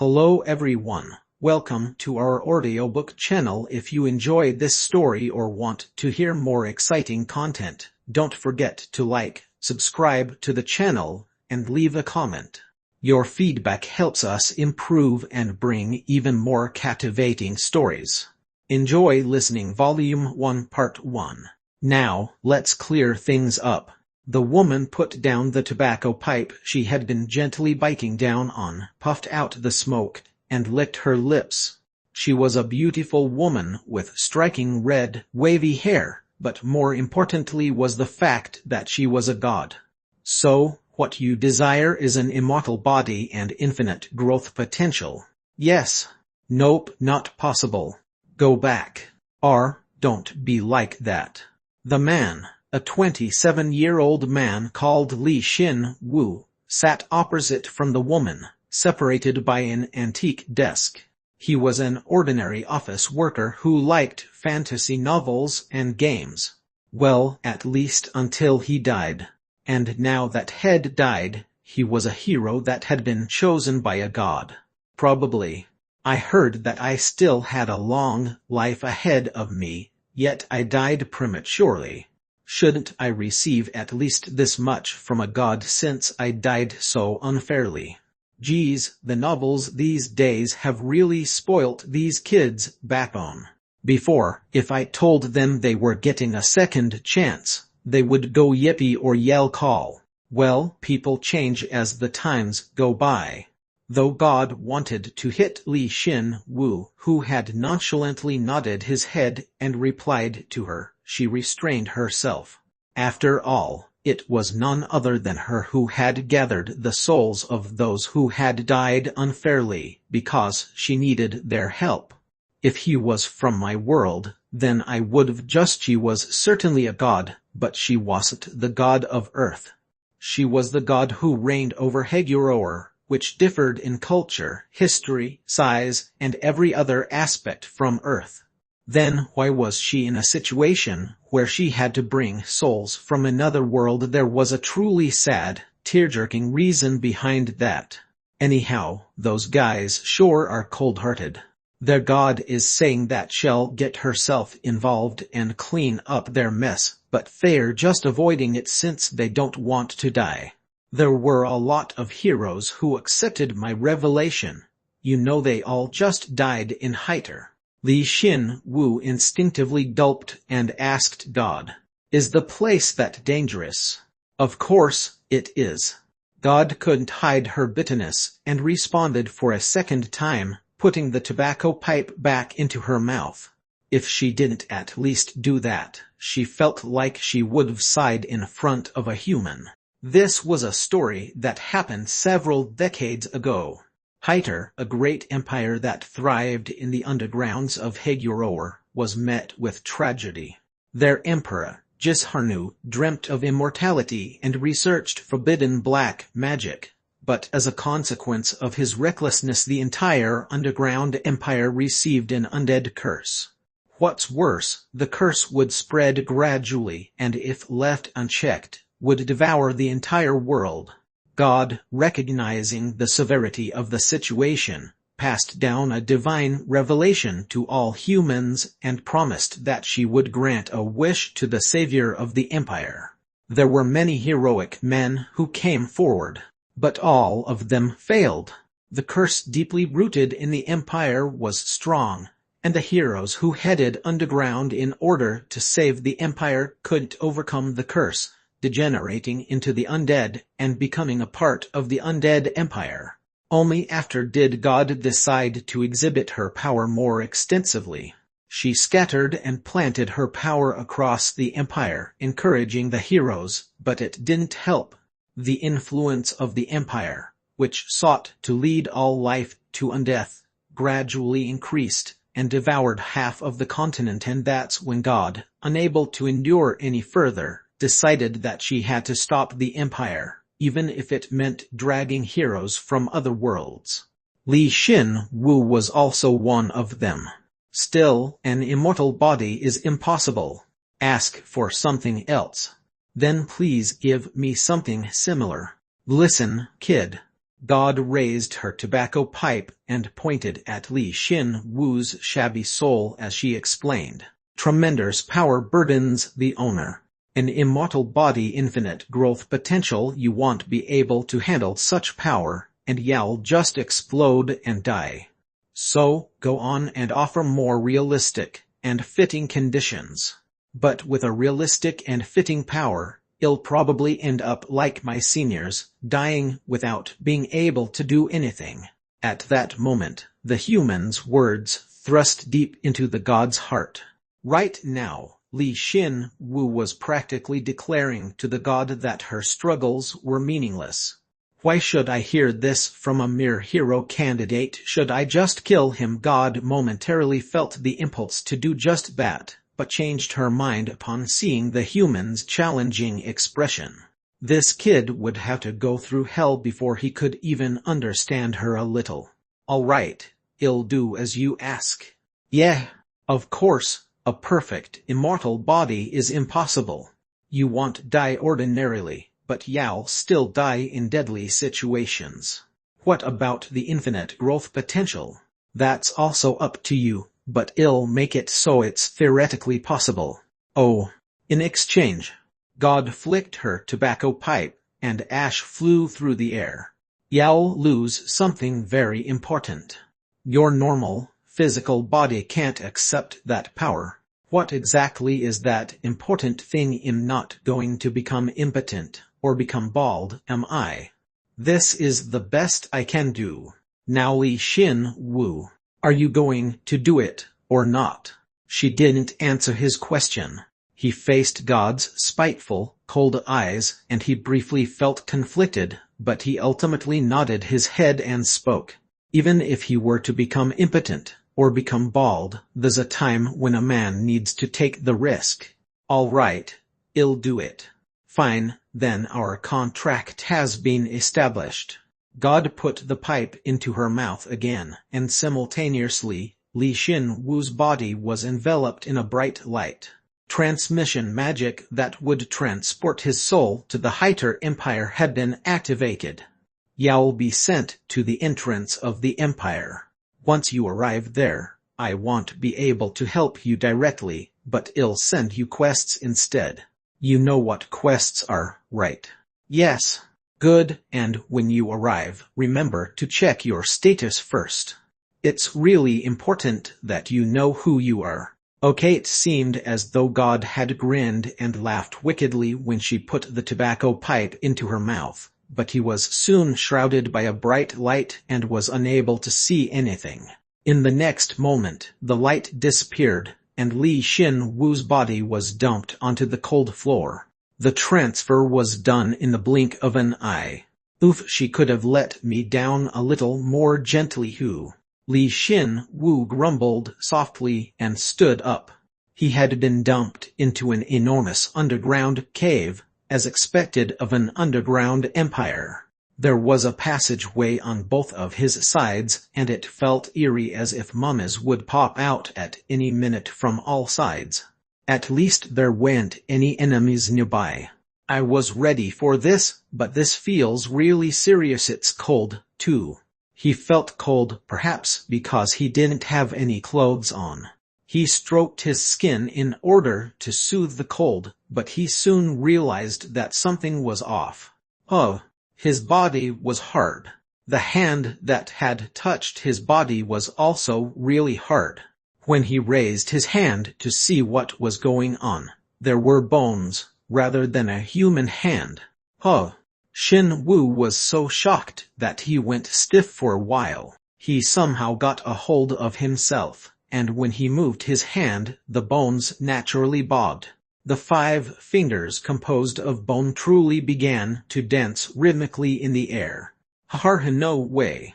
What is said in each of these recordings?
Hello everyone, welcome to our audiobook channel. If you enjoyed this story or want to hear more exciting content, don't forget to like, subscribe to the channel, and leave a comment. Your feedback helps us improve and bring even more captivating stories. Enjoy listening Volume 1 Part 1. Now, let's clear things up. The woman put down the tobacco pipe she had been gently biting down on, puffed out the smoke, and licked her lips. She was a beautiful woman with striking red, wavy hair, but more importantly was the fact that she was a god. So, what you desire is an immortal body and infinite growth potential. Yes. Nope, not possible. Go back. Or, don't be like that. The man, a 27-year-old man called Li Xin Wu, sat opposite from the woman, separated by an antique desk. He was an ordinary office worker who liked fantasy novels and games. Well, at least until he died. And now that had died, he was a hero that had been chosen by a god. Probably. I heard that I still had a long life ahead of me, yet I died prematurely. Shouldn't I receive at least this much from a god since I died so unfairly? Geez, the novels these days have really spoilt these kids' backbone. Before, if I told them they were getting a second chance, they would go yippee or yell call. Well, people change as the times go by. Though God wanted to hit Li Xin Wu, who had nonchalantly nodded his head and replied to her, she restrained herself. After all, it was none other than her who had gathered the souls of those who had died unfairly, because she needed their help. If he was from my world, then I would've just. She was certainly a god, but she wasn't the god of Earth. She was the god who reigned over Haguroer, which differed in culture, history, size, and every other aspect from Earth. Then why was she in a situation where she had to bring souls from another world? There was a truly sad, tear-jerking reason behind that. Anyhow, those guys sure are cold-hearted. Their god is saying that she'll get herself involved and clean up their mess, but they're just avoiding it since they don't want to die. There were a lot of heroes who accepted my revelation. You know, they all just died in Hiter. Li Xin Wu instinctively gulped and asked God, "Is the place that dangerous?" "Of course, it is." God couldn't hide her bitterness and responded for a second time, putting the tobacco pipe back into her mouth. If she didn't at least do that, she felt like she would've sighed in front of a human. This was a story that happened several decades ago. Hiter, a great empire that thrived in the undergrounds of Haguroer, was met with tragedy. Their emperor, Jisharnu, dreamt of immortality and researched forbidden black magic. But as a consequence of his recklessness, the entire underground empire received an undead curse. What's worse, the curse would spread gradually and, if left unchecked, would devour the entire world. God, recognizing the severity of the situation, passed down a divine revelation to all humans and promised that she would grant a wish to the savior of the empire. There were many heroic men who came forward, but all of them failed. The curse deeply rooted in the empire was strong, and the heroes who headed underground in order to save the empire couldn't overcome the curse, degenerating into the undead and becoming a part of the undead empire. Only after did God decide to exhibit her power more extensively. She scattered and planted her power across the empire, encouraging the heroes, but it didn't help. The influence of the empire, which sought to lead all life to undeath, gradually increased and devoured half of the continent, and that's when God, unable to endure any further, decided that she had to stop the empire, even if it meant dragging heroes from other worlds. Li Xin Wu was also one of them. Still, an immortal body is impossible. Ask for something else. Then please give me something similar. Listen, kid. God raised her tobacco pipe and pointed at Li Xin Wu's shabby soul as she explained. Tremendous power burdens the owner. An immortal body, infinite growth potential. You won't be able to handle such power, and you'll just explode and die. So, go on and offer more realistic and fitting conditions. But with a realistic and fitting power, you'll probably end up like my seniors, dying without being able to do anything. At that moment, the human's words thrust deep into the god's heart. Right now, Li Xin Wu was practically declaring to the god that her struggles were meaningless. Why should I hear this from a mere hero candidate? Should I just kill him? God momentarily felt the impulse to do just that, but changed her mind upon seeing the human's challenging expression. This kid would have to go through hell before he could even understand her a little. All right, I'll do as you ask. Yeah, of course, a perfect, immortal body is impossible. You won't die ordinarily, but you'll still die in deadly situations. What about the infinite growth potential? That's also up to you, but I'll make it so it's theoretically possible. Oh, in exchange, God flicked her tobacco pipe, and ash flew through the air. You'll lose something very important. Your normal, physical body can't accept that power. What exactly is that important thing? I'm not going to become impotent, or become bald, am I? This is the best I can do. Now Li Xin Wu, are you going to do it, or not? She didn't answer his question. He faced God's spiteful, cold eyes, and he briefly felt conflicted, but he ultimately nodded his head and spoke. Even if he were to become impotent, or become bald, there's a time when a man needs to take the risk. All right, I'll do it. Fine, then our contract has been established. God put the pipe into her mouth again, and simultaneously, Li Xin Wu's body was enveloped in a bright light. Transmission magic that would transport his soul to the Hiter Empire had been activated. You'll be sent to the entrance of the Empire. Once you arrive there, I won't be able to help you directly, but I'll send you quests instead. You know what quests are, right? Yes. Good, and when you arrive, remember to check your status first. It's really important that you know who you are. Okay, it seemed as though God had grinned and laughed wickedly when she put the tobacco pipe into her mouth, but he was soon shrouded by a bright light and was unable to see anything. In the next moment, the light disappeared, and Li Xin Wu's body was dumped onto the cold floor. The transfer was done in the blink of an eye. Oof, she could have let me down a little more gently. Li Xin Wu grumbled softly and stood up. He had been dumped into an enormous underground cave, as expected of an underground empire. There was a passageway on both of his sides, and it felt eerie as if mummies would pop out at any minute from all sides. At least there weren't any enemies nearby. I was ready for this, but this feels really serious. It's cold, too. He felt cold, perhaps because he didn't have any clothes on. He stroked his skin in order to soothe the cold, but he soon realized that something was off. Oh, his body was hard. The hand that had touched his body was also really hard. When he raised his hand to see what was going on, there were bones, rather than a human hand. Oh! Xin Wu was so shocked that he went stiff for a while. He somehow got a hold of himself, and when he moved his hand, the bones naturally bobbed. The 5 fingers composed of bone truly began to dance rhythmically in the air. No way.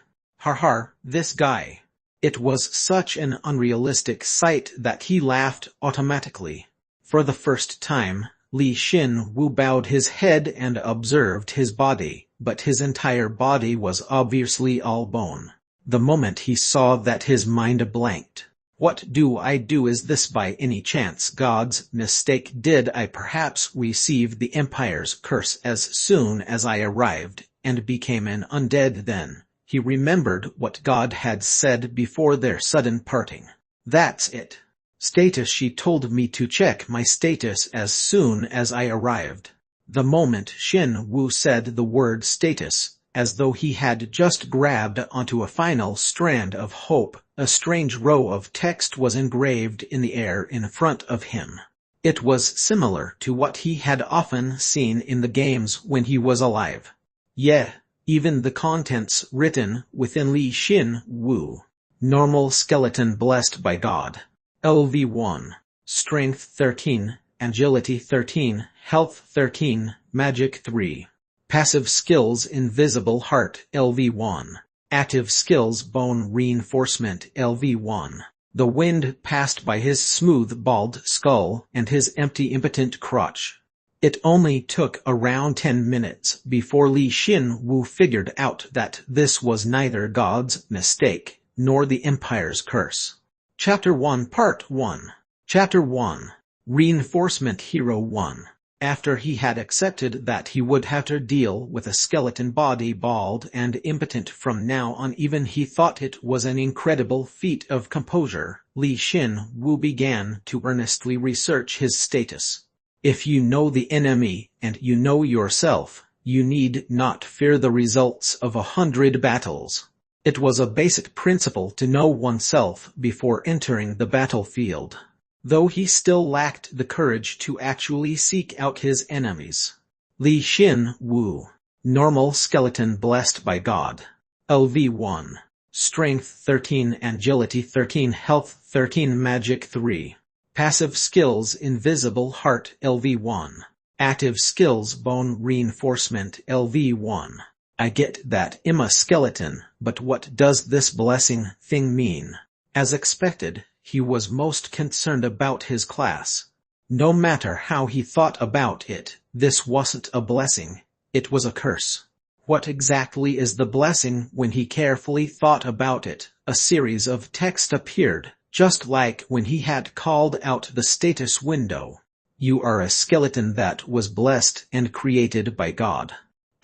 This guy. It was such an unrealistic sight that he laughed automatically. For the first time, Li Xin Wu bowed his head and observed his body, but his entire body was obviously all bone. The moment he saw that, his mind blanked. What do I do? Is this by any chance God's mistake? Did I perhaps receive the Empire's curse as soon as I arrived? and became an undead. Then he remembered what God had said before their sudden parting. "That's it. Status. She told me to check my status as soon as I arrived." The moment Xin Wu said the word status, as though he had just grabbed onto a final strand of hope, a strange row of text was engraved in the air in front of him. It was similar to what he had often seen in the games when he was alive. Yeah, even the contents written within Li Xin Wu. Normal skeleton blessed by God. LV1. Strength 13, Agility 13, Health 13, Magic 3. Passive skills Invisible Heart LV1. Active skills Bone Reinforcement LV1. The wind passed by his smooth bald skull and his empty impotent crotch. It only took around 10 minutes before Li Xin Wu figured out that this was neither God's mistake nor the Empire's curse. Chapter 1 Part 1. Chapter 1. Reinforcement Hero 1. After he had accepted that he would have to deal with a skeleton body bald and impotent from now on, even he thought it was an incredible feat of composure, Li Xin Wu began to earnestly research his status. If you know the enemy and you know yourself, you need not fear the results of 100 battles. It was a basic principle to know oneself before entering the battlefield. Though he still lacked the courage to actually seek out his enemies. Li Xin Wu. Normal skeleton blessed by God. LV1. Strength 13, Agility 13, Health 13, Magic 3. Passive skills Invisible Heart LV1. Active skills Bone Reinforcement LV1. I get that I'm a skeleton, but what does this blessing thing mean? As expected, he was most concerned about his class. No matter how he thought about it, this wasn't a blessing, it was a curse. What exactly is the blessing? When he carefully thought about it, a series of text appeared, just like when he had called out the status window. You are a skeleton that was blessed and created by God.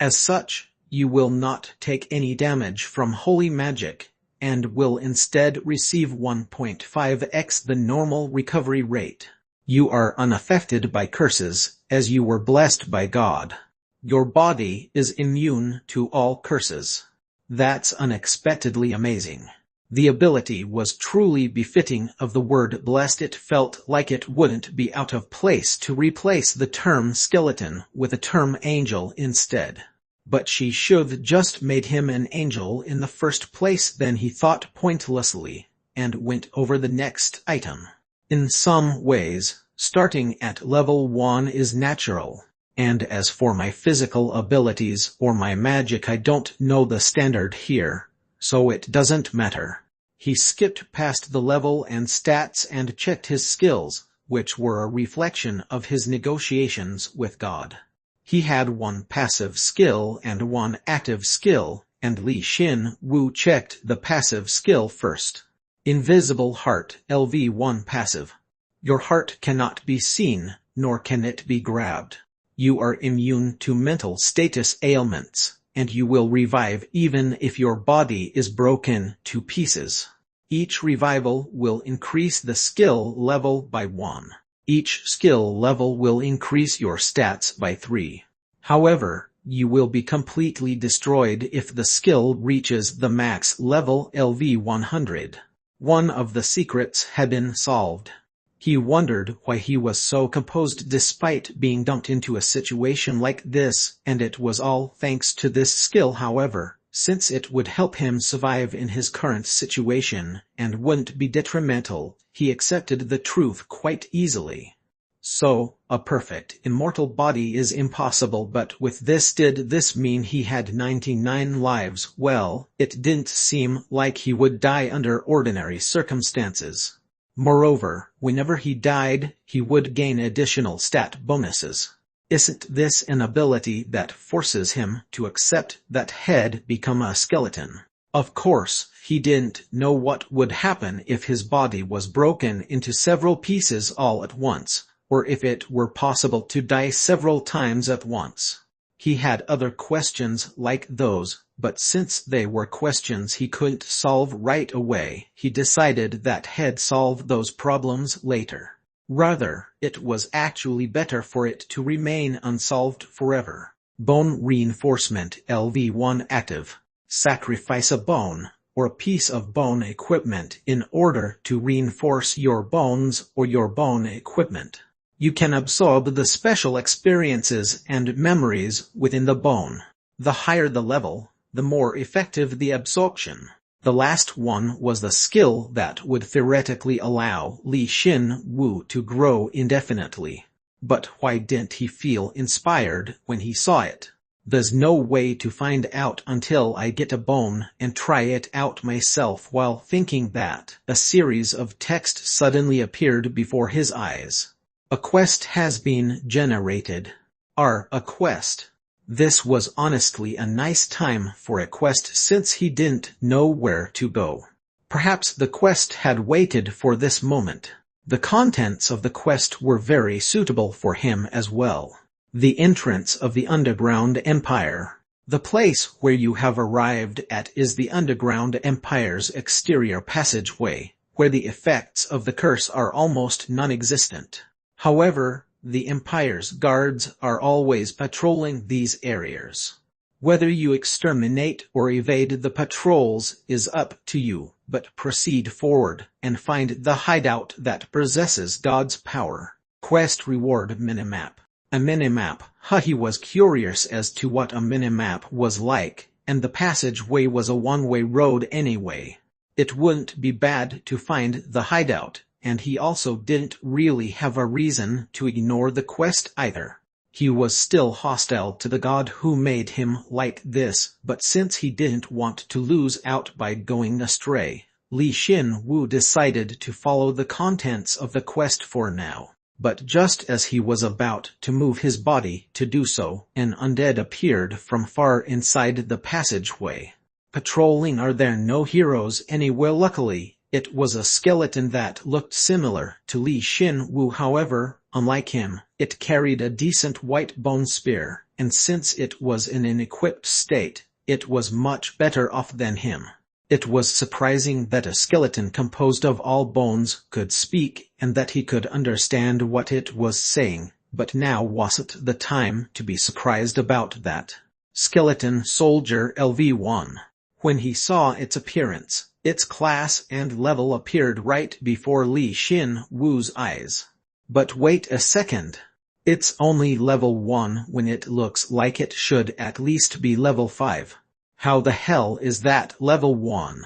As such, you will not take any damage from holy magic, and will instead receive 1.5x the normal recovery rate. You are unaffected by curses, as you were blessed by God. Your body is immune to all curses. That's unexpectedly amazing. The ability was truly befitting of the word blessed. It felt like it wouldn't be out of place to replace the term skeleton with the term angel instead. But she should've just made him an angel in the first place. Then he thought pointlessly, and went over the next item. In some ways, starting at level 1 is natural. And as for my physical abilities or my magic, I don't know the standard here, so it doesn't matter. He skipped past the level and stats and checked his skills, which were a reflection of his negotiations with God. He had one passive skill and one active skill, and Li Xin Wu checked the passive skill first. Invisible Heart LV1 Passive. Your heart cannot be seen, nor can it be grabbed. You are immune to mental status ailments, and you will revive even if your body is broken to pieces. Each revival will increase the skill level by 1. Each skill level will increase your stats by 3. However, you will be completely destroyed if the skill reaches the max level LV100. One of the secrets had been solved. He wondered why he was so composed despite being dumped into a situation like this, and it was all thanks to this skill. However, since it would help him survive in his current situation, and wouldn't be detrimental, he accepted the truth quite easily. So, a perfect immortal body is impossible, but with this, did this mean he had 99 lives? Well, it didn't seem like he would die under ordinary circumstances. Moreover, whenever he died, he would gain additional stat bonuses. Isn't this an ability that forces him to accept that he'd become a skeleton? Of course, he didn't know what would happen if his body was broken into several pieces all at once, or if it were possible to die several times at once. He had other questions like those, but since they were questions he couldn't solve right away, he decided that he'd solve those problems later. Rather, it was actually better for it to remain unsolved forever. Bone reinforcement LV1 active. Sacrifice a bone, or a piece of bone equipment in order to reinforce your bones or your bone equipment. You can absorb the special experiences and memories within the bone. The higher the level, the more effective the absorption. The last one was the skill that would theoretically allow Li Xin Wu to grow indefinitely. But why didn't he feel inspired when he saw it? There's no way to find out until I get a bone and try it out myself. While thinking that, a series of text suddenly appeared before his eyes. A quest has been generated. A quest. This was honestly a nice time for a quest since he didn't know where to go. Perhaps the quest had waited for this moment. The contents of the quest were very suitable for him as well. The entrance of the underground empire. The place where you have arrived at is the underground empire's exterior passageway, where the effects of the curse are almost non-existent. However, the empire's guards are always patrolling these areas. Whether you exterminate or evade the patrols is up to you, but proceed forward and find the hideout that possesses God's power. Quest reward minimap. A minimap. He was curious as to what a minimap was like, and the passageway was a one-way road anyway. It wouldn't be bad to find the hideout, and he also didn't really have a reason to ignore the quest either. He was still hostile to the god who made him like this, but since he didn't want to lose out by going astray, Li Xin Wu decided to follow the contents of the quest for now. But just as he was about to move his body to do so, an undead appeared from far inside the passageway. Patrolling. Are there no heroes anywhere? Luckily, it was a skeleton that looked similar to Li Xin Wu. However, unlike him, it carried a decent white bone spear, and since it was in an equipped state, it was much better off than him. It was surprising that a skeleton composed of all bones could speak and that he could understand what it was saying, but now wasn't the time to be surprised about that. Skeleton Soldier LV1. When he saw its appearance, its class and level appeared right before Li Xin Wu's eyes. But wait a second. It's only level 1 when it looks like it should at least be level 5. How the hell is that level 1?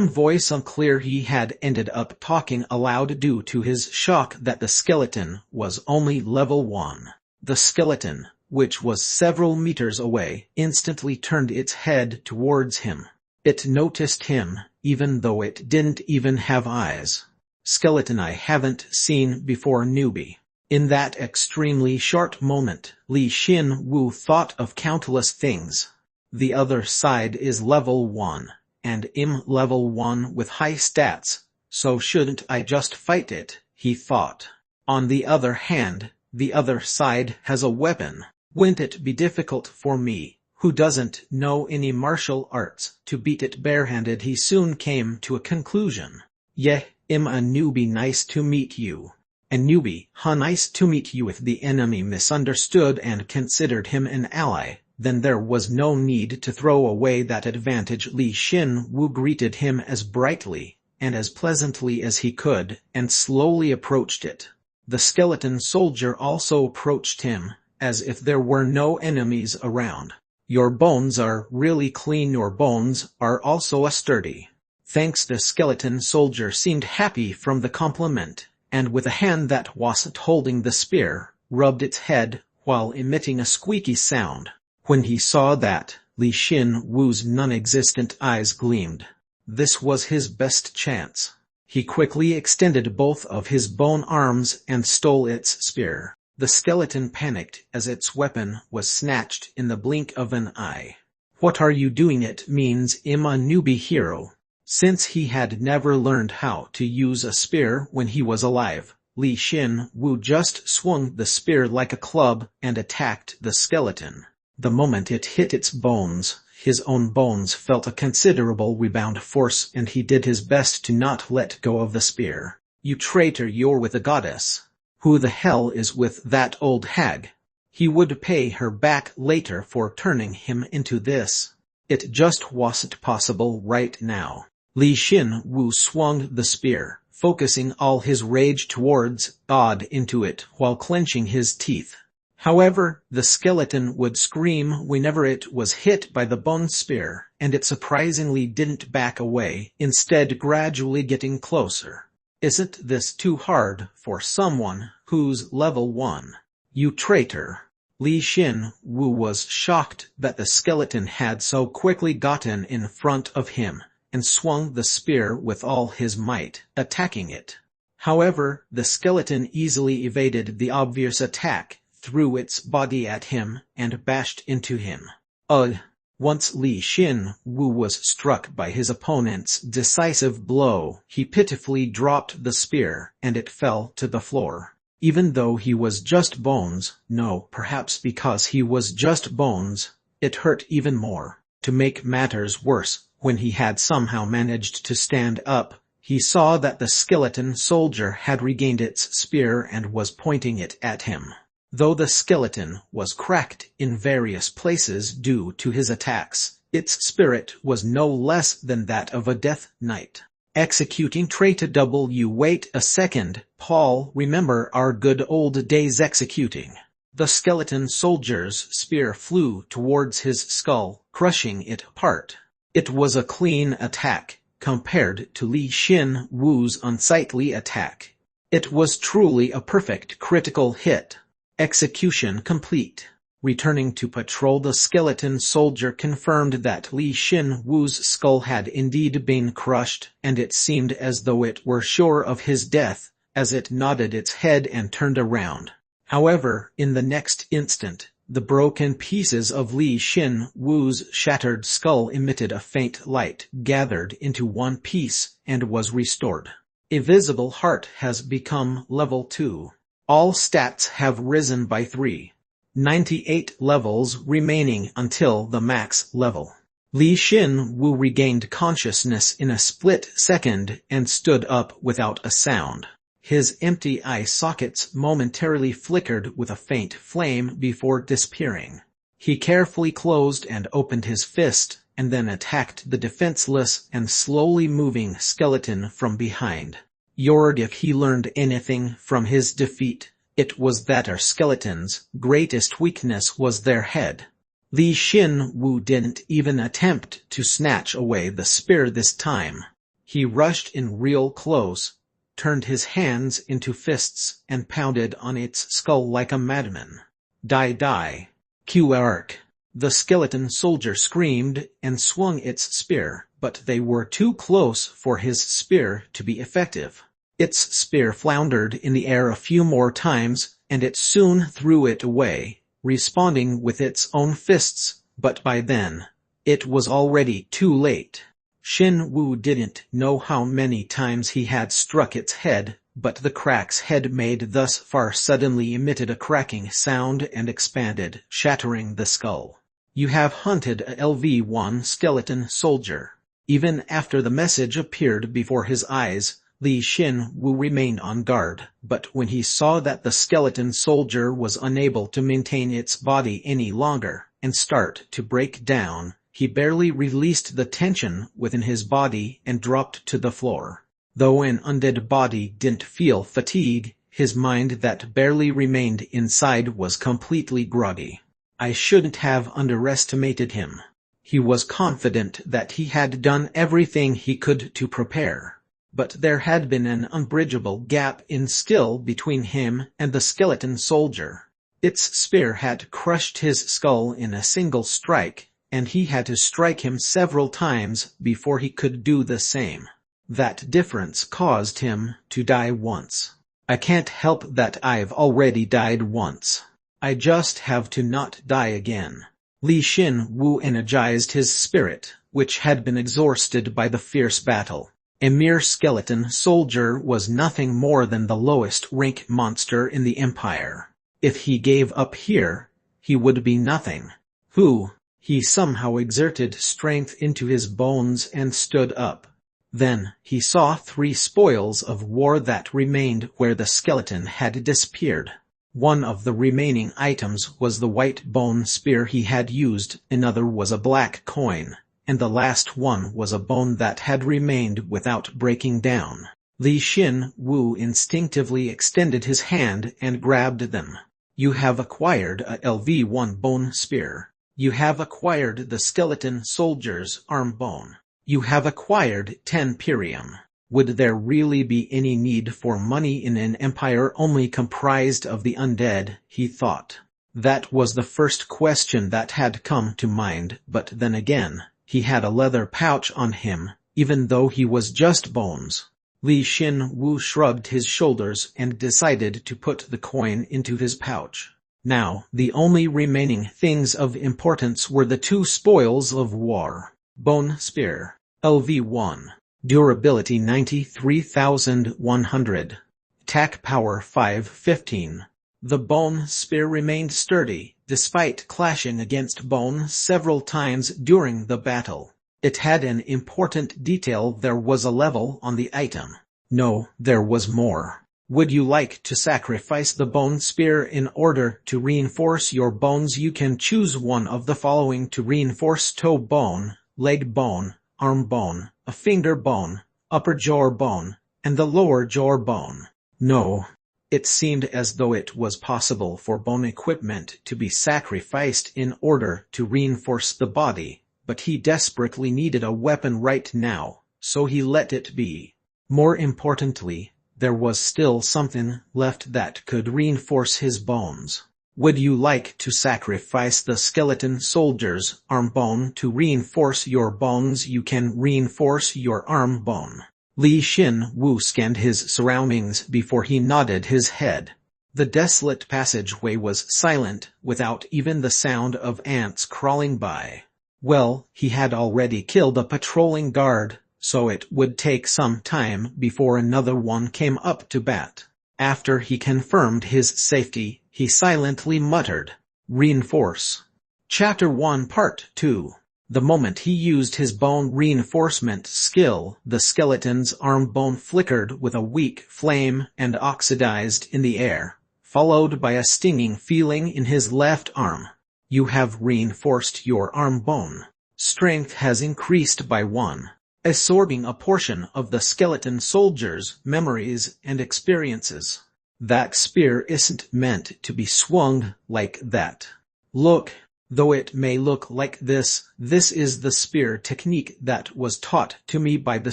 Voice unclear. He had ended up talking aloud due to his shock that the skeleton was only level 1. The skeleton, which was several meters away, instantly turned its head towards him. It noticed him, even though it didn't even have eyes. Skeleton I haven't seen before, newbie. In that extremely short moment, Li Xin Wu thought of countless things. The other side is level 1, and I'm level 1 with high stats, so shouldn't I just fight it, he thought. On the other hand, the other side has a weapon. Wouldn't it be difficult for me, who doesn't know any martial arts, to beat it barehanded? He soon came to a conclusion. Yeah, I'm a newbie. Nice to meet you. A newbie, nice to meet you. If the enemy misunderstood and considered him an ally, then there was no need to throw away that advantage. Li Xin Wu greeted him as brightly and as pleasantly as he could, and slowly approached it. The skeleton soldier also approached him, as if there were no enemies around. Your bones are really clean. Your bones are also sturdy. Thanks. The skeleton soldier seemed happy from the compliment, and with a hand that wasn't holding the spear, rubbed its head while emitting a squeaky sound. When he saw that, Li Xin Wu's non-existent eyes gleamed. This was his best chance. He quickly extended both of his bone arms and stole its spear. The skeleton panicked as its weapon was snatched in the blink of an eye. What are you doing? It means I'm a newbie hero. Since he had never learned how to use a spear when he was alive, Li Xin Wu just swung the spear like a club and attacked the skeleton. The moment it hit its bones, his own bones felt a considerable rebound force, and he did his best to not let go of the spear. "You traitor, you're with a goddess. Who the hell is with that old hag? He would pay her back later for turning him into this. It just wasn't possible right now." Li Xin-Wu swung the spear, focusing all his rage towards God into it while clenching his teeth. However, the skeleton would scream whenever it was hit by the bone spear, and it surprisingly didn't back away, instead gradually getting closer. "Isn't this too hard for someone who's level 1? You traitor." Li Xin-Wu was shocked that the skeleton had so quickly gotten in front of him, and swung the spear with all his might, attacking it. However, the skeleton easily evaded the obvious attack, threw its body at him, and bashed into him. Ugh! Once Li Xin-Wu was struck by his opponent's decisive blow, he pitifully dropped the spear, and it fell to the floor. Even though he was just bones, no, perhaps because he was just bones, it hurt even more. To make matters worse, when he had somehow managed to stand up, he saw that the skeleton soldier had regained its spear and was pointing it at him. Though the skeleton was cracked in various places due to his attacks, its spirit was no less than that of a death knight. Executing trait W. Wait a second, Paul, remember our good old days executing. The skeleton soldier's spear flew towards his skull, crushing it apart. It was a clean attack, compared to Li Xin-Wu's unsightly attack. It was truly a perfect critical hit. Execution complete. Returning to patrol, the skeleton soldier confirmed that Li Xin-Wu's skull had indeed been crushed, and it seemed as though it were sure of his death, as it nodded its head and turned around. However, in the next instant, the broken pieces of Li Xin-Wu's shattered skull emitted a faint light, gathered into one piece, and was restored. A visible heart has become level 2. All stats have risen by 3. 98 levels remaining until the max level. Li Xin-Wu regained consciousness in a split second and stood up without a sound. His empty eye sockets momentarily flickered with a faint flame before disappearing. He carefully closed and opened his fist, and then attacked the defenseless and slowly moving skeleton from behind. If he learned anything from his defeat, it was that our skeleton's greatest weakness was their head. Li Xin-Wu didn't even attempt to snatch away the spear this time. He rushed in real close, turned his hands into fists, and pounded on its skull like a madman. "Die, die! Qark!" The skeleton soldier screamed and swung its spear, but they were too close for his spear to be effective. Its spear floundered in the air a few more times, and it soon threw it away, responding with its own fists, but by then, it was already too late. Xin-Wu didn't know how many times he had struck its head, but the cracks had made thus far suddenly emitted a cracking sound and expanded, shattering the skull. "You have hunted a LV-1 skeleton soldier." Even after the message appeared before his eyes, Li Xin-Wu remained on guard, but when he saw that the skeleton soldier was unable to maintain its body any longer, and start to break down, he barely released the tension within his body and dropped to the floor. Though an undead body didn't feel fatigue, his mind that barely remained inside was completely groggy. I shouldn't have underestimated him. He was confident that he had done everything he could to prepare. But there had been an unbridgeable gap in skill between him and the skeleton soldier. Its spear had crushed his skull in a single strike, and he had to strike him several times before he could do the same. That difference caused him to die once. I can't help that I've already died once. I just have to not die again. Li Xin-Wu energized his spirit, which had been exhausted by the fierce battle. A mere skeleton soldier was nothing more than the lowest rank monster in the Empire. If he gave up here, he would be nothing. Whew! He somehow exerted strength into his bones and stood up. Then, he saw 3 spoils of war that remained where the skeleton had disappeared. One of the remaining items was the white bone spear he had used, another was a black coin, and the last one was a bone that had remained without breaking down. Li Xin Wu instinctively extended his hand and grabbed them. You have acquired a LV1 bone spear. You have acquired the skeleton soldier's arm bone. You have acquired 10 perium. Would there really be any need for money in an empire only comprised of the undead, he thought. That was the first question that had come to mind, but then again, he had a leather pouch on him, even though he was just bones. Li Xin Wu shrugged his shoulders and decided to put the coin into his pouch. Now, the only remaining things of importance were the 2 spoils of war. Bone spear. LV1. Durability 93,100. Attack power 515. The bone spear remained sturdy, despite clashing against bone several times during the battle. It had an important detail: there was a level on the item. No, there was more. Would you like to sacrifice the bone spear in order to reinforce your bones? You can choose one of the following to reinforce: toe bone, leg bone, arm bone, a finger bone, upper jaw bone, and the lower jaw bone. No. It seemed as though it was possible for bone equipment to be sacrificed in order to reinforce the body, but he desperately needed a weapon right now, so he let it be. More importantly, there was still something left that could reinforce his bones. Would you like to sacrifice the skeleton soldier's arm bone to reinforce your bones? You can reinforce your arm bone. Li Xin Wu scanned his surroundings before he nodded his head. The desolate passageway was silent, without even the sound of ants crawling by. Well, he had already killed a patrolling guard, so it would take some time before another one came up to bat. After he confirmed his safety, he silently muttered, "Reinforce." Chapter 1 Part 2. The moment he used his bone reinforcement skill, the skeleton's arm bone flickered with a weak flame and oxidized in the air, followed by a stinging feeling in his left arm. You have reinforced your arm bone. Strength has increased by 1. Absorbing a portion of the skeleton soldier's memories and experiences. That spear isn't meant to be swung like that. Look, though it may look like this is the spear technique that was taught to me by the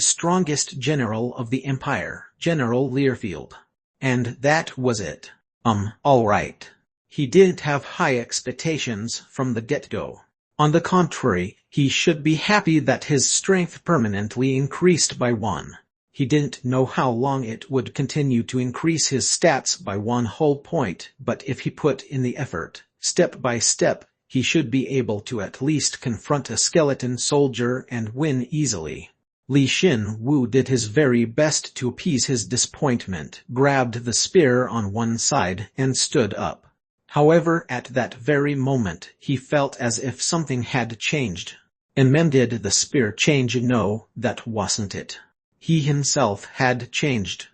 strongest general of the empire, General Learfield. And that was it. All right. He didn't have high expectations from the get-go. On the contrary, he should be happy that his strength permanently increased by 1. He didn't know how long it would continue to increase his stats by 1 whole point, but if he put in the effort, step by step, he should be able to at least confront a skeleton soldier and win easily. Li Xin Wu did his very best to appease his disappointment, grabbed the spear on one side, and stood up. However, at that very moment, he felt as if something had changed. Did the spear change? No, that wasn't it. He himself had changed.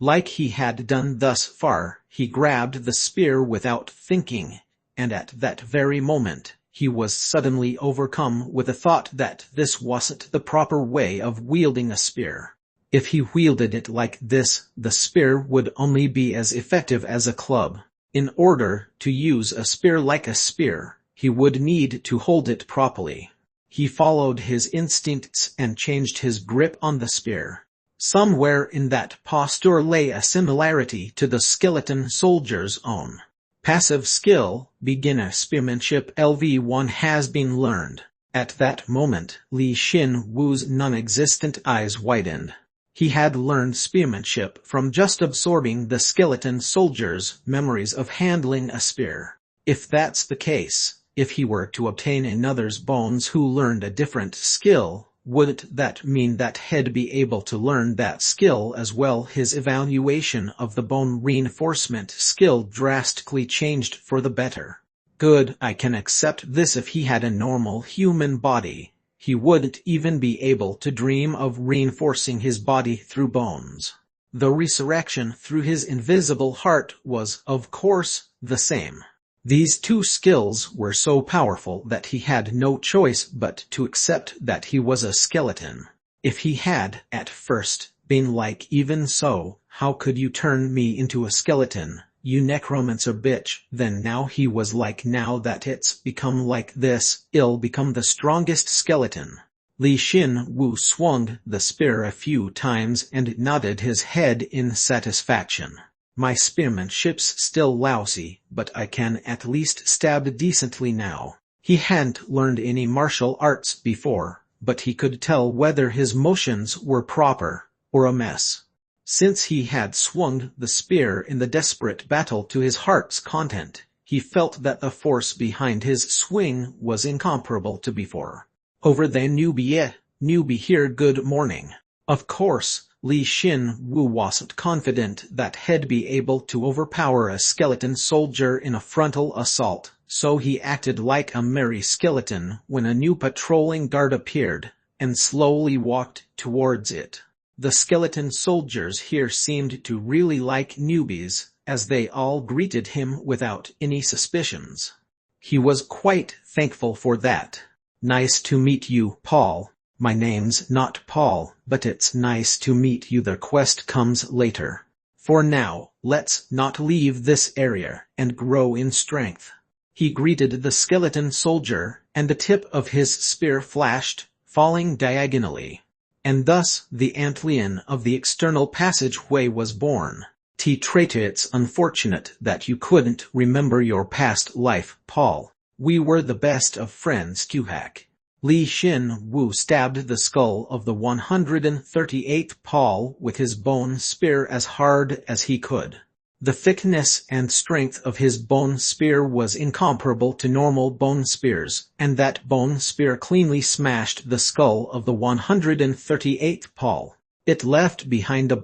Like he had done thus far, he grabbed the spear without thinking, and at that very moment, he was suddenly overcome with the thought that this wasn't the proper way of wielding a spear. If he wielded it like this, the spear would only be as effective as a club. In order to use a spear like a spear, he would need to hold it properly. He followed his instincts and changed his grip on the spear. Somewhere in that posture lay a similarity to the skeleton soldier's own. Passive skill, beginner spearmanship LV1 has been learned. At that moment, Li Xin Wu's non-existent eyes widened. He had learned spearmanship from just absorbing the skeleton soldier's memories of handling a spear. If that's the case, if he were to obtain another's bones who learned a different skill, wouldn't that mean that he'd be able to learn that skill as well? His evaluation of the bone reinforcement skill drastically changed for the better. Good, I can accept this. If he had a normal human body, he wouldn't even be able to dream of reinforcing his body through bones. The resurrection through his invisible heart was, of course, the same. These two skills were so powerful that he had no choice but to accept that he was a skeleton. If he had, at first, been like, even so, how could you turn me into a skeleton, you necromancer bitch? Then now he was like, now that it's become like this, I'll become the strongest skeleton. Li Xin Wu swung the spear a few times and nodded his head in satisfaction. My spearmanship's still lousy, but I can at least stab decently now. He hadn't learned any martial arts before, but he could tell whether his motions were proper or a mess. Since he had swung the spear in the desperate battle to his heart's content, he felt that the force behind his swing was incomparable to before. Over there, newbie here, good morning. Of course, Li Xin Wu wasn't confident that he'd be able to overpower a skeleton soldier in a frontal assault, so he acted like a merry skeleton when a new patrolling guard appeared, and slowly walked towards it. The skeleton soldiers here seemed to really like newbies, as they all greeted him without any suspicions. He was quite thankful for that. Nice to meet you, Paul. My name's not Paul, but it's nice to meet you. The quest comes later. For now, let's not leave this area and grow in strength. He greeted the skeleton soldier, and the tip of his spear flashed, falling diagonally. And thus the antlion of the external passageway was born. Traitor, it's unfortunate that you couldn't remember your past life, Paul. We were the best of friends, Tuhak. Li Xin Wu stabbed the skull of the 138th Paul with his bone spear as hard as he could. The thickness and strength of his bone spear was incomparable to normal bone spears, and that bone spear cleanly smashed the skull of the 138th Paul. It left behind a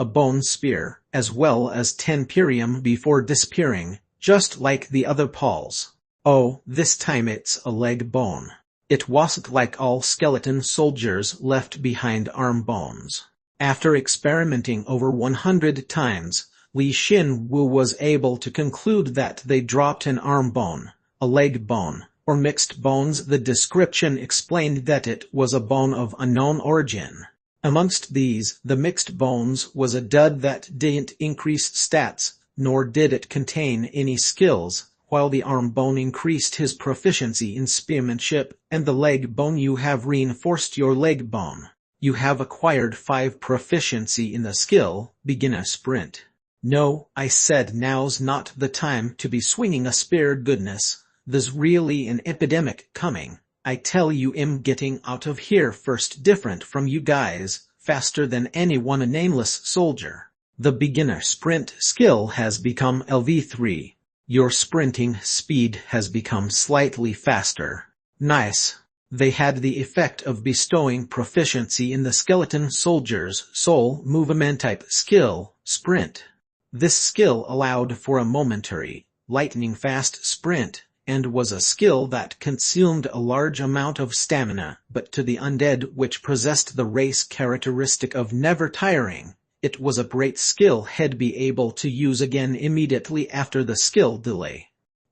bone spear, as well as 10 perium before disappearing, just like the other Pauls. Oh, this time it's a leg bone. It wasn't like all skeleton soldiers left behind arm bones. After experimenting over 100 times, Li Xin Wu was able to conclude that they dropped an arm bone, a leg bone, or mixed bones. The description explained that it was a bone of unknown origin. Amongst these, the mixed bones was a dud that didn't increase stats, nor did it contain any skills, while the arm bone increased his proficiency in spearmanship, and the leg bone you have reinforced your leg bone. You have acquired 5 proficiency in the skill, beginner sprint. No, I said now's not the time to be swinging a spear. Goodness, there's really an epidemic coming. I tell you, I'm getting out of here first. Different from you guys, faster than anyone. A nameless soldier. The beginner sprint skill has become LV3. Your sprinting speed has become slightly faster. Nice. They had the effect of bestowing proficiency in the skeleton soldier's soul movement type skill, sprint. This skill allowed for a momentary, lightning-fast sprint, and was a skill that consumed a large amount of stamina, but to the undead, which possessed the race characteristic of never tiring, it was a great skill he'd be able to use again immediately after the skill delay.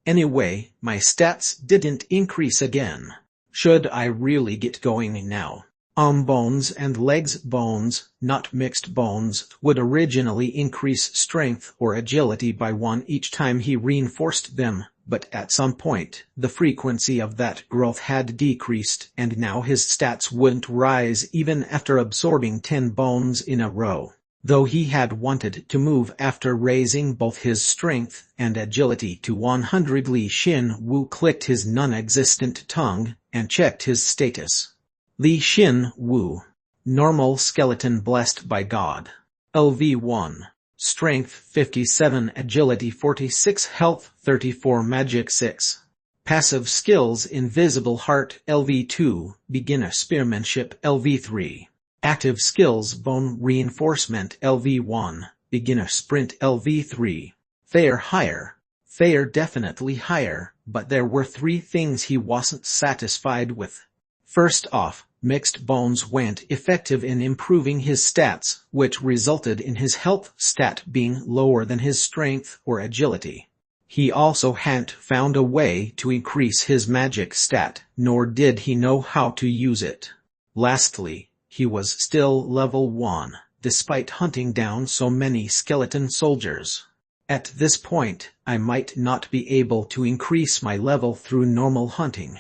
Anyway, my stats didn't increase again. Should I really get going now? Arm bones and legs bones, not mixed bones, would originally increase strength or agility by 1 each time he reinforced them, but at some point, the frequency of that growth had decreased, and now his stats wouldn't rise even after absorbing 10 bones in a row. Though he had wanted to move after raising both his strength and agility to 100, Li Xin Wu clicked his non-existent tongue and checked his status. Li Xin Wu. Normal skeleton blessed by God. LV1. Strength 57, Agility 46, Health 34, Magic 6. Passive skills Invisible Heart LV2, Beginner Spearmanship LV3. Active skills Bone Reinforcement LV1, Beginner Sprint LV3. Fair higher. Fair definitely higher, but there were 3 things he wasn't satisfied with. First off, mixed bones weren't effective in improving his stats, which resulted in his health stat being lower than his strength or agility. He also hadn't found a way to increase his magic stat, nor did he know how to use it. Lastly, he was still level 1, despite hunting down so many skeleton soldiers. At this point, I might not be able to increase my level through normal hunting.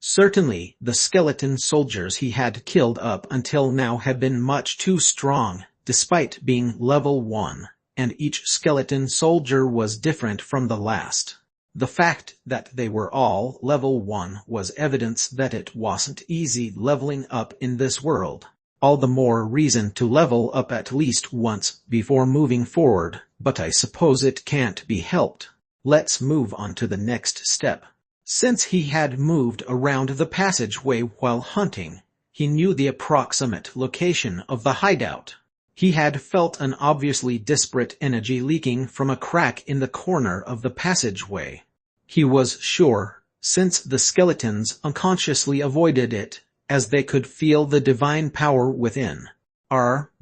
Certainly, the skeleton soldiers he had killed up until now had been much too strong, despite being level 1, and each skeleton soldier was different from the last. The fact that they were all level 1 was evidence that it wasn't easy leveling up in this world. All the more reason to level up at least once before moving forward, but I suppose it can't be helped. Let's move on to the next step. Since he had moved around the passageway while hunting, he knew the approximate location of the hideout. He had felt an obviously disparate energy leaking from a crack in the corner of the passageway. He was sure, since the skeletons unconsciously avoided it, as they could feel the divine power within.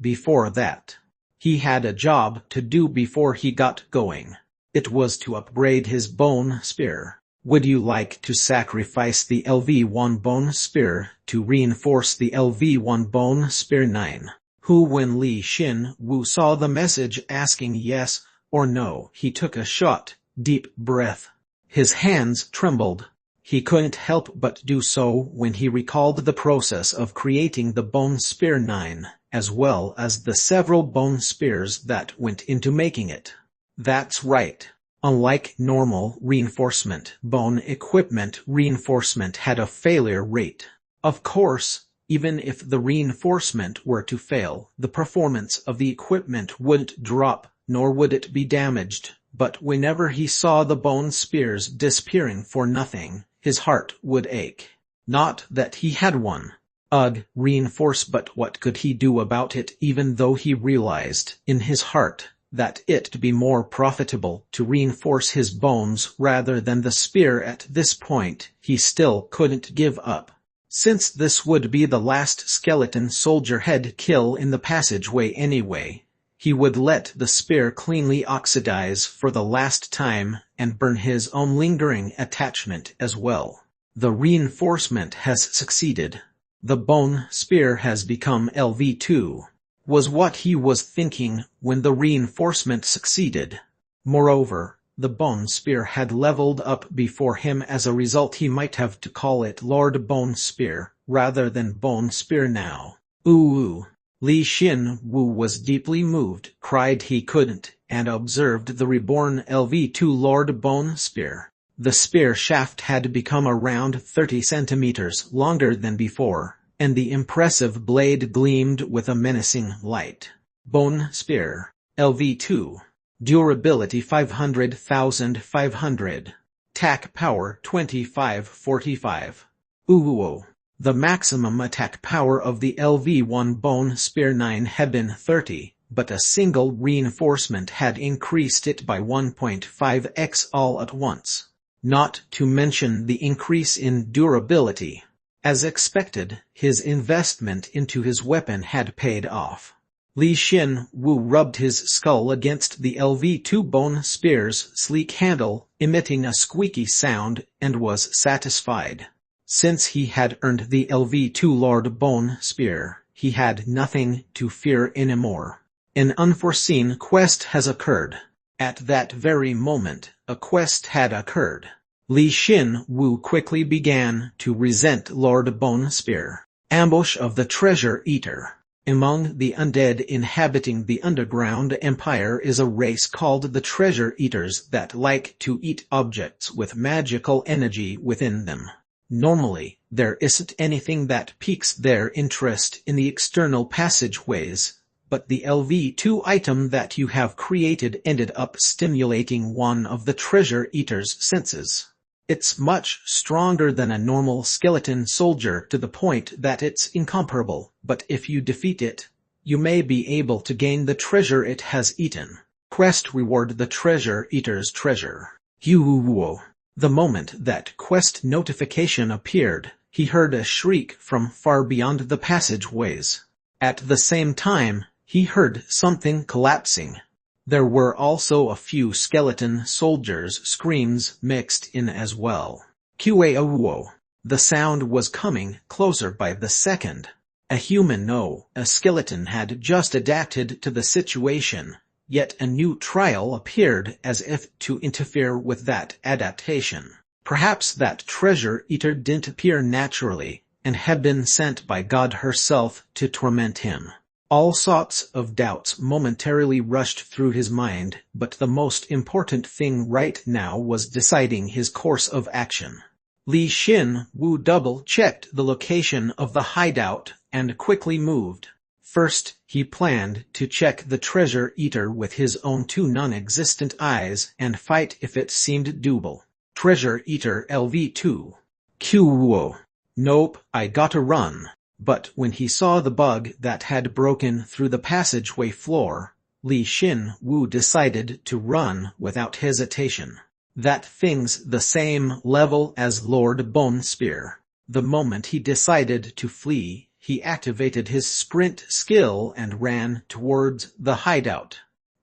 Before that, he had a job to do before he got going. It was to upgrade his bone spear. Would you like to sacrifice the LV1 bone spear to reinforce the LV1 bone spear 9? When Li Xin Wu saw the message asking yes or no, he took a short, deep breath. His hands trembled. He couldn't help but do so when he recalled the process of creating the bone spear 9, as well as the several bone spears that went into making it. That's right. Unlike normal reinforcement, bone equipment reinforcement had a failure rate. Of course, even if the reinforcement were to fail, the performance of the equipment wouldn't drop, nor would it be damaged. But whenever he saw the bone spears disappearing for nothing, his heart would ache. Not that he had one. Reinforce, but what could he do about it, even though he realized, in his heart, that it'd be more profitable to reinforce his bones rather than the spear at this point, he still couldn't give up. Since this would be the last skeleton soldier head kill in the passageway anyway, he would let the spear cleanly oxidize for the last time and burn his own lingering attachment as well. The reinforcement has succeeded. The bone spear has become LV2. Was what he was thinking when the reinforcement succeeded. Moreover, the bone spear had leveled up before him. As a result, he might have to call it Lord Bone Spear, rather than Bone Spear now. Ooh! Li Xin Wu was deeply moved, cried he couldn't, and observed the reborn LV2 Lord Bone Spear. The spear shaft had become around 30 centimeters longer than before, and the impressive blade gleamed with a menacing light. Bone Spear, LV2. Durability 500,500. Attack power 2545. Ooh. The maximum attack power of the LV1 Bone Spear 9 had been 30, but a single reinforcement had increased it by 1.5x all at once. Not to mention the increase in durability. As expected, his investment into his weapon had paid off. Li Xin Wu rubbed his skull against the LV2 Bone Spear's sleek handle, emitting a squeaky sound, and was satisfied. Since he had earned the LV2 Lord Bone Spear, he had nothing to fear anymore. An unforeseen quest has occurred. At that very moment, a quest had occurred. Li Xin Wu quickly began to resent Lord Bone Spear. Ambush of the Treasure Eater. Among the undead inhabiting the underground empire is a race called the Treasure Eaters that like to eat objects with magical energy within them. Normally, there isn't anything that piques their interest in the external passageways, but the LV2 item that you have created ended up stimulating one of the Treasure Eater's senses. It's much stronger than a normal skeleton soldier to the point that it's incomparable, but if you defeat it, you may be able to gain the treasure it has eaten. Quest reward: the Treasure Eater's treasure. The moment that quest notification appeared, he heard a shriek from far beyond the passageways. At the same time, he heard something collapsing. There were also a few skeleton soldiers' screams mixed in as well. Qa-wo. The sound was coming closer by the second. A human, no, a skeleton had just adapted to the situation, yet a new trial appeared as if to interfere with that adaptation. Perhaps that treasure eater didn't appear naturally, and had been sent by God herself to torment him. All sorts of doubts momentarily rushed through his mind, but the most important thing right now was deciding his course of action. Li Xin Wu double-checked the location of the hideout and quickly moved. First, he planned to check the treasure eater with his own two non-existent eyes and fight if it seemed doable. Treasure eater LV2. Q. Nope, I gotta run. But when he saw the bug that had broken through the passageway floor, Li Xin Wu decided to run without hesitation. That thing's the same level as Lord Bone Spear. The moment he decided to flee, he activated his sprint skill and ran towards the hideout.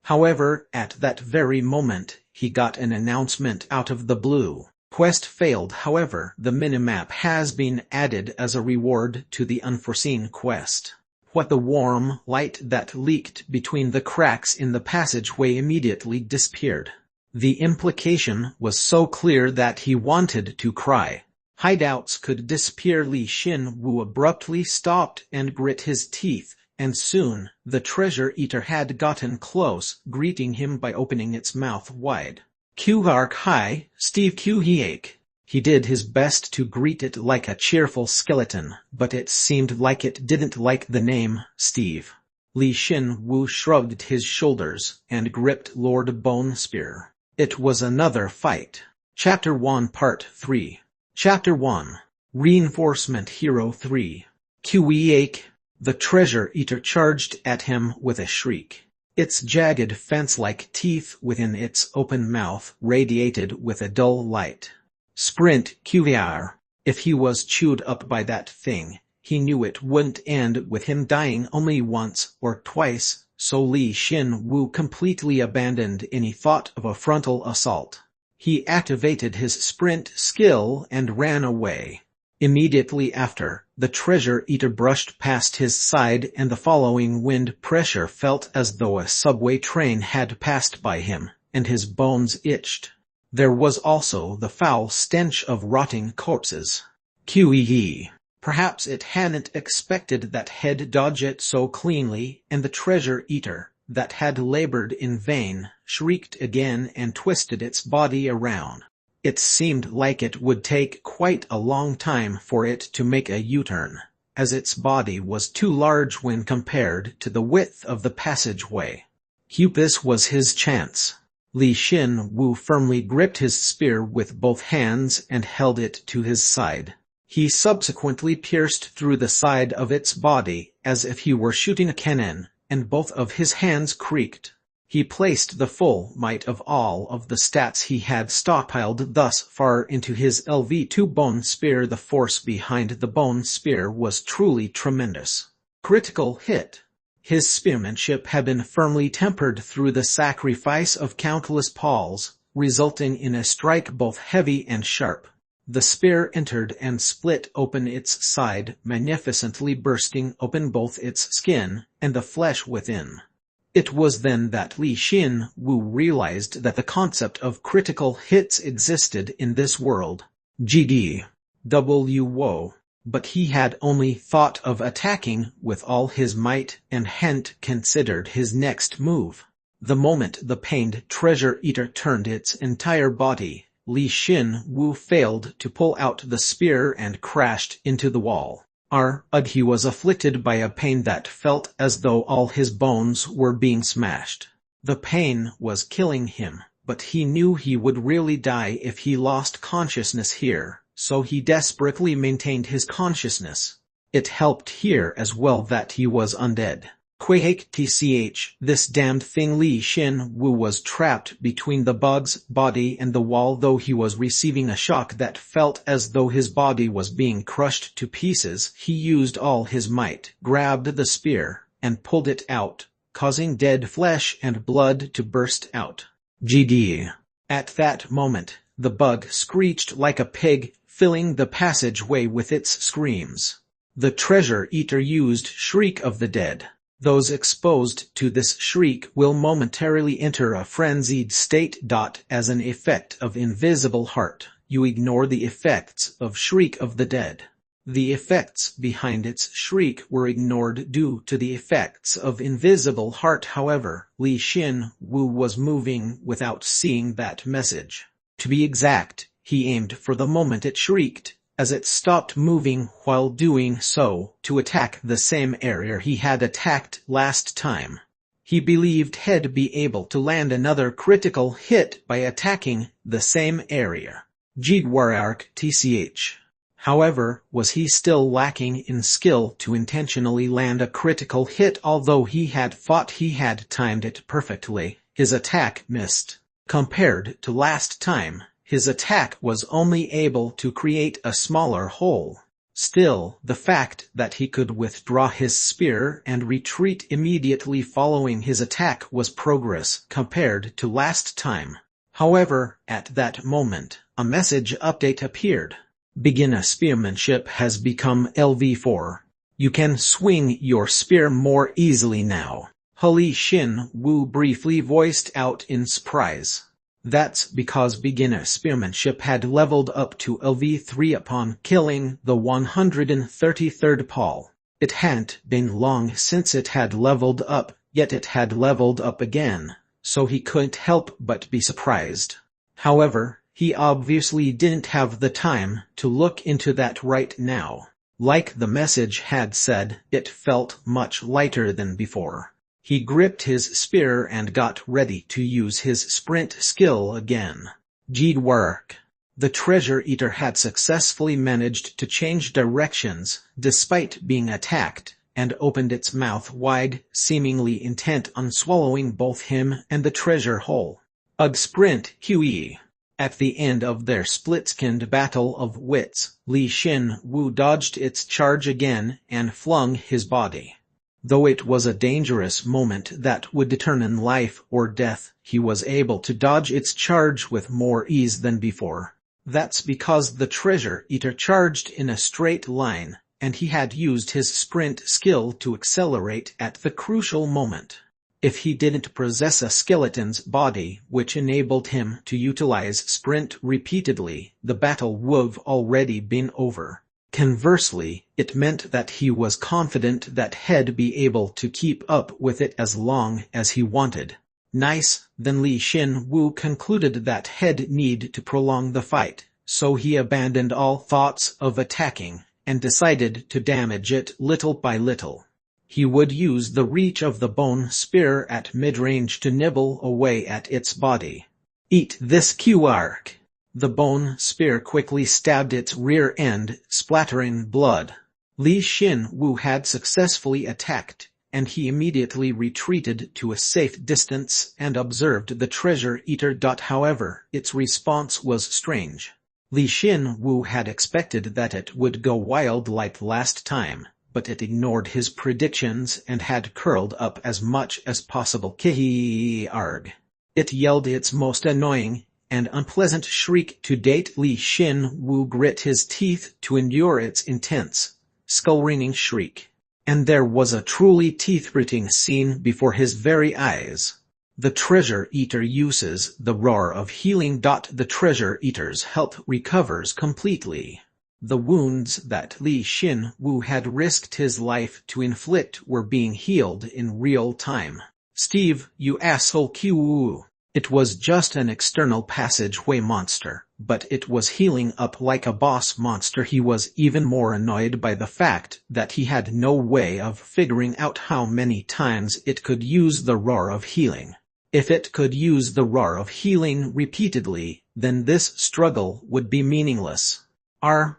However, at that very moment, he got an announcement out of the blue. Quest failed. However, the minimap has been added as a reward to the unforeseen quest. What the warm light that leaked between the cracks in the passageway immediately disappeared. The implication was so clear that he wanted to cry. Hideouts could disappear. Li Xin Wu abruptly stopped and grit his teeth, and soon, the treasure eater had gotten close, greeting him by opening its mouth wide. Qark hi, Steve Q-Hiake. He did his best to greet it like a cheerful skeleton, but it seemed like it didn't like the name, Steve. Li Xin Wu shrugged his shoulders and gripped Lord Bone Spear. It was another fight. Chapter 1 Part 3. Chapter 1. Reinforcement Hero 3. Q-Hiake. The treasure eater charged at him with a shriek. Its jagged fence-like teeth within its open mouth radiated with a dull light. Sprint QVR. If he was chewed up by that thing, he knew it wouldn't end with him dying only once or twice, so Li Xin Wu completely abandoned any thought of a frontal assault. He activated his sprint skill and ran away. Immediately after, the treasure eater brushed past his side and the following wind pressure felt as though a subway train had passed by him, and his bones itched. There was also the foul stench of rotting corpses. QEE. Perhaps it hadn't expected that he'd dodge it so cleanly, and the treasure eater, that had labored in vain, shrieked again and twisted its body around. It seemed like it would take quite a long time for it to make a U-turn, as its body was too large when compared to the width of the passageway. This was his chance. Li Xin Wu firmly gripped his spear with both hands and held it to his side. He subsequently pierced through the side of its body as if he were shooting a cannon, and both of his hands creaked. He placed the full might of all of the stats he had stockpiled thus far into his LV2 bone spear. The force behind the bone spear was truly tremendous. Critical hit. His spearmanship had been firmly tempered through the sacrifice of countless pawls, resulting in a strike both heavy and sharp. The spear entered and split open its side, magnificently bursting open both its skin and the flesh within. It was then that Li Xin Wu realized that the concept of critical hits existed in this world. GDWO. But he had only thought of attacking with all his might and hadn't considered his next move. The moment the pained treasure eater turned its entire body, Li Xin Wu failed to pull out the spear and crashed into the wall. He was afflicted by a pain that felt as though all his bones were being smashed. The pain was killing him, but he knew he would really die if he lost consciousness here, so he desperately maintained his consciousness. It helped here as well that he was undead. Quake tch, this damned thing. Li Xin Wu was trapped between the bug's body and the wall, though he was receiving a shock that felt as though his body was being crushed to pieces. He used all his might, grabbed the spear, and pulled it out, causing dead flesh and blood to burst out. GD. At that moment, the bug screeched like a pig, filling the passageway with its screams. The treasure eater used Shriek of the Dead. Those exposed to this shriek will momentarily enter a frenzied state. As an effect of Invisible Heart, you ignore the effects of Shriek of the Dead. The effects behind its shriek were ignored due to the effects of Invisible Heart. However, Li Xin Wu was moving without seeing that message. To be exact, he aimed for the moment it shrieked, as it stopped moving while doing so, to attack the same area he had attacked last time. He believed he'd be able to land another critical hit by attacking the same area. Jidwarark tch. However, was he still lacking in skill to intentionally land a critical hit? Although he had thought he had timed it perfectly, his attack missed. Compared to last time, his attack was only able to create a smaller hole. Still, the fact that he could withdraw his spear and retreat immediately following his attack was progress compared to last time. However, at that moment, a message update appeared. Beginner spearmanship has become LV4. You can swing your spear more easily now. Li Xin Wu briefly voiced out in surprise. That's because beginner spearmanship had leveled up to LV3 upon killing the 133rd Paul. It hadn't been long since it had leveled up, yet it had leveled up again, so he couldn't help but be surprised. However, he obviously didn't have the time to look into that right now. Like the message had said, it felt much lighter than before. He gripped his spear and got ready to use his sprint skill again. Jidwarark. The treasure eater had successfully managed to change directions, despite being attacked, and opened its mouth wide, seemingly intent on swallowing both him and the treasure hole. Ugh, sprint, QE. At the end of their split-skinned battle of wits, Li Xin Wu dodged its charge again and flung his body. Though it was a dangerous moment that would determine life or death, he was able to dodge its charge with more ease than before. That's because the treasure eater charged in a straight line, and he had used his sprint skill to accelerate at the crucial moment. If he didn't possess a skeleton's body which enabled him to utilize sprint repeatedly, the battle would've already been over. Conversely, it meant that he was confident that he'd be able to keep up with it as long as he wanted. Nice, then Li Xin Wu concluded that he'd need to prolong the fight, so he abandoned all thoughts of attacking, and decided to damage it little by little. He would use the reach of the bone spear at mid-range to nibble away at its body. Eat this Q-arc. The bone spear quickly stabbed its rear end, splattering blood. Li Xin Wu had successfully attacked, and he immediately retreated to a safe distance and observed the treasure eater. However, its response was strange. Li Xin Wu had expected that it would go wild like last time, but it ignored his predictions and had curled up as much as possible. Kihi-arg. It yelled its most annoying and unpleasant shriek to date. Li Xin Wu grit his teeth to endure its intense, skull-ringing shriek. And there was a truly teeth-gritting scene before his very eyes. The treasure eater uses the roar of healing. The treasure eater's health recovers completely. The wounds that Li Xin Wu had risked his life to inflict were being healed in real time. Steve, you asshole Q. It was just an external passageway monster, but it was healing up like a boss monster. He was even more annoyed by the fact that he had no way of figuring out how many times it could use the roar of healing. If it could use the roar of healing repeatedly, then this struggle would be meaningless.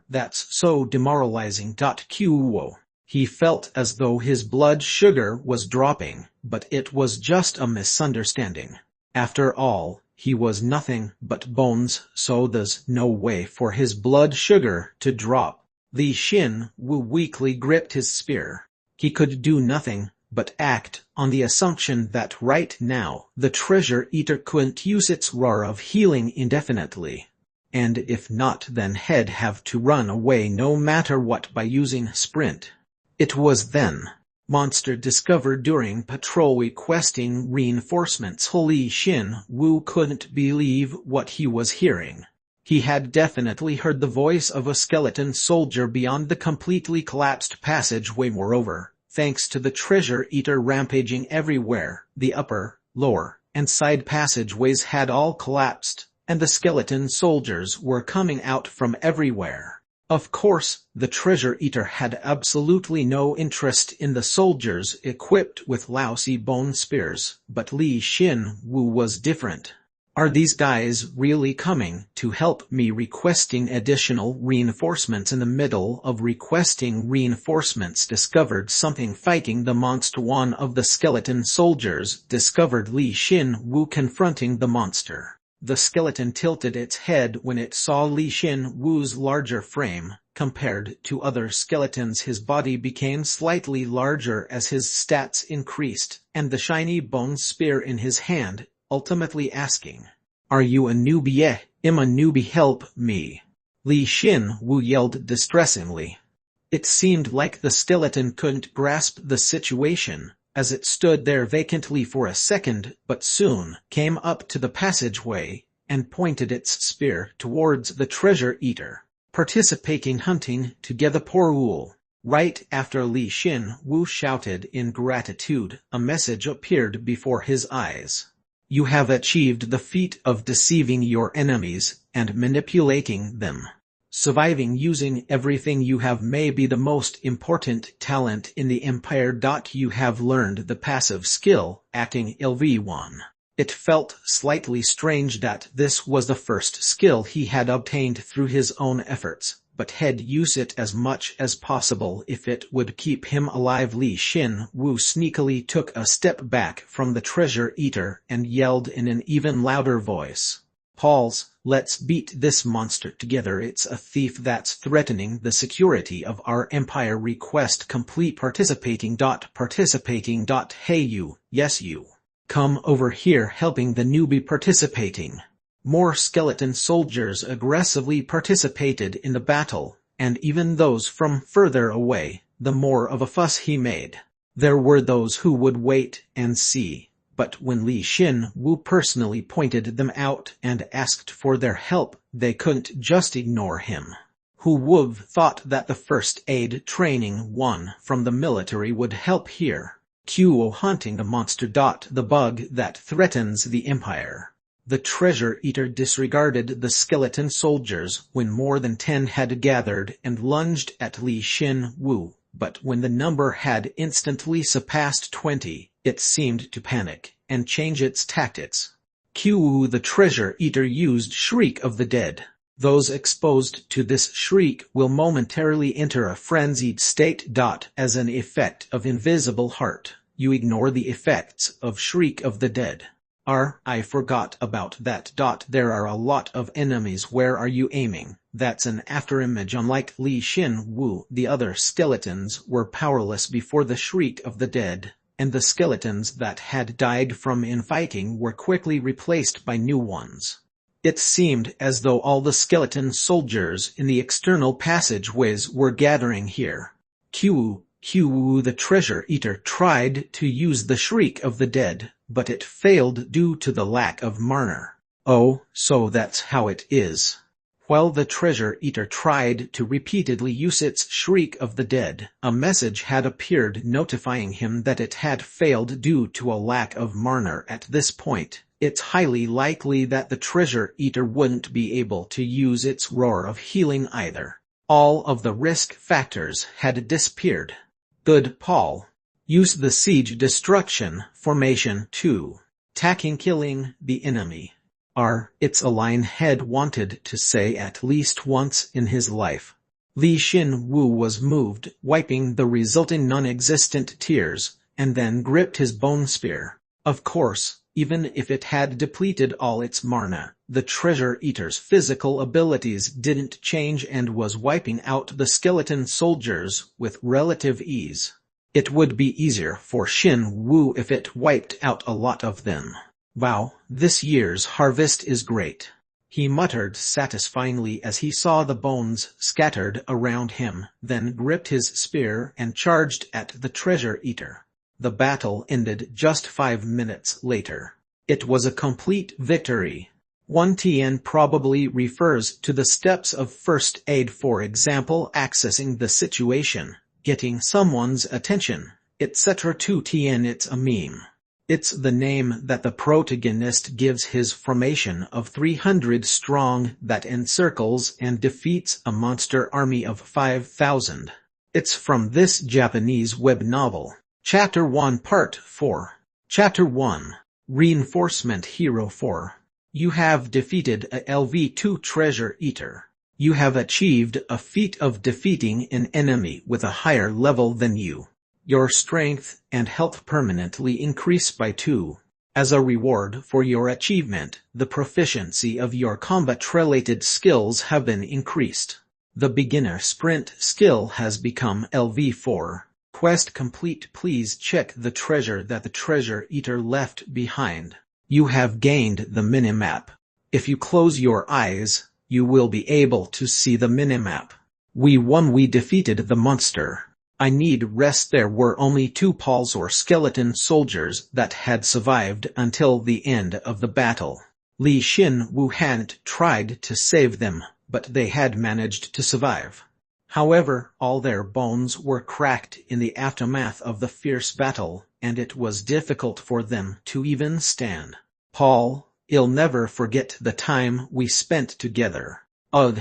That's so demoralizing. Q. He felt as though his blood sugar was dropping, but it was just a misunderstanding. After all, he was nothing but bones, so there's no way for his blood sugar to drop. Li Xin-Wu weakly gripped his spear. He could do nothing but act on the assumption that right now the treasure eater couldn't use its roar of healing indefinitely. And if not, then he'd have to run away no matter what by using sprint. It was then monster discovered during patrol requesting reinforcements. Li Xin-Wu couldn't believe what he was hearing. He had definitely heard the voice of a skeleton soldier beyond the completely collapsed passageway. Moreover, thanks to the treasure eater rampaging everywhere, the upper, lower, and side passageways had all collapsed, and the skeleton soldiers were coming out from everywhere. Of course, the treasure eater had absolutely no interest in the soldiers equipped with lousy bone spears, but Li Xin-Wu was different. Are these guys really coming to help me? Requesting additional reinforcements. In the middle of requesting reinforcements, discovered something fighting the monster. One of the skeleton soldiers discovered Li Xin-Wu confronting the monster. The skeleton tilted its head when it saw Li Xin-Wu's larger frame. Compared to other skeletons, his body became slightly larger as his stats increased, and the shiny bone spear in his hand, ultimately asking, "Are you a newbie? I'm a newbie, help me." Li Xin-Wu yelled distressingly. It seemed like the skeleton couldn't grasp the situation, as it stood there vacantly for a second, but soon came up to the passageway and pointed its spear towards the treasure eater. Participating hunting to get the poor wool. Right after Li Xin-Wu shouted in gratitude, a message appeared before his eyes. You have achieved the feat of deceiving your enemies and manipulating them. Surviving using everything you have may be the most important talent in the Empire. You have learned the passive skill, acting LV1. It felt slightly strange that this was the first skill he had obtained through his own efforts, but he'd use it as much as possible if it would keep him alive. Li Xin-Wu sneakily took a step back from the treasure eater and yelled in an even louder voice. Pauls, let's beat this monster together. It's a thief that's threatening the security of our empire. Request complete. Participating. Hey you, yes you. Come over here. Helping the newbie. Participating. More skeleton soldiers aggressively participated in the battle, and even those from further away, the more of a fuss he made. There were those who would wait and see, but when Li Xin-Wu personally pointed them out and asked for their help, they couldn't just ignore him. Who would have thought that the first aid training one from the military would help here? QO hunting the monster. The bug that threatens the empire. The treasure eater disregarded the skeleton soldiers when more than 10 had gathered and lunged at Li Xin-Wu, but when the number had instantly surpassed 20, it seemed to panic and change its tactics. The treasure eater used Shriek of the Dead. Those exposed to this shriek will momentarily enter a frenzied state. As an effect of Invisible Heart, you ignore the effects of Shriek of the Dead. I forgot about that. There are a lot of enemies. Where are you aiming? That's an afterimage. Unlike Li Xin-Wu, the other skeletons were powerless before the Shriek of the Dead, and the skeletons that had died from infighting were quickly replaced by new ones. It seemed as though all the skeleton soldiers in the external passageways were gathering here. The treasure eater tried to use the Shriek of the Dead, but it failed due to the lack of mana. Oh, so that's how it is. While the treasure eater tried to repeatedly use its Shriek of the Dead, a message had appeared notifying him that it had failed due to a lack of mana. At this point, it's highly likely that the treasure eater wouldn't be able to use its roar of healing either. All of the risk factors had disappeared. Good Paul. Use the siege destruction formation to attacking, killing the enemy. It's a line he'd wanted to say at least once in his life. Li Xin-Wu was moved, wiping the resulting non-existent tears, and then gripped his bone spear. Of course, even if it had depleted all its mana, the Treasure Eater's physical abilities didn't change and was wiping out the skeleton soldiers with relative ease. It would be easier for Xin-Wu if it wiped out a lot of them. Wow, this year's harvest is great, he muttered satisfyingly as he saw the bones scattered around him, then gripped his spear and charged at the Treasure Eater. The battle ended just 5 minutes later. It was a complete victory. 1TN probably refers to the steps of first aid, for example accessing the situation, getting someone's attention, etc. 2TN it's a meme. It's the name that the protagonist gives his formation of 300 strong that encircles and defeats a monster army of 5,000. It's from this Japanese web novel. Chapter 1 Part 4. Chapter 1. Reinforcement Hero 4. You have defeated a LV2 Treasure Eater. You have achieved a feat of defeating an enemy with a higher level than you. Your strength and health permanently increase by 2. As a reward for your achievement, the proficiency of your combat-related skills have been increased. The beginner sprint skill has become LV4. Quest complete. Please check the treasure that the Treasure Eater left behind. You have gained the minimap. If you close your eyes, you will be able to see the minimap. We won. We defeated the monster. I need rest. There were only 2 Pauls or skeleton soldiers that had survived until the end of the battle. Li Xin-Wu hadn't tried to save them, but they had managed to survive. However, all their bones were cracked in the aftermath of the fierce battle, and it was difficult for them to even stand. Paul, I'll never forget the time we spent together. Ugh.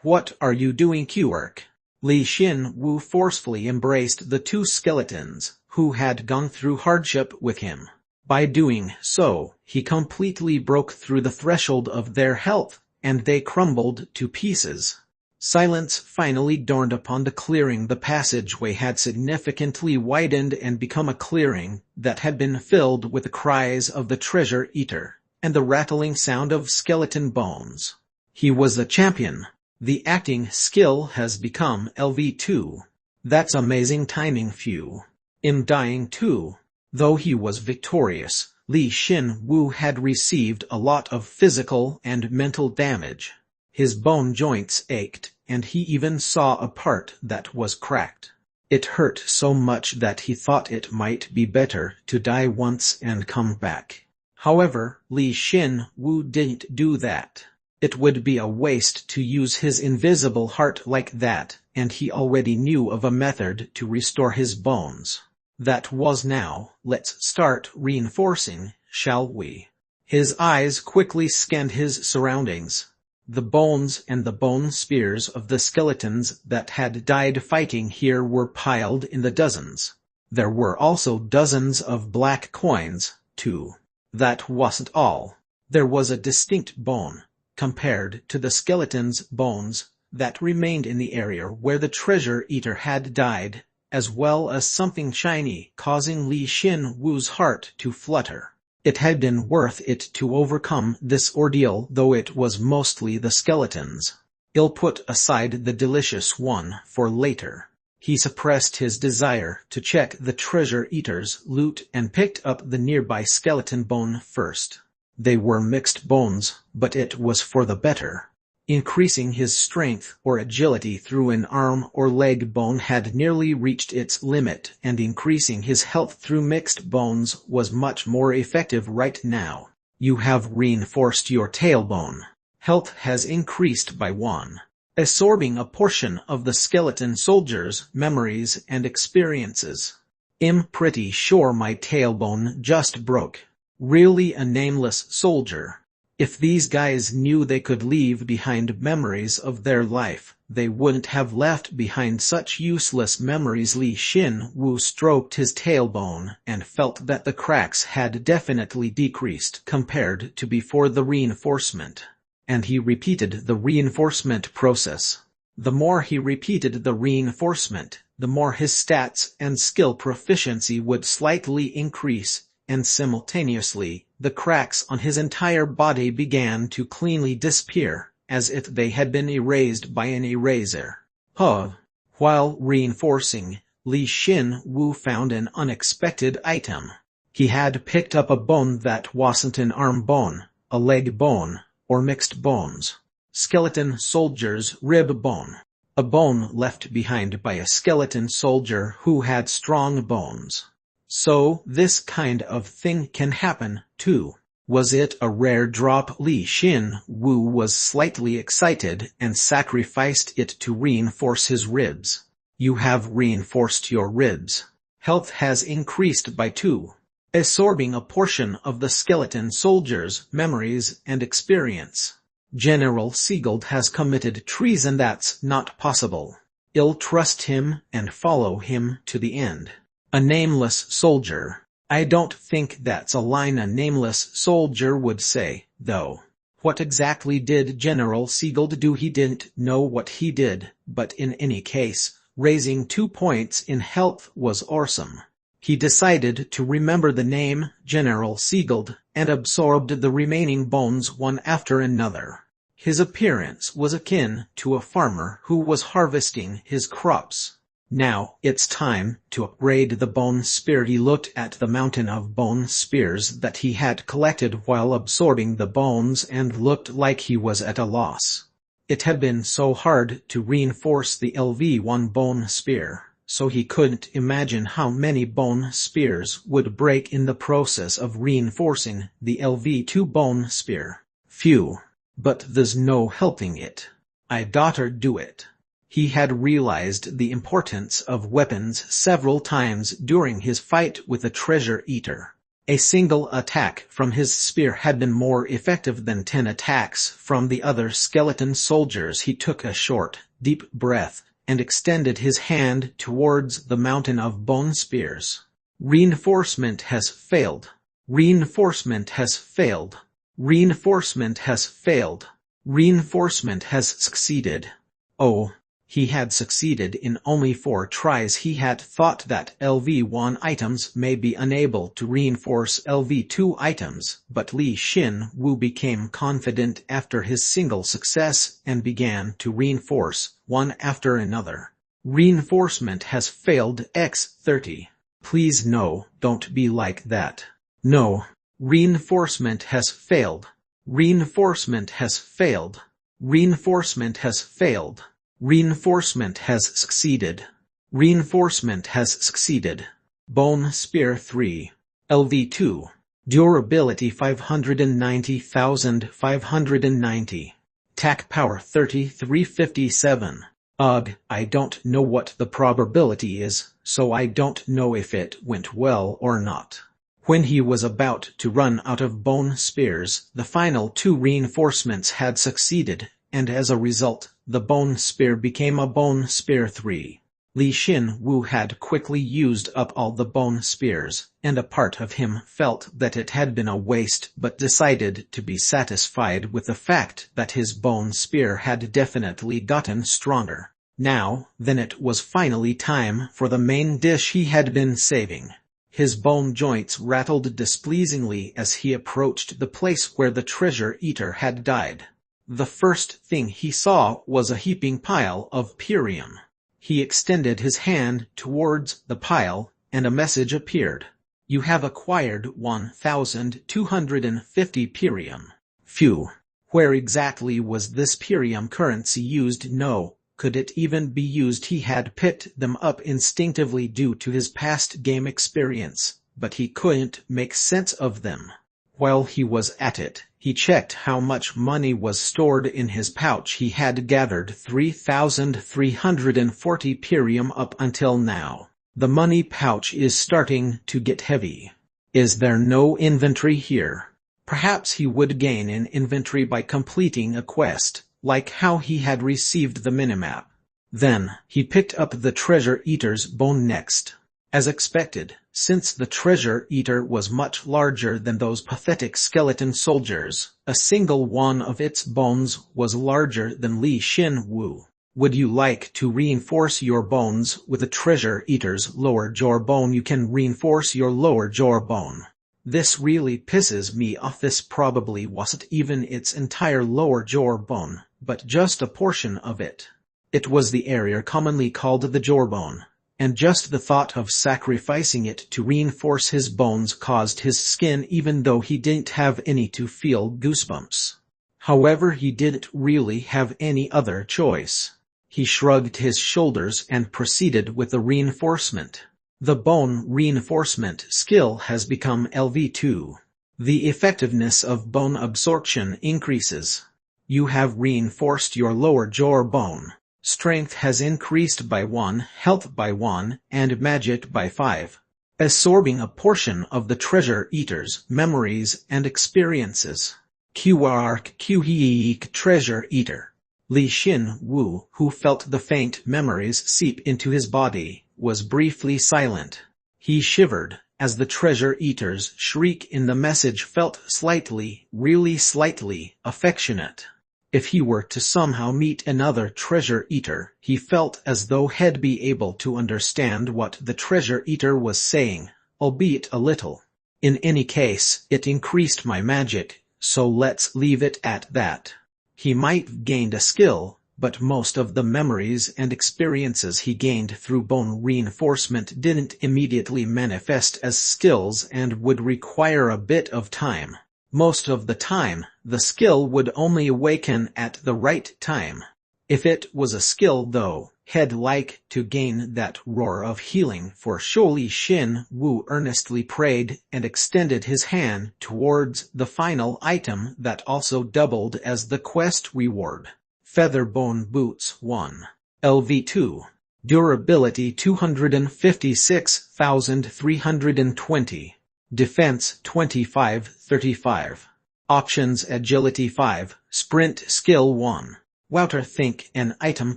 What are you doing, Qwerk? Li Xin-Wu forcefully embraced the 2 skeletons, who had gone through hardship with him. By doing so, he completely broke through the threshold of their health, and they crumbled to pieces. Silence finally dawned upon the clearing. The passageway had significantly widened and become a clearing that had been filled with the cries of the Treasure Eater, and the rattling sound of skeleton bones. He was a champion. The acting skill has become LV2. That's amazing timing. Few. In dying too. Though he was victorious, Li Xin-Wu had received a lot of physical and mental damage. His bone joints ached, and he even saw a part that was cracked. It hurt so much that he thought it might be better to die once and come back. However, Li Xin-Wu didn't do that. It would be a waste to use his invisible heart like that, and he already knew of a method to restore his bones. That was now. Let's start reinforcing, shall we? His eyes quickly scanned his surroundings. The bones and the bone spears of the skeletons that had died fighting here were piled in the dozens. There were also dozens of black coins, too. That wasn't all. There was a distinct bone, compared to the skeleton's bones, that remained in the area where the Treasure Eater had died, as well as something shiny, causing Li Xin-Wu's heart to flutter. It had been worth it to overcome this ordeal, though it was mostly the skeletons. I'll put aside the delicious one for later. He suppressed his desire to check the Treasure Eater's loot and picked up the nearby skeleton bone first. They were mixed bones, but it was for the better. Increasing his strength or agility through an arm or leg bone had nearly reached its limit, and increasing his health through mixed bones was much more effective right now. You have reinforced your tailbone. Health has increased by 1. Absorbing a portion of the skeleton soldier's memories and experiences. I'm pretty sure my tailbone just broke. Really a nameless soldier. If these guys knew they could leave behind memories of their life, they wouldn't have left behind such useless memories. Li Xin-Wu stroked his tailbone and felt that the cracks had definitely decreased compared to before the reinforcement. And he repeated the reinforcement process. The more he repeated the reinforcement, the more his stats and skill proficiency would slightly increase, and simultaneously, the cracks on his entire body began to cleanly disappear, as if they had been erased by an eraser. While reinforcing, Li Xin Wu found an unexpected item. He had picked up a bone that wasn't an arm bone, a leg bone, or mixed bones. Skeleton soldier's rib bone. A bone left behind by a skeleton soldier who had strong bones. So this kind of thing can happen, too. Was it a rare drop? Li Xin Wu was slightly excited and sacrificed it to reinforce his ribs. You have reinforced your ribs. Health has increased by 2. Absorbing a portion of the skeleton soldier's memories and experience. General Siegeld has committed treason. That's not possible. I'll trust him and follow him to the end. A nameless soldier. I don't think that's a line a nameless soldier would say, though. What exactly did General Siegeld do? He didn't know what he did, but in any case, raising 2 points in health was awesome. He decided to remember the name General Siegeld and absorbed the remaining bones one after another. His appearance was akin to a farmer who was harvesting his crops. Now it's time to upgrade the bone spear. He looked at the mountain of bone spears that he had collected while absorbing the bones and looked like he was at a loss. It had been so hard to reinforce the LV1 bone spear, so he couldn't imagine how many bone spears would break in the process of reinforcing the LV2 bone spear. Phew. But there's no helping it. I'd better do it. He had realized the importance of weapons several times during his fight with the treasure eater. A single attack from his spear had been more effective than 10 attacks from the other skeleton soldiers. He took a short, deep breath and extended his hand towards the mountain of bone spears. Reinforcement has failed. Reinforcement has failed. Reinforcement has failed. Reinforcement has succeeded. Oh, he had succeeded in only 4 tries. He had thought that LV1 items may be unable to reinforce LV2 items, but Li Xin Wu became confident after his single success and began to reinforce one after another. Reinforcement has failed x30. Please no, don't be like that. No. Reinforcement has failed. Reinforcement has failed. Reinforcement has failed. Reinforcement has succeeded. Reinforcement has succeeded. Bone Spear 3. LV2. Durability 590,590. Attack power 3357. Ugh, I don't know what the probability is, so I don't know if it went well or not. When he was about to run out of bone spears, the final 2 reinforcements had succeeded, and as a result, the bone spear became a bone spear 3. Li Xin Wu had quickly used up all the bone spears, and a part of him felt that it had been a waste but decided to be satisfied with the fact that his bone spear had definitely gotten stronger. Now, then it was finally time for the main dish he had been saving. His bone joints rattled displeasingly as he approached the place where the treasure eater had died. The first thing he saw was a heaping pile of perium. He extended his hand towards the pile, and a message appeared. You have acquired 1,250 perium. Phew. Where exactly was this perium currency used? No. Could it even be used? He had picked them up instinctively due to his past game experience, but he couldn't make sense of them. While he was at it, he checked how much money was stored in his pouch. He had gathered 3,340 perium up until now. The money pouch is starting to get heavy. Is there no inventory here? Perhaps he would gain an inventory by completing a quest, like how he had received the minimap. Then, he picked up the treasure eater's bone next. As expected, since the treasure eater was much larger than those pathetic skeleton soldiers, a single one of its bones was larger than Li Xin Wu. Would you like to reinforce your bones with a treasure eater's lower jaw bone? You can reinforce your lower jaw bone. This really pisses me off. This probably wasn't even its entire lower jaw bone, but just a portion of it. It was the area commonly called the jawbone, and just the thought of sacrificing it to reinforce his bones caused his skin, even though he didn't have any, to feel goosebumps. However, he didn't really have any other choice. He shrugged his shoulders and proceeded with the reinforcement. The bone reinforcement skill has become LV2. The effectiveness of bone absorption increases. You have reinforced your lower jaw bone. Strength has increased by 1, health by 1, and magic by 5. Absorbing a portion of the treasure eater's memories and experiences. QRQ treasure eater. Li Xin Wu, who felt the faint memories seep into his body, was briefly silent. He shivered, as the treasure eater's shriek in the message felt slightly, really slightly, affectionate. If he were to somehow meet another treasure eater, he felt as though he'd be able to understand what the treasure eater was saying, albeit a little. In any case, it increased my magic, so let's leave it at that. He might have gained a skill, but most of the memories and experiences he gained through bone reinforcement didn't immediately manifest as skills and would require a bit of time. Most of the time, the skill would only awaken at the right time. If it was a skill though, he'd like to gain that roar of healing for sure. Li Xin Wu earnestly prayed and extended his hand towards the final item that also doubled as the quest reward. Featherbone Boots 1. LV2. Durability 256,320. Defense 25-35. Options: Agility 5, Sprint Skill 1. Wouter, think an item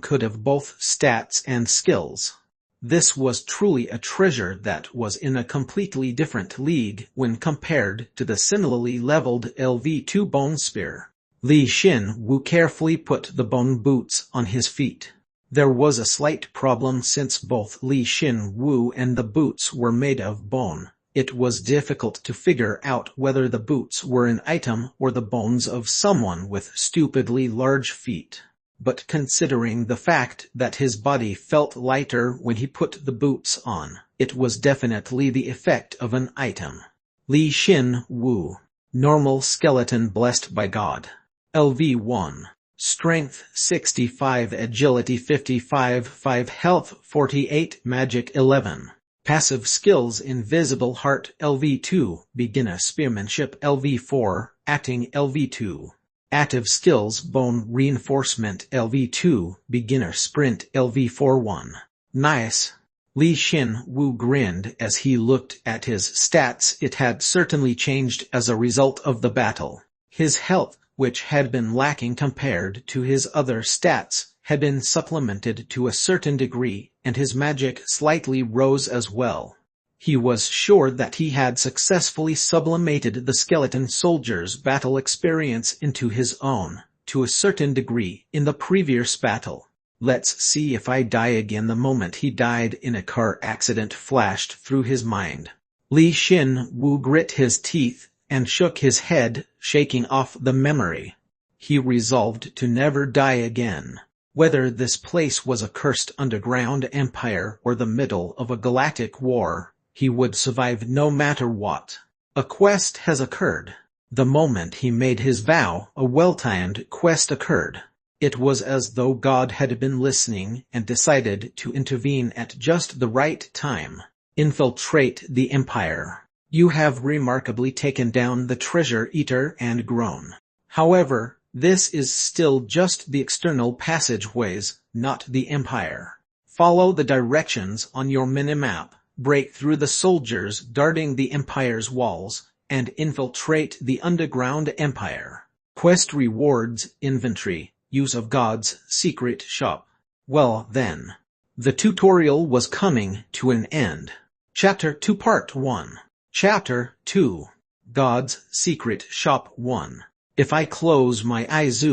could have both stats and skills. This was truly a treasure that was in a completely different league when compared to the similarly leveled LV2 Bone Spear. Li Xin Wu carefully put the bone boots on his feet. There was a slight problem since both Li Xin Wu and the boots were made of bone. It was difficult to figure out whether the boots were an item or the bones of someone with stupidly large feet. But considering the fact that his body felt lighter when he put the boots on, it was definitely the effect of an item. Li Xin Wu. Normal skeleton blessed by God. LV1. Strength 65, Agility 55, 5 Health 48, Magic 11. Passive skills: Invisible Heart LV2, Beginner Spearmanship LV4, Acting LV2. Active skills: Bone Reinforcement LV2, Beginner Sprint LV41. Nice. Li Xin Wu grinned as he looked at his stats. It had certainly changed as a result of the battle. His health, which had been lacking compared to his other stats, had been supplemented to a certain degree, and his magic slightly rose as well. He was sure that he had successfully sublimated the skeleton soldier's battle experience into his own, to a certain degree, in the previous battle. Let's see if I die again. The moment he died in a car accident flashed through his mind. Li Xin Wu grit his teeth and shook his head, shaking off the memory. He resolved to never die again. Whether this place was a cursed underground empire or the middle of a galactic war, he would survive no matter what. A quest has occurred. The moment he made his vow, a well-timed quest occurred. It was as though God had been listening and decided to intervene at just the right time. Infiltrate the Empire. You have remarkably taken down the treasure eater and grown. However, this is still just the external passageways, not the Empire. Follow the directions on your minimap, break through the soldiers guarding the Empire's walls, and infiltrate the underground Empire. Quest rewards: Inventory, use of God's secret shop. Well then. The tutorial was coming to an end. Chapter 2 Part 1. Chapter 2. God's Secret Shop 1. If I close my eyes,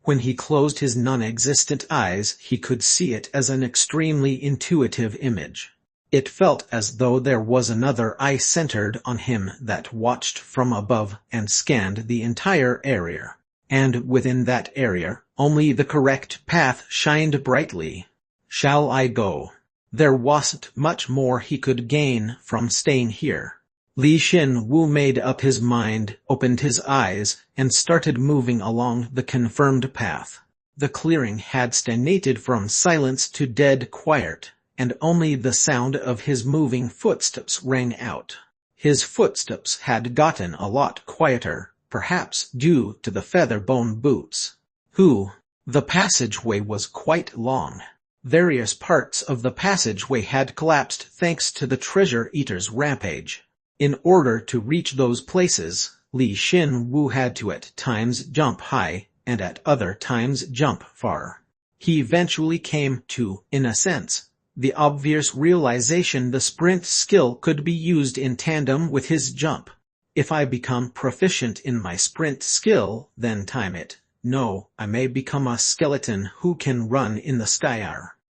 When he closed his non-existent eyes, he could see it as an extremely intuitive image. It felt as though there was another eye centered on him that watched from above and scanned the entire area. And within that area, only the correct path shined brightly. Shall I go? There wasn't much more he could gain from staying here. Li Xin-Wu made up his mind, opened his eyes, and started moving along the confirmed path. The clearing had stagnated from silence to dead quiet, and only the sound of his moving footsteps rang out. His footsteps had gotten a lot quieter, perhaps due to the feather-bone boots. The passageway was quite long. Various parts of the passageway had collapsed thanks to the treasure eater's rampage. In order to reach those places, Li Xin-Wu had to at times jump high, and at other times jump far. He eventually came to, in a sense, the obvious realization the sprint skill could be used in tandem with his jump. If I become proficient in my sprint skill, then time it. No, I may become a skeleton who can run in the sky.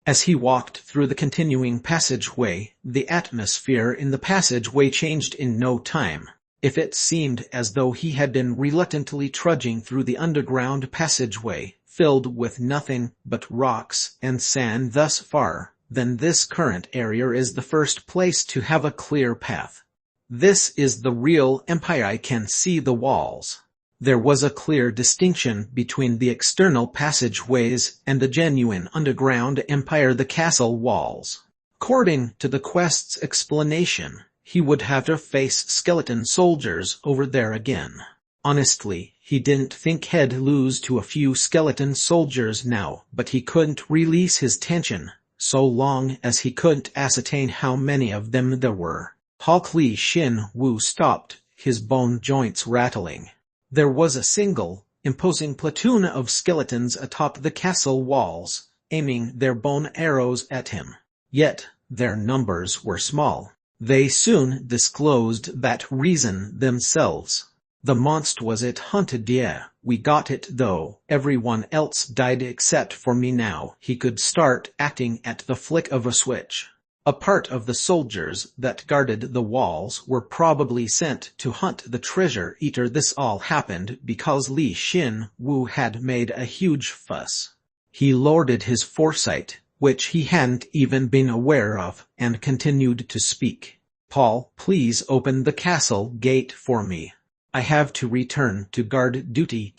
As he walked through the continuing passageway, the atmosphere in the passageway changed in no time. If it seemed as though he had been reluctantly trudging through the underground passageway, filled with nothing but rocks and sand thus far, then this current area is the first place to have a clear path. This is the real empire. I can see the walls. There was a clear distinction between the external passageways and the genuine underground empire, the castle walls. According to the quest's explanation, he would have to face skeleton soldiers over there again. Honestly, he didn't think he'd lose to a few skeleton soldiers now, but he couldn't release his tension, so long as he couldn't ascertain how many of them there were. Li Xin-Wu stopped, his bone joints rattling. There was a single, imposing platoon of skeletons atop the castle walls, aiming their bone arrows at him. Yet, their numbers were small. They soon disclosed that reason themselves. The monster was it hunted. Yeah, we got it though. Everyone else died except for me. Now he could start acting at the flick of a switch. A part of the soldiers that guarded the walls were probably sent to hunt the treasure eater. This all happened because Li Xin-Wu had made a huge fuss. He lorded his foresight, which he hadn't even been aware of, and continued to speak. Paul, please open the castle gate for me. I have to return to guard duty.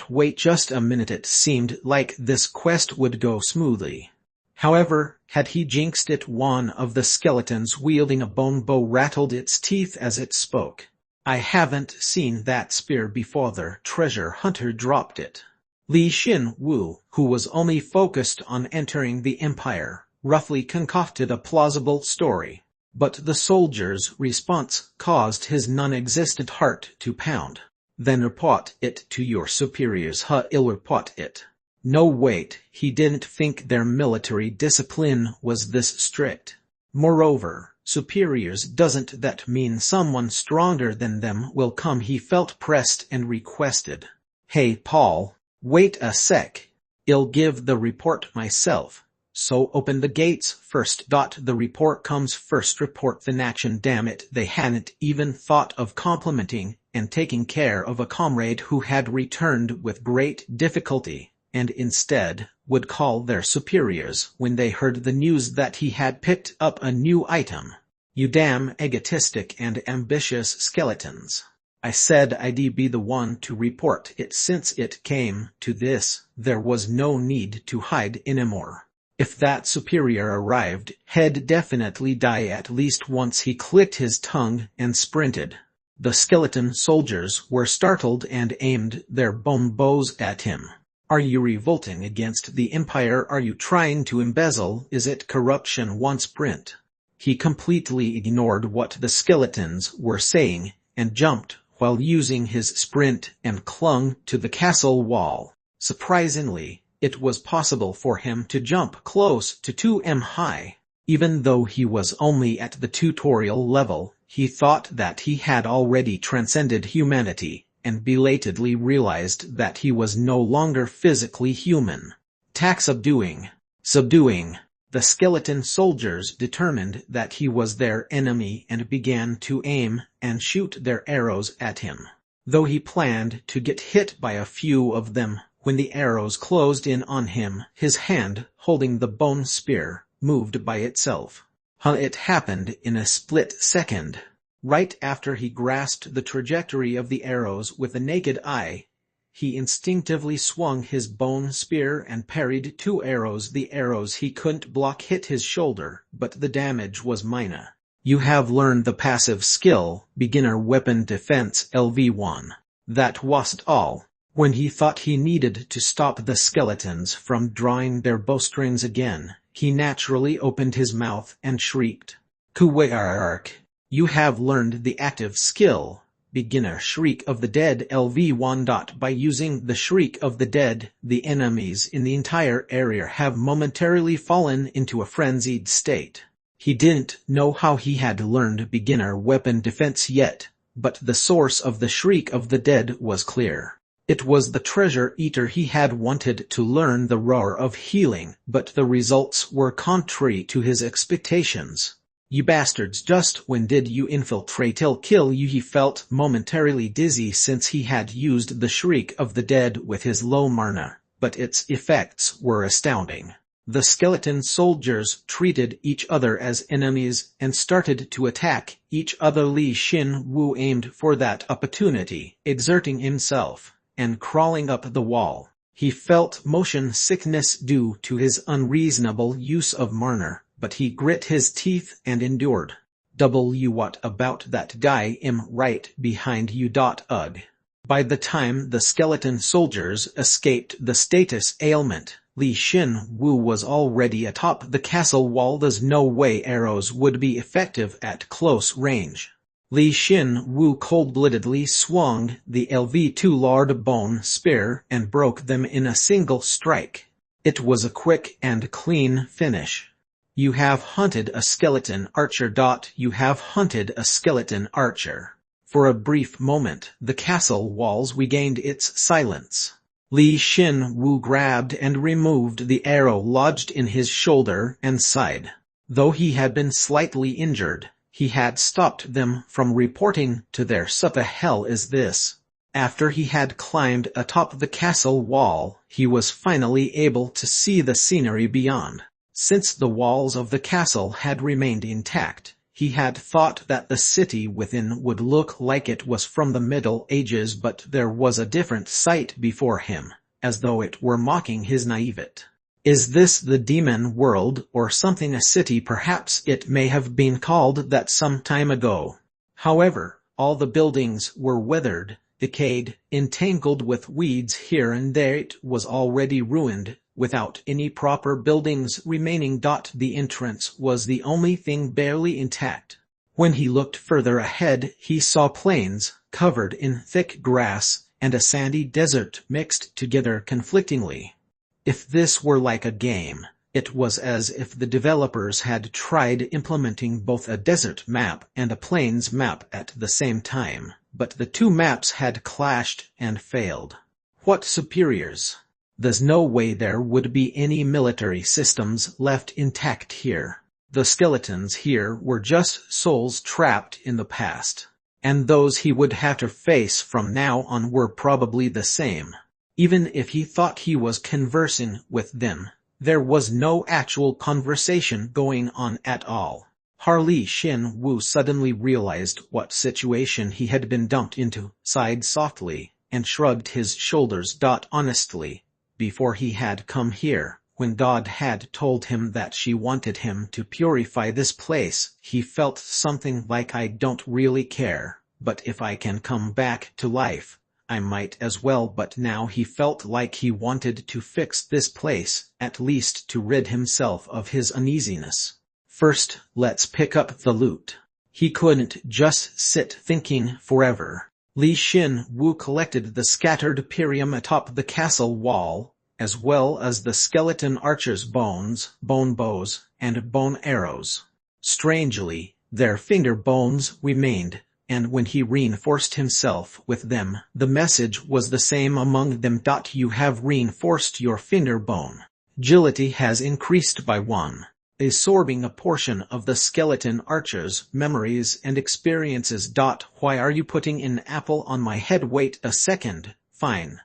Wait just a minute. It seemed like this quest would go smoothly. However, had he jinxed it? One of the skeletons wielding a bone bow rattled its teeth as it spoke. I haven't seen that spear before. The treasure hunter dropped it. Li Xin-Wu, who was only focused on entering the empire, roughly concocted a plausible story. But the soldier's response caused his non-existent heart to pound. Then report it to your superiors. He'll report it. No, wait, he didn't think their military discipline was this strict. Moreover, superiors, doesn't that mean someone stronger than them will come? He felt pressed and requested. Hey Paul, wait a sec. I'll give the report myself. So open the gates first. The report comes first. Report in action. Damn it, they hadn't even thought of complimenting and taking care of a comrade who had returned with great difficulty, and instead would call their superiors when they heard the news that he had picked up a new item. You damn egotistic and ambitious skeletons. I said I'd be the one to report it. Since it came to this, there was no need to hide anymore. If that superior arrived, he'd definitely die at least once. He clicked his tongue and sprinted. The skeleton soldiers were startled and aimed their bone bows at him. Are you revolting against the Empire? Are you trying to embezzle? Is it corruption? One sprint. He completely ignored what the skeletons were saying, and jumped while using his sprint and clung to the castle wall. Surprisingly, it was possible for him to jump close to 2m high. Even though he was only at the tutorial level, he thought that he had already transcended humanity, and belatedly realized that he was no longer physically human. Attack subduing. The skeleton soldiers determined that he was their enemy and began to aim and shoot their arrows at him. Though he planned to get hit by a few of them, when the arrows closed in on him, his hand, holding the bone spear, moved by itself. It happened in a split second. Right after he grasped the trajectory of the arrows with the naked eye, he instinctively swung his bone spear and parried 2 arrows. The arrows he couldn't block hit his shoulder, but the damage was minor. You have learned the passive skill, Beginner Weapon Defense LV1. That wasn't all. When he thought he needed to stop the skeletons from drawing their bowstrings again, he naturally opened his mouth and shrieked. Kuwark. You have learned the active skill, Beginner Shriek of the Dead LV1. By using the Shriek of the Dead, the enemies in the entire area have momentarily fallen into a frenzied state. He didn't know how he had learned Beginner Weapon Defense yet, but the source of the Shriek of the Dead was clear. It was the treasure eater. He had wanted to learn the roar of healing, but the results were contrary to his expectations. You bastards, just when did you infiltrate? I'll kill you. He felt momentarily dizzy since he had used the Shriek of the Dead with his low mana, but its effects were astounding. The skeleton soldiers treated each other as enemies and started to attack each other. Li Xin-Wu aimed for that opportunity, exerting himself and crawling up the wall. He felt motion sickness due to his unreasonable use of mana, but he grit his teeth and endured. What about that guy? I'm right behind you. Ugh. By the time the skeleton soldiers escaped the status ailment, Li Xin-Wu was already atop the castle wall. There's no way arrows would be effective at close range. Li Xin-Wu cold-bloodedly swung the LV2 Lord Bone Spear and broke them in a single strike. It was a quick and clean finish. You have hunted a skeleton archer. You have hunted a skeleton archer. For a brief moment, the castle walls regained its silence. Li Xin-Wu grabbed and removed the arrow lodged in his shoulder and sighed. Though he had been slightly injured, he had stopped them from reporting to their what the hell is this? After he had climbed atop the castle wall, he was finally able to see the scenery beyond. Since the walls of the castle had remained intact, he had thought that the city within would look like it was from the Middle Ages, but there was a different sight before him, as though it were mocking his naivete. Is this the demon world or something? A city? Perhaps it may have been called that some time ago. However, all the buildings were weathered, decayed, entangled with weeds here and there. It was already ruined, without any proper buildings remaining. The entrance was the only thing barely intact. When he looked further ahead, he saw plains, covered in thick grass, and a sandy desert mixed together conflictingly. If this were like a game, it was as if the developers had tried implementing both a desert map and a plains map at the same time, but the 2 maps had clashed and failed. What superiors? There's no way there would be any military systems left intact here. The skeletons here were just souls trapped in the past, and those he would have to face from now on were probably the same. Even if he thought he was conversing with them, there was no actual conversation going on at all. Li Xin-Wu suddenly realized what situation he had been dumped into, sighed softly, and shrugged his shoulders. Honestly, before he had come here, when God had told him that she wanted him to purify this place, he felt something like, I don't really care, but if I can come back to life, I might as well. But now he felt like he wanted to fix this place, at least to rid himself of his uneasiness. First, let's pick up the loot. He couldn't just sit thinking forever. Li Xin-Wu collected the scattered Pyrium atop the castle wall, as well as the skeleton archers' bones, bone bows, and bone arrows. Strangely, their finger bones remained, and when he reinforced himself with them, the message was the same among them. You have reinforced your finger bone. Agility has increased by 1, absorbing a portion of the skeleton archer's memories and experiences. Why are you putting an apple on my head? Wait a second. Fine.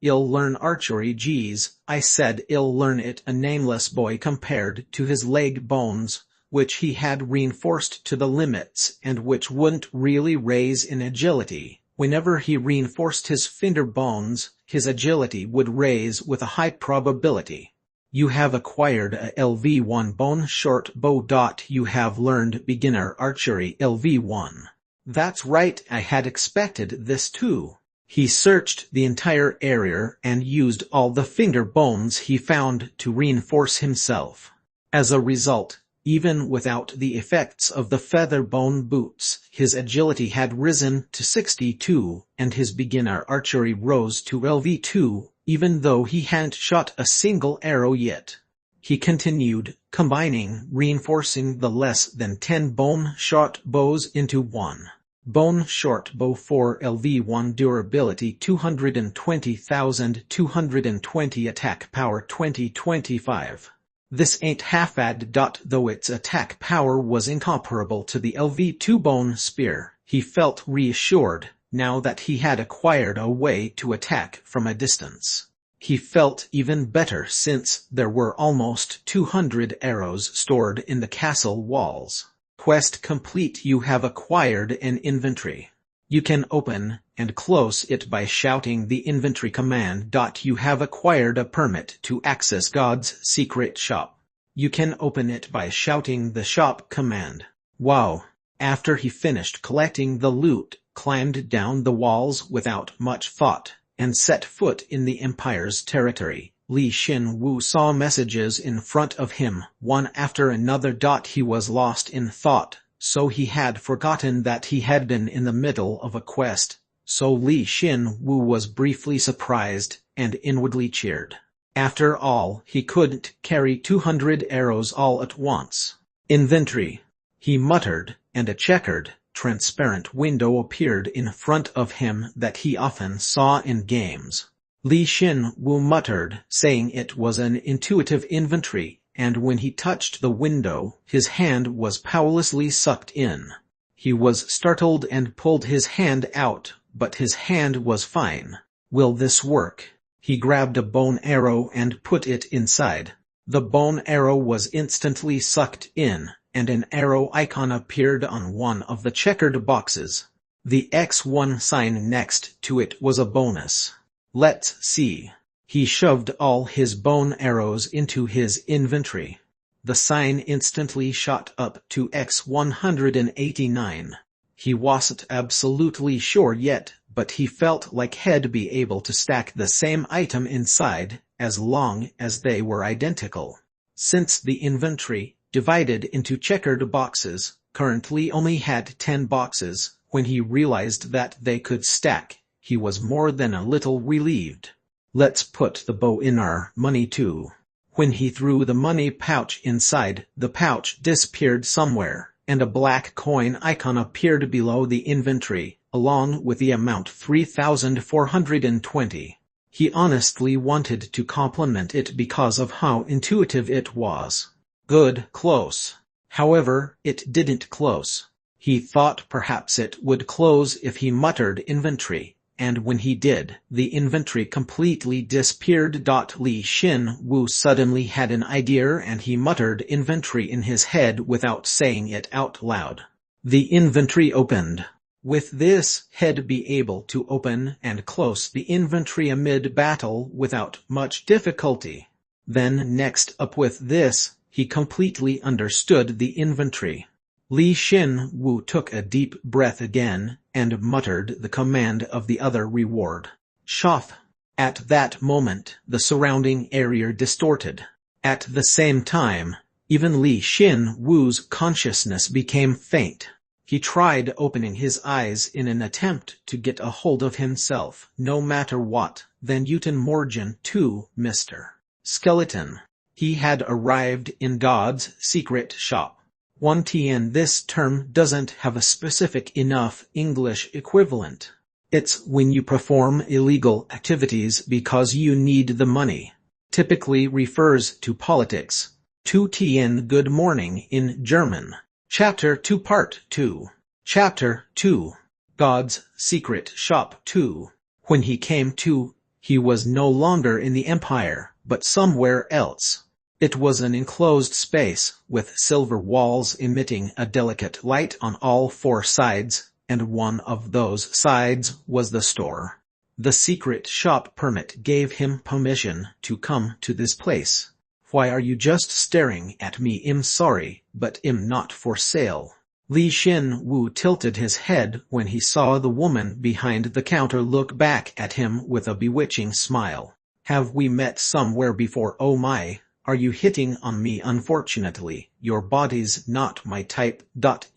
I'll learn archery. Geez, I said I'll learn it. A nameless boy compared to his leg bones, which he had reinforced to the limits and which wouldn't really raise in agility. Whenever he reinforced his finger bones, his agility would raise with a high probability. You have acquired a LV1 bone short bow. You have learned beginner archery LV1. That's right, I had expected this too. He searched the entire area and used all the finger bones he found to reinforce himself. As a result, even without the effects of the feather bone boots, his agility had risen to 62, and his beginner archery rose to LV2, even though he hadn't shot a single arrow yet. He continued, combining, reinforcing the less than 10 bone short bows into one bone short bow for LV1 durability 220,220 attack power 2025. This ain't half-bad. Though its attack power was incomparable to the LV2 bone spear, he felt reassured now that he had acquired a way to attack from a distance. He felt even better since there were almost 200 arrows stored in the castle walls. Quest complete. You have acquired an inventory. You can open and close it by shouting the inventory command. You have acquired a permit to access God's secret shop. You can open it by shouting the shop command. Wow! After he finished collecting the loot, climbed down the walls without much thought, and set foot in the Empire's territory, Li Xin-Wu saw messages in front of him, one after another. He was lost in thought, so he had forgotten that he had been in the middle of a quest. So Li Xin-Wu was briefly surprised, and inwardly cheered. After all, he couldn't carry 200 arrows all at once. Inventory, he muttered, and a checkered, transparent window appeared in front of him that he often saw in games. Li Xin-Wu muttered, saying it was an intuitive inventory, and when he touched the window, his hand was powerlessly sucked in. He was startled and pulled his hand out, but his hand was fine. Will this work? He grabbed a bone arrow and put it inside. The bone arrow was instantly sucked in, and an arrow icon appeared on one of the checkered boxes. The X1 sign next to it was a bonus. Let's see. He shoved all his bone arrows into his inventory. The sign instantly shot up to X189. He wasn't absolutely sure yet, but he felt like he'd be able to stack the same item inside, as long as they were identical. Since the inventory, divided into checkered boxes, currently only had 10 boxes, when he realized that they could stack, he was more than a little relieved. Let's put the bow in our money too. When he threw the money pouch inside, the pouch disappeared somewhere, and a black coin icon appeared below the inventory, along with the amount 3,420. He honestly wanted to compliment it because of how intuitive it was. Good, close. However, it didn't close. He thought perhaps it would close if he muttered inventory, and when he did, the inventory completely disappeared. Li Xin-Wu suddenly had an idea and he muttered inventory in his head without saying it out loud. The inventory opened. With this, he'd be able to open and close the inventory amid battle without much difficulty. Then next up with this, he completely understood the inventory. Li Xin-Wu took a deep breath again, and muttered the command of the other reward. Shoth. At that moment, the surrounding area distorted. At the same time, even Li Xin-Wu's consciousness became faint. He tried opening his eyes in an attempt to get a hold of himself. No matter what, then Uten Morgan too, Mr. Skeleton. He had arrived in God's secret shop. 1TN. This term doesn't have a specific enough English equivalent. It's when you perform illegal activities because you need the money. Typically refers to politics. 2TN. Good morning in German. Chapter 2 Part 2. Chapter 2. God's Secret Shop 2. When he came to, he was no longer in the Empire, but somewhere else. It was an enclosed space, with silver walls emitting a delicate light on all four sides, and one of those sides was the store. The secret shop permit gave him permission to come to this place. Why are you just staring at me? I'm sorry, but I'm not for sale. Li Xin-Wu tilted his head when he saw the woman behind the counter look back at him with a bewitching smile. Have we met somewhere before? Oh my, are you hitting on me? Unfortunately, your body's not my type.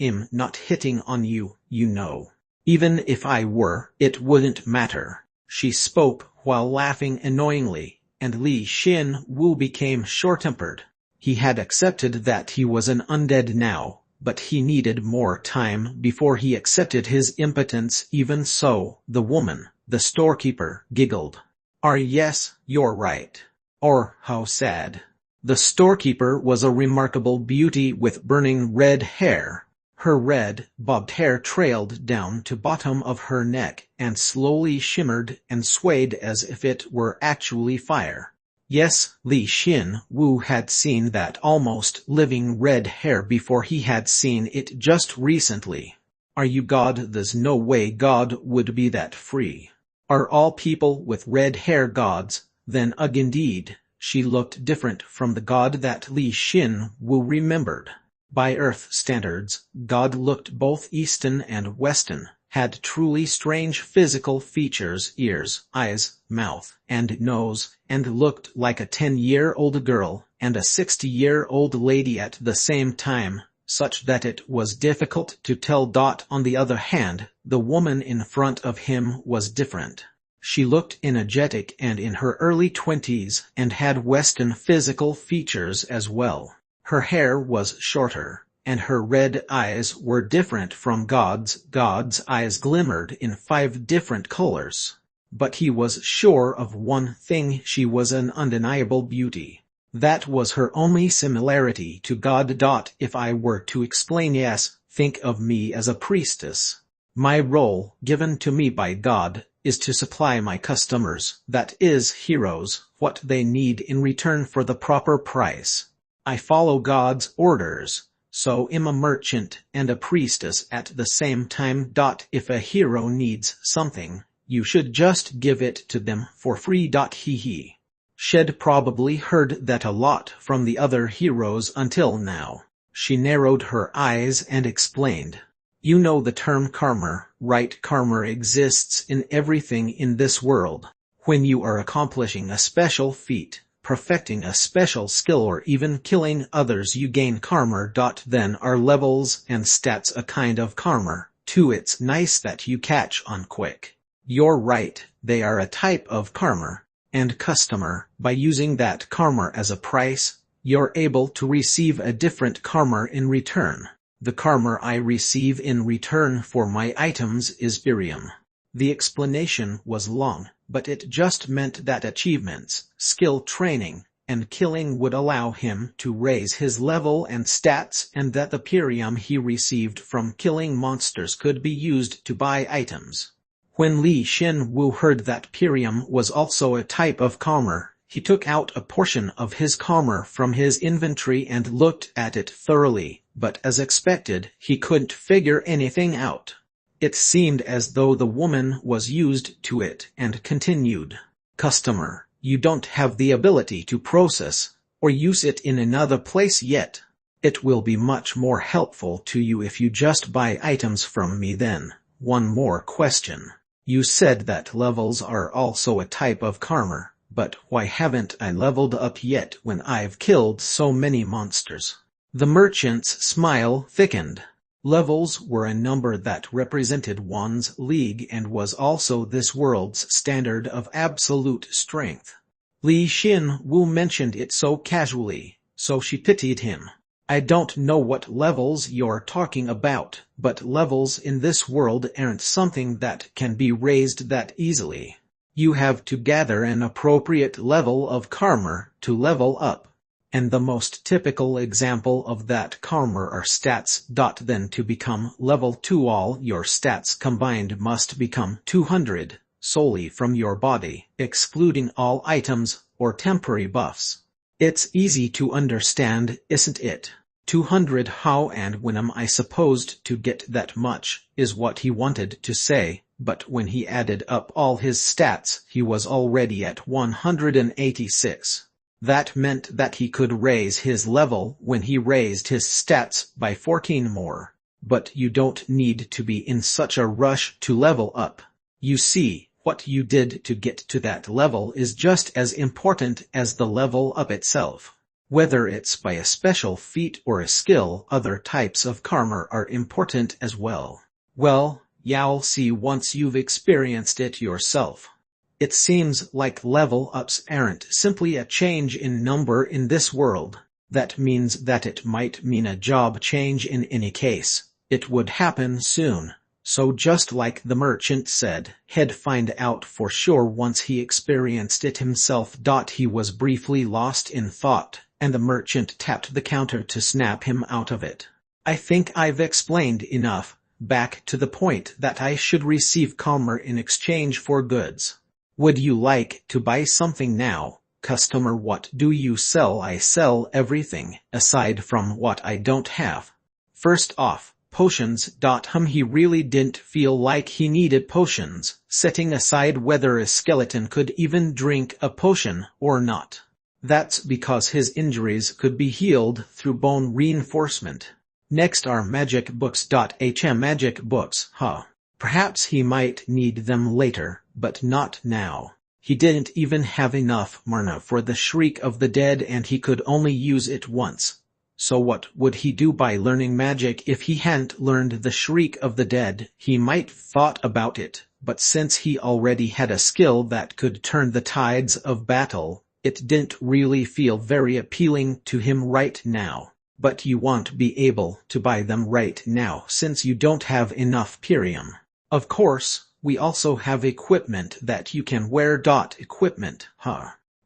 I'm not hitting on you, you know. Even if I were, it wouldn't matter. She spoke while laughing annoyingly, and Li Xin-Wu became short-tempered. He had accepted that he was an undead now, but he needed more time before he accepted his impotence. Even so, the woman, the storekeeper, giggled. Yes, you're right. Or, how sad. The storekeeper was a remarkable beauty with burning red hair. Her red, bobbed hair trailed down to bottom of her neck and slowly shimmered and swayed as if it were actually fire. Yes, Li Xin-Wu had seen that almost living red hair before. He had seen it just recently. Are you God? There's no way God would be that free. Are all people with red hair gods? Then indeed, she looked different from the God that Li Xin-Wu remembered. By Earth standards, God looked both Eastern and Western, had truly strange physical features, ears, eyes, mouth, and nose, and looked like a 10-year-old girl and a 60-year-old lady at the same time, such that it was difficult to tell. On the other hand, the woman in front of him was different. She looked energetic and in her early 20s and had Western physical features as well. Her hair was shorter, and her red eyes were different from God's. God's eyes glimmered in 5 different colors. But he was sure of one thing: she was an undeniable beauty. That was her only similarity to God. If I were to explain, yes, think of me as a priestess. My role, given to me by God, is to supply my customers, that is, heroes, what they need in return for the proper price. I follow God's orders, so I'm a merchant and a priestess at the same time. If a hero needs something, you should just give it to them for free. He. Shed probably heard that a lot from the other heroes until now. She narrowed her eyes and explained. You know the term karma, right? Karma exists in everything in this world. When you are accomplishing a special feat, perfecting a special skill, or even killing others, you gain karma. Then are levels and stats a kind of karma, too. It's nice that you catch on quick. You're right, they are a type of karma. And customer, by using that karma as a price, you're able to receive a different karma in return. The karma I receive in return for my items is Birium. The explanation was long, but it just meant that achievements, skill training, and killing would allow him to raise his level and stats, and that the Pirium he received from killing monsters could be used to buy items. When Li Xin-Wu heard that Pirium was also a type of karma, he took out a portion of his karma from his inventory and looked at it thoroughly, but as expected, he couldn't figure anything out. It seemed as though the woman was used to it and continued. Customer, you don't have the ability to process or use it in another place yet. It will be much more helpful to you if you just buy items from me. Then, one more question. You said that levels are also a type of karma, but why haven't I leveled up yet when I've killed so many monsters? The merchant's smile thickened. Levels were a number that represented one's league and was also this world's standard of absolute strength. Li Xin-Wu mentioned it so casually, so she pitied him. I don't know what levels you're talking about, but levels in this world aren't something that can be raised that easily. You have to gather an appropriate level of karma to level up. And the most typical example of that karma are stats. Then to become level 2 all your stats combined must become 200, solely from your body, excluding all items or temporary buffs. It's easy to understand, isn't it? 200 how and when am I supposed to get that much, is what he wanted to say, but when he added up all his stats he was already at 186. That meant that he could raise his level when he raised his stats by 14 more. But you don't need to be in such a rush to level up. You see, what you did to get to that level is just as important as the level up itself. Whether it's by a special feat or a skill, other types of karma are important as well. Well, you'll see once you've experienced it yourself. It seems like level ups aren't simply a change in number in this world. That means that it might mean a job change in any case. It would happen soon. So just like the merchant said, he'd find out for sure once he experienced it himself. He was briefly lost in thought, and the merchant tapped the counter to snap him out of it. I think I've explained enough. Back to the point that I should receive karma in exchange for goods. Would you like to buy something now, customer? What do you sell? I sell everything, aside from what I don't have. First off, potions. He really didn't feel like he needed potions, setting aside whether a skeleton could even drink a potion or not. That's because his injuries could be healed through bone reinforcement. Next are magic books. Magic books, Perhaps he might need them later, but not now. He didn't even have enough mana for the Shriek of the Dead and he could only use it once. So what would he do by learning magic if he hadn't learned the Shriek of the Dead? He might thought about it, but since he already had a skill that could turn the tides of battle, it didn't really feel very appealing to him right now. But you won't be able to buy them right now since you don't have enough Pyrium. Of course, we also have equipment that you can wear. Equipment,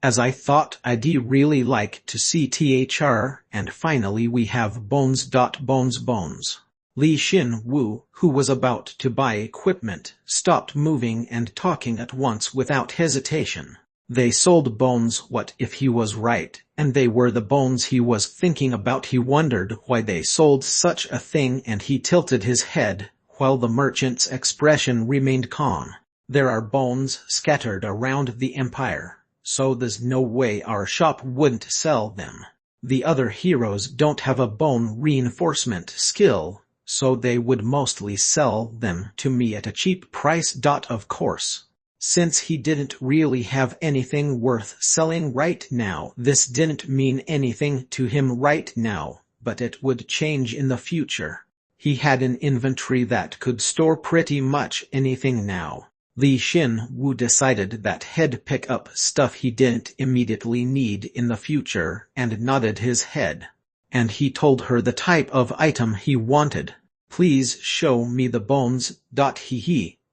As I thought, I'd really like to see THR, and finally we have bones. Bones. Li Xin Wu, who was about to buy equipment, stopped moving and talking at once without hesitation. They sold bones. What if he was right, and they were the bones he was thinking about? He wondered why they sold such a thing and he tilted his head, while the merchant's expression remained calm. There are bones scattered around the empire, so there's no way our shop wouldn't sell them. The other heroes don't have a bone reinforcement skill, so they would mostly sell them to me at a cheap price. Of course, since he didn't really have anything worth selling right now, this didn't mean anything to him right now, but it would change in the future. He had an inventory that could store pretty much anything now. Li Xin Wu decided that he'd pick up stuff he didn't immediately need in the future and nodded his head. And he told her the type of item he wanted. Please show me the bones.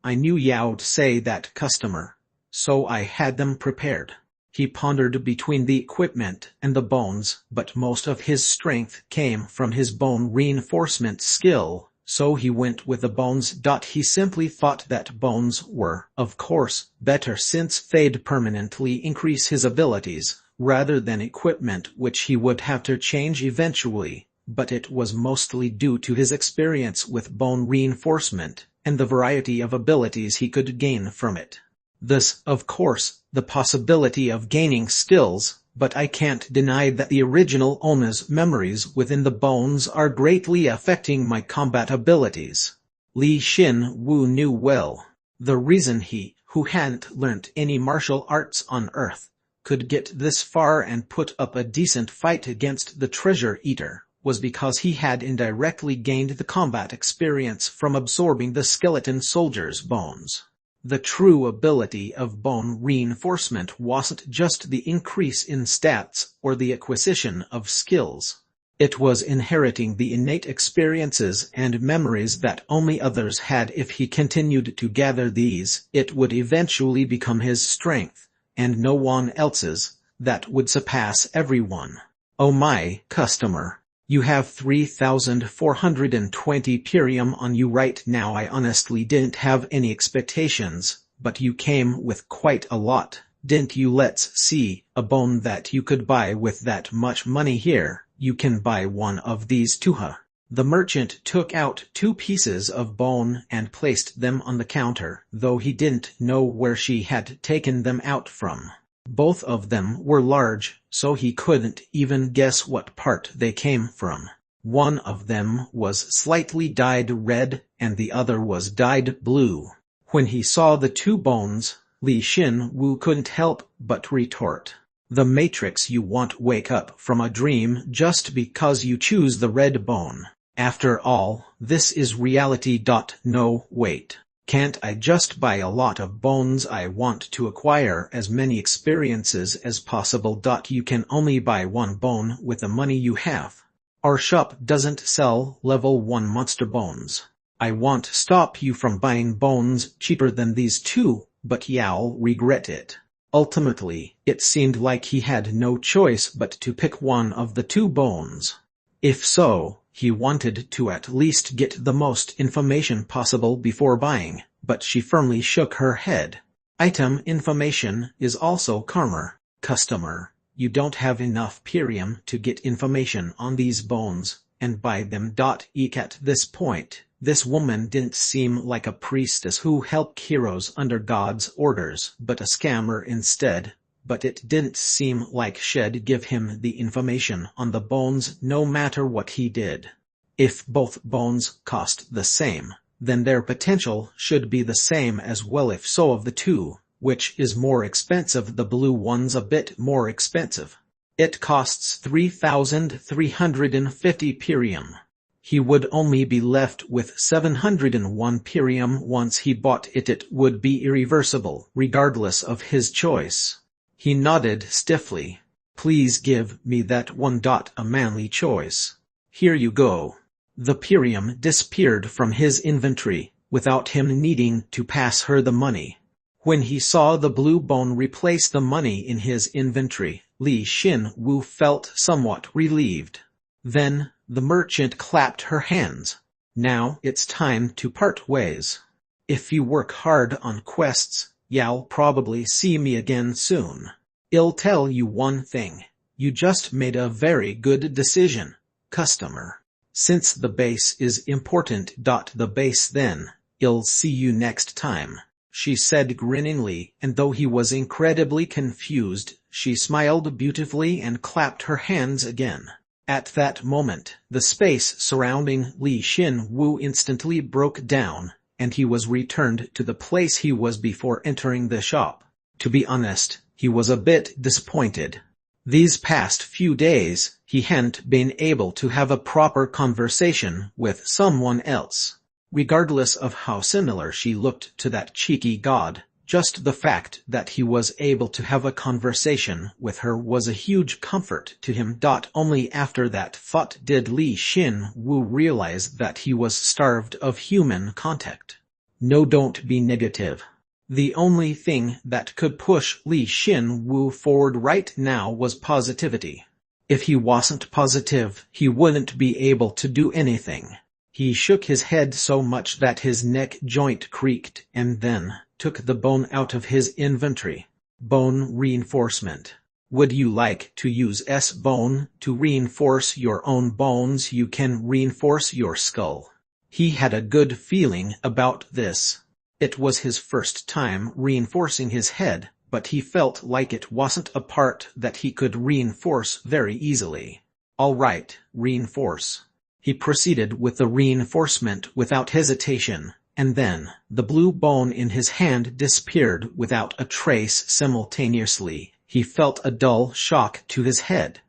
I knew you'd say that, customer, so I had them prepared. He pondered between the equipment and the bones, but most of his strength came from his bone reinforcement skill, so he went with the bones. He simply thought that bones were, of course, better since they'd permanently increase his abilities, rather than equipment which he would have to change eventually, but it was mostly due to his experience with bone reinforcement, and the variety of abilities he could gain from it. Thus, of course, the possibility of gaining skills, but I can't deny that the original owner's memories within the bones are greatly affecting my combat abilities. Li Xin Wu knew well. The reason he, who hadn't learnt any martial arts on Earth, could get this far and put up a decent fight against the Treasure Eater, was because he had indirectly gained the combat experience from absorbing the skeleton soldier's bones. The true ability of bone reinforcement wasn't just the increase in stats or the acquisition of skills. It was inheriting the innate experiences and memories that only others had. If he continued to gather these, it would eventually become his strength, and no one else's, that would surpass everyone. Oh my, customer. You have 3,420 Pirium on you right now. I honestly didn't have any expectations, but you came with quite a lot, didn't you? Let's see, a bone that you could buy with that much money here. You can buy one of these too, huh? The merchant took out 2 pieces of bone and placed them on the counter, though he didn't know where she had taken them out from. Both of them were large, so he couldn't even guess what part they came from. One of them was slightly dyed red, and the other was dyed blue. When he saw the 2 bones, Li Xin-Wu couldn't help but retort. The Matrix, you won't wake up from a dream just because you choose the red bone. After all, this is reality. No, wait. Can't I just buy a lot of bones? I want to acquire as many experiences as possible. You can only buy 1 bone with the money you have. Our shop doesn't sell level 1 monster bones. I won't stop you from buying bones cheaper than these 2, but you'll regret it. Ultimately, it seemed like he had no choice but to pick one of the 2 bones. If so, he wanted to at least get the most information possible before buying, but she firmly shook her head. Item information is also karma. Customer, you don't have enough Pirium to get information on these bones and buy them. Eek. At this point, this woman didn't seem like a priestess who helped heroes under God's orders, but a scammer instead. But it didn't seem like she'd give him the information on the bones no matter what he did. If both bones cost the same, then their potential should be the same as well. If so, of the 2, which is more expensive? The blue one's a bit more expensive. It costs 3,350 Pirium. He would only be left with 701 Pirium once he bought it. It would be irreversible, regardless of his choice. He nodded stiffly. Please give me that one. A manly choice. Here you go. The Pirium disappeared from his inventory, without him needing to pass her the money. When he saw the blue bone replace the money in his inventory, Li Xin-Wu felt somewhat relieved. Then, the merchant clapped her hands. Now it's time to part ways. If you work hard on quests, you'll probably see me again soon. I'll tell you one thing. You just made a very good decision, customer. Since the base is important. The base then. I'll see you next time, she said grinningly, and though he was incredibly confused, she smiled beautifully and clapped her hands again. At that moment, the space surrounding Li Xin-Wu instantly broke down, and he was returned to the place he was before entering the shop. To be honest, he was a bit disappointed. These past few days, he hadn't been able to have a proper conversation with someone else. Regardless of how similar she looked to that cheeky god, just the fact that he was able to have a conversation with her was a huge comfort to him. Only after that thought did Li Xin-Wu realize that he was starved of human contact. No, don't be negative. The only thing that could push Li Xin-Wu forward right now was positivity. If he wasn't positive, he wouldn't be able to do anything. He shook his head so much that his neck joint creaked, and then took the bone out of his inventory. Bone reinforcement. Would you like to use S-bone to reinforce your own bones? You can reinforce your skull. He had a good feeling about this. It was his first time reinforcing his head, but he felt like it wasn't a part that he could reinforce very easily. All right, reinforce. He proceeded with the reinforcement without hesitation, and then, the blue bone in his hand disappeared without a trace. Simultaneously, he felt a dull shock to his head.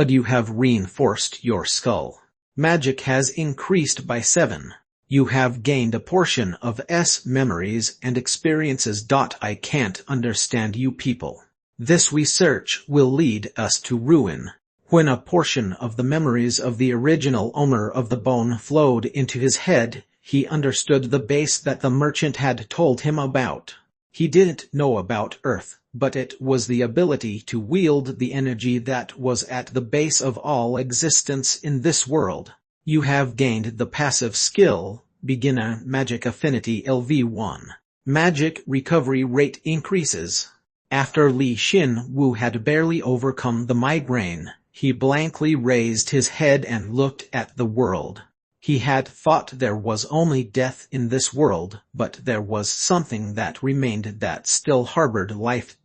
You have reinforced your skull. Magic has increased by 7. You have gained a portion of S memories and experiences. I can't understand you people. This research will lead us to ruin. When a portion of the memories of the original owner of the bone flowed into his head, he understood the base that the merchant had told him about. He didn't know about Earth, but it was the ability to wield the energy that was at the base of all existence in this world. You have gained the passive skill, Beginner Magic Affinity LV1. Magic recovery rate increases. After Li Xin Wu had barely overcome the migraine, he blankly raised his head and looked at the world. He had thought there was only death in this world, but there was something that remained that still harbored life.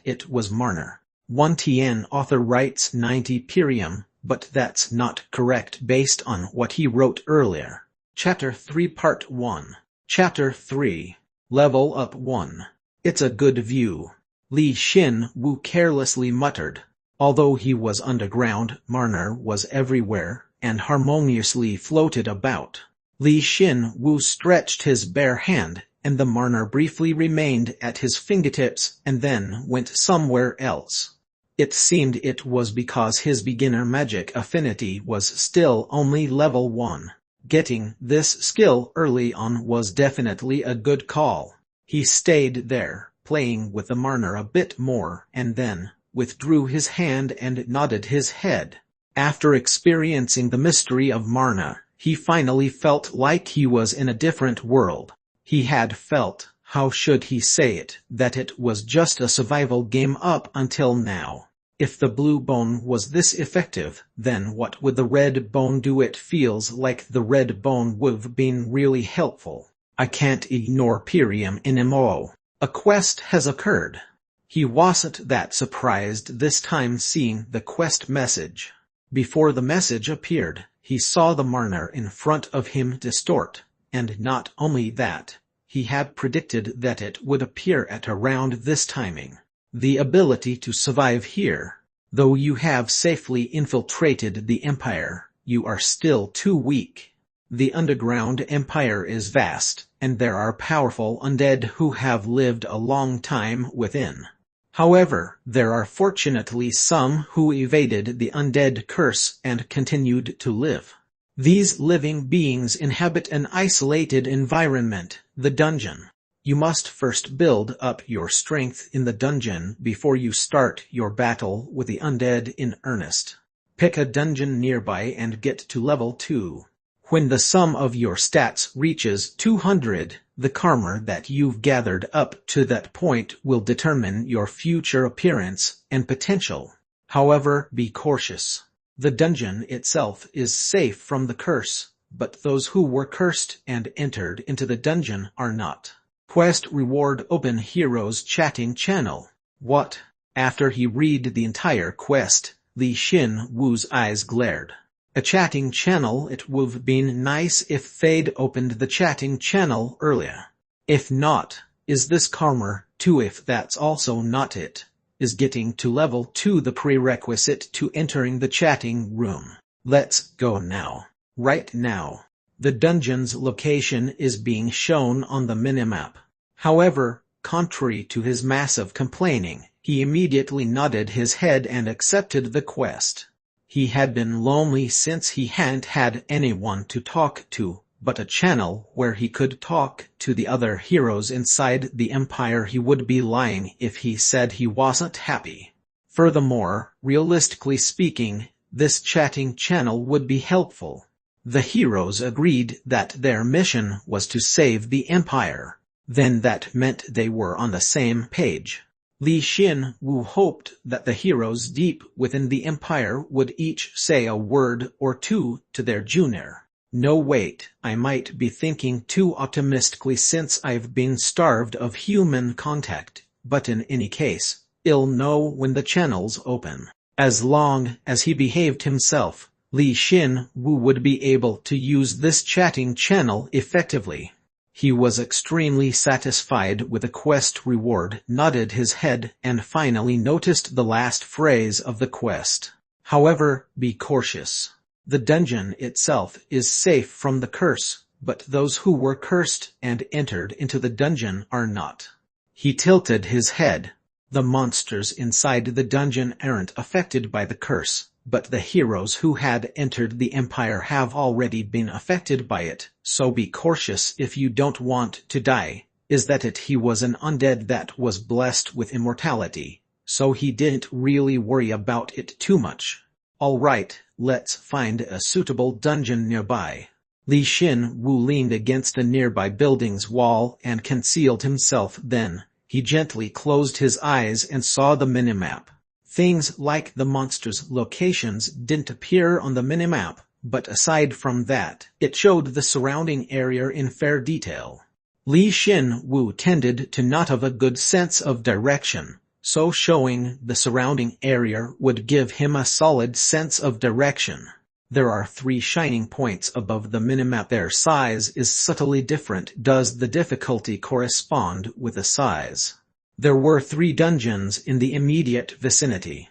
It was Marner. 1 Tien author writes 90 Pirium, but that's not correct based on what he wrote earlier. Chapter 3 Part 1. Chapter 3. Level Up 1. It's a good view. Li Xin Wu carelessly muttered. Although he was underground, Marner was everywhere, and harmoniously floated about. Li Xin Wu stretched his bare hand, and the Marner briefly remained at his fingertips and then went somewhere else. It seemed it was because his beginner magic affinity was still only level 1. Getting this skill early on was definitely a good call. He stayed there, playing with the Marner a bit more, and then withdrew his hand and nodded his head. After experiencing the mystery of Marna, he finally felt like he was in a different world. He had felt, how should he say it, that it was just a survival game up until now. If the blue bone was this effective, then what would the red bone do? It feels like the red bone would've been really helpful. I can't ignore Pirium anymore. A quest has occurred. He wasn't that surprised this time seeing the quest message. Before the message appeared, he saw the Marner in front of him distort, and not only that, he had predicted that it would appear at around this timing. The ability to survive here. Though you have safely infiltrated the Empire, you are still too weak. The underground Empire is vast, and there are powerful undead who have lived a long time within. However, there are fortunately some who evaded the undead curse and continued to live. These living beings inhabit an isolated environment, the dungeon. You must first build up your strength in the dungeon before you start your battle with the undead in earnest. Pick a dungeon nearby and get to level 2. When the sum of your stats reaches 200, the karma that you've gathered up to that point will determine your future appearance and potential. However, be cautious. The dungeon itself is safe from the curse, but those who were cursed and entered into the dungeon are not. Quest reward open heroes chatting channel. What? After he read the entire quest, Li Xin Wu's eyes glared. A chatting channel. It would've been nice if they'd opened the chatting channel earlier. If not, is this karma too? If that's also not it, is getting to level 2 the prerequisite to entering the chatting room? Let's go now. Right now. The dungeon's location is being shown on the minimap. However, contrary to his massive complaining, he immediately nodded his head and accepted the quest. He had been lonely since he hadn't had anyone to talk to, but a channel where he could talk to the other heroes inside the Empire. He would be lying if he said he wasn't happy. Furthermore, realistically speaking, this chatting channel would be helpful. The heroes agreed that their mission was to save the Empire. Then that meant they were on the same page. Li Xin Wu hoped that the heroes deep within the Empire would each say a word or two to their junior. No wait, I might be thinking too optimistically since I've been starved of human contact, but in any case, he'll know when the channels open. As long as he behaved himself, Li Xin Wu would be able to use this chatting channel effectively. He was extremely satisfied with the quest reward, nodded his head, and finally noticed the last phrase of the quest. However, be cautious. The dungeon itself is safe from the curse, but those who were cursed and entered into the dungeon are not. He tilted his head. The monsters inside the dungeon aren't affected by the curse, but the heroes who had entered the Empire have already been affected by it, so be cautious if you don't want to die. Is that it? He was an undead that was blessed with immortality, so he didn't really worry about it too much. Alright, let's find a suitable dungeon nearby. Li Xin Wu leaned against a nearby building's wall and concealed himself. Then, he gently closed his eyes and saw the minimap. Things like the monsters' locations didn't appear on the minimap, but aside from that, it showed the surrounding area in fair detail. Li Xin Wu tended to not have a good sense of direction, so showing the surrounding area would give him a solid sense of direction. There are 3 shining points above the minimap. Their size is subtly different. Does the difficulty correspond with the size? There were 3 dungeons in the immediate vicinity.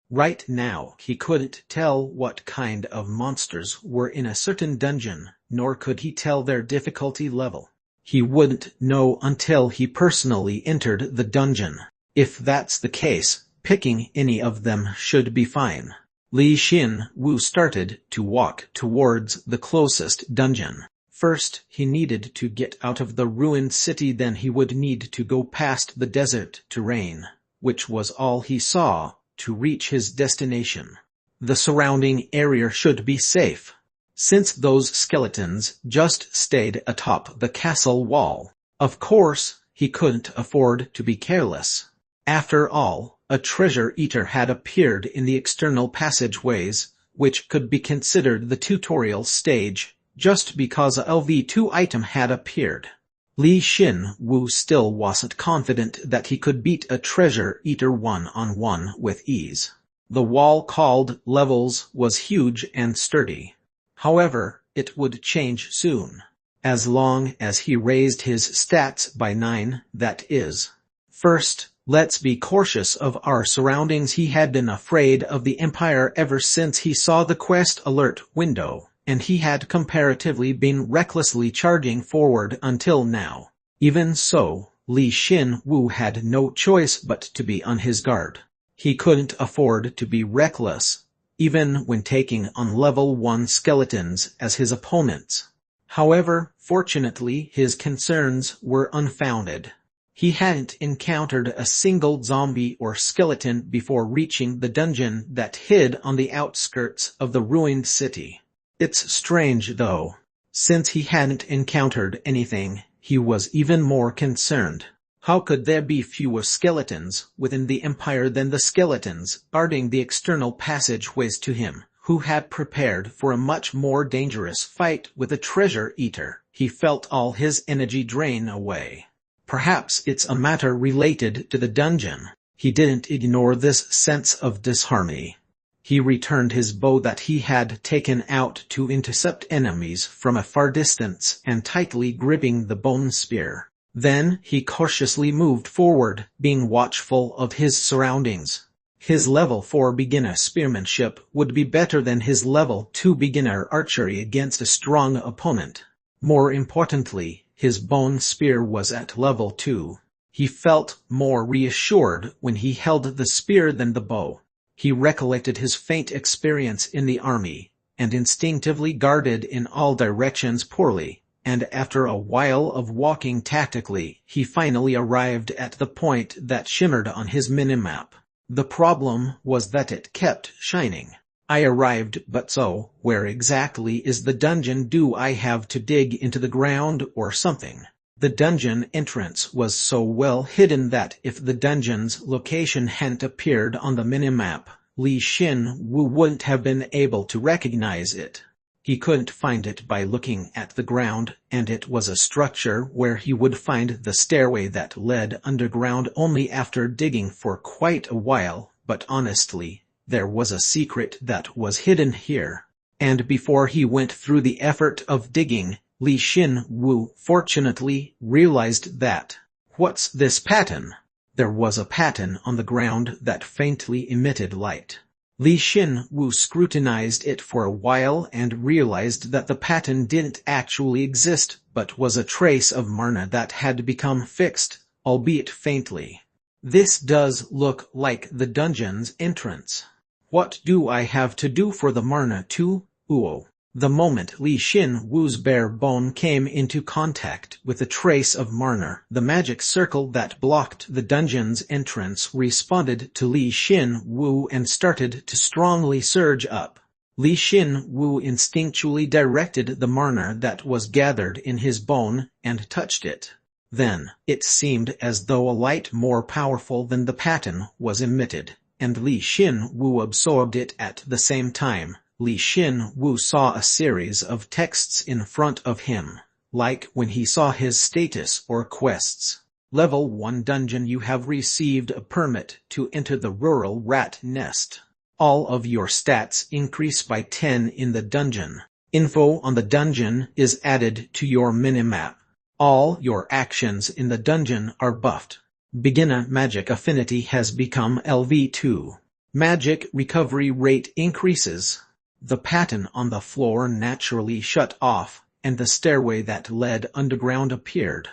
Right now, he couldn't tell what kind of monsters were in a certain dungeon, nor could he tell their difficulty level. He wouldn't know until he personally entered the dungeon. If that's the case, picking any of them should be fine. Li Xin Wu started to walk towards the closest dungeon. First, he needed to get out of the ruined city. Then he would need to go past the desert terrain, which was all he saw, to reach his destination. The surrounding area should be safe, since those skeletons just stayed atop the castle wall. Of course, he couldn't afford to be careless. After all, a treasure eater had appeared in the external passageways, which could be considered the tutorial stage, just because a LV2 item had appeared. Li Xin Wu still wasn't confident that he could beat a treasure eater one-on-one with ease. The wall called levels was huge and sturdy. However, it would change soon. As long as he raised his stats by 9, that is. First, let's be cautious of our surroundings. He had been afraid of the Empire ever since he saw the quest alert window, and he had comparatively been recklessly charging forward until now. Even so, Li Xin Wu had no choice but to be on his guard. He couldn't afford to be reckless, even when taking on level 1 skeletons as his opponents. However, fortunately his concerns were unfounded. He hadn't encountered a single zombie or skeleton before reaching the dungeon that hid on the outskirts of the ruined city. It's strange though. Since he hadn't encountered anything, he was even more concerned. How could there be fewer skeletons within the Empire than the skeletons guarding the external passageways to him, who had prepared for a much more dangerous fight with a treasure eater? He felt all his energy drain away. Perhaps it's a matter related to the dungeon. He didn't ignore this sense of disharmony. He returned his bow that he had taken out to intercept enemies from a far distance and tightly gripping the bone spear. Then he cautiously moved forward, being watchful of his surroundings. His level 4 beginner spearmanship would be better than his level 2 beginner archery against a strong opponent. More importantly, his bone spear was at level 2. He felt more reassured when he held the spear than the bow. He recollected his faint experience in the army, and instinctively guarded in all directions poorly, and after a while of walking tactically, he finally arrived at the point that shimmered on his minimap. The problem was that it kept shining. I arrived, but so, where exactly is the dungeon? Do I have to dig into the ground or something? The dungeon entrance was so well hidden that if the dungeon's location hadn't appeared on the minimap, Li Xin Wu wouldn't have been able to recognize it. He couldn't find it by looking at the ground, and it was a structure where he would find the stairway that led underground only after digging for quite a while. But honestly, there was a secret that was hidden here. And before he went through the effort of digging, Li Xin Wu fortunately realized that. What's this pattern? There was a pattern on the ground that faintly emitted light. Li Xin Wu scrutinized it for a while and realized that the pattern didn't actually exist, but was a trace of mana that had become fixed, albeit faintly. This does look like the dungeon's entrance. What do I have to do for the Marna too? Uo. The moment Li Xin Wu's bare bone came into contact with a trace of Marna, the magic circle that blocked the dungeon's entrance responded to Li Xin Wu and started to strongly surge up. Li Xin Wu instinctually directed the Marna that was gathered in his bone and touched it. Then, it seemed as though a light more powerful than the pattern was emitted, and Li Xin Wu absorbed it at the same time. Li Xin Wu saw a series of texts in front of him, like when he saw his status or quests. Level 1 dungeon. You have received a permit to enter the rural rat nest. All of your stats increase by 10 in the dungeon. Info on the dungeon is added to your minimap. All your actions in the dungeon are buffed. Beginner magic affinity has become LV2. Magic recovery rate increases. The pattern on the floor naturally shut off, and the stairway that led underground appeared.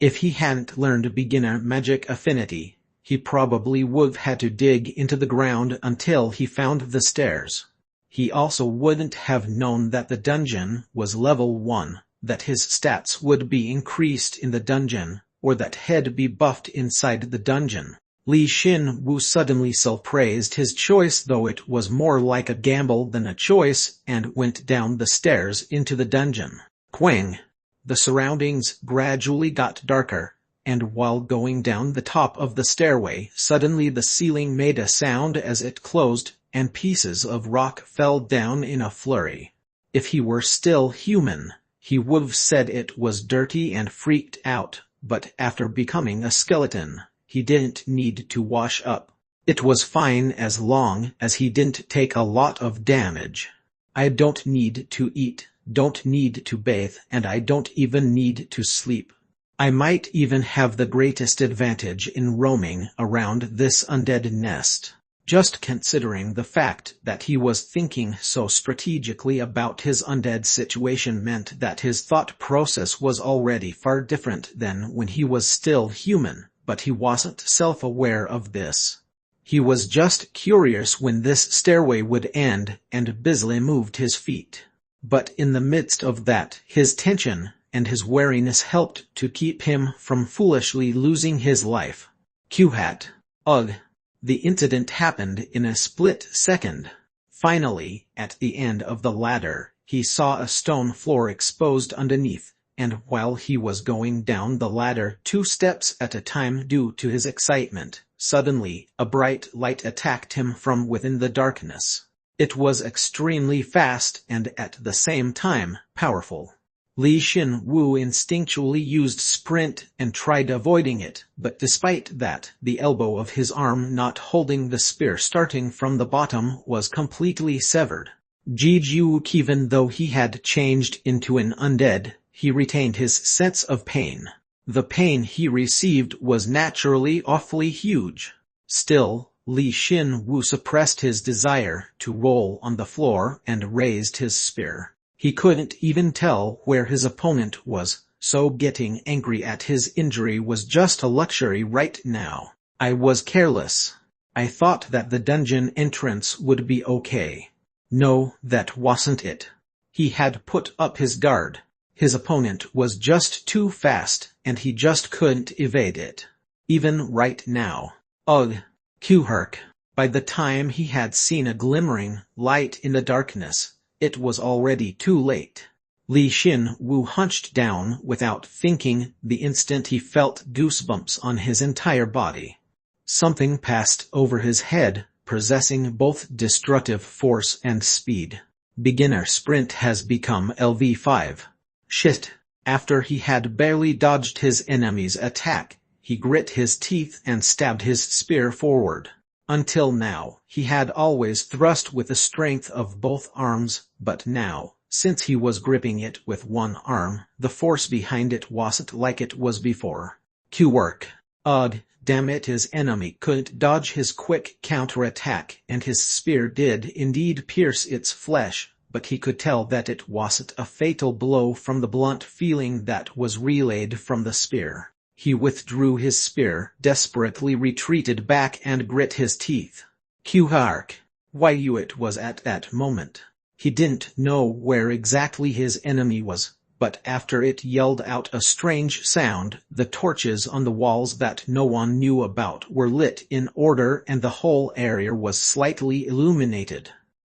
If he hadn't learned beginner magic affinity, he probably would have had to dig into the ground until he found the stairs. He also wouldn't have known that the dungeon was level 1, that his stats would be increased in the dungeon, or that he'd be buffed inside the dungeon. Li Xin Wu suddenly self-praised his choice, though it was more like a gamble than a choice, and went down the stairs into the dungeon. Quang! The surroundings gradually got darker, and while going down the top of the stairway, suddenly the ceiling made a sound as it closed, and pieces of rock fell down in a flurry. If he were still human, he would've said it was dirty and freaked out, but after becoming a skeleton, he didn't need to wash up. It was fine as long as he didn't take a lot of damage. I don't need to eat, don't need to bathe, and I don't even need to sleep. I might even have the greatest advantage in roaming around this undead nest. Just considering the fact that he was thinking so strategically about his undead situation meant that his thought process was already far different than when he was still human, but he wasn't self-aware of this. He was just curious when this stairway would end and busily moved his feet. But in the midst of that, his tension and his wariness helped to keep him from foolishly losing his life. Q-hat. Ugh. The incident happened in a split second. Finally, at the end of the ladder, he saw a stone floor exposed underneath, and while he was going down the ladder 2 steps at a time due to his excitement, suddenly, a bright light attacked him from within the darkness. It was extremely fast and at the same time, powerful. Li Xin Wu instinctually used sprint and tried avoiding it, but despite that, the elbow of his arm not holding the spear starting from the bottom was completely severed. Even though he had changed into an undead, he retained his sense of pain. The pain he received was naturally awfully huge. Still, Li Xin Wu suppressed his desire to roll on the floor and raised his spear. He couldn't even tell where his opponent was, so getting angry at his injury was just a luxury right now. I was careless. I thought that the dungeon entrance would be okay. No, that wasn't it. He had put up his guard. His opponent was just too fast, and he just couldn't evade it. Even right now. Ugh. Q-herk. By the time he had seen a glimmering light in the darkness, it was already too late. Li Xin Wu hunched down without thinking the instant he felt goosebumps on his entire body. Something passed over his head, possessing both destructive force and speed. Beginner sprint has become LV5. Shit. After he had barely dodged his enemy's attack, he grit his teeth and stabbed his spear forward. Until now, he had always thrust with the strength of both arms, but now, since he was gripping it with one arm, the force behind it wasn't like it was before. Q-work. Ugh, damn it, his enemy couldn't dodge his quick counterattack, and his spear did indeed pierce its flesh, but he could tell that it wasn't a fatal blow from the blunt feeling that was relayed from the spear. He withdrew his spear, desperately retreated back and grit his teeth. Q-hark. why it was at that moment. He didn't know where exactly his enemy was, but after it yelled out a strange sound, the torches on the walls that no one knew about were lit in order and the whole area was slightly illuminated.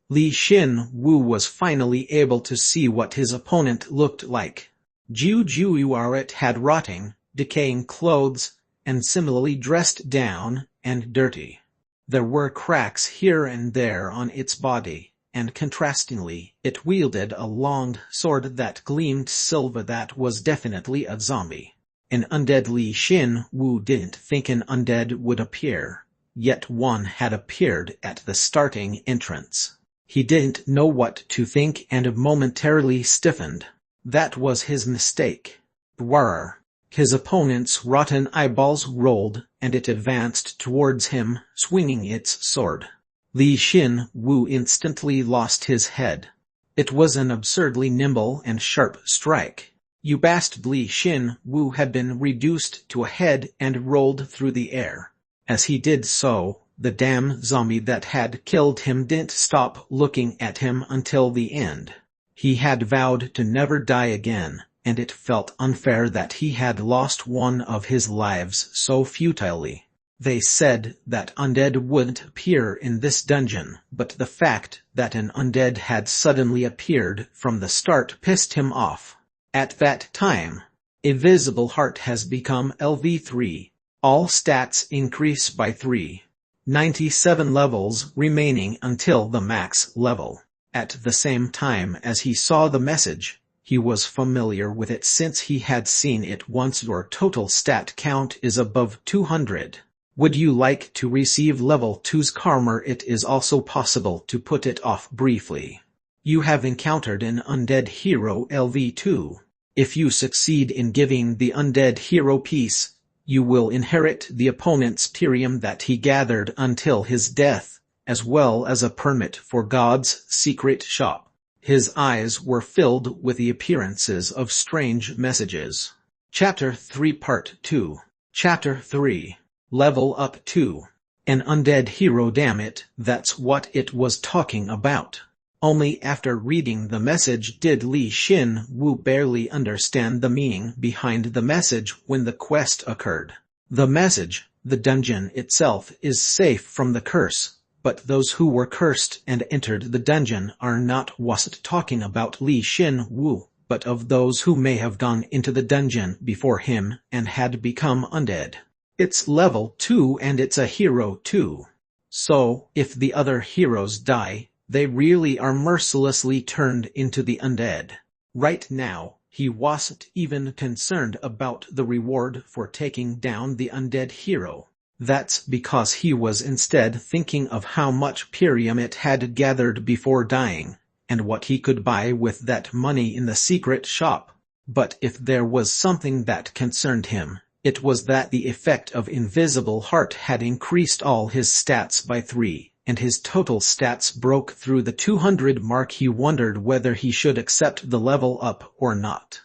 Li Xin Wu was finally able to see what his opponent looked like. Ju Juarret had rotting, decaying clothes, and similarly dressed down and dirty. There were cracks here and there on its body, and contrastingly, it wielded a long sword that gleamed silver that was definitely a zombie. An undead. Li Xin Wu didn't think an undead would appear, yet one had appeared at the starting entrance. He didn't know what to think and momentarily stiffened. That was his mistake. Whirr! His opponent's rotten eyeballs rolled, and it advanced towards him, swinging its sword. Li Xin Wu instantly lost his head. It was an absurdly nimble and sharp strike. You bastard! Li Xin Wu had been reduced to a head and rolled through the air. As he did so, the damn zombie that had killed him didn't stop looking at him until the end. He had vowed to never die again, and it felt unfair that he had lost one of his lives so futilely. They said that undead wouldn't appear in this dungeon, but the fact that an undead had suddenly appeared from the start pissed him off. At that time, Invisible Heart has become LV3. All stats increase by 3. 97 levels remaining until the max level. At the same time as he saw the message, he was familiar with it since he had seen it once. Your total stat count is above 200. Would you like to receive level 2's karma? It is also possible to put it off briefly. You have encountered an undead hero LV2. If you succeed in giving the undead hero peace, you will inherit the opponent's Tyrium that he gathered until his death, as well as a permit for God's secret shop. His eyes were filled with the appearances of strange messages. Chapter 3 Part 2. Chapter 3. Level Up 2. An undead hero. Damn it, that's what it was talking about. Only after reading the message did Li Xin Wu barely understand the meaning behind the message when the quest occurred. The message, the dungeon itself is safe from the curse, but those who were cursed and entered the dungeon are not wasn't talking about Li Xin Wu, but of those who may have gone into the dungeon before him and had become undead. It's level 2 and it's a hero too. So, if the other heroes die, they really are mercilessly turned into the undead. Right now, he wasn't even concerned about the reward for taking down the undead hero. That's because he was instead thinking of how much Pyrium it had gathered before dying, and what he could buy with that money in the secret shop. But if there was something that concerned him, it was that the effect of Invisible Heart had increased all his stats by 3. And his total stats broke through the 200 mark. He wondered whether he should accept the level up or not.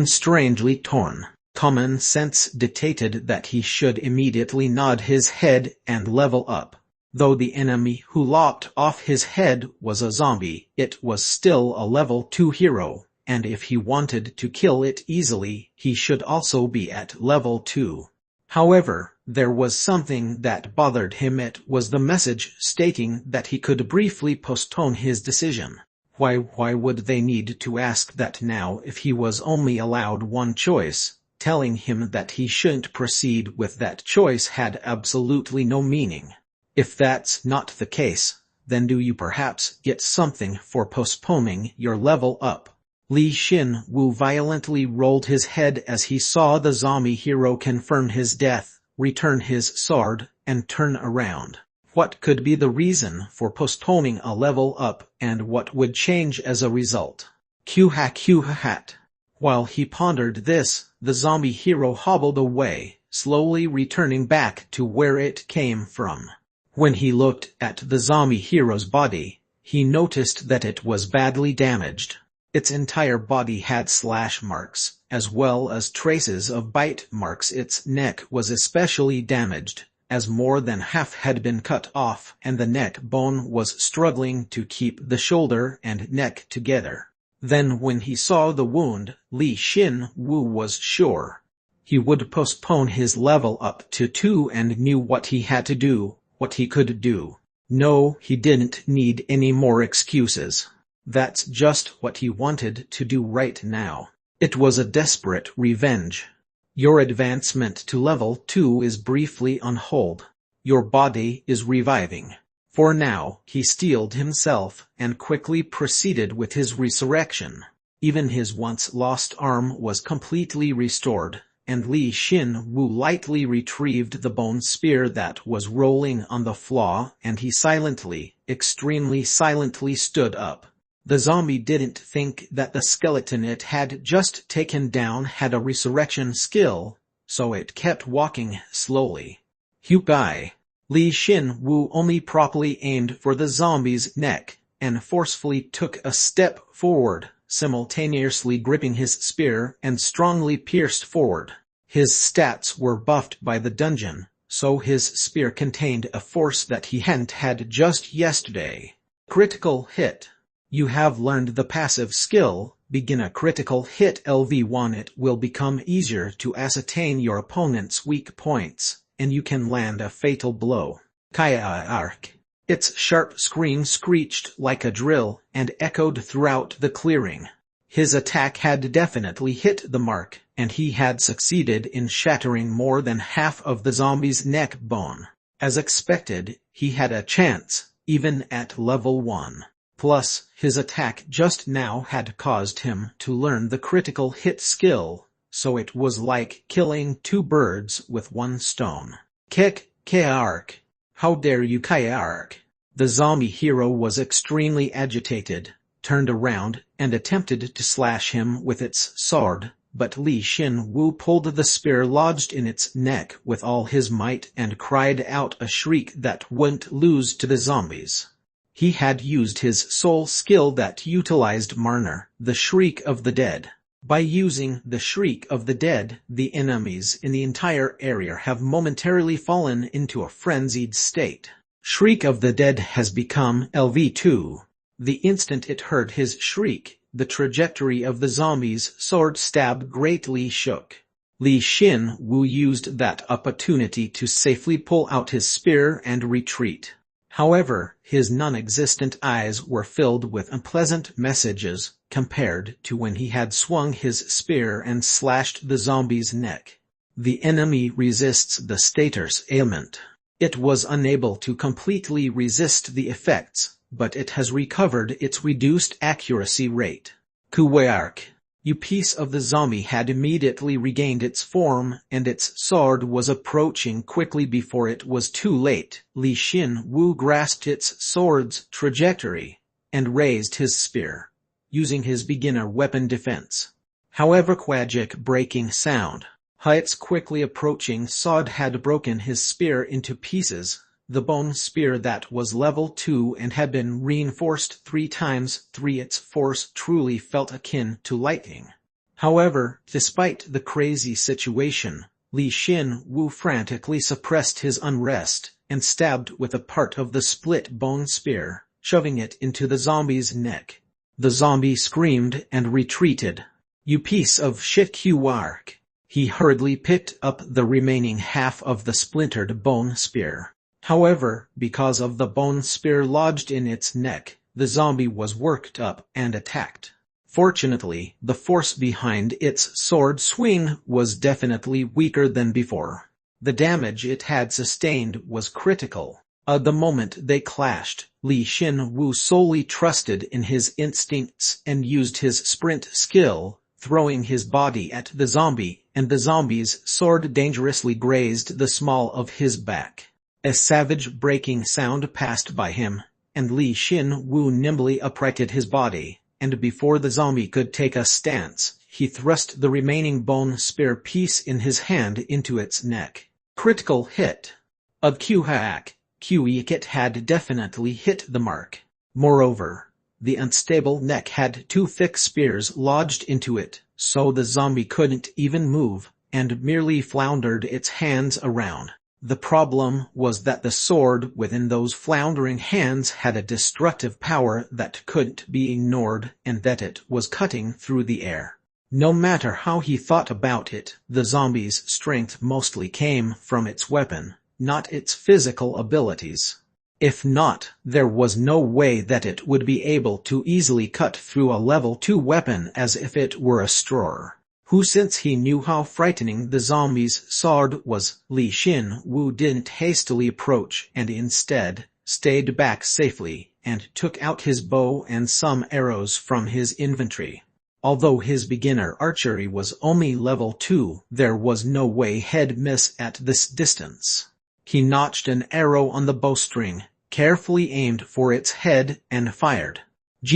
Strangely torn. Common sense dictated that he should immediately nod his head and level up. Though the enemy who lopped off his head was a zombie, it was still a level 2 hero, and if he wanted to kill it easily, he should also be at level 2. However, there was something that bothered him. It was the message stating that he could briefly postpone his decision. Why would they need to ask that now if he was only allowed one choice? Telling him that he shouldn't proceed with that choice had absolutely no meaning. If that's not the case, then do you perhaps get something for postponing your level up? Li Xin Wu violently rolled his head as he saw the zombie hero confirm his death, return his sword, and turn around. What could be the reason for postponing a level up, and what would change as a result? Q-ha-q-ha-hat. While he pondered this, the zombie hero hobbled away, slowly returning back to where it came from. When he looked at the zombie hero's body, he noticed that it was badly damaged. Its entire body had slash marks, as well as traces of bite marks. Its neck was especially damaged, as more than half had been cut off and the neck bone was struggling to keep the shoulder and neck together. Then when he saw the wound, Li Xin-Wu was sure he would postpone his level up to 2 and knew what he had to do, what he could do. No, he didn't need any more excuses. That's just what he wanted to do right now. It was a desperate revenge. Your advancement to level 2 is briefly on hold. Your body is reviving. For now, he steeled himself and quickly proceeded with his resurrection. Even his once lost arm was completely restored, and Li Xin-Wu lightly retrieved the bone spear that was rolling on the floor, and he silently, extremely silently stood up. The zombie didn't think that the skeleton it had just taken down had a resurrection skill, so it kept walking slowly. Hupai. Li Xin-Wu only properly aimed for the zombie's neck, and forcefully took a step forward, simultaneously gripping his spear and strongly pierced forward. His stats were buffed by the dungeon, so his spear contained a force that he hadn't had just yesterday. Critical hit. You have learned the passive skill, begin a critical hit LV1. It will become easier to ascertain your opponent's weak points, and you can land a fatal blow. Kaya Arc. Its sharp scream screeched like a drill and echoed throughout the clearing. His attack had definitely hit the mark, and he had succeeded in shattering more than half of the zombie's neck bone. As expected, he had a chance, even at level 1. Plus, his attack just now had caused him to learn the critical hit skill, so it was like killing 2 birds with 1 stone. Kayark. How dare you, Kayark? The zombie hero was extremely agitated, turned around, and attempted to slash him with its sword, but Li Xin-Wu pulled the spear lodged in its neck with all his might and cried out a shriek that wouldn't lose to the zombies. He had used his soul skill that utilized Marner, the Shriek of the Dead. By using the Shriek of the Dead, the enemies in the entire area have momentarily fallen into a frenzied state. Shriek of the Dead has become LV2. The instant it heard his shriek, the trajectory of the zombie's sword stab greatly shook. Li Xin-Wu used that opportunity to safely pull out his spear and retreat. However, his non-existent eyes were filled with unpleasant messages compared to when he had swung his spear and slashed the zombie's neck. The enemy resists the stator's ailment. It was unable to completely resist the effects, but it has recovered its reduced accuracy rate. Kuwark. You piece of the zombie had immediately regained its form, and its sword was approaching quickly before it was too late. Li Xin-Wu grasped its sword's trajectory, and raised his spear, using his beginner weapon defense. However, quagic breaking sound. Its quickly approaching sword had broken his spear into pieces. The bone spear that was level 2 and had been reinforced 3 times 3. Its force truly felt akin to lightning. However, despite the crazy situation, Li Xin-Wu frantically suppressed his unrest and stabbed with a part of the split bone spear, shoving it into the zombie's neck. The zombie screamed and retreated. You piece of shit, Kuwark. He hurriedly picked up the remaining half of the splintered bone spear. However, because of the bone spear lodged in its neck, the zombie was worked up and attacked. Fortunately, the force behind its sword swing was definitely weaker than before. The damage it had sustained was critical. The moment they clashed, Li Xin-Wu solely trusted in his instincts and used his sprint skill, throwing his body at the zombie, and the zombie's sword dangerously grazed the small of his back. A savage breaking sound passed by him, and Li Xin-Wu nimbly uprighted his body, and before the zombie could take a stance, he thrust the remaining bone spear piece in his hand into its neck. Critical hit. Of Kuhaak, it had definitely hit the mark. Moreover, the unstable neck had 2 thick spears lodged into it, so the zombie couldn't even move, and merely floundered its hands around. The problem was that the sword within those floundering hands had a destructive power that couldn't be ignored, and that it was cutting through the air. No matter how he thought about it, the zombie's strength mostly came from its weapon, not its physical abilities. If not, there was no way that it would be able to easily cut through a level 2 weapon as if it were a straw. Since he knew how frightening the zombie's sword was, Li Xin-Wu didn't hastily approach and instead stayed back safely and took out his bow and some arrows from his inventory. Although his beginner archery was only level 2, there was no way he'd miss at this distance. He notched an arrow on the bowstring, carefully aimed for its head, and fired.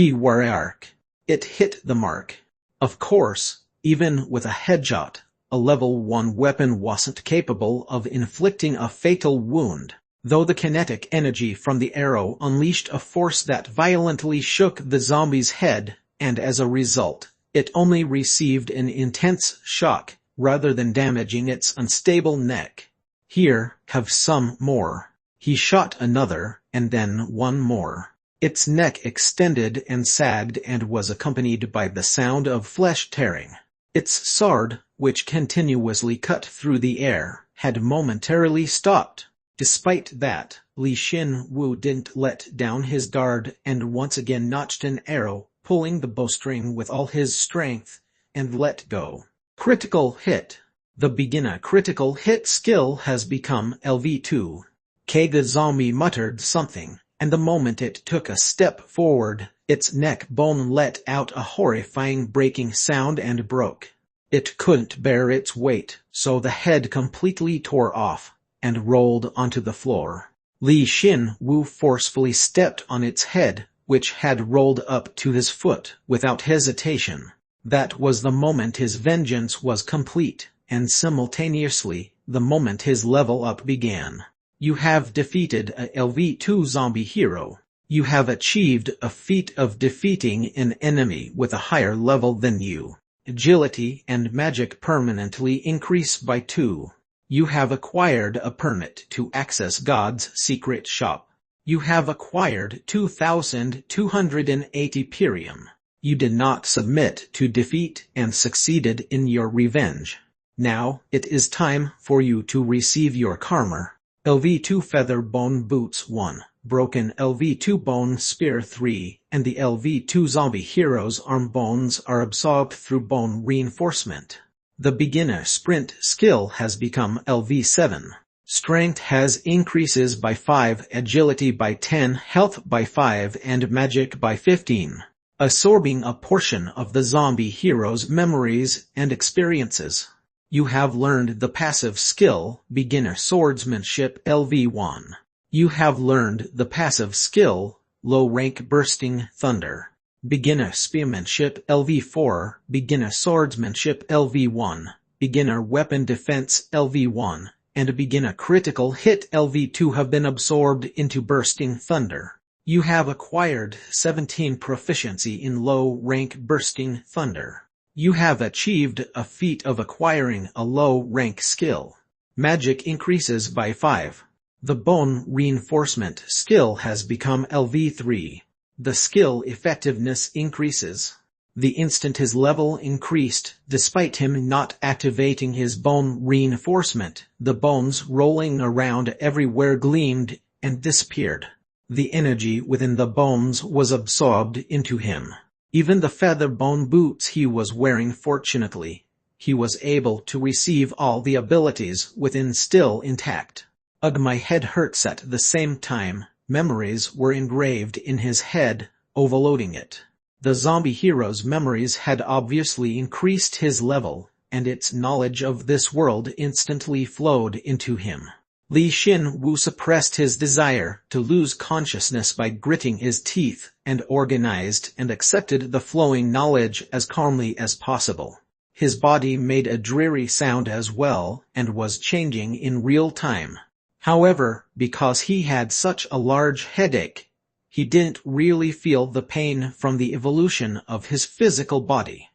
Arc. It hit the mark. Of course, even with a headshot, a level 1 weapon wasn't capable of inflicting a fatal wound, though the kinetic energy from the arrow unleashed a force that violently shook the zombie's head, and as a result, it only received an intense shock, rather than damaging its unstable neck. Here, have some more. He shot another, and then one more. Its neck extended and sagged and was accompanied by the sound of flesh tearing. Its sword, which continuously cut through the air, had momentarily stopped. Despite that, Li Xin-Wu didn't let down his guard and once again notched an arrow, pulling the bowstring with all his strength, and let go. Critical hit. The beginner critical hit skill has become LV2. The zombie muttered something, and the moment it took a step forward, its neck bone let out a horrifying breaking sound and broke. It couldn't bear its weight, so the head completely tore off and rolled onto the floor. Li Xin-Wu forcefully stepped on its head, which had rolled up to his foot, without hesitation. That was the moment his vengeance was complete, and simultaneously, the moment his level up began. You have defeated a LV2 zombie hero. You have achieved a feat of defeating an enemy with a higher level than you. Agility and magic permanently increase by 2. You have acquired a permit to access God's secret shop. You have acquired 2,280 Pirium. You did not submit to defeat and succeeded in your revenge. Now, it is time for you to receive your karma. LV2 Feather Bone Boots 1, Broken LV2 Bone Spear 3, and the LV2 Zombie Hero's arm bones are absorbed through bone reinforcement. The beginner sprint skill has become LV7. Strength has increases by 5, agility by 10, health by 5, and magic by 15, absorbing a portion of the zombie hero's memories and experiences. You have learned the passive skill, Beginner Swordsmanship LV1. You have learned the passive skill, Low Rank Bursting Thunder. Beginner Spearmanship LV4, Beginner Swordsmanship LV1, Beginner Weapon Defense LV1, and Beginner Critical Hit LV2 have been absorbed into Bursting Thunder. You have acquired 17 proficiency in Low Rank Bursting Thunder. You have achieved a feat of acquiring a low-rank skill. Magic increases by 5. The bone reinforcement skill has become LV3. The skill effectiveness increases. The instant his level increased, despite him not activating his bone reinforcement, the bones rolling around everywhere gleamed and disappeared. The energy within the bones was absorbed into him. Even the feather bone boots he was wearing, fortunately, he was able to receive all the abilities within still intact. Ugh, my head hurts. At the same time, memories were engraved in his head, overloading it. The zombie hero's memories had obviously increased his level, and its knowledge of this world instantly flowed into him. Li Xin-Wu suppressed his desire to lose consciousness by gritting his teeth, and organized and accepted the flowing knowledge as calmly as possible. His body made a dreary sound as well, and was changing in real time. However, because he had such a large headache, he didn't really feel the pain from the evolution of his physical body.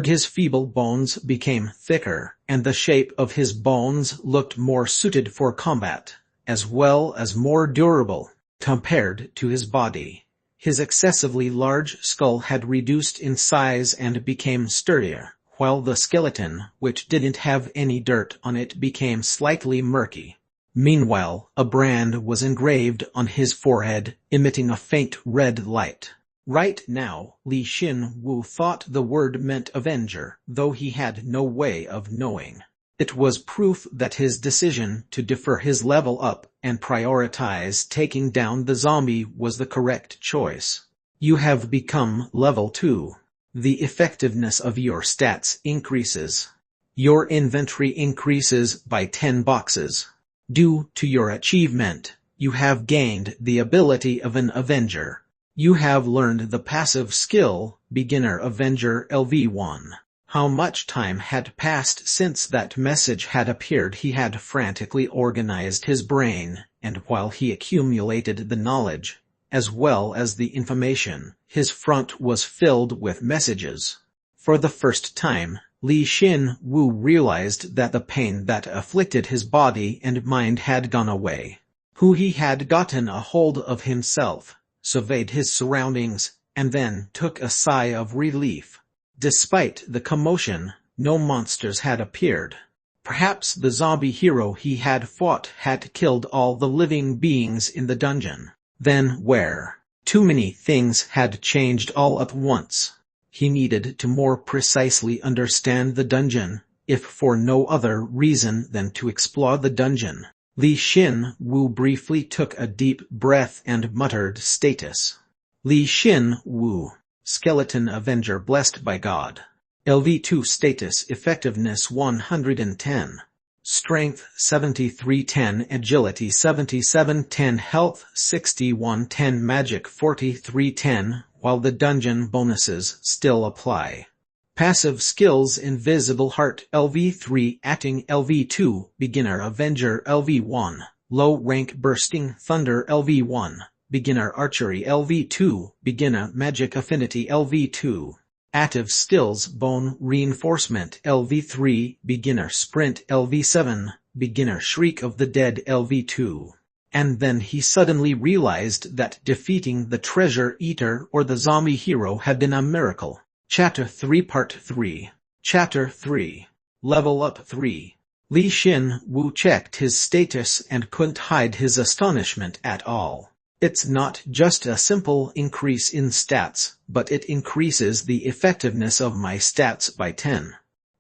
His feeble bones became thicker, and the shape of his bones looked more suited for combat, as well as more durable, compared to his body. His excessively large skull had reduced in size and became sturdier, while the skeleton, which didn't have any dirt on it, became slightly murky. Meanwhile, a brand was engraved on his forehead, emitting a faint red light. Right now, Li Xin-Wu thought the word meant avenger, though he had no way of knowing. It was proof that his decision to defer his level up and prioritize taking down the zombie was the correct choice. You have become level 2. The effectiveness of your stats increases. Your inventory increases by 10 boxes. Due to your achievement, you have gained the ability of an Avenger. You have learned the passive skill, Beginner Avenger LV1. How much time had passed since that message had appeared? He had frantically organized his brain, and while he accumulated the knowledge, as well as the information, his front was filled with messages. For the first time, Li Xin-Wu realized that the pain that afflicted his body and mind had gone away. He had gotten a hold of himself, surveyed his surroundings, and then took a sigh of relief. Despite the commotion, no monsters had appeared. Perhaps the zombie hero he had fought had killed all the living beings in the dungeon. Then where? Too many things had changed all at once. He needed to more precisely understand the dungeon, if for no other reason than to explore the dungeon. Li Xin-Wu briefly took a deep breath and muttered status. Li Xin-Wu, Skeleton Avenger blessed by God. LV2 status effectiveness 110. Strength 7310, agility 7710, health 6110, magic 4310, while the dungeon bonuses still apply. Passive skills invisible heart LV3, acting LV2, beginner avenger LV1, low rank bursting thunder LV1, beginner archery LV2, beginner magic affinity LV2. Active skills bone reinforcement LV3, beginner sprint LV7, beginner shriek of the dead LV2. And then he suddenly realized that defeating the treasure eater or the zombie hero had been a miracle. Chapter 3 Part 3. Chapter 3. Level Up 3. Li Xin-Wu checked his status and couldn't hide his astonishment at all. It's not just a simple increase in stats, but it increases the effectiveness of my stats by 10.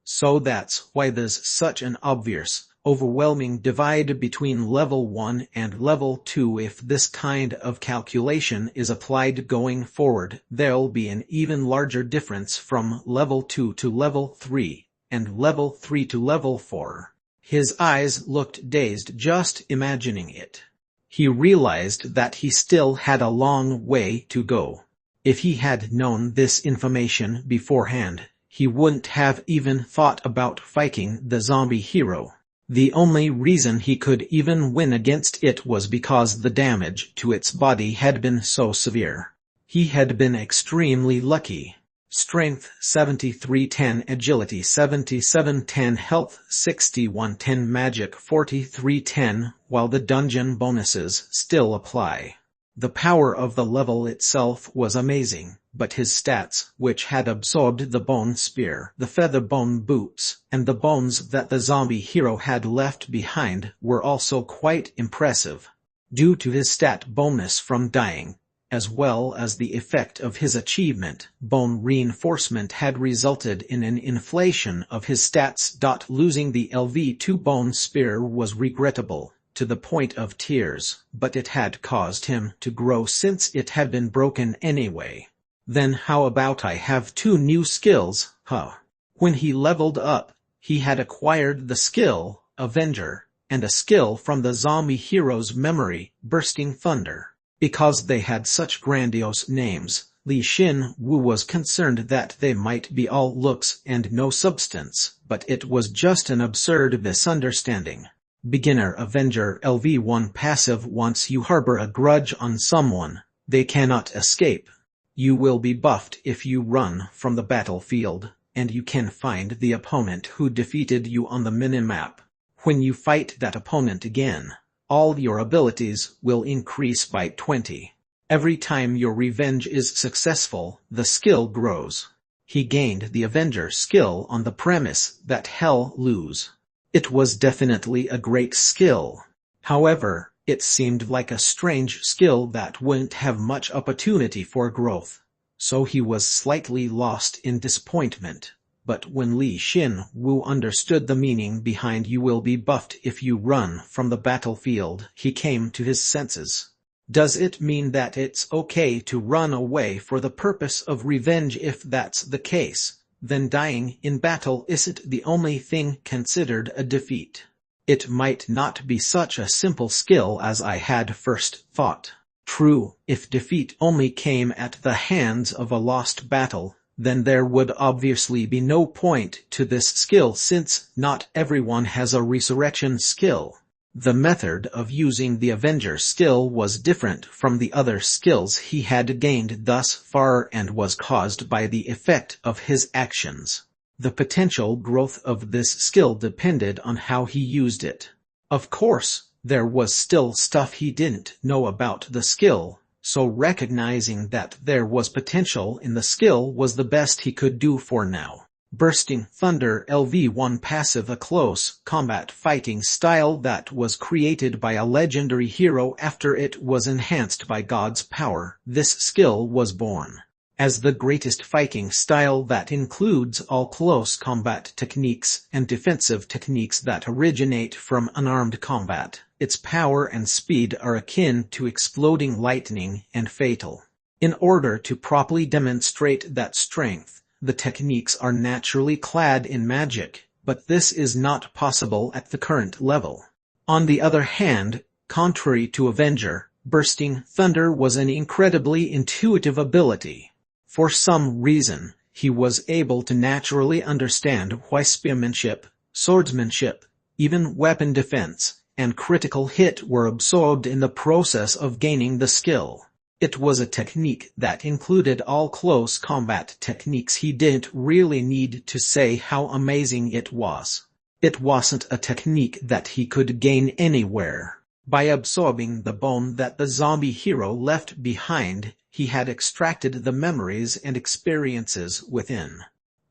So that's why there's such an obvious, overwhelming divide between level 1 and level 2. If this kind of calculation is applied going forward, there'll be an even larger difference from level 2 to level 3, and level 3 to level 4. His eyes looked dazed just imagining it. He realized that he still had a long way to go. If he had known this information beforehand, he wouldn't have even thought about fighting the zombie hero. The only reason he could even win against it was because the damage to its body had been so severe. He had been extremely lucky. Strength 7310, agility 7710, health 6110, magic 4310, while the dungeon bonuses still apply. The power of the level itself was amazing, but his stats, which had absorbed the bone spear, the feather bone boots, and the bones that the zombie hero had left behind, were also quite impressive. Due to his stat bonus from dying, as well as the effect of his achievement, bone reinforcement had resulted in an inflation of his stats. Losing the LV2 bone spear was regrettable, to the point of tears, but it had caused him to grow since it had been broken anyway. Then how about I have 2 new skills, huh? When he leveled up, he had acquired the skill, Avenger, and a skill from the zombie hero's memory, Bursting Thunder. Because they had such grandiose names, Li Xin-Wu was concerned that they might be all looks and no substance, but it was just an absurd misunderstanding. Beginner Avenger LV1 passive. Once you harbor a grudge on someone, they cannot escape. You will be buffed if you run from the battlefield. and you can find the opponent who defeated you on the minimap. When you fight that opponent again, all your abilities will increase by 20. Every time your revenge is successful, the skill grows. He gained the Avenger skill on the premise that hell lose. It was definitely a great skill. However, it seemed like a strange skill that wouldn't have much opportunity for growth. So he was slightly lost in disappointment. But when Li Xin Wu understood the meaning behind "you will be buffed if you run from the battlefield," he came to his senses. Does it mean that it's okay to run away for the purpose of revenge? If that's the case, then dying in battle isn't the only thing considered a defeat. It might not be such a simple skill as I had first thought. True, if defeat only came at the hands of a lost battle, then there would obviously be no point to this skill since not everyone has a resurrection skill. The method of using the Avenger skill was different from the other skills he had gained thus far and was caused by the effect of his actions. The potential growth of this skill depended on how he used it. Of course, there was still stuff he didn't know about the skill, so recognizing that there was potential in the skill was the best he could do for now. Bursting Thunder LV1 passive, a close combat fighting style that was created by a legendary hero after it was enhanced by God's power. This skill was born as the greatest fighting style that includes all close combat techniques and defensive techniques that originate from unarmed combat. Its power and speed are akin to exploding lightning and fatal. In order to properly demonstrate that strength, the techniques are naturally clad in magic, but this is not possible at the current level. On the other hand, contrary to Avenger, Bursting Thunder was an incredibly intuitive ability. For some reason, he was able to naturally understand why spearmanship, swordsmanship, even weapon defense, and critical hit were absorbed in the process of gaining the skill. It was a technique that included all close combat techniques. He didn't really need to say how amazing it was. It wasn't a technique that he could gain anywhere. By absorbing the bone that the zombie hero left behind, he had extracted the memories and experiences within.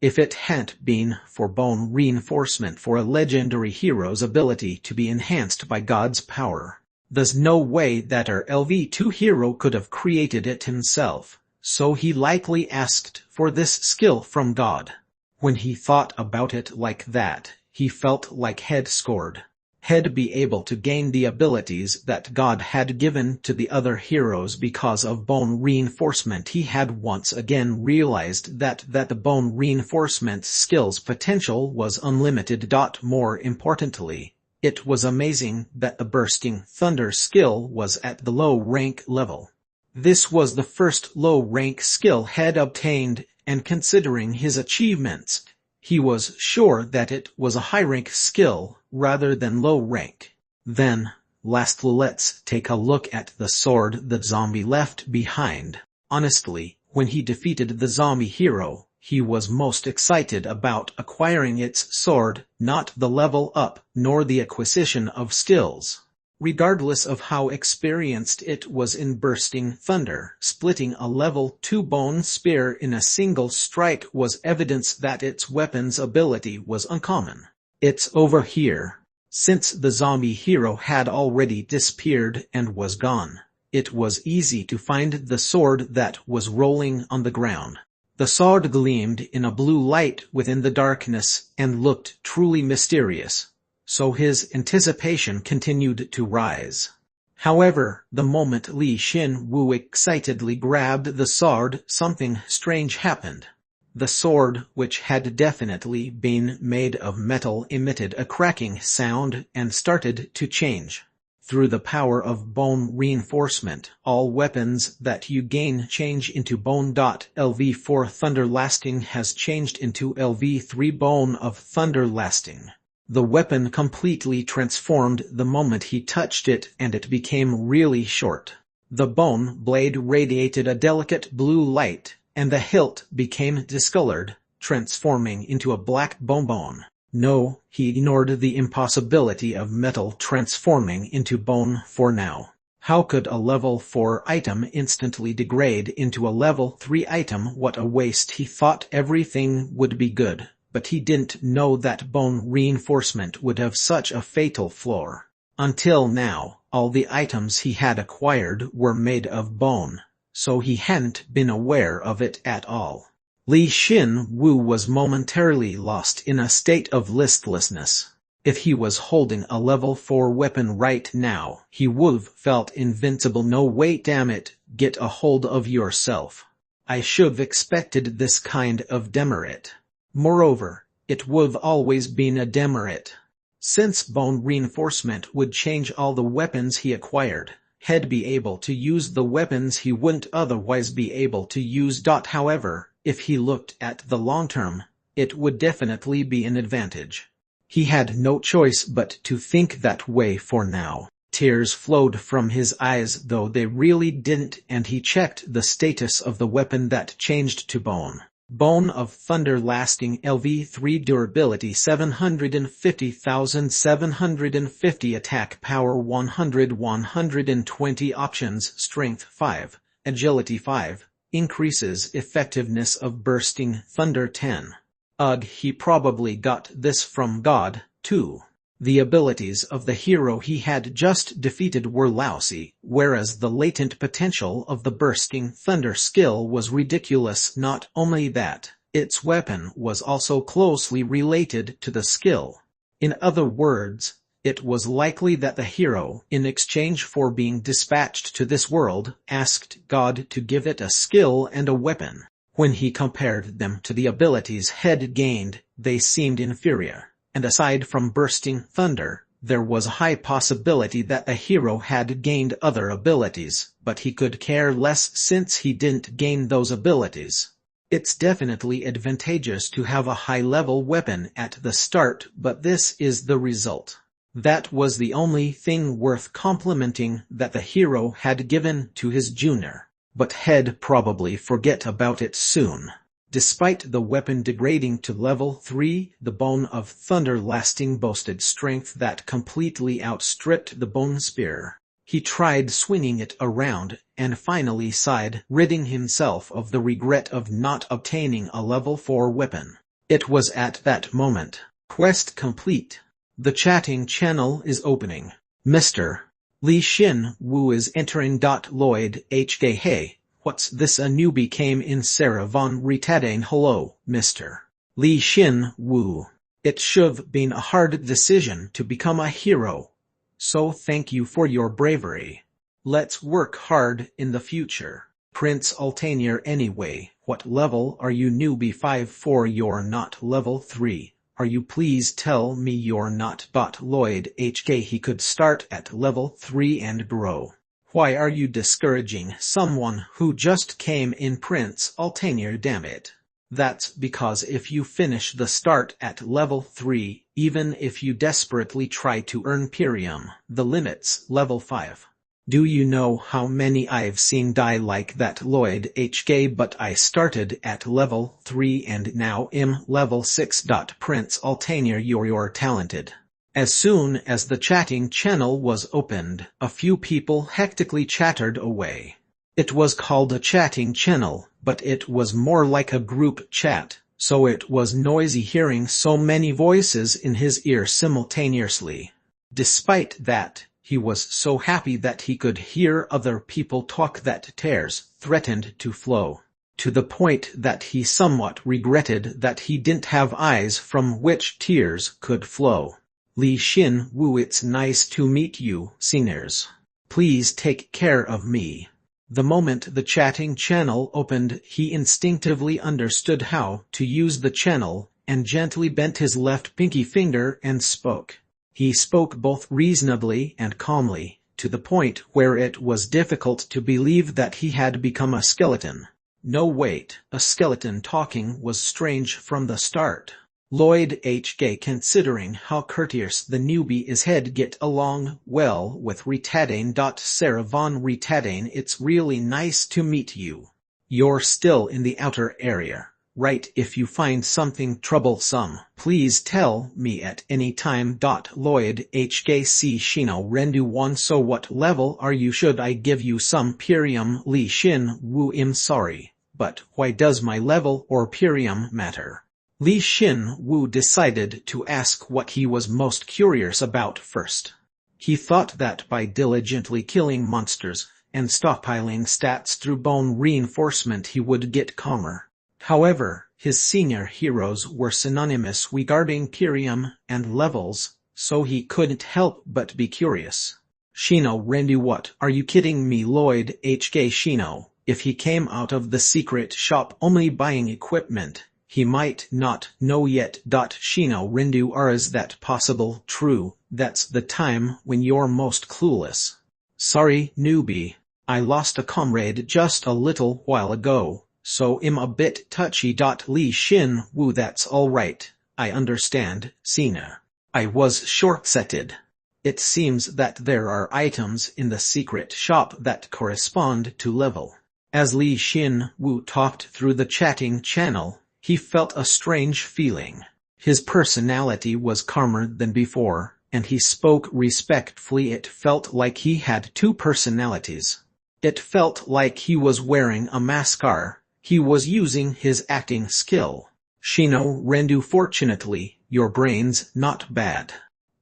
If it hadn't been for bone reinforcement for a legendary hero's ability to be enhanced by God's power, there's no way that our LV2 hero could have created it himself, so he likely asked for this skill from God. When he thought about it like that, he felt like he'd scored. He'd be able to gain the abilities that God had given to the other heroes because of bone reinforcement. He had once again realized that the bone reinforcement skill's potential was unlimited. More importantly, it was amazing that the Bursting Thunder skill was at the low rank level. This was the first low rank skill he'd obtained, and considering his achievements, he was sure that it was a high rank skill rather than low rank. Then, lastly, let's take a look at the sword the zombie left behind. Honestly, when he defeated the zombie hero, he was most excited about acquiring its sword, not the level up, nor the acquisition of skills. Regardless of how experienced it was in Bursting Thunder, splitting a level 2 bone spear in a single strike was evidence that its weapon's ability was uncommon. It's over here. Since the zombie hero had already disappeared and was gone, it was easy to find the sword that was rolling on the ground. The sword gleamed in a blue light within the darkness and looked truly mysterious, so his anticipation continued to rise. However, the moment Li Xin Wu excitedly grabbed the sword, something strange happened. The sword, which had definitely been made of metal, emitted a cracking sound and started to change. Through the power of bone reinforcement, all weapons that you gain change into bone. LV4 Thunder Lasting has changed into LV3 Bone of Thunder Lasting. The weapon completely transformed the moment he touched it, and it became really short. The bone blade radiated a delicate blue light, and the hilt became discolored, transforming into a black bone. No, he ignored the impossibility of metal transforming into bone for now. How could a level 4 item instantly degrade into a level 3 item? What a waste. He thought everything would be good, but he didn't know that bone reinforcement would have such a fatal flaw. Until now, all the items he had acquired were made of bone, so he hadn't been aware of it at all. Li Xin Wu was momentarily lost in a state of listlessness. If he was holding a level 4 weapon right now, he would've felt invincible. No wait, damn it, get a hold of yourself. I should've expected this kind of demerit. Moreover, it would've always been a demerit. Since bone reinforcement would change all the weapons he acquired, he'd be able to use the weapons he wouldn't otherwise be able to use. However, if he looked at the long term, it would definitely be an advantage. He had no choice but to think that way for now. Tears flowed from his eyes, though they really didn't, and he checked the status of the weapon that changed to bone. Bone of Thunder, lasting LV3, durability 750,750, attack power 100, 120, options, strength 5, agility 5, increases effectiveness of bursting thunder 10. Ugh, he probably got this from God, too. The abilities of the hero he had just defeated were lousy, whereas the latent potential of the bursting thunder skill was ridiculous. Not only that, its weapon was also closely related to the skill. In other words, it was likely that the hero, in exchange for being dispatched to this world, asked God to give it a skill and a weapon. When he compared them to the abilities he'd gained, they seemed inferior. And aside from bursting thunder, there was a high possibility that the hero had gained other abilities, but he could care less since he didn't gain those abilities. It's definitely advantageous to have a high-level weapon at the start, but this is the result. That was the only thing worth complimenting that the hero had given to his junior, but he'd probably forget about it soon. Despite the weapon degrading to level 3, the Bone of Thunder lasting boasted strength that completely outstripped the bone spear. He tried swinging it around, and finally sighed, ridding himself of the regret of not obtaining a level 4 weapon. It was at that moment. Quest complete. The chatting channel is opening. Mr. Li Xin Wu is entering. Lloyd HK. Hey. What's this? A newbie came in. Sarah Von Retadane. Hello, Mr. Li Xin Wu. It should've been a hard decision to become a hero, so thank you for your bravery. Let's work hard in the future. Prince Altair. Anyway, what level are you? Newbie 5-4. You're not level 3. Are you? Please tell me you're not. Lloyd HK. He could start at level 3 and grow. Why are you discouraging someone who just came in? Prince Altair. Damn it. That's because if you finish the start at level 3, even if you desperately try to earn Pirium, the limit's level 5. Do you know how many I've seen die like that? Lloyd HK. But I started at level 3 and now am level 6. Prince Altair. You're talented. As soon as the chatting channel was opened, a few people hectically chattered away. It was called a chatting channel, but it was more like a group chat, so it was noisy hearing so many voices in his ear simultaneously. Despite that, he was so happy that he could hear other people talk that tears threatened to flow, to the point that he somewhat regretted that he didn't have eyes from which tears could flow. Li Xin Wu. It's nice to meet you, seniors. Please take care of me. The moment the chatting channel opened, he instinctively understood how to use the channel, and gently bent his left pinky finger and spoke. He spoke both reasonably and calmly, to the point where it was difficult to believe that he had become a skeleton. No wait, a skeleton talking was strange from the start. Lloyd HK. Considering how courteous the newbie is, he'd get along well with Retadane. Sarah Von Retadane. It's really nice to meet you. You're still in the outer area, Right, if you find something troublesome, please tell me at any time. Lloyd HKC Shino Rendu 1. So what level are you? Should I give you some Pirium? Li Shin Wu. I'm sorry, but why does my level or Pirium matter? Li Shin Wu decided to ask what he was most curious about first. He thought that by diligently killing monsters and stockpiling stats through bone reinforcement he would get calmer. However, his senior heroes were synonymous regarding Pirium and levels, so he couldn't help but be curious. Shino Rendu. What, are you kidding me? Lloyd HK Shino, if he came out of the secret shop only buying equipment, he might not know yet. Shino Rendu. Is that possible? True, that's the time when you're most clueless. Sorry, newbie. I lost a comrade just a little while ago, so I'm a bit touchy. Li Shin Wu. That's alright, I understand, Sina. I was short-sighted. It seems that there are items in the secret shop that correspond to level. As Li Shin Wu talked through the chatting channel, he felt a strange feeling. His personality was calmer than before, and he spoke respectfully. It felt like he had two personalities. It felt like he was wearing a mascara. He was using his acting skill. Shino Rendu. Fortunately, your brain's not bad.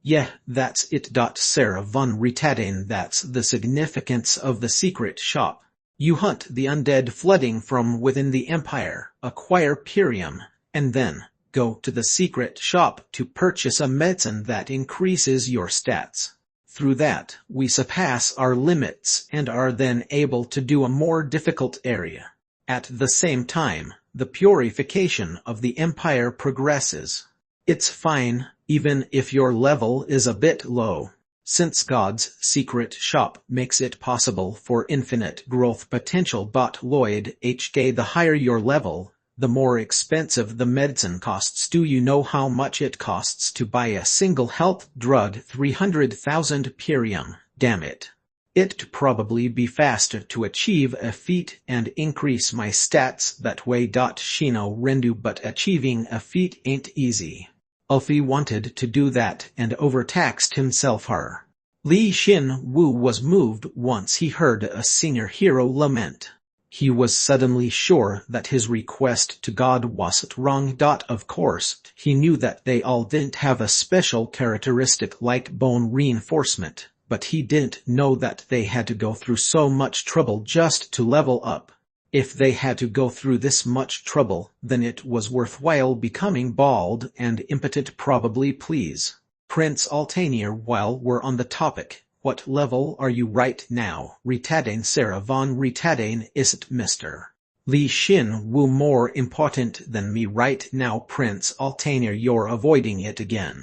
Yeah, that's it. Sarah von Ritadane. That's the significance of the secret shop. You hunt the undead flooding from within the Empire, acquire Pirium, and then go to the secret shop to purchase a medicine that increases your stats. Through that, we surpass our limits and are then able to do a more difficult area. At the same time, the purification of the Empire progresses. It's fine, even if your level is a bit low, since God's secret shop makes it possible for infinite growth potential. Lloyd HK. The higher your level, the more expensive the medicine costs. Do you know how much it costs to buy a single health drug? 300,000 Pirium. Damn it. It'd probably be faster to achieve a feat and increase my stats that way. Shino Rendu. But achieving a feat ain't easy. Ulfi wanted to do that and overtaxed himself. Li Shin Wu was moved once he heard a senior hero lament. He was suddenly sure that his request to God wasn't wrong. Of course, he knew that they all didn't have a special characteristic like bone reinforcement, but he didn't know that they had to go through so much trouble just to level up. If they had to go through this much trouble, then it was worthwhile becoming bald and impotent. Probably. Please, Prince Altair. While we're on the topic, what level are you right now? Ritadane. Sarah von Ritadane. Isn't Mr. Li Shin Wu more important than me right now? Prince Altair. You're avoiding it again.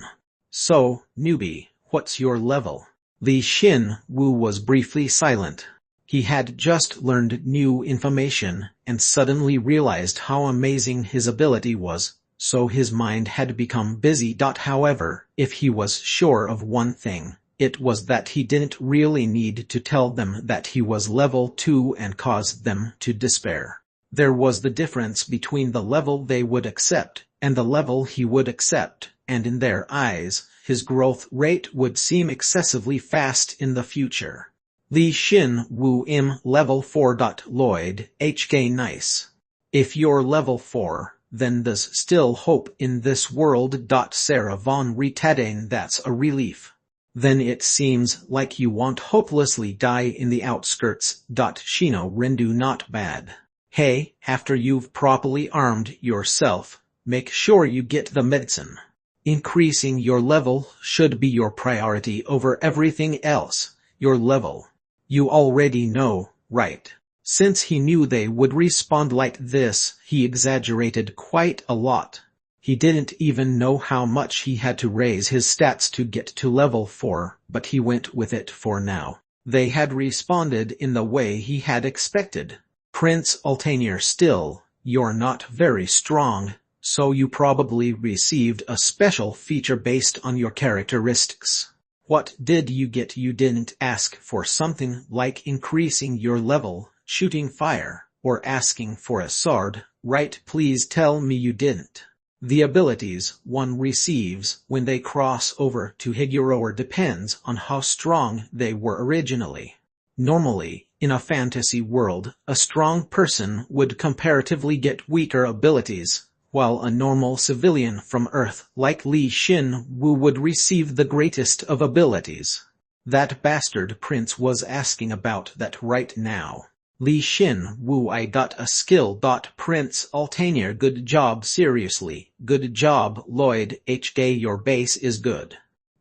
So, newbie, what's your level? Li Shin Wu was briefly silent. He had just learned new information and suddenly realized how amazing his ability was, so his mind had become busy. However, if he was sure of one thing, it was that he didn't really need to tell them that he was level 2 and cause them to despair. There was the difference between the level they would accept and the level he would accept, and in their eyes, his growth rate would seem excessively fast in the future. Li Shin Wu. Level 4. Lloyd HK. Nice. If you're level 4, then there's still hope in this world. Sarah von Ritadane. That's a relief. Then it seems like you won't hopelessly die in the outskirts. Shino Rendu. Not bad. Hey, after you've properly armed yourself, make sure you get the medicine. Increasing your level should be your priority over everything else. Your level. You already know, right? Since he knew they would respond like this, he exaggerated quite a lot. He didn't even know how much he had to raise his stats to get to level 4, but he went with it for now. They had responded in the way he had expected. Prince Altair. Still, you're not very strong, so you probably received a special feature based on your characteristics. What did you get? You didn't ask for something like increasing your level, shooting fire, or asking for a sword, right? Please tell me you didn't. The abilities one receives when they cross over to Higuro depends on how strong they were originally. Normally, in a fantasy world, a strong person would comparatively get weaker abilities, while a normal civilian from Earth like Li Xin-Wu would receive the greatest of abilities. That bastard prince was asking about that right now. Li Xin-Wu, I got a skill. Prince Altair, good job. Seriously, good job, Lloyd HK, your base is good.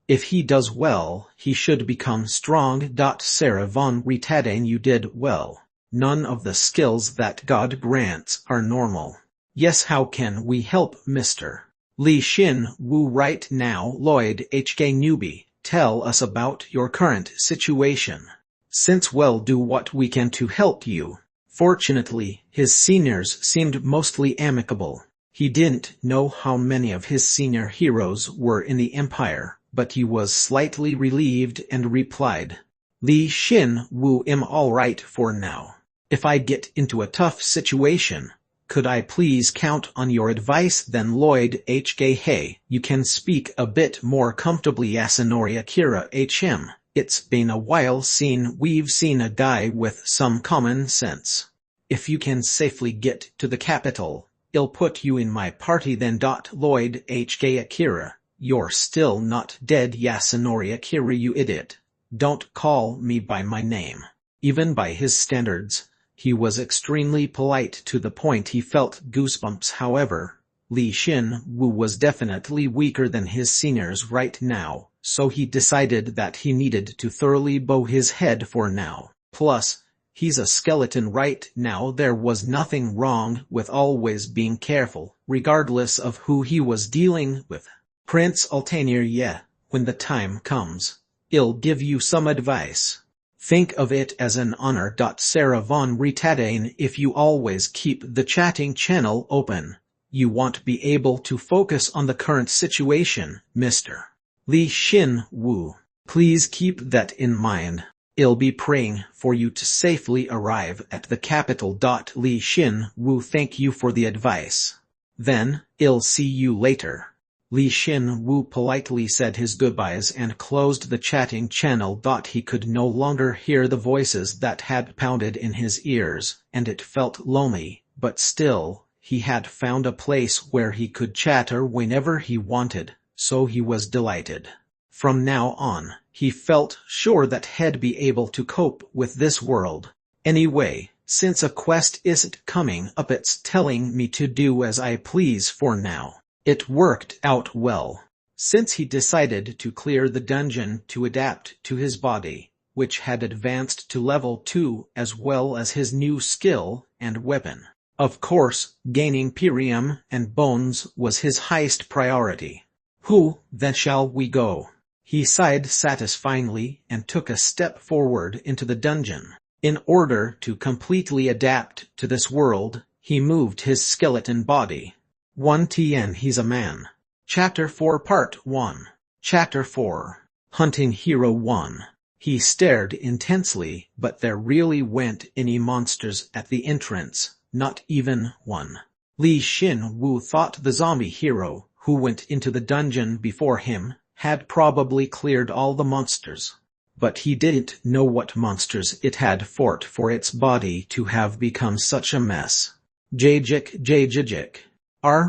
If he does well, he should become strong. Sarah von Retadane, you did well. None of the skills that God grants are normal. Yes, how can we help, Mr. Li Xin-Wu? Right now, Lloyd HK, newbie, tell us about your current situation. Since we'll do what we can to help you. Fortunately, his seniors seemed mostly amicable. He didn't know how many of his senior heroes were in the Empire, but he was slightly relieved and replied, Li Xin-Wu, am all right for now. If I get into a tough situation, could I please count on your advice then? Lloyd HK, hey, you can speak a bit more comfortably. Yasunori Akira HM. It's been a while since we've seen a guy with some common sense. If you can safely get to the capital, I'll put you in my party then. Lloyd HK, Akira, you're still not dead. Yasunori Akira, you idiot. Don't call me by my name. Even by his standards, he was extremely polite to the point he felt goosebumps. However, Li Xin-Wu was definitely weaker than his seniors right now, so he decided that he needed to thoroughly bow his head for now. Plus, he's a skeleton right now. There was nothing wrong with always being careful, regardless of who he was dealing with. Prince Altair, yeah, when the time comes, I'll give you some advice. Think of it as an honor. Sarah von Retadane, if you always keep the chatting channel open, you won't be able to focus on the current situation, Mr. Li Xin-Wu. Please keep that in mind. I'll be praying for you to safely arrive at the capital. Li Xin-Wu, thank you for the advice. Then, I'll see you later. Li Xin-Wu politely said his goodbyes and closed the chatting channel. He could no longer hear the voices that had pounded in his ears, and it felt lonely, but still, he had found a place where he could chatter whenever he wanted, so he was delighted. From now on, he felt sure that he'd be able to cope with this world. Anyway, since a quest isn't coming up, it's telling me to do as I please for now. It worked out well. Since he decided to clear the dungeon to adapt to his body, which had advanced to level 2 as well as his new skill and weapon. Of course, gaining Pyrium and bones was his highest priority. Who, then shall we go? He sighed satisfyingly and took a step forward into the dungeon. In order to completely adapt to this world, he moved his skeleton body. 1TN He's a Man. Chapter 4 Part 1. Chapter 4. Hunting Hero 1. He stared intensely, but there really weren't any monsters at the entrance, not even one. Li Xin-Wu thought the zombie hero, who went into the dungeon before him, had probably cleared all the monsters. But he didn't know what monsters it had fought for its body to have become such a mess. Jajik.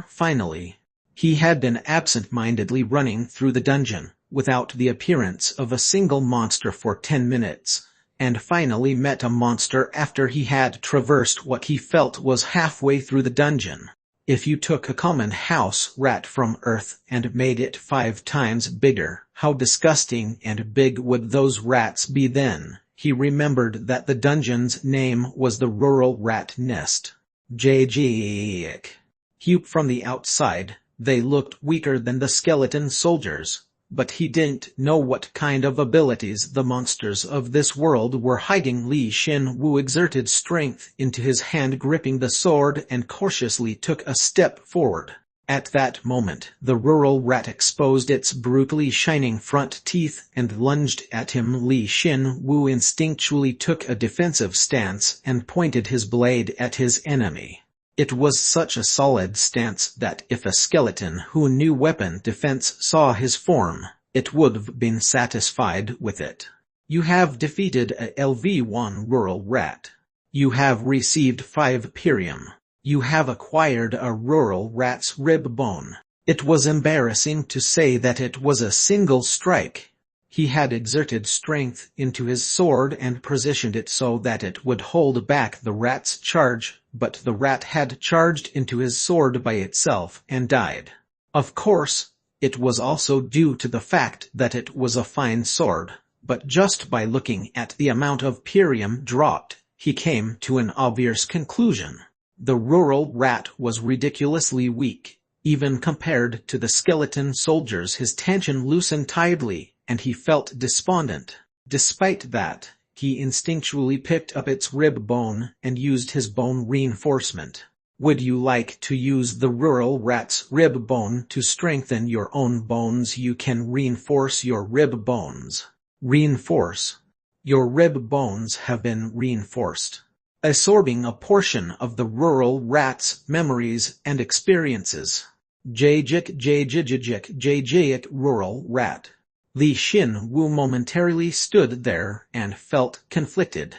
Finally. He had been absent-mindedly running through the dungeon, without the appearance of a single monster for 10 minutes, and finally met a monster after he had traversed what he felt was halfway through the dungeon. If you took a common house rat from Earth and made it 5 times bigger, how disgusting and big would those rats be then? He remembered that the dungeon's name was the Rural Rat Nest. From the outside, they looked weaker than the skeleton soldiers, but he didn't know what kind of abilities the monsters of this world were hiding. Li Xin-Wu exerted strength into his hand, gripping the sword, and cautiously took a step forward. At that moment, the rural rat exposed its brutally shining front teeth and lunged at him. Li Xin-Wu instinctually took a defensive stance and pointed his blade at his enemy. It was such a solid stance that if a skeleton who knew weapon defense saw his form, it would have been satisfied with it. You have defeated a LV1 rural rat. You have received 5 perium. You have acquired a rural rat's rib bone. It was embarrassing to say that it was a single strike. He had exerted strength into his sword and positioned it so that it would hold back the rat's charge, but the rat had charged into his sword by itself and died. Of course, it was also due to the fact that it was a fine sword, but just by looking at the amount of perium dropped, he came to an obvious conclusion. The rural rat was ridiculously weak, even compared to the skeleton soldiers. His tension loosened tidily, and he felt despondent. Despite that, he instinctually picked up its rib bone and used his bone reinforcement. Would you like to use the rural rat's rib bone to strengthen your own bones? You can reinforce your rib bones. Reinforce. Your rib bones have been reinforced, absorbing a portion of the rural rat's memories and experiences. Jajik rural rat. Li Xin Wu momentarily stood there and felt conflicted.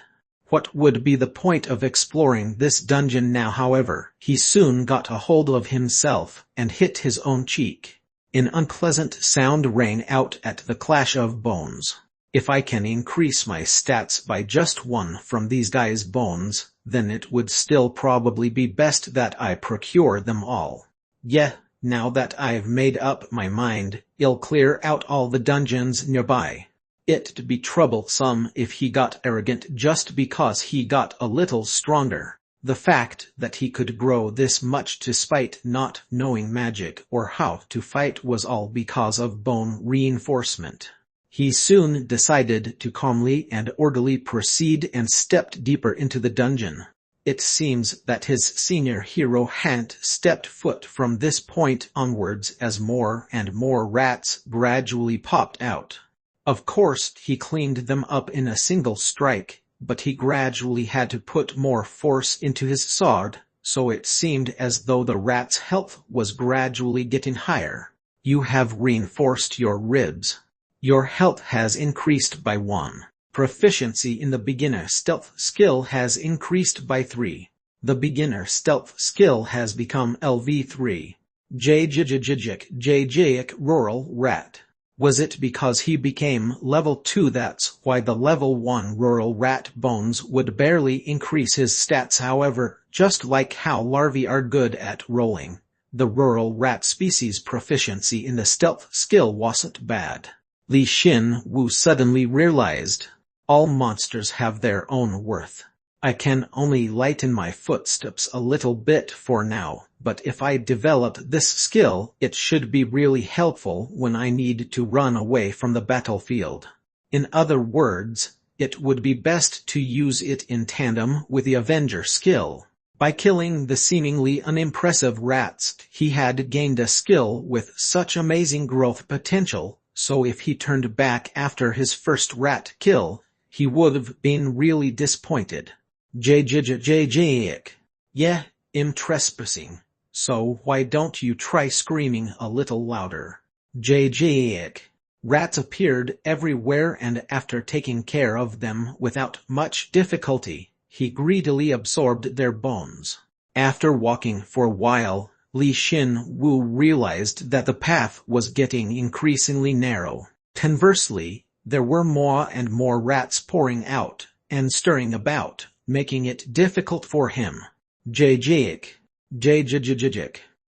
What would be the point of exploring this dungeon now? However, he soon got a hold of himself and hit his own cheek. An unpleasant sound rang out at the clash of bones. If I can increase my stats by just 1 from these guys' bones, then it would still probably be best that I procure them all. Yeah, now that I've made up my mind, I'll clear out all the dungeons nearby. It'd be troublesome if he got arrogant just because he got a little stronger. The fact that he could grow this much despite not knowing magic or how to fight was all because of bone reinforcement. He soon decided to calmly and orderly proceed and stepped deeper into the dungeon. It seems that his senior hero hadn't stepped foot from this point onwards as more and more rats gradually popped out. Of course, he cleaned them up in a single strike, but he gradually had to put more force into his sword, so it seemed as though the rat's health was gradually getting higher. You have reinforced your ribs. Your health has increased by 1. Proficiency in the beginner stealth skill has increased by 3. The beginner stealth skill has become LV3. Jajik rural rat. Was it because he became level 2? That's why the level 1 rural rat bones would barely increase his stats. However, just like how larvae are good at rolling, the rural rat species' proficiency in the stealth skill wasn't bad. Li Xin Wu suddenly realized, all monsters have their own worth. I can only lighten my footsteps a little bit for now, but if I develop this skill, it should be really helpful when I need to run away from the battlefield. In other words, it would be best to use it in tandem with the Avenger skill. By killing the seemingly unimpressive rats, he had gained a skill with such amazing growth potential, so if he turned back after his first rat kill, he would have been really disappointed. Jajik. Yeah, I'm trespassing. So why don't you try screaming a little louder? Jajik. Rats appeared everywhere, and after taking care of them without much difficulty, he greedily absorbed their bones. After walking for a while, Li Xin Wu realized that the path was getting increasingly narrow. Conversely, there were more and more rats pouring out and stirring about, making it difficult for him. Jajik.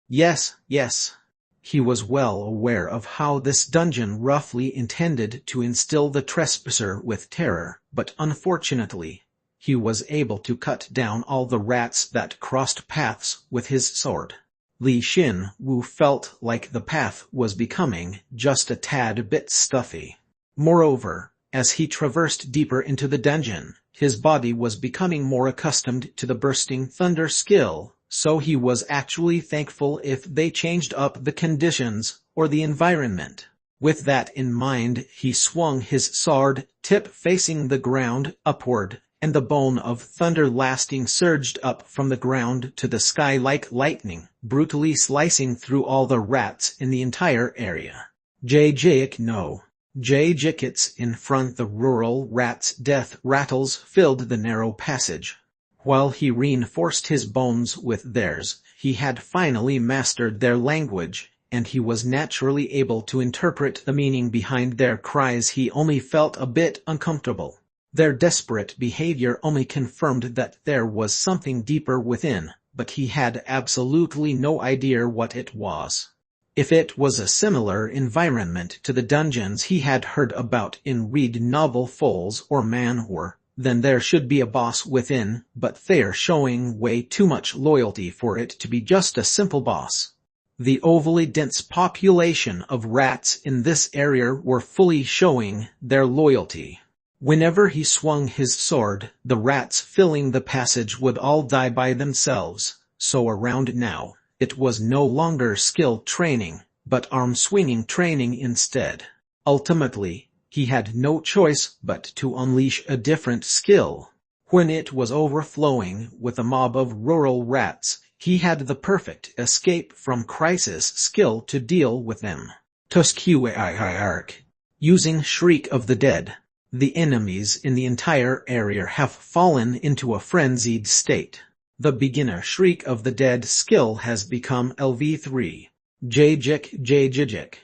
Yes. He was well aware of how this dungeon roughly intended to instill the trespasser with terror, but unfortunately, he was able to cut down all the rats that crossed paths with his sword. Li Xin Wu felt like the path was becoming just a tad bit stuffy. Moreover, as he traversed deeper into the dungeon, his body was becoming more accustomed to the bursting thunder skill, so he was actually thankful if they changed up the conditions or the environment. With that in mind, he swung his sword, tip facing the ground, upward, and the bone of thunder lasting surged up from the ground to the sky like lightning, brutally slicing through all the rats in the entire area. Jajik no. Jajikits in front the rural rat's death rattles filled the narrow passage. While he reinforced his bones with theirs, he had finally mastered their language, and he was naturally able to interpret the meaning behind their cries. He only felt a bit uncomfortable. Their desperate behavior only confirmed that there was something deeper within, but he had absolutely no idea what it was. If it was a similar environment to the dungeons he had heard about in read novels or manhwa, then there should be a boss within, but they're showing way too much loyalty for it to be just a simple boss. The overly dense population of rats in this area were fully showing their loyalty. Whenever he swung his sword, the rats filling the passage would all die by themselves, so around now, it was no longer skill training, but arm-swinging training instead. Ultimately, he had no choice but to unleash a different skill. When it was overflowing with a mob of rural rats, he had the perfect escape from crisis skill to deal with them. Tuskuiark. Using Shriek of the Dead. The enemies in the entire area have fallen into a frenzied state. The beginner Shriek of the Dead skill has become LV3. Jajik Jajijik.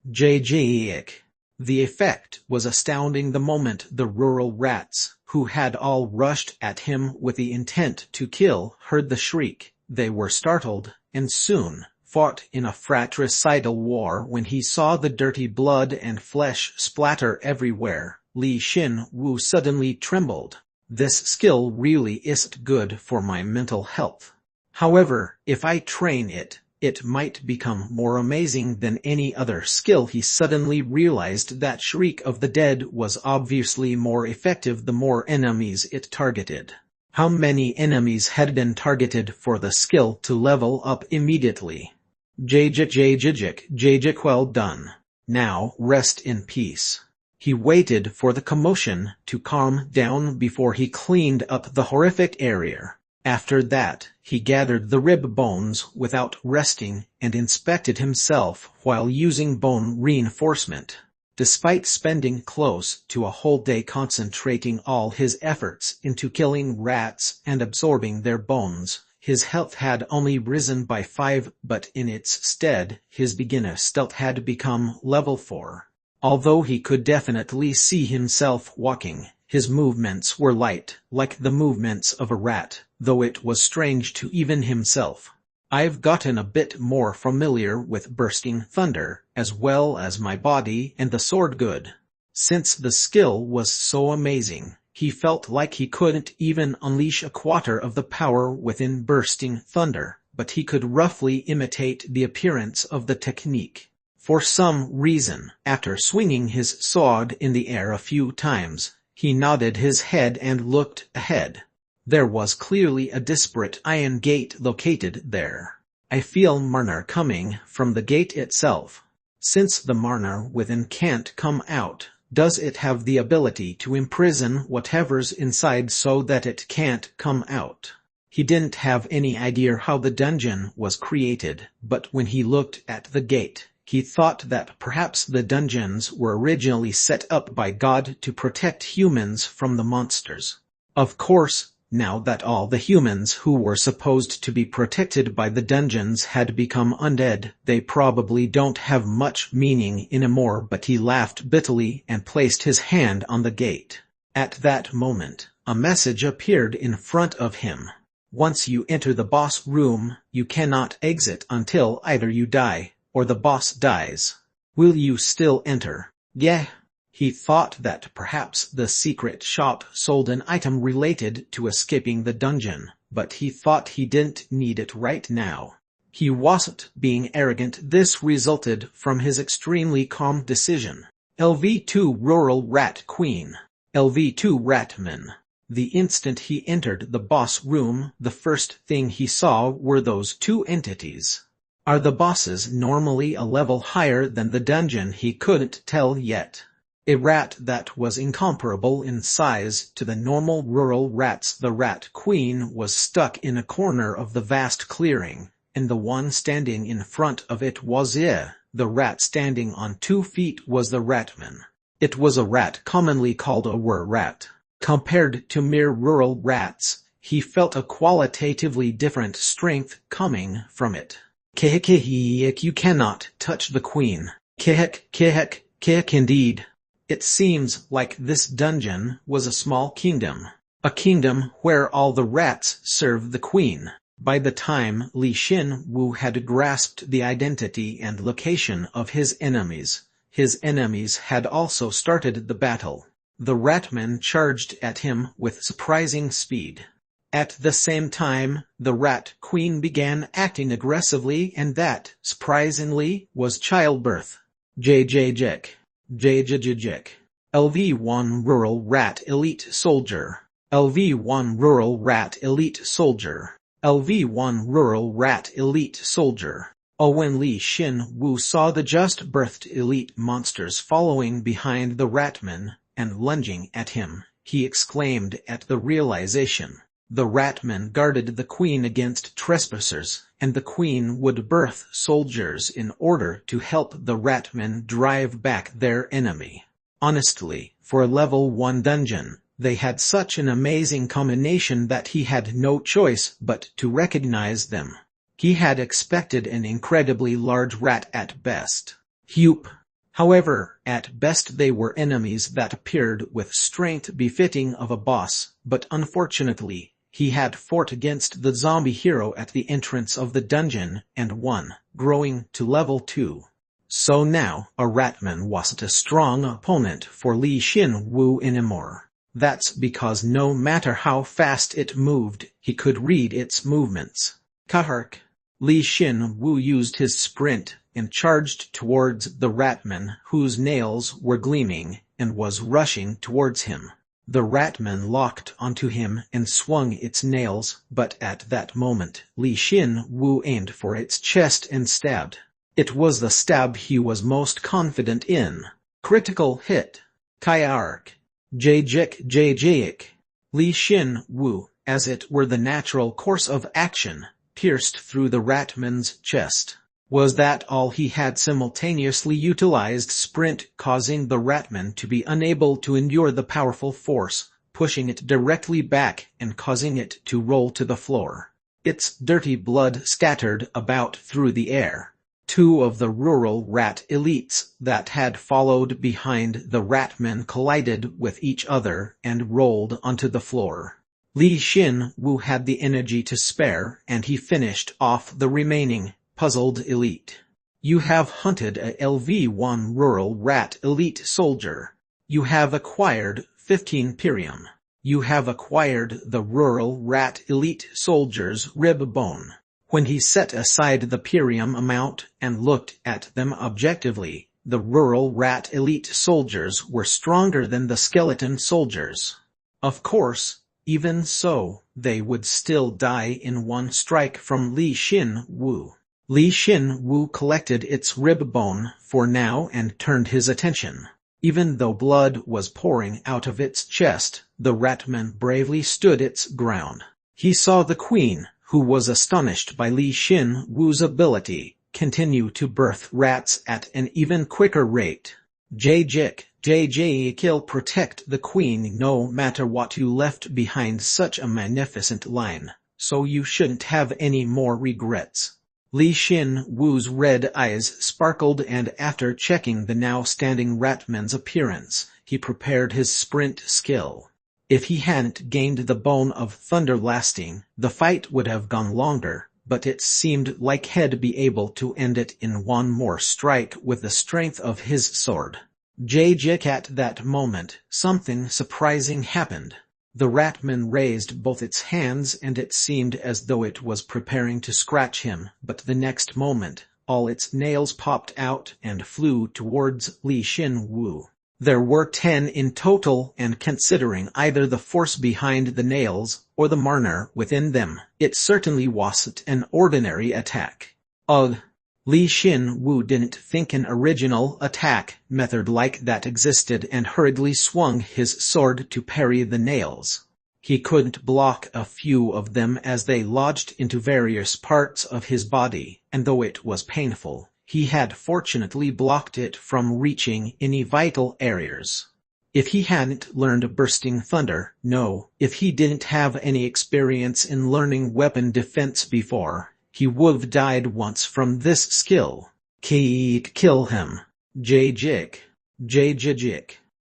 Jajik. The effect was astounding the moment the rural rats, who had all rushed at him with the intent to kill, heard the shriek. They were startled, and soon fought in a fratricidal war. When he saw the dirty blood and flesh splatter everywhere, Li Xin Wu suddenly trembled. This skill really isn't good for my mental health. However, if I train it, it might become more amazing than any other skill. He suddenly realized that Shriek of the Dead was obviously more effective the more enemies it targeted. How many enemies had been targeted for the skill to level up immediately? Jajik, well done. Now rest in peace. He waited for the commotion to calm down before he cleaned up the horrific area. After that, he gathered the rib bones without resting and inspected himself while using bone reinforcement. Despite spending close to a whole day concentrating all his efforts into killing rats and absorbing their bones, his health had only risen by 5, but in its stead, his beginner stealth had become level 4. Although he could definitely see himself walking, his movements were light, like the movements of a rat, though it was strange to even himself. I've gotten a bit more familiar with bursting thunder, as well as my body and the sword good. Since the skill was so amazing, he felt like he couldn't even unleash a quarter of the power within bursting thunder, but he could roughly imitate the appearance of the technique. For some reason, after swinging his sword in the air a few times, he nodded his head and looked ahead. There was clearly a disparate iron gate located there. I feel Marner coming from the gate itself. Since the Marner within can't come out, does it have the ability to imprison whatever's inside so that it can't come out? He didn't have any idea how the dungeon was created, but when he looked at the gate, he thought that perhaps the dungeons were originally set up by God to protect humans from the monsters. Of course, now that all the humans who were supposed to be protected by the dungeons had become undead, they probably don't have much meaning anymore. But he laughed bitterly and placed his hand on the gate. At that moment, a message appeared in front of him. Once you enter the boss room, you cannot exit until either you die or the boss dies. Will you still enter? Yeah. He thought that perhaps the secret shop sold an item related to escaping the dungeon, but he thought he didn't need it right now. He wasn't being arrogant. This resulted from his extremely calm decision. LV2 Rural Rat Queen. LV2 Ratman. The instant he entered the boss room, the first thing he saw were those two entities. Are the bosses normally a level higher than the dungeon? He couldn't tell yet. A rat that was incomparable in size to the normal rural rats. The rat queen was stuck in a corner of the vast clearing, and the one standing in front of it was the rat standing on 2 feet was the ratman. It was a rat commonly called a were-rat. Compared to mere rural rats, he felt a qualitatively different strength coming from it. Kihik, you cannot touch the queen. Kihik indeed. It seems like this dungeon was a small kingdom. A kingdom where all the rats serve the queen. By the time Li Xin Wu had grasped the identity and location of his enemies had also started the battle. The ratmen charged at him with surprising speed. At the same time, the rat queen began acting aggressively, and that, surprisingly, was childbirth. JJJK. LV1 Rural Rat Elite Soldier. LV1 Rural Rat Elite Soldier. LV1 Rural Rat Elite Soldier. When Li Xin Wu saw the just-birthed elite monsters following behind the ratman and lunging at him, he exclaimed at the realization. The ratman guarded the queen against trespassers, and the queen would birth soldiers in order to help the ratmen drive back their enemy. Honestly, for a level 1 dungeon, they had such an amazing combination that he had no choice but to recognize them. He had expected an incredibly large rat at best. However, at best they were enemies that appeared with strength befitting of a boss, but unfortunately, he had fought against the zombie hero at the entrance of the dungeon and won, growing to level 2. So now, a ratman wasn't a strong opponent for Li Xin Wu anymore. That's because no matter how fast it moved, he could read its movements. Kahark. Li Xin Wu used his sprint and charged towards the ratman whose nails were gleaming and was rushing towards him. The ratman locked onto him and swung its nails, but at that moment, Li Xin Wu aimed for its chest and stabbed. It was the stab he was most confident in. Critical hit. Kayark. Jjik. Li Xin Wu, as it were the natural course of action, pierced through the ratman's chest. Was that all he had simultaneously utilized sprint, causing the ratman to be unable to endure the powerful force, pushing it directly back and causing it to roll to the floor. Its dirty blood scattered about through the air. 2 of the rural rat elites that had followed behind the ratman collided with each other and rolled onto the floor. Li Xin Wu had the energy to spare, and he finished off the remaining puzzled elite. You have hunted a LV1 Rural Rat Elite Soldier. You have acquired 15 Pirium. You have acquired the Rural Rat Elite Soldier's rib bone. When he set aside the Pirium amount and looked at them objectively, the Rural Rat Elite Soldiers were stronger than the skeleton soldiers. Of course, even so, they would still die in one strike from Li Xin Wu. Li Xin Wu collected its rib bone for now and turned his attention. Even though blood was pouring out of its chest, the ratman bravely stood its ground. He saw the queen, who was astonished by Li Xin Wu's ability, continue to birth rats at an even quicker rate. Kill protect the queen no matter what. You left behind such a magnificent line, so you shouldn't have any more regrets. Li Xin Wu's red eyes sparkled, and after checking the now standing ratman's appearance, he prepared his sprint skill. If he hadn't gained the Bone of Thunder lasting, the fight would have gone longer, but it seemed like he'd be able to end it in one more strike with the strength of his sword. At that moment, something surprising happened. The ratman raised both its hands and it seemed as though it was preparing to scratch him, but the next moment, all its nails popped out and flew towards Li Xin Wu. There were 10 in total, and considering either the force behind the nails or the mana within them, it certainly wasn't an ordinary attack. Ugh! Li Xin Wu didn't think an original attack method like that existed and hurriedly swung his sword to parry the nails. He couldn't block a few of them as they lodged into various parts of his body, and though it was painful, he had fortunately blocked it from reaching any vital areas. If he hadn't learned Bursting Thunder, if he didn't have any experience in learning weapon defense before, he would've died once from this skill. Kill him. Jig.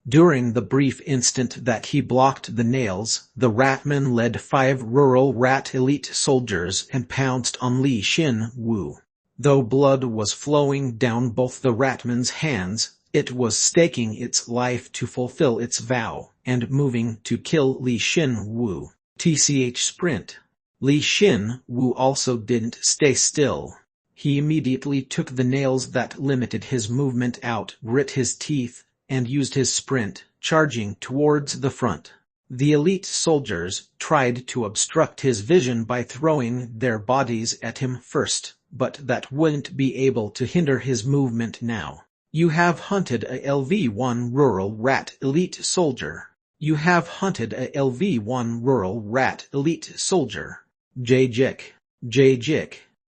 During the brief instant that he blocked the nails, the Ratman led 5 rural rat elite soldiers and pounced on Li Xin Wu. Though blood was flowing down both the Ratman's hands, it was staking its life to fulfill its vow, and moving to kill Li Xin Wu. Sprint. Li Xin Wu also didn't stay still. He immediately took the nails that limited his movement out, grit his teeth, and used his sprint, charging towards the front. The elite soldiers tried to obstruct his vision by throwing their bodies at him first, but that wouldn't be able to hinder his movement now. You have hunted a LV-1 rural rat elite soldier. You have hunted a LV-1 rural rat elite soldier. Jajik.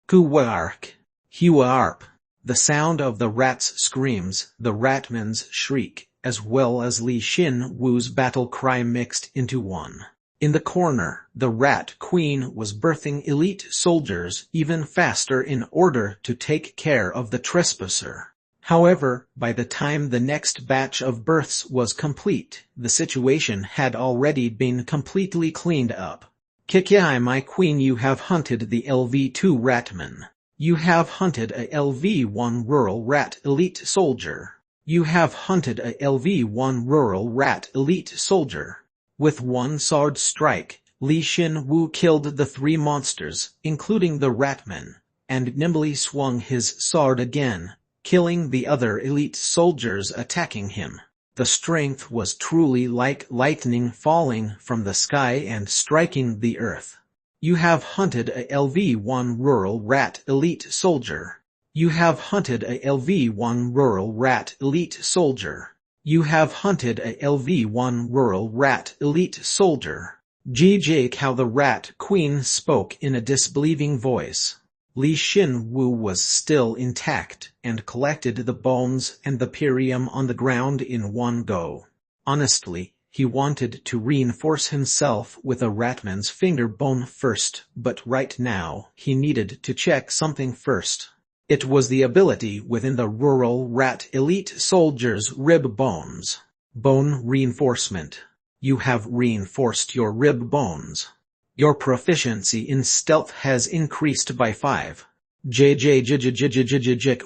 Kuwark. Huarp. The sound of the rat's screams, the Ratman's shriek, as well as Li Xin Wu's battle cry mixed into one. In the corner, the Rat Queen was birthing elite soldiers even faster in order to take care of the trespasser. However, by the time the next batch of births was complete, the situation had already been completely cleaned up. Kikai my queen, you have hunted the LV-2 Ratman. You have hunted a LV-1 rural rat elite soldier. You have hunted a LV-1 rural rat elite soldier. With one sword strike, Li Xin Wu killed the 3 monsters, including the Ratman, and nimbly swung his sword again, killing the other elite soldiers attacking him. The strength was truly like lightning falling from the sky and striking the earth. You have hunted a LV-1 rural rat elite soldier. You have hunted a LV-1 rural rat elite soldier. You have hunted a LV-1 rural rat elite soldier. Jake, how the Rat Queen spoke in a disbelieving voice. Li Xin Wu was still intact, and collected the bones and the perium on the ground in one go. Honestly, he wanted to reinforce himself with a Ratman's finger bone first, but right now, he needed to check something first. It was the ability within the rural rat elite soldier's rib bones. Bone reinforcement. You have reinforced your rib bones. Your proficiency in stealth has increased by 5.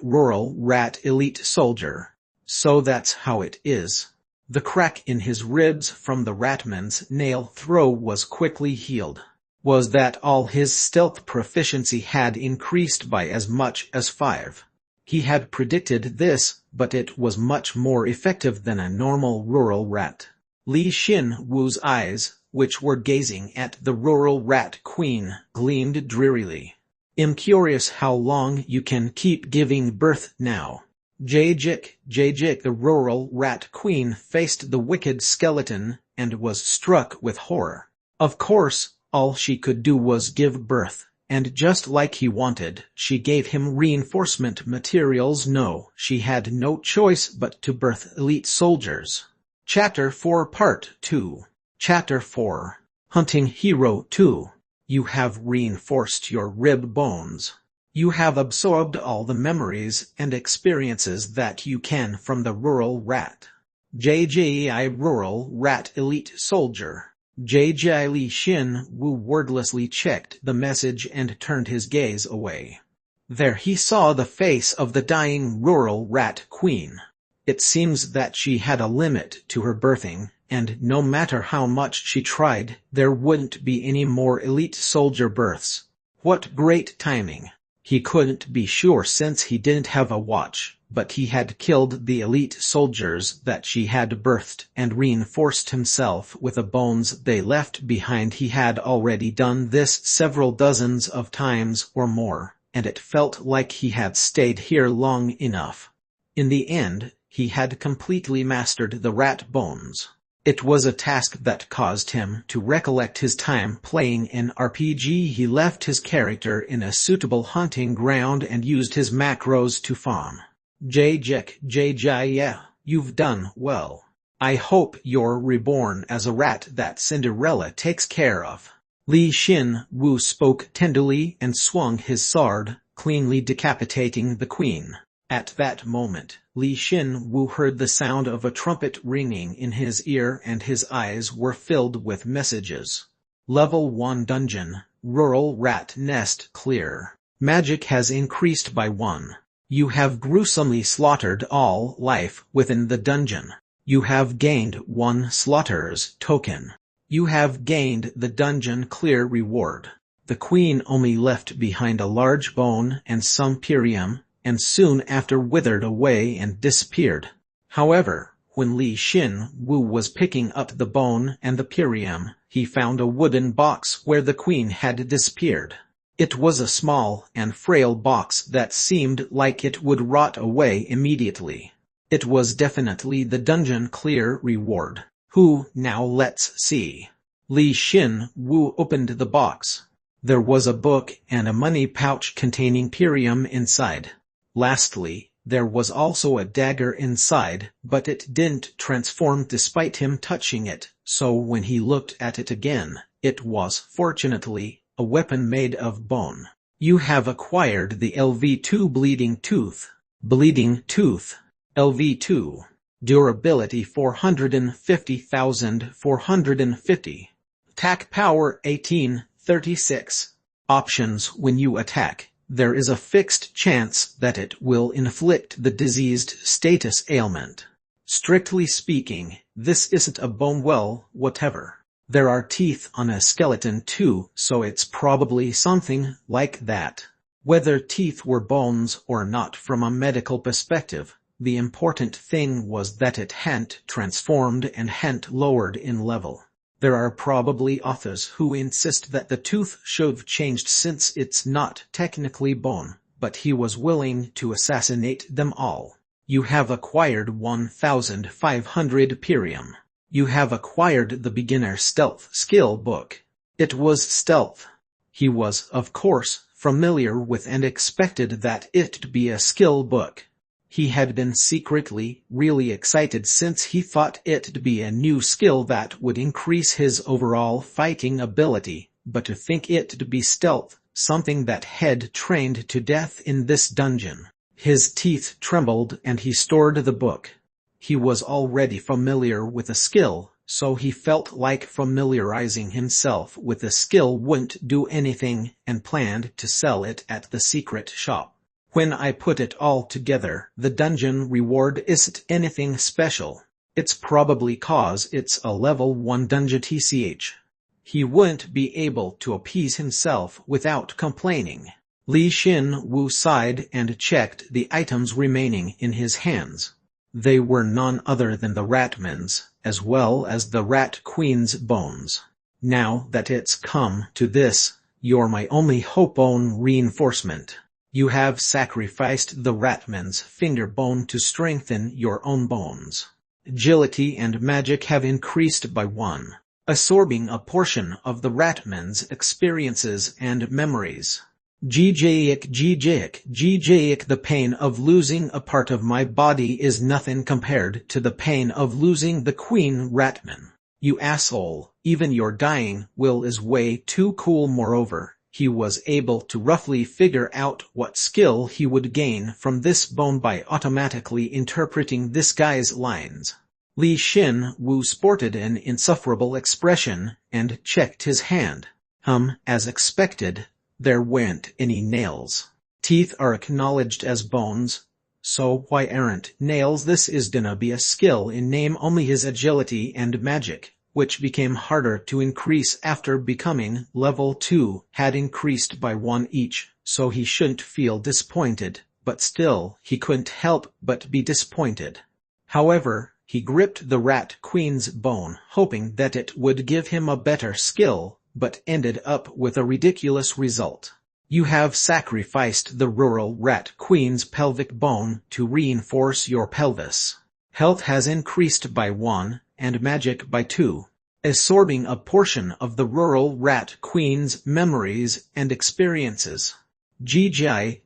Rural rat elite soldier. So that's how it is. The crack in his ribs from the Ratman's nail throw was quickly healed. Was that all? His stealth proficiency had increased by as much as 5. He had predicted this, but it was much more effective than a normal rural rat. Li Xin Wu's eyes, which were gazing at the rural rat queen, gleamed drearily. I'm curious how long you can keep giving birth now. Jajik, the rural rat queen faced the wicked skeleton, and was struck with horror. Of course, all she could do was give birth, and just like he wanted, she gave him reinforcement materials. No, she had no choice but to birth elite soldiers. Chapter 4 Part 2. Chapter 4. Hunting Hero 2. You have reinforced your rib bones. You have absorbed all the memories and experiences that you can from the rural rat. JJI rural rat elite soldier. JJ Li Xin Wu wordlessly checked the message and turned his gaze away. There he saw the face of the dying rural rat queen. It seems that she had a limit to her birthing, and no matter how much she tried, there wouldn't be any more elite soldier births. What great timing! He couldn't be sure since he didn't have a watch, but he had killed the elite soldiers that she had birthed and reinforced himself with the bones they left behind. He had already done this several dozens of times or more, and it felt like he had stayed here long enough. In the end, he had completely mastered the rat bones. It was a task that caused him to recollect his time playing an RPG. He left his character in a suitable hunting ground and used his macros to farm. Yeah, you've done well. I hope you're reborn as a rat that Cinderella takes care of. Li Xin Wu spoke tenderly and swung his sword, cleanly decapitating the queen. At that moment, Li Xin Wu heard the sound of a trumpet ringing in his ear and his eyes were filled with messages. Level 1 Dungeon, Rural Rat Nest Clear. Magic has increased by 1. You have gruesomely slaughtered all life within the dungeon. You have gained 1 Slaughterer's token. You have gained the Dungeon Clear reward. The queen only left behind a large bone and some perium, and soon after withered away and disappeared. However, when Li Xin Wu was picking up the bone and the perium, he found a wooden box where the queen had disappeared. It was a small and frail box that seemed like it would rot away immediately. It was definitely the Dungeon Clear reward. Now let's see. Li Xin Wu opened the box. There was a book and a money pouch containing perium inside. Lastly, there was also a dagger inside, but it didn't transform despite him touching it, so when he looked at it again, it was, fortunately, a weapon made of bone. You have acquired the LV2 Bleeding Tooth. Bleeding Tooth. LV2. Durability 450,450. Attack power 1836. Options: when you attack, there is a fixed chance that it will inflict the diseased status ailment. Strictly speaking, this isn't a bone, well, whatever. There are teeth on a skeleton too, so it's probably something like that. Whether teeth were bones or not from a medical perspective, the important thing was that it hadn't transformed and hadn't lowered in level. There are probably authors who insist that the tooth should have changed since it's not technically bone, but he was willing to assassinate them all. You have acquired 1,500 perium. You have acquired the beginner stealth skill book. It was stealth. He was, of course, familiar with and expected that it'd be a skill book. He had been secretly really excited since he thought it'd be a new skill that would increase his overall fighting ability, but to think it'd be stealth, something that had trained to death in this dungeon. His teeth trembled and he stored the book. He was already familiar with the skill, so he felt like familiarizing himself with the skill wouldn't do anything and planned to sell it at the secret shop. When I put it all together, the dungeon reward isn't anything special. It's probably cause it's a level 1 dungeon tch. He wouldn't be able to appease himself without complaining. Li Xin Wu sighed and checked the items remaining in his hands. They were none other than the Ratman's, as well as the Rat Queen's bones. Now that it's come to this, you're my only hope on reinforcement. You have sacrificed the Ratman's finger bone to strengthen your own bones. Agility and magic have increased by 1, absorbing a portion of the Ratman's experiences and memories. The pain of losing a part of my body is nothing compared to the pain of losing the Queen Ratman. You asshole, even your dying will is way too cool. Moreover, he was able to roughly figure out what skill he would gain from this bone by automatically interpreting this guy's lines. Li Xin Wu sported an insufferable expression and checked his hand. As expected, there weren't any nails. Teeth are acknowledged as bones, so why aren't nails? This is gonna be a skill in name only. His agility and magic, which became harder to increase after becoming level 2, had increased by 1 each, so he shouldn't feel disappointed, but still, he couldn't help but be disappointed. However, he gripped the Rat Queen's bone, hoping that it would give him a better skill, but ended up with a ridiculous result. You have sacrificed the rural rat queen's pelvic bone to reinforce your pelvis. Health has increased by 1, and magic by 2. Absorbing a portion of the rural rat queen's memories and experiences. GGIR,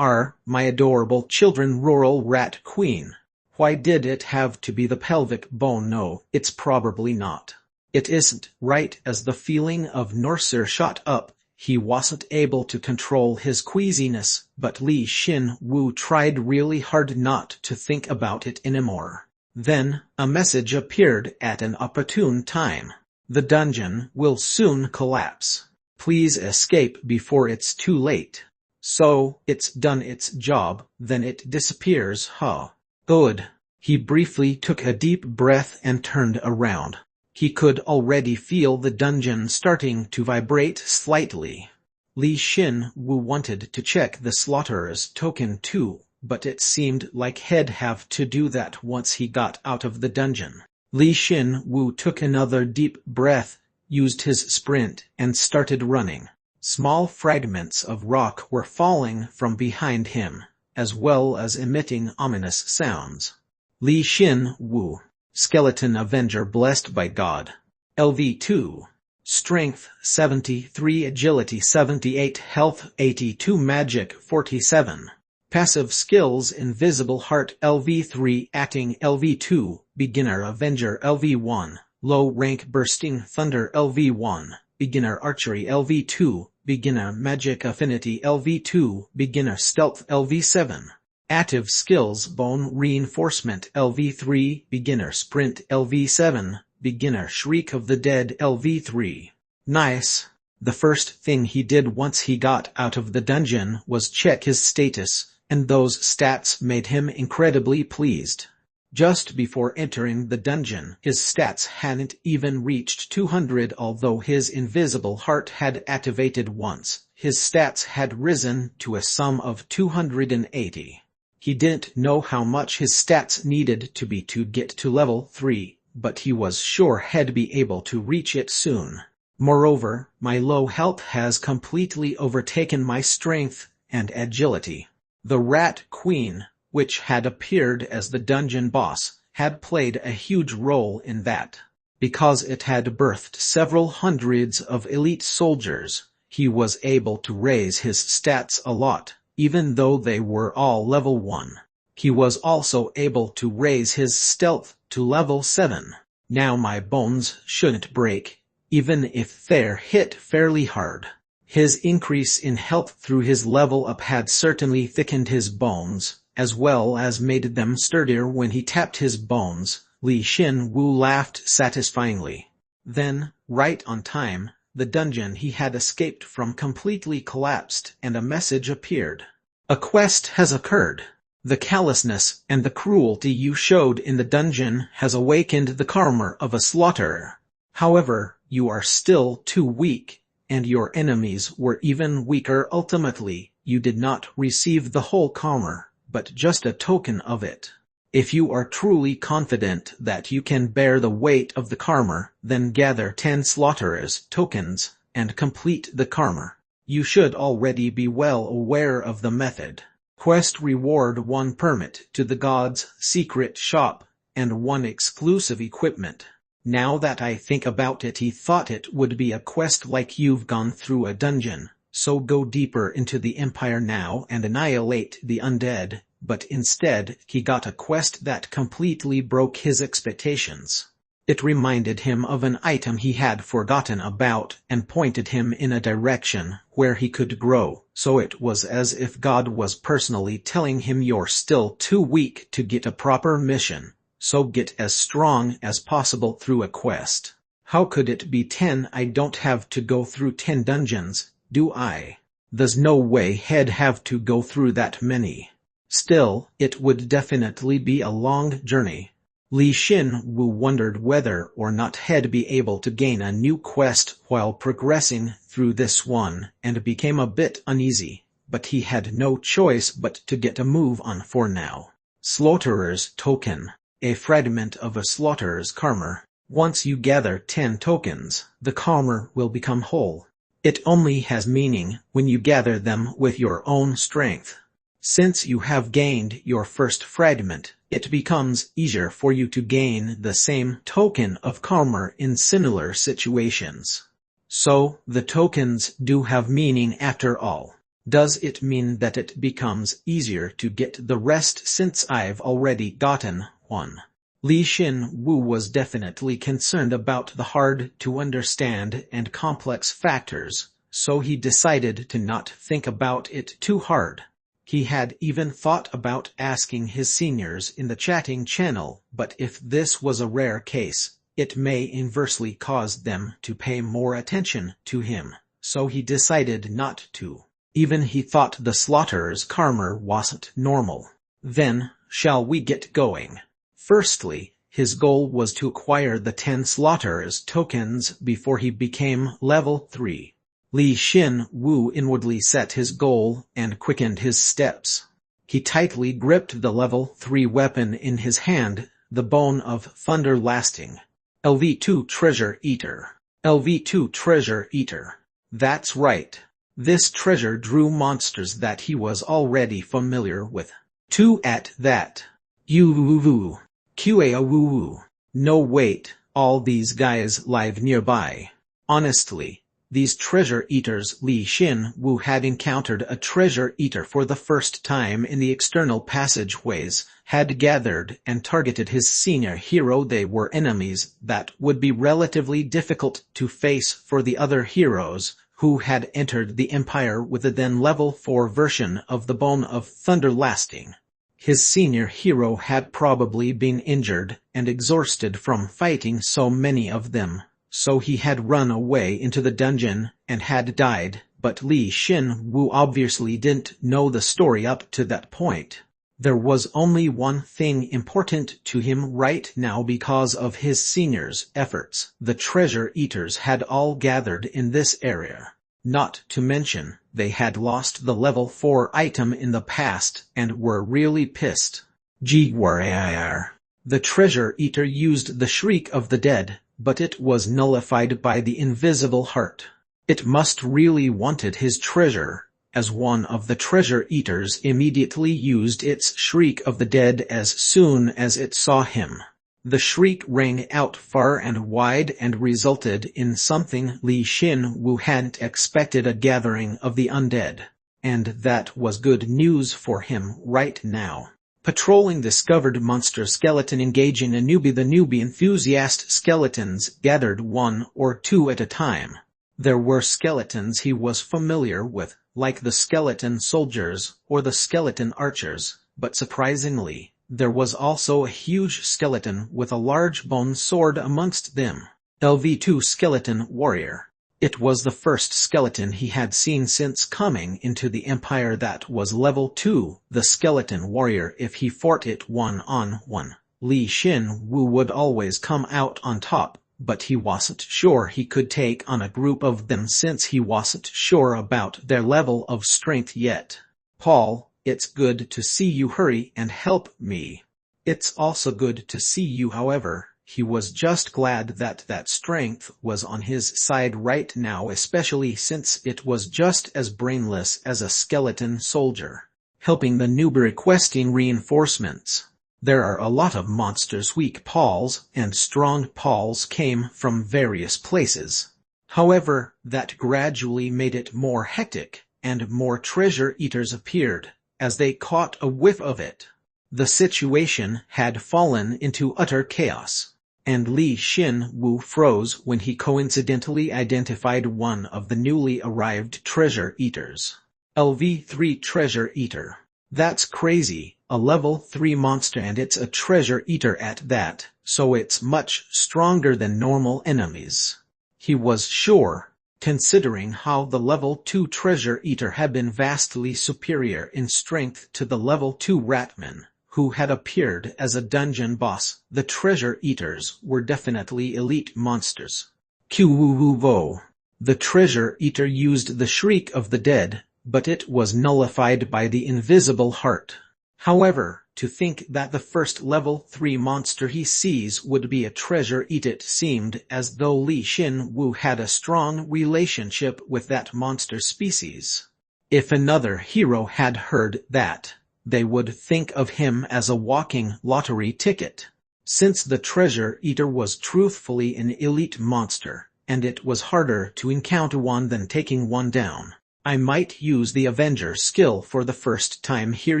my adorable children rural rat queen. Why did it have to be the pelvic bone? No, it's probably not. It isn't, right as the feeling of Norser shot up. He wasn't able to control his queasiness, but Li Xin Wu tried really hard not to think about it anymore. Then, a message appeared at an opportune time. The dungeon will soon collapse. Please escape before it's too late. So, it's done its job, then it disappears, huh? Good. He briefly took a deep breath and turned around. He could already feel the dungeon starting to vibrate slightly. Li Xin Wu wanted to check the slaughterer's token too, but it seemed like he'd have to do that once he got out of the dungeon. Li Xin Wu took another deep breath, used his sprint, and started running. Small fragments of rock were falling from behind him, as well as emitting ominous sounds. Li Xin Wu. Skeleton Avenger blessed by God. LV2. Strength 73, Agility 78, Health 82, Magic 47. Passive skills Invisible Heart LV3, Acting LV2, Beginner Avenger LV1, Low Rank Bursting Thunder LV1, Beginner Archery LV2, Beginner Magic Affinity LV2, Beginner Stealth LV7. Active skills Bone Reinforcement LV3, Beginner Sprint LV7, Beginner Shriek of the Dead LV3. Nice. The first thing he did once he got out of the dungeon was check his status, and those stats made him incredibly pleased. Just before entering the dungeon, his stats hadn't even reached 200. Although his invisible heart had activated once, his stats had risen to a sum of 280. He didn't know how much his stats needed to be to get to level 3, but he was sure he'd be able to reach it soon. Moreover, my low health has completely overtaken my strength and agility. The Rat Queen, which had appeared as the dungeon boss, had played a huge role in that. Because it had birthed several hundreds of elite soldiers, he was able to raise his stats a lot. Even though they were all level 1. He was also able to raise his stealth to level 7. Now my bones shouldn't break, even if they're hit fairly hard. His increase in health through his level up had certainly thickened his bones, as well as made them sturdier. When he tapped his bones, Li Xin Wu laughed satisfyingly. Then, right on time, the dungeon he had escaped from completely collapsed and a message appeared. A quest has occurred. The callousness and the cruelty you showed in the dungeon has awakened the karma of a slaughterer. However, you are still too weak, and your enemies were even weaker. Ultimately, you did not receive the whole karma, but just a token of it. If you are truly confident that you can bear the weight of the karma, then gather 10 slaughterers' tokens, and complete the karma. You should already be well aware of the method. Quest reward 1 permit to the God's secret shop, and 1 exclusive equipment. Now that I think about it, he thought it would be a quest like you've gone through a dungeon, so go deeper into the Empire now and annihilate the undead. But instead, he got a quest that completely broke his expectations. It reminded him of an item he had forgotten about and pointed him in a direction where he could grow. So it was as if God was personally telling him, you're still too weak to get a proper mission, so get as strong as possible through a quest. How could it be 10? I don't have to go through 10 dungeons, do I? There's no way he'd have to go through that many. Still, it would definitely be a long journey. Li Xin Wu wondered whether or not he'd be able to gain a new quest while progressing through this one, and became a bit uneasy, but he had no choice but to get a move on for now. Slaughterer's Token. A fragment of a slaughterer's karma. Once you gather 10 tokens, the karma will become whole. It only has meaning when you gather them with your own strength. Since you have gained your first fragment, it becomes easier for you to gain the same token of armor in similar situations. So, the tokens do have meaning after all. Does it mean that it becomes easier to get the rest since I've already gotten one? Li Xin Wu was definitely concerned about the hard-to-understand and complex factors, so he decided to not think about it too hard. He had even thought about asking his seniors in the chatting channel, but if this was a rare case, it may inversely cause them to pay more attention to him, so he decided not to. Even he thought the slaughterer's karma wasn't normal. Then, shall we get going? Firstly, his goal was to acquire the 10 slaughterer's tokens before he became level 3. Li Xin Wu inwardly set his goal and quickened his steps. He tightly gripped the level 3 weapon in his hand, the Bone of Thunder Lasting. LV2 Treasure Eater. LV2 Treasure Eater. That's right. This treasure drew monsters that he was already familiar with. 2 at that. Woo. Woo. No wait, all these guys live nearby. Honestly, these treasure eaters. Li Xin Wu had encountered a treasure eater for the first time in the external passageways, had gathered and targeted his senior hero. They were enemies that would be relatively difficult to face for the other heroes, who had entered the Empire with the then level 4 version of the Bone of Thunder Lasting. His senior hero had probably been injured and exhausted from fighting so many of them, so he had run away into the dungeon and had died, but Li Xin Wu obviously didn't know the story up to that point. There was only one thing important to him right now because of his senior's efforts. The treasure eaters had all gathered in this area. Not to mention, they had lost the level 4 item in the past and were really pissed. The treasure eater used the Shriek of the Dead, but it was nullified by the invisible heart. It must really wanted his treasure, as one of the treasure eaters immediately used its Shriek of the Dead as soon as it saw him. The shriek rang out far and wide and resulted in something Li Xin Wu hadn't expected: a gathering of the undead. And that was good news for him right now. Patrolling discovered monster skeleton engaging a newbie. The newbie enthusiast skeletons gathered 1 or 2 at a time. There were skeletons he was familiar with, like the skeleton soldiers or the skeleton archers, but surprisingly, there was also a huge skeleton with a large bone sword amongst them. LV2 Skeleton Warrior. It was the first skeleton he had seen since coming into the Empire that was level 2, the skeleton warrior. If he fought it one-on-one, Li Xin Wu would always come out on top, but he wasn't sure he could take on a group of them since he wasn't sure about their level of strength yet. Paul, it's good to see you. Hurry and help me. It's also good to see you. However, he was just glad that strength was on his side right now, especially since it was just as brainless as a skeleton soldier. Helping the noob requesting reinforcements. There are a lot of monsters. Weak Pauls and strong Pauls came from various places. However, that gradually made it more hectic, and more treasure eaters appeared. As they caught a whiff of it, the situation had fallen into utter chaos, and Li Xin Wu froze when he coincidentally identified one of the newly arrived treasure eaters. LV3 Treasure Eater. That's crazy, a level 3 monster, and it's a treasure eater at that, so it's much stronger than normal enemies. He was sure, considering how the level 2 treasure eater had been vastly superior in strength to the level 2 ratman, who had appeared as a dungeon boss. The treasure eaters were definitely elite monsters. Vo. The treasure eater used the Shriek of the Dead, but it was nullified by the invisible heart. However, to think that the first level 3 monster he sees would be a treasure eater. It seemed as though Li Xin-Wu had a strong relationship with that monster species. If another hero had heard that, they would think of him as a walking lottery ticket. Since the treasure eater was truthfully an elite monster, and it was harder to encounter one than taking one down, I might use the Avenger skill for the first time here.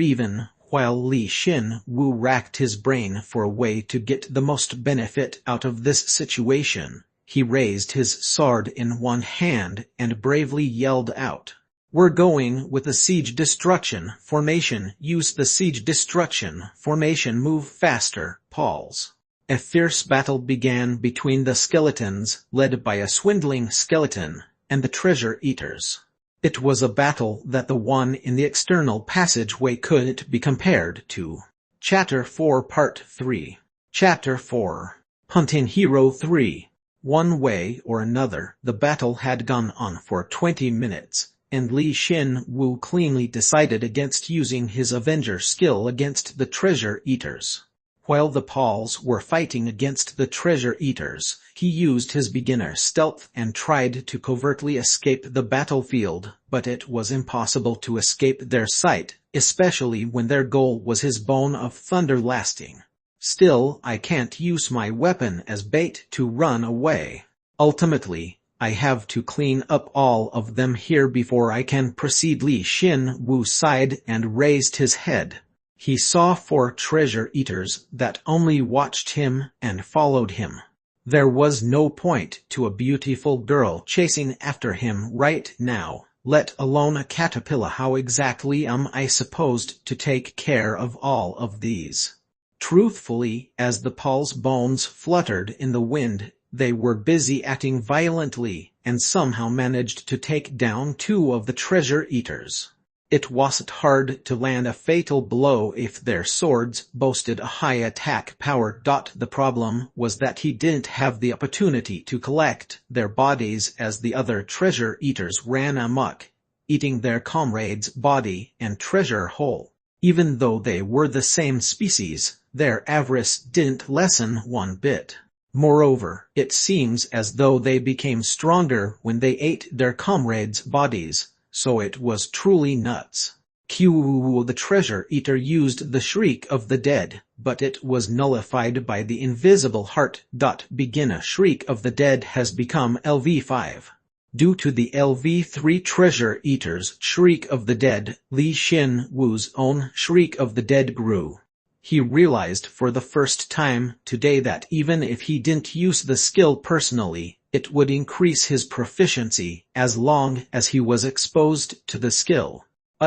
Even while Li Xin-Wu racked his brain for a way to get the most benefit out of this situation, he raised his sword in one hand and bravely yelled out, "We're going with the siege destruction formation. Use the siege destruction formation. Move faster, Pauls." A fierce battle began between the skeletons, led by a swindling skeleton, and the treasure eaters. It was a battle that the one in the external passageway couldn't be compared to. Chapter 4 Part 3. Chapter 4. Hunting Hero 3. One way or another, the battle had gone on for 20 minutes, and Li Xin-Wu cleanly decided against using his Avenger skill against the treasure eaters. While the Pauls were fighting against the treasure eaters, he used his beginner stealth and tried to covertly escape the battlefield, but it was impossible to escape their sight, especially when their goal was his bone of thunder lasting. Still, I can't use my weapon as bait to run away. Ultimately, I have to clean up all of them here before I can proceed. Li Xin-Wu sighed and raised his head. He saw 4 treasure eaters that only watched him and followed him. There was no point to a beautiful girl chasing after him right now, let alone a caterpillar. How exactly am I supposed to take care of all of these? Truthfully, as the Paul's bones fluttered in the wind, they were busy acting violently, and somehow managed to take down 2 of the treasure eaters. It wasn't hard to land a fatal blow if their swords boasted a high attack power. The problem was that he didn't have the opportunity to collect their bodies as the other treasure eaters ran amok, eating their comrade's body and treasure whole. Even though they were the same species, their avarice didn't lessen one bit. Moreover, it seems as though they became stronger when they ate their comrades' bodies. So it was truly nuts. The treasure eater used the Shriek of the Dead, but it was nullified by the invisible heart. Begin. A Shriek of the Dead has become LV5. Due to the LV3 treasure eater's Shriek of the Dead, Li Xin-Wu's own Shriek of the Dead grew. He realized for the first time today that even if he didn't use the skill personally, it would increase his proficiency as long as he was exposed to the skill.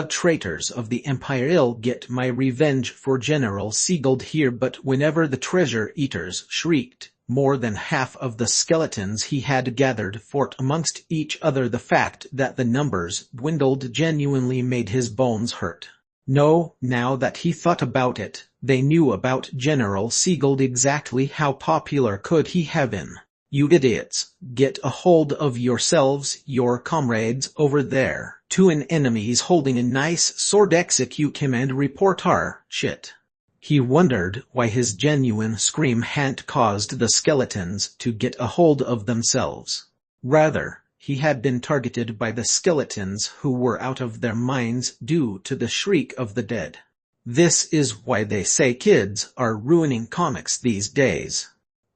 Traitors of the Empire, I'll get my revenge for General Siegeld here. But whenever the treasure eaters shrieked, more than half of the skeletons he had gathered fought amongst each other. The fact that the numbers dwindled genuinely made his bones hurt. No, now that he thought about it, they knew about General Siegeld. Exactly how popular could he have been? You idiots, get a hold of yourselves. Your comrades over there, 2 enemies holding a nice sword. Execute him and report our shit. He wondered why his genuine scream hadn't caused the skeletons to get a hold of themselves. Rather, he had been targeted by the skeletons who were out of their minds due to the Shriek of the Dead. This is why they say kids are ruining comics these days.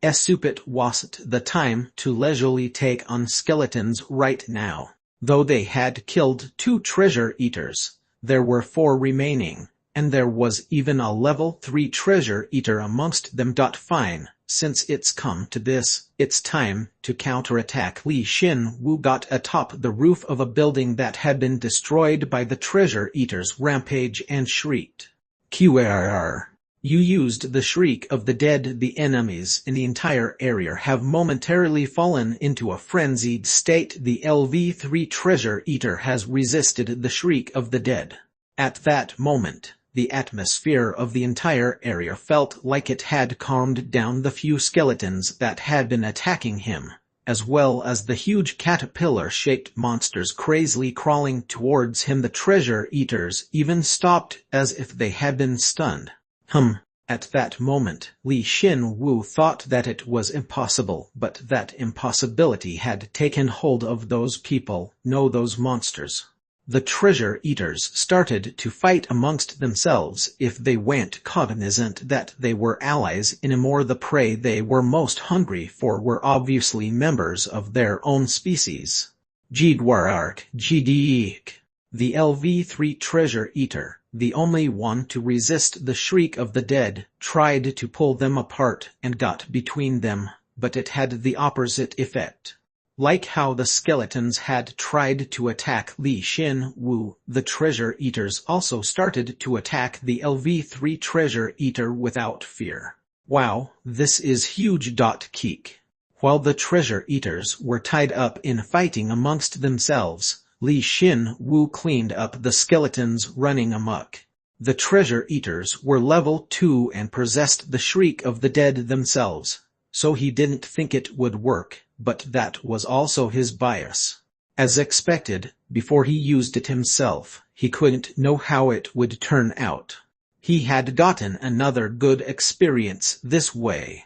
It wasn't the time to leisurely take on skeletons right now. Though they had killed 2 treasure eaters, there were 4 remaining, and there was even a level 3 treasure eater amongst them. Fine, since it's come to this, it's time to counterattack. Li Xin-Wu got atop the roof of a building that had been destroyed by the treasure eaters' rampage and shrieked. QRR. You used the Shriek of the Dead. The enemies in the entire area have momentarily fallen into a frenzied state. The LV3 treasure eater has resisted the Shriek of the Dead. At that moment, the atmosphere of the entire area felt like it had calmed down. The few skeletons that had been attacking him, as well as the huge caterpillar-shaped monsters crazily crawling towards him. The treasure eaters even stopped as if they had been stunned. At that moment, Li Xin-Wu thought that it was impossible, but that impossibility had taken hold of those people, those monsters. The treasure eaters started to fight amongst themselves if they weren't cognizant that they were allies anymore. The prey they were most hungry for were obviously members of their own species. Jidwarark Jidiik. The LV3 treasure eater, the only one to resist the shriek of the dead, tried to pull them apart and got between them, but it had the opposite effect. Like how the skeletons had tried to attack Li Xin-Wu, the treasure eaters also started to attack the LV3 treasure eater without fear. Wow, this is huge. Keek. While the treasure eaters were tied up in fighting amongst themselves, Li Xin-Wu cleaned up the skeletons running amok. The treasure eaters were level 2 and possessed the shriek of the dead themselves, so he didn't think it would work, but that was also his bias. As expected, before he used it himself, he couldn't know how it would turn out. He had gotten another good experience this way.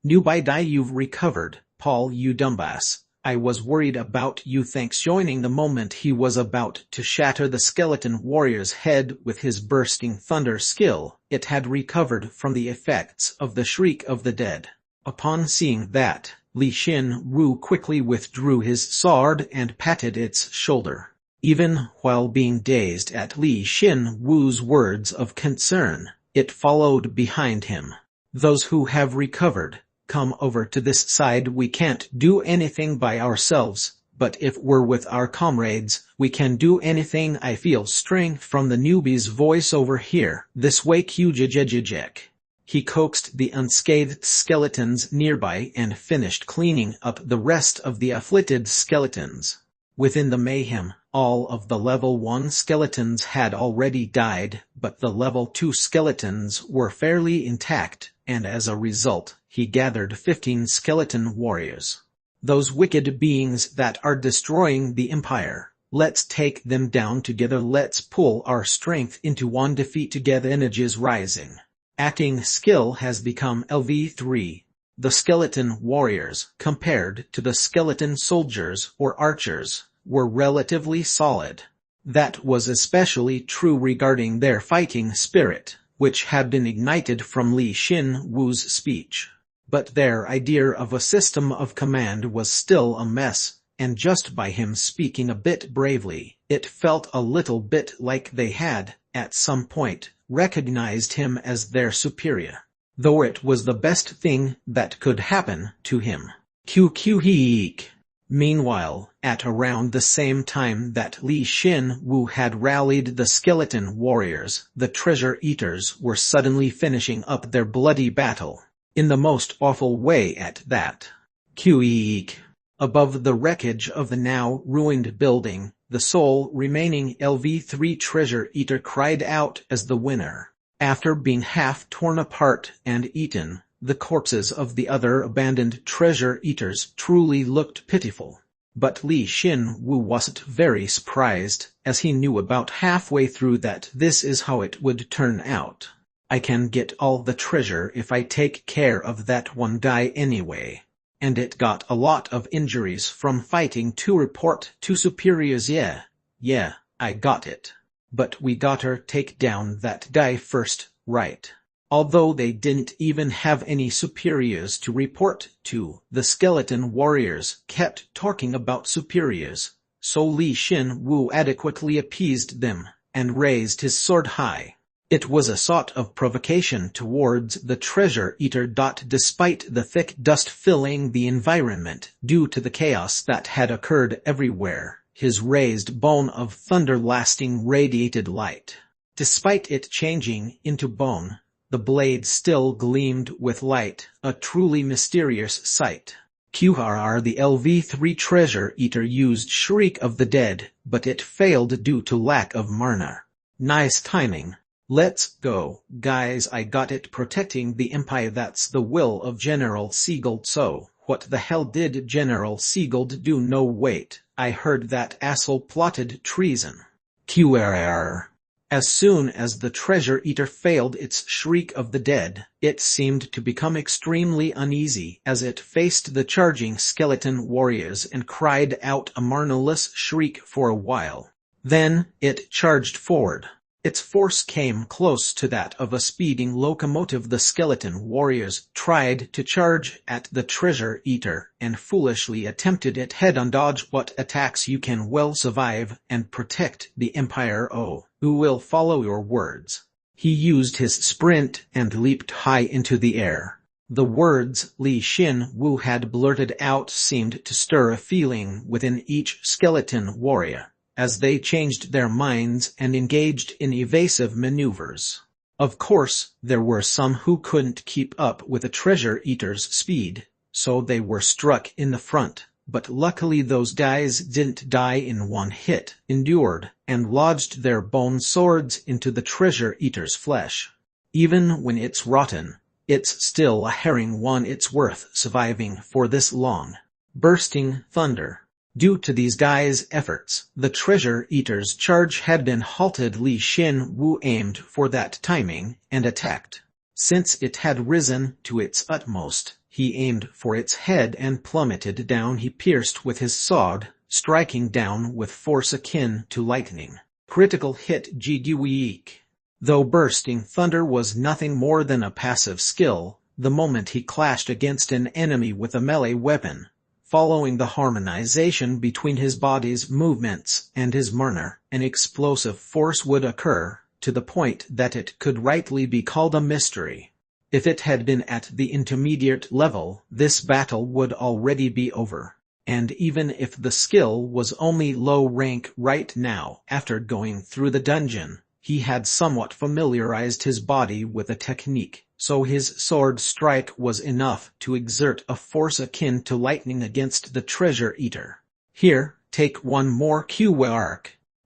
You've recovered, Paul, you dumbass. I was worried about you. Thanks. Joining the moment he was about to shatter the skeleton warrior's head with his bursting thunder skill, it had recovered from the effects of the shriek of the dead. Upon seeing that, Li Xin-Wu quickly withdrew his sword and patted its shoulder. Even while being dazed at Li Xin-Wu's words of concern, it followed behind him. Those who have recovered, come over to this side. We can't do anything by ourselves, but if we're with our comrades, we can do anything. I feel strength from the newbie's voice over here. This way. Qjjjjjek. He coaxed the unscathed skeletons nearby and finished cleaning up the rest of the afflicted skeletons. Within the mayhem, all of the level 1 skeletons had already died, but the level 2 skeletons were fairly intact, and as a result, he gathered 15 skeleton warriors. Those wicked beings that are destroying the Empire. Let's take them down together. Let's pull our strength into one defeat together. Energies rising. Acting skill has become LV3. The skeleton warriors, compared to the skeleton soldiers or archers, were relatively solid. That was especially true regarding their fighting spirit, which had been ignited from Li Xin-Wu's speech. But their idea of a system of command was still a mess, and just by him speaking a bit bravely, it felt a little bit like they had, at some point, recognized him as their superior. Though it was the best thing that could happen to him. Qqheek. Meanwhile, at around the same time that Li Xin-Wu had rallied the skeleton warriors, the treasure eaters were suddenly finishing up their bloody battle. In the most awful way at that. Qeek. Above the wreckage of the now ruined building, the sole remaining LV3 treasure eater cried out as the winner. After being half torn apart and eaten, the corpses of the other abandoned treasure eaters truly looked pitiful. But Li Xin-Wu wasn't very surprised, as he knew about halfway through that this is how it would turn out. I can get all the treasure if I take care of that one guy anyway. And it got a lot of injuries from fighting to report to superiors. Yeah, I got it. But we gotta take down that guy first, right? Although they didn't even have any superiors to report to, the skeleton warriors kept talking about superiors, so Li Xin-Wu adequately appeased them, and raised his sword high. It was a sort of provocation towards the treasure eater. Despite the thick dust filling the environment due to the chaos that had occurred everywhere, his raised bone of thunder lasting radiated light. Despite it changing into bone, the blade still gleamed with light, a truly mysterious sight. QRR. The LV3 treasure eater used Shriek of the Dead, but it failed due to lack of mana. Nice timing. Let's go, guys. I got it. Protecting the Empire, that's the will of General Siegeld. So, what the hell did General Siegeld do? No wait, I heard that asshole plotted treason. QRR. As soon as the treasure eater failed its shriek of the dead, it seemed to become extremely uneasy as it faced the charging skeleton warriors and cried out a marneless shriek for a while. Then, it charged forward. Its force came close to that of a speeding locomotive. The skeleton warriors tried to charge at the treasure eater and foolishly attempted it head-on. Dodge what attacks you can well survive and protect the Empire. Oh, who will follow your words? He used his sprint and leaped high into the air. The words Li Xin Wu had blurted out seemed to stir a feeling within each skeleton warrior, as they changed their minds and engaged in evasive maneuvers. Of course, there were some who couldn't keep up with the treasure eater's speed, so they were struck in the front, but luckily those guys didn't die in one hit, endured, and lodged their bone swords into the treasure eater's flesh. Even when it's rotten, it's still a herring. One, it's worth surviving for this long. Bursting thunder. Due to these guys' efforts, the treasure eater's charge had been halted. Li Xin Wu aimed for that timing and attacked. Since it had risen to its utmost, he aimed for its head and plummeted down. He pierced with his sword, striking down with force akin to lightning. Critical hit. Weak. Though bursting thunder was nothing more than a passive skill, the moment he clashed against an enemy with a melee weapon, following the harmonization between his body's movements and his mana, an explosive force would occur, to the point that it could rightly be called a mystery. If it had been at the intermediate level, this battle would already be over. And even if the skill was only low rank right now, after going through the dungeon, he had somewhat familiarized his body with the technique, so his sword strike was enough to exert a force akin to lightning against the treasure eater. Here, take one more QR.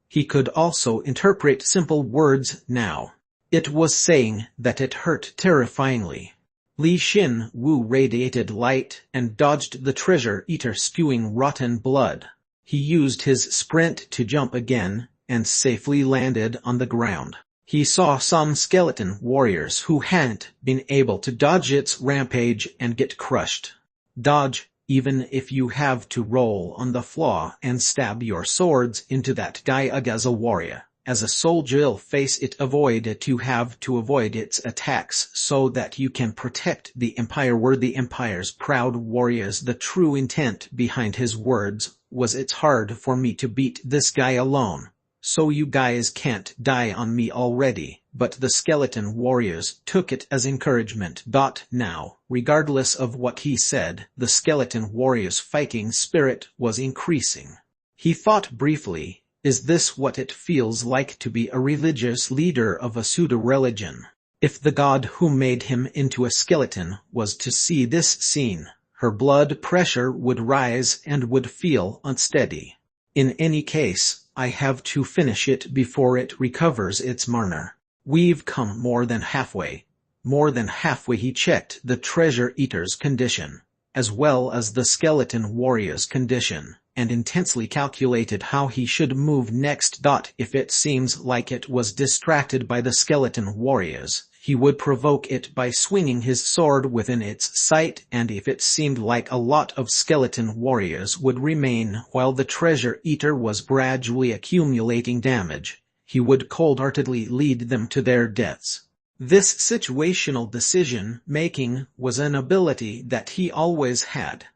He could also interpret simple words now. It was saying that it hurt terrifyingly. Li Xin Wu radiated light and dodged the treasure eater, spewing rotten blood. He used his sprint to jump again, and safely landed on the ground. He saw some skeleton warriors who hadn't been able to dodge its rampage and get crushed. Dodge, even if you have to roll on the floor and stab your swords into that guy. As a warrior, as a soldier, you'll face it. Avoid it. You have to avoid its attacks so that you can protect the Empire. Were the Empire's proud warriors. The true intent behind his words was, it's hard for me to beat this guy alone, so you guys can't die on me already. But the skeleton warriors took it as encouragement. Now, regardless of what he said, the skeleton warrior's fighting spirit was increasing. He thought briefly, is this what it feels like to be a religious leader of a pseudo-religion? If the god who made him into a skeleton was to see this scene, her blood pressure would rise and would feel unsteady. In any case, I have to finish it before it recovers its mana. We've come more than halfway. More than halfway. He checked the treasure eater's condition, as well as the skeleton warrior's condition, and intensely calculated how he should move next. If it seems like it was distracted by the skeleton warriors, he would provoke it by swinging his sword within its sight, and if it seemed like a lot of skeleton warriors would remain while the treasure eater was gradually accumulating damage, he would cold-heartedly lead them to their deaths. This situational decision-making was an ability that he always had.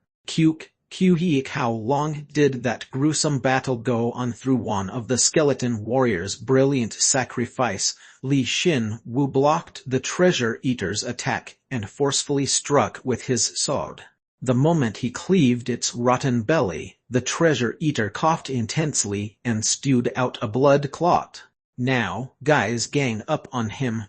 How long did that gruesome battle go on? Through one of the skeleton warriors' brilliant sacrifice, Li Xin Wu blocked the treasure eater's attack and forcefully struck with his sword. The moment he cleaved its rotten belly, the treasure eater coughed intensely and spewed out a blood clot. Now, guys, gang up on him.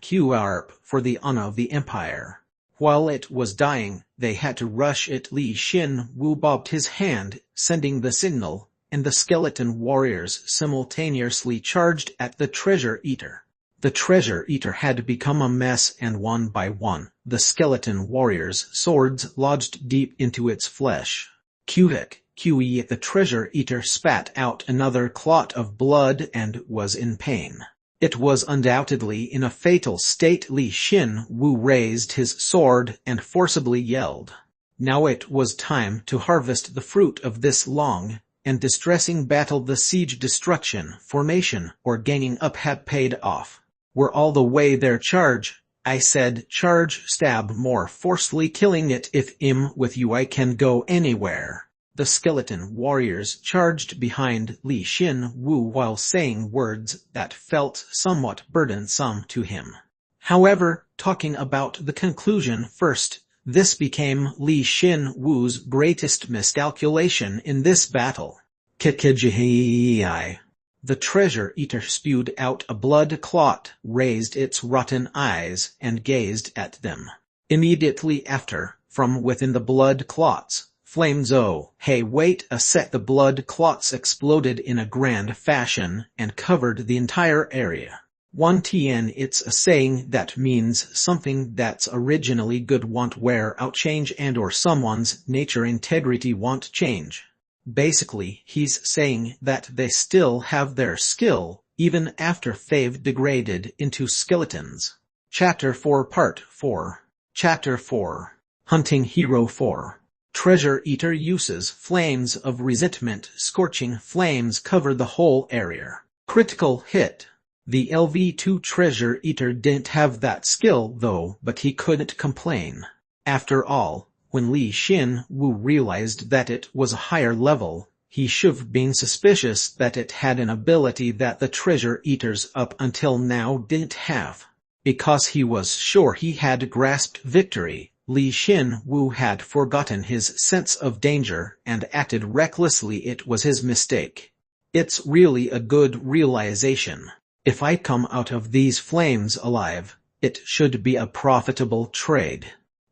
For the honor of the Empire. While it was dying, they had to rush it. Li Xin Wu bobbed his hand, sending the signal, and the skeleton warriors simultaneously charged at the treasure eater. The treasure eater had become a mess, and one by one, the skeleton warriors' swords lodged deep into its flesh. The treasure eater spat out another clot of blood and was in pain. It was undoubtedly in a fatal state. Li Xin Wu raised his sword and forcibly yelled. Now it was time to harvest the fruit of this long and distressing battle. The siege, destruction, formation, or gaining up had paid off. We're all the way there. Charge, I said. Charge, stab more forcefully, killing it. If I'm with you I can go anywhere. The skeleton warriors charged behind Li Xin Wu while saying words that felt somewhat burdensome to him. However, talking about the conclusion first, this became Li Xin Wu's greatest miscalculation in this battle. Kikijihii. The treasure eater spewed out a blood clot, raised its rotten eyes, and gazed at them. Immediately after, from within the blood clots, flames. Oh, hey, wait a sec. The blood clots exploded in a grand fashion and covered the entire area. 1tn. It's a saying that means something that's originally good won't wear out, change, and or someone's nature integrity won't change. Basically, he's saying that they still have their skill, even after they've degraded into skeletons. Chapter 4 Part 4. Chapter 4. Hunting Hero 4. Treasure Eater uses flames of resentment. Scorching flames cover the whole area. Critical hit. The LV2 Treasure Eater didn't have that skill though, but he couldn't complain. After all, when Li Xin Wu realized that it was a higher level, he should've been suspicious that it had an ability that the Treasure Eaters up until now didn't have. Because he was sure he had grasped victory, Li Xin Wu had forgotten his sense of danger and acted recklessly. It was his mistake. It's really a good realization. If I come out of these flames alive, it should be a profitable trade.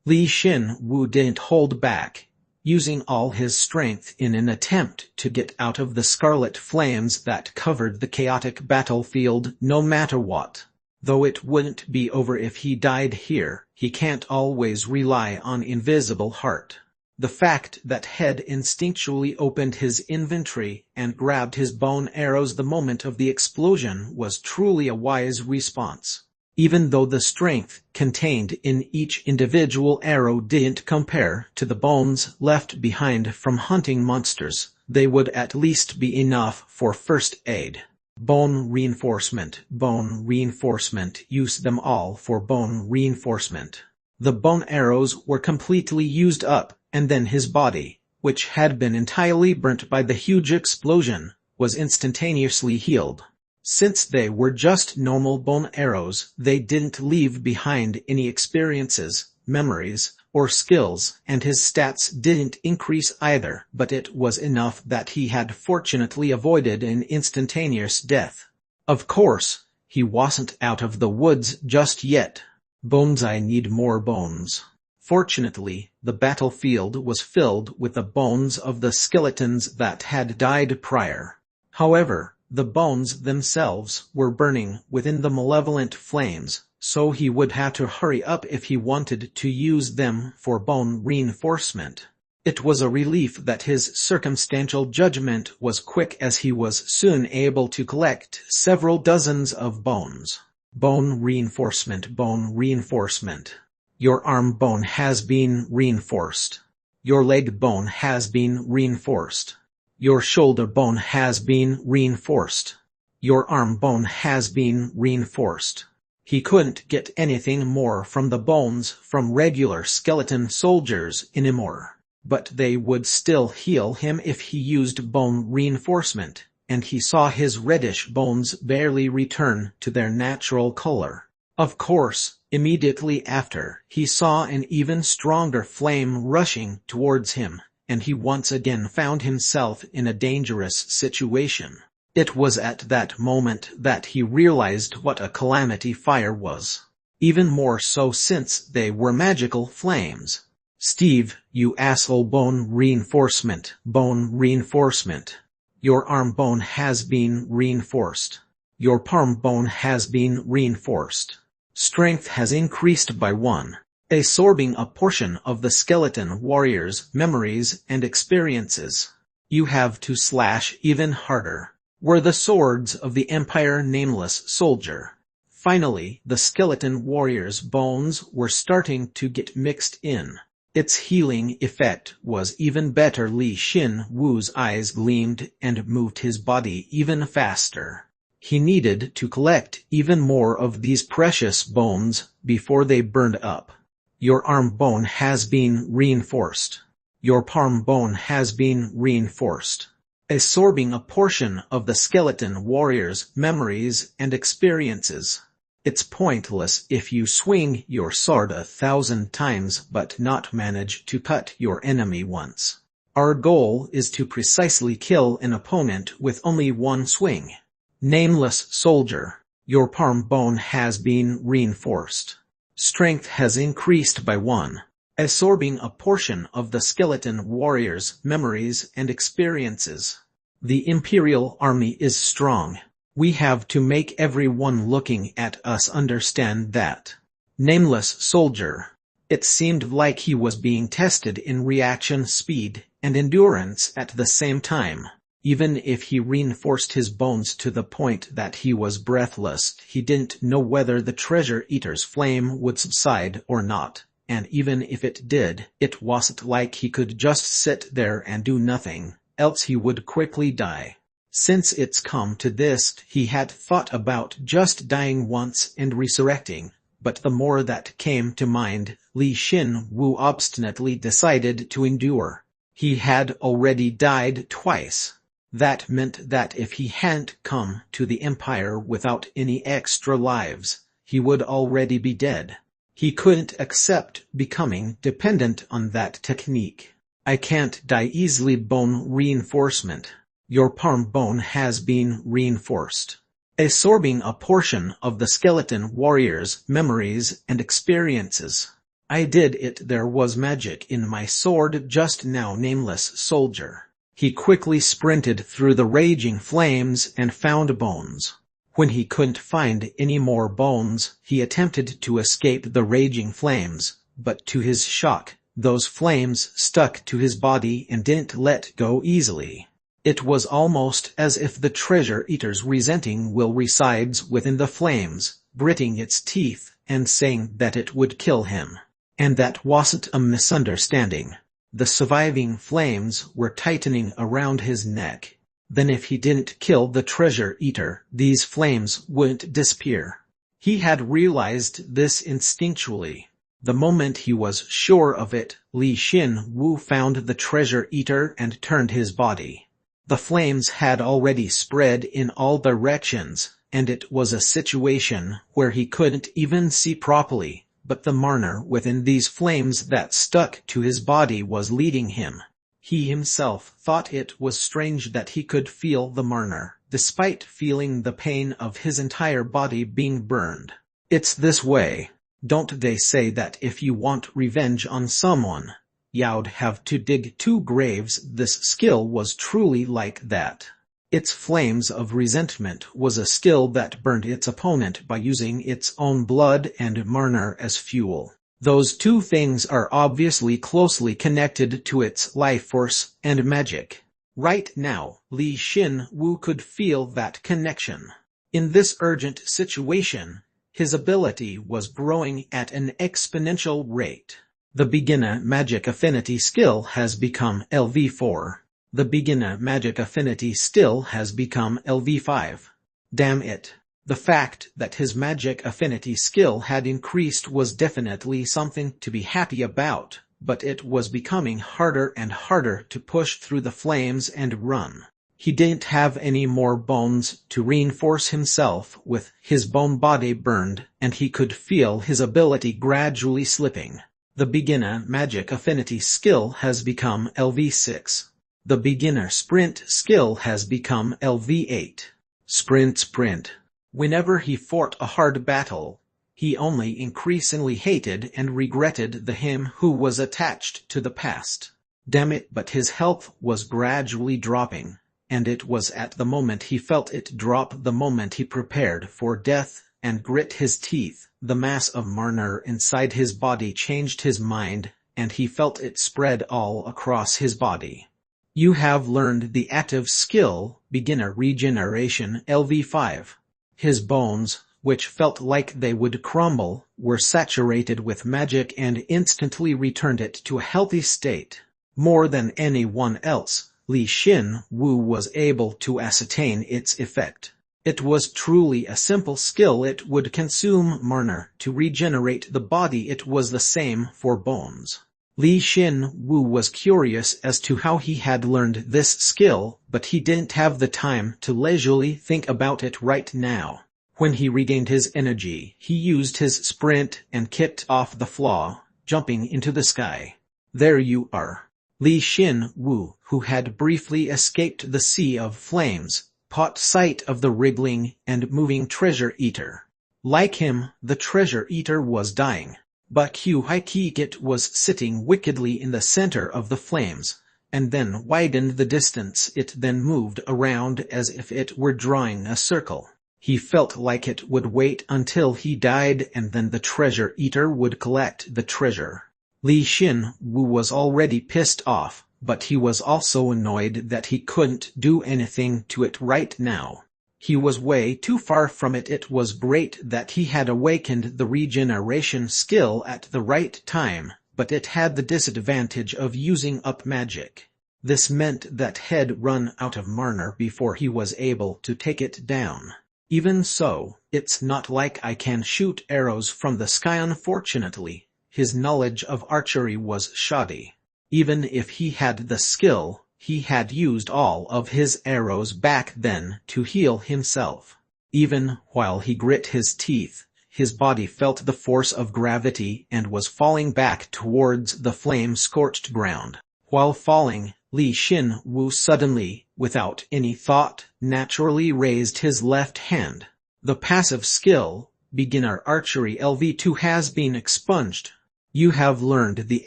Li Xin Wu didn't hold back, using all his strength in an attempt to get out of the scarlet flames that covered the chaotic battlefield. No matter what. Though it wouldn't be over if he died here, he can't always rely on Invisible Heart. The fact that Head instinctually opened his inventory and grabbed his bone arrows the moment of the explosion was truly a wise response. Even though the strength contained in each individual arrow didn't compare to the bones left behind from hunting monsters, they would at least be enough for first aid. Bone reinforcement. Bone reinforcement. Use them all for bone reinforcement. The bone arrows were completely used up, and then his body, which had been entirely burnt by the huge explosion, was instantaneously healed. Since they were just normal bone arrows, they didn't leave behind any experiences, memories, or skills, and his stats didn't increase either, but it was enough that he had fortunately avoided an instantaneous death. Of course, he wasn't out of the woods just yet. Bones. I need more bones. Fortunately, the battlefield was filled with the bones of the skeletons that had died prior. However, the bones themselves were burning within the malevolent flames, so he would have to hurry up if he wanted to use them for bone reinforcement. It was a relief that his circumstantial judgment was quick, as he was soon able to collect several dozens of bones. Bone reinforcement. Bone reinforcement. Your arm bone has been reinforced. Your leg bone has been reinforced. Your shoulder bone has been reinforced. Your arm bone has been reinforced. He couldn't get anything more from the bones from regular skeleton soldiers anymore, but they would still heal him if he used bone reinforcement, and he saw his reddish bones barely return to their natural color. Of course, immediately after, he saw an even stronger flame rushing towards him, and he once again found himself in a dangerous situation. It was at that moment that he realized what a calamity fire was. Even more so since they were magical flames. Steve, you asshole. Bone reinforcement. Bone reinforcement. Your arm bone has been reinforced. Your palm bone has been reinforced. Strength has increased by 1, absorbing a portion of the skeleton warrior's memories and experiences. You have to slash even harder. were the swords of the Empire nameless soldier. Finally, the skeleton warrior's bones were starting to get mixed in. Its healing effect was even better. Li Xin Wu's eyes gleamed and moved his body even faster. He needed to collect even more of these precious bones before they burned up. Your arm bone has been reinforced. Your palm bone has been reinforced. Absorbing a portion of the skeleton warrior's memories and experiences. It's pointless if you swing your sword 1,000 times but not manage to cut your enemy once. Our goal is to precisely kill an opponent with only one swing. Nameless soldier, your palm bone has been reinforced. Strength has increased by 1. Absorbing a portion of the skeleton warrior's memories and experiences. The Imperial Army is strong. We have to make everyone looking at us understand that. Nameless soldier. It seemed like he was being tested in reaction speed and endurance at the same time. Even if he reinforced his bones to the point that he was breathless, he didn't know whether the treasure eater's flame would subside or not. And even if it did, it wasn't like he could just sit there and do nothing, else he would quickly die. Since it's come to this, he had thought about just dying once and resurrecting, but the more that came to mind, Li Xin Wu obstinately decided to endure. He had already died twice. That meant that if he hadn't come to the Empire without any extra lives, he would already be dead. He couldn't accept becoming dependent on that technique. I can't die easily. Bone reinforcement. Your palm bone has been reinforced. Absorbing a portion of the skeleton warrior's memories and experiences. I did it. There was magic in my sword just now. Nameless soldier. He quickly sprinted through the raging flames and found bones. When he couldn't find any more bones, he attempted to escape the raging flames, but to his shock, those flames stuck to his body and didn't let go easily. It was almost as if the treasure eater's resenting will resides within the flames, gritting its teeth and saying that it would kill him. And that wasn't a misunderstanding. The surviving flames were tightening around his neck. Then if he didn't kill the treasure eater, these flames wouldn't disappear. He had realized this instinctually. The moment he was sure of it, Li Xin Wu found the treasure eater and turned his body. The flames had already spread in all directions, and it was a situation where he couldn't even see properly, but the marner within these flames that stuck to his body was leading him. He himself thought it was strange that he could feel the marner, despite feeling the pain of his entire body being burned. It's this way. Don't they say that if you want revenge on someone, you'd have to dig 2 graves? This skill was truly like that. Its flames of resentment was a skill that burned its opponent by using its own blood and marner as fuel. Those 2 things are obviously closely connected to its life force and magic. Right now, Li Xin Wu could feel that connection. In this urgent situation, his ability was growing at an exponential rate. The beginner magic affinity skill has become LV4. The beginner magic affinity skill has become LV5. Damn it. The fact that his magic affinity skill had increased was definitely something to be happy about, but it was becoming harder and harder to push through the flames and run. He didn't have any more bones to reinforce himself with. His bone body burned, and he could feel his ability gradually slipping. The beginner magic affinity skill has become LV6. The beginner sprint skill has become LV8. Sprint. Whenever he fought a hard battle, he only increasingly hated and regretted the him who was attached to the past. Damn it, but his health was gradually dropping, and it was at the moment he felt it drop, the moment he prepared for death and grit his teeth, the mass of marner inside his body changed his mind, and he felt it spread all across his body. You have learned the active skill, Beginner Regeneration LV5. His bones, which felt like they would crumble, were saturated with magic and instantly returned it to a healthy state. More than anyone else, Li Xin Wu was able to ascertain its effect. It was truly a simple skill. It would consume mana to regenerate the body. It was the same for bones. Li Xin Wu was curious as to how he had learned this skill, but he didn't have the time to leisurely think about it right now. When he regained his energy, he used his sprint and kicked off the flaw, jumping into the sky. There you are. Li Xin Wu, who had briefly escaped the sea of flames, caught sight of the wriggling and moving treasure eater. Like him, the treasure eater was dying. But Qi was sitting wickedly in the center of the flames, and then widened the distance. It then moved around as if it were drawing a circle. He felt like it would wait until he died, and then the treasure eater would collect the treasure. Li Xin Wu was already pissed off, but he was also annoyed that he couldn't do anything to it right now. He was way too far from it. It was great that he had awakened the regeneration skill at the right time, but it had the disadvantage of using up magic. This meant that he'd run out of mana before he was able to take it down. Even so, it's not like I can shoot arrows from the sky. Unfortunately, his knowledge of archery was shoddy. Even if he had the skill, he had used all of his arrows back then to heal himself. Even while he grit his teeth, his body felt the force of gravity and was falling back towards the flame-scorched ground. While falling, Li Xin Wu suddenly, without any thought, naturally raised his left hand. The passive skill, Beginner Archery LV2, has been expunged. You have learned the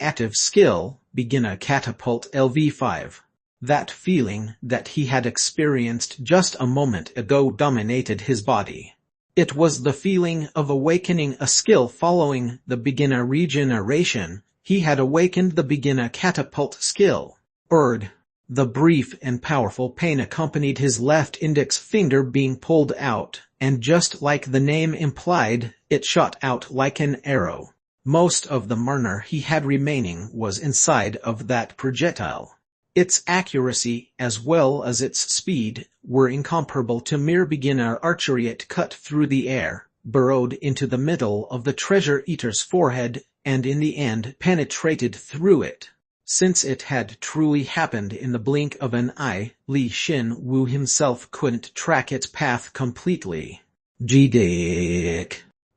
active skill, Beginner Catapult LV5. That feeling that he had experienced just a moment ago dominated his body. It was the feeling of awakening a skill following the beginner regeneration. He had awakened the beginner catapult skill. The brief and powerful pain accompanied his left index finger being pulled out, and just like the name implied, it shot out like an arrow. Most of the mana he had remaining was inside of that projectile. Its accuracy, as well as its speed, were incomparable to mere beginner archery. It cut through the air, burrowed into the middle of the treasure eater's forehead, and in the end penetrated through it. Since it had truly happened in the blink of an eye, Li Xin Wu himself couldn't track its path completely.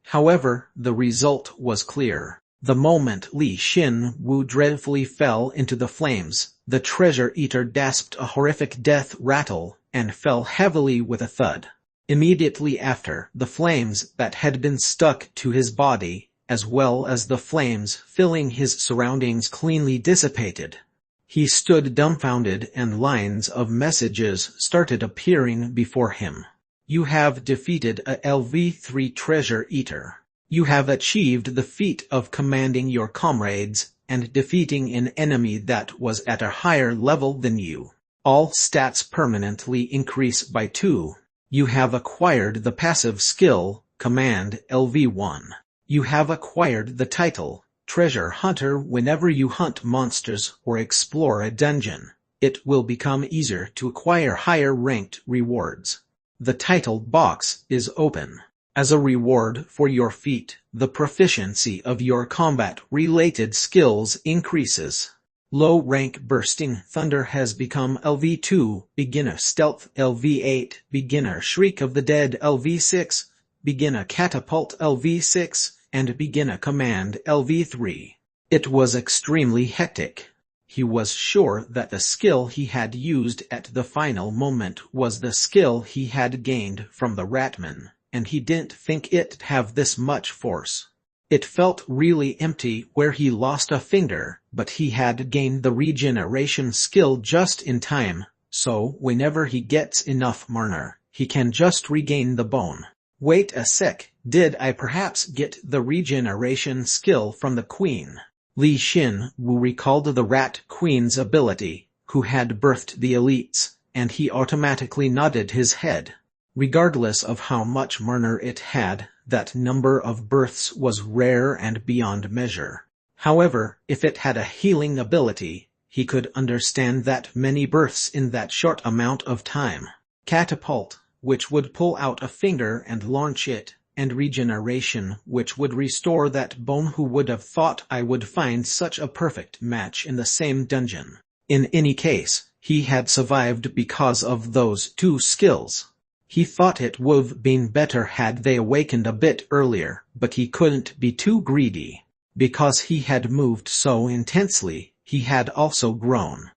However, the result was clear. The moment Li Xin Wu dreadfully fell into the flames, the treasure eater gasped a horrific death rattle, and fell heavily with a thud. Immediately after, the flames that had been stuck to his body, as well as the flames filling his surroundings, cleanly dissipated. He stood dumbfounded, and lines of messages started appearing before him. You have defeated a LV3 treasure eater. You have achieved the feat of commanding your comrades and defeating an enemy that was at a higher level than you. All stats permanently increase by 2. You have acquired the passive skill, Command LV1. You have acquired the title, Treasure Hunter. Whenever you hunt monsters or explore a dungeon, it will become easier to acquire higher-ranked rewards. The title box is open. As a reward for your feat, the proficiency of your combat-related skills increases. Low-rank Bursting Thunder has become LV2, Beginner Stealth LV8, Beginner Shriek of the Dead LV6, Beginner Catapult LV6, and Beginner Command LV3. It was extremely hectic. He was sure that the skill he had used at the final moment was the skill he had gained from the Ratman, and he didn't think it'd have this much force. It felt really empty where he lost a finger, but he had gained the regeneration skill just in time, so whenever he gets enough mana, he can just regain the bone. Wait a sec, did I perhaps get the regeneration skill from the Queen? Li Xin Wu recalled the Rat Queen's ability, who had birthed the elites, and he automatically nodded his head. Regardless of how much Marner it had, that number of births was rare and beyond measure. However, if it had a healing ability, he could understand that many births in that short amount of time. Catapult, which would pull out a finger and launch it, and regeneration, which would restore that bone. Who would have thought I would find such a perfect match in the same dungeon? In any case, he had survived because of those two skills. He thought it would been better had they awakened a bit earlier, but he couldn't be too greedy. Because he had moved so intensely, he had also grown.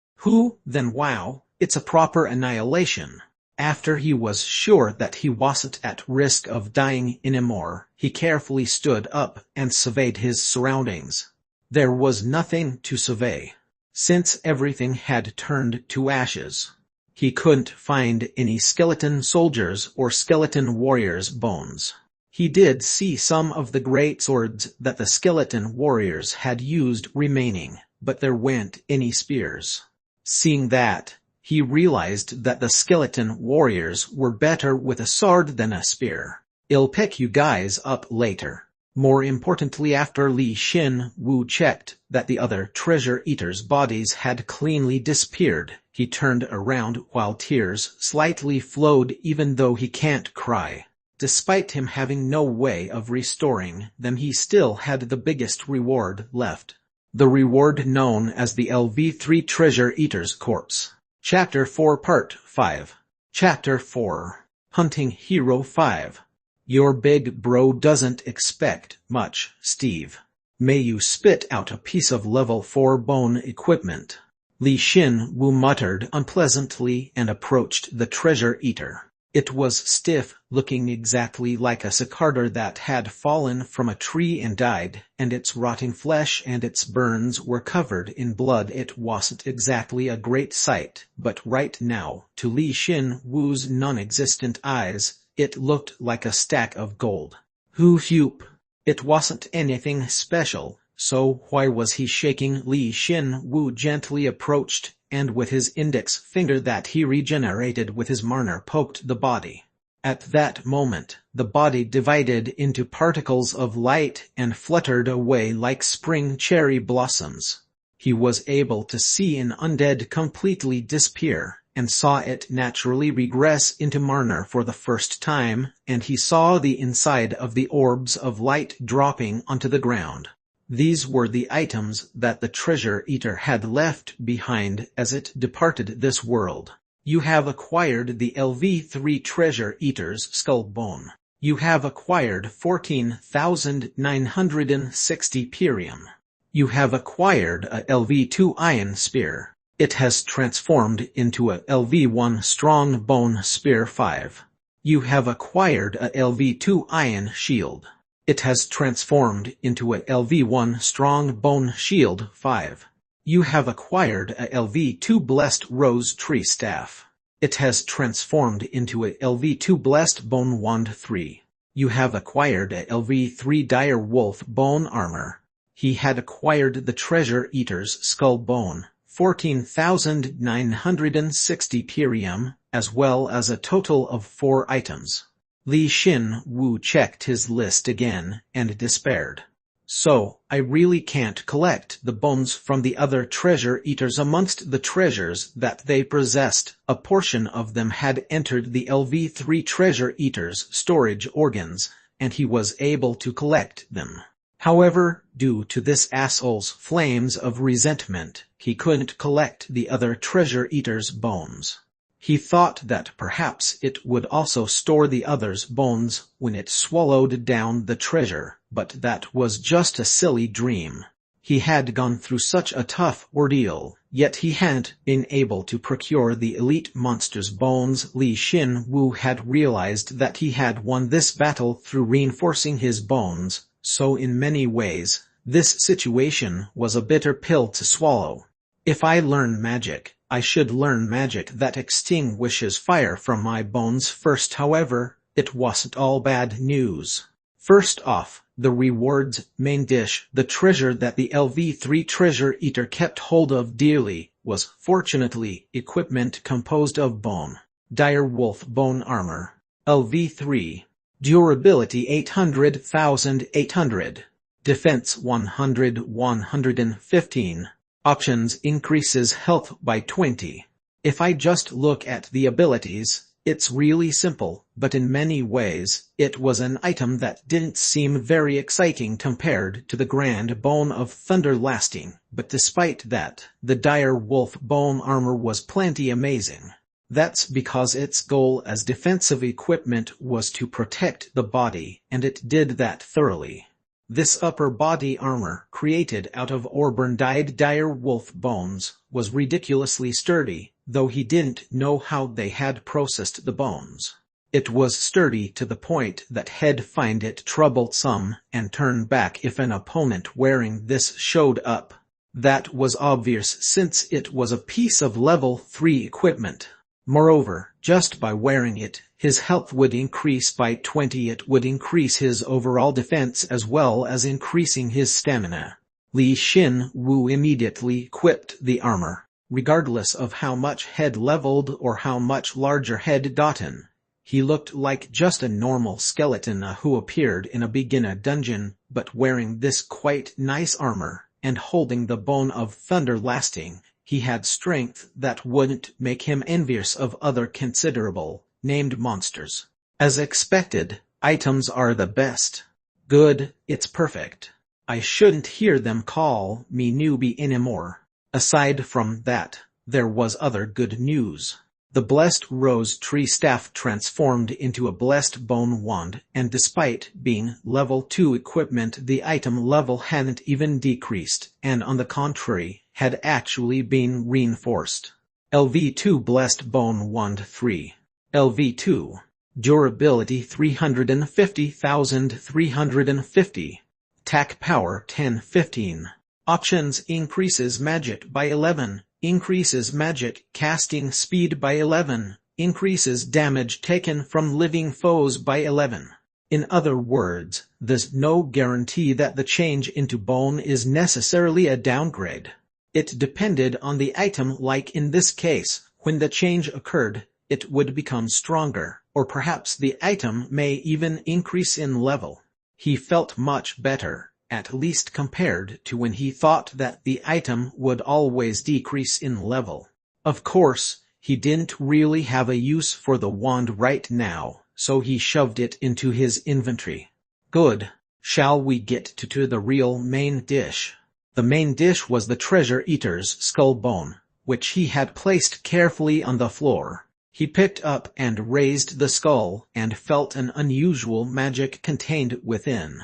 Then wow, it's a proper annihilation. After he was sure that he wasn't at risk of dying anymore, he carefully stood up and surveyed his surroundings. There was nothing to survey, since everything had turned to ashes. He couldn't find any skeleton soldiers or skeleton warriors' bones. He did see some of the great swords that the skeleton warriors had used remaining, but there weren't any spears. Seeing that, he realized that the skeleton warriors were better with a sword than a spear. I'll pick you guys up later. More importantly, after Li Xin Wu checked that the other treasure eaters' bodies had cleanly disappeared, he turned around while tears slightly flowed even though he can't cry. Despite him having no way of restoring them, he still had the biggest reward left. The reward known as the LV3 Treasure Eater's Corpse. Chapter 4 Part 5. Chapter 4. Hunting Hero 5. Your big bro doesn't expect much, Steve. May you spit out a piece of level 4 bone equipment. Li Xin Wu muttered unpleasantly and approached the treasure eater. It was stiff, looking exactly like a cicada that had fallen from a tree and died, and its rotting flesh and its burns were covered in blood. It wasn't exactly a great sight, but right now, to Li Xin Wu's non-existent eyes, it looked like a stack of gold. Phew. It wasn't anything special, so why was he shaking? Li Xin Wu gently approached, and with his index finger that he regenerated with his Marner poked the body. At that moment, the body divided into particles of light and fluttered away like spring cherry blossoms. He was able to see an undead completely disappear, and saw it naturally regress into Marner for the first time, and he saw the inside of the orbs of light dropping onto the ground. These were the items that the treasure eater had left behind as it departed this world. You have acquired the LV3 Treasure Eater's skull bone. You have acquired 14,960 perium. You have acquired a LV2 iron spear. It has transformed into a LV1 strong bone spear 5. You have acquired a LV2 iron shield. It has transformed into a LV1 strong bone shield 5. You have acquired a LV2 blessed rose tree staff. It has transformed into a LV2 blessed bone wand 3. You have acquired a LV3 dire wolf bone armor. He had acquired the treasure eater's skull bone, 14,960 perium, as well as a total of 4 items. Li Xin Wu checked his list again, and despaired. So, I really can't collect the bones from the other treasure eaters amongst the treasures that they possessed. A portion of them had entered the LV3 treasure eater's storage organs, and he was able to collect them. However, due to this asshole's flames of resentment, he couldn't collect the other treasure eater's bones. He thought that perhaps it would also store the other's bones when it swallowed down the treasure, but that was just a silly dream. He had gone through such a tough ordeal, yet he hadn't been able to procure the elite monster's bones. Li Xin Wu had realized that he had won this battle through reinforcing his bones, so in many ways, this situation was a bitter pill to swallow. If I learn magic, I should learn magic that extinguishes fire from my bones first. However, it wasn't all bad news. First off, the reward's main dish, the treasure that the LV3 treasure eater kept hold of dearly, was fortunately equipment composed of bone. Dire Wolf Bone Armor. LV3. Durability 800,800. Defense 100-115. Options increases health by 20. If I just look at the abilities, it's really simple, but in many ways, it was an item that didn't seem very exciting compared to the Grand Bone of Thunder lasting, but despite that, the Dire Wolf Bone Armor was plenty amazing. That's because its goal as defensive equipment was to protect the body, and it did that thoroughly. This upper body armor, created out of Orburn-dyed dire wolf bones, was ridiculously sturdy, though he didn't know how they had processed the bones. It was sturdy to the point that he'd find it troublesome and turn back if an opponent wearing this showed up. That was obvious since it was a piece of level 3 equipment. Moreover, just by wearing it, his health would increase by 20. It would increase his overall defense as well as increasing his stamina. Li Xin Wu immediately equipped the armor. Regardless of how much he'd leveled or how much larger he'd gotten, he looked like just a normal skeleton who appeared in a beginner dungeon, but wearing this quite nice armor, and holding the Bone of Thunder lasting, he had strength that wouldn't make him envious of other considerable, named monsters. As expected, items are the best. Good, it's perfect. I shouldn't hear them call me newbie anymore. Aside from that, there was other good news. The blessed rose tree staff transformed into a blessed bone wand, and despite being level 2 equipment, the item level hadn't even decreased, and on the contrary, had actually been reinforced. LV2 Blessed Bone Wand 3. LV2. Durability 350,350. Attack power 1015. Options increases magic by 11, increases magic casting speed by 11, increases damage taken from living foes by 11. In other words, there's no guarantee that the change into bone is necessarily a downgrade. It depended on the item, like in this case, when the change occurred, it would become stronger, or perhaps the item may even increase in level. He felt much better, at least compared to when he thought that the item would always decrease in level. Of course, he didn't really have a use for the wand right now, so he shoved it into his inventory. Good. Shall we get to the real main dish? The main dish was the treasure eater's skull bone, which he had placed carefully on the floor. He picked up and raised the skull and felt an unusual magic contained within.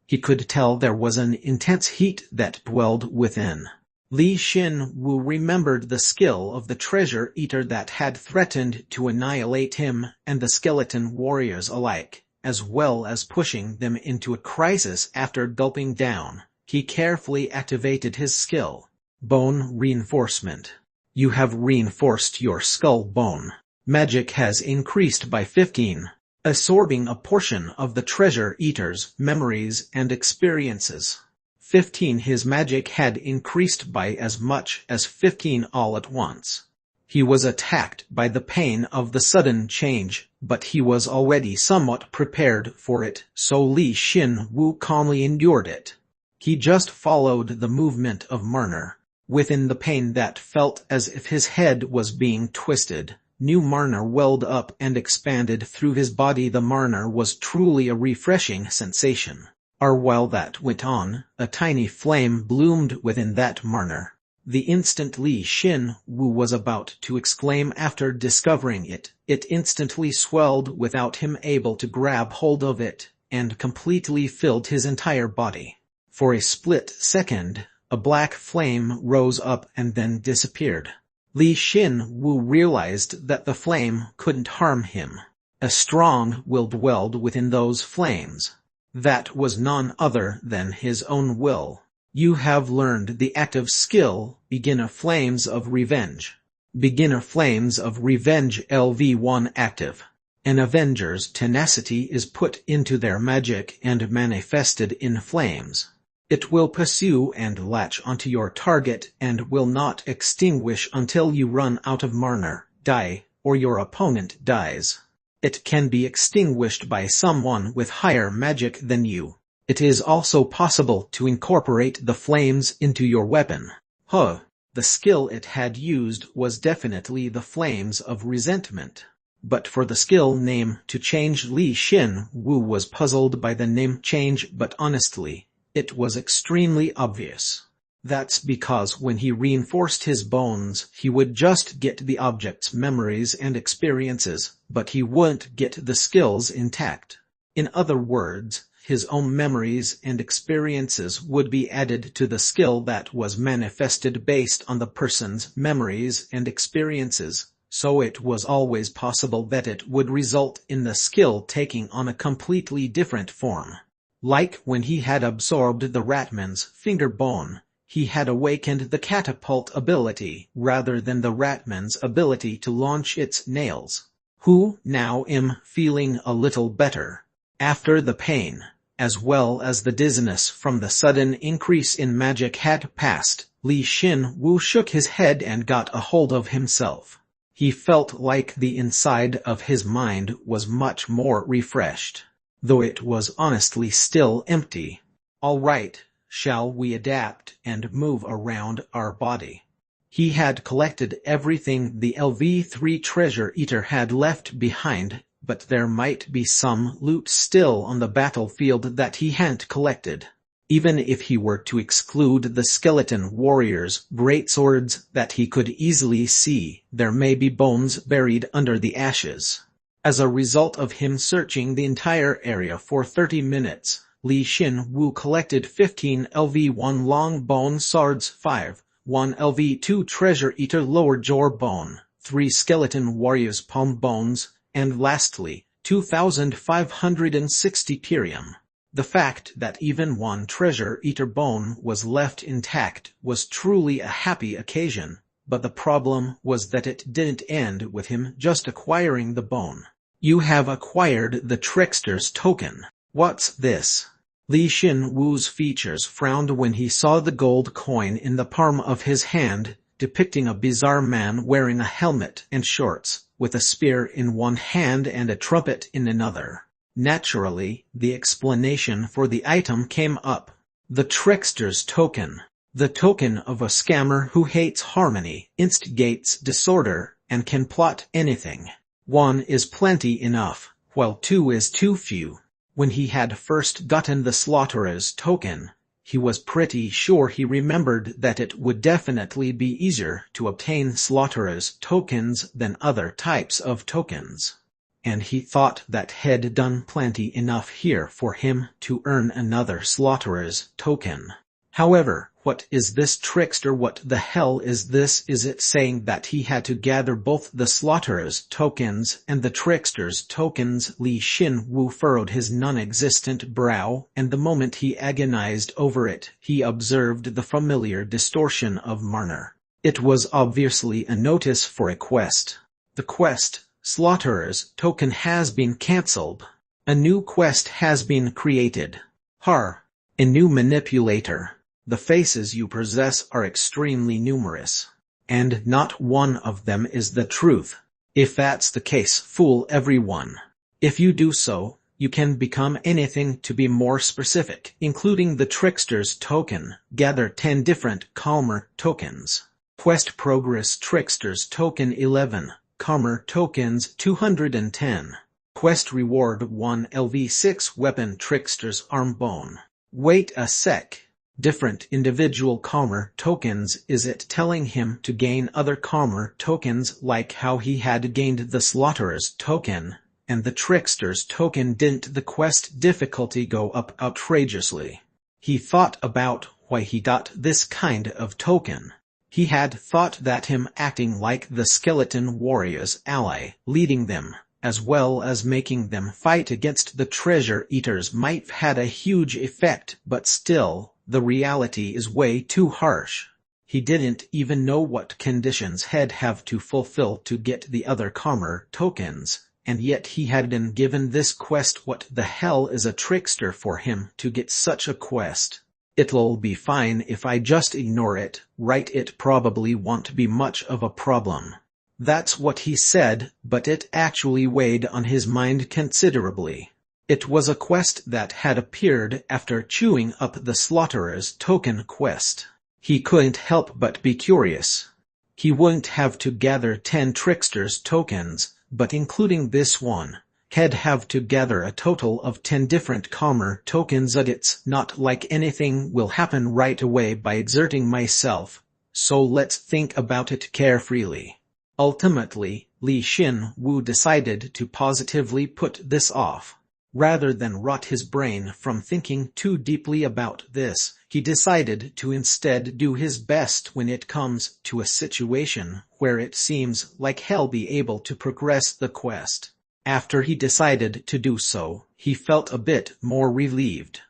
He could tell there was an intense heat that dwelled within. Li Xin Wu remembered the skill of the treasure eater that had threatened to annihilate him and the skeleton warriors alike, as well as pushing them into a crisis after gulping down. He carefully activated his skill. Bone Reinforcement. You have reinforced your skull bone. Magic has increased by 15, absorbing a portion of the treasure eater's memories and experiences. 15. His magic had increased by as much as 15 all at once. He was attacked by the pain of the sudden change, but he was already somewhat prepared for it, so Li Xin Wu calmly endured it. He just followed the movement of Marner. Within the pain that felt as if his head was being twisted, new Marner welled up and expanded through his body. The Marner was truly a refreshing sensation. While that went on, a tiny flame bloomed within that Marner. The instant Li Xin Wu was about to exclaim after discovering it, it instantly swelled without him able to grab hold of it, and completely filled his entire body. For a split second, a black flame rose up and then disappeared. Li Xin Wu realized that the flame couldn't harm him. A strong will dwelled within those flames. That was none other than his own will. You have learned the active skill, Beginner Flames of Revenge. Beginner Flames of Revenge LV1 active. An Avenger's tenacity is put into their magic and manifested in flames. It will pursue and latch onto your target and will not extinguish until you run out of mana, die, or your opponent dies. It can be extinguished by someone with higher magic than you. It is also possible to incorporate the flames into your weapon. The skill it had used was definitely the Flames of Resentment. But for the skill name to change, Li Xin Wu was puzzled by the name change, but honestly, it was extremely obvious. That's because when he reinforced his bones, he would just get the object's memories and experiences, but he wouldn't get the skills intact. In other words, his own memories and experiences would be added to the skill that was manifested based on the person's memories and experiences, so it was always possible that it would result in the skill taking on a completely different form. Like when he had absorbed the Ratman's finger bone, he had awakened the catapult ability rather than the Ratman's ability to launch its nails. Now am feeling a little better. After the pain, as well as the dizziness from the sudden increase in magic had passed, Li Xin Wu shook his head and got a hold of himself. He felt like the inside of his mind was much more refreshed, though it was honestly still empty. All right, shall we adapt and move around our body? He had collected everything the LV3 treasure eater had left behind, but there might be some loot still on the battlefield that he hadn't collected. Even if he were to exclude the skeleton warriors' greatswords that he could easily see, there may be bones buried under the ashes. As a result of him searching the entire area for 30 minutes, Li Xin Wu collected 15 LV1 long bone swords, 1 LV2 treasure eater lower jaw bone, 3 skeleton warriors' palm bones, and lastly, 2,560 Tyrium. The fact that even one treasure eater bone was left intact was truly a happy occasion, but the problem was that it didn't end with him just acquiring the bone. You have acquired the Trickster's token. What's this? Li Xin Wu's features frowned when he saw the gold coin in the palm of his hand, depicting a bizarre man wearing a helmet and shorts, with a spear in one hand and a trumpet in another. Naturally, the explanation for the item came up. The Trickster's token. The token of a scammer who hates harmony, instigates disorder, and can plot anything. 1 is plenty enough, while 2 is too few. When he had first gotten the Slaughterer's token, he was pretty sure he remembered that it would definitely be easier to obtain Slaughterer's tokens than other types of tokens. And he thought that had done plenty enough here for him to earn another Slaughterer's token. However, what is this trickster? What the hell is this? Is it saying that he had to gather both the Slaughterer's tokens and the Trickster's tokens? Li Xin Wu furrowed his non-existent brow, and the moment he agonized over it, he observed the familiar distortion of Marner. It was obviously a notice for a quest. The quest, Slaughterer's token, has been cancelled. A new quest has been created. A new manipulator. The faces you possess are extremely numerous, and not one of them is the truth. If that's the case, fool everyone. If you do so, you can become anything. To be more specific, including the Trickster's token, gather 10 different Calmer tokens. Quest progress: Trickster's token 11, Calmer tokens 210. Quest reward: 1 LV6 weapon, Trickster's arm bone. Wait a sec. Different individual Calmer tokens. Is it telling him to gain other Calmer tokens like how he had gained the Slaughterer's token and the Trickster's token? Didn't the quest difficulty go up outrageously? He thought about why he got this kind of token. He had thought that him acting like the skeleton warrior's ally, leading them, as well as making them fight against the treasure eaters, might have had a huge effect, but still, the reality is way too harsh. He didn't even know what conditions he'd have to fulfill to get the other Calmer tokens, and yet he had been given this quest. What the hell is a trickster for him to get such a quest? It'll be fine if I just ignore it, right? It probably won't be much of a problem. That's what he said, but it actually weighed on his mind considerably. It was a quest that had appeared after chewing up the Slaughterer's token quest. He couldn't help but be curious. He wouldn't have to gather 10 Trickster's tokens, but including this one, he'd have to gather a total of 10 different Calmer tokens. It's not like anything will happen right away by exerting myself, so let's think about it carefully. Ultimately, Li Xin Wu decided to positively put this off. Rather than rot his brain from thinking too deeply about this, he decided to instead do his best when it comes to a situation where it seems like he'll be able to progress the quest. After he decided to do so, he felt a bit more relieved.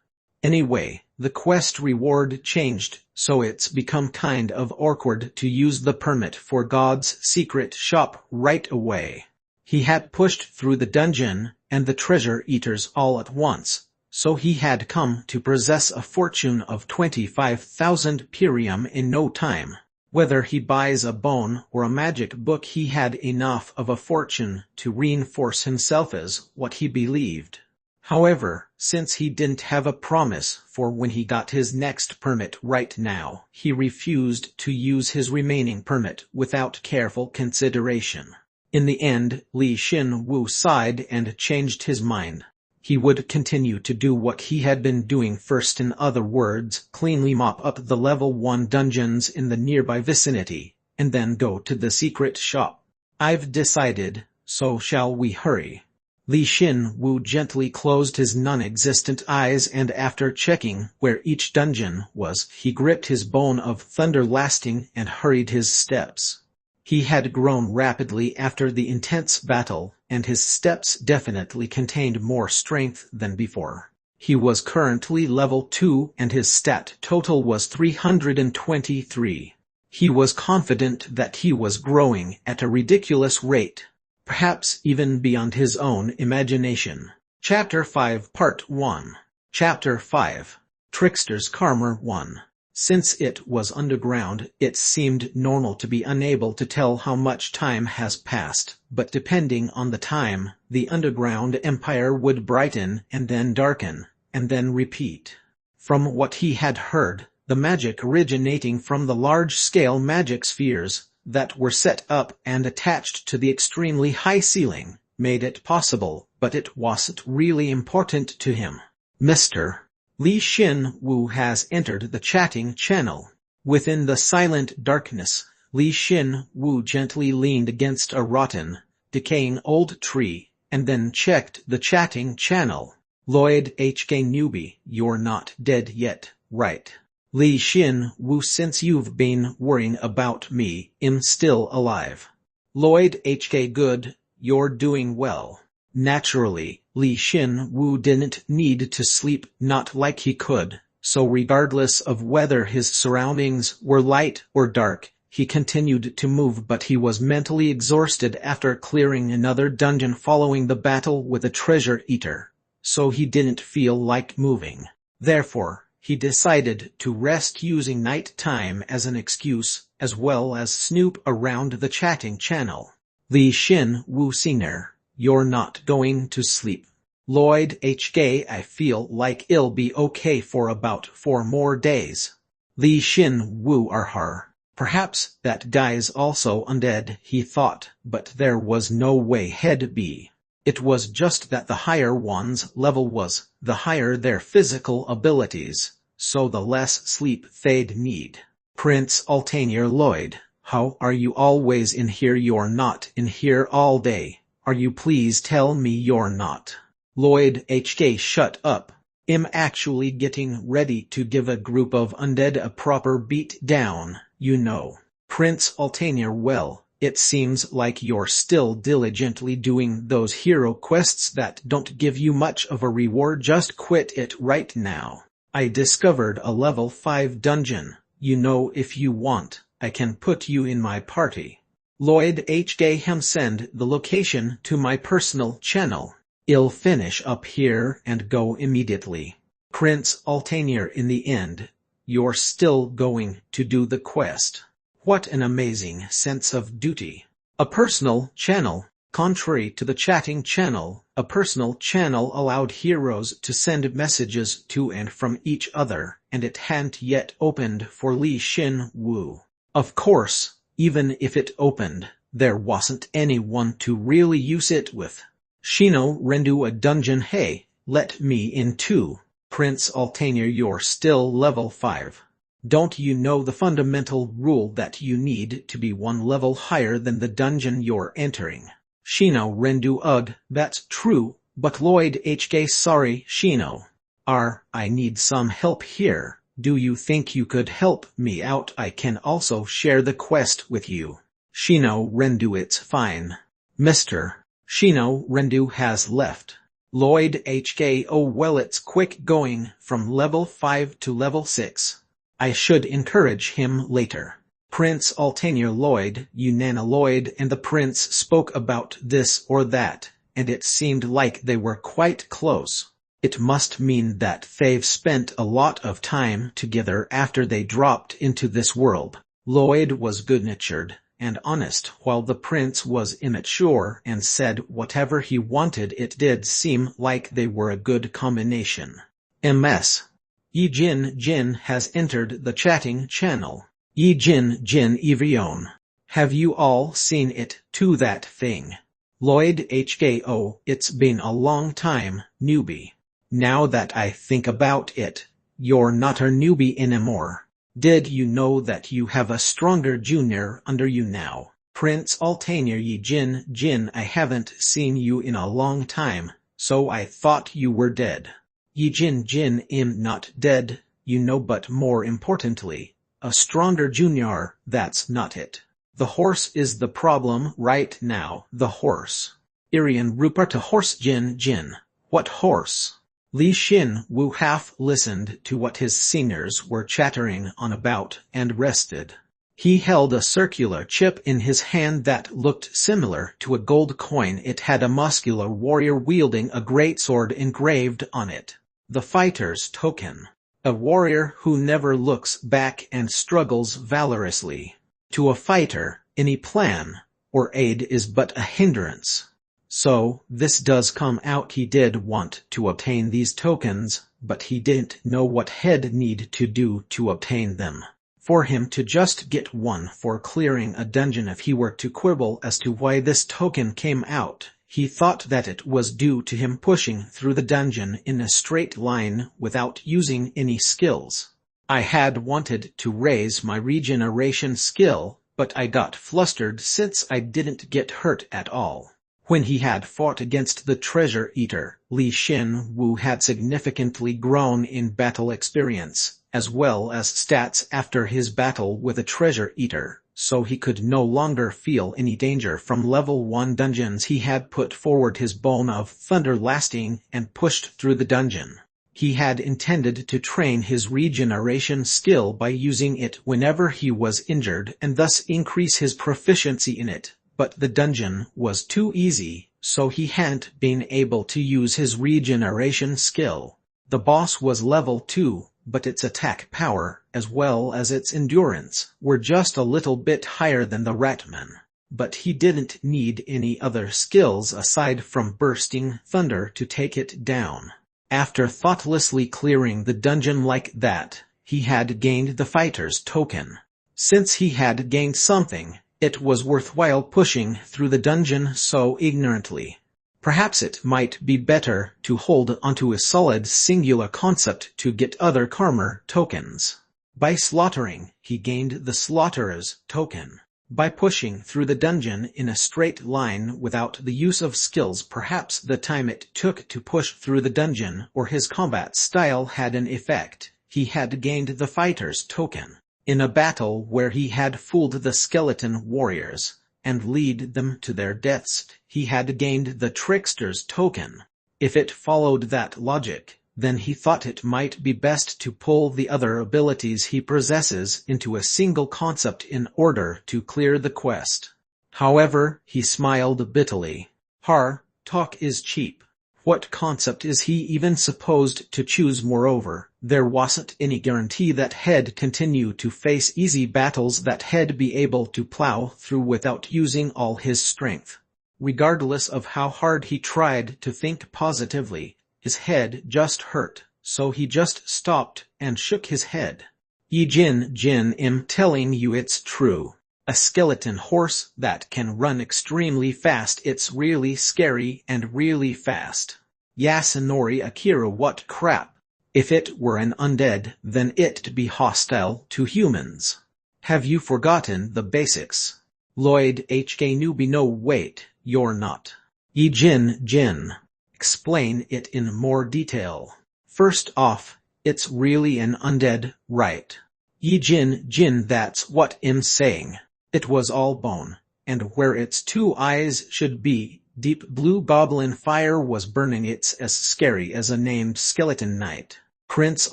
Anyway, the quest reward changed, so it's become kind of awkward to use the permit for God's secret shop right away. He had pushed through the dungeon and the treasure eaters all at once, so he had come to possess a fortune of 25,000 perium in no time. Whether he buys a bone or a magic book, he had enough of a fortune to reinforce himself as what he believed. However, since he didn't have a promise for when he got his next permit right now, he refused to use his remaining permit without careful consideration. In the end, Li Xin Wu sighed and changed his mind. He would continue to do what he had been doing first, in other words, cleanly mop up the level 1 dungeons in the nearby vicinity, and then go to the secret shop. I've decided, so shall we hurry? Li Xin Wu gently closed his non-existent eyes, and after checking where each dungeon was, he gripped his bone of thunder lasting and hurried his steps. He had grown rapidly after the intense battle, and his steps definitely contained more strength than before. He was currently level 2 and his stat total was 323. He was confident that he was growing at a ridiculous rate, perhaps even beyond his own imagination. Chapter 5 Part 1 Chapter 5 Trickster's Karma 1. Since it was underground, it seemed normal to be unable to tell how much time has passed, but depending on the time, the underground empire would brighten and then darken, and then repeat. From what he had heard, the magic originating from the large-scale magic spheres that were set up and attached to the extremely high ceiling made it possible, but it wasn't really important to him. Mr. Li Xin Wu has entered the chatting channel. Within the silent darkness, Li Xin Wu gently leaned against a rotten, decaying old tree, and then checked the chatting channel. Lloyd HK newbie, you're not dead yet, right? Li Xin Wu, since you've been worrying about me, I'm still alive. Lloyd HK good, you're doing well. Naturally, Li Xin Wu didn't need to sleep, not like he could, so regardless of whether his surroundings were light or dark, he continued to move, but he was mentally exhausted after clearing another dungeon following the battle with the treasure eater, so he didn't feel like moving. Therefore, he decided to rest, using night time as an excuse, as well as snoop around the chatting channel. Li Xin Wu Senior, you're not going to sleep. Lloyd HK, I feel like it'll be okay for about 4 more days. Li Xin Wu Arhar. Perhaps that guy's also undead, he thought, but there was no way he'd be. It was just that the higher one's level was, the higher their physical abilities, so the less sleep they'd need. Prince Altair Lloyd, how are you always in here? You're not in here all day. Are you? Please tell me you're not. Lloyd HK, shut up. I'm actually getting ready to give a group of undead a proper beat down, you know. Prince Altair, well, it seems like you're still diligently doing those hero quests that don't give you much of a reward. Just quit it right now. I discovered a level 5 dungeon. You know, if you want, I can put you in my party. Lloyd HK, send the location to my personal channel. I'll finish up here and go immediately. Prince Altair, in the end, you're still going to do the quest. What an amazing sense of duty. A personal channel. Contrary to the chatting channel, a personal channel allowed heroes to send messages to and from each other, and it hadn't yet opened for Li Xin Wu. Of course, even if it opened, there wasn't anyone to really use it with. Shino Rendu a dungeon. Hey, let me in too. Prince Altair, you're still level 5. Don't you know the fundamental rule that you need to be one level higher than the dungeon you're entering? Shino Rendu, ugh, that's true, but Lloyd HK, sorry Shino. I need some help here. Do you think you could help me out? I can also share the quest with you. Shino Rendu, it's fine. Mr. Shino Rendu has left. Lloyd HK, oh well, it's quick going from level 5 to level 6. I should encourage him later. Prince Altair, Lloyd, Unana Lloyd and the prince spoke about this or that, and it seemed like they were quite close. It must mean that they've spent a lot of time together after they dropped into this world. Lloyd was good-natured and honest, while the prince was immature and said whatever he wanted. It did seem like they were a good combination. MS. Yi Jin has entered the chatting channel. Yi Jin Evion. Have you all seen it, to that thing? Lloyd HKO, it's been a long time, newbie. Now that I think about it, you're not a newbie anymore. Did you know that you have a stronger junior under you now? Prince Altair, Yi Jin, I haven't seen you in a long time, so I thought you were dead. Yi Jin, I'm not dead, you know, but more importantly, a stronger junior, that's not it. The horse is the problem right now, the horse. Irian Rupert, a horse. Jin. What horse? Li Xin Wu half listened to what his seniors were chattering on about and rested. He held a circular chip in his hand that looked similar to a gold coin. It had a muscular warrior wielding a greatsword engraved on it. The fighter's token. A warrior who never looks back and struggles valorously. To a fighter, any plan or aid is but a hindrance. So, this does come out. He did want to obtain these tokens, but he didn't know what he'd need to do to obtain them. For him to just get one for clearing a dungeon, if he were to quibble as to why this token came out, he thought that it was due to him pushing through the dungeon in a straight line without using any skills. I had wanted to raise my regeneration skill, but I got flustered since I didn't get hurt at all. When he had fought against the treasure eater, Li Xin Wu had significantly grown in battle experience, as well as stats after his battle with a treasure eater, so he could no longer feel any danger from level 1 dungeons. He had put forward his bone of thunder lasting and pushed through the dungeon. He had intended to train his regeneration skill by using it whenever he was injured and thus increase his proficiency in it. But the dungeon was too easy, so he hadn't been able to use his regeneration skill. The boss was level 2, but its attack power, as well as its endurance, were just a little bit higher than the Ratman. But he didn't need any other skills aside from bursting thunder to take it down. After thoughtlessly clearing the dungeon like that, he had gained the fighter's token. Since he had gained something, it was worthwhile pushing through the dungeon so ignorantly. Perhaps it might be better to hold onto a solid singular concept to get other karma tokens. By slaughtering, he gained the slaughterer's token. By pushing through the dungeon in a straight line without the use of skills, perhaps the time it took to push through the dungeon or his combat style had an effect. He had gained the fighter's token. In a battle where he had fooled the skeleton warriors and lead them to their deaths, he had gained the trickster's token. If it followed that logic, then he thought it might be best to pull the other abilities he possesses into a single concept in order to clear the quest. However, he smiled bitterly. Talk is cheap. What concept is he even supposed to choose? Moreover, there wasn't any guarantee that he'd continue to face easy battles, that he'd be able to plow through without using all his strength. Regardless of how hard he tried to think positively, his head just hurt, so he just stopped and shook his head. Jin, I'm telling you it's true. A skeleton horse that can run extremely fast. It's really scary and really fast. Yasunori Akira, what crap. If it were an undead, then it'd be hostile to humans. Have you forgotten the basics? Lloyd HK newbie, no wait, you're not. Jin. Explain it in more detail. First off, it's really an undead, right? Jin, that's what I'm saying. It was all bone, and where its two eyes should be, deep blue goblin fire was burning. It's as scary as a named skeleton knight. Prince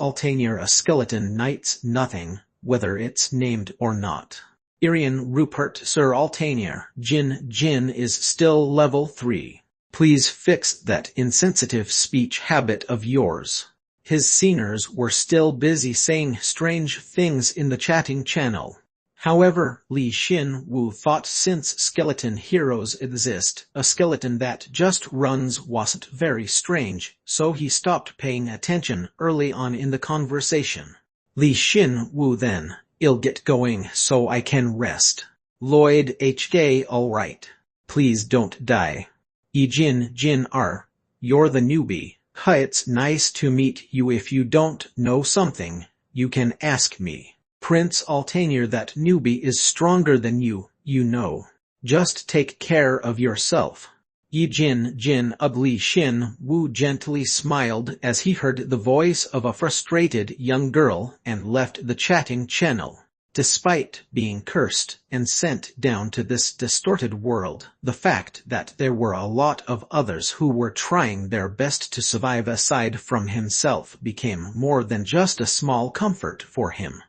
Altair, a skeleton knight's nothing, whether it's named or not. Irian Rupert, Sir Altair, Jin is still level 3. Please fix that insensitive speech habit of yours. His seniors were still busy saying strange things in the chatting channel. However, Li Xin-Wu thought since skeleton heroes exist, a skeleton that just runs wasn't very strange, so he stopped paying attention early on in the conversation. Li Xin-Wu, then, I'll get going so I can rest. Lloyd HK, alright. Please don't die. Jin, you're the newbie. It's nice to meet you. If you don't know something, you can ask me. Prince Altair, that newbie is stronger than you, you know. Just take care of yourself. Jin, Li Xin-Wu gently smiled as he heard the voice of a frustrated young girl and left the chatting channel. Despite being cursed and sent down to this distorted world, the fact that there were a lot of others who were trying their best to survive aside from himself became more than just a small comfort for him.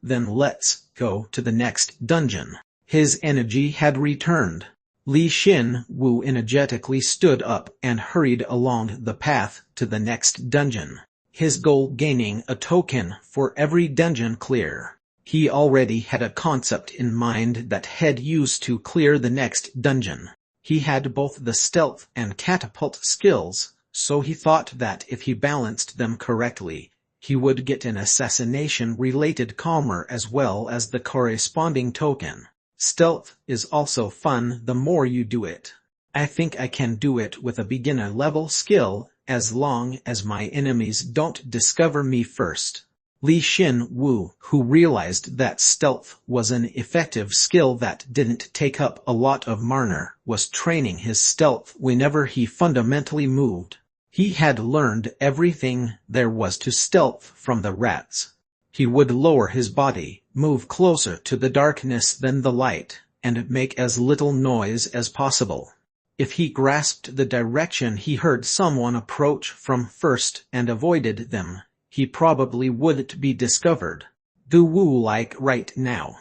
Then let's go to the next dungeon. His energy had returned. Li Xin-Wu energetically stood up and hurried along the path to the next dungeon. His goal: gaining a token for every dungeon clear. He already had a concept in mind that he'd use to clear the next dungeon. He had both the stealth and catapult skills, so he thought that if he balanced them correctly, he would get an assassination-related calmer as well as the corresponding token. Stealth is also fun the more you do it. I think I can do it with a beginner-level skill, as long as my enemies don't discover me first. Li Xin-Wu, who realized that stealth was an effective skill that didn't take up a lot of mana, was training his stealth whenever he fundamentally moved. He had learned everything there was to stealth from the rats. He would lower his body, move closer to the darkness than the light, and make as little noise as possible. If he grasped the direction he heard someone approach from first and avoided them, he probably wouldn't be discovered. Like right now.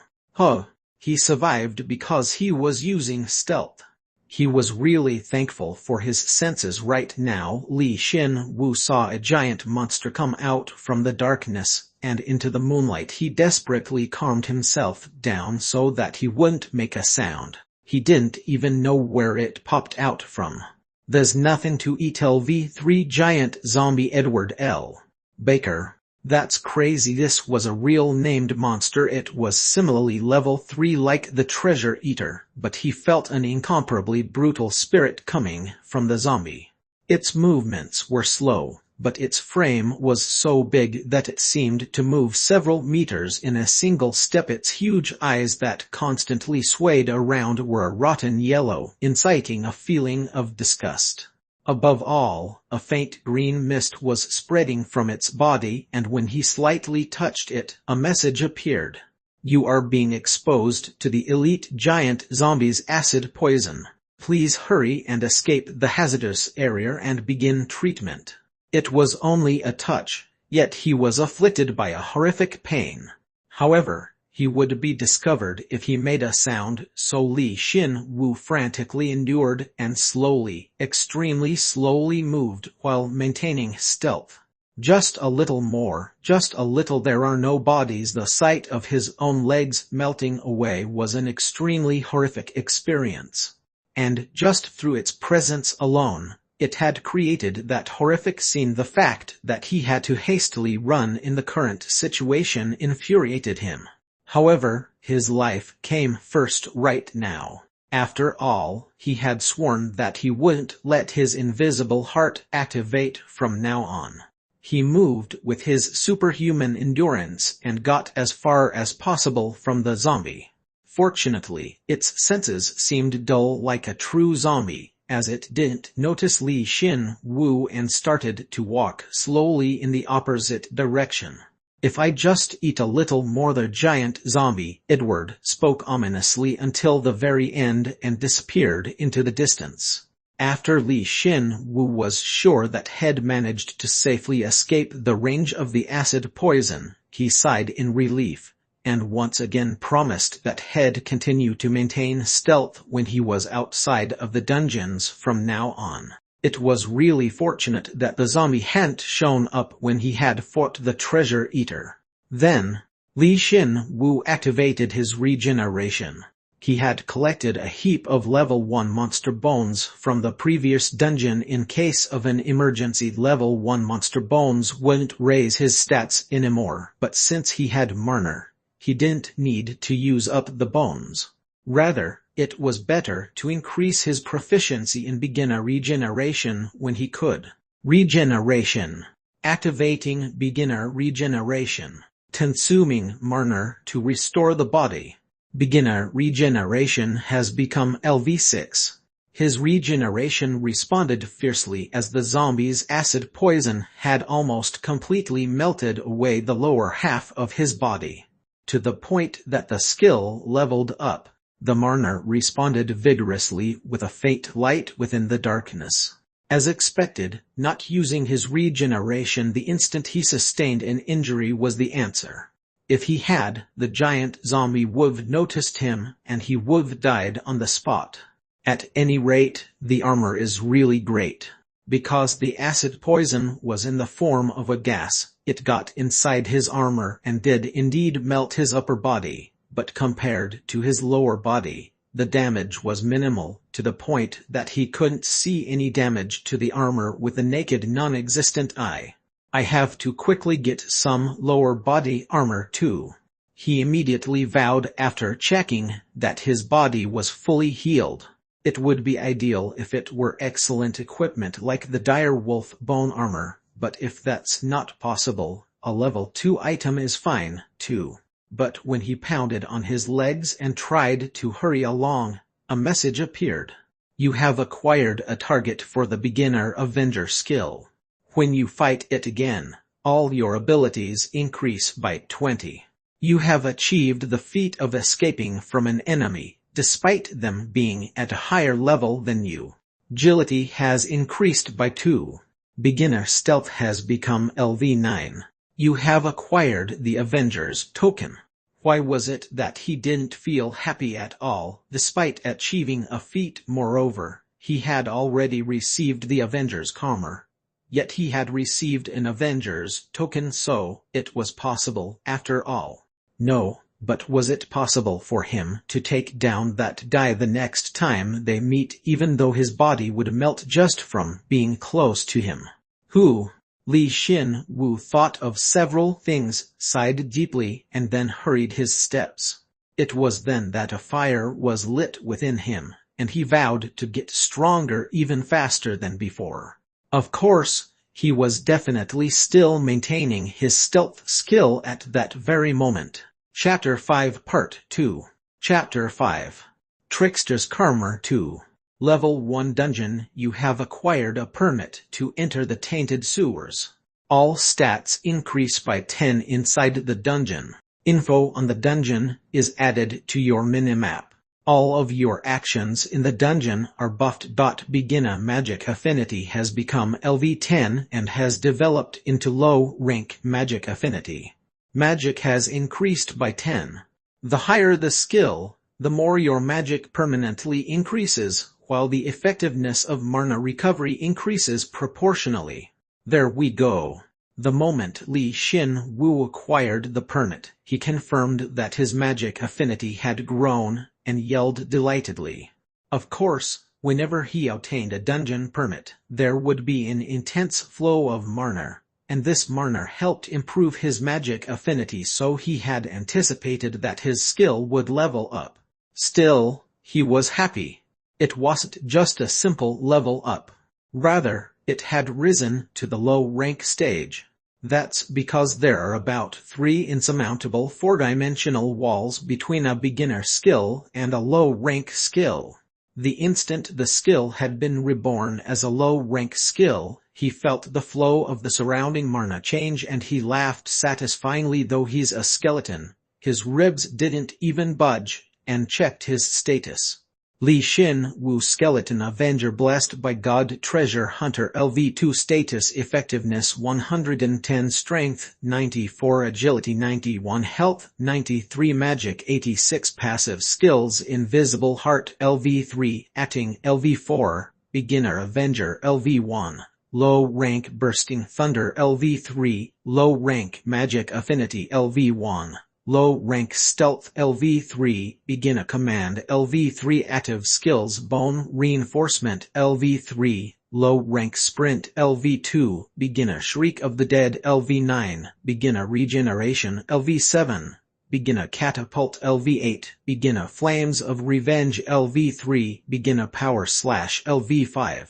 He survived because he was using stealth. He was really thankful for his senses right now. Li Xin-Wu saw a giant monster come out from the darkness and into the moonlight. He desperately calmed himself down so that he wouldn't make a sound. He didn't even know where it popped out from. There's nothing to eat. LV3 giant zombie. Edward L. Baker. That's crazy. This was a real named monster. It was similarly level 3 like the treasure eater, but he felt an incomparably brutal spirit coming from the zombie. Its movements were slow, but its frame was so big that it seemed to move several meters in a single step. Its huge eyes that constantly swayed around were a rotten yellow, inciting a feeling of disgust. Above all, a faint green mist was spreading from its body, and when he slightly touched it, a message appeared. You are being exposed to the elite giant zombie's acid poison. Please hurry and escape the hazardous area and begin treatment. It was only a touch, yet he was afflicted by a horrific pain. However, He would be discovered if he made a sound, so Li Xin-Wu frantically endured and slowly, extremely slowly moved while maintaining stealth. Just a little more, just a little. There are no bodies. The sight of his own legs melting away was an extremely horrific experience. And just through its presence alone, it had created that horrific scene. The fact that he had to hastily run in the current situation infuriated him. However, his life came first right now. After all, he had sworn that he wouldn't let his invisible heart activate from now on. He moved with his superhuman endurance and got as far as possible from the zombie. Fortunately, its senses seemed dull like a true zombie, as it didn't notice Li Xin-Wu and started to walk slowly in the opposite direction. "If I just eat a little more," the giant zombie, Edward, spoke ominously until the very end and disappeared into the distance. After Li Xin-Wu was sure that had managed to safely escape the range of the acid poison, he sighed in relief, and once again promised that he'd continue to maintain stealth when he was outside of the dungeons from now on. It was really fortunate that the zombie hadn't shown up when he had fought the treasure eater. Then, Li Xin-Wu activated his regeneration. He had collected a heap of level 1 monster bones from the previous dungeon in case of an emergency. Level 1 monster bones wouldn't raise his stats anymore, but since he had Marner, he didn't need to use up the bones. Rather, it was better to increase his proficiency in beginner regeneration when he could. Regeneration. Activating beginner regeneration. Consuming Marner to restore the body. Beginner regeneration has become LV6. His regeneration responded fiercely as the zombie's acid poison had almost completely melted away the lower half of his body, to the point that the skill leveled up. The Marner responded vigorously with a faint light within the darkness. As expected, not using his regeneration the instant he sustained an injury was the answer. If he had, the giant zombie would've noticed him, and he would've died on the spot. At any rate, the armor is really great. Because the acid poison was in the form of a gas, it got inside his armor and did indeed melt his upper body, but compared to his lower body, the damage was minimal, to the point that he couldn't see any damage to the armor with a naked non-existent eye. "I have to quickly get some lower body armor too," he immediately vowed after checking that his body was fully healed. It would be ideal if it were excellent equipment like the dire wolf bone armor, but if that's not possible, a level 2 item is fine, too. But when he pounded on his legs and tried to hurry along, a message appeared. "You have acquired a target for the beginner Avenger skill. When you fight it again, all your abilities increase by 20. You have achieved the feat of escaping from an enemy, despite them being at a higher level than you. Agility has increased by 2. Beginner stealth has become LV9. You have acquired the Avenger's token." Why was it that he didn't feel happy at all, despite achieving a feat? Moreover, he had already received the Avenger's armor. Yet he had received an Avenger's token, so it was possible after all. No, but was it possible for him to take down that guy the next time they meet, even though his body would melt just from being close to him? Who? Li Xin-Wu thought of several things, sighed deeply, and then hurried his steps. It was then that a fire was lit within him, and he vowed to get stronger even faster than before. Of course, he was definitely still maintaining his stealth skill at that very moment. Chapter 5 Part 2. Chapter 5. Trickster's Karma 2. Level 1 Dungeon. You have acquired a permit to enter the tainted sewers. All stats increase by 10 inside the dungeon. Info on the dungeon is added to your minimap. All of your actions in the dungeon are buffed. Beginner magic affinity has become LV10 and has developed into low rank magic affinity. Magic has increased by 10. The higher the skill, the more your magic permanently increases, while the effectiveness of mana recovery increases proportionally. There we go. The moment Li Xin Wu acquired the permit, he confirmed that his magic affinity had grown, and yelled delightedly. Of course, whenever he obtained a dungeon permit, there would be an intense flow of mana, and this mana helped improve his magic affinity, so he had anticipated that his skill would level up. Still, he was happy. It wasn't just a simple level up. Rather, it had risen to the low-rank stage. That's because there are about 3 insurmountable 4-dimensional walls between a beginner skill and a low-rank skill. The instant the skill had been reborn as a low-rank skill, he felt the flow of the surrounding mana change and he laughed satisfyingly. Though he's a skeleton, his ribs didn't even budge, and checked his status. Li Xin Wu Skeleton Avenger Blessed by God Treasure Hunter LV2 Status Effectiveness 110 Strength 94 Agility 91 Health 93 Magic 86 Passive Skills Invisible Heart LV3 Acting LV4 Beginner Avenger LV1 Low Rank Bursting Thunder LV3 Low Rank Magic Affinity LV1 Low Rank Stealth LV3, Beginner Command LV3 Active Skills Bone Reinforcement LV3, Low Rank Sprint LV2, Beginner Shriek of the Dead LV9, Beginner Regeneration LV7, Beginner Catapult LV8, Beginner Flames of Revenge LV3, Beginner Power Slash LV5.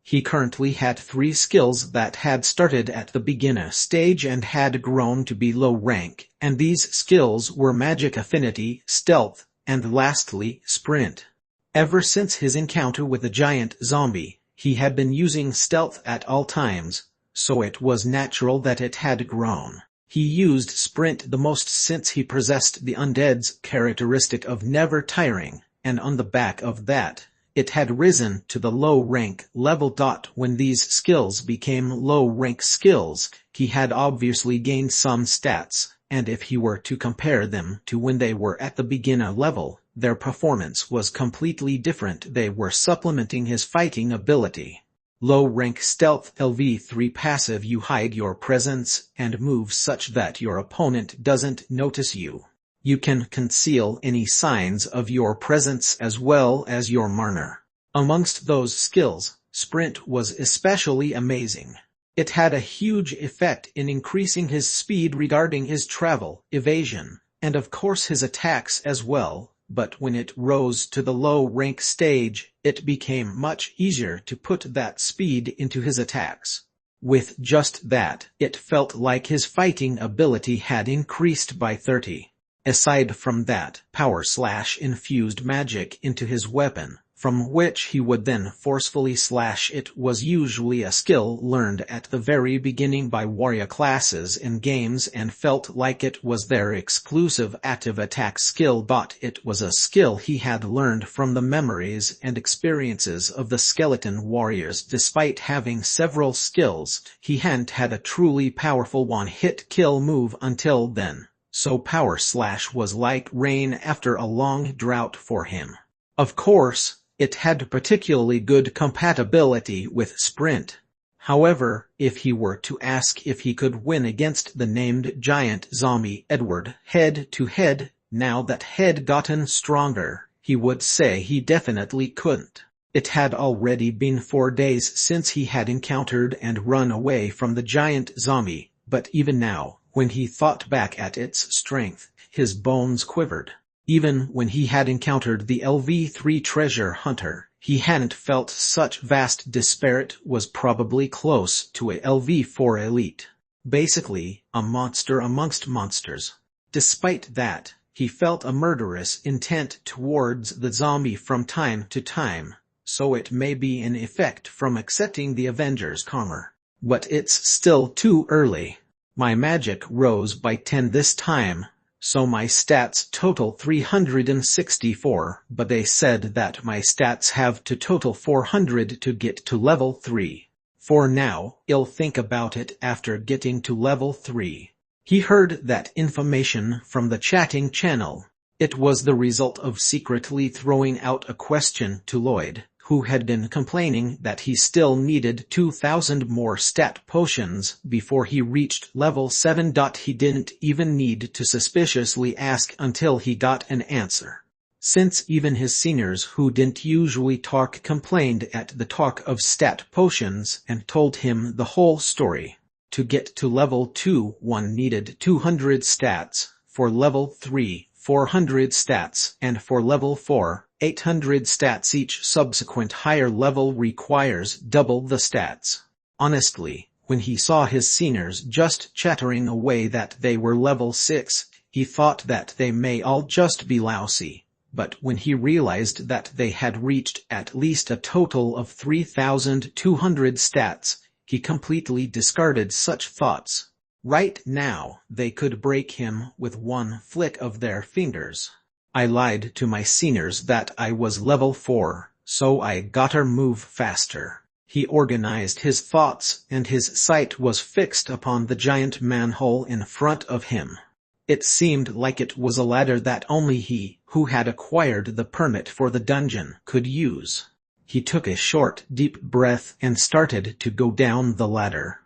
He currently had 3 skills that had started at the beginner stage and had grown to be low rank, and these skills were Magic Affinity, Stealth, and lastly, Sprint. Ever since his encounter with the giant zombie, he had been using Stealth at all times, so it was natural that it had grown. He used Sprint the most since he possessed the Undead's characteristic of never tiring, and on the back of that, it had risen to the low-rank level. When these skills became low-rank skills, he had obviously gained some stats, and if he were to compare them to when they were at the beginner level, their performance was completely different. They were supplementing his fighting ability. Low-rank Stealth LV3 Passive: you hide your presence and move such that your opponent doesn't notice you. You can conceal any signs of your presence as well as your mana. Amongst those skills, Sprint was especially amazing. It had a huge effect in increasing his speed regarding his travel, evasion, and of course his attacks as well, but when it rose to the low-rank stage, it became much easier to put that speed into his attacks. With just that, it felt like his fighting ability had increased by 30. Aside from that, Power Slash infused magic into his weapon, from which he would then forcefully slash. It was usually a skill learned at the very beginning by warrior classes in games and felt like it was their exclusive active attack skill, but it was a skill he had learned from the memories and experiences of the skeleton warriors. Despite having several skills, he hadn't had a truly powerful one-hit kill move until then. So Power Slash was like rain after a long drought for him. Of course, it had particularly good compatibility with Sprint. However, if he were to ask if he could win against the named giant zombie Edward head-to-head, now that he'd gotten stronger, he would say he definitely couldn't. It had already been 4 days since he had encountered and run away from the giant zombie, but even now, when he thought back at its strength, his bones quivered. Even when he had encountered the LV3 treasure hunter, he hadn't felt such vast despair. It was probably close to a LV4 elite. Basically, a monster amongst monsters. Despite that, he felt a murderous intent towards the zombie from time to time, so it may be an effect from accepting the Avengers' karma. But it's still too early. My magic rose by 10 this time, so my stats total 364, but they said that my stats have to total 400 to get to level 3. For now, I'll think about it after getting to level 3. He heard that information from the chatting channel. It was the result of secretly throwing out a question to Lloyd, who had been complaining that he still needed 2,000 more stat potions before he reached level 7. He didn't even need to suspiciously ask until he got an answer. Since even his seniors who didn't usually talk complained at the talk of stat potions and told him the whole story. To get to level 2, one needed 200 stats, for level 3, 400 stats, and for level 4, 800 stats. Each subsequent higher level requires double the stats. Honestly, when he saw his seniors just chattering away that they were level 6, he thought that they may all just be lousy. But when he realized that they had reached at least a total of 3,200 stats, he completely discarded such thoughts. Right now, they could break him with one flick of their fingers. I lied to my seniors that I was level 4, so I gotta move faster. He organized his thoughts, and his sight was fixed upon the giant manhole in front of him. It seemed like it was a ladder that only he, who had acquired the permit for the dungeon, could use. He took a short, deep breath and started to go down the ladder.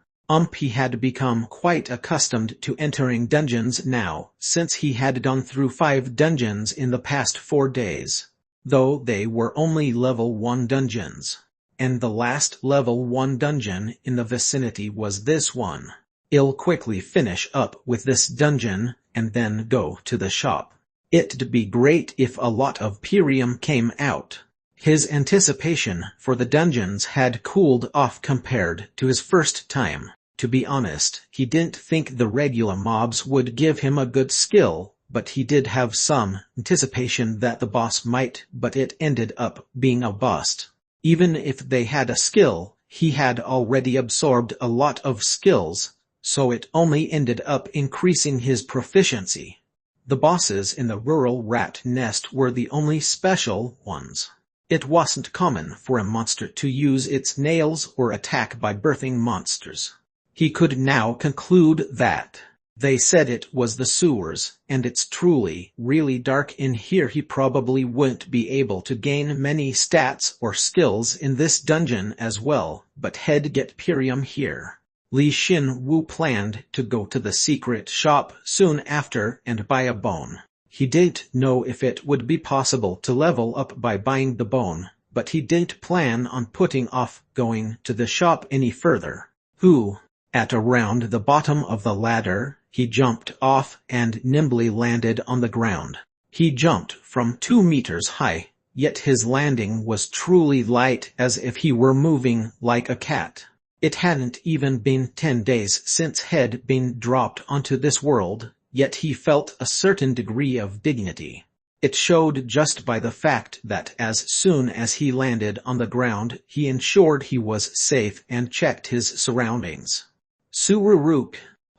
He had become quite accustomed to entering dungeons now, since he had gone through 5 dungeons in the past 4 days. Though they were only level 1 dungeons. And the last level 1 dungeon in the vicinity was this one. I'll quickly finish up with this dungeon, and then go to the shop. It'd be great if a lot of Pyrium came out. His anticipation for the dungeons had cooled off compared to his first time. To be honest, he didn't think the regular mobs would give him a good skill, but he did have some anticipation that the boss might, but it ended up being a bust. Even if they had a skill, he had already absorbed a lot of skills, so it only ended up increasing his proficiency. The bosses in the rural rat nest were the only special ones. It wasn't common for a monster to use its nails or attack by birthing monsters. He could now conclude that. They said it was the sewers, and it's truly, really dark in here. He probably wouldn't be able to gain many stats or skills in this dungeon as well, but he'd get Pyrium here. Li Xin-Wu planned to go to the secret shop soon after and buy a bone. He didn't know if it would be possible to level up by buying the bone, but he didn't plan on putting off going to the shop any further. At around the bottom of the ladder, he jumped off and nimbly landed on the ground. He jumped from 2 meters high, yet his landing was truly light, as if he were moving like a cat. It hadn't even been 10 days since he'd been dropped onto this world, yet he felt a certain degree of dignity. It showed just by the fact that as soon as he landed on the ground, he ensured he was safe and checked his surroundings. Sururuk.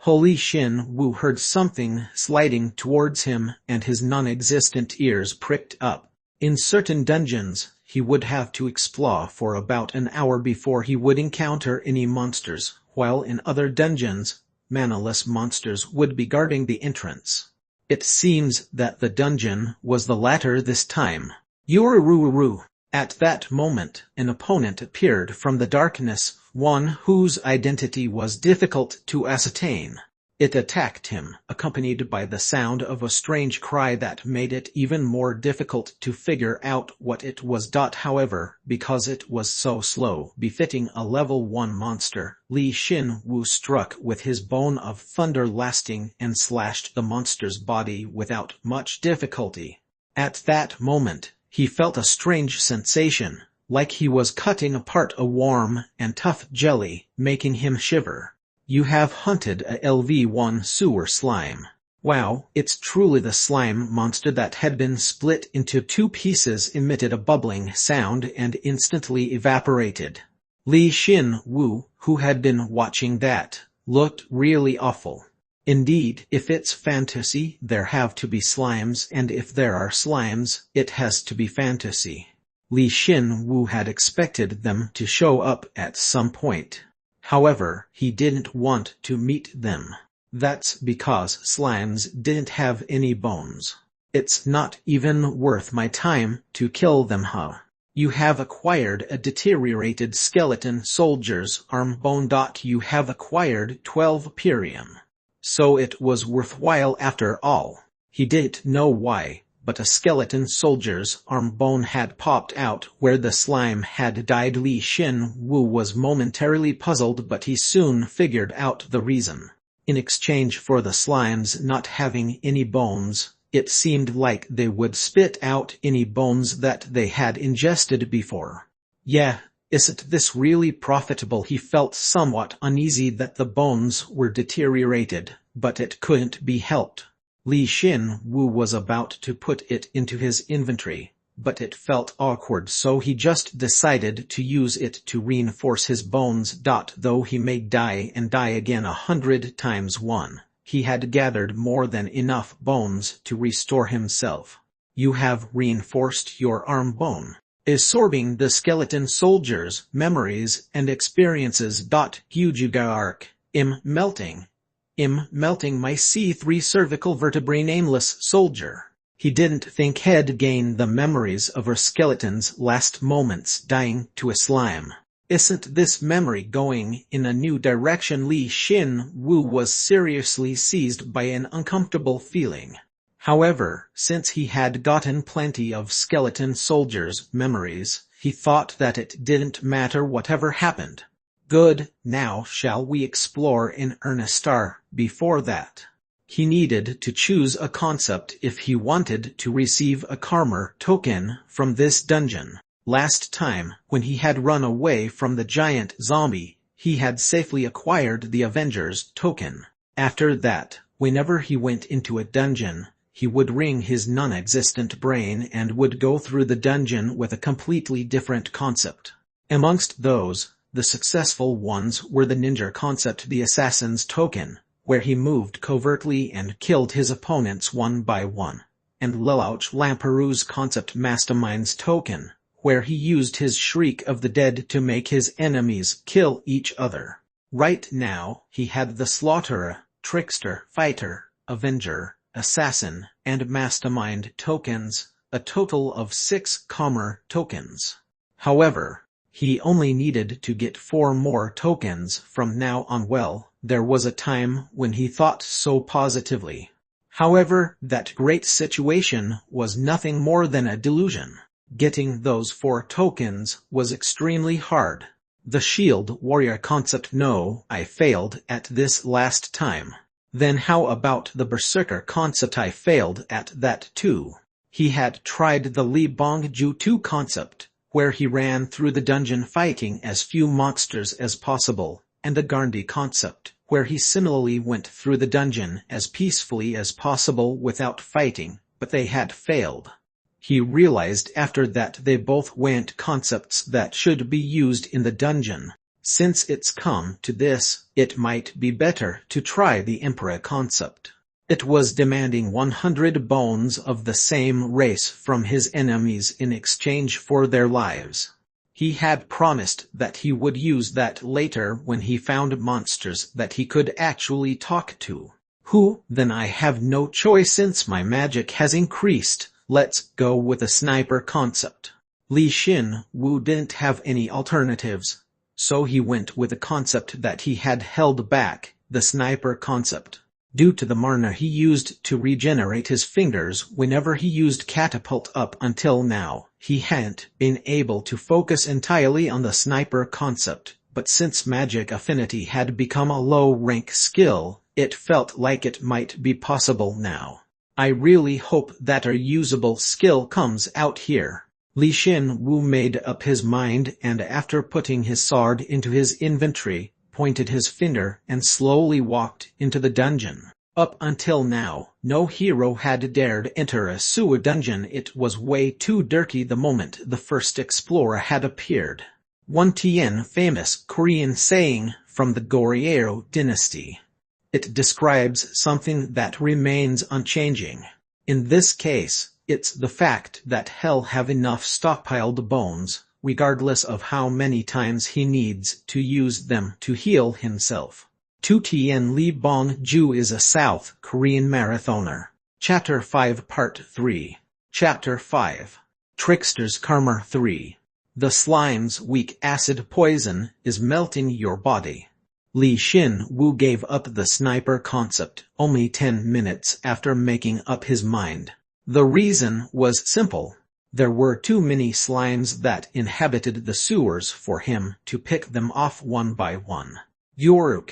Li Xin-Wu heard something sliding towards him, and his non-existent ears pricked up. In certain dungeons, he would have to explore for about an hour before he would encounter any monsters, while in other dungeons, manaless monsters would be guarding the entrance. It seems that the dungeon was the latter this time. Urururu. At that moment, an opponent appeared from the darkness, one whose identity was difficult to ascertain. It attacked him, accompanied by the sound of a strange cry that made it even more difficult to figure out what it was. However, because it was so slow, befitting a level 1 monster, Li Xin-Wu struck with his bone of thunder lasting and slashed the monster's body without much difficulty. At that moment, he felt a strange sensation, like he was cutting apart a warm and tough jelly, making him shiver. You have hunted a LV1 sewer slime. Wow, it's truly the slime monster that had been split into 2 pieces, emitted a bubbling sound and instantly evaporated. Li Xin-Wu, who had been watching that, looked really awful. Indeed, if it's fantasy, there have to be slimes, and if there are slimes, it has to be fantasy. Li Xin-Wu had expected them to show up at some point. However, he didn't want to meet them. That's because slimes didn't have any bones. It's not even worth my time to kill them, huh? You have acquired a deteriorated skeleton soldier's arm bone. You have acquired 12 perium. So it was worthwhile after all. He didn't know why, but a skeleton soldier's arm bone had popped out where the slime had died. Li Xin Wu was momentarily puzzled, but he soon figured out the reason. In exchange for the slimes not having any bones, it seemed like they would spit out any bones that they had ingested before. Yeah, isn't this really profitable? He felt somewhat uneasy that the bones were deteriorated, but it couldn't be helped. Li Xin Wu was about to put it into his inventory, but it felt awkward, so he just decided to use it to reinforce his bones. Though he may die and die again 100 times 1, he had gathered more than enough bones to restore himself. You have reinforced your arm bone, absorbing the skeleton soldier's memories and experiences. Hujugark, melting my C3 cervical vertebrae. Nameless soldier. He didn't think he'd gain the memories of her skeleton's last moments dying to a slime. Isn't this memory going in a new direction? Li Xin Wu was seriously seized by an uncomfortable feeling. However, since he had gotten plenty of skeleton soldiers' memories, he thought that it didn't matter whatever happened. Good, now shall we explore in earnest? Before that, he needed to choose a concept if he wanted to receive a karma token from this dungeon. Last time, when he had run away from the giant zombie, he had safely acquired the Avenger's token. After that, whenever he went into a dungeon, he would ring his non-existent brain and would go through the dungeon with a completely different concept. Amongst those, the successful ones were the ninja concept, the assassin's token, where he moved covertly and killed his opponents one by one, and Lelouch Lamperou's concept, mastermind's token, where he used his shriek of the dead to make his enemies kill each other. Right now, he had the slaughterer, trickster, fighter, avenger, assassin, and mastermind tokens, a total of 6 karma tokens. However, he only needed to get 4 more tokens from now on. Well, there was a time when he thought so positively. However, that great situation was nothing more than a delusion. Getting those 4 tokens was extremely hard. The shield warrior concept. No, I failed at this last time. Then how about the berserker concept? I failed at that too. He had tried the Li Bongju 2 concept, where he ran through the dungeon fighting as few monsters as possible, and the Gandhi concept, where he similarly went through the dungeon as peacefully as possible without fighting, but they had failed. He realized after that they both weren't concepts that should be used in the dungeon. Since it's come to this, it might be better to try the Emperor concept. It was demanding 100 bones of the same race from his enemies in exchange for their lives. He had promised that he would use that later when he found monsters that he could actually talk to. Then I have no choice since my magic has increased. Let's go with the sniper concept. Li Xin Wu didn't have any alternatives, so he went with a concept that he had held back, the sniper concept. Due to the mana he used to regenerate his fingers whenever he used catapult up until now, he hadn't been able to focus entirely on the sniper concept, but since magic affinity had become a low-rank skill, it felt like it might be possible now. I really hope that a usable skill comes out here. Li Xin Wu made up his mind, and after putting his sword into his inventory, pointed his finger and slowly walked into the dungeon. Up until now, no hero had dared enter a sewer dungeon. It was way too dirty the moment the first explorer had appeared. One Tien, famous Korean saying from the Goryeo dynasty. It describes something that remains unchanging. In this case, it's the fact that hell have enough stockpiled bones, regardless of how many times he needs to use them to heal himself. Tu Tien Li Bong Ju is a South Korean marathoner. Chapter 5 Part 3. Chapter 5. Trickster's Karma 3. The slime's weak acid poison is melting your body. Li Xin Wu gave up the sniper concept only 10 minutes after making up his mind. The reason was simple. There were too many slimes that inhabited the sewers for him to pick them off one by one. Yoruk.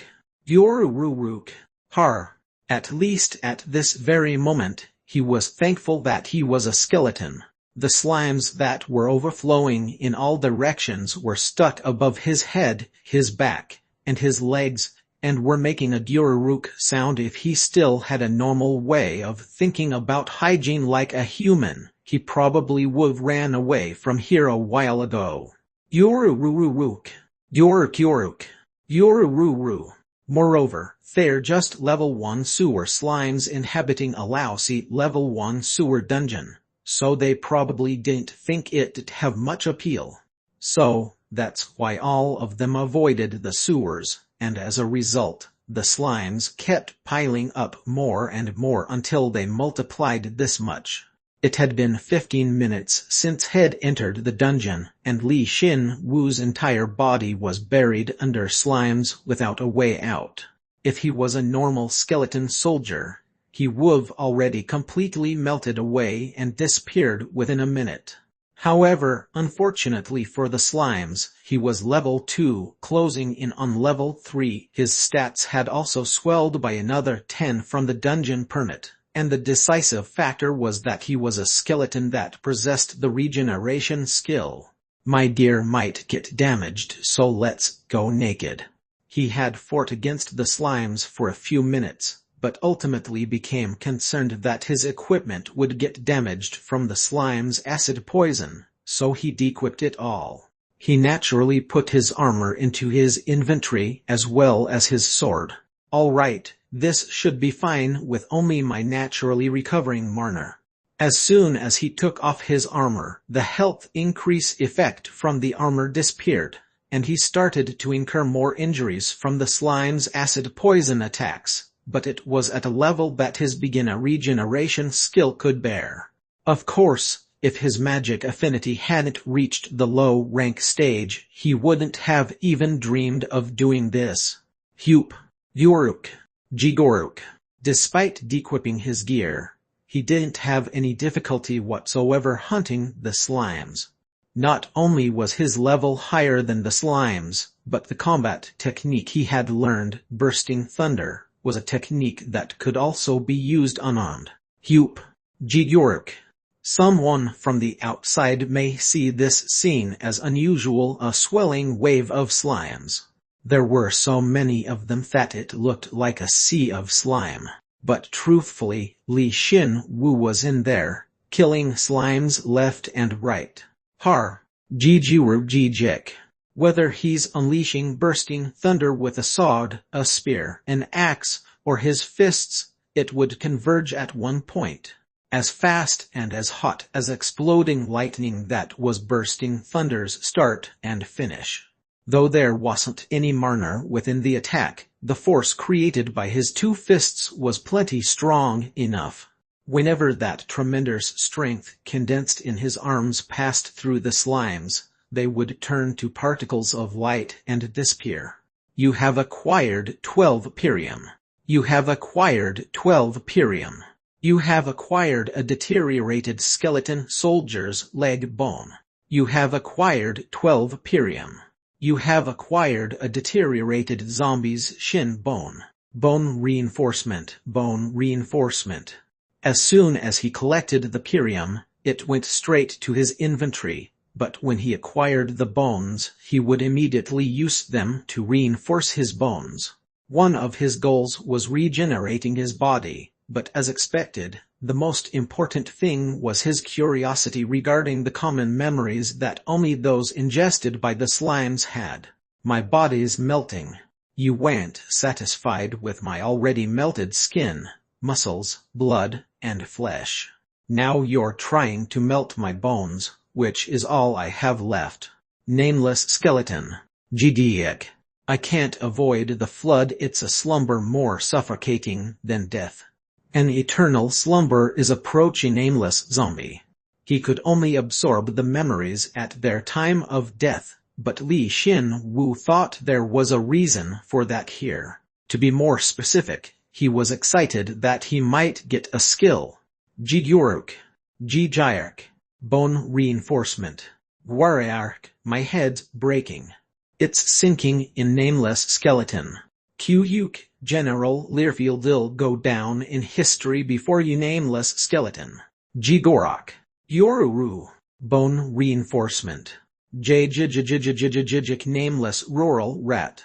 Yorururuk. Har. At least at this very moment, he was thankful that he was a skeleton. The slimes that were overflowing in all directions were stuck above his head, his back, and his legs, and were making a dururuk sound. If he still had a normal way of thinking about hygiene like a human, he probably would've ran away from here a while ago. Yorururuk. Yoruk. Yorururu. Moreover, they're just level 1 sewer slimes inhabiting a lousy level 1 sewer dungeon, so they probably didn't think it'd have much appeal. So, that's why all of them avoided the sewers, and as a result, the slimes kept piling up more and more until they multiplied this much. It had been 15 minutes since he'd entered the dungeon, and Li Xin Wu's entire body was buried under slimes without a way out. If he was a normal skeleton soldier, he would've already completely melted away and disappeared within a minute. However, unfortunately for the slimes, he was level 2, closing in on level 3. His stats had also swelled by another 10 from the dungeon permit. And the decisive factor was that he was a skeleton that possessed the regeneration skill. My gear might get damaged, so let's go naked. He had fought against the slimes for a few minutes, but ultimately became concerned that his equipment would get damaged from the slime's acid poison, so he deequipped it all. He naturally put his armor into his inventory as well as his sword. All right. This should be fine with only my naturally recovering mana. As soon as he took off his armor, the health increase effect from the armor disappeared, and he started to incur more injuries from the slime's acid poison attacks, but it was at a level that his beginner regeneration skill could bear. Of course, if his magic affinity hadn't reached the low rank stage, he wouldn't have even dreamed of doing this. Hup. Yoruk. Jigoruk. Despite deequipping his gear, he didn't have any difficulty whatsoever hunting the slimes. Not only was his level higher than the slimes, but the combat technique he had learned, Bursting Thunder, was a technique that could also be used unarmed. Hup. Jigoruk. Someone from the outside may see this scene as unusual, a swelling wave of slimes. There were so many of them that it looked like a sea of slime. But truthfully, Li Xin Wu was in there, killing slimes left and right. Har. Jijuru Jijik. Whether he's unleashing Bursting Thunder with a sword, a spear, an axe, or his fists, it would converge at one point. As fast and as hot as exploding lightning, that was Bursting Thunder's start and finish. Though there wasn't any mana within the attack, the force created by his two fists was plenty strong enough. Whenever that tremendous strength condensed in his arms passed through the slimes, they would turn to particles of light and disappear. You have acquired 12 Pirium. You have acquired 12 Pirium. You have acquired a deteriorated skeleton soldier's leg bone. You have acquired 12 Pirium. You have acquired a deteriorated zombie's shin bone. Bone reinforcement, bone reinforcement. As soon as he collected the Pirium, it went straight to his inventory, but when he acquired the bones, he would immediately use them to reinforce his bones. One of his goals was regenerating his body, but as expected, the most important thing was his curiosity regarding the common memories that only those ingested by the slimes had. My body's melting. You weren't satisfied with my already melted skin, muscles, blood, and flesh. Now you're trying to melt my bones, which is all I have left. Nameless skeleton. GDX. I can't avoid the flood. It's a slumber more suffocating than death. An eternal slumber is approaching. Nameless zombie. He could only absorb the memories at their time of death, but Li Xin-Wu thought there was a reason for that here. To be more specific, he was excited that he might get a skill. Jiguruk. Jijiark. Bone reinforcement. Guariark. My head's breaking. It's sinking in. Nameless skeleton. Quyuk. General Learfield'll go down in history before you. Nameless skeleton. Jigorok. Yoruru. Bone reinforcement. Jijijijijijijijik. Nameless rural rat.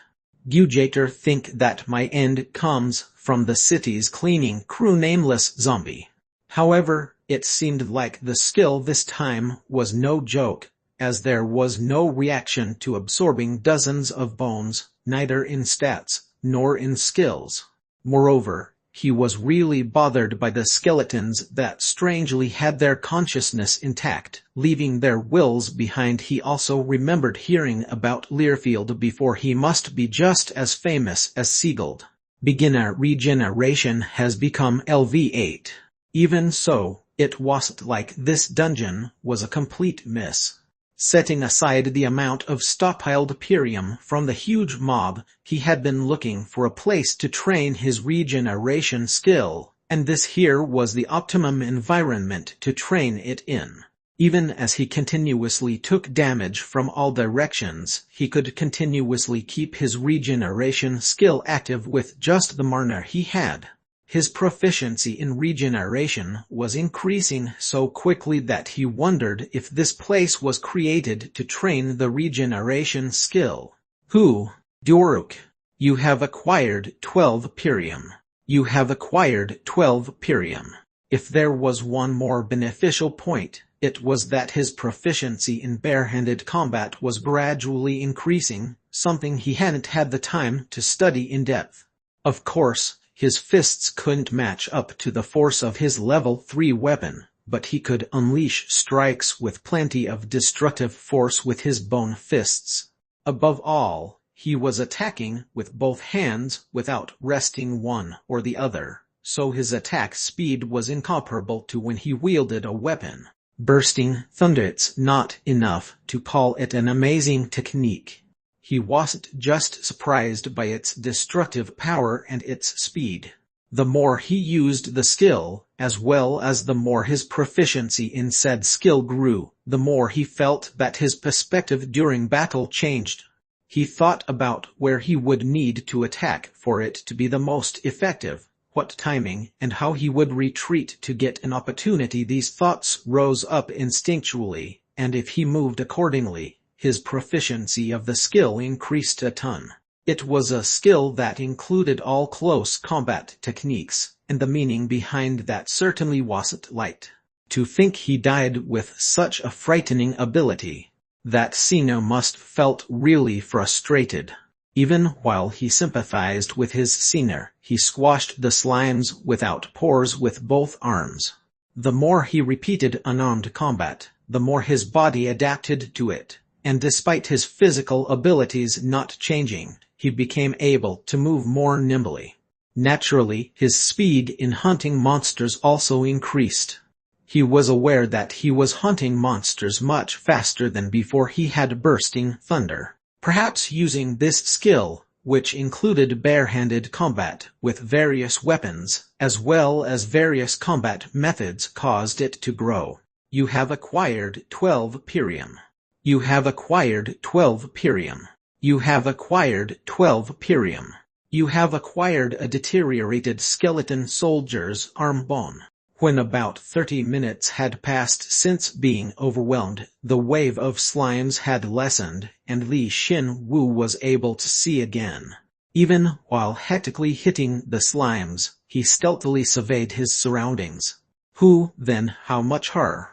Gujater. Think that my end comes from the city's cleaning crew. Nameless zombie. However, it seemed like the skill this time was no joke, as there was no reaction to absorbing dozens of bones, neither in stats nor in skills. Moreover, he was really bothered by the skeletons that strangely had their consciousness intact, leaving their wills behind. He also remembered hearing about Learfield before. He must be just as famous as Seagold. Beginner regeneration has become LV8. Even so, it wasn't like this dungeon was a complete miss. Setting aside the amount of stockpiled Pirium from the huge mob, he had been looking for a place to train his regeneration skill, and this here was the optimum environment to train it in. Even as he continuously took damage from all directions, he could continuously keep his regeneration skill active with just the mana he had. His proficiency in regeneration was increasing so quickly that he wondered if this place was created to train the regeneration skill. Duruk. You have acquired 12 Pirium. You have acquired 12 Pirium. If there was one more beneficial point, it was that his proficiency in barehanded combat was gradually increasing, something he hadn't had the time to study in depth. Of course, his fists couldn't match up to the force of his level 3 weapon, but he could unleash strikes with plenty of destructive force with his bone fists. Above all, he was attacking with both hands without resting one or the other, so his attack speed was incomparable to when he wielded a weapon. Bursting thunder. It's not enough to call it an amazing technique. He wasn't just surprised by its destructive power and its speed. The more he used the skill, as well as the more his proficiency in said skill grew, the more he felt that his perspective during battle changed. He thought about where he would need to attack for it to be the most effective, what timing, and how he would retreat to get an opportunity. These thoughts rose up instinctually, and if he moved accordingly, his proficiency of the skill increased a ton. It was a skill that included all close combat techniques, and the meaning behind that certainly wasn't light. To think he died with such a frightening ability. That Sino must felt really frustrated. Even while he sympathized with his senior, he squashed the slimes without pause with both arms. The more he repeated unarmed combat, the more his body adapted to it. And despite his physical abilities not changing, he became able to move more nimbly. Naturally, his speed in hunting monsters also increased. He was aware that he was hunting monsters much faster than before he had bursting thunder. Perhaps using this skill, which included barehanded combat with various weapons, as well as various combat methods, caused it to grow. You have acquired 12 Pirium. You have acquired 12 Pirium. You have acquired 12 Pirium. You have acquired a deteriorated skeleton soldier's arm bone. When about 30 minutes had passed since being overwhelmed, the wave of slimes had lessened, and Li Xin-Wu was able to see again. Even while hectically hitting the slimes, he stealthily surveyed his surroundings. How much har.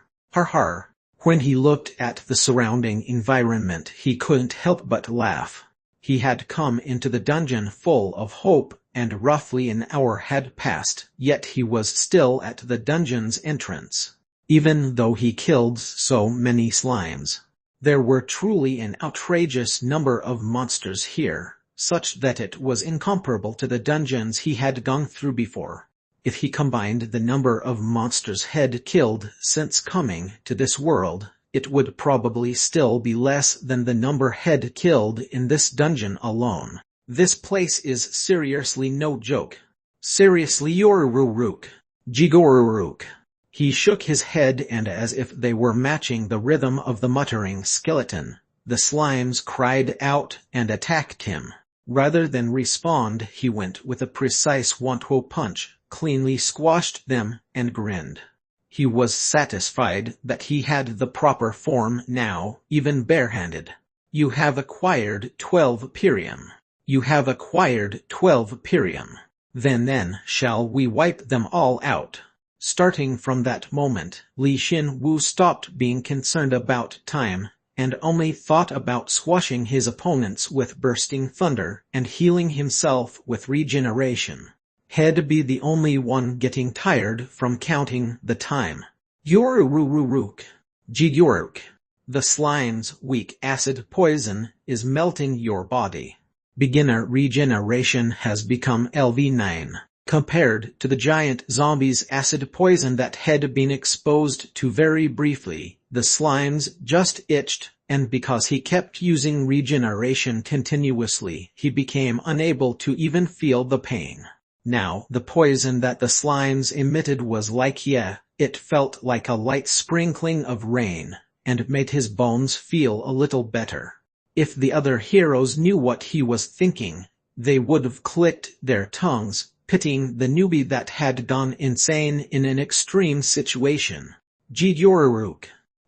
When he looked at the surrounding environment, he couldn't help but laugh. He had come into the dungeon full of hope, and roughly an hour had passed, yet he was still at the dungeon's entrance. Even though he killed so many slimes, there were truly an outrageous number of monsters here, such that it was incomparable to the dungeons he had gone through before. If he combined the number of monsters Head killed since coming to this world, it would probably still be less than the number Head killed in this dungeon alone. This place is seriously no joke. Seriously, Yoruruk. Jigoruruk. He shook his head, and as if they were matching the rhythm of the muttering skeleton, the slimes cried out and attacked him. Rather than respond, he went with a precise one-two punch, cleanly squashed them, and grinned. He was satisfied that he had the proper form now, even barehanded. You have acquired 12 Pirium. You have acquired 12 Pirium. Then shall we wipe them all out? Starting from that moment, Li Xin-Wu stopped being concerned about time, and only thought about squashing his opponents with bursting thunder and healing himself with regeneration. He'd be the only one getting tired from counting the time. Yorururuk. Jiguruk. The slime's weak acid poison is melting your body. Beginner regeneration has become LV9. Compared to the giant zombie's acid poison that had been exposed to very briefly, the slimes just itched, and because he kept using regeneration continuously, he became unable to even feel the pain. Now, the poison that the slimes emitted was like it felt like a light sprinkling of rain, and made his bones feel a little better. If the other heroes knew what he was thinking, they would have clicked their tongues, pitying the newbie that had gone insane in an extreme situation. Jiduruk.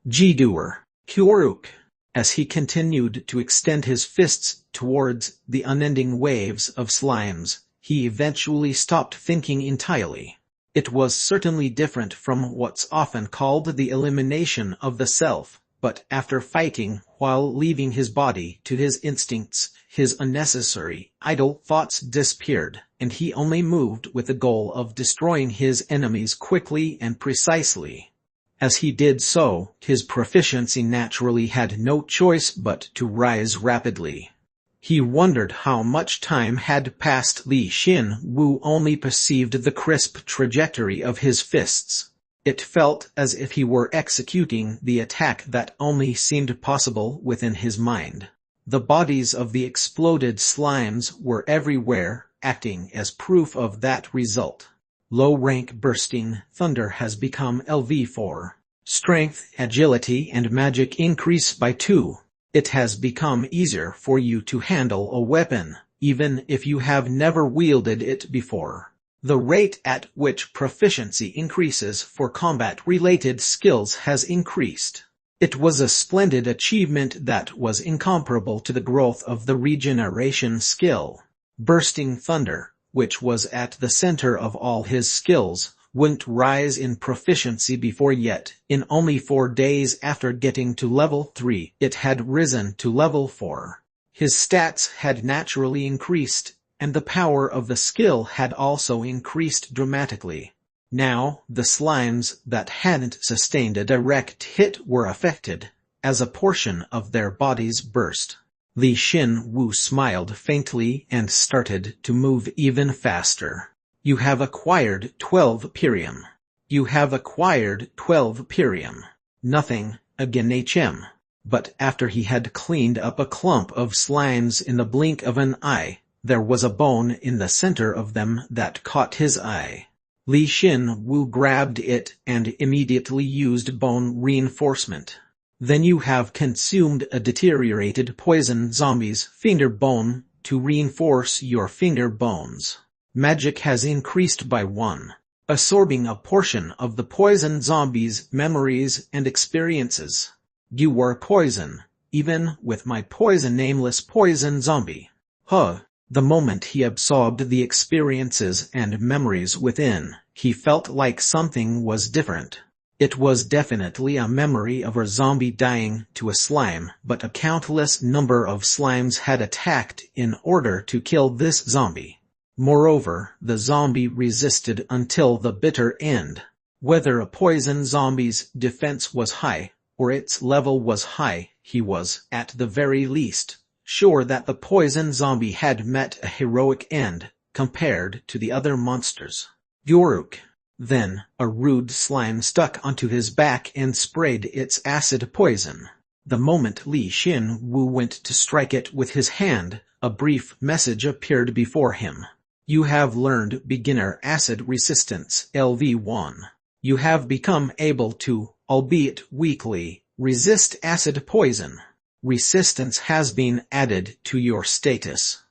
Jidur. Kuruk. As he continued to extend his fists towards the unending waves of slimes, he eventually stopped thinking entirely. It was certainly different from what's often called the elimination of the self, but after fighting while leaving his body to his instincts, his unnecessary, idle thoughts disappeared, and he only moved with the goal of destroying his enemies quickly and precisely. As he did so, his proficiency naturally had no choice but to rise rapidly. He wondered how much time had passed. Li Xin-Wu only perceived the crisp trajectory of his fists. It felt as if he were executing the attack that only seemed possible within his mind. The bodies of the exploded slimes were everywhere, acting as proof of that result. Low-rank bursting thunder has become LV4. Strength, agility, and magic increase by 2. It has become easier for you to handle a weapon, even if you have never wielded it before. The rate at which proficiency increases for combat-related skills has increased. It was a splendid achievement that was incomparable to the growth of the regeneration skill. Bursting thunder, which was at the center of all his skills, wouldn't rise in proficiency before yet. In only 4 days after getting to level 3, it had risen to level 4. His stats had naturally increased, and the power of the skill had also increased dramatically. Now, the slimes that hadn't sustained a direct hit were affected, as a portion of their bodies burst. Li Xin-Wu smiled faintly and started to move even faster. You have acquired 12 Pirium. You have acquired 12 Pirium. Nothing, again HM. But after he had cleaned up a clump of slimes in the blink of an eye, there was a bone in the center of them that caught his eye. Li Xin-Wu grabbed it and immediately used bone reinforcement. Then you have consumed a deteriorated poison zombie's finger bone to reinforce your finger bones. Magic has increased by 1, absorbing a portion of the poison zombie's memories and experiences. You were poison, even with my poison nameless poison zombie. The moment he absorbed the experiences and memories within, he felt like something was different. It was definitely a memory of a zombie dying to a slime, but a countless number of slimes had attacked in order to kill this zombie. Moreover, the zombie resisted until the bitter end. Whether a poison zombie's defense was high, or its level was high, he was, at the very least, sure that the poison zombie had met a heroic end, compared to the other monsters. Yoruk. Then, a rude slime stuck onto his back and sprayed its acid poison. The moment Li Xin Wu went to strike it with his hand, a brief message appeared before him. You have learned beginner acid resistance LV1. You have become able to, albeit weakly, resist acid poison. Resistance has been added to your status.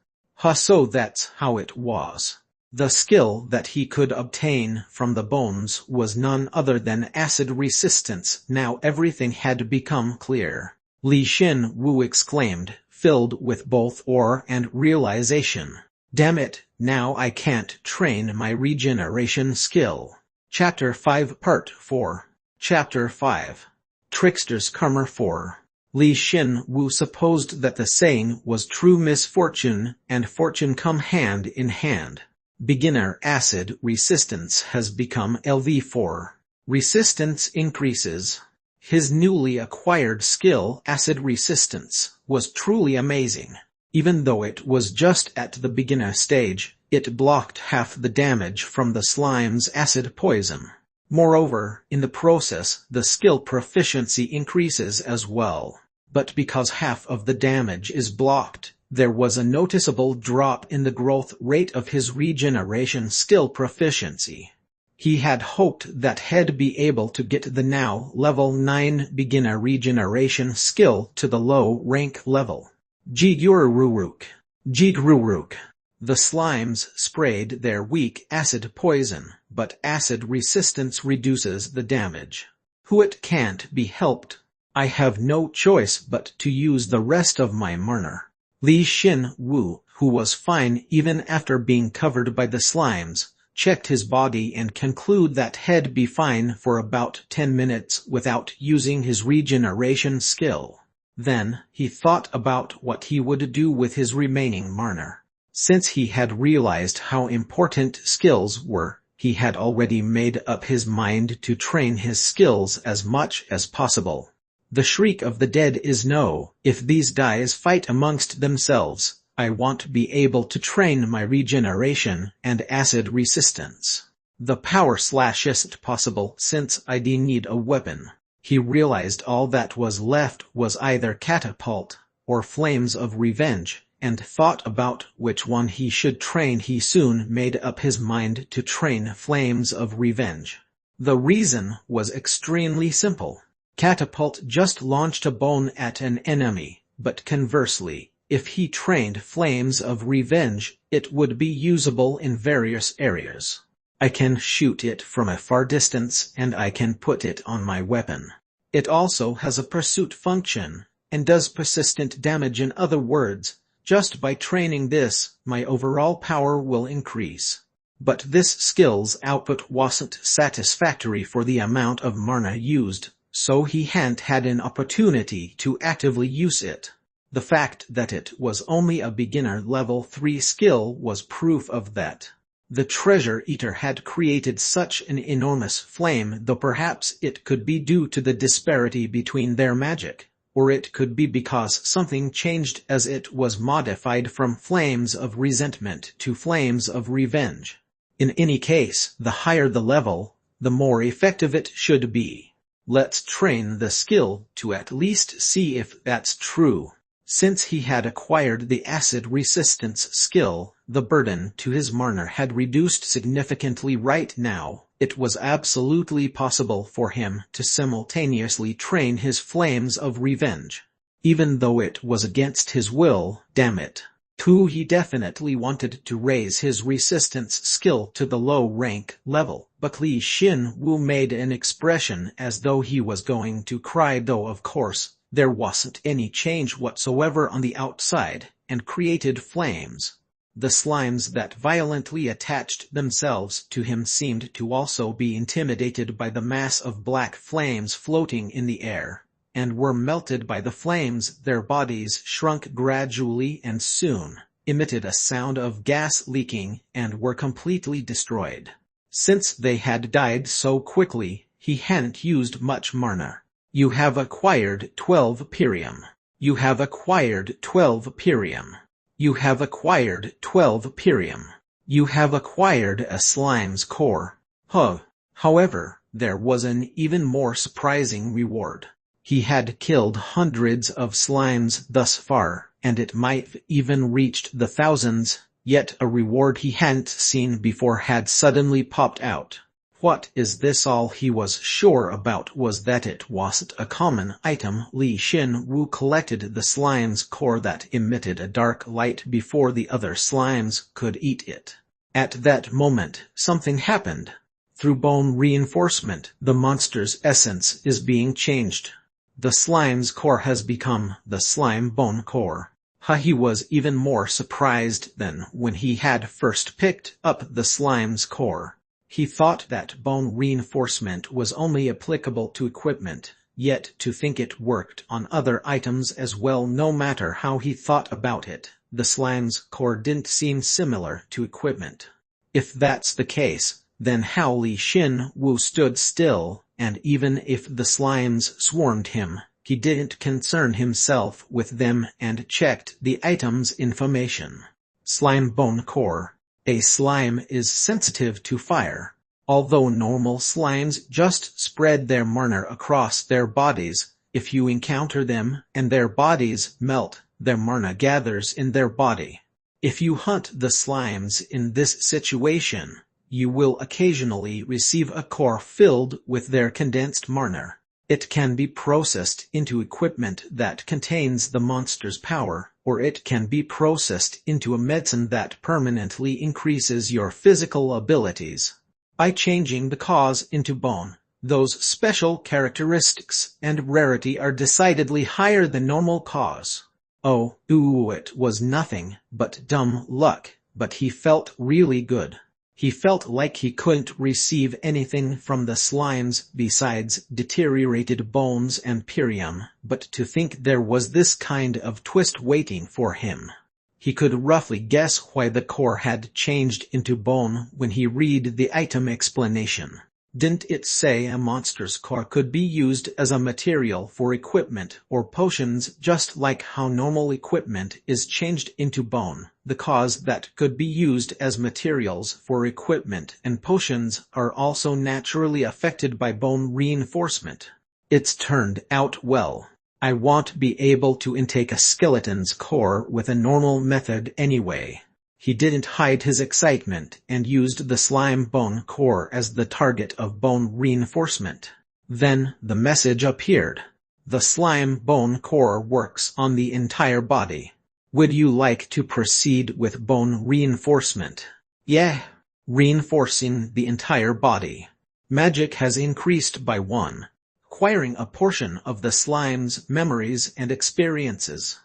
So that's how it was. The skill that he could obtain from the bones was none other than acid resistance. Now everything had become clear. Li Xin Wu exclaimed, filled with both awe and realization. Damn it, now I can't train my regeneration skill. Chapter 5 Part 4. Chapter 5. Trickster's Karma 4. Li Xin Wu supposed that the saying was true. Misfortune and fortune come hand in hand. Beginner acid resistance has become LV4. Resistance increases. His newly acquired skill, acid resistance, was truly amazing. Even though it was just at the beginner stage, it blocked half the damage from the slime's acid poison. Moreover, in the process, the skill proficiency increases as well. But because half of the damage is blocked, there was a noticeable drop in the growth rate of his regeneration skill proficiency. He had hoped that he'd be able to get the now level 9 beginner regeneration skill to the low rank level. Jigururuk. Jigruruk. The slimes sprayed their weak acid poison, but acid resistance reduces the damage. It can't be helped. I have no choice but to use the rest of my mana. Li Xin Wu, who was fine even after being covered by the slimes, checked his body and concluded that he'd be fine for about 10 minutes without using his regeneration skill. Then, he thought about what he would do with his remaining mana. Since he had realized how important skills were, he had already made up his mind to train his skills as much as possible. The shriek of the dead is no, if these dies fight amongst themselves, I won't be able to train my regeneration and acid resistance. The power/ist possible since I'd need a weapon. He realized all that was left was either catapult or flames of revenge, and thought about which one he should train. He soon made up his mind to train flames of revenge. The reason was extremely simple. Catapult just launched a bone at an enemy, but conversely, if he trained flames of revenge, it would be usable in various areas. I can shoot it from a far distance and I can put it on my weapon. It also has a pursuit function, and does persistent damage. In other words, just by training this, my overall power will increase. But this skill's output wasn't satisfactory for the amount of mana used, so he hadn't had an opportunity to actively use it. The fact that it was only a beginner level 3 skill was proof of that. The treasure eater had created such an enormous flame, though perhaps it could be due to the disparity between their magic, or it could be because something changed as it was modified from flames of resentment to flames of revenge. In any case, the higher the level, the more effective it should be. Let's train the skill to at least see if that's true. Since he had acquired the acid resistance skill, the burden to his mana had reduced significantly. Right now, it was absolutely possible for him to simultaneously train his flames of revenge. Even though it was against his will, damn it. He definitely wanted to raise his resistance skill to the low rank level, but Li Xin Wu made an expression as though he was going to cry, though of course, there wasn't any change whatsoever on the outside, and created flames. The slimes that violently attached themselves to him seemed to also be intimidated by the mass of black flames floating in the air, and were melted by the flames. Their bodies shrunk gradually and soon emitted a sound of gas leaking and were completely destroyed. Since they had died so quickly, he hadn't used much mana. You have acquired 12 perium. You have acquired 12 perium. You have acquired 12 perium. You have acquired a slime's core. Huh. However, there was an even more surprising reward. He had killed hundreds of slimes thus far, and it might have even reached the thousands, yet a reward he hadn't seen before had suddenly popped out. What is this? All he was sure about was that it wasn't a common item. Li Xin-Wu collected the slime's core that emitted a dark light before the other slimes could eat it. At that moment, something happened. Through bone reinforcement, the monster's essence is being changed. The slime's core has become the slime bone core. He was even more surprised than when he had first picked up the slime's core. He thought that bone reinforcement was only applicable to equipment, yet to think it worked on other items as well. No matter how he thought about it, the slime's core didn't seem similar to equipment. If that's the case, then how Li Xin-Wu stood still, and even if the slimes swarmed him, he didn't concern himself with them and checked the item's information. Slime bone core. A slime is sensitive to fire. Although normal slimes just spread their mana across their bodies, if you encounter them and their bodies melt, their mana gathers in their body. If you hunt the slimes in this situation, you will occasionally receive a core filled with their condensed mana. It can be processed into equipment that contains the monster's power, or it can be processed into a medicine that permanently increases your physical abilities. By changing the cause into bone, those special characteristics and rarity are decidedly higher than normal cause. It was nothing but dumb luck, but he felt really good. He felt like he couldn't receive anything from the slimes besides deteriorated bones and perium, but to think there was this kind of twist waiting for him. He could roughly guess why the core had changed into bone when he read the item explanation. Didn't it say a monster's core could be used as a material for equipment or potions, just like how normal equipment is changed into bone? The cores that could be used as materials for equipment and potions are also naturally affected by bone reinforcement. It's turned out well. I won't be able to intake a skeleton's core with a normal method anyway. He didn't hide his excitement and used the slime bone core as the target of bone reinforcement. Then the message appeared. The slime bone core works on the entire body. Would you like to proceed with bone reinforcement? Yeah. Reinforcing the entire body. Magic has increased by 1. Acquiring a portion of the slime's memories and experiences.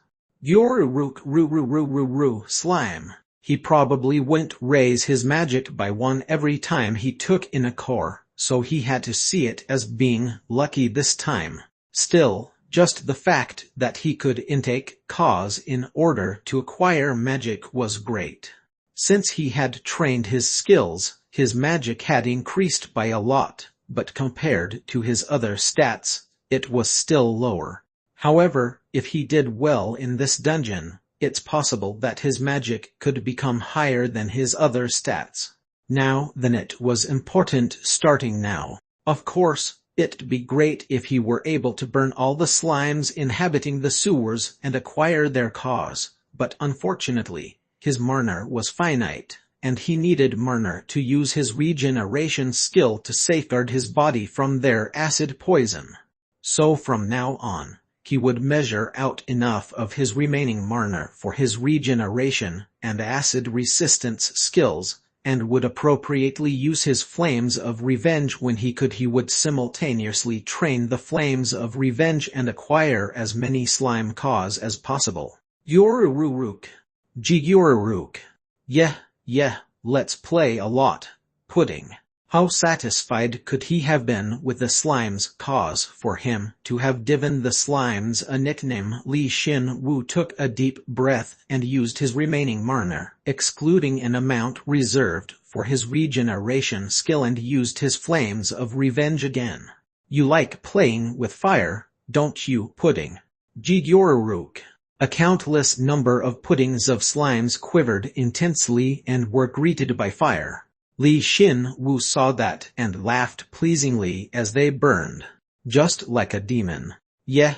Slime. He probably wouldn't raise his magic by 1 every time he took in a core, so he had to see it as being lucky this time. Still, just the fact that he could intake cores in order to acquire magic was great. Since he had trained his skills, his magic had increased by a lot, but compared to his other stats, it was still lower. However, if he did well in this dungeon, it's possible that his magic could become higher than his other stats. Now then, it was important starting now. Of course, it'd be great if he were able to burn all the slimes inhabiting the sewers and acquire their cores, but unfortunately, his mana was finite, and he needed mana to use his regeneration skill to safeguard his body from their acid poison. So from now on, he would measure out enough of his remaining mana for his regeneration and acid resistance skills, and would appropriately use his flames of revenge when he could. He would simultaneously train the flames of revenge and acquire as many slime cores as possible. Yoruruk. Yeah, let's play a lot. Pudding. How satisfied could he have been with the slime's cause for him to have given the slimes a nickname? Li Xin-Wu took a deep breath and used his remaining mana, excluding an amount reserved for his regeneration skill, and used his flames of revenge again. You like playing with fire, don't you, Pudding? Jigyoruruk. A countless number of puddings of slimes quivered intensely and were greeted by fire. Li Xin Wu saw that and laughed pleasingly as they burned. Just like a demon. Yeah,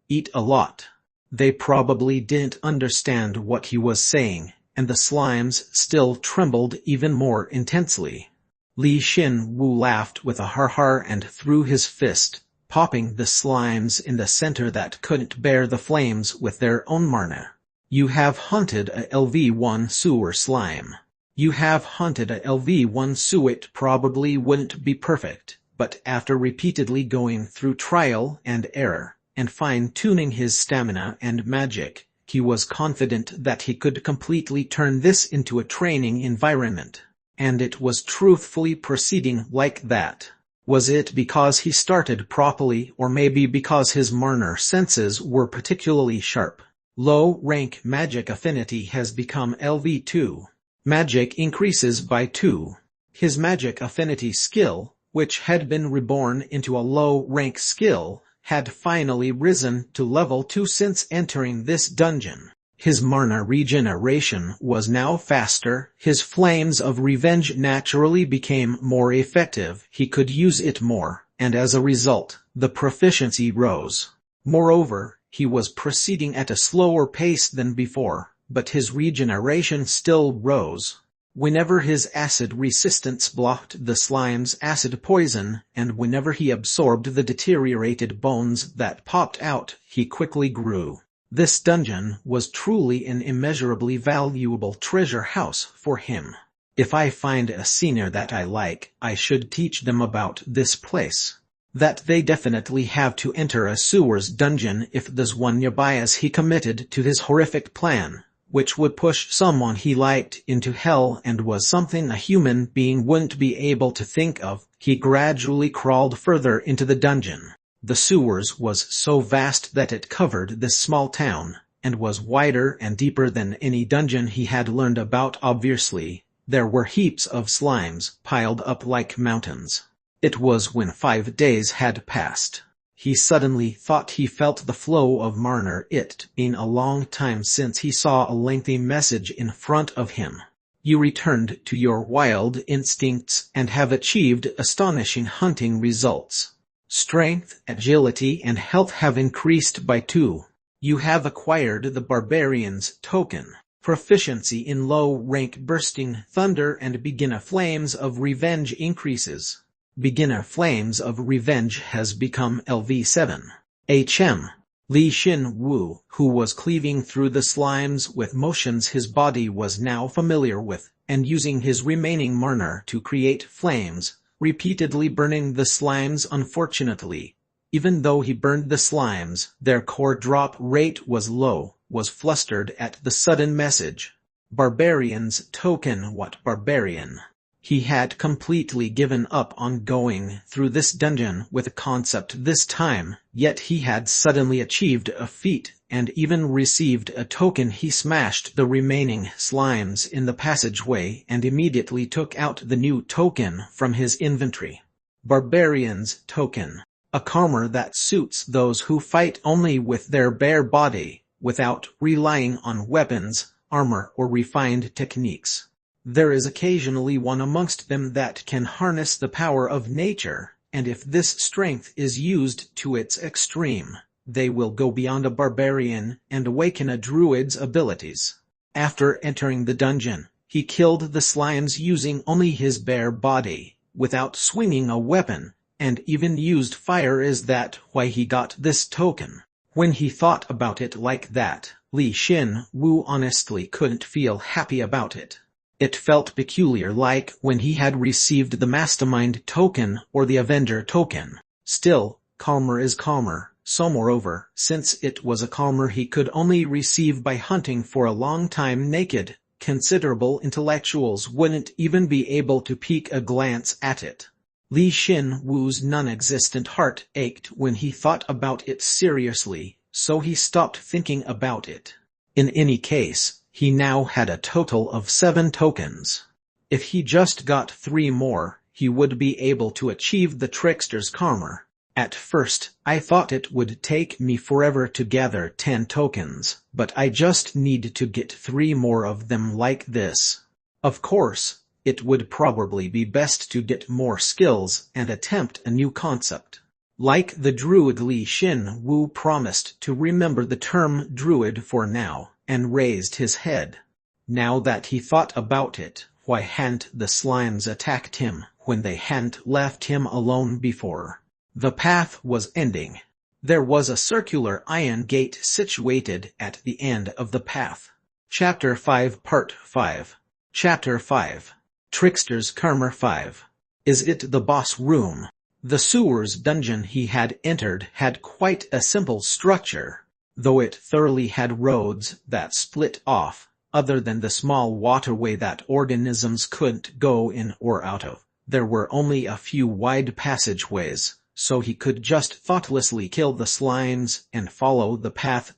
eat a lot. They probably didn't understand what he was saying, and the slimes still trembled even more intensely. Li Xin Wu laughed with a har and threw his fist, popping the slimes in the center that couldn't bear the flames with their own mana. You have hunted a LV1 sewer slime. You have hunted a LV1 sewer. It probably wouldn't be perfect, but after repeatedly going through trial and error, and fine-tuning his stamina and magic, he was confident that he could completely turn this into a training environment. And it was truthfully proceeding like that. Was it because he started properly, or maybe because his Marner senses were particularly sharp? Low-rank magic affinity has become LV2. Magic increases by 2. His magic affinity skill, which had been reborn into a low-rank skill, had finally risen to level 2 since entering this dungeon. His mana regeneration was now faster, his flames of revenge naturally became more effective, he could use it more, and as a result, the proficiency rose. Moreover, he was proceeding at a slower pace than before, but his regeneration still rose. Whenever his acid resistance blocked the slime's acid poison, and whenever he absorbed the deteriorated bones that popped out, he quickly grew. This dungeon was truly an immeasurably valuable treasure house for him. If I find a senior that I like, I should teach them about this place. That they definitely have to enter a sewer's dungeon if there's one nearby, as he committed to his horrific plan, which would push someone he liked into hell and was something a human being wouldn't be able to think of. He gradually crawled further into the dungeon. The sewers was so vast that it covered this small town, and was wider and deeper than any dungeon he had learned about. Obviously, there were heaps of slimes piled up like mountains. It was when 5 days had passed. He suddenly thought he felt the flow of Marner. It'd been a long time since he saw a lengthy message in front of him. You returned to your wild instincts and have achieved astonishing hunting results. Strength, agility, and health have increased by 2. You have acquired the Barbarian's token. Proficiency in low-rank bursting thunder and beginner flames of revenge increases. Beginner flames of revenge has become LV7. HM. Li Xin Wu, who was cleaving through the slimes with motions his body was now familiar with, and using his remaining Marner to create flames, repeatedly burning the slimes. Unfortunately, even though he burned the slimes, their core drop rate was low, was flustered at the sudden message. Barbarian's token. What barbarian? He had completely given up on going through this dungeon with a concept this time, yet he had suddenly achieved a feat, and even received a token. He smashed the remaining slimes in the passageway and immediately took out the new token from his inventory. Barbarian's token. A armor that suits those who fight only with their bare body, without relying on weapons, armor, or refined techniques. There is occasionally one amongst them that can harness the power of nature, and if this strength is used to its extreme, they will go beyond a barbarian and awaken a druid's abilities. After entering the dungeon, he killed the slimes using only his bare body, without swinging a weapon, and even used fire. Is that why he got this token? When he thought about it like that, Li Xin Wu honestly couldn't feel happy about it. It felt peculiar, like when he had received the Mastermind token or the Avenger token. Still, calmer is calmer, so moreover, since it was a calmer he could only receive by hunting for a long time naked, considerable intellectuals wouldn't even be able to peek a glance at it. Li Xin Wu's non-existent heart ached when he thought about it seriously, so he stopped thinking about it. In any case, he now had a total of 7 tokens. If he just got 3 more, he would be able to achieve the Trickster's Karma. At first, I thought it would take me forever to gather 10 tokens, but I just need to get 3 more of them like this. Of course, it would probably be best to get more skills and attempt a new concept. Like the druid, Li Xin Wu promised to remember the term druid for now, and raised his head. Now that he thought about it, why hadn't the slimes attacked him when they hadn't left him alone before? The path was ending. There was a circular iron gate situated at the end of the path. Chapter 5 Part 5 Chapter 5 Trickster's Karma 5 Is it the boss room? The sewers dungeon he had entered had quite a simple structure, though it thoroughly had roads that split off, other than the small waterway that organisms couldn't go in or out of. There were only a few wide passageways, so he could just thoughtlessly kill the slimes and follow the path.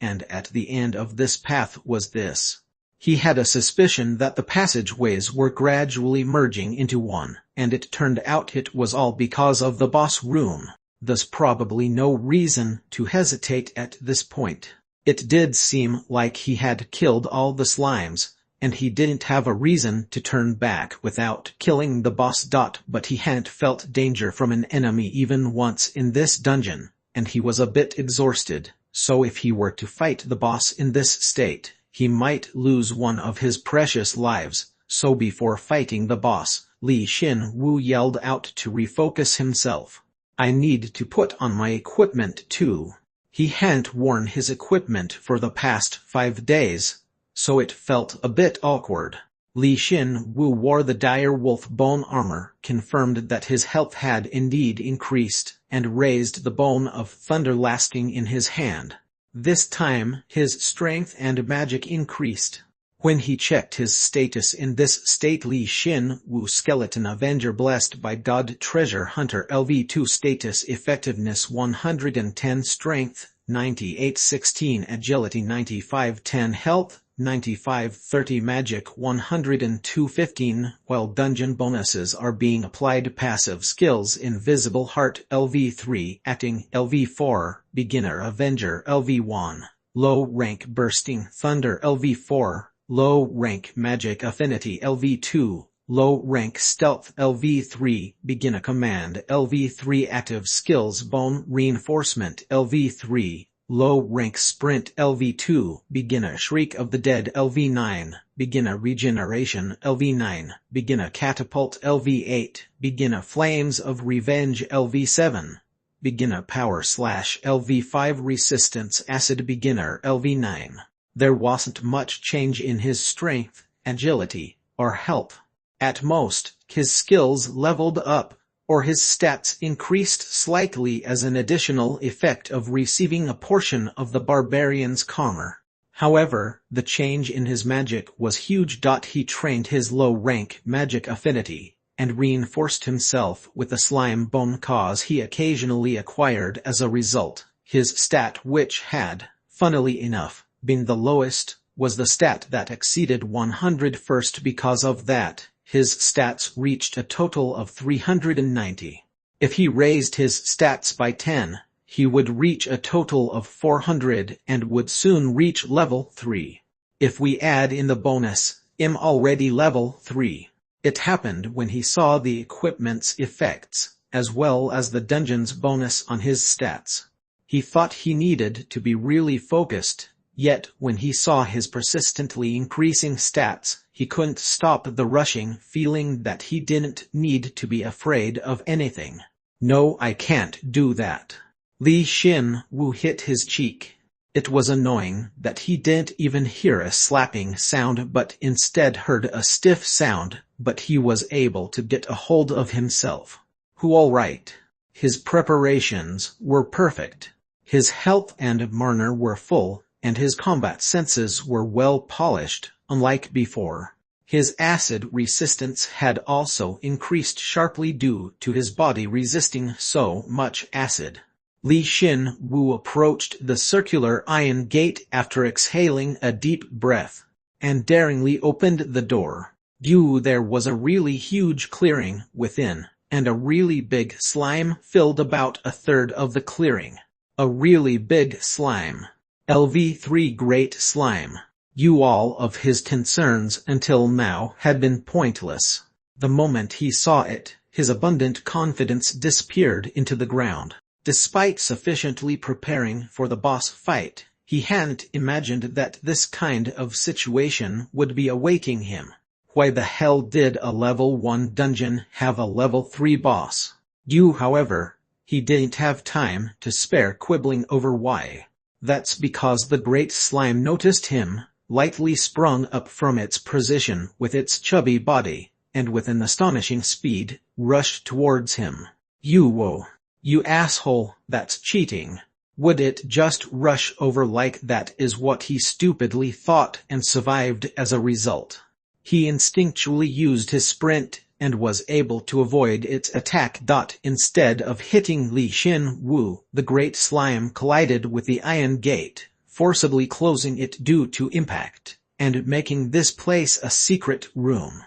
And at the end of this path was this. He had a suspicion that the passageways were gradually merging into one, and it turned out it was all because of the boss room. Thus probably no reason to hesitate at this point. It did seem like he had killed all the slimes, and he didn't have a reason to turn back without killing the boss. But he hadn't felt danger from an enemy even once in this dungeon, and he was a bit exhausted, so if he were to fight the boss in this state, he might lose one of his precious lives. So before fighting the boss, Li Xin Wu yelled out to refocus himself. I need to put on my equipment too. He hadn't worn his equipment for the past 5 days, so it felt a bit awkward. Li Xin Wu wore the dire wolf bone armor, confirmed that his health had indeed increased, and raised the bone of thunder lasting in his hand. This time, his strength and magic increased. When he checked his status in this state, Li Xin Wu Skeleton Avenger Blessed by God Treasure Hunter LV2 Status Effectiveness 110 Strength 9816 Agility 9510 Health 9530 Magic 10215 While dungeon bonuses are being applied, passive skills Invisible Heart LV3 Acting LV4 Beginner Avenger LV1 Low Rank Bursting Thunder LV4 Low Rank Magic Affinity LV2 Low Rank Stealth LV3 Beginner Command LV3 Active Skills Bone Reinforcement LV3 Low Rank Sprint LV2 Beginner Shriek of the Dead LV9 Beginner Regeneration LV9 Beginner Catapult LV8 Beginner Flames of Revenge LV7 Beginner Power Slash LV5 Resistance Acid Beginner LV9. There wasn't much change in his strength, agility, or health. At most, his skills leveled up, or his stats increased slightly as an additional effect of receiving a portion of the barbarian's karma. However, the change in his magic was huge. He trained his low-rank magic affinity, and reinforced himself with the slime bone cause he occasionally acquired as a result. His stat, which had, funnily enough, been the lowest, was the stat that exceeded 100 first. Because of that, his stats reached a total of 390. If he raised his stats by 10, he would reach a total of 400 and would soon reach level 3. If we add in the bonus, I'm already level 3. It happened when he saw the equipment's effects, as well as the dungeon's bonus on his stats. He thought he needed to be really focused, yet when he saw his persistently increasing stats, he couldn't stop the rushing feeling that he didn't need to be afraid of anything. No, I can't do that. Li Xin Wu hit his cheek. It was annoying that he didn't even hear a slapping sound but instead heard a stiff sound, but he was able to get a hold of himself. All right. His preparations were perfect. His health and mana were full, and his combat senses were well polished, unlike before. His acid resistance had also increased sharply due to his body resisting so much acid. Li Xin Wu approached the circular iron gate after exhaling a deep breath, and daringly opened the door. There was a really huge clearing within, and a really big slime filled about a third of the clearing. A really big slime. LV3 Great Slime. All of his concerns until now had been pointless. The moment he saw it, his abundant confidence disappeared into the ground. Despite sufficiently preparing for the boss fight, he hadn't imagined that this kind of situation would be awaiting him. Why the hell did a level 1 dungeon have a level 3 boss? However, he didn't have time to spare quibbling over why. That's because the great slime noticed him, lightly sprung up from its position with its chubby body, and with an astonishing speed, rushed towards him. Whoa. You asshole, that's cheating. Would it just rush over like that is what he stupidly thought and survived as a result. He instinctually used his sprint, and was able to avoid its attack. Instead of hitting Li Xin Wu, the great slime collided with the iron gate, forcibly closing it due to impact, and making this place a secret room.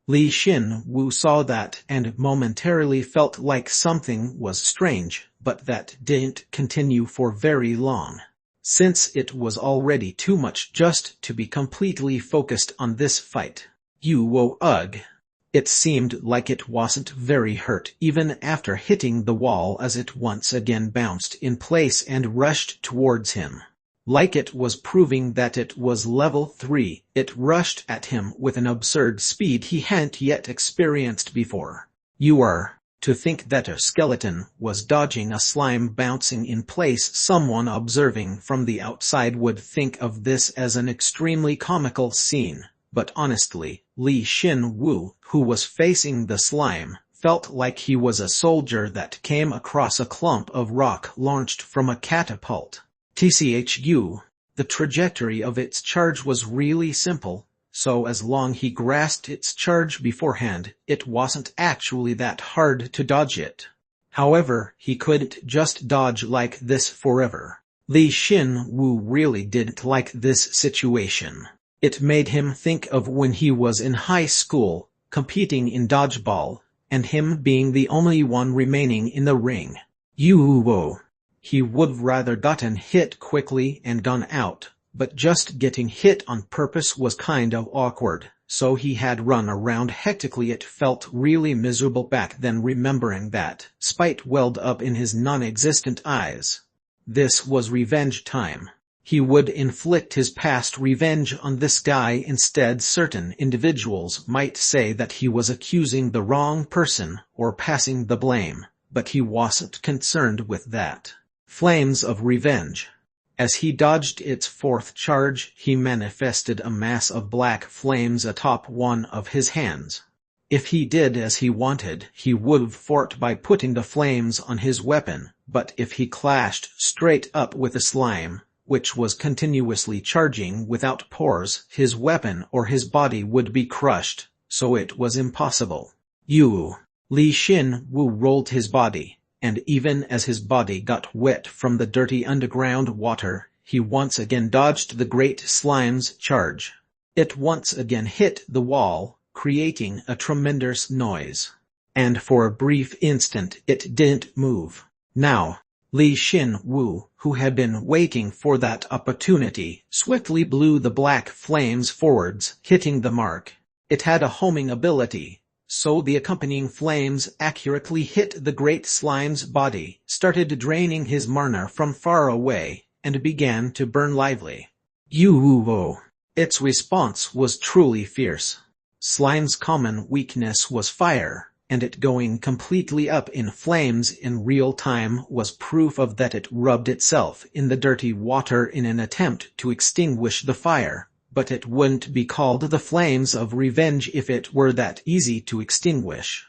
Li Xin Wu saw that and momentarily felt like something was strange, but that didn't continue for very long. Since it was already too much just to be completely focused on this fight. Ugh. It seemed like it wasn't very hurt even after hitting the wall as it once again bounced in place and rushed towards him. Like it was proving that it was level 3, it rushed at him with an absurd speed he hadn't yet experienced before. To think that a skeleton was dodging a slime bouncing in place. Someone observing from the outside would think of this as an extremely comical scene, but honestly, Li Xin Wu, who was facing the slime, felt like he was a soldier that came across a clump of rock launched from a catapult. The trajectory of its charge was really simple, so as long he grasped its charge beforehand, it wasn't actually that hard to dodge it. However, he couldn't just dodge like this forever. Li Xin Wu really didn't like this situation. It made him think of when he was in high school, competing in dodgeball, and him being the only one remaining in the ring. He would rather gotten hit quickly and gone out, but just getting hit on purpose was kind of awkward, so he had run around hectically. It felt really miserable back then, remembering that. Spite welled up in his non-existent eyes. This was revenge time. He would inflict his past revenge on this guy instead. Certain individuals might say that he was accusing the wrong person or passing the blame, but he wasn't concerned with that. Flames of revenge. As he dodged its fourth charge, he manifested a mass of black flames atop one of his hands. If he did as he wanted, he would fort by putting the flames on his weapon, but if he clashed straight up with the slime, which was continuously charging without pause, his weapon or his body would be crushed, so it was impossible. Li Xin Wu rolled his body, and even as his body got wet from the dirty underground water, he once again dodged the great slime's charge. It once again hit the wall, creating a tremendous noise. And for a brief instant it didn't move. Now, Li Xin Wu, who had been waiting for that opportunity, swiftly blew the black flames forwards, hitting the mark. It had a homing ability, so the accompanying flames accurately hit the great slime's body, started draining his mana from far away, and began to burn lively. Its response was truly fierce. Slime's common weakness was fire, and it going completely up in flames in real time was proof of that. It rubbed itself in the dirty water in an attempt to extinguish the fire, but it wouldn't be called the flames of revenge if it were that easy to extinguish.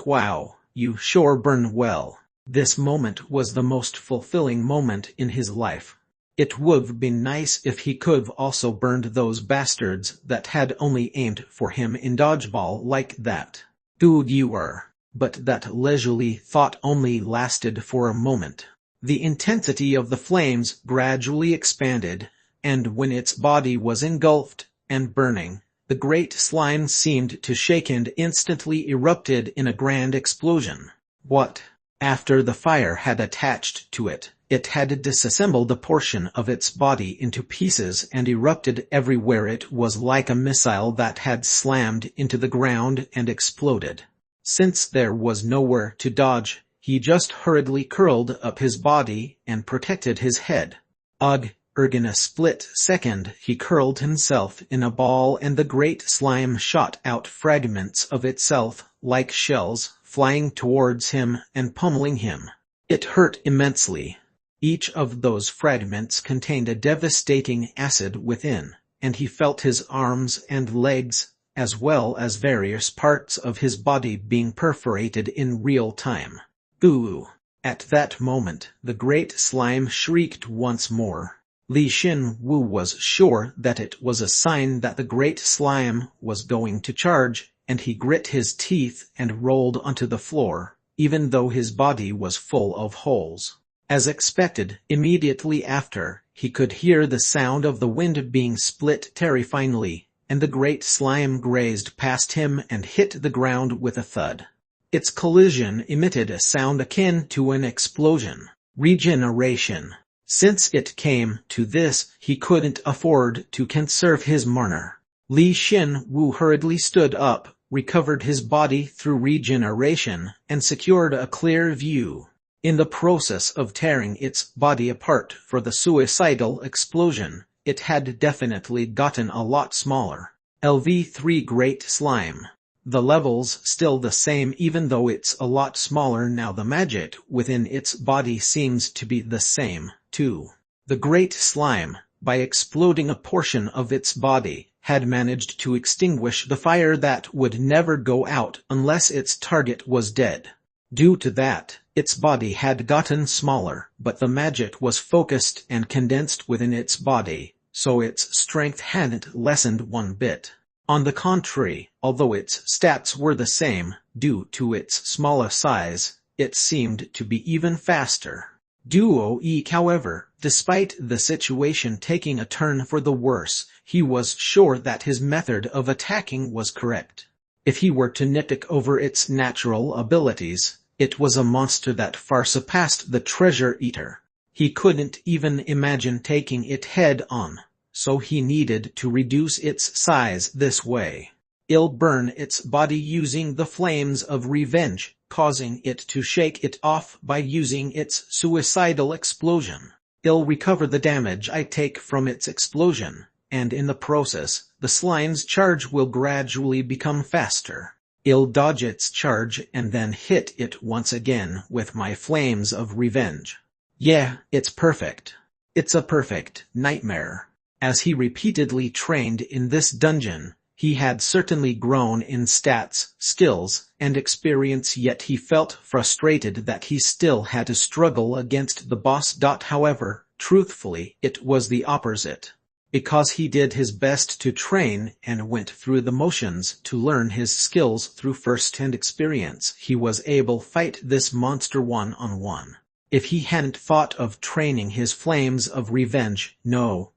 Wow, you sure burn well. This moment was the most fulfilling moment in his life. It would've been nice if he could've also burned those bastards that had only aimed for him in dodgeball like that. But that leisurely thought only lasted for a moment. The intensity of the flames gradually expanded, and when its body was engulfed and burning, The great slime seemed to shake and instantly erupted in a grand explosion. What? After the fire had attached to it, it had disassembled a portion of its body into pieces and erupted everywhere. It was like a missile that had slammed into the ground and exploded. Since there was nowhere to dodge, he just hurriedly curled up his body and protected his head. Ugh! In a split second he curled himself in a ball and the great slime shot out fragments of itself, like shells, flying towards him and pummeling him. It hurt immensely. Each of those fragments contained a devastating acid within, and he felt his arms and legs, as well as various parts of his body being perforated in real time. Ooh! At that moment, the great slime shrieked once more. Li Xin-Wu was sure that it was a sign that the great slime was going to charge, and he grit his teeth and rolled onto the floor, even though his body was full of holes. As expected, immediately after, he could hear the sound of the wind being split terrifyingly, and the great slime grazed past him and hit the ground with a thud. Its collision emitted a sound akin to an explosion. Regeneration. Since it came to this, he couldn't afford to conserve his mana. Li Xin-Wu hurriedly stood up, recovered his body through regeneration, and secured a clear view. In the process of tearing its body apart for the suicidal explosion, it had definitely gotten a lot smaller. LV3 Great Slime. The level's still the same even though it's a lot smaller now. The magic within its body seems to be the same, too. The great slime, by exploding a portion of its body, had managed to extinguish the fire that would never go out unless its target was dead. Due to that, its body had gotten smaller, but the magic was focused and condensed within its body, so its strength hadn't lessened one bit. On the contrary, although its stats were the same, due to its smaller size, it seemed to be even faster. Duo Eek, however, despite the situation taking a turn for the worse, he was sure that his method of attacking was correct. If he were to nitpick over its natural abilities, it was a monster that far surpassed the Treasure Eater. He couldn't even imagine taking it head-on, so he needed to reduce its size this way. He'll burn its body using the flames of revenge, causing it to shake it off by using its suicidal explosion. He'll recover the damage I take from its explosion, and in the process, the slime's charge will gradually become faster. He'll dodge its charge and then hit it once again with my flames of revenge. Yeah, it's perfect. It's a perfect nightmare. As he repeatedly trained in this dungeon, he had certainly grown in stats, skills, and experience, yet he felt frustrated that he still had to struggle against the boss. However, truthfully, it was the opposite. Because he did his best to train and went through the motions to learn his skills through first-hand experience, he was able to fight this monster one-on-one. If he hadn't thought of training his flames of revenge,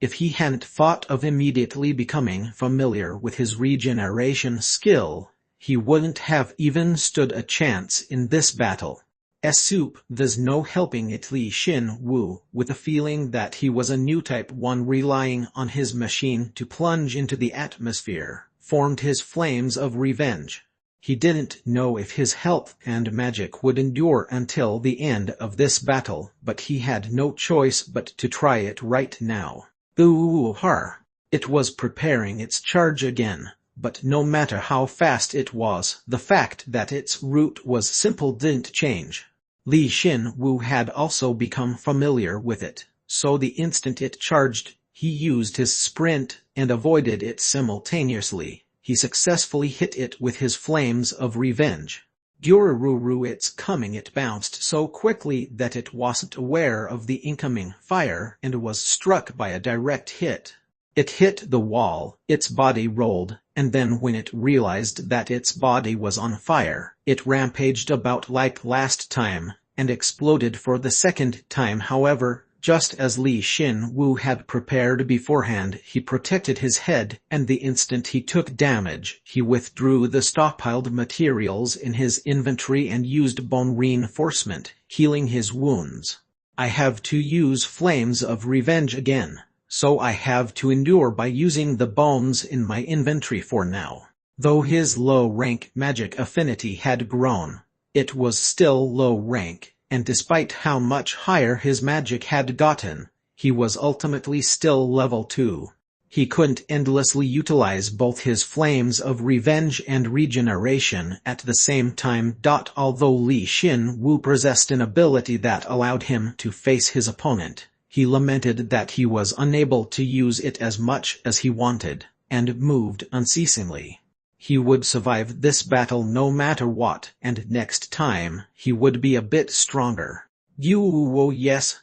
if he hadn't thought of immediately becoming familiar with his regeneration skill, he wouldn't have even stood a chance in this battle. Soup, there's no helping it. Li Xin-Wu, with a feeling that he was a new Type 1 relying on his machine to plunge into the atmosphere, formed his flames of revenge. He didn't know if his health and magic would endure until the end of this battle, but he had no choice but to try it right now. It was preparing its charge again, but no matter how fast it was, the fact that its route was simple didn't change. Li Xin-Wu had also become familiar with it, so the instant it charged, he used his sprint and avoided it simultaneously. He successfully hit it with his flames of revenge. Durururu, it's coming. It bounced so quickly that it wasn't aware of the incoming fire and was struck by a direct hit. It hit the wall, its body rolled, and then when it realized that its body was on fire, it rampaged about like last time, and exploded for the second time. However, Just as Li Xin Wu had prepared beforehand, he protected his head, and the instant he took damage, he withdrew the stockpiled materials in his inventory and used bone reinforcement, healing his wounds. I have to use flames of revenge again, so I have to endure by using the bones in my inventory for now. Though his low-rank magic affinity had grown, it was still low rank, and despite how much higher his magic had gotten, he was ultimately still level 2. He couldn't endlessly utilize both his flames of revenge and regeneration at the same time. Although Li Xin Wu possessed an ability that allowed him to face his opponent, he lamented that he was unable to use it as much as he wanted, and moved unceasingly. He would survive this battle no matter what, and next time, he would be a bit stronger. Oh yes,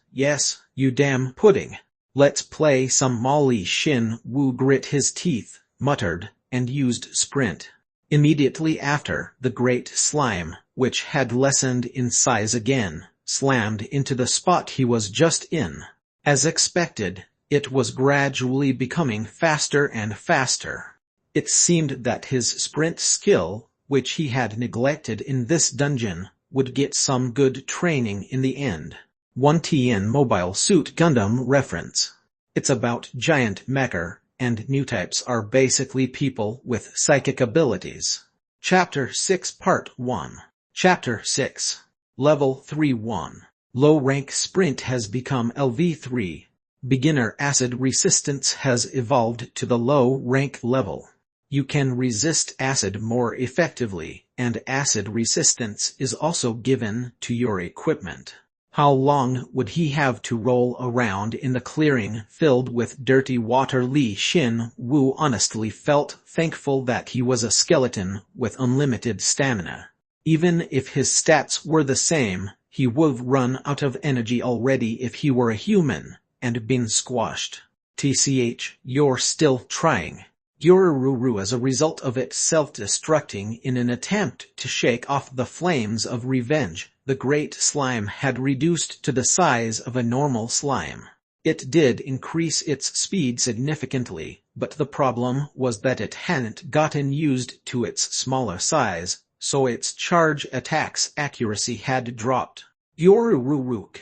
you damn pudding. Let's play some Li Xin Wu grit his teeth, muttered, and used sprint. Immediately after, the great slime, which had lessened in size again, slammed into the spot he was just in. As expected, it was gradually becoming faster and faster. It seemed that his sprint skill, which he had neglected in this dungeon, would get some good training in the end. 1TN Mobile Suit Gundam reference. It's about giant mecha, and new types are basically people with psychic abilities. Chapter 6 Part 1. Chapter 6. Level 3-1. Low-rank sprint has become LV3. Beginner acid resistance has evolved to the low-rank level. You can resist acid more effectively, and acid resistance is also given to your equipment. How long would he have to roll around in the clearing filled with dirty water? Li Xin Wu honestly felt thankful that he was a skeleton with unlimited stamina. Even if his stats were the same, he would run out of energy already if he were a human, and been squashed. TCH, you're still trying. Yoruru, as a result of it self-destructing in an attempt to shake off the flames of revenge, the great slime had reduced to the size of a normal slime. It did increase its speed significantly, but the problem was that it hadn't gotten used to its smaller size, so its charge attack's accuracy had dropped. Yoruruk.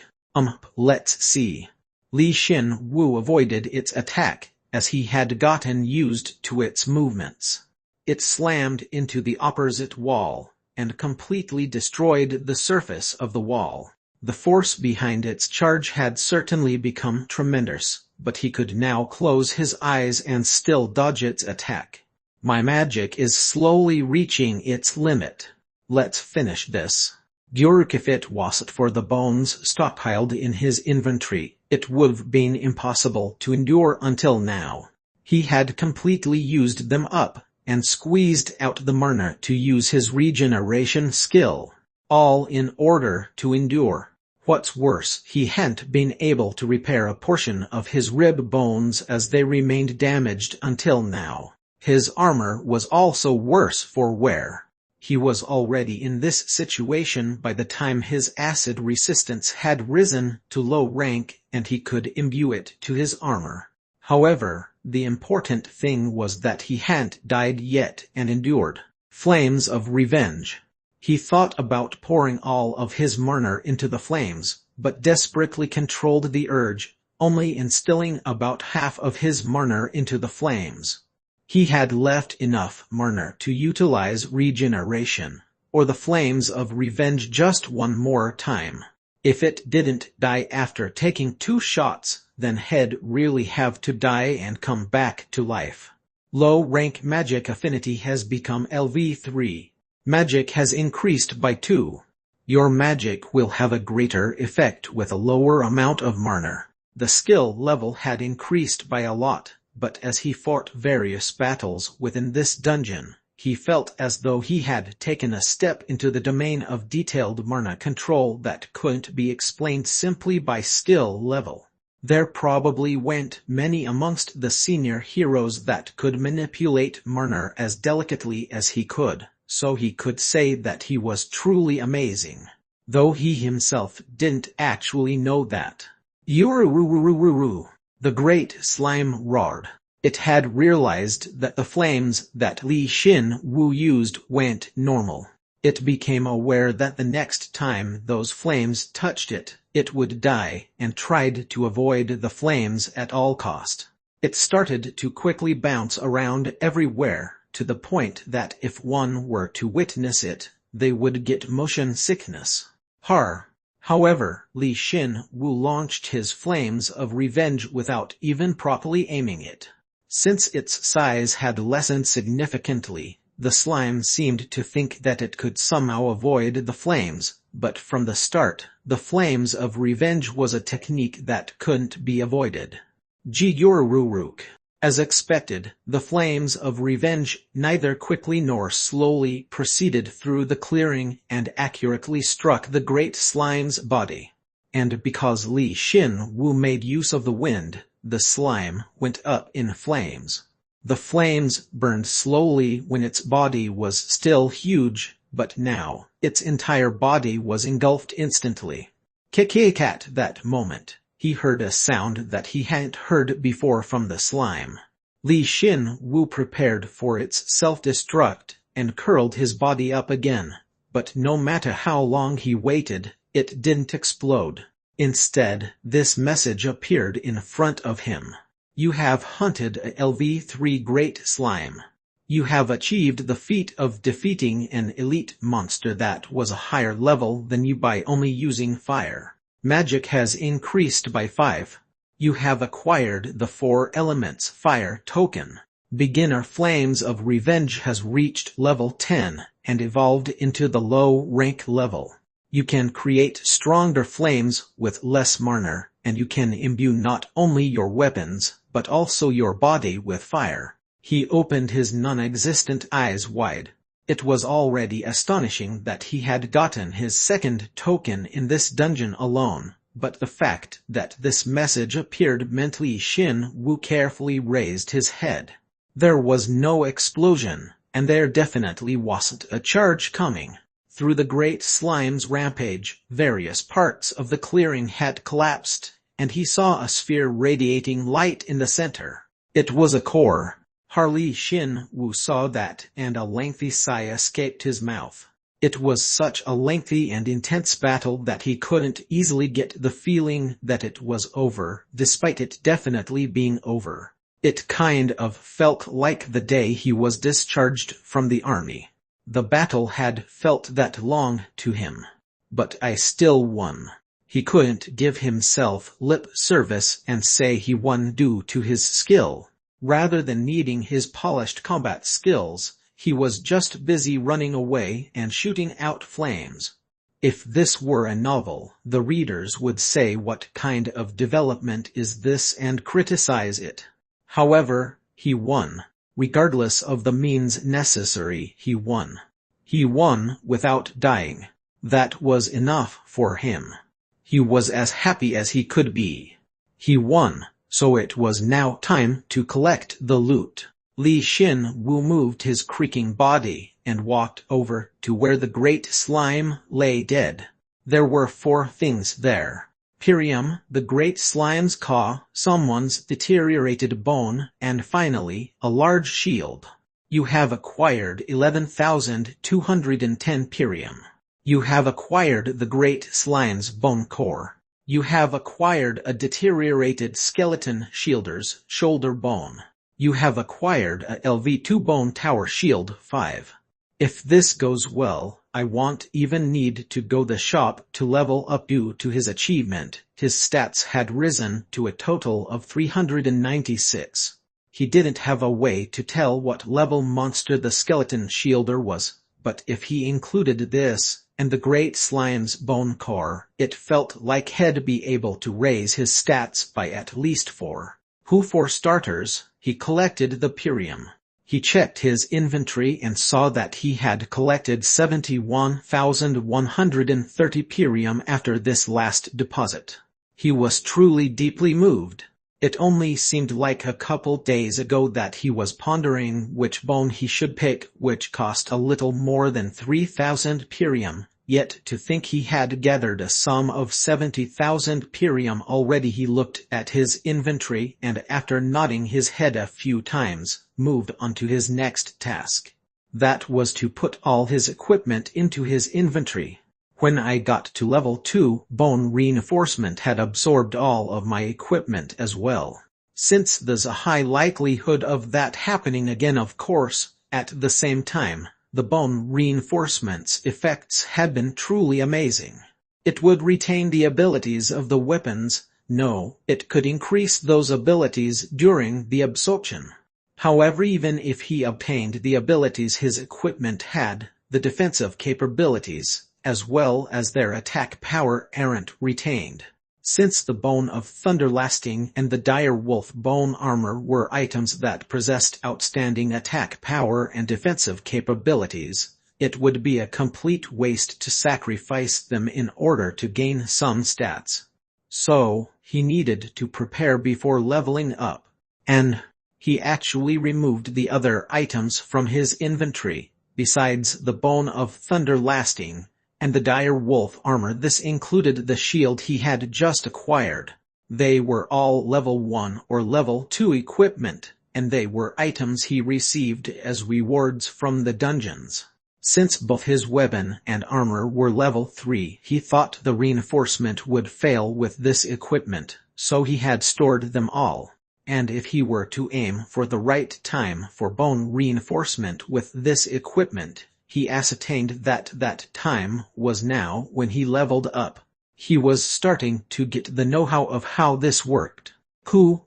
Let's see. Li Xin Wu avoided its attack, as he had gotten used to its movements. It slammed into the opposite wall, and completely destroyed the surface of the wall. The force behind its charge had certainly become tremendous, but he could now close his eyes and still dodge its attack. My magic is slowly reaching its limit. Let's finish this. If it wasn't for the bones stockpiled in his inventory, it would've been impossible to endure until now. He had completely used them up, and squeezed out the mana to use his regeneration skill, all in order to endure. What's worse, he hadn't been able to repair a portion of his rib bones as they remained damaged until now. His armor was also worse for wear. He was already in this situation by the time his acid resistance had risen to low rank and he could imbue it to his armor. However, the important thing was that he hadn't died yet and endured. Flames of revenge. He thought about pouring all of his mana into the flames, but desperately controlled the urge, only instilling about half of his mana into the flames. He had left enough mana to utilize regeneration, or the flames of revenge just one more time. If it didn't die after taking 2 shots, then he'd really have to die and come back to life. Low-rank magic affinity has become LV3. Magic has increased by 2. Your magic will have a greater effect with a lower amount of mana. The skill level had increased by a lot, but as he fought various battles within this dungeon, he felt as though he had taken a step into the domain of detailed mana control that couldn't be explained simply by skill level. There probably weren't many amongst the senior heroes that could manipulate mana as delicately as he could, so he could say that he was truly amazing, though he himself didn't actually know that. Urururururu. The great slime roared. It had realized that the flames that Li Xin Wu used went normal. It became aware that the next time those flames touched it, it would die, and tried to avoid the flames at all cost. It started to quickly bounce around everywhere, to the point that if one were to witness it, they would get motion sickness. However, Li Xin Wu launched his flames of revenge without even properly aiming it. Since its size had lessened significantly, the slime seemed to think that it could somehow avoid the flames, but from the start, the flames of revenge was a technique that couldn't be avoided. Jigururuk. As expected, the flames of revenge neither quickly nor slowly proceeded through the clearing and accurately struck the great slime's body. And because Li Xin Wu made use of the wind, the slime went up in flames. The flames burned slowly when its body was still huge, but now, its entire body was engulfed instantly. At that moment, he heard a sound that he hadn't heard before from the slime. Li Xin Wu prepared for its self-destruct, and curled his body up again, but no matter how long he waited, it didn't explode. Instead, this message appeared in front of him. You have hunted a LV3 Great Slime. You have achieved the feat of defeating an elite monster that was a higher level than you by only using fire. Magic has increased by 5. You have acquired the 4 Elements Fire token. Beginner Flames of Revenge has reached level 10 and evolved into the low rank level. You can create stronger flames with less mana, and you can imbue not only your weapons, but also your body with fire. He opened his non-existent eyes wide. It was already astonishing that he had gotten his second token in this dungeon alone, but the fact that this message appeared meant Li Xin Wu carefully raised his head. There was no explosion, and there definitely wasn't a charge coming. Through the great slime's rampage, various parts of the clearing had collapsed, and he saw a sphere radiating light in the center. It was a core. Li Xin Wu saw that, and a lengthy sigh escaped his mouth. It was such a lengthy and intense battle that he couldn't easily get the feeling that it was over, despite it definitely being over. It kind of felt like the day he was discharged from the army. The battle had felt that long to him. But I still won. He couldn't give himself lip service and say he won due to his skill. Rather than needing his polished combat skills, he was just busy running away and shooting out flames. If this were a novel, the readers would say what kind of development is this and criticize it. However, he won. Regardless of the means necessary, he won. He won without dying. That was enough for him. He was as happy as he could be. He won, so it was now time to collect the loot. Li Xin Wu moved his creaking body and walked over to where the great slime lay dead. There were 4 things there. Perium, the great slime's claw, someone's deteriorated bone, and finally, a large shield. You have acquired 11,210 Perium. You have acquired the great slime's bone core. You have acquired a deteriorated skeleton shielder's shoulder bone. You have acquired a LV2 bone tower shield 5. If this goes well, I won't even need to go the shop to level up due to his achievement. His stats had risen to a total of 396. He didn't have a way to tell what level monster the skeleton shielder was, but if he included this, and the great slime's bone core, it felt like he'd be able to raise his stats by at least 4. For starters, he collected the Perium. He checked his inventory and saw that he had collected 71,130 Perium after this last deposit. He was truly deeply moved. It only seemed like a couple days ago that he was pondering which bone he should pick, which cost a little more than 3,000 Perium, Yet to think he had gathered a sum of 70,000 perium already. He looked at his inventory and, after nodding his head a few times, moved on to his next task. That was to put all his equipment into his inventory. When I got to level 2, bone reinforcement had absorbed all of my equipment as well. Since there's a high likelihood of that happening again, of course, at the same time, the bone reinforcement's effects had been truly amazing. It would retain the abilities of the weapons. No, it could increase those abilities during the absorption. However, even if he obtained the abilities his equipment had, the defensive capabilities, as well as their attack power, aren't retained. Since the Bone of Thunderlasting and the Dire Wolf Bone Armor were items that possessed outstanding attack power and defensive capabilities, it would be a complete waste to sacrifice them in order to gain some stats. So, he needed to prepare before leveling up. And he actually removed the other items from his inventory, besides the Bone of Thunderlasting and the Dire Wolf Armor. This included the shield he had just acquired. They were all level 1 or level 2 equipment, and they were items he received as rewards from the dungeons. Since both his weapon and armor were level 3, he thought the reinforcement would fail with this equipment, so he had stored them all. And if he were to aim for the right time for bone reinforcement with this equipment, he ascertained that that time was now when he leveled up. He was starting to get the know-how of how this worked.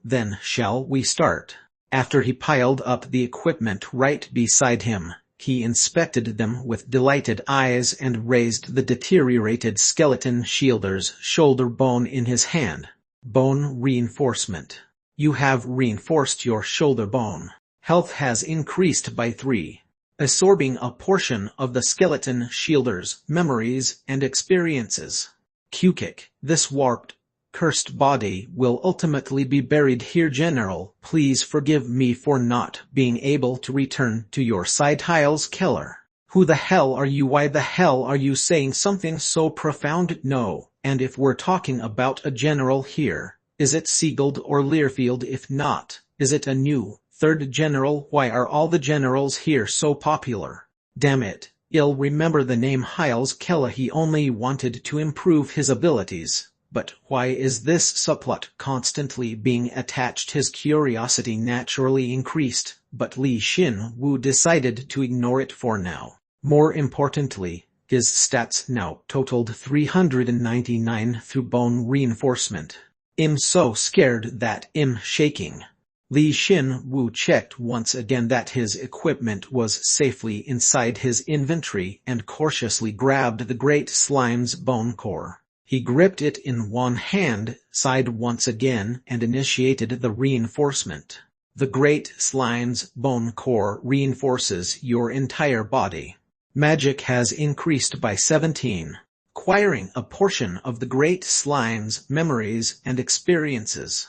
Then shall we start? After he piled up the equipment right beside him, he inspected them with delighted eyes and raised the deteriorated skeleton shielder's shoulder bone in his hand. Bone reinforcement. You have reinforced your shoulder bone. Health has increased by 3. Absorbing a portion of the skeleton shielder's memories and experiences. Q-kick. This warped, cursed body will ultimately be buried here. General, please forgive me for not being able to return to your side. Hiles Keller. Who the hell are you? Why the hell are you saying something so profound? No, and if we're talking about a general here, is it Siegeld or Learfield? If not, is it a new third general? Why are all the generals here so popular? Damn it, I'll remember the name Hiles Keller. He only wanted to improve his abilities. But why is this subplot constantly being attached? His curiosity naturally increased, but Li Xin-Wu decided to ignore it for now. More importantly, his stats now totaled 399 through bone reinforcement. I'm so scared that I'm shaking. Li Xin-Wu checked once again that his equipment was safely inside his inventory and cautiously grabbed the Great Slime's bone core. He gripped it in one hand, sighed once again, and initiated the reinforcement. The Great Slime's bone core reinforces your entire body. Magic has increased by 17, acquiring a portion of the Great Slime's memories and experiences.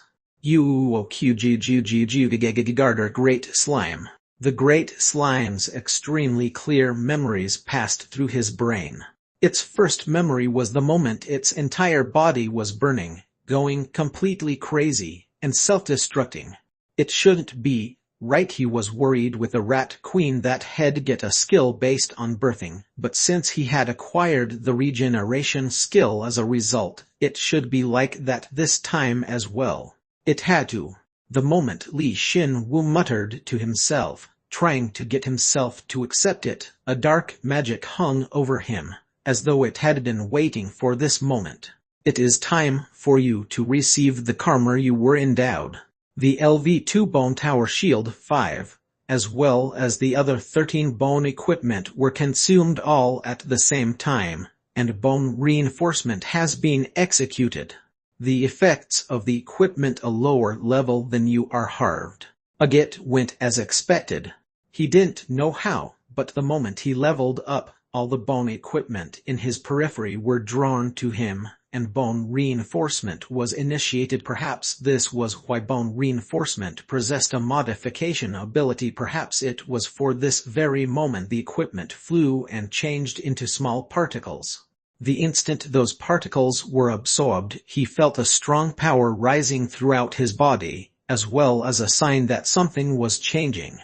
Garter Great Slime. The Great Slime's extremely clear memories passed through his brain. Its first memory was the moment its entire body was burning, going completely crazy, and self-destructing. It shouldn't be, right? He was worried with the Rat Queen that he'd get a skill based on birthing, but since he had acquired the regeneration skill as a result, it should be like that this time as well. It had to. The moment Li Xin-Wu muttered to himself, trying to get himself to accept it, a dark magic hung over him, as though it had been waiting for this moment. It is time for you to receive the karma you were endowed. The LV2 Bone Tower Shield 5, as well as the other 13 bone equipment were consumed all at the same time, and bone reinforcement has been executed. The effects of the equipment a lower level than you are halved. Agit went as expected. He didn't know how, but the moment he leveled up, all the bone equipment in his periphery were drawn to him, and bone reinforcement was initiated. Perhaps this was why bone reinforcement possessed a modification ability. Perhaps it was for this very moment the equipment flew and changed into small particles. The instant those particles were absorbed, he felt a strong power rising throughout his body, as well as a sign that something was changing.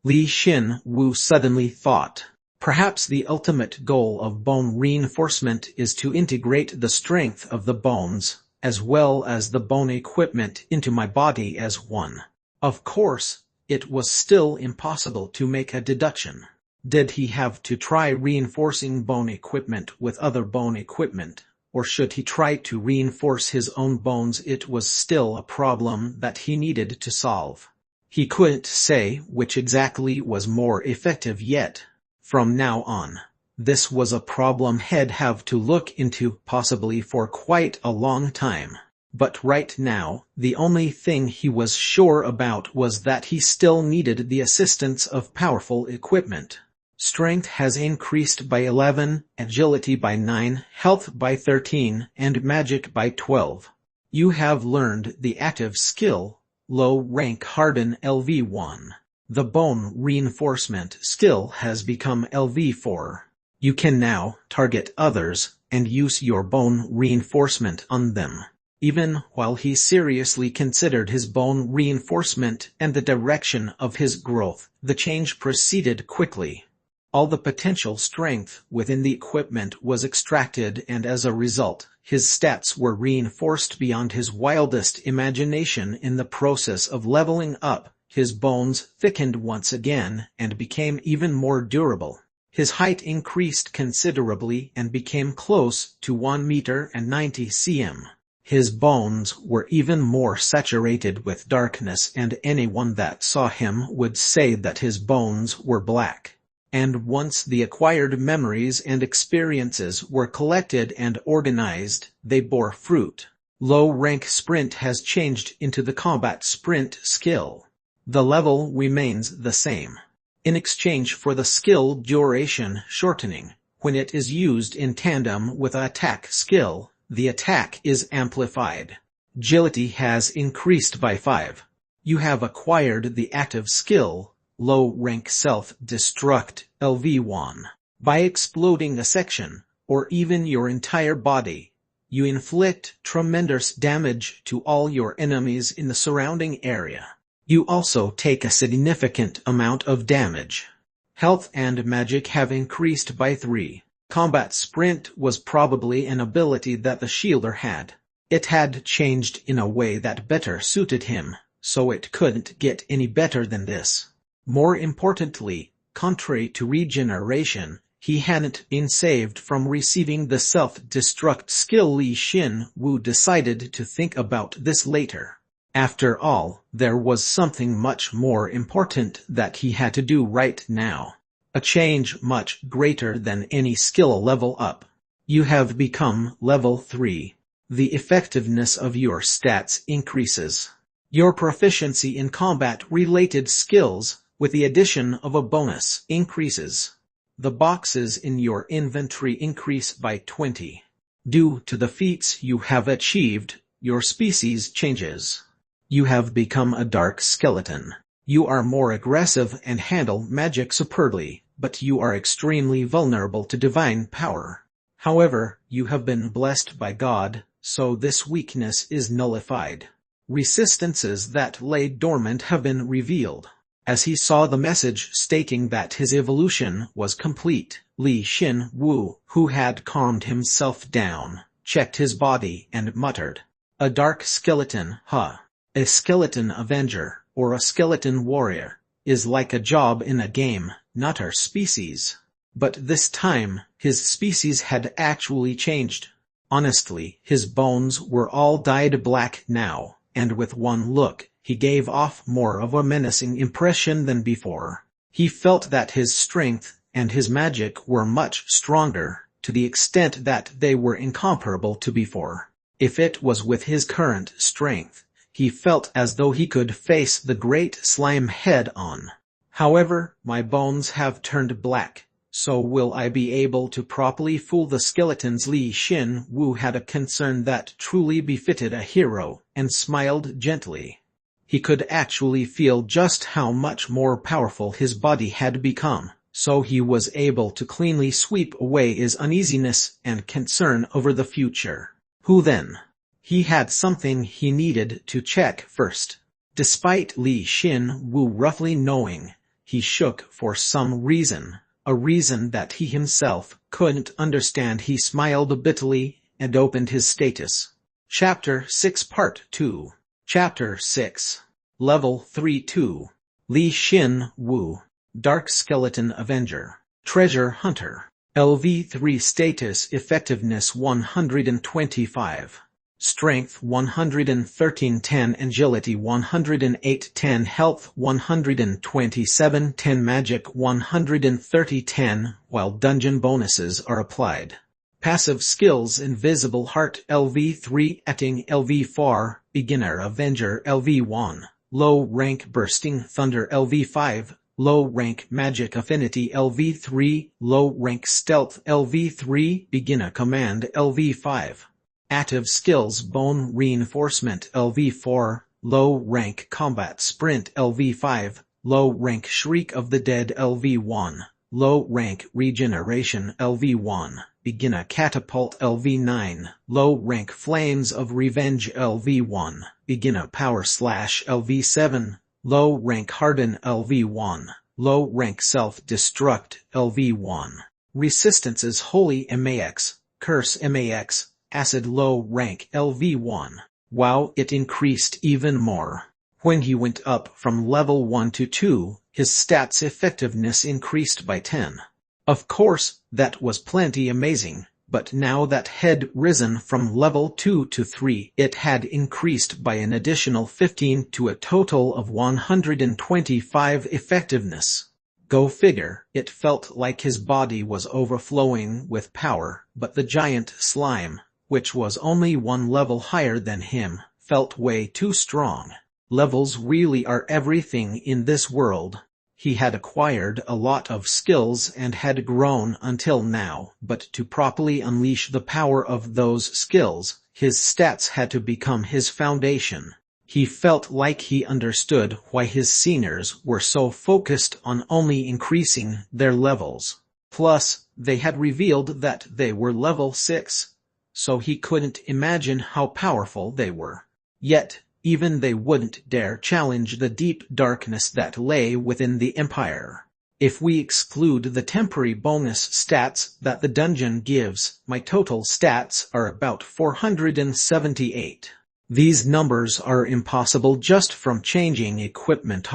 Li Xin-Wu suddenly thought, perhaps the ultimate goal of bone reinforcement is to integrate the strength of the bones, as well as the bone equipment, into my body as one. Of course, it was still impossible to make a deduction. Did he have to try reinforcing bone equipment with other bone equipment, or should he try to reinforce his own bones? It was still a problem that he needed to solve. He couldn't say which exactly was more effective yet. From now on, this was a problem he'd have to look into, possibly for quite a long time. But right now, the only thing he was sure about was that he still needed the assistance of powerful equipment. Strength has increased by 11, agility by 9, health by 13, and magic by 12. You have learned the active skill, low rank harden LV1. The bone reinforcement skill has become LV4. You can now target others and use your bone reinforcement on them. Even while he seriously considered his bone reinforcement and the direction of his growth, the change proceeded quickly. All the potential strength within the equipment was extracted, and as a result, his stats were reinforced beyond his wildest imagination. In the process of leveling up, his bones thickened once again and became even more durable. His height increased considerably and became close to 1 meter and 90 cm. His bones were even more saturated with darkness, and anyone that saw him would say that his bones were black. And once the acquired memories and experiences were collected and organized, they bore fruit. Low-rank sprint has changed into the combat sprint skill. The level remains the same. In exchange for the skill duration shortening, when it is used in tandem with an attack skill, the attack is amplified. Agility has increased by 5. You have acquired the active skill, low-rank self-destruct LV1. By exploding a section, or even your entire body, you inflict tremendous damage to all your enemies in the surrounding area. You also take a significant amount of damage. Health and magic have increased by 3. Combat sprint was probably an ability that the shielder had. It had changed in a way that better suited him, so it couldn't get any better than this. More importantly, contrary to regeneration, he hadn't been saved from receiving the self-destruct skill. Li Xin-Wu decided to think about this later. After all, there was something much more important that he had to do right now. A change much greater than any skill level up. You have become level 3. The effectiveness of your stats increases. Your proficiency in combat-related skills, with the addition of a bonus, increases. The boxes in your inventory increase by 20. Due to the feats you have achieved, your species changes. You have become a dark skeleton. You are more aggressive and handle magic superbly, but you are extremely vulnerable to divine power. However, you have been blessed by God, so this weakness is nullified. Resistances that lay dormant have been revealed. As he saw the message stating that his evolution was complete, Li Xin-Wu, who had calmed himself down, checked his body and muttered, "A dark skeleton, huh? A skeleton avenger, or a skeleton warrior, is like a job in a game, not our species." But this time, his species had actually changed. Honestly, his bones were all dyed black now, and with one look, he gave off more of a menacing impression than before. He felt that his strength and his magic were much stronger, to the extent that they were incomparable to before. If it was with his current strength, he felt as though he could face the great slime head-on. "However, my bones have turned black," So will I be able to properly fool the skeletons? Li Xin Wu had a concern that truly befitted a hero, and smiled gently. He could actually feel just how much more powerful his body had become, so he was able to cleanly sweep away his uneasiness and concern over the future. Who then? He had something he needed to check first. Despite Li Xin Wu roughly knowing, he shook for some reason, a reason that he himself couldn't understand. He smiled bitterly and opened his status. Chapter 6 Part 2. Chapter 6. Level 3-2. Li Xin Wu. Dark Skeleton Avenger. Treasure Hunter. LV3 Status Effectiveness 125. Strength 113 10 Agility 108 10 Health 127 10 Magic 130 10 While dungeon bonuses are applied. Passive skills Invisible Heart LV3 Acting LV4 Beginner Avenger LV1 Low Rank Bursting Thunder LV5 Low Rank Magic Affinity LV3 Low Rank Stealth LV3 Beginner Command LV5 Active Skills Bone Reinforcement LV4 Low Rank Combat Sprint LV5 Low Rank Shriek of the Dead LV1 Low Rank Regeneration LV1 Beginner Catapult LV9 Low Rank Flames of Revenge LV1 Beginner Power Slash LV7 Low Rank Harden LV1 Low Rank Self-Destruct LV1 Resistances Holy MAX Curse MAX Acid Low Rank LV1. Wow, it increased even more. When he went up from level 1 to 2, his stats effectiveness increased by 10. Of course, that was plenty amazing, but now that had risen from level 2 to 3, it had increased by an additional 15 to a total of 125 effectiveness. Go figure, it felt like his body was overflowing with power, but the giant slime, which was only one level higher than him, felt way too strong. Levels really are everything in this world. He had acquired a lot of skills and had grown until now, but to properly unleash the power of those skills, his stats had to become his foundation. He felt like he understood why his seniors were so focused on only increasing their levels. Plus, they had revealed that they were level 6. So he couldn't imagine how powerful they were. Yet, even they wouldn't dare challenge the deep darkness that lay within the Empire. If we exclude the temporary bonus stats that the dungeon gives, my total stats are about 478. These numbers are impossible just from changing equipment.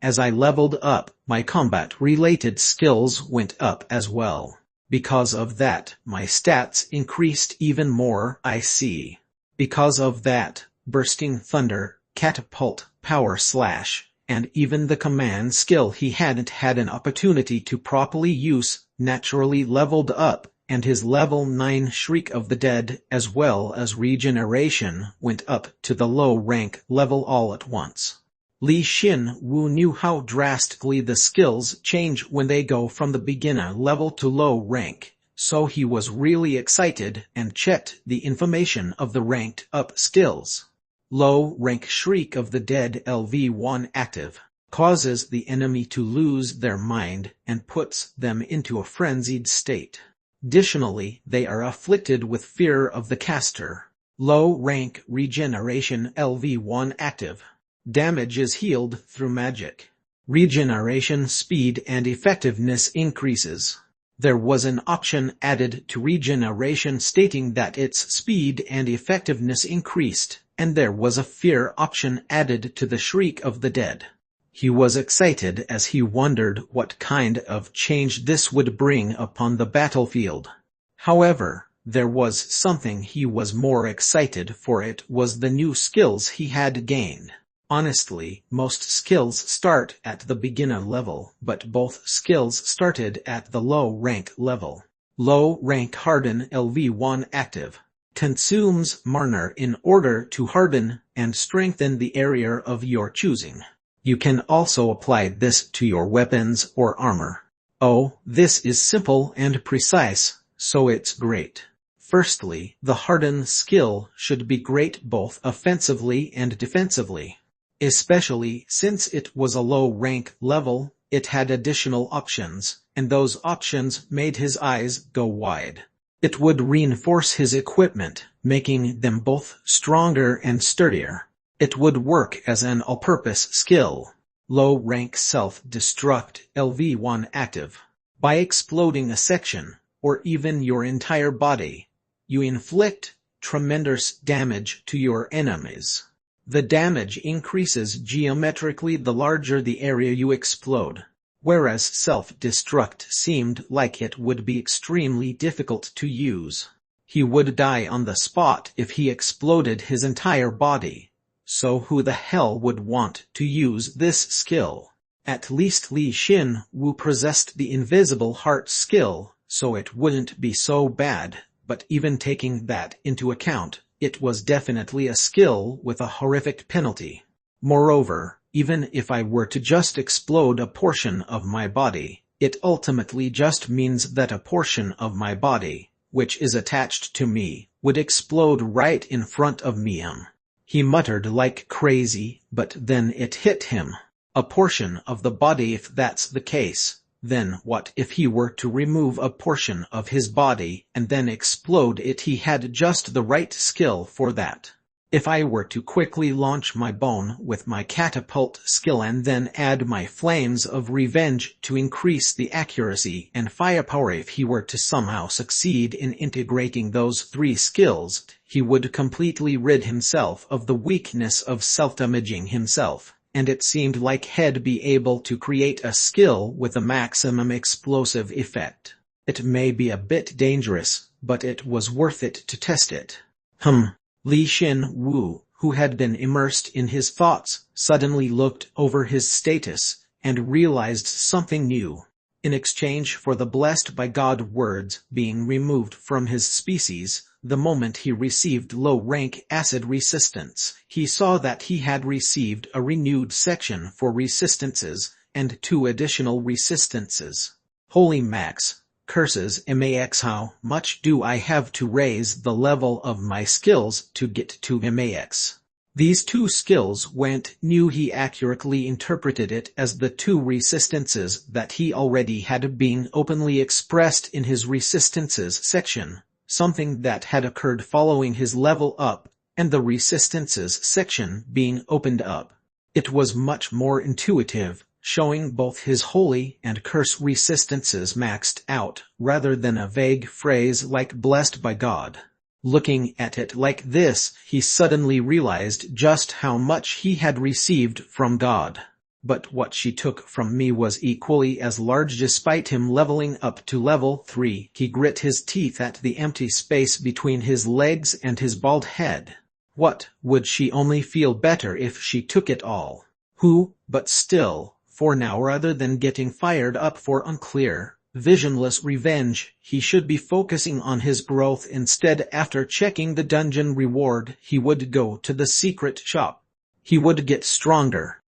As I leveled up, my combat-related skills went up as well. Because of that, my stats increased even more. I see. Because of that, Bursting Thunder, Catapult, Power Slash, and even the command skill he hadn't had an opportunity to properly use, naturally leveled up, and his level 9 Shriek of the Dead as well as Regeneration went up to the low rank level all at once. Li Xin Wu knew how drastically the skills change when they go from the beginner level to low rank, so he was really excited and checked the information of the ranked up skills. Low rank Shriek of the Dead LV1 active, causes the enemy to lose their mind and puts them into a frenzied state. Additionally, they are afflicted with fear of the caster. Low rank Regeneration LV1 active. Damage is healed through magic. Regeneration speed and effectiveness increases. There was an option added to regeneration stating that its speed and effectiveness increased, and there was a fear option added to the Shriek of the Dead. He was excited as he wondered what kind of change this would bring upon the battlefield. However, there was something he was more excited for. It was the new skills he had gained. Honestly, most skills start at the beginner level, but both skills started at the low rank level. Low rank Harden LV1 active. Consumes mana in order to harden and strengthen the area of your choosing. You can also apply this to your weapons or armor. Oh, this is simple and precise, so it's great. Firstly, the harden skill should be great both offensively and defensively. Especially since it was a low rank level, it had additional options, and those options made his eyes go wide. It would reinforce his equipment, making them both stronger and sturdier. It would work as an all-purpose skill. Low-rank self-destruct LV1 active. By exploding a section, or even your entire body, you inflict tremendous damage to your enemies. The damage increases geometrically the larger the area you explode, whereas self-destruct seemed like it would be extremely difficult to use. He would die on the spot if he exploded his entire body. So who the hell would want to use this skill? At least Li Xin Wu possessed the invisible heart skill, so it wouldn't be so bad, but even taking that into account, it was definitely a skill with a horrific penalty. Moreover, even if I were to just explode a portion of my body, it ultimately just means that a portion of my body, which is attached to me, would explode right in front of me. He muttered like crazy, but then it hit him. A portion of the body. If that's the case, then what if he were to remove a portion of his body and then explode it? He had just the right skill for that. If I were to quickly launch my bone with my catapult skill and then add my flames of revenge to increase the accuracy and firepower, if he were to somehow succeed in integrating those three skills, he would completely rid himself of the weakness of self-damaging himself, and it seemed like he'd be able to create a skill with a maximum explosive effect. It may be a bit dangerous, but it was worth it to test it. Li Xin Wu, who had been immersed in his thoughts, suddenly looked over his status and realized something new. In exchange for the blessed by God words being removed from his species, the moment he received low-rank acid resistance, he saw that he had received a renewed section for resistances and 2 additional resistances. Holy Max! Curses MAX, how much do I have to raise the level of my skills to get to MAX? These 2 skills weren't new. He accurately interpreted it as the 2 resistances that he already had been openly expressed in his resistances section, something that had occurred following his level up, and the resistances section being opened up. It was much more intuitive, showing both his holy and curse resistances maxed out, rather than a vague phrase like blessed by God. Looking at it like this, he suddenly realized just how much he had received from God. But what she took from me was equally as large. Despite him leveling up to level 3, he grit his teeth at the empty space between his legs and his bald head. What, would she only feel better if she took it all? But still, for now, rather than getting fired up for unclear, visionless revenge, he should be focusing on his growth instead. After checking the dungeon reward, he would go to the secret shop. He would get stronger.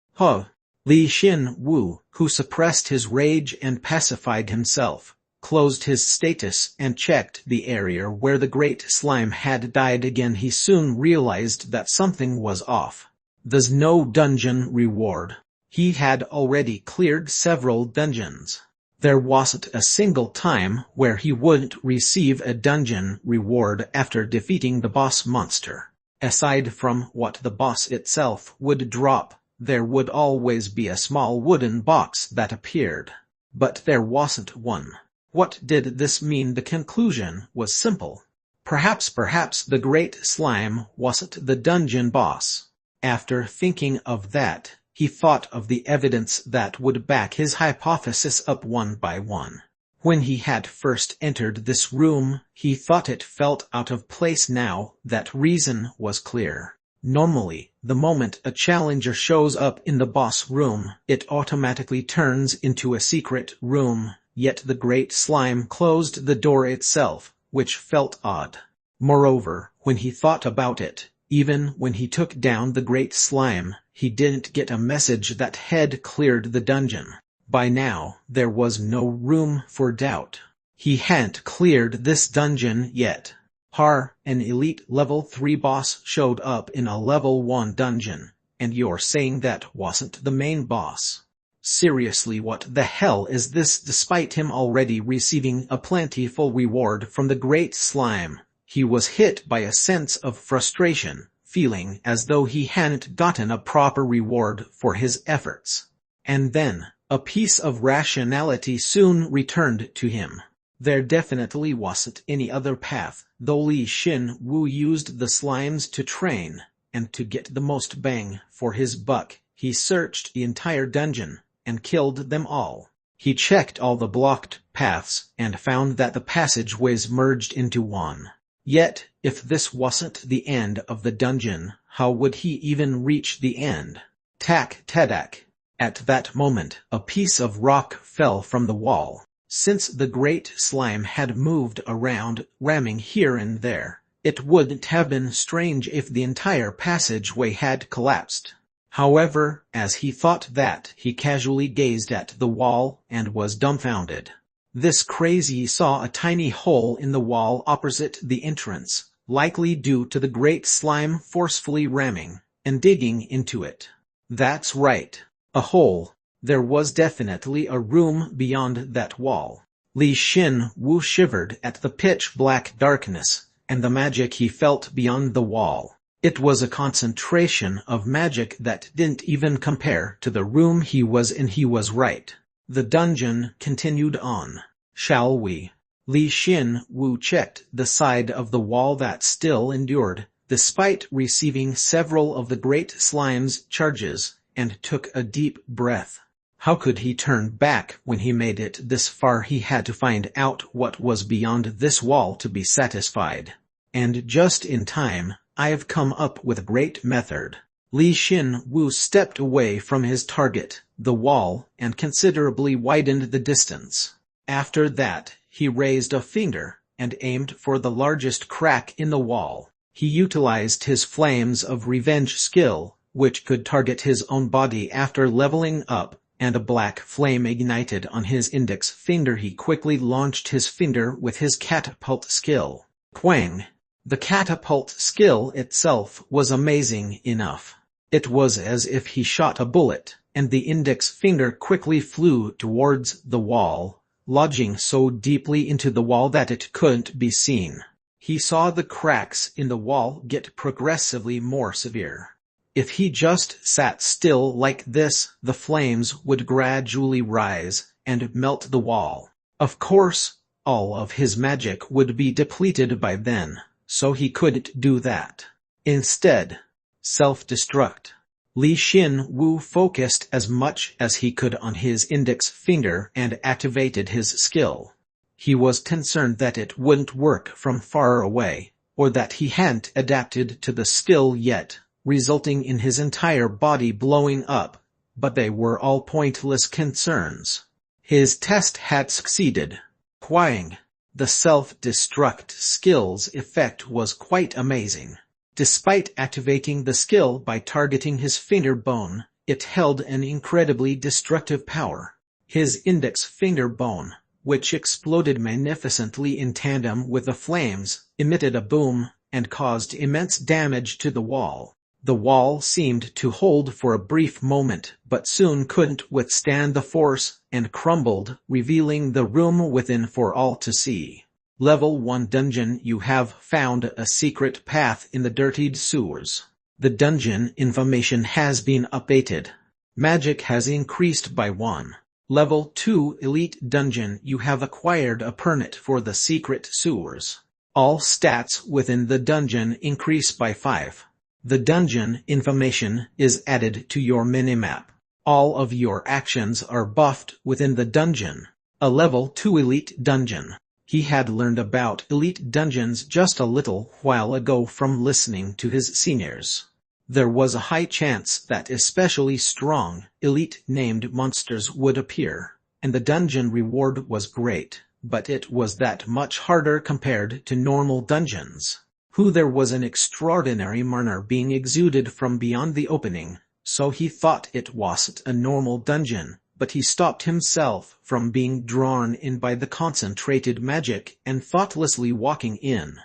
Li Xin Wu, who suppressed his rage and pacified himself, closed his status and checked the area where the great slime had died again. He soon realized that something was off. There's no dungeon reward. He had already cleared several dungeons. There wasn't a single time where he wouldn't receive a dungeon reward after defeating the boss monster. Aside from what the boss itself would drop, there would always be a small wooden box that appeared. But there wasn't one. What did this mean? The conclusion was simple. Perhaps the great slime wasn't the dungeon boss. After thinking of that, he thought of the evidence that would back his hypothesis up one by one. When he had first entered this room, he thought it felt out of place. Now that reason was clear. Normally, the moment a challenger shows up in the boss room, it automatically turns into a secret room, yet the great slime closed the door itself, which felt odd. Moreover, when he thought about it, even when he took down the great slime, he didn't get a message that had cleared the dungeon. By now, there was no room for doubt. He hadn't cleared this dungeon yet. An elite level 3 boss showed up in a level 1 dungeon, and you're saying that wasn't the main boss? Seriously, what the hell is this? Despite him already receiving a plentiful reward from the Great Slime, he was hit by a sense of frustration, feeling as though he hadn't gotten a proper reward for his efforts. And then, a piece of rationality soon returned to him. There definitely wasn't any other path, though Li Xin Wu used the slimes to train, and to get the most bang for his buck, he searched the entire dungeon, and killed them all. He checked all the blocked paths, and found that the passageways merged into one. Yet, if this wasn't the end of the dungeon, how would he even reach the end? Tadak. At that moment, a piece of rock fell from the wall. Since the Great Slime had moved around, ramming here and there, it wouldn't have been strange if the entire passageway had collapsed. However, as he thought that, he casually gazed at the wall and was dumbfounded. This crazy saw a tiny hole in the wall opposite the entrance, likely due to the Great Slime forcefully ramming and digging into it. That's right, a hole. There was definitely a room beyond that wall. Li Xin Wu shivered at the pitch-black darkness, and the magic he felt beyond the wall. It was a concentration of magic that didn't even compare to the room he was in. He was right. The dungeon continued on. Shall we? Li Xin Wu checked the side of the wall that still endured, despite receiving several of the Great Slime's charges, and took a deep breath. How could he turn back when he made it this far? He had to find out what was beyond this wall to be satisfied. And just in time, I've come up with a great method. Li Xin Wu stepped away from his target, the wall, and considerably widened the distance. After that, he raised a finger and aimed for the largest crack in the wall. He utilized his Flames of Revenge skill, which could target his own body after leveling up, and a black flame ignited on his index finger. He quickly launched his finger with his catapult skill. Quang! The catapult skill itself was amazing enough. It was as if he shot a bullet, and the index finger quickly flew towards the wall, lodging so deeply into the wall that it couldn't be seen. He saw the cracks in the wall get progressively more severe. If he just sat still like this, the flames would gradually rise and melt the wall. Of course, all of his magic would be depleted by then, so he couldn't do that. Instead, self-destruct. Li Xin Wu focused as much as he could on his index finger and activated his skill. He was concerned that it wouldn't work from far away, or that he hadn't adapted to the skill yet, resulting in his entire body blowing up, but they were all pointless concerns. His test had succeeded. Quang! The self-destruct skill's effect was quite amazing. Despite activating the skill by targeting his finger bone, it held an incredibly destructive power. His index finger bone, which exploded magnificently in tandem with the flames, emitted a boom and caused immense damage to the wall. The wall seemed to hold for a brief moment, but soon couldn't withstand the force and crumbled, revealing the room within for all to see. Level 1 Dungeon. You have found a secret path in the dirtied sewers. The dungeon information has been updated. Magic has increased by 1. Level 2 Elite Dungeon. You have acquired a permit for the secret sewers. All stats within the dungeon increase by 5. The dungeon information is added to your minimap. All of your actions are buffed within the dungeon. A level 2 Elite Dungeon. He had learned about elite dungeons just a little while ago from listening to his seniors. There was a high chance that especially strong, elite-named monsters would appear, and the dungeon reward was great, but it was that much harder compared to normal dungeons. There was an extraordinary mana being exuded from beyond the opening, so he thought it wasn't a normal dungeon, but he stopped himself from being drawn in by the concentrated magic and thoughtlessly walking in.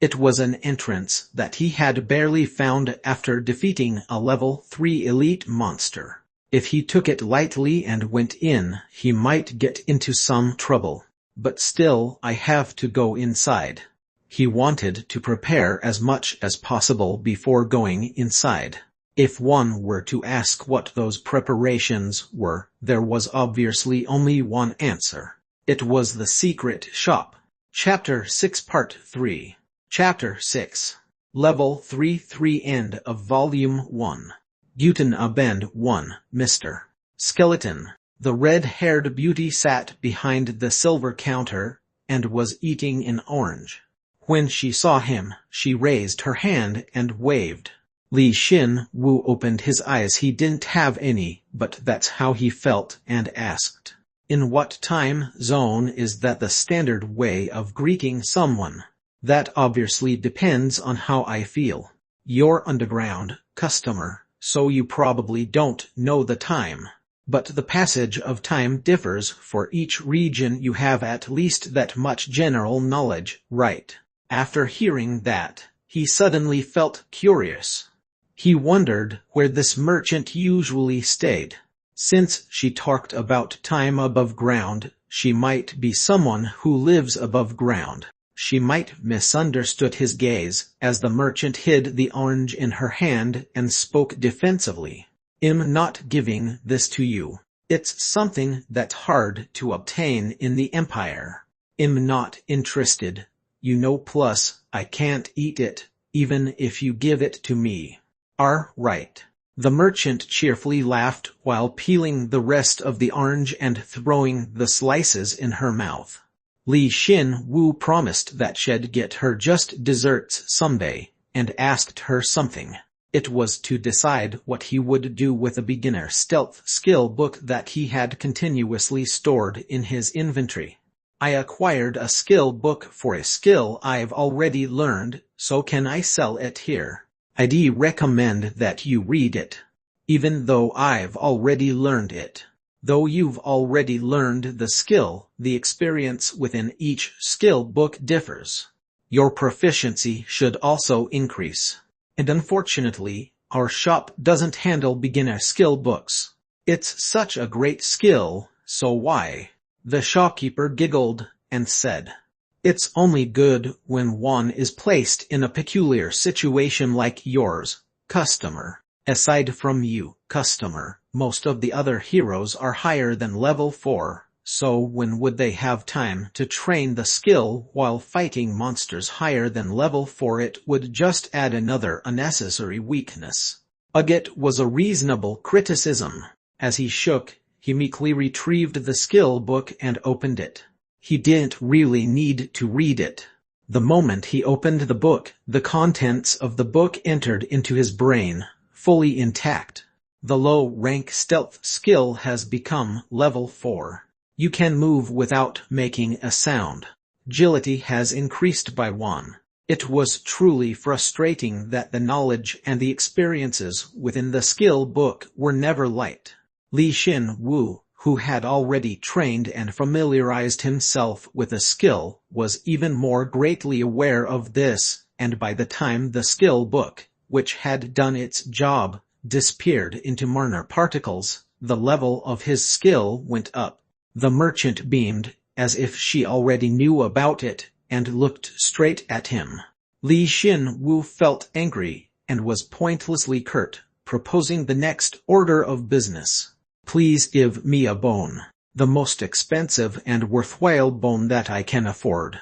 It was an entrance that he had barely found after defeating a level 3 elite monster. If he took it lightly and went in, he might get into some trouble. But still, I have to go inside. He wanted to prepare as much as possible before going inside. If one were to ask what those preparations were, there was obviously only one answer. It was the secret shop. Chapter 6 Part 3. Chapter 6. Level 3 End of Volume 1. Guten Abend 1, Mr. Skeleton. The red-haired beauty sat behind the silver counter and was eating an orange. When she saw him, she raised her hand and waved. Li Xin Wu opened his eyes. He didn't have any, but that's how he felt, and asked, "In what time zone is that the standard way of greeting someone?" "That obviously depends on how I feel. You're underground, customer, so you probably don't know the time. But the passage of time differs for each region. You have at least that much general knowledge, right?" After hearing that, he suddenly felt curious. He wondered where this merchant usually stayed. Since she talked about time above ground, she might be someone who lives above ground. She might misunderstood his gaze, as the merchant hid the orange in her hand and spoke defensively. "I'm not giving this to you. It's something that's hard to obtain in the Empire. I'm not interested. You know, plus, I can't eat it, even if you give it to me." Right." The merchant cheerfully laughed while peeling the rest of the orange and throwing the slices in her mouth. Li Xin Wu promised that she'd get her just desserts someday, and asked her something. It was to decide what he would do with a beginner stealth skill book that he had continuously stored in his inventory. "I acquired a skill book for a skill I've already learned, so can I sell it here? I'd recommend that you read it. Even though I've already learned it. Though you've already learned the skill, the experience within each skill book differs. Your proficiency should also increase. And unfortunately, our shop doesn't handle beginner skill books. It's such a great skill, so why?" The shopkeeper giggled and said, "It's only good when one is placed in a peculiar situation like yours, customer. Aside from you, customer, most of the other heroes are higher than level 4, so when would they have time to train the skill while fighting monsters higher than level 4? It would just add another unnecessary weakness." It was a reasonable criticism. As he shook, he meekly retrieved the skill book and opened it. He didn't really need to read it. The moment he opened the book, the contents of the book entered into his brain, fully intact. The low-rank stealth skill has become level 4. You can move without making a sound. Agility has increased by 1. It was truly frustrating that the knowledge and the experiences within the skill book were never light. Li Xin Wu, who had already trained and familiarized himself with the skill, was even more greatly aware of this, and by the time the skill book, which had done its job, disappeared into minor particles, the level of his skill went up. The merchant beamed, as if she already knew about it, and looked straight at him. Li Xin Wu felt angry, and was pointlessly curt, proposing the next order of business. "Please give me a bone. The most expensive and worthwhile bone that I can afford."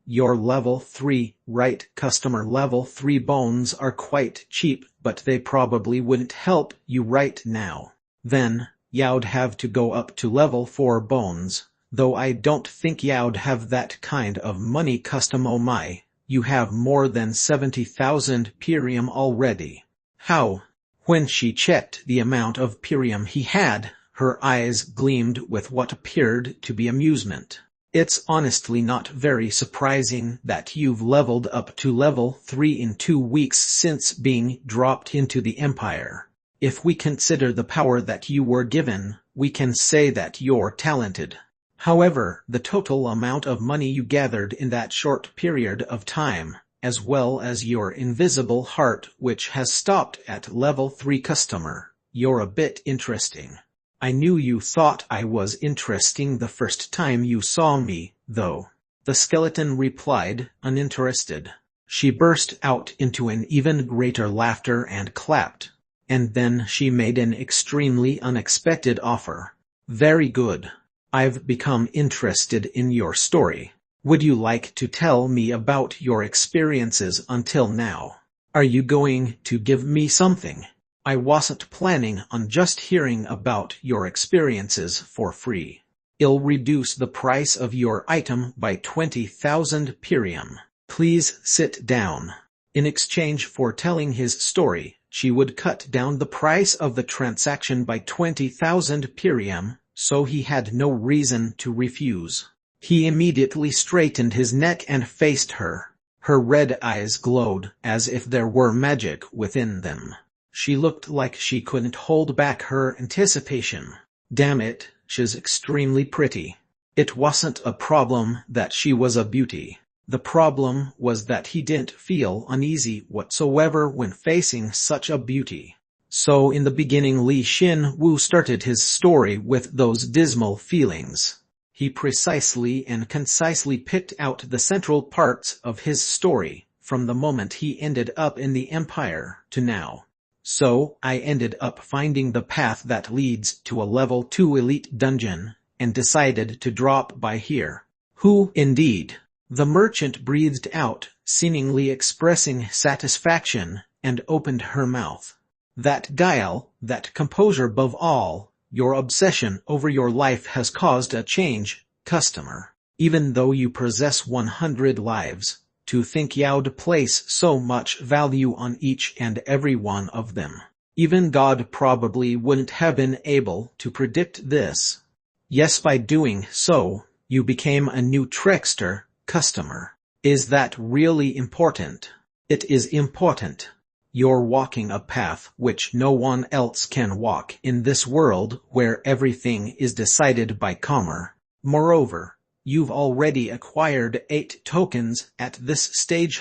You're level 3, right, customer? Level 3 bones are quite cheap, but they probably wouldn't help you right now. Then, you'd have to go up to level 4 bones, though I don't think you'd have that kind of money, custom. Oh my, you have more than 70,000 Pirium already. How? When she checked the amount of Pirium he had, her eyes gleamed with what appeared to be amusement. "It's honestly not very surprising that you've leveled up to level 3 in 2 weeks since being dropped into the Empire. If we consider the power that you were given, we can say that you're talented. However, the total amount of money you gathered in that short period of time, as well as your invisible heart which has stopped at level 3 customer, you're a bit interesting. I knew you thought I was interesting the first time you saw me, though. The skeleton replied, uninterested. She burst out into an even greater laughter and clapped. And then she made an extremely unexpected offer. Very good. I've become interested in your story. Would you like to tell me about your experiences until now? Are you going to give me something? I wasn't planning on just hearing about your experiences for free. I'll reduce the price of your item by 20,000 perium. Please sit down. In exchange for telling his story, she would cut down the price of the transaction by 20,000 perium, so he had no reason to refuse. He immediately straightened his neck and faced her. Her red eyes glowed as if there were magic within them. She looked like she couldn't hold back her anticipation. Damn it, she's extremely pretty. It wasn't a problem that she was a beauty. The problem was that he didn't feel uneasy whatsoever when facing such a beauty. So in the beginning Li Xin-Wu started his story with those dismal feelings. He precisely and concisely picked out the central parts of his story, from the moment he ended up in the Empire to now. So, I ended up finding the path that leads to a level 2 elite dungeon, and decided to drop by here. Who, indeed? The merchant breathed out, seemingly expressing satisfaction, and opened her mouth. That guile, that composure above all, your obsession over your life has caused a change, customer. Even though you possess 100 lives, to think you'd place so much value on each and every one of them. Even God probably wouldn't have been able to predict this. Yes, by doing so, you became a new trickster, customer. Is that really important? It is important. You're walking a path which no one else can walk in this world where everything is decided by karma. Moreover, you've already acquired 8 tokens at this stage.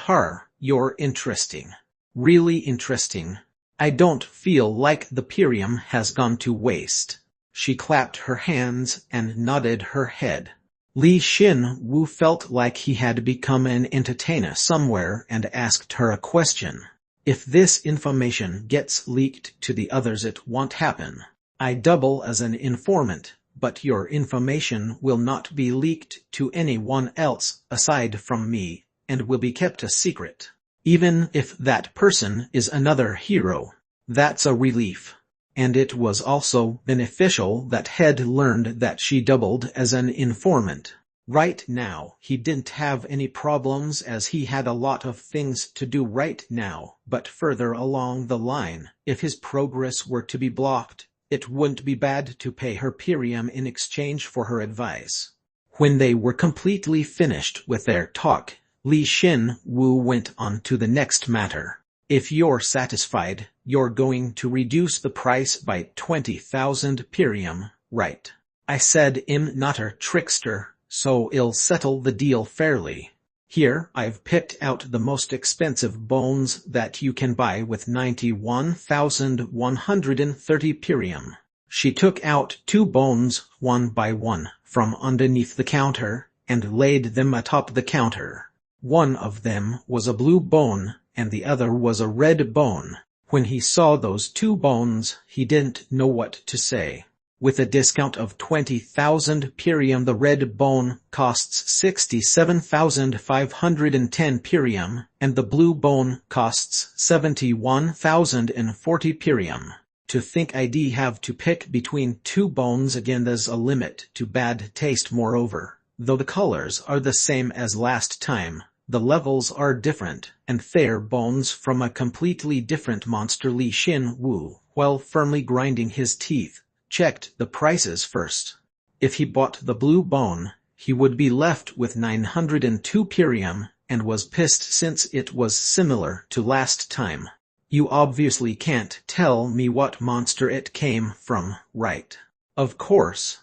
You're interesting. Really interesting. I don't feel like the perium has gone to waste. She clapped her hands and nodded her head. Li Xin-Wu felt like he had become an entertainer somewhere and asked her a question. If this information gets leaked to the others, it won't happen. I double as an informant, but your information will not be leaked to anyone else aside from me, and will be kept a secret. Even if that person is another hero. That's a relief. And it was also beneficial that Head learned that she doubled as an informant. Right now, he didn't have any problems as he had a lot of things to do right now, but further along the line, if his progress were to be blocked, it wouldn't be bad to pay her perium in exchange for her advice. When they were completely finished with their talk, Li Xin-Wu went on to the next matter. If you're satisfied, you're going to reduce the price by 20,000 perium, right? I said I'm not a trickster, so I'll settle the deal fairly. Here, I've picked out the most expensive bones that you can buy with 91,130 perium. She took out 2 bones, one by one, from underneath the counter, and laid them atop the counter. One of them was a blue bone, and the other was a red bone. When he saw those 2 bones, he didn't know what to say. With a discount of 20,000 perium, the red bone costs 67,510 perium, and the blue bone costs 71,040 perium. To think I'd have to pick between 2 bones again, there's a limit to bad taste. Moreover, though the colors are the same as last time, the levels are different, and they're bones from a completely different monster. Li Xin-Wu, while firmly grinding his teeth, checked the prices first. If he bought the blue bone, he would be left with 902 perium, and was pissed since it was similar to last time. You obviously can't tell me what monster it came from, right? Of course.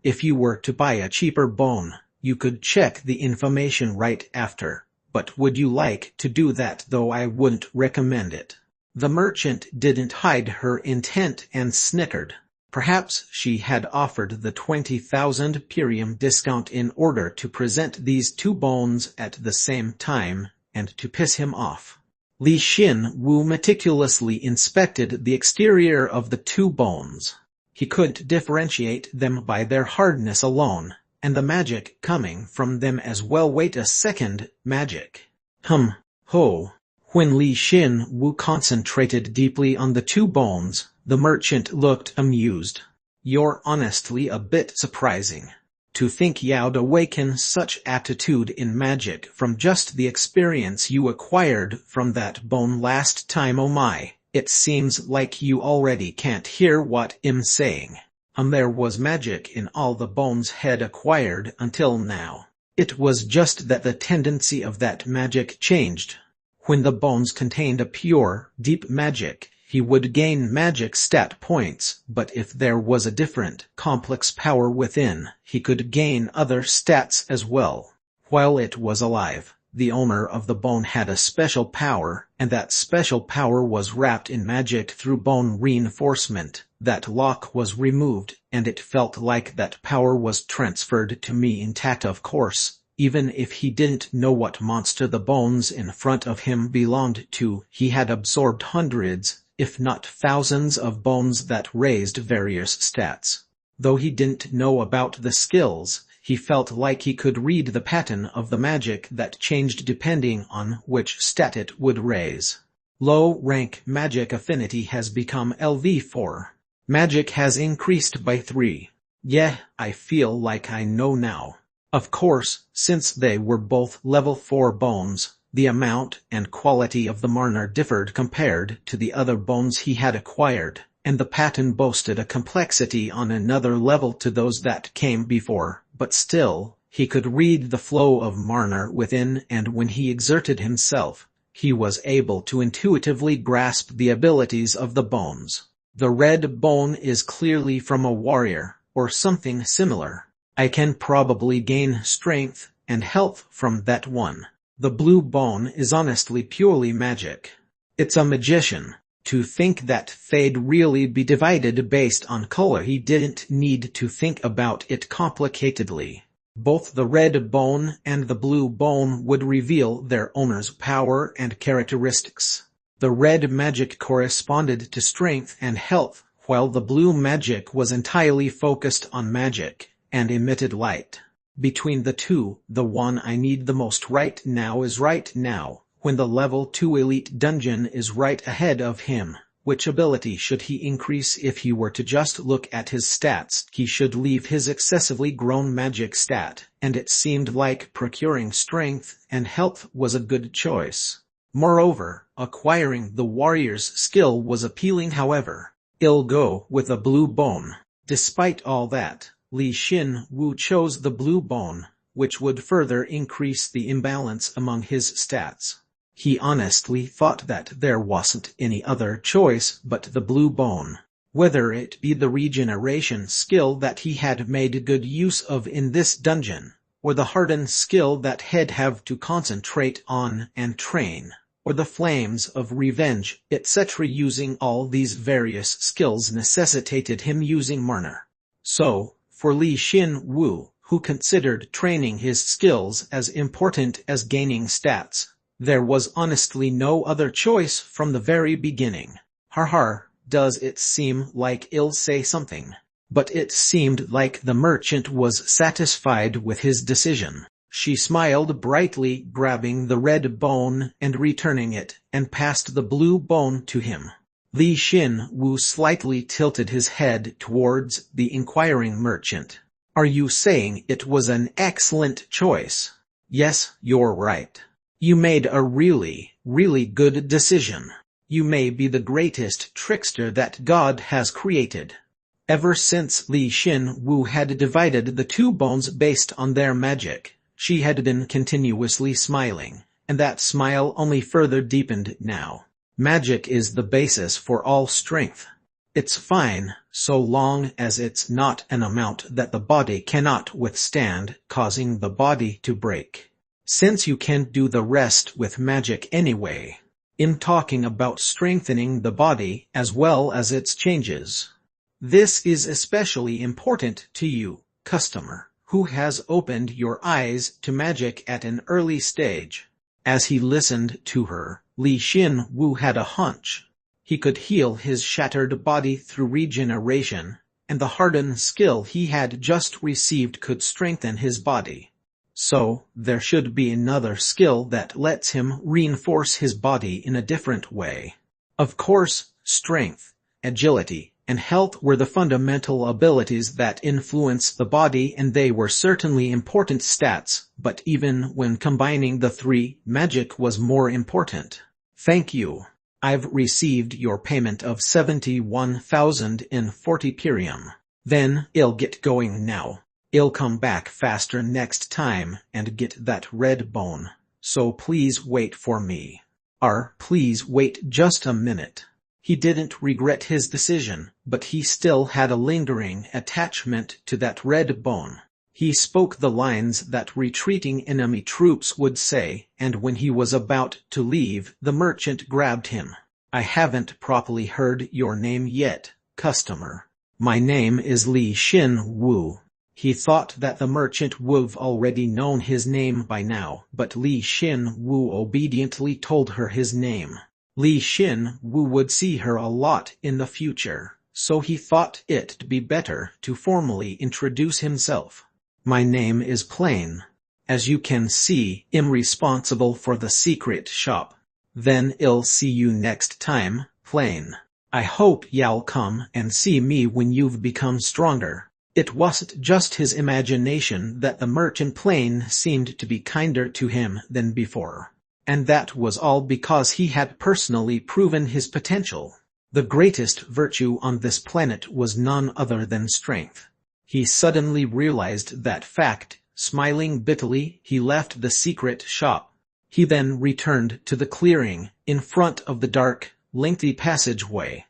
If you were to buy a cheaper bone, you could check the information right after. But would you like to do that? Though I wouldn't recommend it. The merchant didn't hide her intent and snickered. Perhaps she had offered the 20,000 Pyrium discount in order to present these two bones at the same time, and to piss him off. Li Xin-Wu meticulously inspected the exterior of the two bones. He couldn't differentiate them by their hardness alone, and the magic coming from them as well. Wait a second, magic. When Li Xin-Wu concentrated deeply on the two bones, the merchant looked amused. You're honestly a bit surprising. To think you'd awaken such aptitude in magic from just the experience you acquired from that bone last time. Oh my, it seems like you already can't hear what I'm saying. There was magic in all the bones had acquired until now. It was just that the tendency of that magic changed. When the bones contained a pure, deep magic, he would gain magic stat points, but if there was a different, complex power within, he could gain other stats as well. While it was alive, the owner of the bone had a special power, and that special power was wrapped in magic through bone reinforcement. That lock was removed, and it felt like that power was transferred to me intact. Of course, even if he didn't know what monster the bones in front of him belonged to, he had absorbed hundreds, if not thousands of bones that raised various stats. Though he didn't know about the skills, he felt like he could read the pattern of the magic that changed depending on which stat it would raise. Low-rank magic affinity has become LV4. Magic has increased by 3. Yeah, I feel like I know now. Of course, since they were both level 4 bones, the amount and quality of the Marner differed compared to the other bones he had acquired, and the pattern boasted a complexity on another level to those that came before, but still, he could read the flow of Marner within, and when he exerted himself, he was able to intuitively grasp the abilities of the bones. The red bone is clearly from a warrior, or something similar. I can probably gain strength and health from that one. The blue bone is honestly purely magic. It's a magician. To think that they'd really be divided based on color, he didn't need to think about it complicatedly. Both the red bone and the blue bone would reveal their owner's power and characteristics. The red magic corresponded to strength and health, while the blue magic was entirely focused on magic and emitted light. Between the two, the one I need the most right now is right now, when the level 2 elite dungeon is right ahead of him. Which ability should he increase? If he were to just look at his stats, he should leave his excessively grown magic stat, and it seemed like procuring strength and health was a good choice. Moreover, acquiring the warrior's skill was appealing. However, I'll go with a blue bone. Despite all that, Li Xin-Wu chose the blue bone, which would further increase the imbalance among his stats. He honestly thought that there wasn't any other choice but the blue bone. Whether it be the regeneration skill that he had made good use of in this dungeon, or the hardened skill that he'd have to concentrate on and train, or the flames of revenge, etc. Using all these various skills necessitated him using Marner. So, for Li Xin-Wu, who considered training his skills as important as gaining stats, there was honestly no other choice from the very beginning. Does it seem like I'll say something? But it seemed like the merchant was satisfied with his decision. She smiled brightly, grabbing the red bone and returning it, and passed the blue bone to him. Li Xin-Wu slightly tilted his head towards the inquiring merchant. Are you saying it was an excellent choice? Yes, you're right. You made a really, really good decision. You may be the greatest trickster that God has created. Ever since Li Xin-Wu had divided the two bones based on their magic, she had been continuously smiling, and that smile only further deepened now. Magic is the basis for all strength. It's fine, so long as it's not an amount that the body cannot withstand, causing the body to break. Since you can't do the rest with magic anyway. I'm talking about strengthening the body as well as its changes. This is especially important to you, customer, who has opened your eyes to magic at an early stage. As he listened to her, Li Xin Wu had a hunch. He could heal his shattered body through regeneration, and the hardened skill he had just received could strengthen his body. So, there should be another skill that lets him reinforce his body in a different way. Of course, strength, agility, and health were the fundamental abilities that influence the body, and they were certainly important stats, but even when combining the three, magic was more important. Thank you. I've received your payment of 71,040 perium. Then, I'll get going now. I'll come back faster next time and get that red bone, so please wait for me. Please wait just a minute. He didn't regret his decision, but he still had a lingering attachment to that red bone. He spoke the lines that retreating enemy troops would say, and when he was about to leave, the merchant grabbed him. I haven't properly heard your name yet, customer. My name is Li Xin Wu. He thought that the merchant would've already known his name by now, but Li Xin Wu obediently told her his name. Li Xin Wu would see her a lot in the future, so he thought it'd be better to formally introduce himself. My name is Plain. As you can see, I'm responsible for the secret shop. Then I'll see you next time, Plain. I hope you'll come and see me when you've become stronger. It wasn't just his imagination that the merchant Plain seemed to be kinder to him than before. And that was all because he had personally proven his potential. The greatest virtue on this planet was none other than strength. He suddenly realized that fact. Smiling bitterly, he left the secret shop. He then returned to the clearing, in front of the dark, lengthy passageway.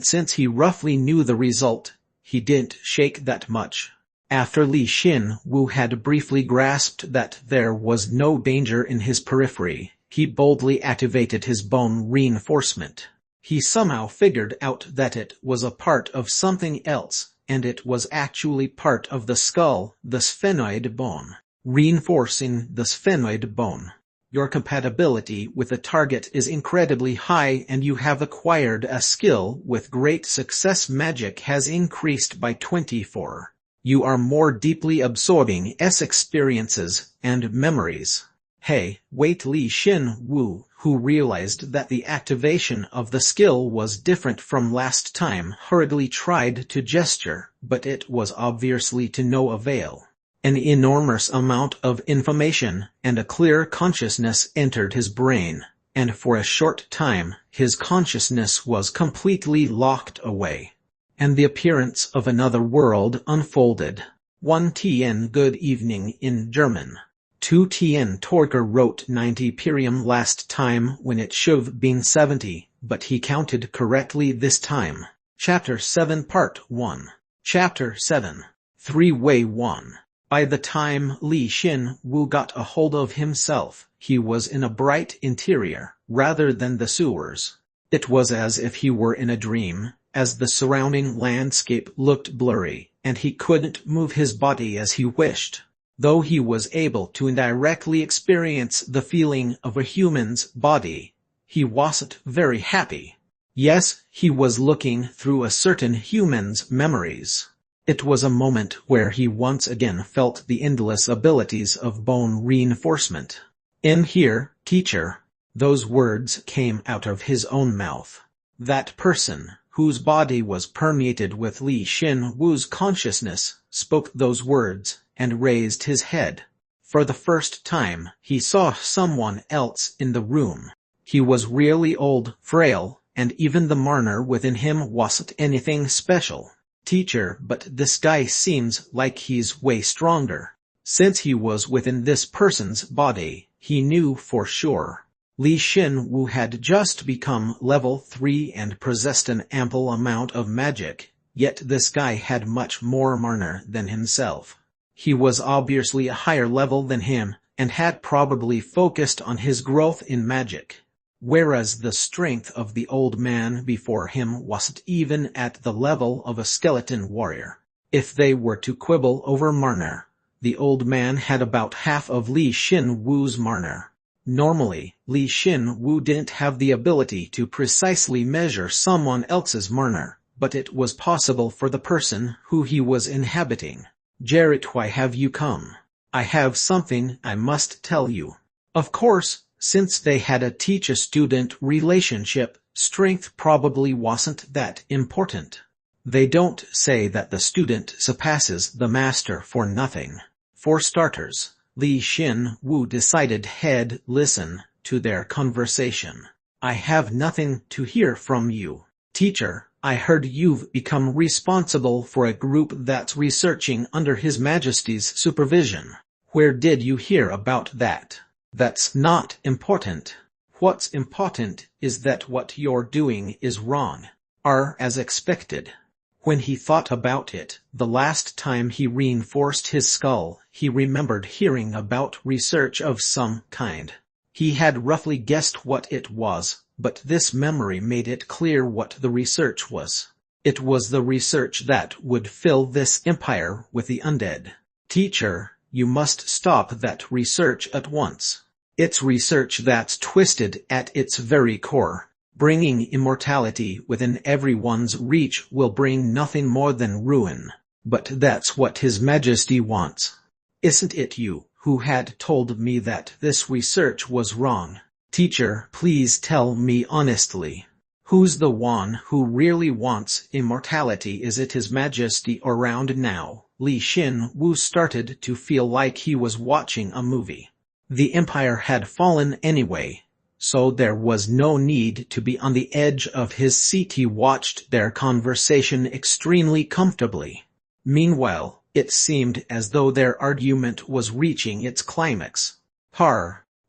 Since he roughly knew the result, he didn't shake that much. After Li Xin Wu had briefly grasped that there was no danger in his periphery, he boldly activated his bone reinforcement. He somehow figured out that it was a part of something else, and it was actually part of the skull, the sphenoid bone. Reinforcing the sphenoid bone. Your compatibility with the target is incredibly high, and you have acquired a skill with great success. Magic has increased by 24. You are more deeply absorbing experiences and memories. Hey, wait! Li Xin Wu, who realized that the activation of the skill was different from last time, hurriedly tried to gesture, but it was obviously to no avail. An enormous amount of information and a clear consciousness entered his brain, and for a short time, his consciousness was completely locked away. And the appearance of another world unfolded. 1 Tien Good evening in German. 2 Tien Torker wrote 90 perium last time when it should've been 70, but he counted correctly this time. Chapter 7 Part 1. Chapter 7. Three-Way 1. By the time Li Xin Wu got a hold of himself, he was in a bright interior, rather than the sewers. It was as if he were in a dream, as the surrounding landscape looked blurry, and he couldn't move his body as he wished. Though he was able to indirectly experience the feeling of a human's body, he wasn't very happy. Yes, he was looking through a certain human's memories. It was a moment where he once again felt the endless abilities of bone reinforcement. "In here, teacher." Those words came out of his own mouth. That person, whose body was permeated with Li Xin Wu's consciousness, spoke those words, and raised his head. For the first time, he saw someone else in the room. He was really old, frail, and even the marner within him wasn't anything special. "Teacher, but this guy seems like he's way stronger." Since he was within this person's body, he knew for sure. Li Xin-Wu had just become level 3 and possessed an ample amount of magic, yet this guy had much more mana than himself. He was obviously a higher level than him, and had probably focused on his growth in magic. Whereas the strength of the old man before him wasn't even at the level of a skeleton warrior. If they were to quibble over mana, the old man had about half of Li Xin-Wu's mana. Normally, Li Xin-Wu didn't have the ability to precisely measure someone else's mana, but it was possible for the person who he was inhabiting. "Jarrett, why have you come? I have something I must tell you." Of course, since they had a teacher-student relationship, strength probably wasn't that important. They don't say that the student surpasses the master for nothing. For starters, Li Xin-Wu decided he'd listen to their conversation. "I have nothing to hear from you. Teacher, I heard you've become responsible for a group that's researching under His Majesty's supervision. Where did you hear about that? That's not important. What's important is that what you're doing is wrong." As expected. When he thought about it, the last time he reinforced his skull, he remembered hearing about research of some kind. He had roughly guessed what it was, but this memory made it clear what the research was. It was the research that would fill this empire with the undead. "Teacher, you must stop that research at once. It's research that's twisted at its very core. Bringing immortality within everyone's reach will bring nothing more than ruin. But that's what His Majesty wants. Isn't it you who had told me that this research was wrong? Teacher, please tell me honestly. Who's the one who really wants immortality? Is it His Majesty around now?" Li Xin-Wu started to feel like he was watching a movie. The empire had fallen anyway, so there was no need to be on the edge of his seat. He watched their conversation extremely comfortably. Meanwhile, it seemed as though their argument was reaching its climax.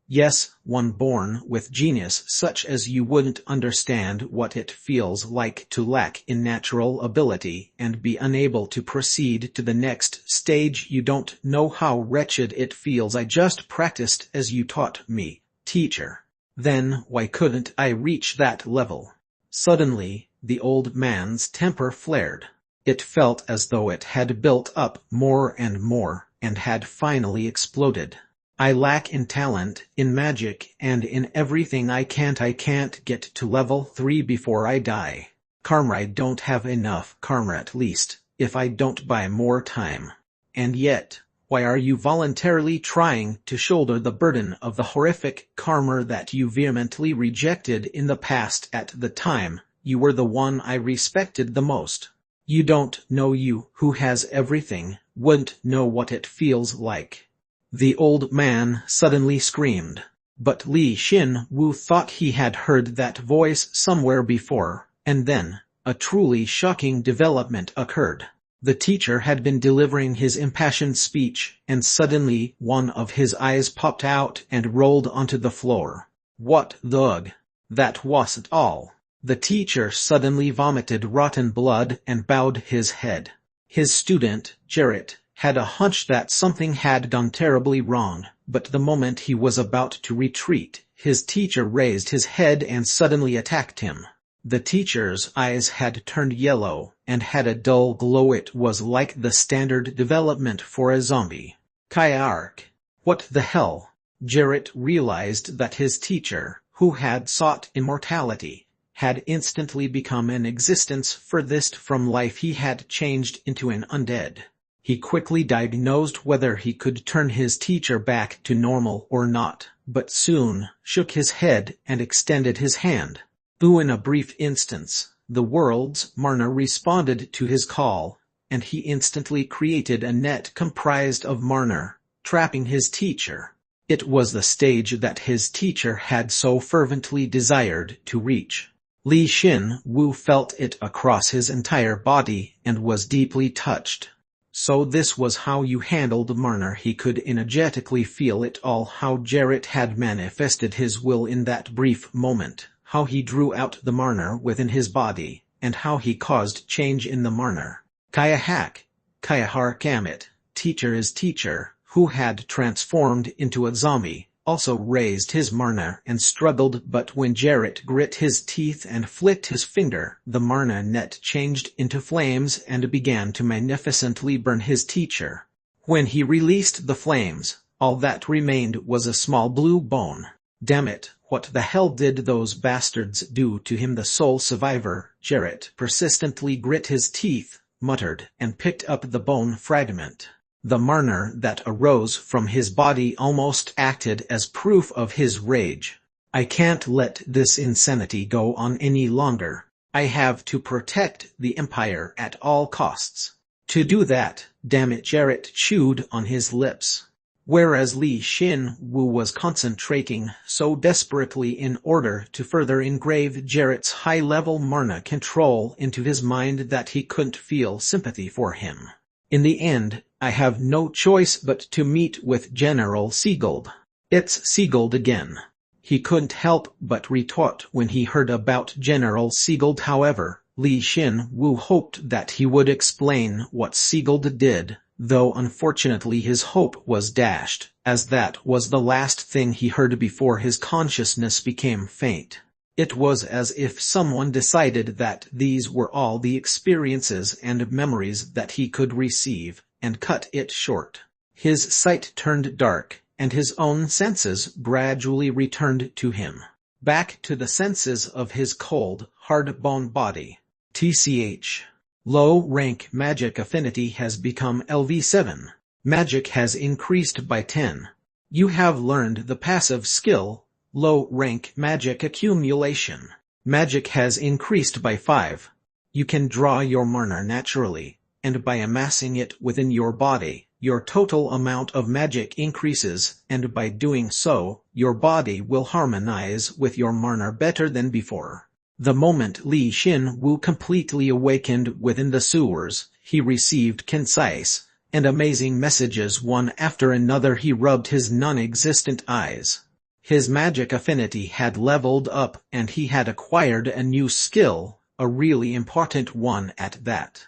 Yes, one born with genius such as you wouldn't understand what it feels like to lack in natural ability and be unable to proceed to the next stage. You don't know how wretched it feels. I just practiced as you taught me, teacher. Then why couldn't I reach that level? Suddenly, the old man's temper flared. It felt as though it had built up more and had finally exploded. "I lack in talent, in magic, and in everything. I can't get to level 3 before I die. Karma, I don't have enough karma, at least, if I don't buy more time. And yet, why are you voluntarily trying to shoulder the burden of the horrific karma that you vehemently rejected in the past? At the time, you were the one I respected the most. You don't know. You, who has everything, wouldn't know what it feels like." The old man suddenly screamed. But Li Xin-Wu thought he had heard that voice somewhere before, and then, a truly shocking development occurred. The teacher had been delivering his impassioned speech, and suddenly one of his eyes popped out and rolled onto the floor. "What the ugh? That wasn't all." The teacher suddenly vomited rotten blood and bowed his head. His student, Jarrett, had a hunch that something had gone terribly wrong, but the moment he was about to retreat, his teacher raised his head and suddenly attacked him. The teacher's eyes had turned yellow and had a dull glow. It was like the standard development for a zombie. Kayak. What the hell? Jarrett realized that his teacher, who had sought immortality, had instantly become an existence furthest from life. He had changed into an undead. He quickly diagnosed whether he could turn his teacher back to normal or not, but soon shook his head and extended his hand. In a brief instance, the world's mana responded to his call, and he instantly created a net comprised of mana, trapping his teacher. It was the stage that his teacher had so fervently desired to reach. Li Xin-Wu felt it across his entire body and was deeply touched. So this was how you handled Marner. He could energetically feel it all, how Jarrett had manifested his will in that brief moment, how he drew out the Marner within his body, and how he caused change in the Marner. Kaya Harkamit, teacher is teacher, who had transformed into a zombie, also raised his Marna and struggled, but when Jarrett grit his teeth and flicked his finger, the Marna net changed into flames and began to magnificently burn his teacher. When he released the flames, all that remained was a small blue bone. Damn it, what the hell did those bastards do to him? The sole survivor, Jarrett, persistently grit his teeth, muttered, and picked up the bone fragment. The Marner that arose from his body almost acted as proof of his rage. I can't let this insanity go on any longer. I have to protect the Empire at all costs. To do that, damn it, Jarrett chewed on his lips. Whereas Li Xin-Wu was concentrating so desperately in order to further engrave Jarrett's high-level Marna control into his mind that he couldn't feel sympathy for him. In the end, I have no choice but to meet with General Siegeld. It's Siegeld again. He couldn't help but retort when he heard about General Siegeld. However, Li Xin-Wu hoped that he would explain what Siegeld did, though unfortunately his hope was dashed, as that was the last thing he heard before his consciousness became faint. It was as if someone decided that these were all the experiences and memories that he could receive, and cut it short. His sight turned dark, and his own senses gradually returned to him. Back to the senses of his cold, hard-bone body. TCH. Low-rank magic affinity has become LV7. Magic has increased by 10. You have learned the passive skill, Low-rank magic accumulation. Magic has increased by 5. You can draw your Marna naturally, and by amassing it within your body, your total amount of magic increases, and by doing so, your body will harmonize with your Marna better than before. The moment Li Xin-Wu completely awakened within the sewers, he received concise and amazing messages one after another. He rubbed his non-existent eyes. His magic affinity had leveled up, and he had acquired a new skill, a really important one at that.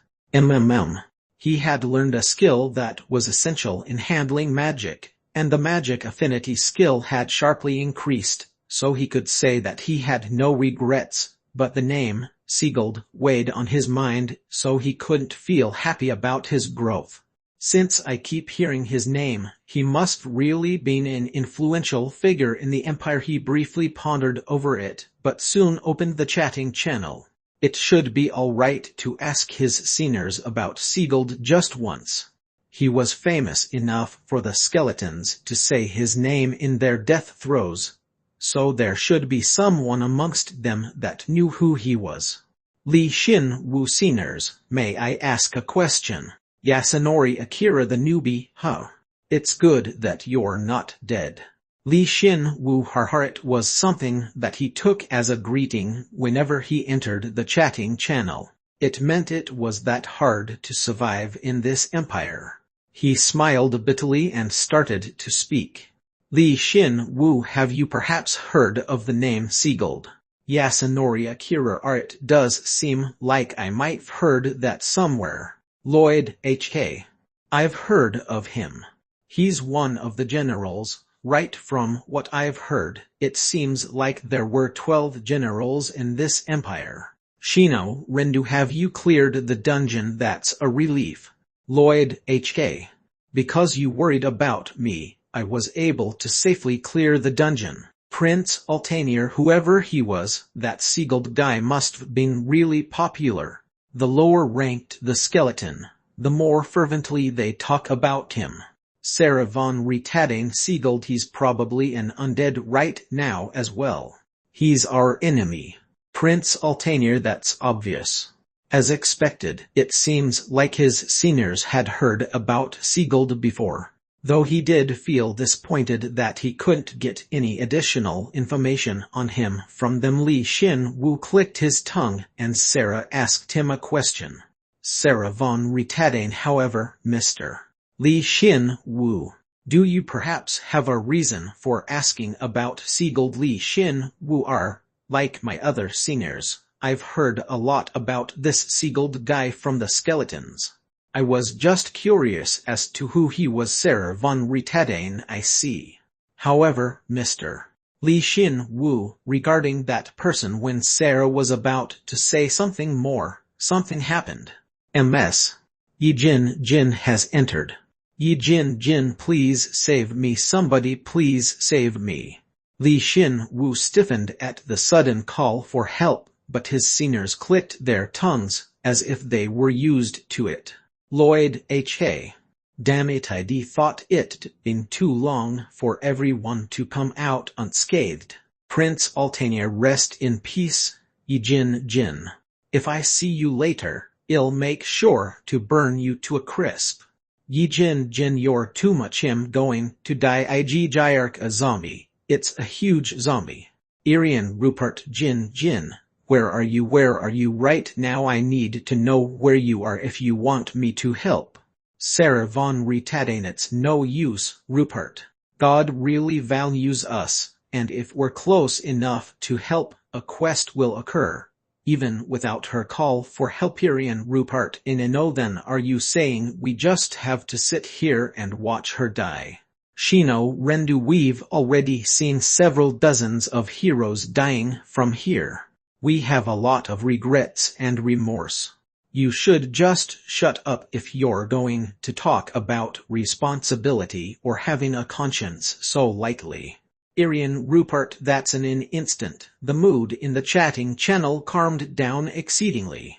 He had learned a skill that was essential in handling magic, and the magic affinity skill had sharply increased, so he could say that he had no regrets, but the name, Siegeld, weighed on his mind, so he couldn't feel happy about his growth. Since I keep hearing his name, he must really been an influential figure in the Empire. He briefly pondered over it, but soon opened the chatting channel. It should be alright to ask his seniors about Siegeld just once. He was famous enough for the skeletons to say his name in their death throes, so there should be someone amongst them that knew who he was. Li Xin-Wu seniors, may I ask a question? Yasunori Akira the newbie, huh? It's good that you're not dead. Li Xin-Wu Harharit was something that he took as a greeting whenever he entered the chatting channel. It meant it was that hard to survive in this empire. He smiled bitterly and started to speak. Li Xin-Wu, have you perhaps heard of the name Siegeld? Yasunori Akira. It does seem like I might've heard that somewhere. Lloyd H.K. I've heard of him. He's one of the generals, right? From what I've heard, it seems like there were 12 generals in this empire. Shino Rendu, have you cleared the dungeon? That's a relief. Lloyd H.K. Because you worried about me, I was able to safely clear the dungeon. Prince Altair, whoever he was, that Siegeld guy must've been really popular. The lower ranked the skeleton, the more fervently they talk about him. Sarah von Retadane Siegeld, he's probably an undead right now as well. He's our enemy. Prince Altair, that's obvious. As expected, it seems like his seniors had heard about Siegeld before, though he did feel disappointed that he couldn't get any additional information on him from them. Li Xin-Wu clicked his tongue, and Sarah asked him a question. Sarah von Retadane. However, Mr. Li Xin Wu, do you perhaps have a reason for asking about Seagull? Li Xin Wu are, like my other seniors, I've heard a lot about this Seagull guy from the skeletons. I was just curious as to who he was. Sarah von Retadane. I see. However, Mr. Li Xin Wu, regarding that person, when Sarah was about to say something more, something happened. MS. Yi Jin Jin has entered. Yi Jin Jin, please save me. Somebody please save me. Li Xin Wu stiffened at the sudden call for help, but his seniors clicked their tongues, as if they were used to it. Lloyd H.A. Damn it, I thought it'd been too long for everyone to come out unscathed. Prince Altania, rest in peace. Yi Jin Jin. If I see you later, I'll make sure to burn you to a crisp. Yi Jin Jin, you're too much. I'm going to die. Ig Gyark, a zombie. It's a huge zombie. Irian Rupert Jin Jin. Where are you? Where are you right now? I need to know where you are if you want me to help. Sarah von Retadane. It's no use, Rupert. God really values us, and if we're close enough to help, a quest will occur, even without her call for help. Irian Rupert. No, then are you saying we just have to sit here and watch her die? Shino Rendu. We've already seen several dozens of heroes dying from here. We have a lot of regrets and remorse. You should just shut up if you're going to talk about responsibility or having a conscience so lightly. Irian Rupert. That's an instant. The mood in the chatting channel calmed down exceedingly.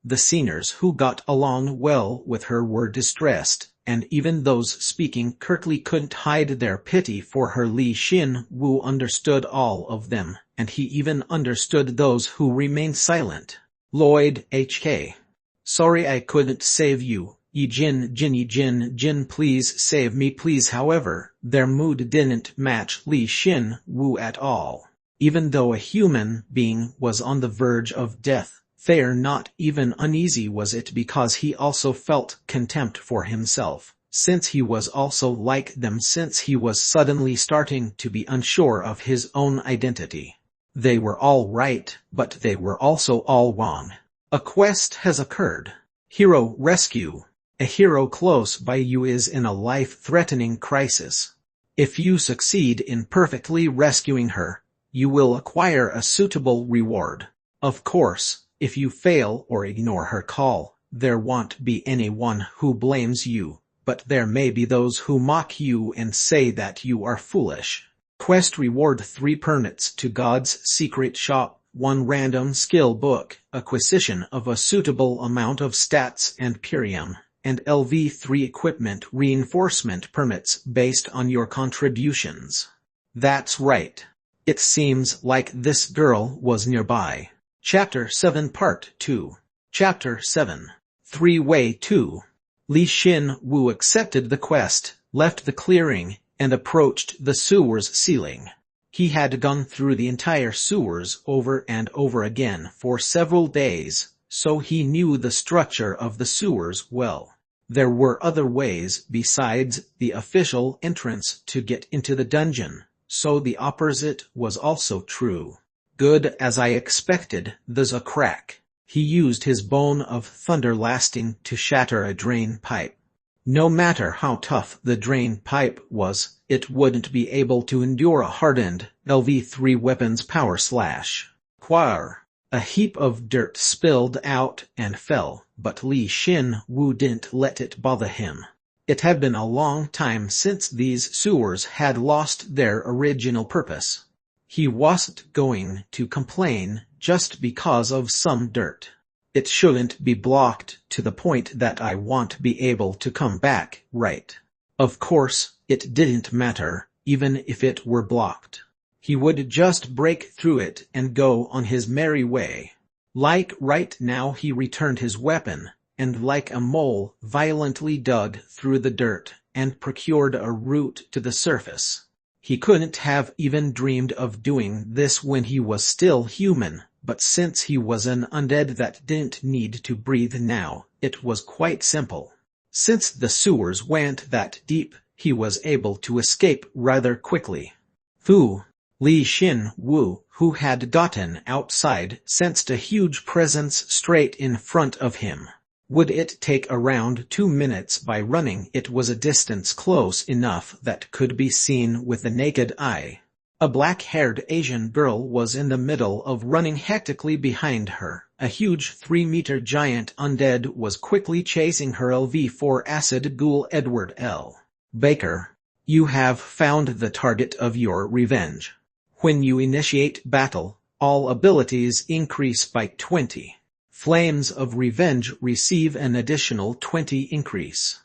The seniors who got along well with her were distressed, and even those speaking curtly couldn't hide their pity for her. Li Xin Wu understood all of them, and he even understood those who remained silent. Lloyd H.K. Sorry I couldn't save you. Yi Jin Jin. Yi Jin Jin, please save me please. However, their mood didn't match Li Xin Wu at all. Even though a human being was on the verge of death, Thayer not even uneasy was it, because he also felt contempt for himself, since he was also like them, since he was suddenly starting to be unsure of his own identity. They were all right, but they were also all wrong. A quest has occurred. Hero rescue. A hero close by you is in a life-threatening crisis. If you succeed in perfectly rescuing her, you will acquire a suitable reward. Of course, if you fail or ignore her call, there won't be anyone who blames you, but there may be those who mock you and say that you are foolish. Quest reward: 3 permits to God's secret shop, 1 random skill book, acquisition of a suitable amount of stats and Purium, and LV3 equipment reinforcement permits based on your contributions. That's right. It seems like this girl was nearby. Chapter 7 Part 2. Chapter 7. 3-Way 2. Li Xin Wu accepted the quest, left the clearing, and approached the sewer's ceiling. He had gone through the entire sewers over and over again for several days, so he knew the structure of the sewers well. There were other ways besides the official entrance to get into the dungeon, so the opposite was also true. Good, as I expected, there's a crack. He used his bone of thunder lasting to shatter a drain pipe. No matter how tough the drain pipe was, it wouldn't be able to endure a hardened LV3 weapon's power slash. Quar! A heap of dirt spilled out and fell, but Li Xin Wu didn't let it bother him. It had been a long time since these sewers had lost their original purpose. He wasn't going to complain just because of some dirt. It shouldn't be blocked to the point that I won't be able to come back, right? Of course, it didn't matter, even if it were blocked. He would just break through it and go on his merry way. Like right now, he returned his weapon, and like a mole, violently dug through the dirt and procured a route to the surface. He couldn't have even dreamed of doing this when he was still human, but since he was an undead that didn't need to breathe now, it was quite simple. Since the sewers went that deep, he was able to escape rather quickly. Fu Li Xin Wu, who had gotten outside, sensed a huge presence straight in front of him. Would it take around 2 minutes by running? It was a distance close enough that could be seen with the naked eye. A black-haired Asian girl was in the middle of running hectically behind her. A huge 3-meter giant undead was quickly chasing her. LV4 Acid Ghoul Edward L. Baker. You have found the target of your revenge. When you initiate battle, all abilities increase by 20. Flames of Revenge receive an additional 20 increase.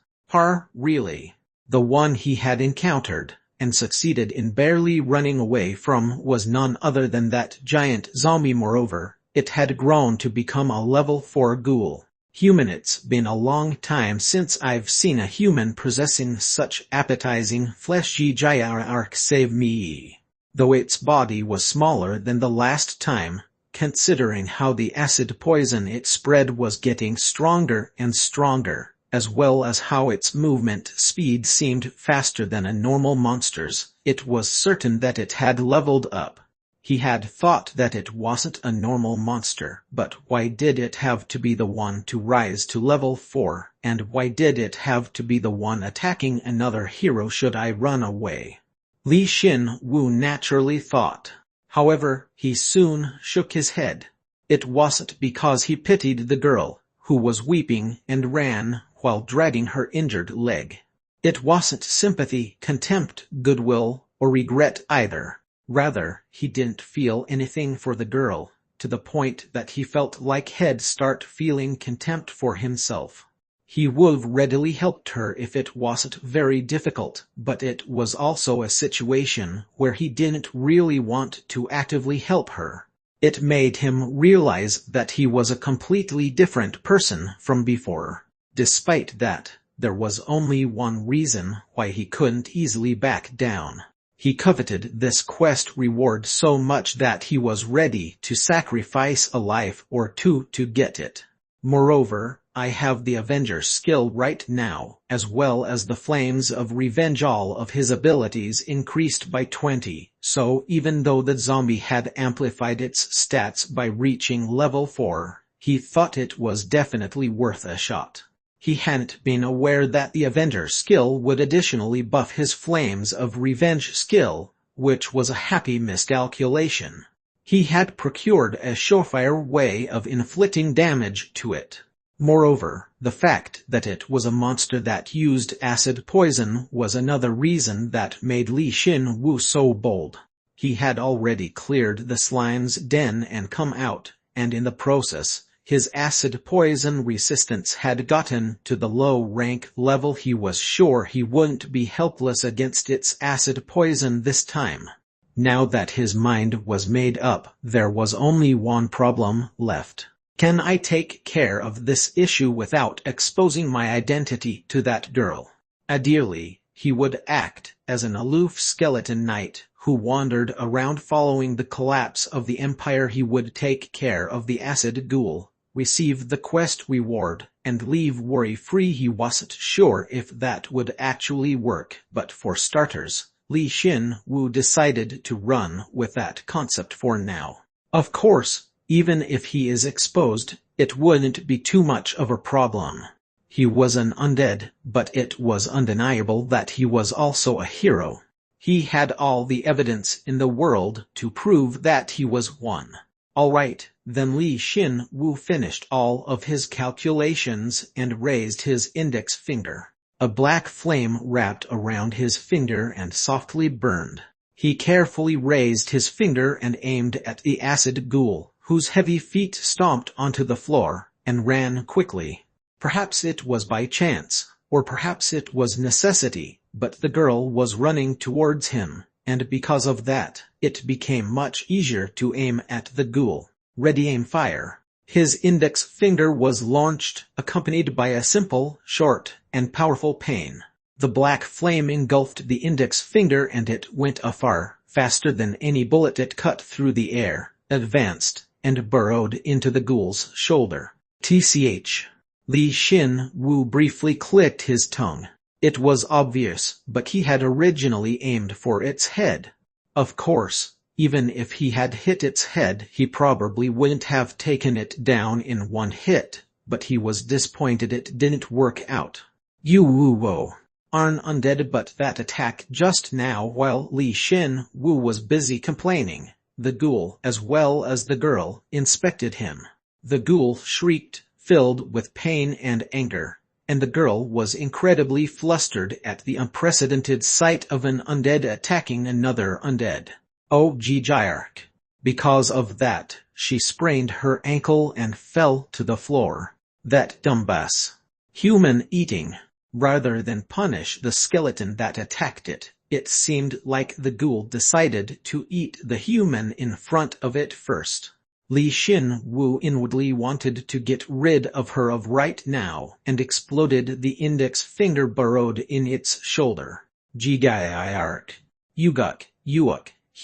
Really? The one he had encountered and succeeded in barely running away from was none other than that giant zombie. Moreover, it had grown to become a level 4 ghoul. Human. It's been a long time since I've seen a human possessing such appetizing fleshy giant. Save me. Though its body was smaller than the last time, considering how the acid poison it spread was getting stronger and stronger, as well as how its movement speed seemed faster than a normal monster's, it was certain that it had leveled up. He had thought that it wasn't a normal monster, but why did it have to be the one to rise to level 4, and why did it have to be the one attacking another hero? Should I run away? Li Xin Wu naturally thought. However, he soon shook his head. It wasn't because he pitied the girl, who was weeping and ran while dragging her injured leg. It wasn't sympathy, contempt, goodwill, or regret either. Rather, he didn't feel anything for the girl, to the point that he felt like he'd start feeling contempt for himself. He would've readily helped her if it wasn't very difficult, but it was also a situation where he didn't really want to actively help her. It made him realize that he was a completely different person from before. Despite that, there was only one reason why he couldn't easily back down. He coveted this quest reward so much that he was ready to sacrifice a life or two to get it. Moreover, I have the Avenger skill right now, as well as the Flames of Revenge. All of his abilities increased by 20, so even though the zombie had amplified its stats by reaching level 4, he thought it was definitely worth a shot. He hadn't been aware that the Avenger skill would additionally buff his Flames of Revenge skill, which was a happy miscalculation. He had procured a surefire way of inflicting damage to it. Moreover, the fact that it was a monster that used acid poison was another reason that made Li Xin Wu so bold. He had already cleared the slime's den and come out, and in the process, his acid poison resistance had gotten to the low rank level. He was sure he wouldn't be helpless against its acid poison this time. Now that his mind was made up, there was only one problem left. Can I take care of this issue without exposing my identity to that girl? Ideally, he would act as an aloof skeleton knight who wandered around following the collapse of the empire. He would take care of the acid ghoul, receive the quest reward, and leave worry-free. He wasn't sure if that would actually work, but for starters, Li Xin Wu decided to run with that concept for now. Of course, even if he is exposed, it wouldn't be too much of a problem. He was an undead, but it was undeniable that he was also a hero. He had all the evidence in the world to prove that he was one. Alright, then Li Xin Wu finished all of his calculations and raised his index finger. A black flame wrapped around his finger and softly burned. He carefully raised his finger and aimed at the acid ghoul, whose heavy feet stomped onto the floor, and ran quickly. Perhaps it was by chance, or perhaps it was necessity, but the girl was running towards him, and because of that, it became much easier to aim at the ghoul. Ready, aim, fire. His index finger was launched, accompanied by a simple, short, and powerful pain. The black flame engulfed the index finger and it went afar, faster than any bullet. It cut through the air, advanced, and burrowed into the ghoul's shoulder. TCH. Li Xin Wu briefly clicked his tongue. It was obvious, but he had originally aimed for its head. Of course, even if he had hit its head, he probably wouldn't have taken it down in one hit, but he was disappointed it didn't work out. You Wu aren't undead, but that attack just now while Li Xin Wu was busy complaining. The ghoul, as well as the girl, inspected him. The ghoul shrieked, filled with pain and anger, and the girl was incredibly flustered at the unprecedented sight of an undead attacking another undead. Oh Giark. Because of that, she sprained her ankle and fell to the floor. That dumbass. Human eating. Rather than punish the skeleton that attacked it, it seemed like the ghoul decided to eat the human in front of it first. Li Xin Wu inwardly wanted to get rid of her right now and exploded. The index finger burrowed in its shoulder. Giark. Yuguk.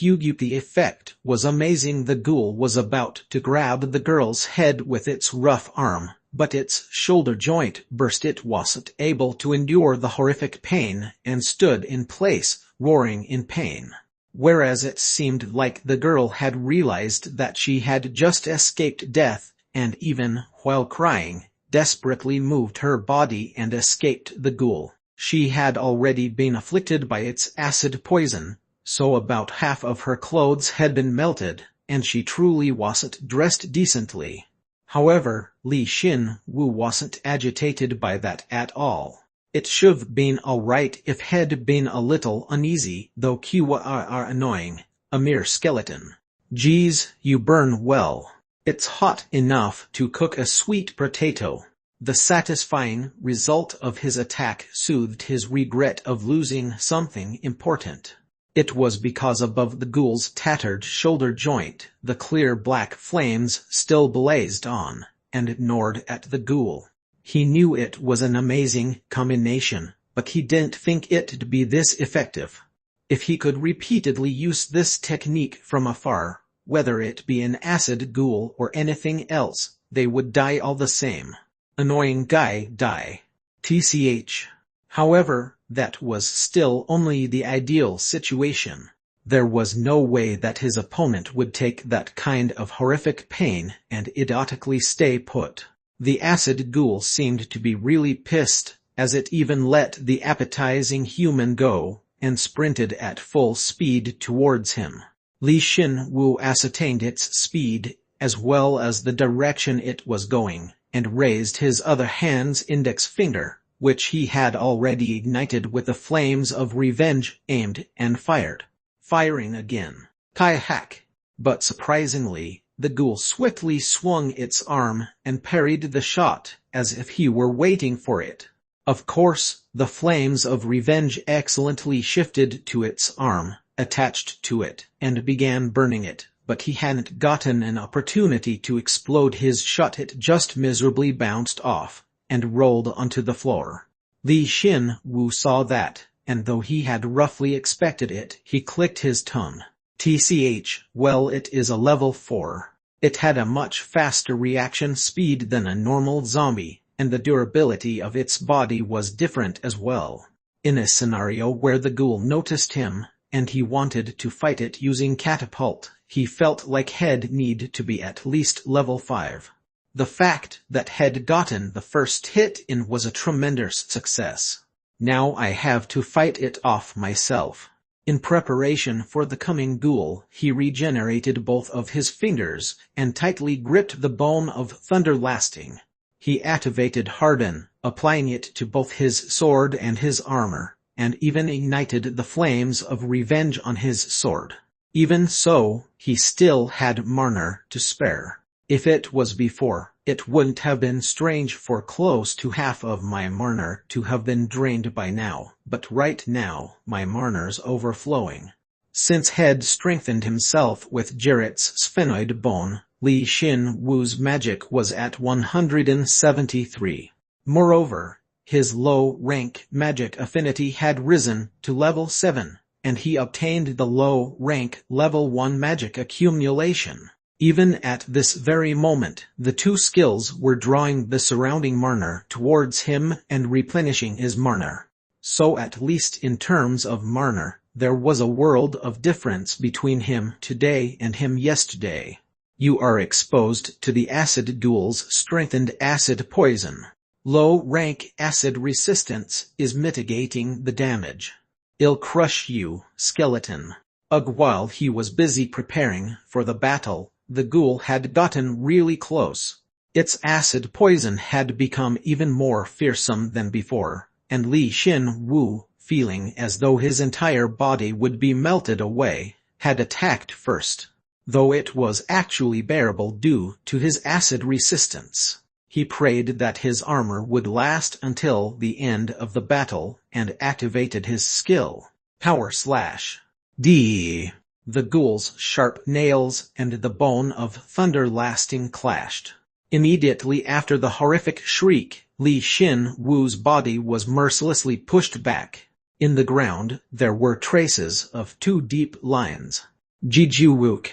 The effect was amazing. The ghoul was about to grab the girl's head with its rough arm, but its shoulder joint burst. It wasn't able to endure the horrific pain and stood in place, roaring in pain. Whereas it seemed like the girl had realized that she had just escaped death, and even while crying, desperately moved her body and escaped the ghoul. She had already been afflicted by its acid poison, so about half of her clothes had been melted, and she truly wasn't dressed decently. However, Li Xin Wu wasn't agitated by that at all. It should've been alright if had been a little uneasy, though Qa are annoying. A mere skeleton. Geez, you burn well. It's hot enough to cook a sweet potato. The satisfying result of his attack soothed his regret of losing something important. It was because above the ghoul's tattered shoulder joint, the clear black flames still blazed on, and gnawed at the ghoul. He knew it was an amazing combination, but he didn't think it'd be this effective. If he could repeatedly use this technique from afar, whether it be an acid ghoul or anything else, they would die all the same. Annoying guy die. TCH. However, that was still only the ideal situation. There was no way that his opponent would take that kind of horrific pain and idiotically stay put. The acid ghoul seemed to be really pissed, as it even let the appetizing human go, and sprinted at full speed towards him. Li Xin Wu ascertained its speed, as well as the direction it was going, and raised his other hand's index finger, which he had already ignited with the flames of revenge, aimed and fired. Firing again. Kai-hack. But surprisingly, the ghoul swiftly swung its arm and parried the shot, as if he were waiting for it. Of course, the flames of revenge excellently shifted to its arm, attached to it, and began burning it, but he hadn't gotten an opportunity to explode his shot. It just miserably bounced off, and rolled onto the floor. Li Xin Wu saw that, and though he had roughly expected it, he clicked his tongue. TCH, well, it is a level 4. It had a much faster reaction speed than a normal zombie, and the durability of its body was different as well. In a scenario where the ghoul noticed him, and he wanted to fight it using catapult, he felt like he'd need to be at least level 5. The fact that he'd gotten the first hit in was a tremendous success. Now I have to fight it off myself. In preparation for the coming ghoul, he regenerated both of his fingers, and tightly gripped the bone of thunder lasting. He activated Harden, applying it to both his sword and his armor, and even ignited the flames of revenge on his sword. Even so, he still had mana to spare. If it was before, it wouldn't have been strange for close to half of my mana to have been drained by now, but right now, my mana's overflowing. Since he'd strengthened himself with Jarrett's sphenoid bone, Li Xin Wu's magic was at 173. Moreover, his low-rank magic affinity had risen to level 7, and he obtained the low-rank level 1 magic accumulation. Even at this very moment, the two skills were drawing the surrounding mana towards him and replenishing his mana. So at least in terms of mana, there was a world of difference between him today and him yesterday. You are exposed to the acid duel's strengthened acid poison. Low-rank acid resistance is mitigating the damage. I'll crush you, skeleton. While he was busy preparing for the battle, the ghoul had gotten really close. Its acid poison had become even more fearsome than before, and Li Xin Wu, feeling as though his entire body would be melted away, had attacked first. Though it was actually bearable due to his acid resistance. He prayed that his armor would last until the end of the battle and activated his skill. Power Slash. D. The ghoul's sharp nails and the bone of thunder lasting clashed. Immediately after the horrific shriek, Li Xin Wu's body was mercilessly pushed back. In the ground, there were traces of 2 deep lines. Jijuwook.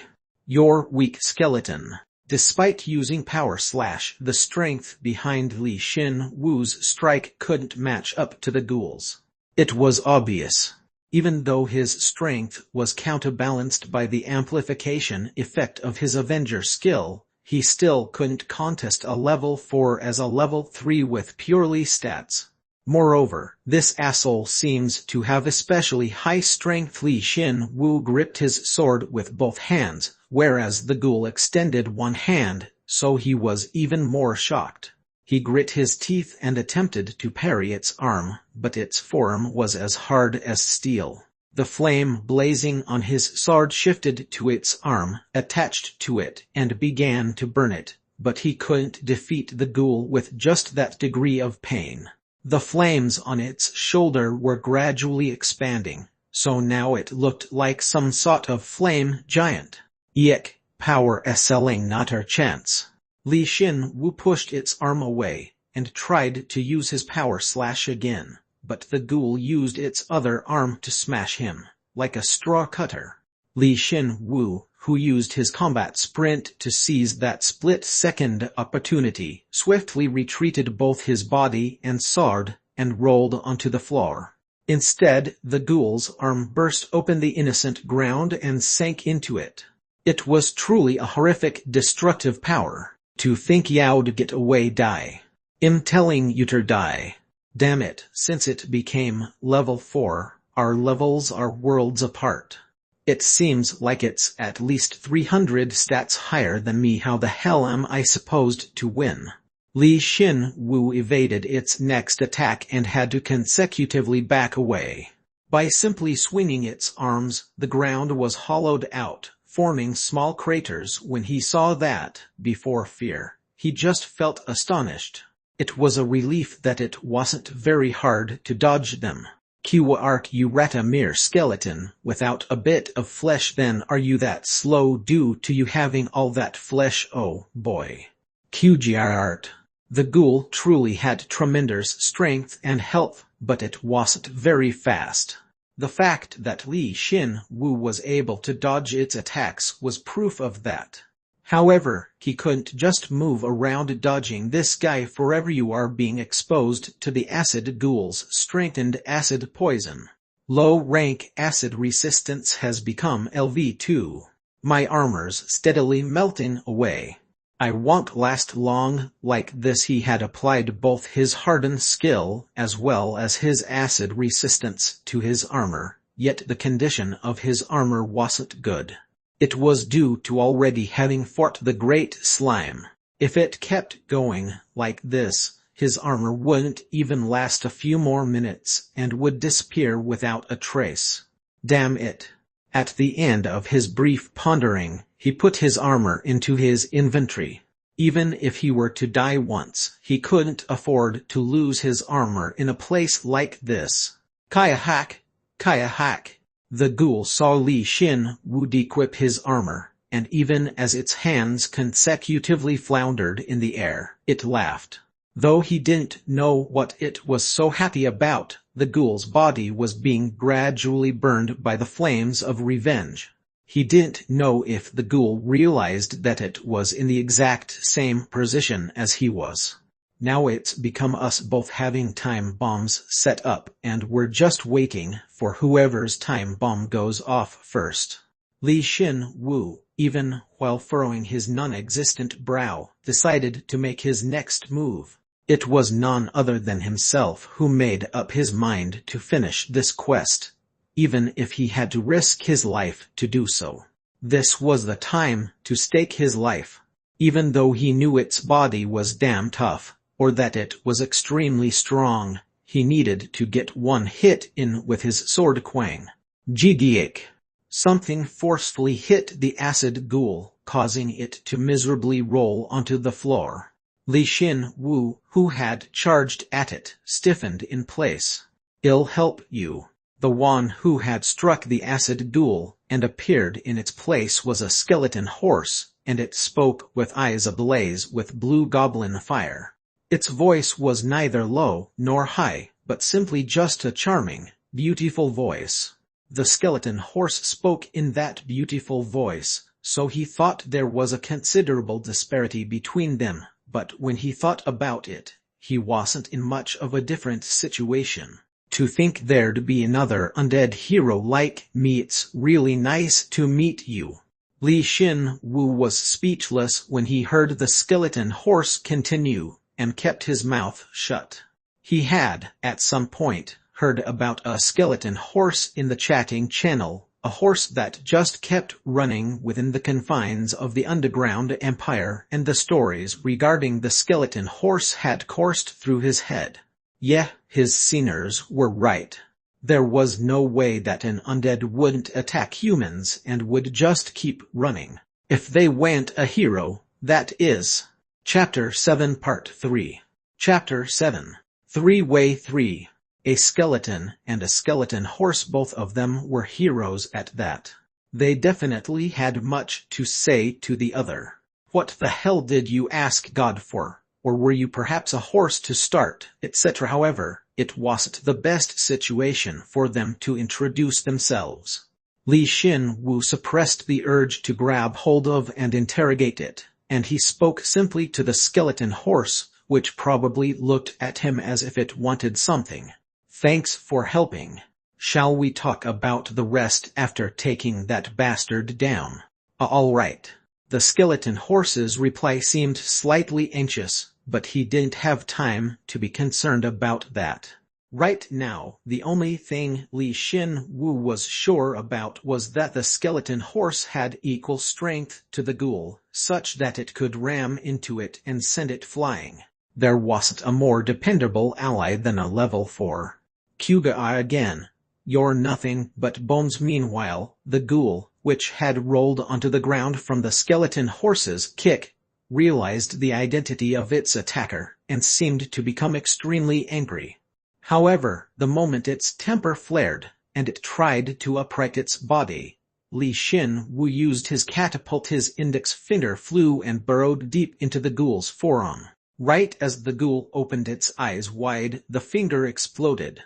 Your weak skeleton. Despite using Power Slash, the strength behind Li Xin Wu's strike couldn't match up to the ghoul's. It was obvious. Even though his strength was counterbalanced by the amplification effect of his Avenger skill, he still couldn't contest a level 4 as a level 3 with purely stats. Moreover, this asshole seems to have especially high strength. Li Xin Wu gripped his sword with both hands, whereas the ghoul extended one hand, so he was even more shocked. He grit his teeth and attempted to parry its arm, but its form was as hard as steel. The flame blazing on his sword shifted to its arm, attached to it, and began to burn it, but he couldn't defeat the ghoul with just that degree of pain. The flames on its shoulder were gradually expanding, so now it looked like some sort of flame giant. Eek, Power SLing not our chance. Li Xin Wu pushed its arm away, and tried to use his Power Slash again, but the ghoul used its other arm to smash him, like a straw cutter. Li Xin Wu, who used his combat sprint to seize that split-second opportunity, swiftly retreated both his body and sword, and rolled onto the floor. Instead, the ghoul's arm burst open the innocent ground and sank into it. It was truly a horrific, destructive power. To think you'd get away, die. I'm telling you to die. Damn it, since it became level 4, our levels are worlds apart. It seems like it's at least 300 stats higher than me. How the hell am I supposed to win? Li Xin Wu evaded its next attack and had to consecutively back away. By simply swinging its arms, the ground was hollowed out, forming small craters. When he saw that, before fear, he just felt astonished. It was a relief that it wasn't very hard to dodge them. Qark, you rat, a mere skeleton, without a bit of flesh. Then are you that slow due to you having all that flesh? Oh boy. Qgart. The ghoul truly had tremendous strength and health, but it wasn't very fast. The fact that Li Xin Wu was able to dodge its attacks was proof of that. However, he couldn't just move around dodging this guy forever. You are being exposed to the acid ghoul's strengthened acid poison. Low-rank acid resistance has become LV2. My armor's steadily melting away. I won't last long like this. He had applied both his hardened skill as well as his acid resistance to his armor, yet the condition of his armor wasn't good. It was due to already having fought the Great Slime. If it kept going like this, his armor wouldn't even last a few more minutes and would disappear without a trace. Damn it. At the end of his brief pondering, he put his armor into his inventory. Even if he were to die once, he couldn't afford to lose his armor in a place like this. Kaya hack! Kaya hack! The ghoul saw Li Xin Wu equip his armor, and even as its hands consecutively floundered in the air, it laughed. Though he didn't know what it was so happy about, the ghoul's body was being gradually burned by the flames of revenge. He didn't know if the ghoul realized that it was in the exact same position as he was. Now it's become us both having time bombs set up, and we're just waiting for whoever's time bomb goes off first. Li Xin Wu, even while furrowing his non-existent brow, decided to make his next move. It was none other than himself who made up his mind to finish this quest, even if he had to risk his life to do so. This was the time to stake his life. Even though he knew its body was damn tough, or that it was extremely strong, he needed to get one hit in with his sword quang. Jigiak. Something forcefully hit the acid ghoul, causing it to miserably roll onto the floor. Li Xin Wu, who had charged at it, stiffened in place. "I'll help you." The one who had struck the acid ghoul and appeared in its place was a skeleton horse, and it spoke with eyes ablaze with blue goblin fire. Its voice was neither low nor high, but simply just a charming, beautiful voice. The skeleton horse spoke in that beautiful voice, so he thought there was a considerable disparity between them, but when he thought about it, he wasn't in much of a different situation. "To think there'd be another undead hero like me, it's really nice to meet you." Li Xin Wu was speechless when he heard the skeleton horse continue, and kept his mouth shut. He had, at some point, heard about a skeleton horse in the chatting channel, a horse that just kept running within the confines of the underground empire, and the stories regarding the skeleton horse had coursed through his head. Yeah, his sinners were right. There was no way that an undead wouldn't attack humans and would just keep running. If they weren't a hero, that is. Chapter 7 Part 3. Chapter 7. Three-Way 3. A skeleton and a skeleton horse, both of them were heroes at that. They definitely had much to say to the other. What the hell did you ask God for? Or were you perhaps a horse to start, etc. However, it wasn't the best situation for them to introduce themselves. Li Xin Wu suppressed the urge to grab hold of and interrogate it, and he spoke simply to the skeleton horse, which probably looked at him as if it wanted something. "Thanks for helping. Shall we talk about the rest after taking that bastard down?" "All right." The skeleton horse's reply seemed slightly anxious, but he didn't have time to be concerned about that. Right now, the only thing Li Xin Wu was sure about was that the skeleton horse had equal strength to the ghoul, such that it could ram into it and send it flying. There wasn't a more dependable ally than a level 4. Kuga again. "You're nothing but bones." Meanwhile, the ghoul, which had rolled onto the ground from the skeleton horse's kick, realized the identity of its attacker, and seemed to become extremely angry. However, the moment its temper flared, and it tried to upright its body, Li Xin Wu used his catapult. His index finger flew and burrowed deep into the ghoul's forearm. Right as the ghoul opened its eyes wide, the finger exploded.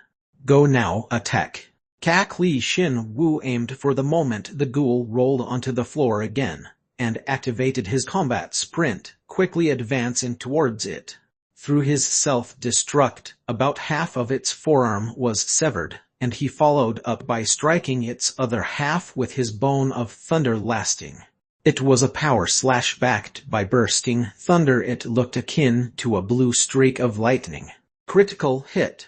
"Go now, attack." Kak Li Xin Wu aimed for the moment the ghoul rolled onto the floor again, and activated his combat sprint, quickly advancing towards it. Through his self-destruct, about half of its forearm was severed, and he followed up by striking its other half with his bone of thunder lasting. It was a power slash backed by bursting thunder. It looked akin to a blue streak of lightning. Critical hit.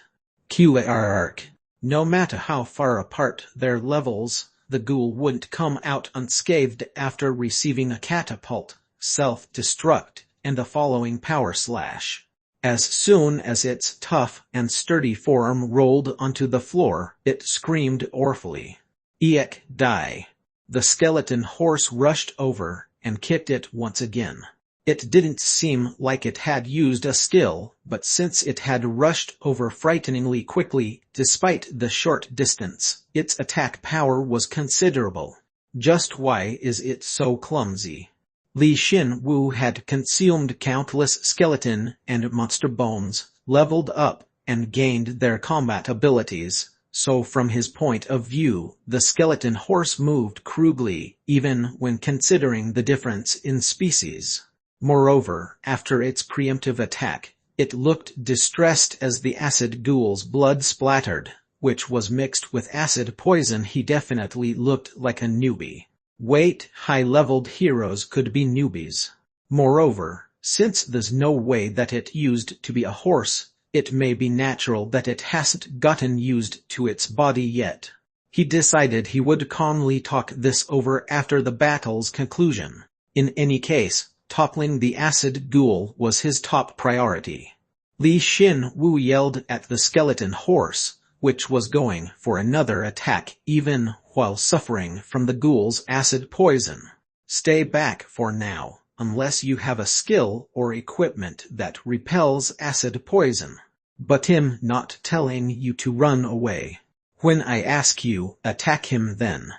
QARC. No matter how far apart their levels, the ghoul wouldn't come out unscathed after receiving a catapult, self-destruct, and the following power slash. As soon as its tough and sturdy forearm rolled onto the floor, it screamed awfully. "Eek, die." The skeleton horse rushed over and kicked it once again. It didn't seem like it had used a skill, but since it had rushed over frighteningly quickly, despite the short distance, its attack power was considerable. Just why is it so clumsy? Li Xin Wu had consumed countless skeleton and monster bones, leveled up, and gained their combat abilities, so from his point of view, the skeleton horse moved crudely, even when considering the difference in species. Moreover, after its preemptive attack, it looked distressed as the acid ghoul's blood splattered, which was mixed with acid poison. He definitely looked like a newbie. Wait, high-leveled heroes could be newbies. Moreover, since there's no way that it used to be a horse, it may be natural that it hasn't gotten used to its body yet. He decided he would calmly talk this over after the battle's conclusion. In any case, toppling the acid ghoul was his top priority. Li Xin Wu yelled at the skeleton horse, which was going for another attack even while suffering from the ghoul's acid poison. Stay back for now, unless you have a skill or equipment that repels acid poison. But him not telling you to run away. When I ask you, attack him then.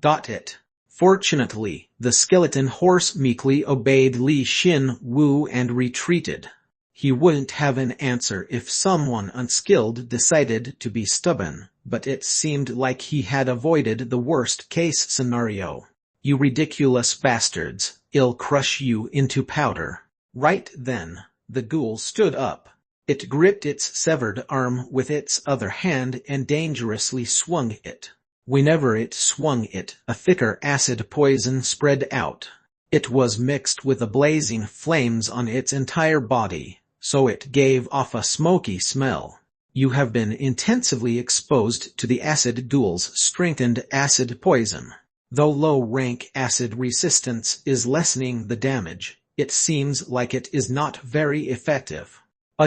It. Fortunately, the skeleton horse meekly obeyed Li Xin Wu and retreated. He wouldn't have an answer if someone unskilled decided to be stubborn, but it seemed like he had avoided the worst-case scenario. You ridiculous bastards, I'll crush you into powder. Right then, the ghoul stood up. It gripped its severed arm with its other hand and dangerously swung it. Whenever it swung it, a thicker acid poison spread out. It was mixed with the blazing flames on its entire body, so it gave off a smoky smell. You have been intensively exposed to the acid ghoul's strengthened acid poison. Though low-rank acid resistance is lessening the damage, it seems like it is not very effective.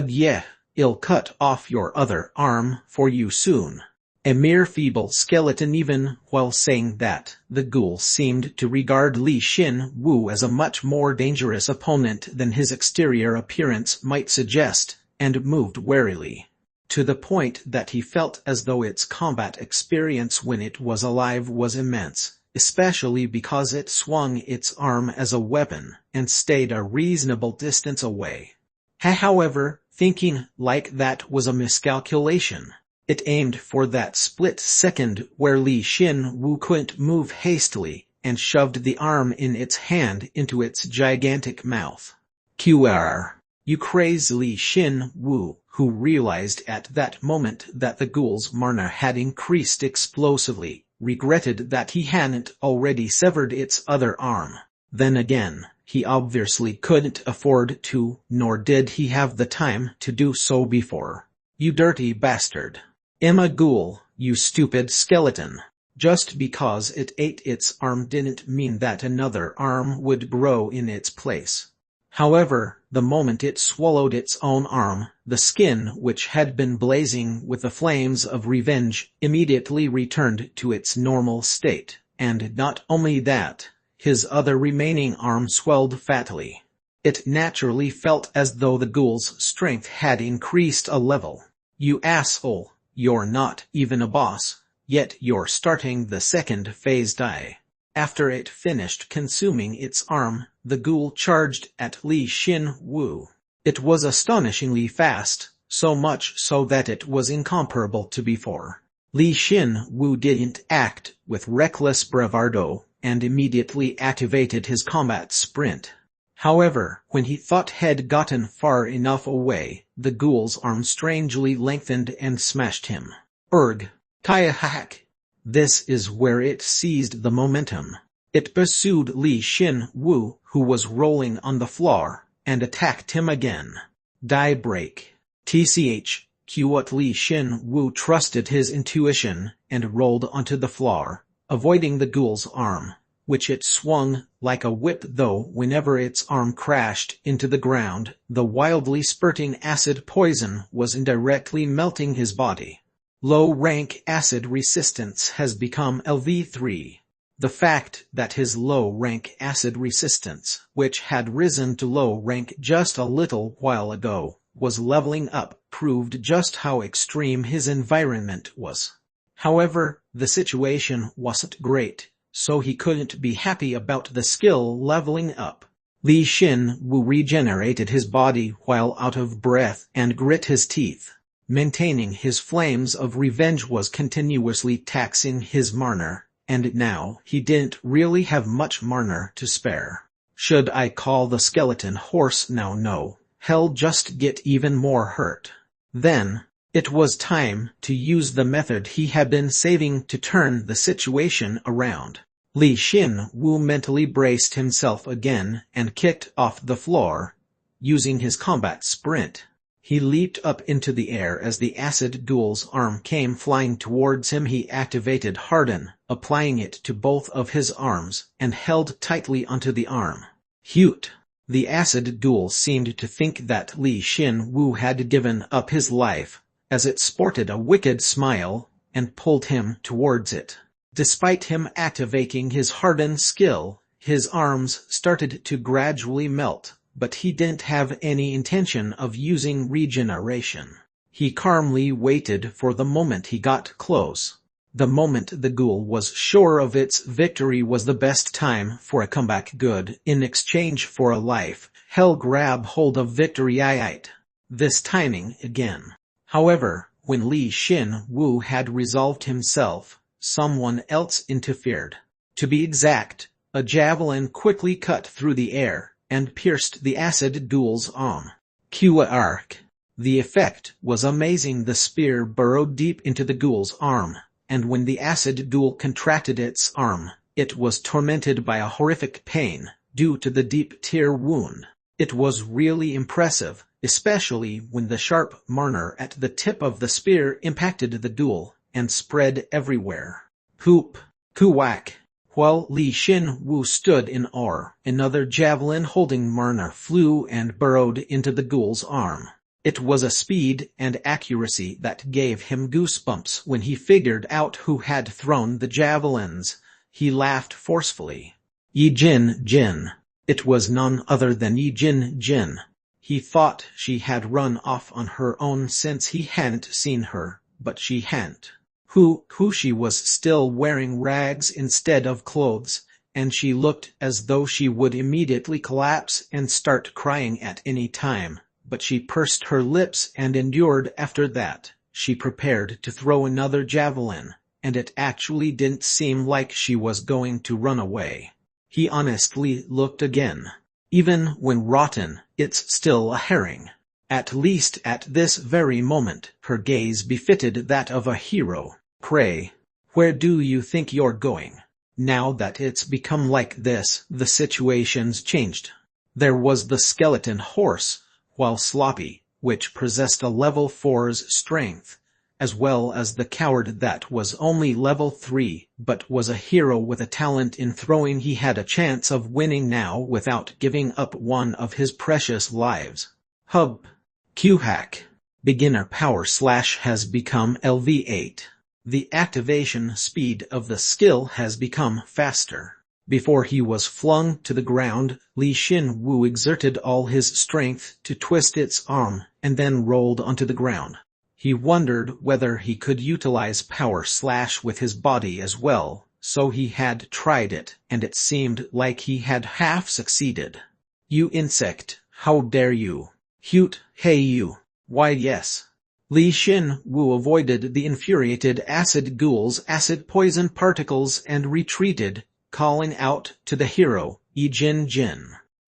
Yeah, I'll cut off your other arm for you soon. A mere feeble skeleton. Even while saying that, the ghoul seemed to regard Li Xin Wu as a much more dangerous opponent than his exterior appearance might suggest, and moved warily. To the point that he felt as though its combat experience when it was alive was immense, especially because it swung its arm as a weapon, and stayed a reasonable distance away. However, thinking like that was a miscalculation. It aimed for that split second where Li Xin Wu couldn't move hastily, and shoved the arm in its hand into its gigantic mouth. QR. You crazy Li Xin Wu, who realized at that moment that the ghoul's mana had increased explosively, regretted that he hadn't already severed its other arm. Then again, he obviously couldn't afford to, nor did he have the time to do so before. You dirty bastard. Emma Ghoul, you stupid skeleton. Just because it ate its arm didn't mean that another arm would grow in its place. However, the moment it swallowed its own arm, the skin, which had been blazing with the flames of revenge, immediately returned to its normal state, and not only that, his other remaining arm swelled fatally. It naturally felt as though the ghoul's strength had increased a level. You asshole, you're not even a boss, yet you're starting the second phase die. After it finished consuming its arm, the ghoul charged at Li Xin Wu. It was astonishingly fast, so much so that it was incomparable to before. Li Xin Wu didn't act with reckless bravado, and immediately activated his combat sprint. However, when he thought he'd gotten far enough away, the ghoul's arm strangely lengthened and smashed him. Erg. Kaya hack. This is where it seized the momentum. It pursued Li Xin Wu, who was rolling on the floor, and attacked him again. Die break. TCH. What Li Xin Wu trusted his intuition, and rolled onto the floor, avoiding the ghoul's arm, which it swung like a whip. Though whenever its arm crashed into the ground, the wildly spurting acid poison was indirectly melting his body. Low-rank acid resistance has become LV3. The fact that his low-rank acid resistance, which had risen to low rank just a little while ago, was leveling up, proved just how extreme his environment was. However, the situation wasn't great, so he couldn't be happy about the skill leveling up. Li Xin Wu regenerated his body while out of breath and grit his teeth. Maintaining his flames of revenge was continuously taxing his mana, and now he didn't really have much mana to spare. Should I call the skeleton horse now? No, he'll just get even more hurt. Then, it was time to use the method he had been saving to turn the situation around. Li Xin-Wu mentally braced himself again and kicked off the floor. Using his combat sprint, he leaped up into the air as the acid ghoul's arm came flying towards him. He activated Harden, applying it to both of his arms, and held tightly onto the arm. Hoot! The acid ghoul seemed to think that Li Xin-Wu had given up his life, as it sported a wicked smile, and pulled him towards it. Despite him activating his Harden skill, his arms started to gradually melt, but he didn't have any intention of using regeneration. He calmly waited for the moment he got close. The moment the ghoul was sure of its victory was the best time for a comeback. Good. In exchange for a life, he'll grab hold of victory. This timing again. However, when Li Xin-Wu had resolved himself, someone else interfered. To be exact, a javelin quickly cut through the air and pierced the acid ghoul's arm. Arc. The effect was amazing. The spear burrowed deep into the ghoul's arm, and when the acid ghoul contracted its arm, it was tormented by a horrific pain due to the deep tear wound. It was really impressive, especially when the sharp marner at the tip of the spear impacted the ghoul and spread everywhere. Hoop! Kuwak! While Li Xin-Wu stood in awe, another javelin holding marner flew and burrowed into the ghoul's arm. It was a speed and accuracy that gave him goosebumps when he figured out who had thrown the javelins. He laughed forcefully. Yi Jin. It was none other than Yi Jin. He thought she had run off on her own since he hadn't seen her, but she hadn't. She was still wearing rags instead of clothes, and she looked as though she would immediately collapse and start crying at any time, but she pursed her lips and endured. After that, she prepared to throw another javelin, and it actually didn't seem like she was going to run away. He honestly looked again. Even when rotten, it's still a herring. At least at this very moment, her gaze befitted that of a hero. Pray, where do you think you're going? Now that it's become like this, the situation's changed. There was the skeleton horse, while sloppy, which possessed a level 4's strength, as well as the coward that was only level 3, but was a hero with a talent in throwing. He had a chance of winning now without giving up one of his precious lives. Hub. Q-Hack. Beginner power slash has become LV8. The activation speed of the skill has become faster. Before he was flung to the ground, Li Xin-Wu exerted all his strength to twist its arm, and then rolled onto the ground. He wondered whether he could utilize power slash with his body as well, so he had tried it, and it seemed like he had half succeeded. You insect, how dare you! Hoot, hey you! Why yes! Li Xin-Wu avoided the infuriated acid ghoul's acid poison particles and retreated, calling out to the hero, Yi Jin.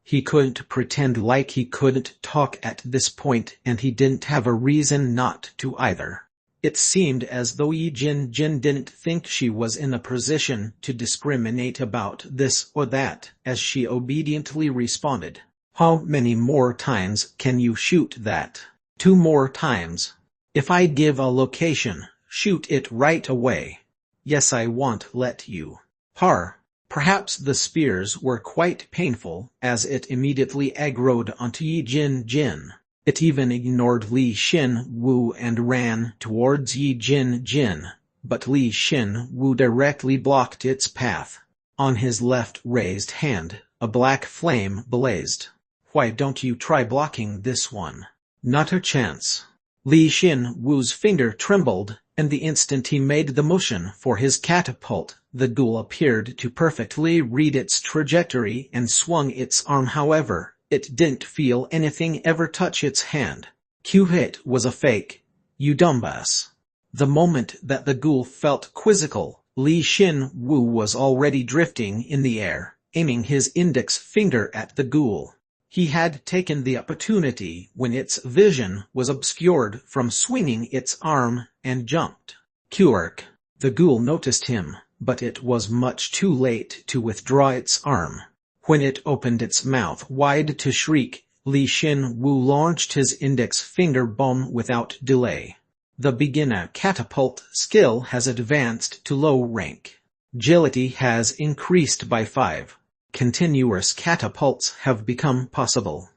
He couldn't pretend like he couldn't talk at this point, and he didn't have a reason not to either. It seemed as though Yi Jin didn't think she was in a position to discriminate about this or that, as she obediently responded. How many more times can you shoot that? 2 more times. If I give a location, shoot it right away. Yes, I won't let you. Har. Perhaps the spears were quite painful, as it immediately aggroed onto Yi Jin. It even ignored Li Xin-Wu and ran towards Yi Jin, but Li Xin-Wu directly blocked its path. On his left raised hand, a black flame blazed. Why don't you try blocking this one? Not a chance. Li Xin-Wu's finger trembled, and the instant he made the motion for his catapult, the ghoul appeared to perfectly read its trajectory and swung its arm. However, it didn't feel anything ever touch its hand. Q-hit was a fake. you dumbass. The moment that the ghoul felt quizzical, Li Xin Wu was already drifting in the air, aiming his index finger at the ghoul. He had taken the opportunity when its vision was obscured from swinging its arm and jumped. Quirk. The ghoul noticed him, but it was much too late to withdraw its arm. When it opened its mouth wide to shriek, Li Xin Wu launched his index finger bomb without delay. The beginner catapult skill has advanced to low rank. Agility has increased by 5. Continuous catapults have become possible.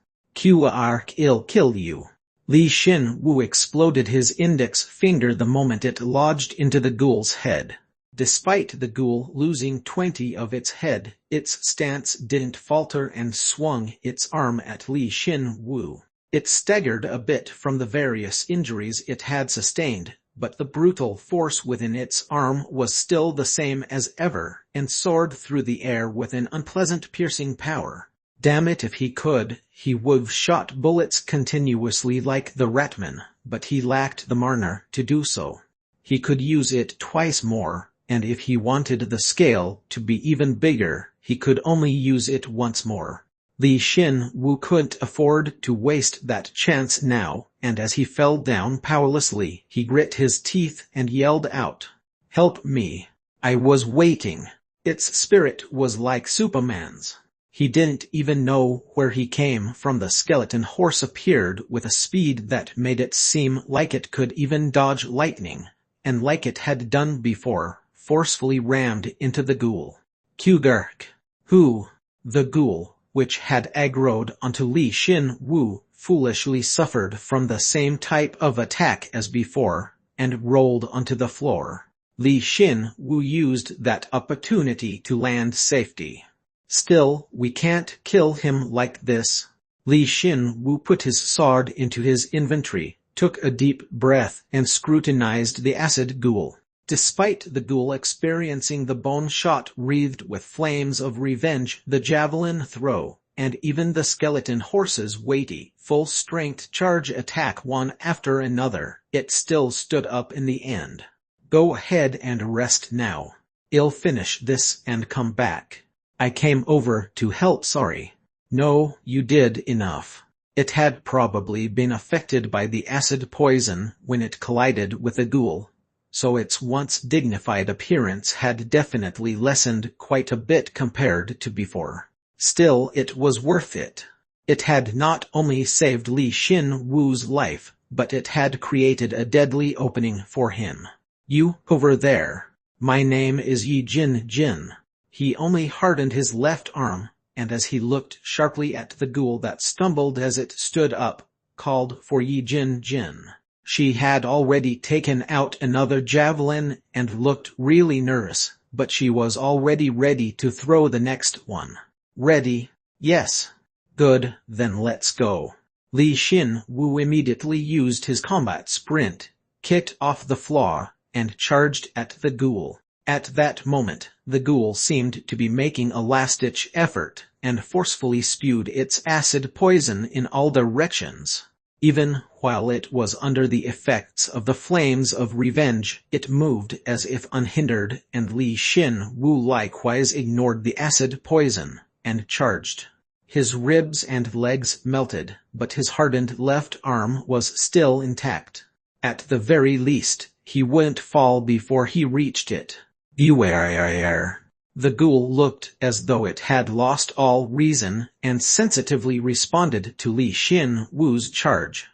I'll kill you. Li Xin Wu exploded his index finger the moment it lodged into the ghoul's head. Despite the ghoul losing 20 of its head, its stance didn't falter and swung its arm at Li Xin Wu. It staggered a bit from the various injuries it had sustained, but the brutal force within its arm was still the same as ever, and soared through the air with an unpleasant piercing power. Damn it, if he could, he would've shot bullets continuously like the Ratman, but he lacked the mana to do so. He could use it twice more, and if he wanted the scale to be even bigger, he could only use it once more. Li Xin Wu couldn't afford to waste that chance now, and as he fell down powerlessly, he grit his teeth and yelled out, "Help me! I was waiting." Its spirit was like Superman's. He didn't even know where he came from. The skeleton horse appeared with a speed that made it seem like it could even dodge lightning, and like it had done before, forcefully rammed into the ghoul. Quirk. Who? The ghoul, which had aggroed onto Li Xin Wu, foolishly suffered from the same type of attack as before, and rolled onto the floor. Li Xin Wu used that opportunity to land safety. Still, we can't kill him like this. Li Xin Wu put his sword into his inventory, took a deep breath, and scrutinized the acid ghoul. Despite the ghoul experiencing the bone shot wreathed with flames of revenge, the javelin throw, and even the skeleton horse's weighty, full-strength charge attack one after another, it still stood up in the end. Go ahead and rest now. I'll finish this and come back. I came over to help. Sorry. No, you did enough. It had probably been affected by the acid poison when it collided with the ghoul, so its once dignified appearance had definitely lessened quite a bit compared to before. Still, it was worth it. It had not only saved Li Xin Wu's life, but it had created a deadly opening for him. You, over there. My name is Yi Jin Jin. He only hardened his left arm, and as he looked sharply at the ghoul that stumbled as it stood up, called for Yi Jin Jin. She had already taken out another javelin and looked really nervous, but she was already ready to throw the next one. Ready? Yes. Good, then let's go. Li Xin Wu immediately used his combat sprint, kicked off the floor, and charged at the ghoul. At that moment, the ghoul seemed to be making a last-ditch effort, and forcefully spewed its acid poison in all directions. Even while it was under the effects of the flames of revenge, it moved as if unhindered, and Li Xin Wu likewise ignored the acid poison, and charged. His ribs and legs melted, but his hardened left arm was still intact. At the very least, he wouldn't fall before he reached it. Beware. The ghoul looked as though it had lost all reason, and sensitively responded to Li Xin Wu's charge.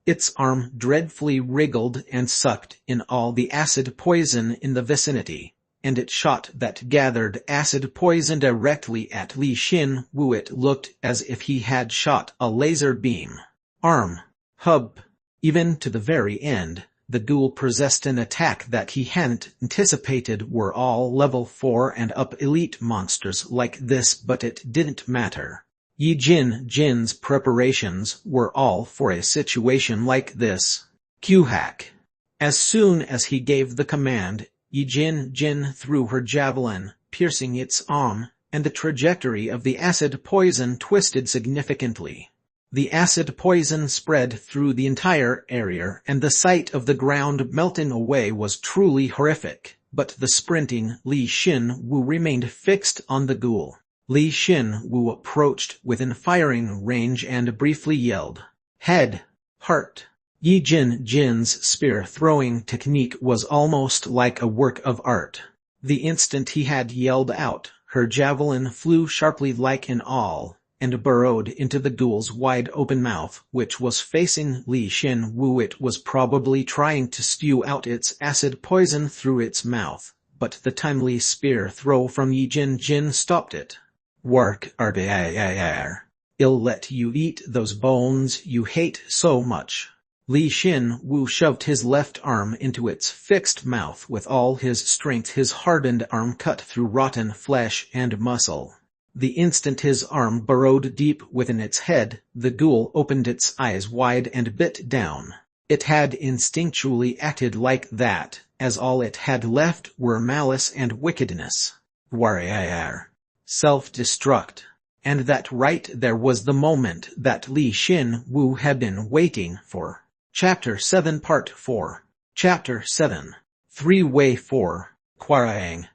Its arm dreadfully wriggled and sucked in all the acid poison in the vicinity, and it shot that gathered acid poison directly at Li Xin Wu. It looked as if he had shot a laser beam. Arm. Hub. Even to the very end, the ghoul possessed an attack that he hadn't anticipated. Were all level 4 and up elite monsters like this, but it didn't matter. Yi Jin Jin's preparations were all for a situation like this. Q-hack. As soon as he gave the command, Yi Jin Jin threw her javelin, piercing its arm, and the trajectory of the acid poison twisted significantly. The acid poison spread through the entire area, and the sight of the ground melting away was truly horrific, but the sprinting Li Xin-Wu remained fixed on the ghoul. Li Xin-Wu approached within firing range and briefly yelled, "Head! Heart!" Yi Jin-Jin's spear-throwing technique was almost like a work of art. The instant he had yelled out, her javelin flew sharply like an awl, and burrowed into the ghoul's wide-open mouth, which was facing Li Xin-Wu. It was probably trying to spew out its acid poison through its mouth, but the timely spear throw from Yi Jin stopped it. "Work RBAR. I'll let you eat those bones you hate so much." Li Xin-Wu shoved his left arm into its fixed mouth with all his strength. His hardened arm cut through rotten flesh and muscle. The instant his arm burrowed deep within its head, the ghoul opened its eyes wide and bit down. It had instinctually acted like that, as all it had left were malice and wickedness. Warrior. Self-destruct. And that right there was the moment that Li Xin-Wu had been waiting for. Chapter 7 Part 4. Chapter 7. Three-Way 4. Quarrying.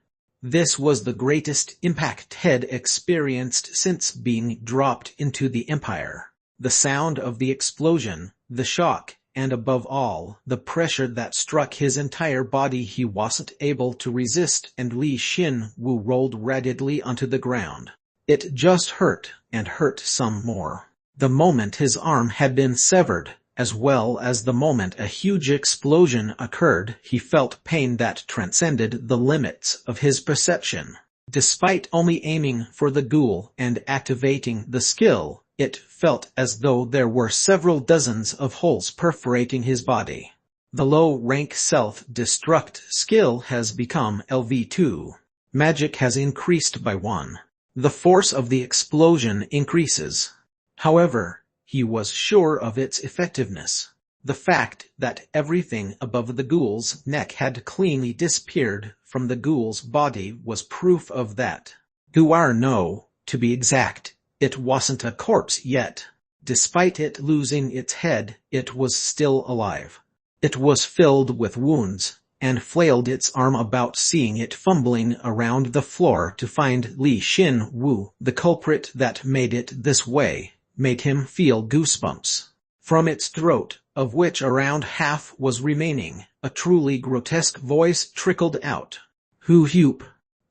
This was the greatest impact Ted experienced since being dropped into the Empire. The sound of the explosion, the shock, and above all, the pressure that struck his entire body. He wasn't able to resist, and Li Xin-Wu rolled rapidly onto the ground. It just hurt, and hurt some more. The moment his arm had been severed, as well as the moment a huge explosion occurred, he felt pain that transcended the limits of his perception. Despite only aiming for the ghoul and activating the skill, it felt as though there were several dozens of holes perforating his body. The low-rank self-destruct skill has become LV2. Magic has increased by 1. The force of the explosion increases. However, he was sure of its effectiveness. The fact that everything above the ghoul's neck had cleanly disappeared from the ghoul's body was proof of that. No, to be exact, it wasn't a corpse yet. Despite it losing its head, it was still alive. It was filled with wounds, and flailed its arm about, seeing it fumbling around the floor to find Li Xin-Wu. The culprit that made it this way made him feel goosebumps. From its throat, of which around half was remaining, a truly grotesque voice trickled out. "Hu-hup."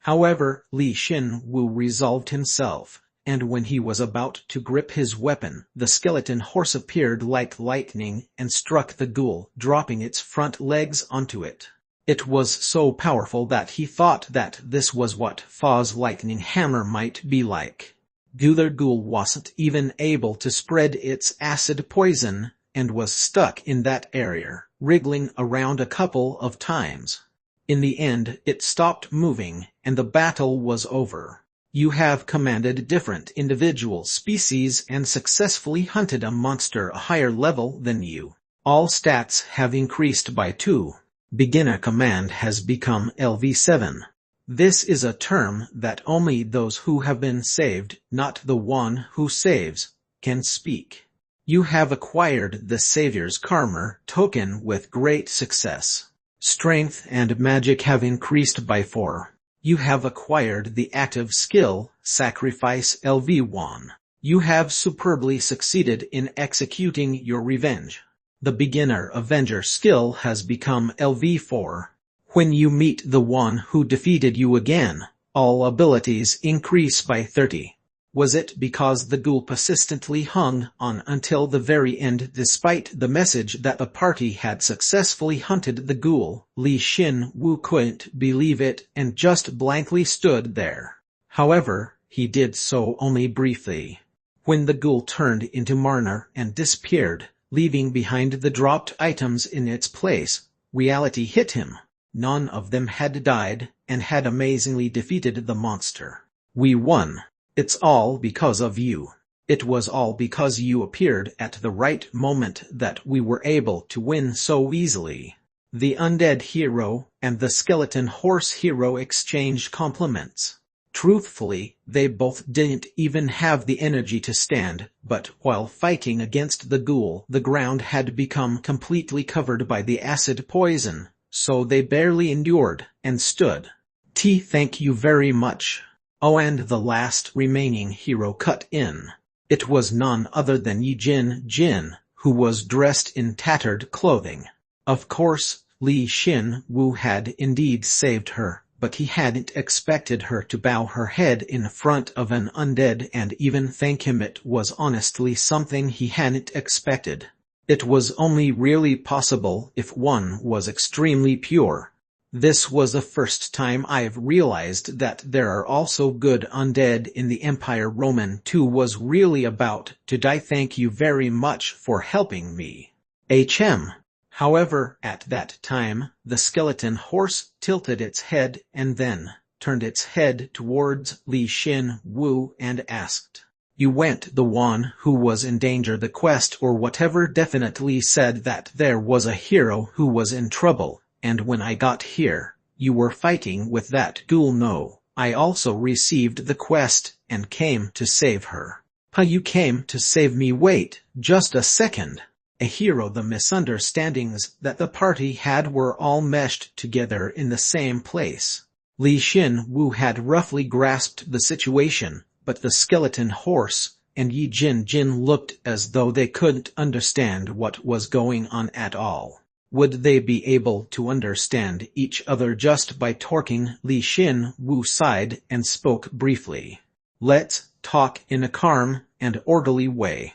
However, Li Xin-Wu resolved himself, and when he was about to grip his weapon, the skeleton horse appeared like lightning and struck the ghoul, dropping its front legs onto it. It was so powerful that he thought that this was what Fa's lightning hammer might be like. The ghoul wasn't even able to spread its acid poison, and was stuck in that area, wriggling around a couple of times. In the end, it stopped moving, and the battle was over. You have commanded different individual species and successfully hunted a monster a higher level than you. All stats have increased by 2. Beginner command has become LV7. This is a term that only those who have been saved, not the one who saves, can speak. You have acquired the Savior's Karma token with great success. Strength and magic have increased by 4. You have acquired the active skill, Sacrifice LV1. You have superbly succeeded in executing your revenge. The Beginner Avenger skill has become LV4. When you meet the one who defeated you again, all abilities increase by 30. Was it because the ghoul persistently hung on until the very end despite the message that the party had successfully hunted the ghoul? Li Xin-Wu couldn't believe it and just blankly stood there. However, he did so only briefly. When the ghoul turned into Marner and disappeared, leaving behind the dropped items in its place, reality hit him. None of them had died, and had amazingly defeated the monster. We won. It's all because of you. It was all because you appeared at the right moment that we were able to win so easily. The undead hero and the skeleton horse hero exchanged compliments. Truthfully, they both didn't even have the energy to stand, but while fighting against the ghoul, the ground had become completely covered by the acid poison, so they barely endured, and stood. Thank you very much. Oh, and the last remaining hero cut in. It was none other than Yi Jin, who was dressed in tattered clothing. Of course, Li Xin Wu had indeed saved her, but he hadn't expected her to bow her head in front of an undead and even thank him. It was honestly something he hadn't expected. It was only really possible if one was extremely pure. This was the first time I've realized that there are also good undead in the Empire. Roman 2 was really about to die. Thank you very much for helping me. HM. However, at that time, the skeleton horse tilted its head and then turned its head towards Li Xin Wu and asked, "You weren't the one who was in danger? The quest or whatever definitely said that there was a hero who was in trouble, and when I got here, you were fighting with that ghoul." "No, I also received the quest and came to save her." You came to save me? Wait, just a second. A hero. The misunderstandings that the party had were all meshed together in the same place. Li Xin Wu had roughly grasped the situation, but the skeleton horse and Yi Jin looked as though they couldn't understand what was going on at all. Would they be able to understand each other just by talking? Li Xin Wu sighed and spoke briefly. "Let's talk in a calm and orderly way.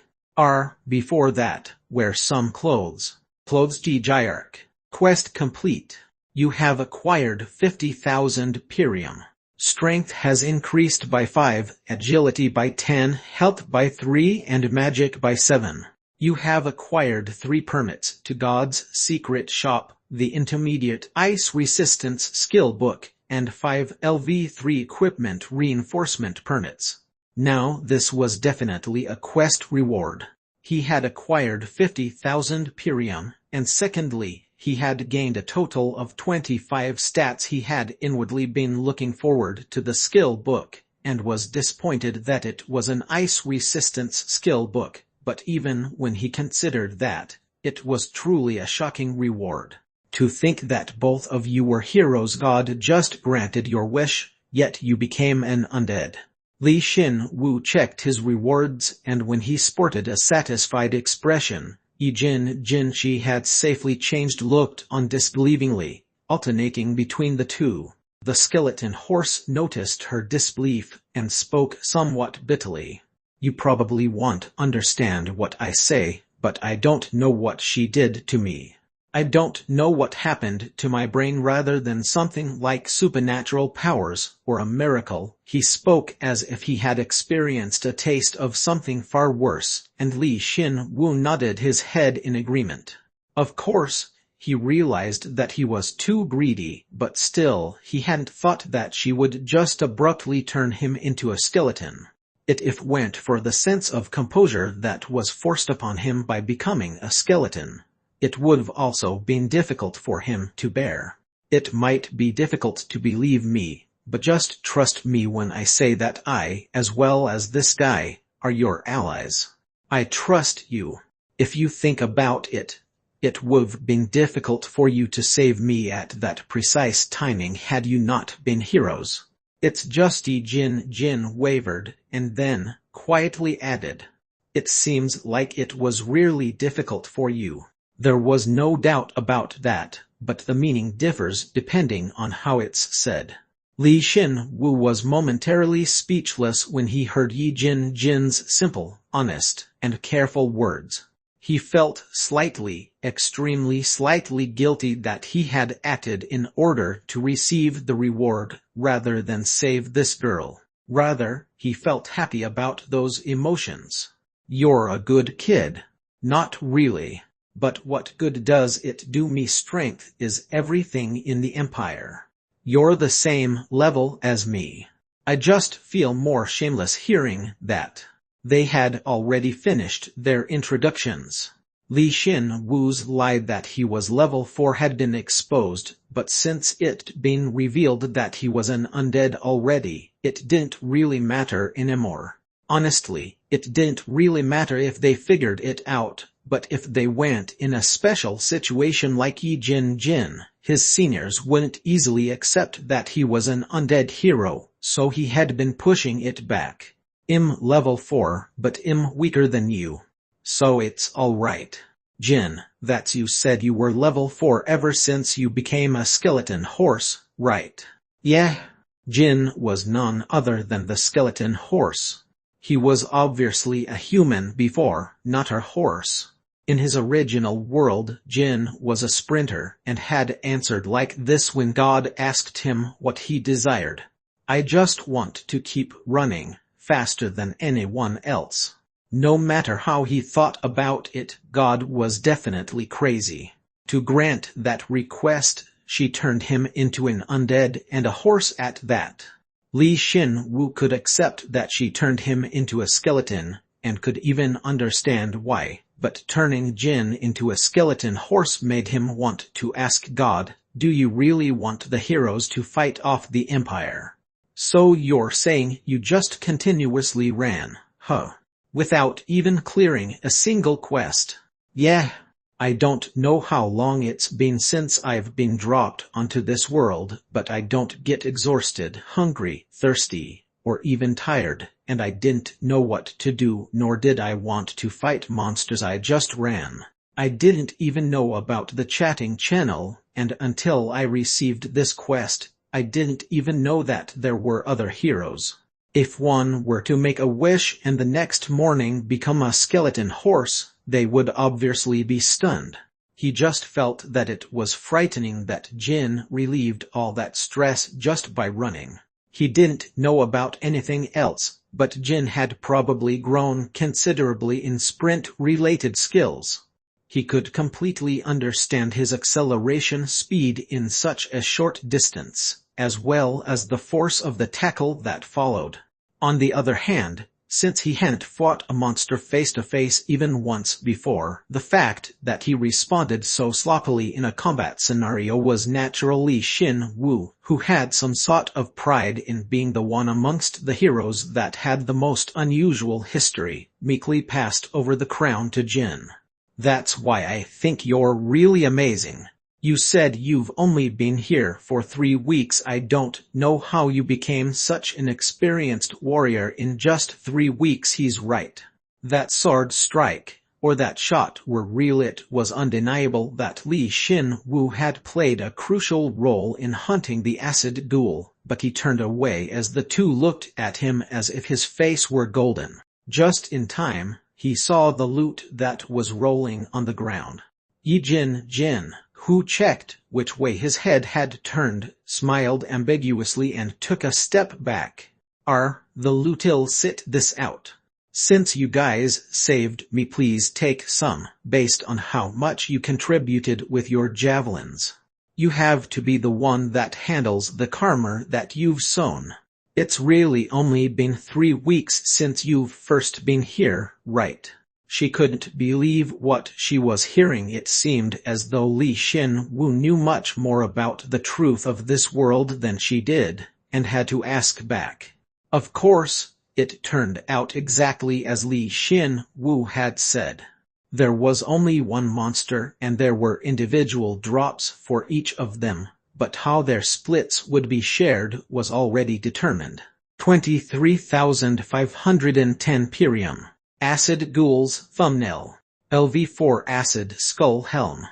Before that, wear some clothes." Clothes. Giarch. Quest complete. You have acquired 50,000 Pirium. Strength has increased by 5, agility by 10, health by 3 and magic by 7. You have acquired 3 permits to God's Secret Shop, the Intermediate Ice Resistance Skill Book, and 5 LV3 Equipment Reinforcement permits. Now this was definitely a quest reward. He had acquired 50,000 Pirium, and secondly, he had gained a total of 25 stats. He had inwardly been looking forward to the skill book, and was disappointed that it was an ice resistance skill book, but even when he considered that, it was truly a shocking reward. To think that both of you were heroes. God just granted your wish, yet you became an undead. Li Xin Wu checked his rewards, and when he sported a satisfied expression, Yi Jin she had safely changed looked on disbelievingly, alternating between the two. The skeleton horse noticed her disbelief and spoke somewhat bitterly. "You probably won't understand what I say, but I don't know what she did to me. I don't know what happened to my brain. Rather than something like supernatural powers or a miracle." He spoke as if he had experienced a taste of something far worse, and Li Xin Wu nodded his head in agreement. Of course, he realized that he was too greedy, but still he hadn't thought that she would just abruptly turn him into a skeleton. It went for the sense of composure that was forced upon him by becoming a skeleton. It would have also been difficult for him to bear. It might be difficult to believe me, but just trust me when I say that I, as well as this guy, are your allies. I trust you. If you think about it, it would have been difficult for you to save me at that precise timing had you not been heroes. It's just. Yi Jin wavered, and then quietly added, "It seems like it was really difficult for you." There was no doubt about that, but the meaning differs depending on how it's said. Li Xin Wu was momentarily speechless when he heard Yi Jin's simple, honest, and careful words. He felt slightly, extremely slightly guilty that he had acted in order to receive the reward rather than save this girl. Rather, he felt happy about those emotions. "You're a good kid." "Not really. But what good does it do me? Strength is everything in the Empire. You're the same level as me. I just feel more shameless hearing that." They had already finished their introductions. Li Xin Wu's lie that he was level 4 had been exposed, but since it been revealed that he was an undead already, it didn't really matter anymore. Honestly, it didn't really matter if they figured it out, but if they went in a special situation like Yi Jin Jin, his seniors wouldn't easily accept that he was an undead hero, so he had been pushing it back. I'm level 4, but I'm weaker than you. So it's alright. Jin, that's you said you were level 4 ever since you became a skeleton horse, right? Yeah. Jin was none other than the skeleton horse. He was obviously a human before, not a horse. In his original world, Jin was a sprinter and had answered like this when God asked him what he desired. I just want to keep running, faster than anyone else. No matter how he thought about it, God was definitely crazy. To grant that request, she turned him into an undead and a horse at that. Li Xin Wu could accept that she turned him into a skeleton, and could even understand why, but turning Jin into a skeleton horse made him want to ask God, do you really want the heroes to fight off the Empire? So you're saying you just continuously ran, huh? Without even clearing a single quest. Yeah. I don't know how long it's been since I've been dropped onto this world, but I don't get exhausted, hungry, thirsty, or even tired, and I didn't know what to do, nor did I want to fight monsters. I just ran. I didn't even know about the chatting channel, and until I received this quest, I didn't even know that there were other heroes. If one were to make a wish and the next morning become a skeleton horse, they would obviously be stunned. He just felt that it was frightening that Jin relieved all that stress just by running. He didn't know about anything else, but Jin had probably grown considerably in sprint-related skills. He could completely understand his acceleration speed in such a short distance, as well as the force of the tackle that followed. On the other hand, since he hadn't fought a monster face-to-face even once before, the fact that he responded so sloppily in a combat scenario was natural. Li Xin Wu, who had some sort of pride in being the one amongst the heroes that had the most unusual history, meekly passed over the crown to Jin. That's why I think you're really amazing. You said you've only been here for 3 weeks. I don't know how you became such an experienced warrior in just 3 weeks. He's right. That sword strike, or that shot were real. It was undeniable that Li Xin Wu had played a crucial role in hunting the acid ghoul, but he turned away as the two looked at him as if his face were golden. Just in time, he saw the loot that was rolling on the ground. Yi Jin Jin, who checked which way his head had turned, smiled ambiguously and took a step back. The loot'll sit this out. Since you guys saved me, please take some, based on how much you contributed with your javelins. You have to be the one that handles the karma that you've sown. It's really only been 3 weeks since you've first been here, right? She couldn't believe what she was hearing. It seemed as though Li Xin Wu knew much more about the truth of this world than she did, and had to ask back. Of course, it turned out exactly as Li Xin Wu had said. There was only one monster and there were individual drops for each of them, but how their splits would be shared was already determined. 23,510 Pirium. Acid Ghouls Thumbnail. LV4 Acid Skull Helm.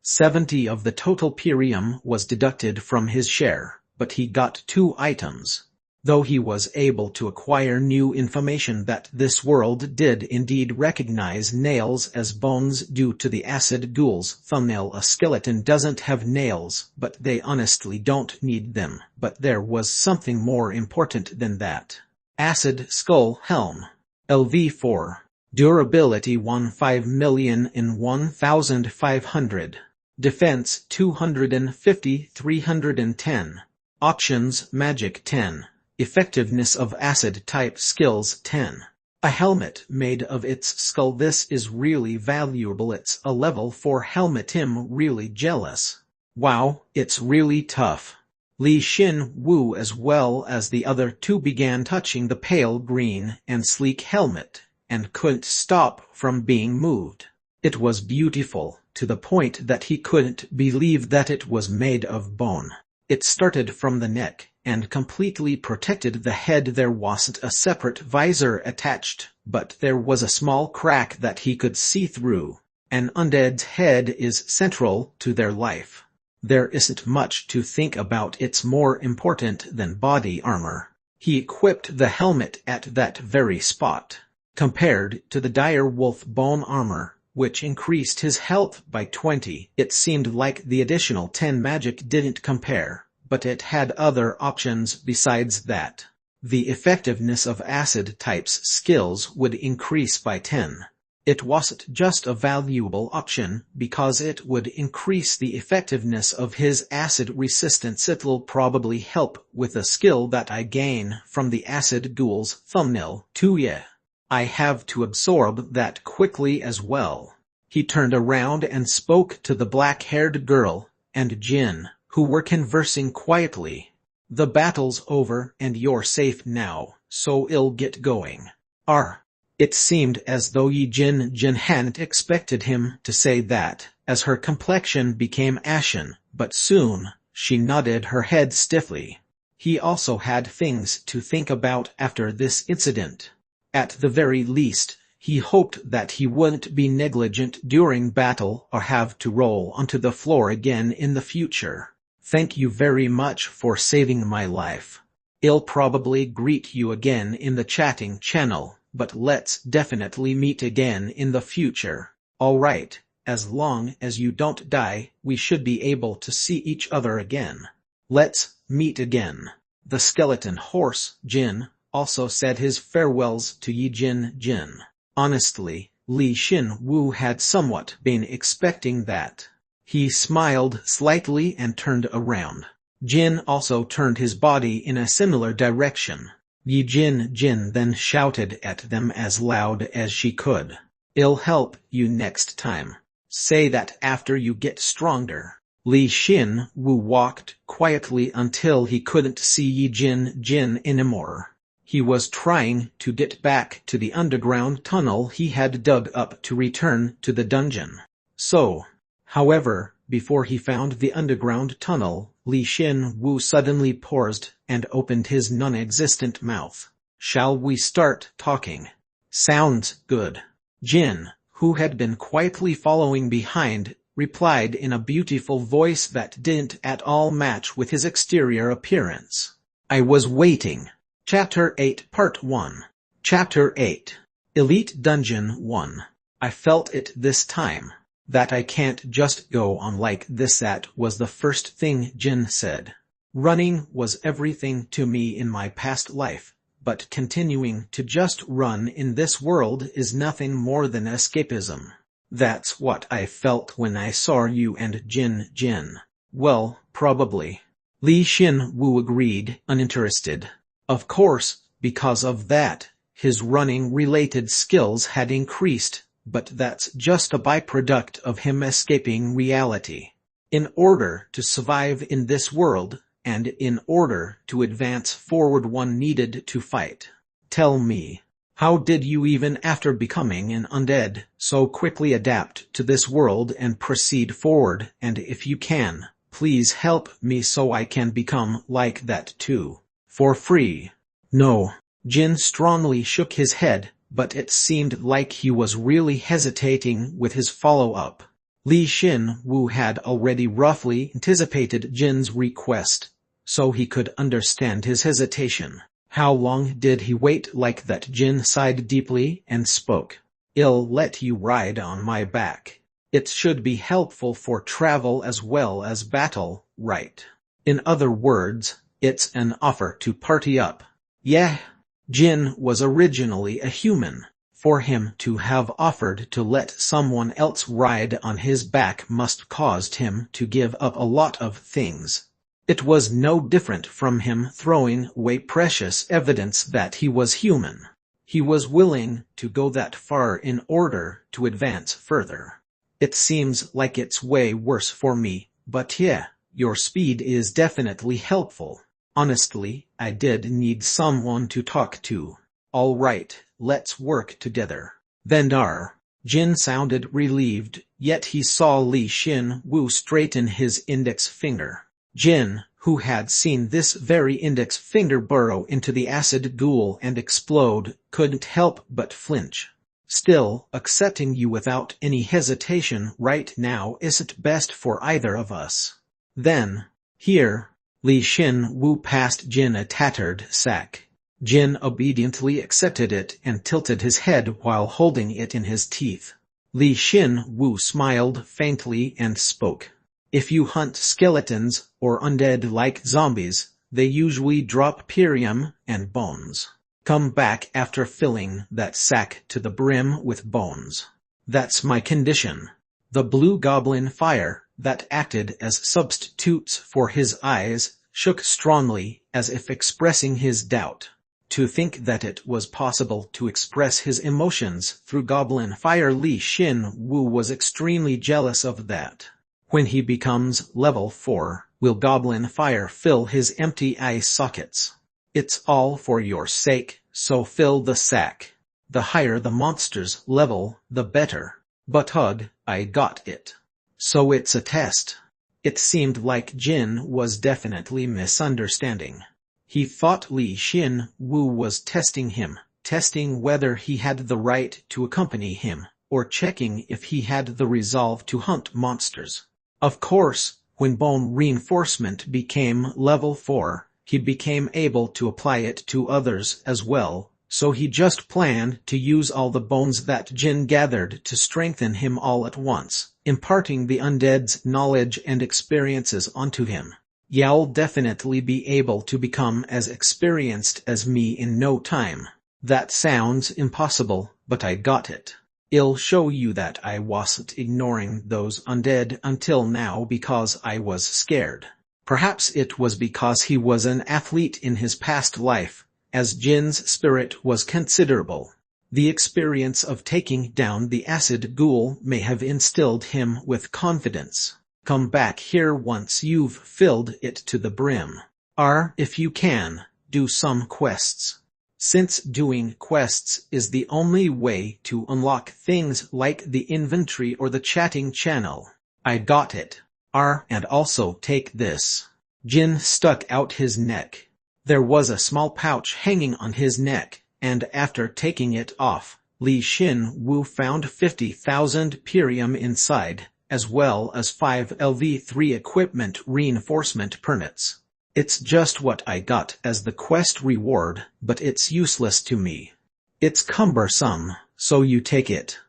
70 of the total Pirium was deducted from his share, but he got 2 items. Though he was able to acquire new information that this world did indeed recognize nails as bones due to the acid ghouls thumbnail. A skeleton doesn't have nails, but they honestly don't need them. But there was something more important than that. Acid Skull Helm. LV4. Durability 15 million in 1500. Defense 250 310. Options Magic 10. Effectiveness of acid type skills 10. A helmet made of its skull. This is really valuable. It's a level 4 helmet. I'm really jealous. Wow, it's really tough. Li Xin Wu as well as the other two began touching the pale green and sleek helmet, and couldn't stop from being moved. It was beautiful, to the point that he couldn't believe that it was made of bone. It started from the neck, and completely protected the head. There wasn't a separate visor attached, but there was a small crack that he could see through. An undead's head is central to their life. There isn't much to think about. It's more important than body armor. He equipped the helmet at that very spot. Compared to the dire wolf bone armor, which increased his health by 20, it seemed like the additional 10 magic didn't compare, but it had other options besides that. The effectiveness of acid type's skills would increase by 10. It wasn't just a valuable option because it would increase the effectiveness of his acid resistance. It'll probably help with a skill that I gain from the acid duel's thumbnail too. Yeah. I have to absorb that quickly as well. He turned around and spoke to the black-haired girl and Jin, who were conversing quietly. The battle's over and you're safe now, so I'll get going. It seemed as though Jin hadn't expected him to say that, as her complexion became ashen, but soon, she nodded her head stiffly. He also had things to think about after this incident. At the very least, he hoped that he wouldn't be negligent during battle or have to roll onto the floor again in the future. Thank you very much for saving my life. I'll probably greet you again in the chatting channel, but let's definitely meet again in the future. Alright, as long as you don't die, we should be able to see each other again. Let's meet again. The skeleton horse, Jin, also said his farewells to Jin. Honestly, Li Xin Wu had somewhat been expecting that. He smiled slightly and turned around. Jin also turned his body in a similar direction. Jin then shouted at them as loud as she could. I'll help you next time. Say that after you get stronger. Li Xin Wu walked quietly until he couldn't see Jin anymore. He was trying to get back to the underground tunnel he had dug up to return to the dungeon. However, before he found the underground tunnel, Li Xin Wu suddenly paused and opened his non-existent mouth. Shall we start talking? Sounds good. Jin, who had been quietly following behind, replied in a beautiful voice that didn't at all match with his exterior appearance. I was waiting. Chapter 8 Part 1. Chapter 8. Elite Dungeon 1. I felt it this time. That I can't just go on like this. That was the first thing Jin said. Running was everything to me in my past life, but continuing to just run in this world is nothing more than escapism. That's what I felt when I saw you and Jin. Well, probably. Li Xin Wu agreed, uninterested. Of course, because of that, his running-related skills had increased, but that's just a byproduct of him escaping reality. In order to survive in this world, and in order to advance forward, one needed to fight. Tell me, how did you even after becoming an undead, so quickly adapt to this world and proceed forward? And if you can, please help me so I can become like that too. For free. No. Jin strongly shook his head, but it seemed like he was really hesitating with his follow-up. Li Xin Wu had already roughly anticipated Jin's request, so he could understand his hesitation. How long did he wait like that? Jin sighed deeply and spoke. I'll let you ride on my back. It should be helpful for travel as well as battle, right? In other words, it's an offer to party up. Yeah. Jin was originally a human. For him to have offered to let someone else ride on his back must caused him to give up a lot of things. It was no different from him throwing away precious evidence that he was human. He was willing to go that far in order to advance further. It seems like it's way worse for me, but yeah, your speed is definitely helpful. Honestly, I did need someone to talk to. Alright, let's work together. Vendar. Jin sounded relieved, yet he saw Li Xin Wu straighten his index finger. Jin, who had seen this very index finger burrow into the acid ghoul and explode, couldn't help but flinch. Still, accepting you without any hesitation right now isn't best for either of us. Then, here, Li Xin Wu passed Jin a tattered sack. Jin obediently accepted it and tilted his head while holding it in his teeth. Li Xin Wu smiled faintly and spoke. If you hunt skeletons or undead like zombies, they usually drop perium and bones. Come back after filling that sack to the brim with bones. That's my condition. The blue goblin fire, that acted as substitutes for his eyes, shook strongly, as if expressing his doubt. To think that it was possible to express his emotions through goblin fire, Li Xin Wu was extremely jealous of that. When he becomes level 4, will goblin fire fill his empty eye sockets? It's all for your sake, so fill the sack. The higher the monster's level, the better. But ugh, I got it. So it's a test. It seemed like Jin was definitely misunderstanding. He thought Li Xin Wu was testing him, testing whether he had the right to accompany him, or checking if he had the resolve to hunt monsters. Of course, when bone reinforcement became level 4, he became able to apply it to others as well, so he just planned to use all the bones that Jin gathered to strengthen him all at once, imparting the undead's knowledge and experiences onto him. You'll definitely be able to become as experienced as me in no time. That sounds impossible, but I got it. I'll show you that I wasn't ignoring those undead until now because I was scared. Perhaps it was because he was an athlete in his past life, as Jin's spirit was considerable. The experience of taking down the acid ghoul may have instilled him with confidence. Come back here once you've filled it to the brim. If you can, do some quests. Since doing quests is the only way to unlock things like the inventory or the chatting channel. I got it. And also take this. Jin stuck out his neck. There was a small pouch hanging on his neck, and after taking it off, Li Xin Wu found 50,000 perium inside, as well as 5 LV3 equipment reinforcement permits. It's just what I got as the quest reward, but it's useless to me. It's cumbersome, so you take it.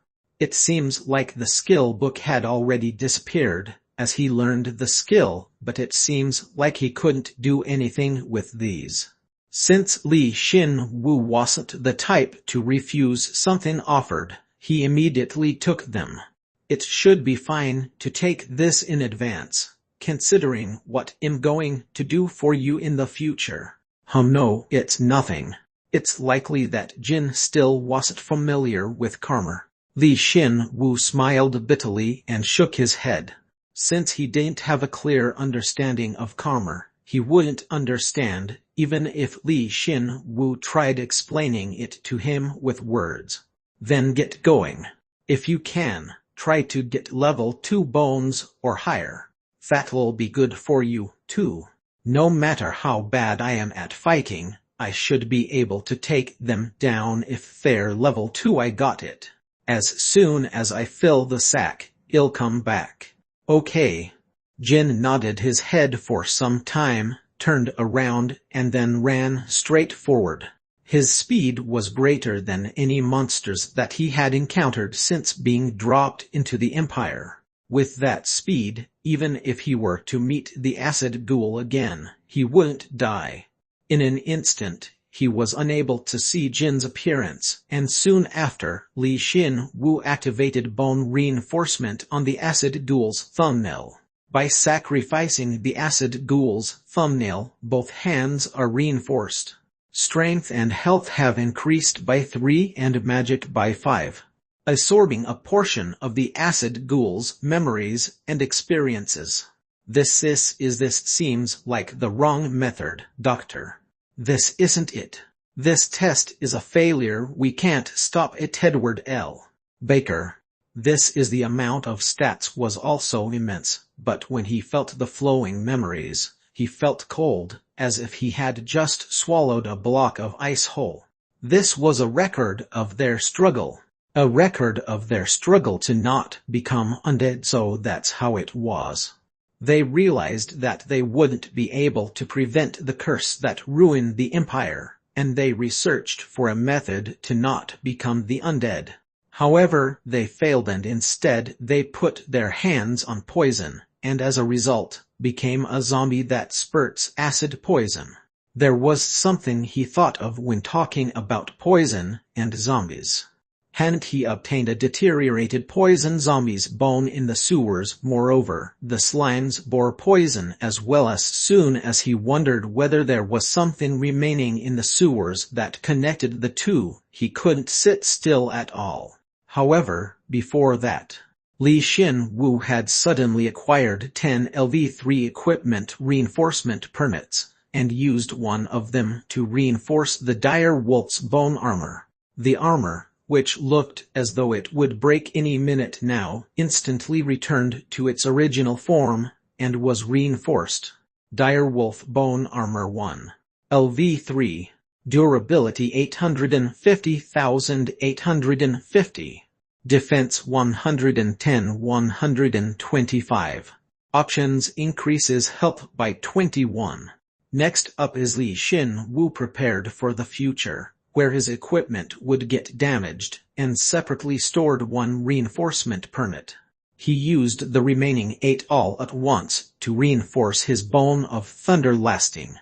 It seems like the skill book had already disappeared, as he learned the skill, but it seems like he couldn't do anything with these. Since Li Xin Wu wasn't the type to refuse something offered, he immediately took them. It should be fine to take this in advance, considering what I'm going to do for you in the future. No, it's nothing. It's likely that Jin still wasn't familiar with karma. Li Xin Wu smiled bitterly and shook his head. Since he didn't have a clear understanding of karma, he wouldn't understand, even if Li Xin Wu tried explaining it to him with words. Then get going. If you can, try to get level 2 bones or higher. That'll be good for you, too. No matter how bad I am at fighting, I should be able to take them down if they're level 2. I got it. As soon as I fill the sack, I'll come back. Okay. Jin nodded his head for some time, turned around, and then ran straight forward. His speed was greater than any monsters that he had encountered since being dropped into the Empire. With that speed, even if he were to meet the acid ghoul again, he wouldn't die. In an instant, he was unable to see Jin's appearance, and soon after, Li Xin Wu activated bone reinforcement on the acid ghoul's thumbnail. By sacrificing the acid ghoul's thumbnail, both hands are reinforced. Strength and health have increased by 3 and magic by 5. Absorbing a portion of the acid ghoul's memories and experiences. This seems like the wrong method, Doctor. This isn't it. This test is a failure. We can't stop it. Edward L. Baker. This is the amount of stats was also immense, but when he felt the flowing memories, he felt cold, as if he had just swallowed a block of ice whole. This was a record of their struggle. A record of their struggle to not become undead, so that's how it was. They realized that they wouldn't be able to prevent the curse that ruined the empire, and they researched for a method to not become the undead. However, they failed, and instead they put their hands on poison, and as a result, became a zombie that spurts acid poison. There was something he thought of when talking about poison and zombies. Hadn't he obtained a deteriorated poison zombie's bone in the sewers? Moreover, the slimes bore poison as well. As soon as he wondered whether there was something remaining in the sewers that connected the two, he couldn't sit still at all. However, before that, Li Xin-Wu had suddenly acquired 10 LV3 equipment reinforcement permits, and used one of them to reinforce the dire wolf's bone armor. The armor, which looked as though it would break any minute now, instantly returned to its original form, and was reinforced. Direwolf Bone Armor 1. LV3. Durability 850,850. Defense 110-125. Options increases health by 21. Next up is Li Xin-Wu prepared for the future, where his equipment would get damaged, and separately stored 1 reinforcement permit. He used the remaining 8 all at once to reinforce his Bone of Thunder lasting.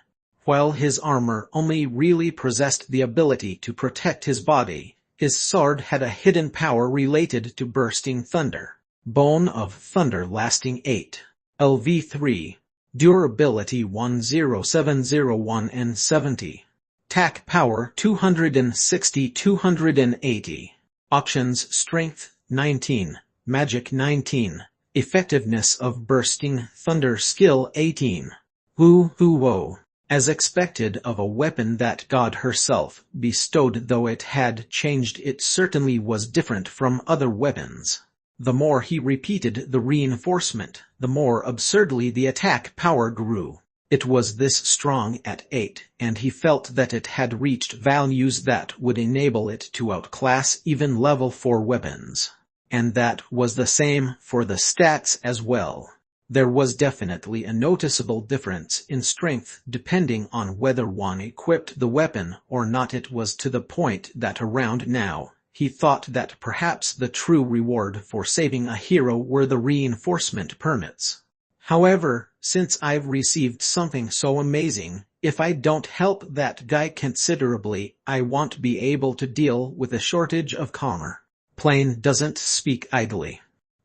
While his armor only really possessed the ability to protect his body, his sword had a hidden power related to bursting thunder. Bone of Thunder lasting 8. LV3. Durability 10701 and 70. Attack power 260-280. Options: Strength 19, Magic 19, Effectiveness of Bursting Thunder Skill 18. Whoa. As expected of a weapon that God herself bestowed, though it had changed, it certainly was different from other weapons. The more he repeated the reinforcement, the more absurdly the attack power grew. It was this strong at 8, and he felt that it had reached values that would enable it to outclass even level 4 weapons. And that was the same for the stats as well. There was definitely a noticeable difference in strength depending on whether one equipped the weapon or not. It was to the point that around now, he thought that perhaps the true reward for saving a hero were the reinforcement permits. However, since I've received something so amazing, if I don't help that guy considerably, I won't be able to deal with a shortage of karma. Plain doesn't speak idly.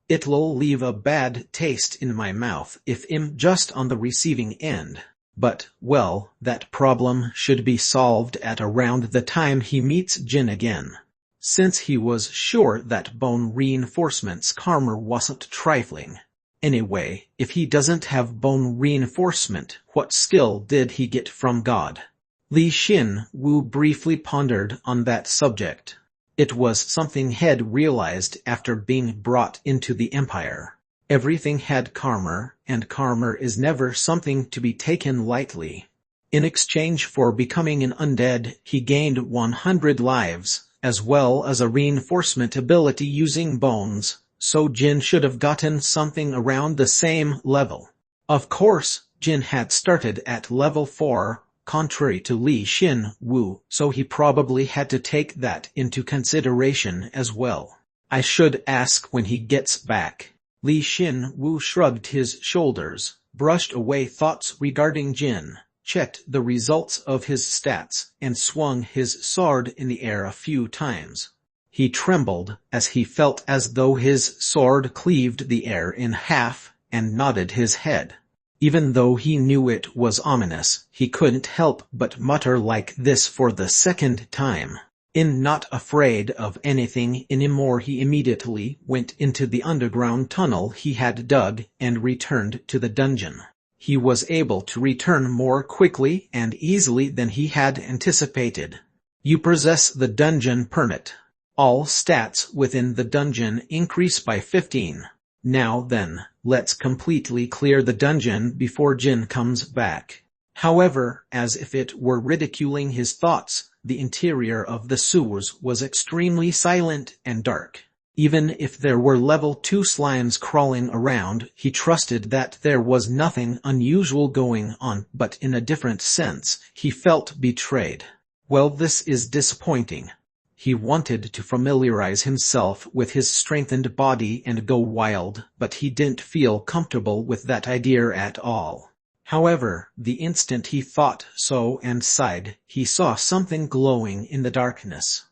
It'll leave a bad taste in my mouth if I'm just on the receiving end. But, well, that problem should be solved at around the time he meets Jin again. Since he was sure that bone reinforcement's karma wasn't trifling. Anyway, if he doesn't have bone reinforcement, what skill did he get from God? Li Xin-Wu briefly pondered on that subject. It was something he'd realized after being brought into the Empire. Everything had karma, and karma is never something to be taken lightly. In exchange for becoming an undead, he gained 100 lives, as well as a reinforcement ability using bones, so Jin should have gotten something around the same level. Of course, Jin had started at level 4, contrary to Li Xin-Wu, so he probably had to take that into consideration as well. I should ask when he gets back. Li Xin-Wu shrugged his shoulders, brushed away thoughts regarding Jin, checked the results of his stats, and swung his sword in the air a few times. He trembled as he felt as though his sword cleaved the air in half, and nodded his head. Even though he knew it was ominous, he couldn't help but mutter like this for the second time. Not afraid of anything anymore, he immediately went into the underground tunnel he had dug and returned to the dungeon. He was able to return more quickly and easily than he had anticipated. You possess the dungeon permit. All stats within the dungeon increase by 15. Now then, let's completely clear the dungeon before Jin comes back. However, as if it were ridiculing his thoughts, the interior of the sewers was extremely silent and dark. Even if there were level 2 slimes crawling around, he trusted that there was nothing unusual going on, but in a different sense, he felt betrayed. Well, this is disappointing. He wanted to familiarize himself with his strengthened body and go wild, but he didn't feel comfortable with that idea at all. However, the instant he thought so and sighed, he saw something glowing in the darkness.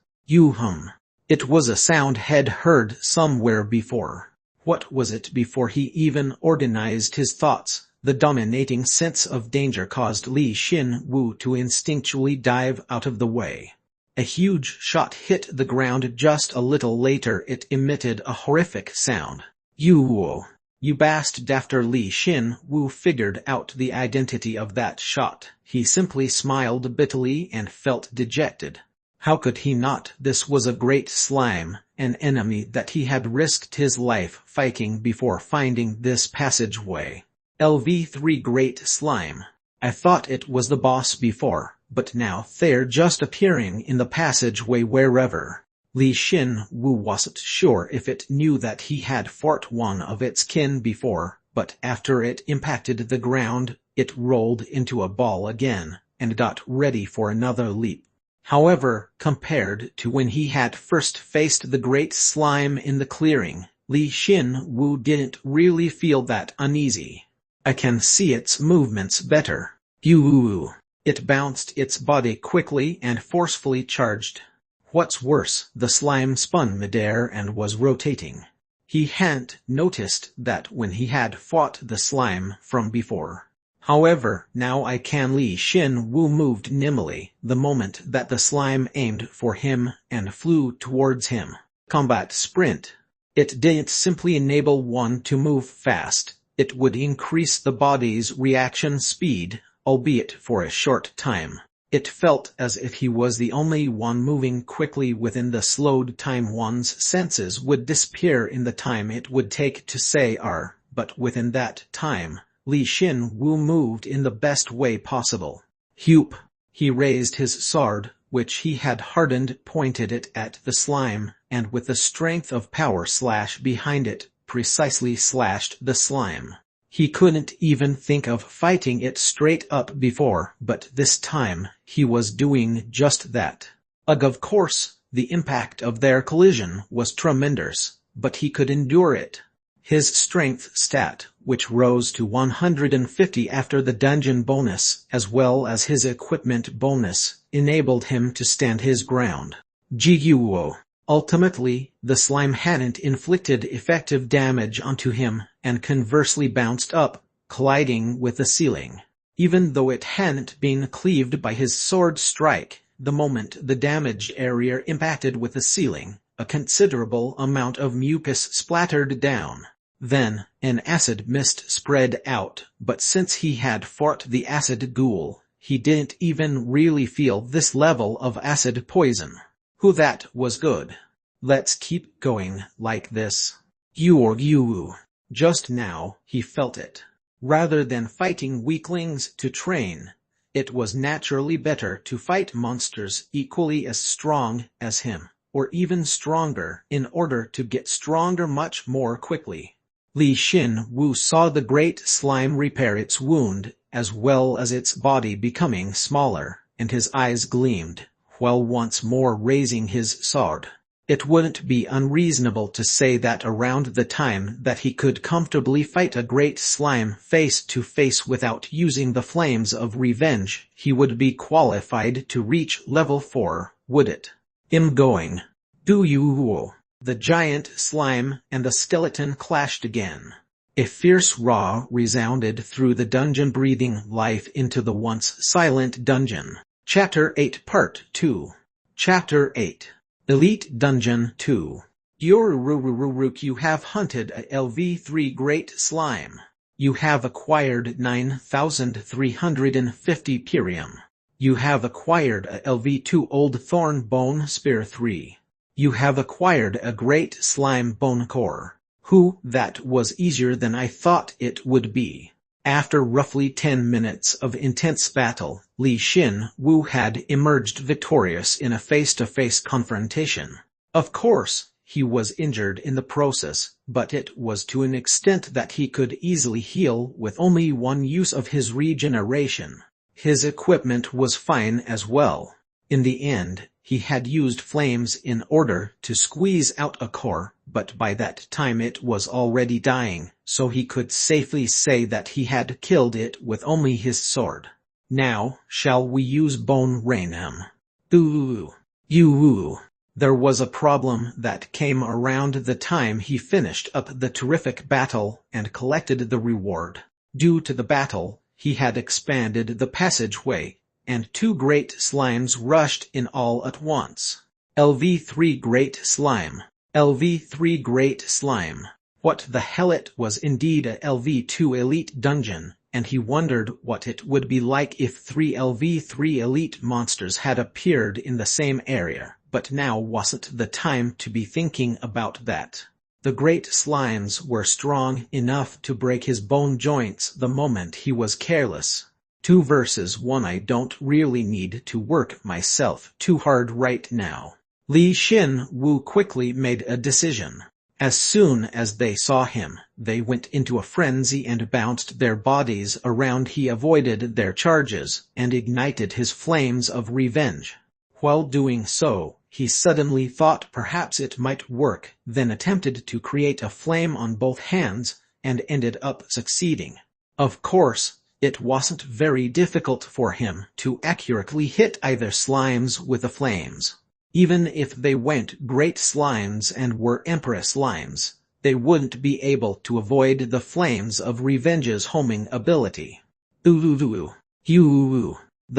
It was a sound he'd heard somewhere before. What was it? Before he even organized his thoughts, the dominating sense of danger caused Li Xin-Wu to instinctually dive out of the way. A huge shot hit the ground. Just a little later it emitted a horrific sound. You bastard! After Li Xin-Wu figured out the identity of that shot, he simply smiled bitterly and felt dejected. How could he not? This was a great slime, an enemy that he had risked his life fighting before finding this passageway. LV3 Great Slime. I thought it was the boss before, but now they're just appearing in the passageway wherever. Li Xin-Wu wasn't sure if it knew that he had fought one of its kin before, but after it impacted the ground, it rolled into a ball again, and got ready for another leap. However, compared to when he had first faced the great slime in the clearing, Li Xin-Wu didn't really feel that uneasy. I can see its movements better. It bounced its body quickly and forcefully charged. What's worse, the slime spun midair and was rotating. He hadn't noticed that when he had fought the slime from before. However, now I can. Li Xin-Wu moved nimbly the moment that the slime aimed for him and flew towards him. Combat sprint. It didn't simply enable one to move fast, it would increase the body's reaction speed, albeit for a short time. It felt as if he was the only one moving quickly within the slowed time. One's senses would disappear in the time it would take to say R, but within that time, Li Xin-Wu moved in the best way possible. Hup! He raised his sword, which he had hardened, pointed it at the slime, and with the strength of power slash behind it, precisely slashed the slime. He couldn't even think of fighting it straight up before, but this time, he was doing just that. Of course, the impact of their collision was tremendous, but he could endure it. His strength stat, which rose to 150 after the dungeon bonus, as well as his equipment bonus, enabled him to stand his ground. Ultimately, the slime hadn't inflicted effective damage onto him, and conversely bounced up, colliding with the ceiling. Even though it hadn't been cleaved by his sword strike, the moment the damaged area impacted with the ceiling, a considerable amount of mucus splattered down. Then, an acid mist spread out, but since he had fought the acid ghoul, he didn't even really feel this level of acid poison. That was good. Let's keep going like this. Just now, he felt it. Rather than fighting weaklings to train, it was naturally better to fight monsters equally as strong as him, or even stronger, in order to get stronger much more quickly. Li Xin-Wu saw the great slime repair its wound, as well as its body becoming smaller, and his eyes gleamed, while once more raising his sword. It wouldn't be unreasonable to say that around the time that he could comfortably fight a great slime face to face without using the flames of revenge, he would be qualified to reach level 4, would it? Going. The giant slime and the skeleton clashed again. A fierce roar resounded through the dungeon, breathing life into the once silent dungeon. Chapter 8 Part 2. Chapter 8. Elite Dungeon 2. Yorurururuk, you have hunted a LV3 Great Slime. You have acquired 9,350 Pirium. You have acquired a LV2 Old Thorn Bone Spear 3. You have acquired a Great Slime Bone Core. That was easier than I thought it would be. After roughly 10 minutes of intense battle, Li Xin Wu had emerged victorious in a face-to-face confrontation. Of course, he was injured in the process, but it was to an extent that he could easily heal with only one use of his regeneration. His equipment was fine as well. In the end, he had used flames in order to squeeze out a core, but by that time it was already dying, so he could safely say that he had killed it with only his sword. Now, shall we use Bone Rain him? There was a problem that came around the time he finished up the terrific battle and collected the reward. Due to the battle, he had expanded the passageway, and 2 great slimes rushed in all at once. LV3 Great Slime. LV3 Great Slime. What the hell, it was indeed a LV2 Elite Dungeon, and he wondered what it would be like if 3 LV3 Elite monsters had appeared in the same area, but now wasn't the time to be thinking about that. The Great Slimes were strong enough to break his bone joints the moment he was careless. 2 versus 1. I don't really need to work myself too hard right now. Li Xin Wu quickly made a decision. As soon as they saw him, they went into a frenzy and bounced their bodies around. He avoided their charges and ignited his flames of revenge. While doing so, he suddenly thought perhaps it might work, then attempted to create a flame on both hands, and ended up succeeding. Of course, it wasn't very difficult for him to accurately hit either slimes with the flames. Even if they went Great Slimes and were Empress Slimes, they wouldn't be able to avoid the flames of revenge's homing ability. The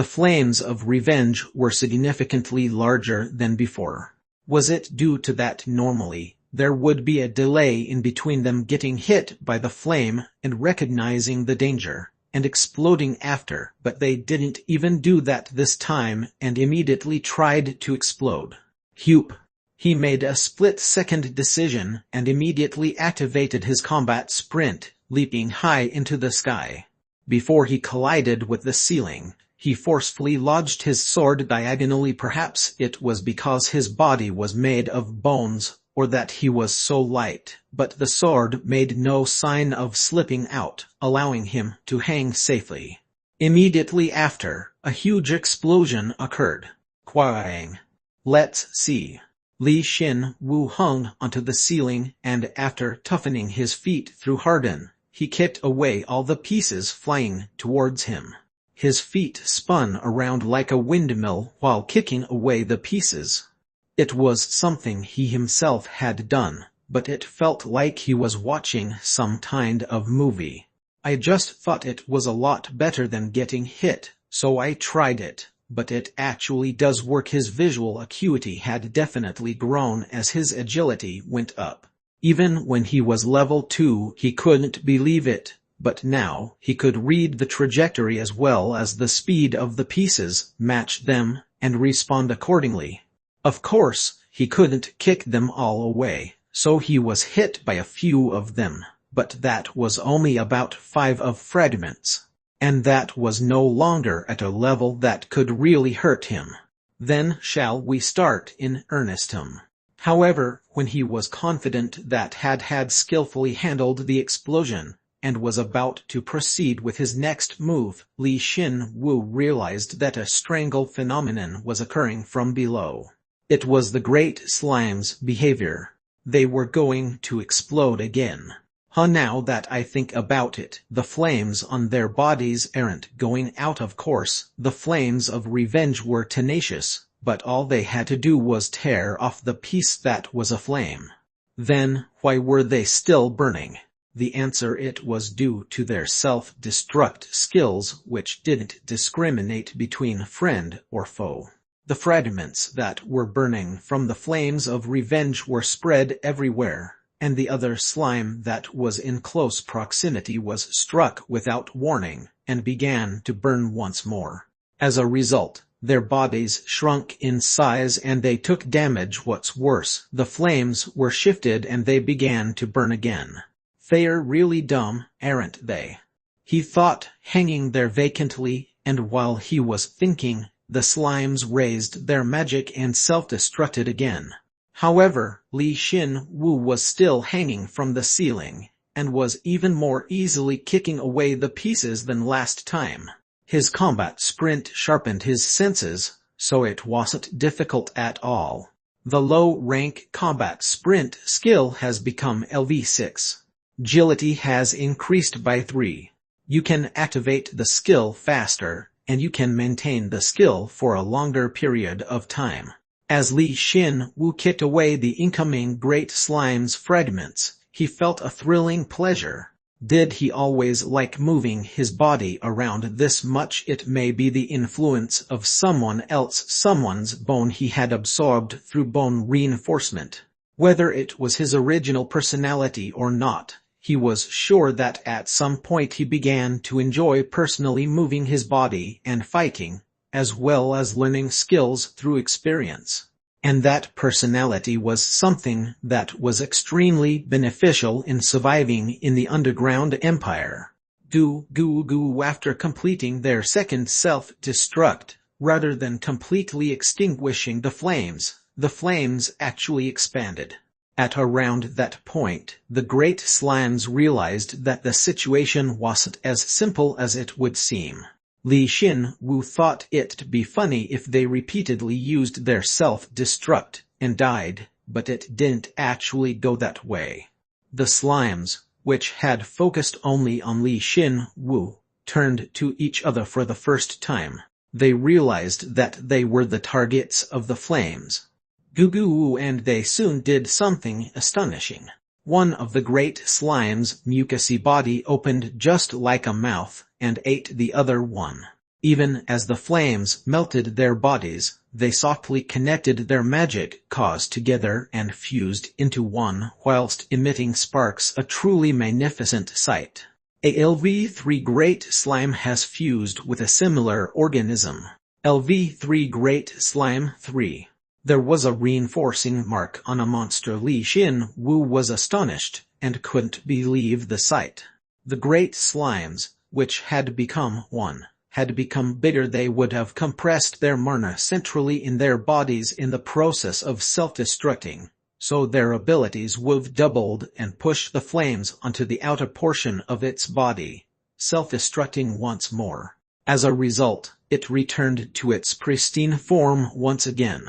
flames of revenge were significantly larger than before. Was it due to that normally there would be a delay in between them getting hit by the flame and recognizing the danger and exploding after, but they didn't even do that this time and immediately tried to explode. He made a split-second decision and immediately activated his combat sprint, leaping high into the sky. Before he collided with the ceiling, he forcefully lodged his sword diagonally. Perhaps it was because his body was made of bones, or that he was so light, but the sword made no sign of slipping out, allowing him to hang safely. Immediately after, a huge explosion occurred. Quang. Let's see. Li Xin Wu hung onto the ceiling, and after toughening his feet through harden, he kicked away all the pieces flying towards him. His feet spun around like a windmill while kicking away the pieces. It was something he himself had done, but it felt like he was watching some kind of movie. I just thought it was a lot better than getting hit, so I tried it, but it actually does work. His visual acuity had definitely grown as his agility went up. Even when he was level 2, he couldn't believe it, but now he could read the trajectory as well as the speed of the pieces, match them, and respond accordingly. Of course, he couldn't kick them all away, so he was hit by a few of them, but that was only about 5 of fragments. And that was no longer at a level that could really hurt him. Then shall we start in earnest him? However, when he was confident that had skillfully handled the explosion, and was about to proceed with his next move, Li Xin Wu realized that a strangle phenomenon was occurring from below. It was the Great Slime's behavior. They were going to explode again. Now that I think about it, the flames on their bodies aren't going out. Of course, the flames of revenge were tenacious, but all they had to do was tear off the piece that was aflame. Then, why were they still burning? The answer: it was due to their self-destruct skills, which didn't discriminate between friend or foe. The fragments that were burning from the flames of revenge were spread everywhere, and the other slime that was in close proximity was struck without warning and began to burn once more. As a result, their bodies shrunk in size and they took damage. What's worse, the flames were shifted and they began to burn again. They're really dumb, aren't they? He thought, hanging there vacantly, and while he was thinking, the slimes raised their magic and self-destructed again. However, Li Xin Wu was still hanging from the ceiling, and was even more easily kicking away the pieces than last time. His combat sprint sharpened his senses, so it wasn't difficult at all. The low-rank combat sprint skill has become LV6. Agility has increased by 3. You can activate the skill faster, and you can maintain the skill for a longer period of time. As Li Xin Wu kicked away the incoming great slime's fragments, he felt a thrilling pleasure. Did he always like moving his body around this much? It may be the influence of someone else, someone's bone he had absorbed through bone reinforcement. Whether it was his original personality or not, he was sure that at some point he began to enjoy personally moving his body and fighting, as well as learning skills through experience. And that personality was something that was extremely beneficial in surviving in the underground empire. After completing their second self-destruct, rather than completely extinguishing the flames actually expanded. At around that point, the great slimes realized that the situation wasn't as simple as it would seem. Li Xin Wu thought it'd be funny if they repeatedly used their self-destruct and died, but it didn't actually go that way. The slimes, which had focused only on Li Xin Wu, turned to each other for the first time. They realized that they were the targets of the flames. And they soon did something astonishing. One of the great slime's mucousy body opened just like a mouth and ate the other one. Even as the flames melted their bodies, they softly connected their magic cause together and fused into one whilst emitting sparks, a truly magnificent sight. A LV3 Great Slime has fused with a similar organism. LV3 Great Slime 3. There was a reinforcing mark on a monster. Li Xin Wu was astonished, and couldn't believe the sight. The great slimes, which had become one, had become bigger. They would have compressed their mana centrally in their bodies in the process of self-destructing, so their abilities would have doubled and pushed the flames onto the outer portion of its body, self-destructing once more. As a result, it returned to its pristine form once again.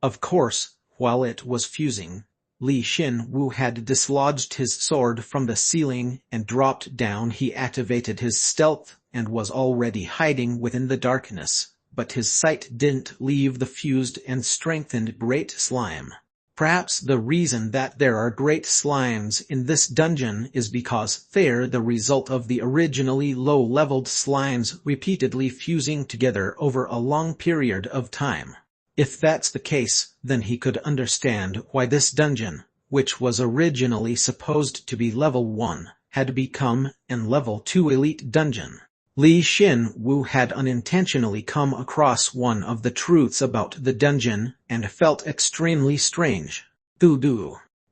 Of course, while it was fusing, Li Xin Wu had dislodged his sword from the ceiling and dropped down. He activated his stealth and was already hiding within the darkness, but his sight didn't leave the fused and strengthened great slime. Perhaps the reason that there are great slimes in this dungeon is because they're the result of the originally low-leveled slimes repeatedly fusing together over a long period of time. If that's the case, then he could understand why this dungeon, which was originally supposed to be level 1, had become an level 2 elite dungeon. Li Xin Wu had unintentionally come across one of the truths about the dungeon, and felt extremely strange.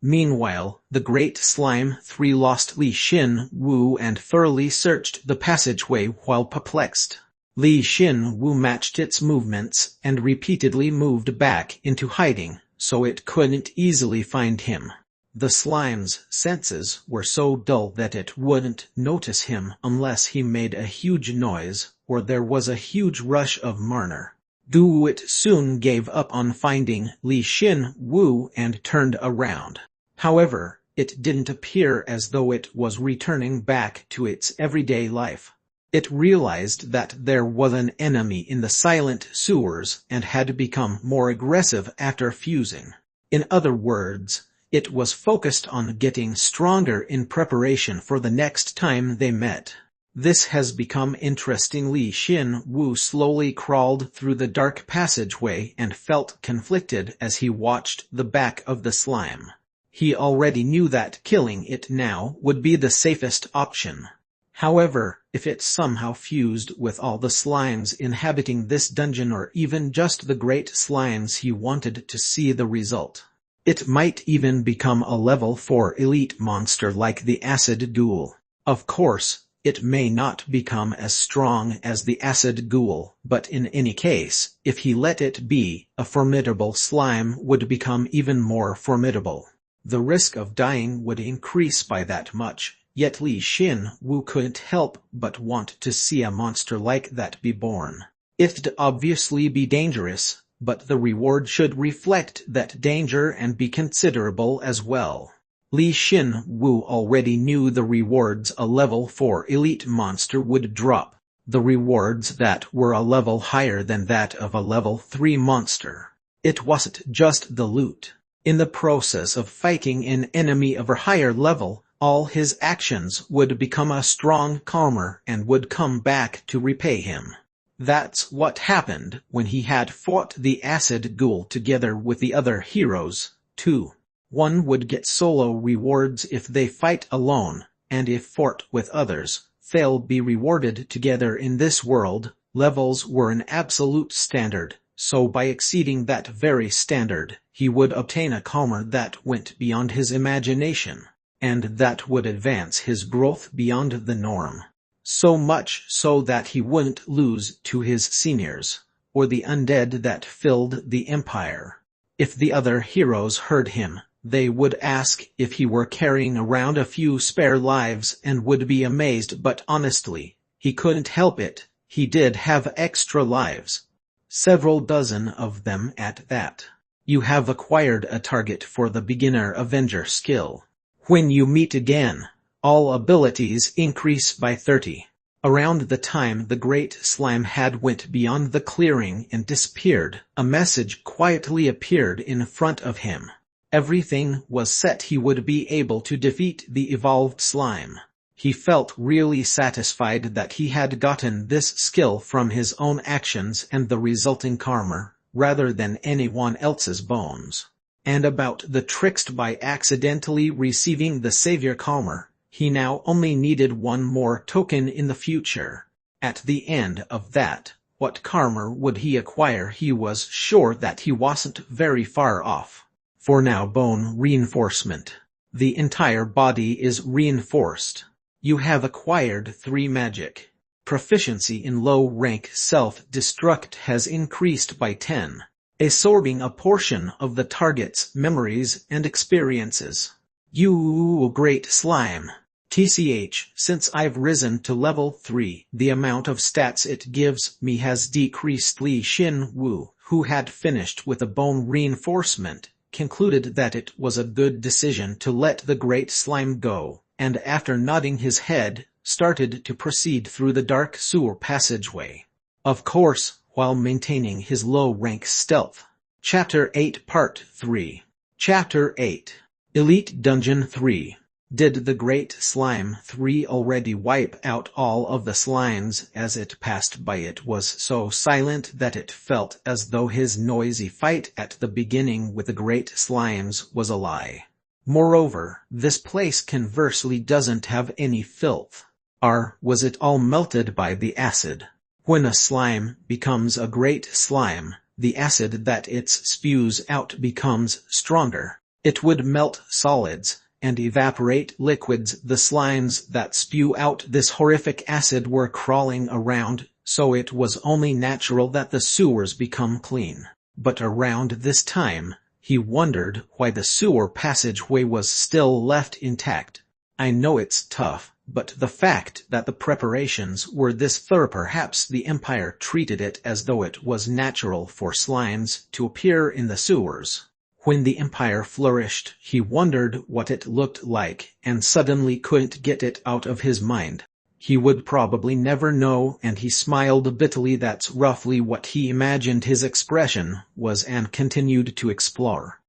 Meanwhile, the Great Slime 3 lost Li Xin Wu and thoroughly searched the passageway while perplexed. Li Xin Wu matched its movements and repeatedly moved back into hiding, so it couldn't easily find him. The slime's senses were so dull that it wouldn't notice him unless he made a huge noise or there was a huge rush of mana. It soon gave up on finding Li Xin Wu and turned around. However, it didn't appear as though it was returning back to its everyday life. It realized that there was an enemy in the silent sewers and had become more aggressive after fusing. In other words, It was focused on getting stronger in preparation for the next time they met. This has become interesting. Li Xin-Wu slowly crawled through the dark passageway and felt conflicted as he watched the back of the slime. He already knew that killing it now would be the safest option. However, if it somehow fused with all the slimes inhabiting this dungeon, or even just the great slimes, he wanted to see the result. It might even become a level 4 elite monster like the acid ghoul. Of course, it may not become as strong as the acid ghoul, but in any case, if he let it be, a formidable slime would become even more formidable. The risk of dying would increase by that much, yet Li Xin-Wu couldn't help but want to see a monster like that be born. It'd obviously be dangerous, but the reward should reflect that danger and be considerable as well. Li Xin-Wu already knew the rewards a level 4 elite monster would drop, the rewards that were a level higher than that of a level 3 monster. It wasn't just the loot. In the process of fighting an enemy of a higher level, all his actions would become a strong karma and would come back to repay him. That's what happened when he had fought the acid ghoul together with the other heroes, too. One would get solo rewards if they fight alone, and if fought with others, they'll be rewarded together in this world. Levels were an absolute standard, so by exceeding that very standard, he would obtain a karma that went beyond his imagination, and that would advance his growth beyond the norm. So much so that he wouldn't lose to his seniors, or the undead that filled the empire. If the other heroes heard him, they would ask if he were carrying around a few spare lives and would be amazed, but honestly, he couldn't help it. He did have extra lives. Several dozen of them at that. You have acquired a target for the beginner Avenger skill. When you meet again, all abilities increase by 30. Around the time the great slime had went beyond the clearing and disappeared, a message quietly appeared in front of him. Everything was set. He would be able to defeat the evolved slime. He felt really satisfied that he had gotten this skill from his own actions and the resulting karma, rather than anyone else's bones. And about the tricked by accidentally receiving the savior karma, he now only needed one more token in the future. At the end of that, what karma would he acquire? He was sure that he wasn't very far off. For now, bone reinforcement. The entire body is reinforced. You have acquired 3 magic. Proficiency in low-rank self-destruct has increased by 10, absorbing a portion of the target's memories and experiences. You great slime. TCH, since I've risen to level 3, the amount of stats it gives me has decreased. Li Xin-Wu, who had finished with a bone reinforcement, concluded that it was a good decision to let the great slime go, and after nodding his head, started to proceed through the dark sewer passageway. Of course, while maintaining his low-rank stealth. Chapter 8 Part 3. Chapter 8. Elite Dungeon 3. Did the great slime 3 already wipe out all of the slimes as it passed by? It was so silent that it felt as though his noisy fight at the beginning with the great slimes was a lie. Moreover, this place conversely doesn't have any filth. Or was it all melted by the acid? When a slime becomes a great slime, the acid that it spews out becomes stronger. It would melt solids and evaporate liquids. The slimes that spew out this horrific acid were crawling around, so it was only natural that the sewers become clean. But around this time, he wondered why the sewer passageway was still left intact. I know it's tough, but the fact that the preparations were this thorough, perhaps the Empire treated it as though it was natural for slimes to appear in the sewers. When the Empire flourished, he wondered what it looked like, and suddenly couldn't get it out of his mind. He would probably never know, and he smiled bitterly. That's roughly what he imagined his expression was, and continued to explore.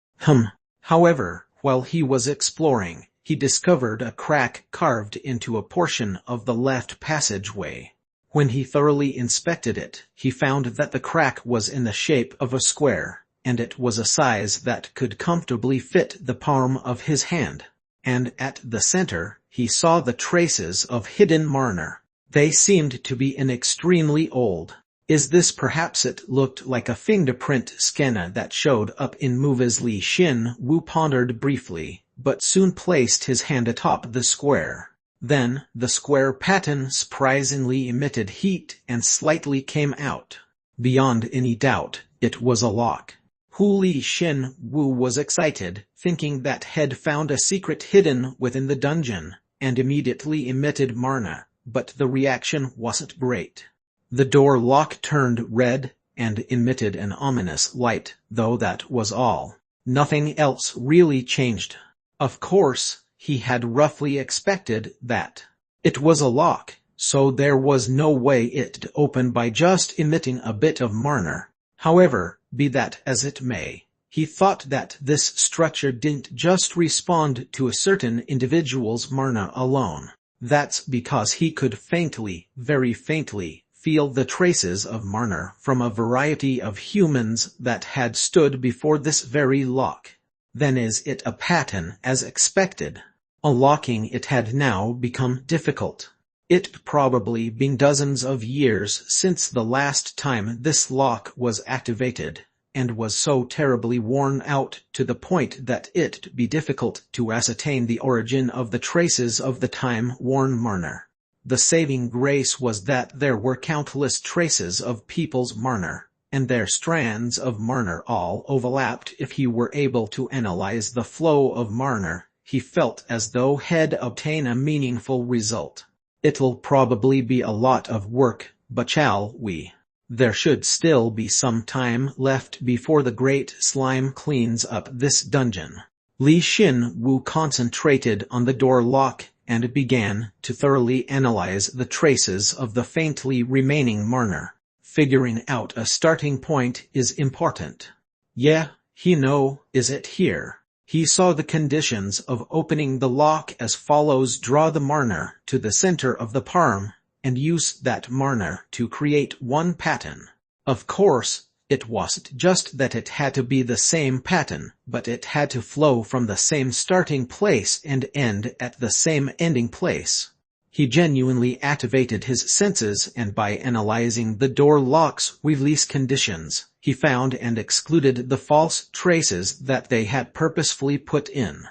However, While he was exploring, he discovered a crack carved into a portion of the left passageway. When he thoroughly inspected it, he found that the crack was in the shape of a square, and it was a size that could comfortably fit the palm of his hand. And at the center, he saw the traces of hidden Marner. They seemed to be extremely old. Is this perhaps? It looked like a fingerprint scanner that showed up in movies. Li Xin-Wu pondered briefly, but soon placed his hand atop the square. Then, the square pattern surprisingly emitted heat and slightly came out. Beyond any doubt, it was a lock. Li Xin-Wu was excited, thinking that had found a secret hidden within the dungeon, and immediately emitted Marna, but the reaction wasn't great. The door lock turned red, and emitted an ominous light, though that was all. Nothing else really changed. Of course, he had roughly expected that. It was a lock, so there was no way it'd open by just emitting a bit of Marner. However, be that as it may, he thought that this structure didn't just respond to a certain individual's Marna alone. That's because he could faintly, very faintly, feel the traces of Marner from a variety of humans that had stood before this very lock. Then is it a pattern as expected? Unlocking it had now become difficult. It'd probably been dozens of years since the last time this lock was activated, and was so terribly worn out to the point that it'd be difficult to ascertain the origin of the traces of the time-worn Marner. The saving grace was that there were countless traces of people's Marner, and their strands of Marner all overlapped. If he were able to analyze the flow of Marner, he felt as though he'd obtain a meaningful result. It'll probably be a lot of work, but shall we? There should still be some time left before the great slime cleans up this dungeon. Li Xin-Wu concentrated on the door lock and began to thoroughly analyze the traces of the faintly remaining Marner. Figuring out a starting point is important. Yeah, is it here? He saw the conditions of opening the lock as follows: draw the Marner to the center of the palm, and use that Marner to create one pattern. Of course, it wasn't just that it had to be the same pattern, but it had to flow from the same starting place and end at the same ending place. He genuinely activated his senses, and by analyzing the door lock's release conditions, he found and excluded the false traces that they had purposefully put in.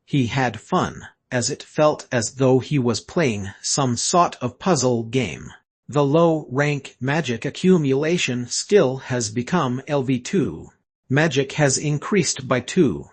He had fun, as it felt as though he was playing some sort of puzzle game. The low-rank magic accumulation skill has become LV2. Magic has increased by 2.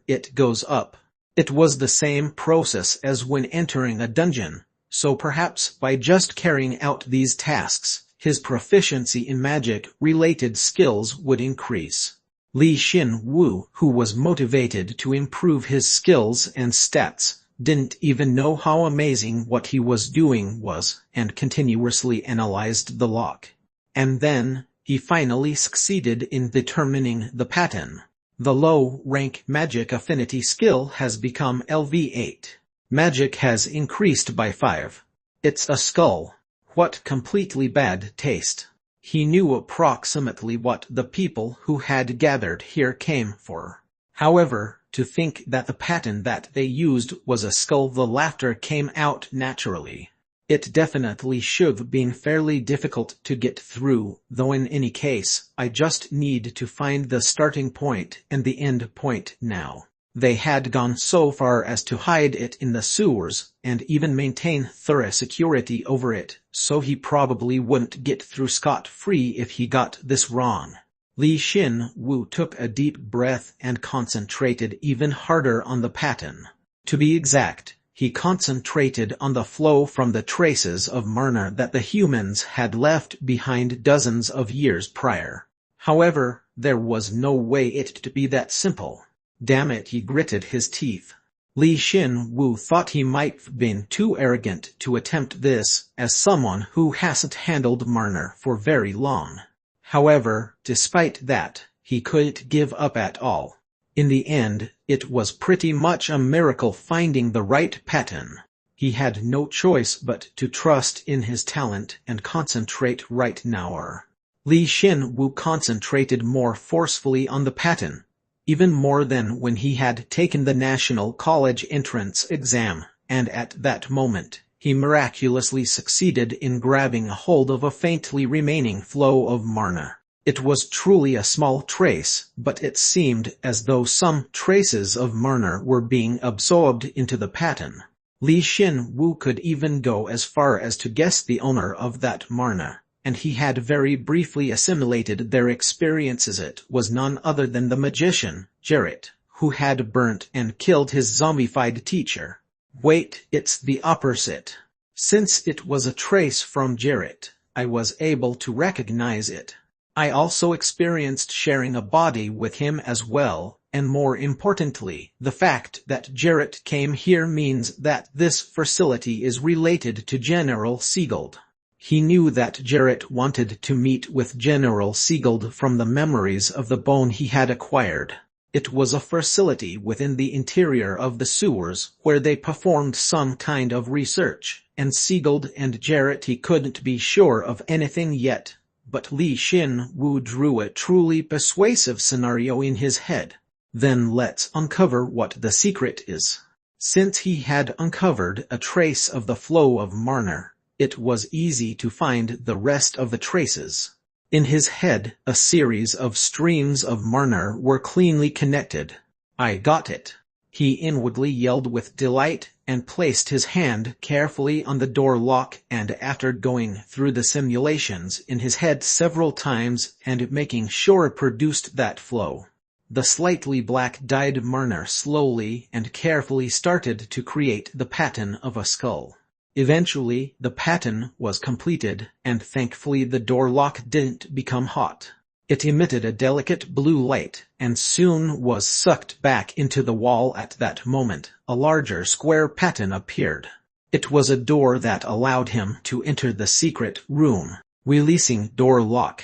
It goes up. It was the same process as when entering a dungeon, so perhaps by just carrying out these tasks, his proficiency in magic-related skills would increase. Li Xin-Wu, who was motivated to improve his skills and stats, didn't even know how amazing what he was doing was, and continuously analyzed the lock. And then, he finally succeeded in determining the pattern. The low-rank magic affinity skill has become LV8. Magic has increased by 5. It's a skull. What completely bad taste. He knew approximately what the people who had gathered here came for. However, to think that the pattern that they used was a skull, the laughter came out naturally. It definitely should have been fairly difficult to get through, though in any case, I just need to find the starting point and the end point now. They had gone so far as to hide it in the sewers, and even maintain thorough security over it, so he probably wouldn't get through scot-free if he got this wrong. Li Xin-Wu took a deep breath and concentrated even harder on the pattern. To be exact, he concentrated on the flow from the traces of Marner that the humans had left behind dozens of years prior. However, there was no way it to be that simple. Damn it, he gritted his teeth. Li Xin-Wu thought he might have been too arrogant to attempt this, as someone who hasn't handled Marner for very long. However, despite that, he couldn't give up at all. In the end, it was pretty much a miracle finding the right pattern. He had no choice but to trust in his talent and concentrate right now. Li Xin concentrated more forcefully on the pattern, even more than when he had taken the National College entrance exam, and at that moment, he miraculously succeeded in grabbing a hold of a faintly remaining flow of mana. It was truly a small trace, but it seemed as though some traces of mana were being absorbed into the pattern. Li Xin could even go as far as to guess the owner of that mana, and he had very briefly assimilated their experiences. It was none other than the magician, Jarrett, who had burnt and killed his zombified teacher. Wait, it's the opposite. Since it was a trace from Jarrett, I was able to recognize it. I also experienced sharing a body with him as well, and more importantly, the fact that Jarrett came here means that this facility is related to General Siegeld. He knew that Jarrett wanted to meet with General Siegeld from the memories of the bone he had acquired. It was a facility within the interior of the sewers where they performed some kind of research, and Siegeld and Jarrett he couldn't be sure of anything yet. But Li Xin drew a truly persuasive scenario in his head. Then let's uncover what the secret is. Since he had uncovered a trace of the flow of mana, it was easy to find the rest of the traces. In his head, a series of streams of mana were cleanly connected. I got it. He inwardly yelled with delight, and placed his hand carefully on the door lock, and after going through the simulations in his head several times and making sure it produced that flow, the slightly black-dyed mana slowly and carefully started to create the pattern of a skull. Eventually, the pattern was completed, and thankfully the door lock didn't become hot. It emitted a delicate blue light, and soon was sucked back into the wall. At that moment, a larger square pattern appeared. It was a door that allowed him to enter the secret room, releasing door lock.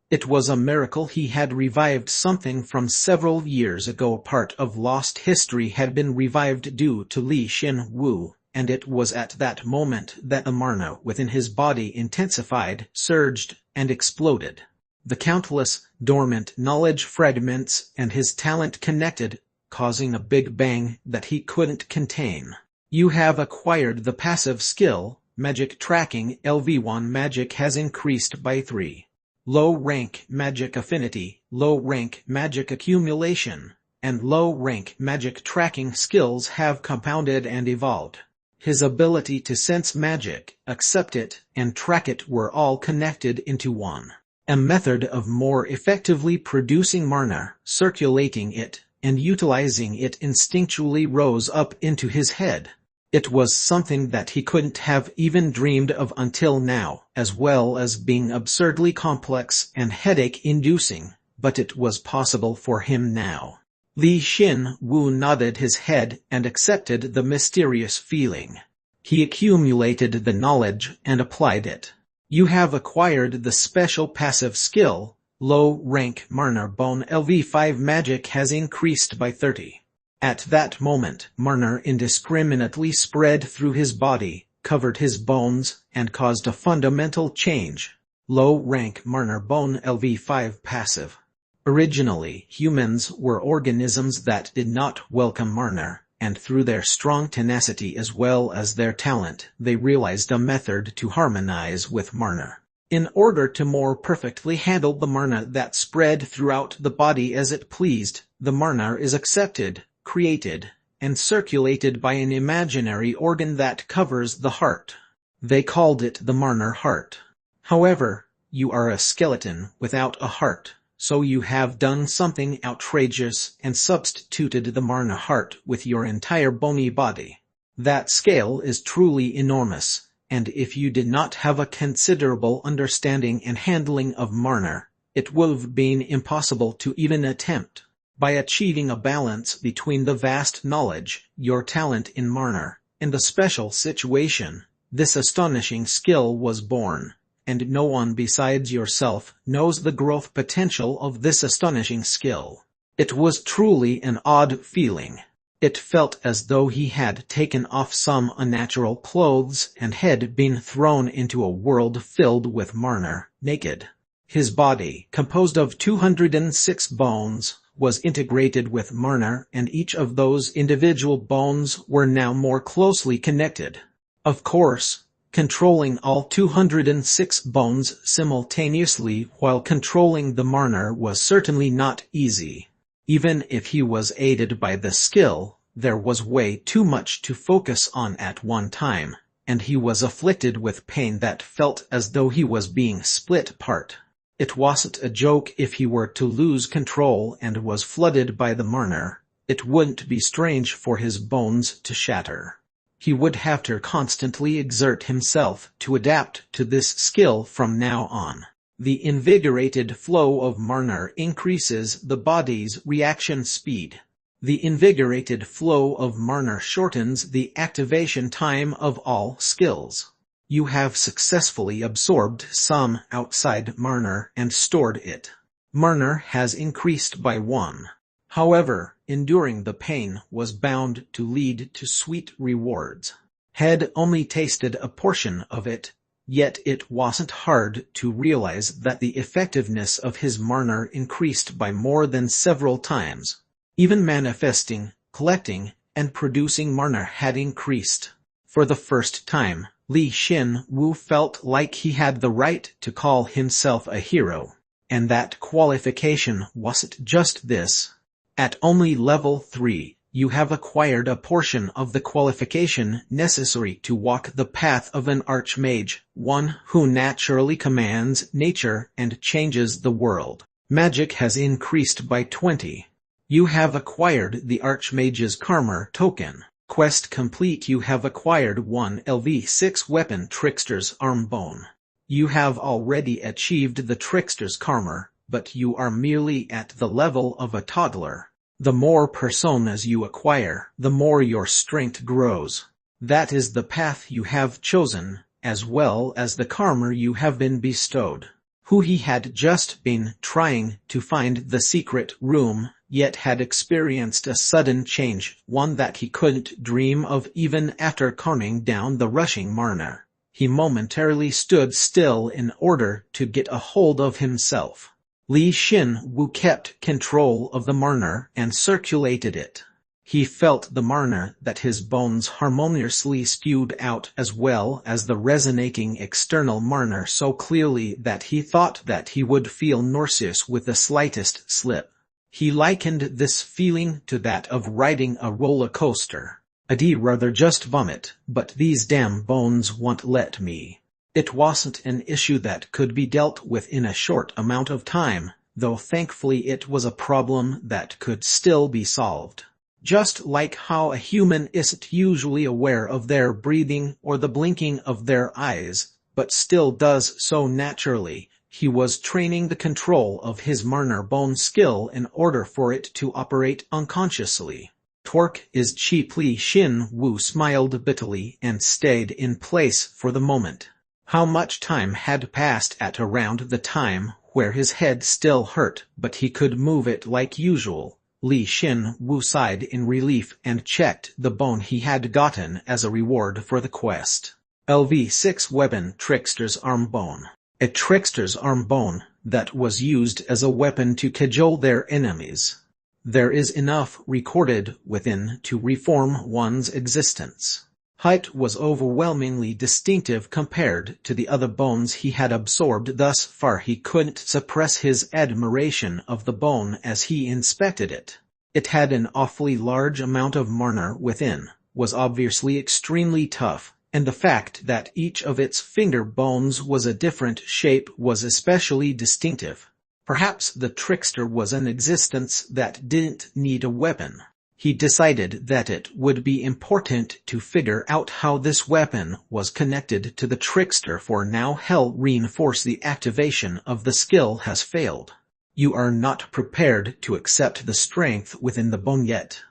It was a miracle he had revived something from several years ago. Part of lost history had been revived due to Li Xin, and it was at that moment that the mana within his body intensified, surged, and exploded. The countless, dormant knowledge fragments and his talent connected, causing a big bang that he couldn't contain. You have acquired the passive skill, Magic Tracking. LV1 magic has increased by 3. Low rank Magic Affinity, low rank Magic Accumulation, and low rank Magic Tracking skills have compounded and evolved. His ability to sense magic, accept it, and track it were all connected into one. A method of more effectively producing mana, circulating it, and utilizing it instinctually rose up into his head. It was something that he couldn't have even dreamed of until now, as well as being absurdly complex and headache-inducing, but it was possible for him now. Li Xin nodded his head and accepted the mysterious feeling. He accumulated the knowledge and applied it. You have acquired the special passive skill, low rank mana bone. LV5 magic has increased by 30. At that moment, mana indiscriminately spread through his body, covered his bones, and caused a fundamental change. Low rank mana bone. LV5 passive. Originally, humans were organisms that did not welcome mana, and through their strong tenacity as well as their talent, they realized a method to harmonize with mana. In order to more perfectly handle the mana that spread throughout the body as it pleased, the mana is accepted, created, and circulated by an imaginary organ that covers the heart. They called it the mana heart. However, you are a skeleton without a heart. So you have done something outrageous and substituted the mana heart with your entire bony body. That scale is truly enormous, and if you did not have a considerable understanding and handling of mana, it would have been impossible to even attempt. By achieving a balance between the vast knowledge, your talent in mana, and the special situation, this astonishing skill was born. And no one besides yourself knows the growth potential of this astonishing skill. It was truly an odd feeling. It felt as though he had taken off some unnatural clothes and had been thrown into a world filled with Marner, naked. His body, composed of 206 bones, was integrated with Marner, and each of those individual bones were now more closely connected. Of course, controlling all 206 bones simultaneously while controlling the Marner was certainly not easy. Even if he was aided by the skill, there was way too much to focus on at one time, and he was afflicted with pain that felt as though he was being split apart. It wasn't a joke if he were to lose control and was flooded by the Marner. It wouldn't be strange for his bones to shatter. He would have to constantly exert himself to adapt to this skill from now on. The invigorated flow of Marner increases the body's reaction speed. The invigorated flow of Marner shortens the activation time of all skills. You have successfully absorbed some outside Marner and stored it. Marner has increased by 1. However, enduring the pain was bound to lead to sweet rewards. Had only tasted a portion of it, yet it wasn't hard to realize that the effectiveness of his Marner increased by more than several times. Even manifesting, collecting, and producing Marner had increased. For the first time, Li Xin-Wu felt like he had the right to call himself a hero. And that qualification wasn't just this. At only level 3, you have acquired a portion of the qualification necessary to walk the path of an archmage, one who naturally commands nature and changes the world. Magic has increased by 20. You have acquired the archmage's karma token. Quest complete. You have acquired 1 LV6 weapon trickster's arm bone. You have already achieved the trickster's karma, but you are merely at the level of a toddler. The more personas you acquire, the more your strength grows. That is the path you have chosen, as well as the karma you have been bestowed. Who he had just been trying to find the secret room, yet had experienced a sudden change, one that he couldn't dream of even after calming down the rushing Marner. He momentarily stood still in order to get a hold of himself. Li Xin-Wu kept control of the Marner and circulated it. He felt the Marner that his bones harmoniously spewed out, as well as the resonating external Marner, so clearly that he thought that he would feel nauseous with the slightest slip. He likened this feeling to that of riding a roller coaster. I'd rather just vomit, but these damn bones won't let me. It wasn't an issue that could be dealt with in a short amount of time, though thankfully it was a problem that could still be solved. Just like how a human isn't usually aware of their breathing or the blinking of their eyes, but still does so naturally, he was training the control of his Marner bone skill in order for it to operate unconsciously. Torque is cheap. Li Xin-Wu smiled bitterly and stayed in place for the moment. How much time had passed at around the time where his head still hurt, but he could move it like usual. Li Xin-Wu sighed in relief and checked the bone he had gotten as a reward for the quest. LV6 weapon trickster's arm bone. A trickster's arm bone that was used as a weapon to cajole their enemies. There is enough recorded within to reform one's existence. Height was overwhelmingly distinctive compared to the other bones he had absorbed thus far. He couldn't suppress his admiration of the bone as he inspected it. It had an awfully large amount of Marner within, was obviously extremely tough, and the fact that each of its finger bones was a different shape was especially distinctive. Perhaps the trickster was an existence that didn't need a weapon. He decided that it would be important to figure out how this weapon was connected to the trickster, for now hell reinforce the activation of the skill has failed. You are not prepared to accept the strength within the bone yet.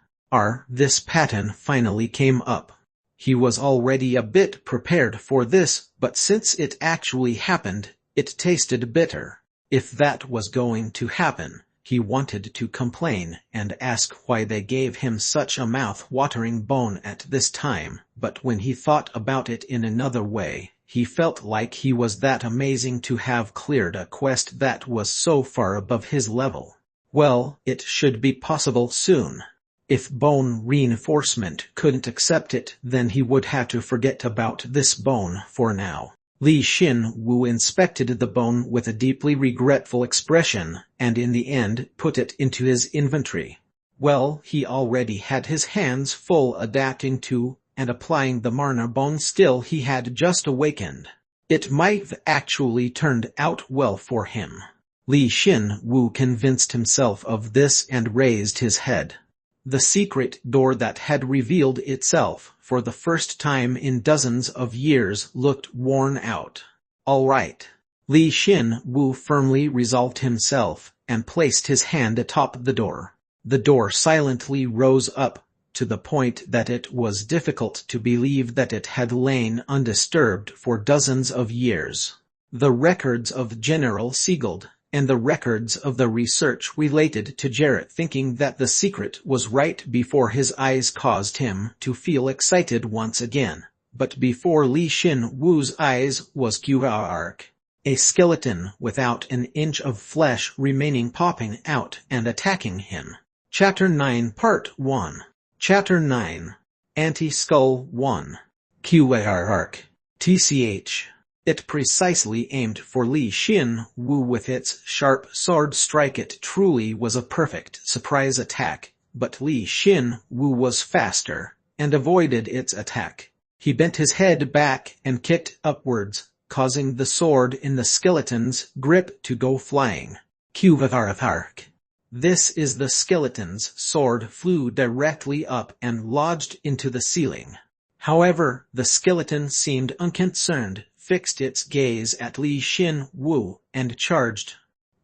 This pattern finally came up. He was already a bit prepared for this, but since it actually happened, it tasted bitter. If that was going to happen, He wanted to complain and ask why they gave him such a mouth-watering bone at this time, but when he thought about it in another way, he felt like he was that amazing to have cleared a quest that was so far above his level. Well, it should be possible soon. If bone reinforcement couldn't accept it, then he would have to forget about this bone for now. Li Xin-Wu inspected the bone with a deeply regretful expression, and in the end put it into his inventory. Well, he already had his hands full adapting to and applying the Marna bone skill he had just awakened. It might have actually turned out well for him. Li Xin-Wu convinced himself of this and raised his head. The secret door that had revealed itself for the first time in dozens of years looked worn out. All right. Li Xin-Wu firmly resolved himself and placed his hand atop the door. The door silently rose up, to the point that it was difficult to believe that it had lain undisturbed for dozens of years. The records of General Siegeld and the records of the research related to Jarrett thinking that the secret was right before his eyes caused him to feel excited once again. But before Li Xin-Wu's eyes was Q'ark, a skeleton without an inch of flesh remaining popping out and attacking him. Chapter 9 Part 1 Chapter 9 Anti-Skull 1 Q'ark TCH It precisely aimed for Li Xin-Wu with its sharp sword strike. It truly was a perfect surprise attack, but Li Xin-Wu was faster and avoided its attack. He bent his head back and kicked upwards, causing the sword in the skeleton's grip to go flying. Q'ark. This is the skeleton's sword flew directly up and lodged into the ceiling. However, the skeleton seemed unconcerned, fixed its gaze at Li Xin-Wu, and charged.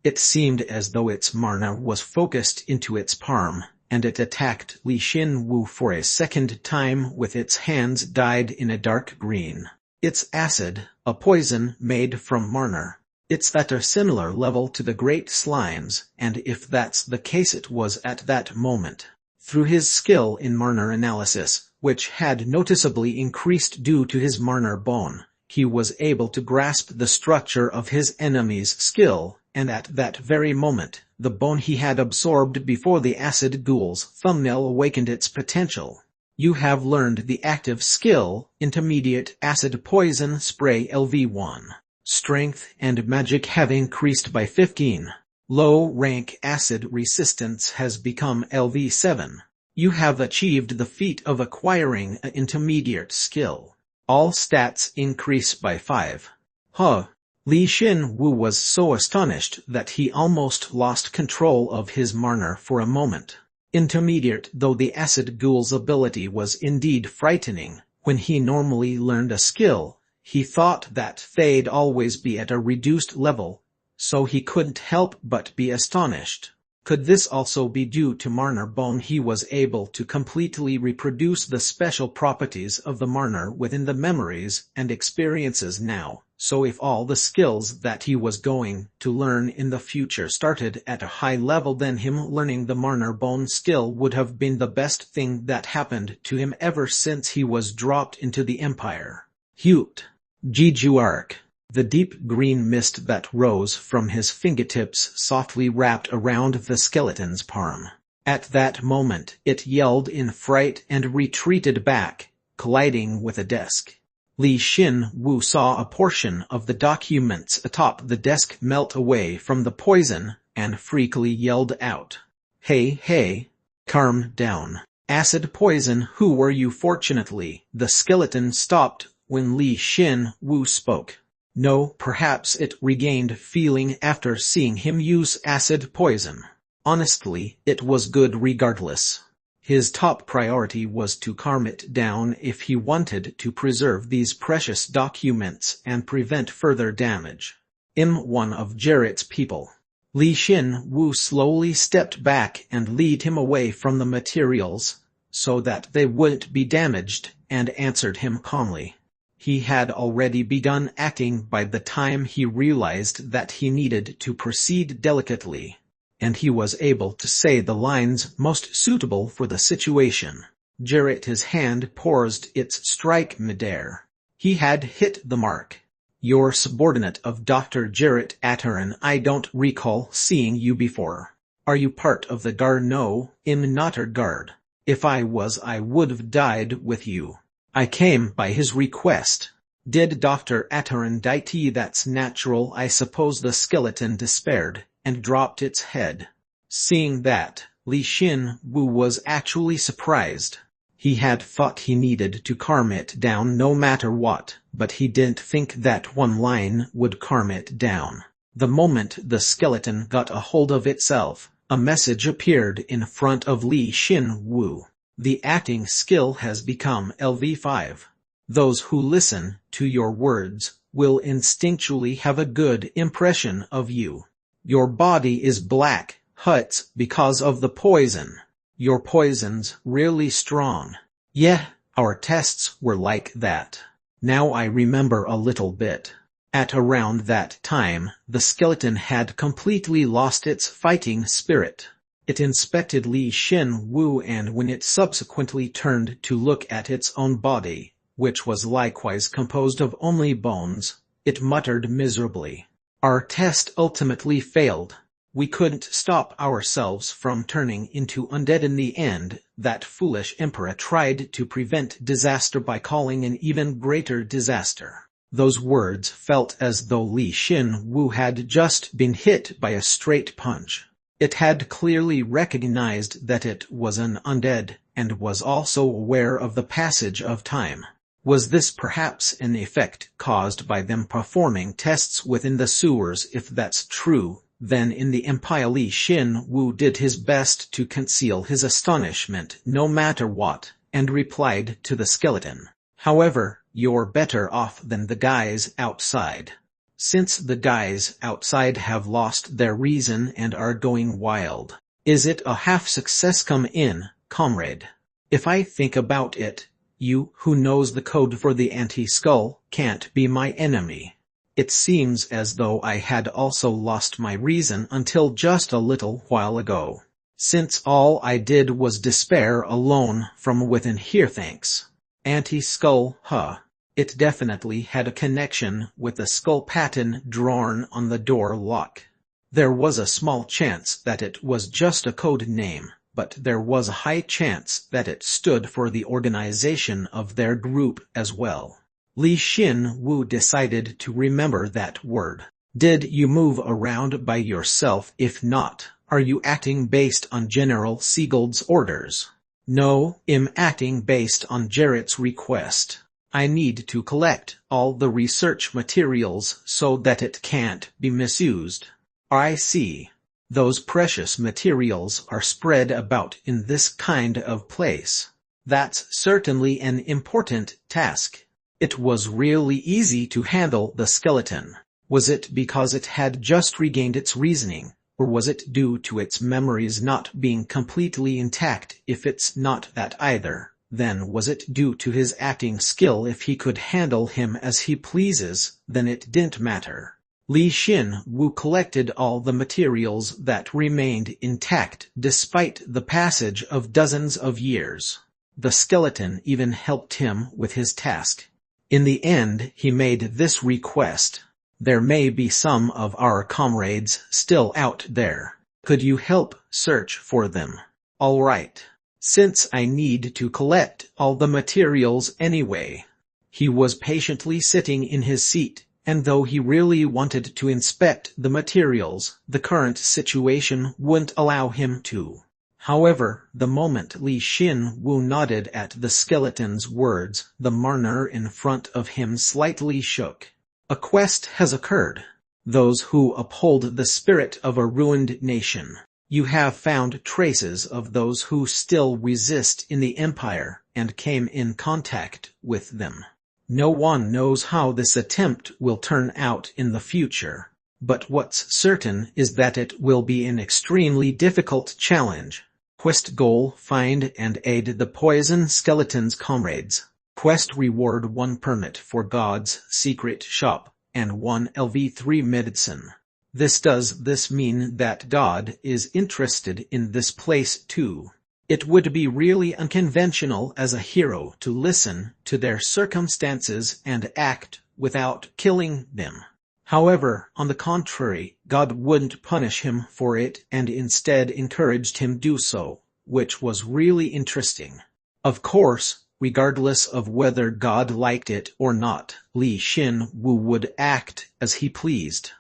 It seemed as though its Marna was focused into its palm, and it attacked Li Xin-Wu for a second time with its hands dyed in a dark green. It's acid, a poison made from Marna. It's at a similar level to the great slimes, and if that's the case it was at that moment. Through his skill in Marna analysis, which had noticeably increased due to his Marna bone, he was able to grasp the structure of his enemy's skill, and at that very moment, the bone he had absorbed before the acid ghoul's thumbnail awakened its potential. You have learned the active skill, Intermediate Acid Poison Spray LV1. Strength and magic have increased by 15. Low-rank acid resistance has become LV7. You have achieved the feat of acquiring an intermediate skill. All stats increase by 5. Huh. Li Xin-Wu was so astonished that he almost lost control of his Marna for a moment. Intermediate though the acid ghoul's ability was indeed frightening, when he normally learned a skill, he thought that they'd always be at a reduced level, so he couldn't help but be astonished. Could this also be due to Marna bone? He was able to completely reproduce the special properties of the Marna within the memories and experiences now, so if all the skills that he was going to learn in the future started at a high level, then him learning the Marna bone skill would have been the best thing that happened to him ever since he was dropped into the Empire. Hute. Q'ark. The deep green mist that rose from his fingertips softly wrapped around the skeleton's palm. At that moment, it yelled in fright and retreated back, colliding with a desk. Li Xin-Wu saw a portion of the documents atop the desk melt away from the poison, and freakily yelled out, Hey, calm down. Acid poison, who were you? Fortunately, the skeleton stopped when Li Xin-Wu spoke. No, perhaps it regained feeling after seeing him use acid poison. Honestly, it was good regardless. His top priority was to calm it down if he wanted to preserve these precious documents and prevent further damage. One of Jarrett's people. Li Xin-Wu slowly stepped back and led him away from the materials, so that they wouldn't be damaged, and answered him calmly. He had already begun acting by the time he realized that he needed to proceed delicately. and he was able to say the lines most suitable for the situation. Jarrett, his hand poised its strike midair. He had hit the mark. "You're subordinate of Dr. Jarrett Atteran. I don't recall seeing you before. Are you part of the guard?" "No, I'm not a guard. If I was, I would've died with you. I came by his request." "Did Dr. Atteran die?" "That's natural, I suppose." The skeleton despaired, and dropped its head. Seeing that, Li Xin-Wu was actually surprised. He had thought he needed to calm it down no matter what, but he didn't think that one line would calm it down. The moment the skeleton got a hold of itself, a message appeared in front of Li Xin-Wu. "The acting skill has become LV5. Those who listen to your words will instinctually have a good impression of you. Your body is black, Huts, because of the poison. Your poison's really strong." "Yeah, our tests were like that. Now I remember a little bit." At around that time, the skeleton had completely lost its fighting spirit. It inspected Li Xin-Wu, and when it subsequently turned to look at its own body, which was likewise composed of only bones, it muttered miserably. "Our test ultimately failed. We couldn't stop ourselves from turning into undead in the end. That foolish emperor tried to prevent disaster by calling an even greater disaster." Those words felt as though Li Xin-Wu had just been hit by a straight punch. It had clearly recognized that it was an undead, and was also aware of the passage of time. Was this perhaps an effect caused by them performing tests within the sewers? If that's true, then in the Empire Li Xin-Wu did his best to conceal his astonishment no matter what, and replied to the skeleton. "However, you're better off than the guys outside. Since the guys outside have lost their reason and are going wild. Is it a half-success? Come in, comrade. If I think about it, you, who knows the code for the anti-skull, can't be my enemy. It seems as though I had also lost my reason until just a little while ago. Since all I did was despair alone from within here." "Thanks. Anti-skull, huh? It definitely had a connection with the skull pattern drawn on the door lock. There was a small chance that it was just a code name, but there was a high chance that it stood for the organization of their group as well." Li Xin-Wu decided to remember that word. "Did you move around by yourself? If not, are you acting based on General Siegold's orders?" "No, I'm acting based on Jarrett's request. I need to collect all the research materials so that it can't be misused." "I see. Those precious materials are spread about in this kind of place. That's certainly an important task." It was really easy to handle the skeleton. Was it because it had just regained its reasoning, or was it due to its memories not being completely intact? If it's not that either, then was it due to his acting skill? If he could handle him as he pleases, then it didn't matter. Li Xin-Wu collected all the materials that remained intact despite the passage of dozens of years. The skeleton even helped him with his task. In the end, he made this request. "There may be some of our comrades still out there. Could you help search for them?" "All right. Since I need to collect all the materials anyway." He was patiently sitting in his seat, and though he really wanted to inspect the materials, the current situation wouldn't allow him to. However, the moment Li Xin-Wu nodded at the skeleton's words, the marner in front of him slightly shook. "A quest has occurred. Those who uphold the spirit of a ruined nation. You have found traces of those who still resist in the Empire, and came in contact with them. No one knows how this attempt will turn out in the future, but what's certain is that it will be an extremely difficult challenge. Quest goal: find and aid the poison skeleton's comrades. Quest reward: 1 permit for God's secret shop, and 1 LV3 medicine. Does this mean that God is interested in this place too? It would be really unconventional as a hero to listen to their circumstances and act without killing them. However, on the contrary, God wouldn't punish him for it and instead encouraged him do so, which was really interesting. Of course, regardless of whether God liked it or not, Li Xin-Wu would act as he pleased.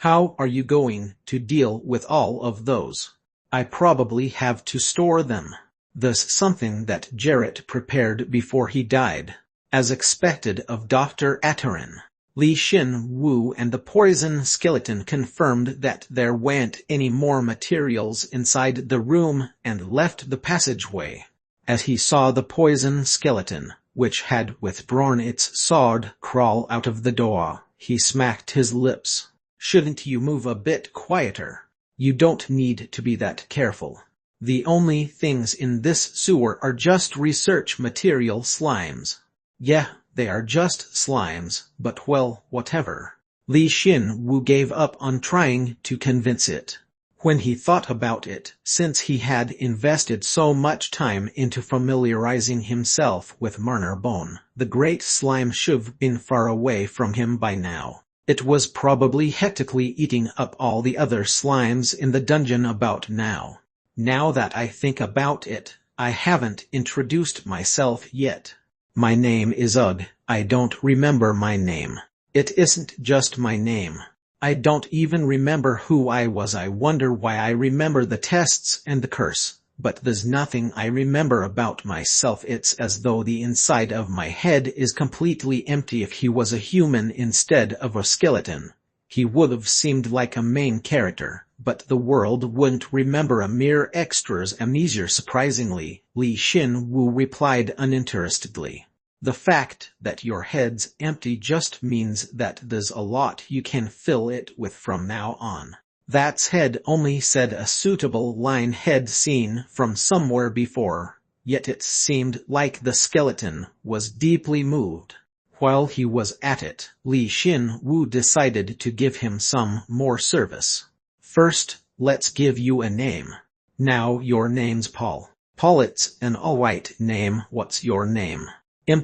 How are you going to deal with all of those? I probably have to store them. Thus something that Jarrett prepared before he died. As expected of Dr. Atarin, Li Xin-Wu and the poison skeleton confirmed that there weren't any more materials inside the room and left the passageway. As he saw the poison skeleton, which had withdrawn its sword, crawl out of the door, he smacked his lips. Shouldn't you move a bit quieter? You don't need to be that careful. The only things in this sewer are just research material slimes. Yeah, they are just slimes, but well, whatever. Li Xin-Wu gave up on trying to convince it. When he thought about it, since he had invested so much time into familiarizing himself with Marner Bone, the great slime should have been far away from him by now. It was probably hectically eating up all the other slimes in the dungeon about now. Now that I think about it, I haven't introduced myself yet. My name is Ugg. I don't remember my name. It isn't just my name. I don't even remember who I was. I wonder why. I remember the tests and the curse, but there's nothing I remember about myself. It's as though the inside of my head is completely empty. If he was a human instead of a skeleton, he would have seemed like a main character, but the world wouldn't remember a mere extra's amnesia. Surprisingly, Li Xin-Wu replied uninterestedly. The fact that your head's empty just means that there's a lot you can fill it with from now on. That's head only, said a suitable line head seen from somewhere before, yet it seemed like the skeleton was deeply moved. While he was at it, Li Xin-Wu decided to give him some more service. First, let's give you a name. Now your name's Paul. Paul, it's an alright name. What's your name?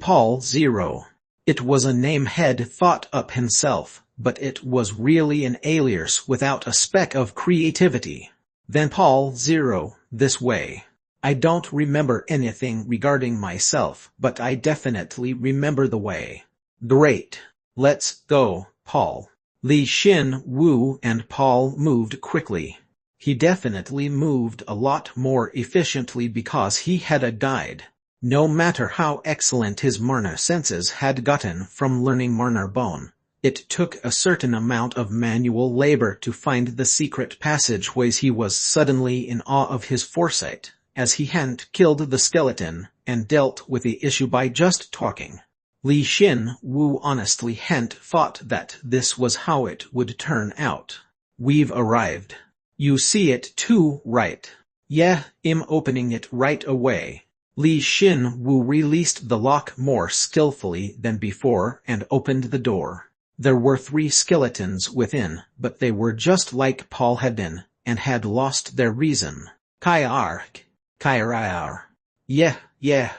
Paul Zero. It was a name head thought up himself, but it was really an alias without a speck of creativity. Then Paul Zero, this way. I don't remember anything regarding myself, but I definitely remember the way. Great. Let's go, Paul. Li Xin-Wu and Paul moved quickly. He definitely moved a lot more efficiently because he had died. No matter how excellent his Marner senses had gotten from learning Marner Bone, it took a certain amount of manual labor to find the secret passageways. He was suddenly in awe of his foresight, as he hadn't killed the skeleton and dealt with the issue by just talking. Li Xin-Wu honestly hadn't thought that this was how it would turn out. We've arrived. You see it too, right? Yeah, I'm opening it right away. Li Xin-Wu released the lock more skillfully than before and opened the door. There were 3 skeletons within, but they were just like Paul had been, and had lost their reason. Kaiar. Yeah.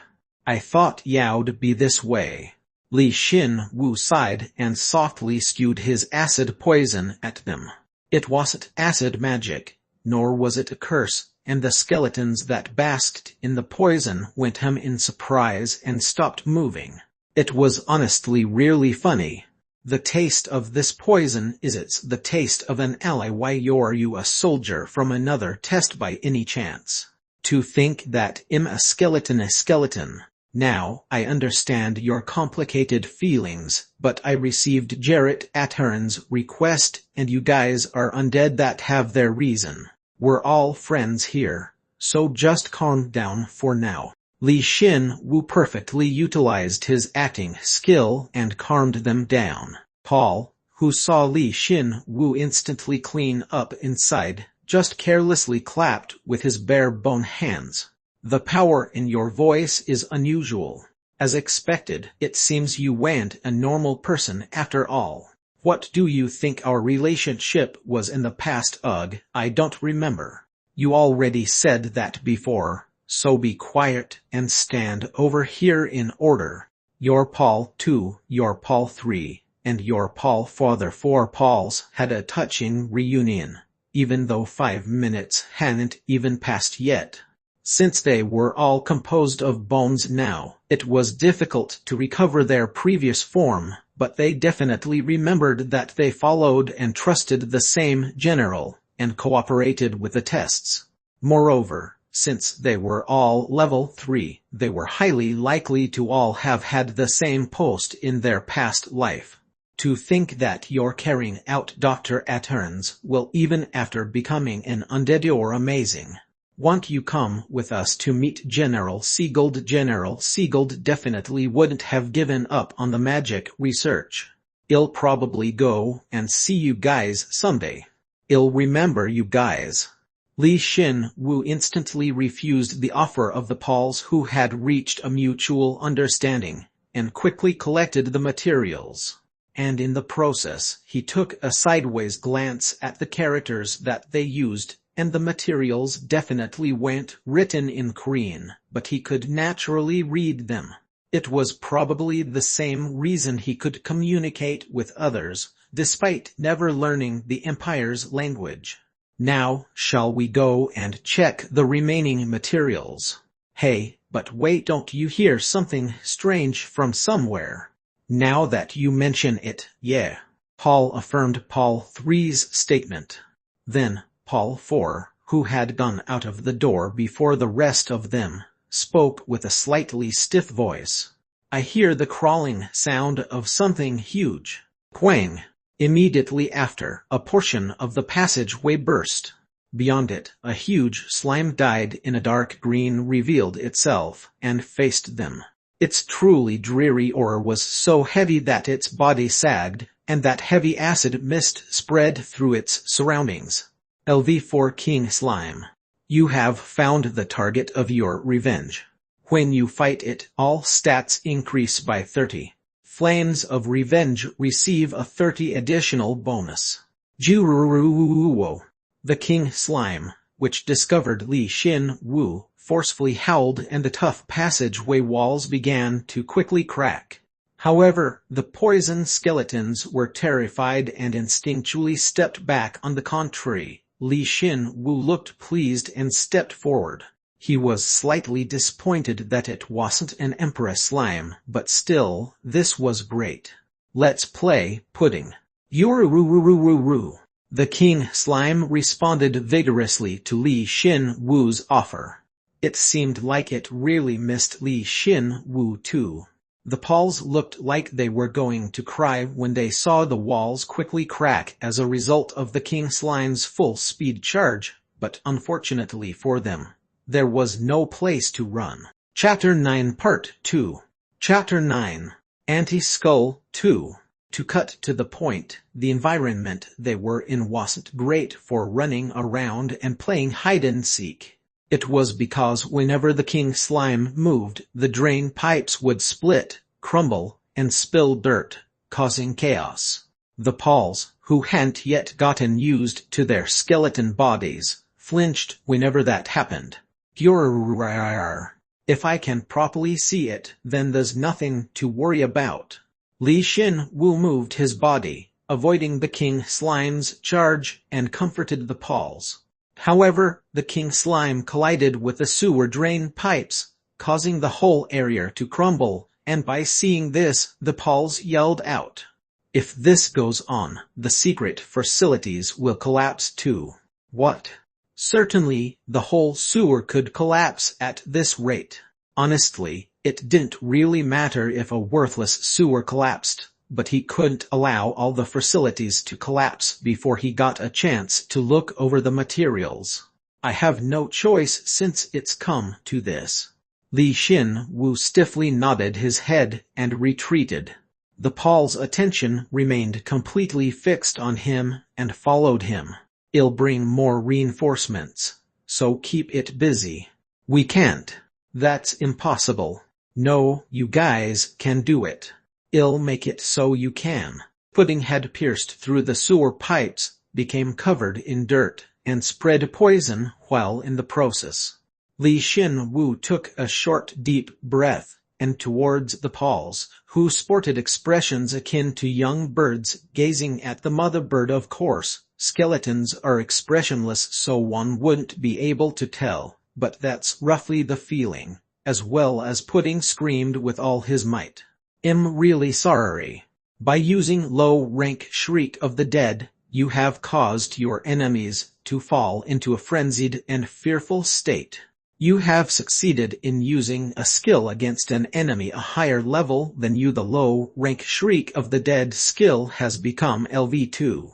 I thought you'd be this way. Li Xin-Wu sighed and softly spewed his acid poison at them. It wasn't acid magic, nor was it a curse, and the skeletons that basked in the poison went in surprise and stopped moving. It was honestly really funny. The taste of this poison it's the taste of an ally. Why, you're you a soldier from another test by any chance? To think that I'm a skeleton. Now, I understand your complicated feelings, but I received Jarrett Atarin's request, and you guys are undead that have their reason. We're all friends here, so just calm down for now. Li Xin-Wu perfectly utilized his acting skill and calmed them down. Paul, who saw Li Xin-Wu instantly clean up inside, just carelessly clapped with his bare-bone hands. The power in your voice is unusual. As expected, it seems you weren't a normal person after all. What do you think our relationship was in the past? Ugh, I don't remember. You already said that before, so be quiet and stand over here in order. Your Paul 2, your Paul 3, and your Paul 4. The 4 Pauls had a touching reunion, even though 5 minutes hadn't even passed yet. Since they were all composed of bones now, it was difficult to recover their previous form, but they definitely remembered that they followed and trusted the same general, and cooperated with the tests. Moreover, since they were all level 3, they were highly likely to all have had the same post in their past life. To think that you're carrying out Dr. Atern's will even after becoming an undead, you're amazing. Won't you come with us to meet General Seagold? General Seagold definitely wouldn't have given up on the magic research. I'll probably go and see you guys someday. I'll remember you guys. Li Xin Wu instantly refused the offer of the Pauls, who had reached a mutual understanding, and quickly collected the materials. And in the process, he took a sideways glance at the characters that they used, and the materials definitely weren't written in Korean, but he could naturally read them. It was probably the same reason he could communicate with others, despite never learning the Empire's language. Now, shall we go and check the remaining materials? Hey, but wait, don't you hear something strange from somewhere? Now that you mention it, yeah. Paul affirmed Paul 3's statement. Then, Paul 4, who had gone out of the door before the rest of them, spoke with a slightly stiff voice. I hear the crawling sound of something huge. Quang! Immediately after, a portion of the passageway burst. Beyond it, a huge slime dyed in a dark green revealed itself and faced them. Its truly dreary aura was so heavy that its body sagged, and that heavy acid mist spread through its surroundings. LV4 King Slime. You have found the target of your revenge. When you fight it, all stats increase by 30. Flames of Revenge receive a 30 additional bonus. Jururuuwo. The King Slime, which discovered Li Xin Wu, forcefully howled, and the tough passageway walls began to quickly crack. However, the poison skeletons were terrified and instinctually stepped back. On the contrary, Li Xin Wu looked pleased and stepped forward. He was slightly disappointed that it wasn't an Emperor slime, but still, this was great. Let's play pudding. Yurururururu. The King Slime responded vigorously to Li Xin Wu's offer. It seemed like it really missed Li Xin Wu too. The Pauls looked like they were going to cry when they saw the walls quickly crack as a result of the King Slime's full-speed charge, but unfortunately for them, there was no place to run. Chapter 9 Part 2. Chapter 9. Anti-Skull 2. To cut to the point, the environment they were in wasn't great for running around and playing hide-and-seek. It was because whenever the King Slime moved, the drain pipes would split, crumble, and spill dirt, causing chaos. The Pauls, who hadn't yet gotten used to their skeleton bodies, flinched whenever that happened. If I can properly see it, then there's nothing to worry about. Li Xin Wu moved his body, avoiding the King Slime's charge, and comforted the Pauls. However, the King Slime collided with the sewer drain pipes, causing the whole area to crumble, and by seeing this, the Pauls yelled out. If this goes on, the secret facilities will collapse too. What? Certainly, the whole sewer could collapse at this rate. Honestly, it didn't really matter if a worthless sewer collapsed, but he couldn't allow all the facilities to collapse before he got a chance to look over the materials. I have no choice since it's come to this. Li Xin Wu stiffly nodded his head and retreated. The Paul's attention remained completely fixed on him and followed him. I'll bring more reinforcements, so keep it busy. We can't. That's impossible. No, you guys can do it. I'll make it so you can. Pudding had pierced through the sewer pipes, became covered in dirt, and spread poison while in the process. Li Xin-Wu took a short deep breath, and towards the Pauls, who sported expressions akin to young birds gazing at the mother bird. Of course, skeletons are expressionless, so one wouldn't be able to tell, but that's roughly the feeling, as well as Pudding screamed with all his might. "I'm really sorry. By using low-rank Shriek of the Dead, you have caused your enemies to fall into a frenzied and fearful state. You have succeeded in using a skill against an enemy a higher level than you. The low-rank Shriek of the Dead skill has become LV2.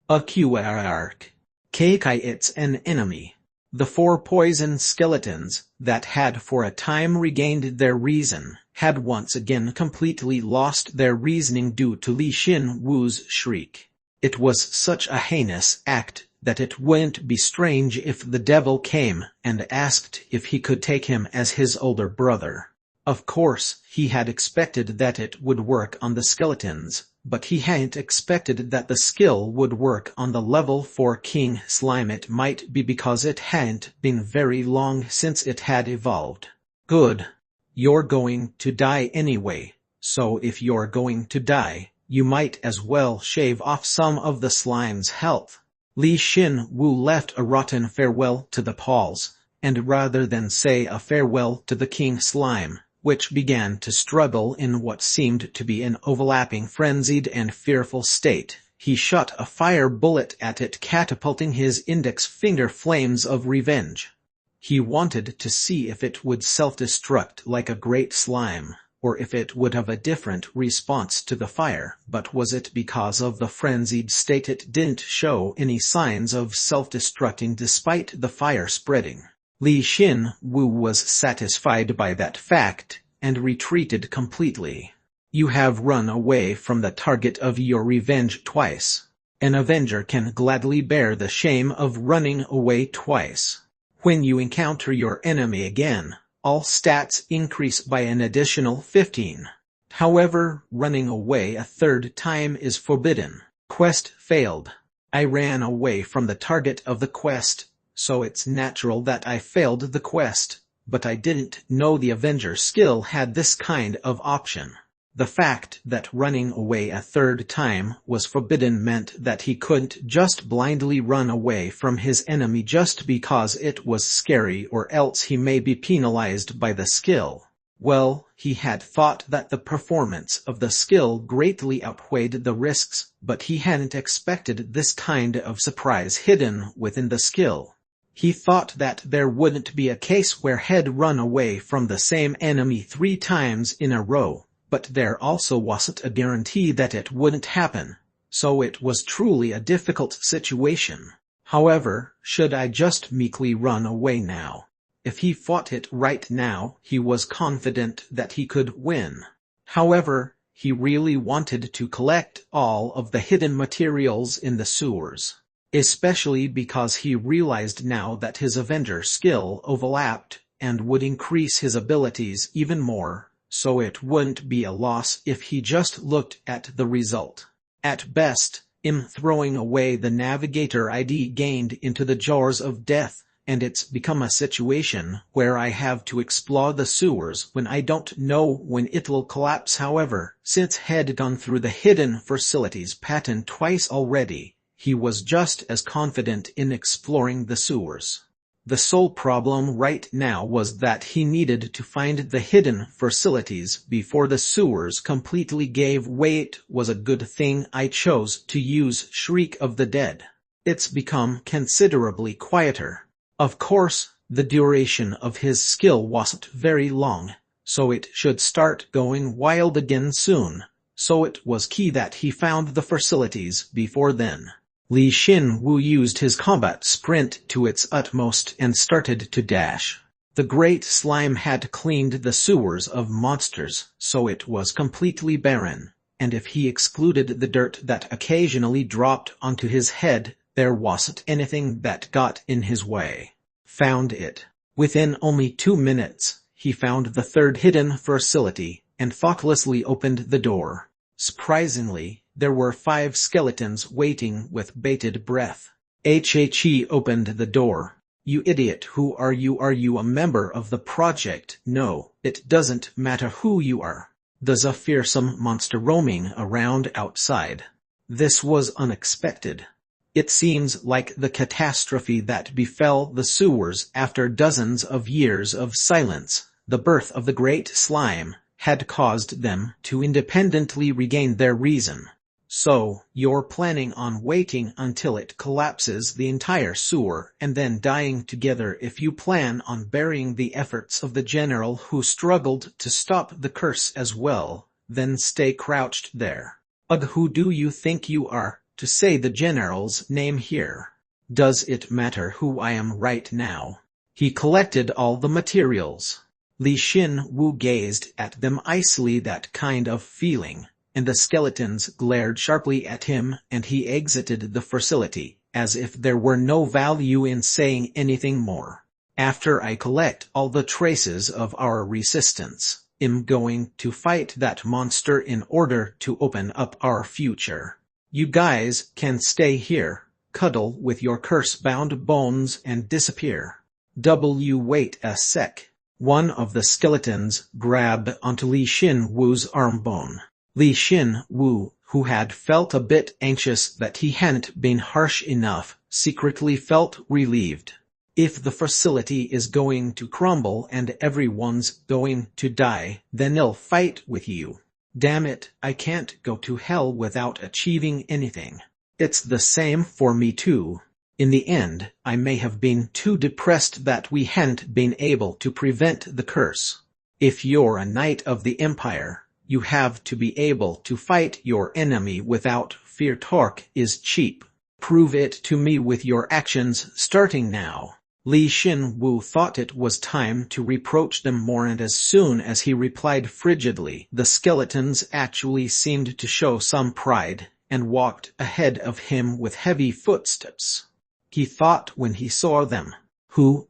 A QRK. KK. It's an enemy. The 4 poison skeletons, that had for a time regained their reason, had once again completely lost their reasoning due to Li Xin-Wu's shriek. It was such a heinous act that it wouldn't be strange if the devil came and asked if he could take him as his older brother. Of course, he had expected that it would work on the skeletons, but he hadn't expected that the skill would work on the level 4 king slime. It might be because it hadn't been very long since it had evolved. Good. You're going to die anyway, so if you're going to die, you might as well shave off some of the slime's health. Li Xin-Wu left a rotten farewell to the Pauls, and rather than say a farewell to the king slime, which began to struggle in what seemed to be an overlapping frenzied and fearful state, he shot a fire bullet at it, catapulting his index finger flames of revenge. He wanted to see if it would self-destruct like a great slime, or if it would have a different response to the fire, but was it because of the frenzied state it didn't show any signs of self-destructing despite the fire spreading? Li Xin-Wu was satisfied by that fact, and retreated completely. You have run away from the target of your revenge twice. An avenger can gladly bear the shame of running away twice. When you encounter your enemy again, all stats increase by an additional 15. However, running away a third time is forbidden. Quest failed. I ran away from the target of the quest, so it's natural that I failed the quest, but I didn't know the Avenger skill had this kind of option. The fact that running away a third time was forbidden meant that he couldn't just blindly run away from his enemy just because it was scary, or else he may be penalized by the skill. Well, he had thought that the performance of the skill greatly outweighed the risks, but he hadn't expected this kind of surprise hidden within the skill. He thought that there wouldn't be a case where he'd run away from the same enemy 3 times in a row, but there also wasn't a guarantee that it wouldn't happen, so it was truly a difficult situation. However, should I just meekly run away now? If he fought it right now, he was confident that he could win. However, he really wanted to collect all of the hidden materials in the sewers, especially because he realized now that his Avenger skill overlapped and would increase his abilities even more, so it wouldn't be a loss if he just looked at the result. At best, I'm throwing away the navigator ID gained into the jaws of death, and it's become a situation where I have to explore the sewers when I don't know when it'll collapse. However, since he'd gone through the hidden facilities pattern twice already, he was just as confident in exploring the sewers. The sole problem right now was that he needed to find the hidden facilities before the sewers completely gave way. It was a good thing I chose to use Shriek of the Dead. It's become considerably quieter. Of course, the duration of his skill wasn't very long, so it should start going wild again soon, so it was key that he found the facilities before then. Li Xin-Wu used his combat sprint to its utmost and started to dash. The great slime had cleaned the sewers of monsters, so it was completely barren, and if he excluded the dirt that occasionally dropped onto his head, there wasn't anything that got in his way. Found it. Within only 2 minutes, he found the third hidden facility, and thoughtlessly opened the door. Surprisingly, there were 5 skeletons waiting with bated breath. He opened the door. "You idiot, who are you? Are you a member of the project?" "No, it doesn't matter who you are. There's a fearsome monster roaming around outside." This was unexpected. It seems like the catastrophe that befell the sewers after dozens of years of silence, the birth of the great slime, had caused them to independently regain their reason. "So, you're planning on waiting until it collapses the entire sewer and then dying together if you plan on burying the efforts of the general who struggled to stop the curse as well, then stay crouched there. Ugh, who do you think you are, to say the general's name here? Does it matter who I am right now?" He collected all the materials. Li Xin-Wu gazed at them icily, that kind of feeling, and the skeletons glared sharply at him, and he exited the facility, as if there were no value in saying anything more. "After I collect all the traces of our resistance, I'm going to fight that monster in order to open up our future. You guys can stay here, cuddle with your curse-bound bones and disappear." Wait a sec. One of the skeletons grabbed onto Li Xin-Wu's armbone. Li Xin-Wu, who had felt a bit anxious that he hadn't been harsh enough, secretly felt relieved. If the facility is going to crumble and everyone's going to die, then I'll fight with you. Damn it, I can't go to hell without achieving anything. It's the same for me too. In the end, I may have been too depressed that we hadn't been able to prevent the curse. If you're a knight of the Empire, you have to be able to fight your enemy without fear. Talk is cheap. Prove it to me with your actions starting now. Li Xin-Wu thought it was time to reproach them more, and as soon as he replied frigidly, the skeletons actually seemed to show some pride, and walked ahead of him with heavy footsteps. He thought when he saw them,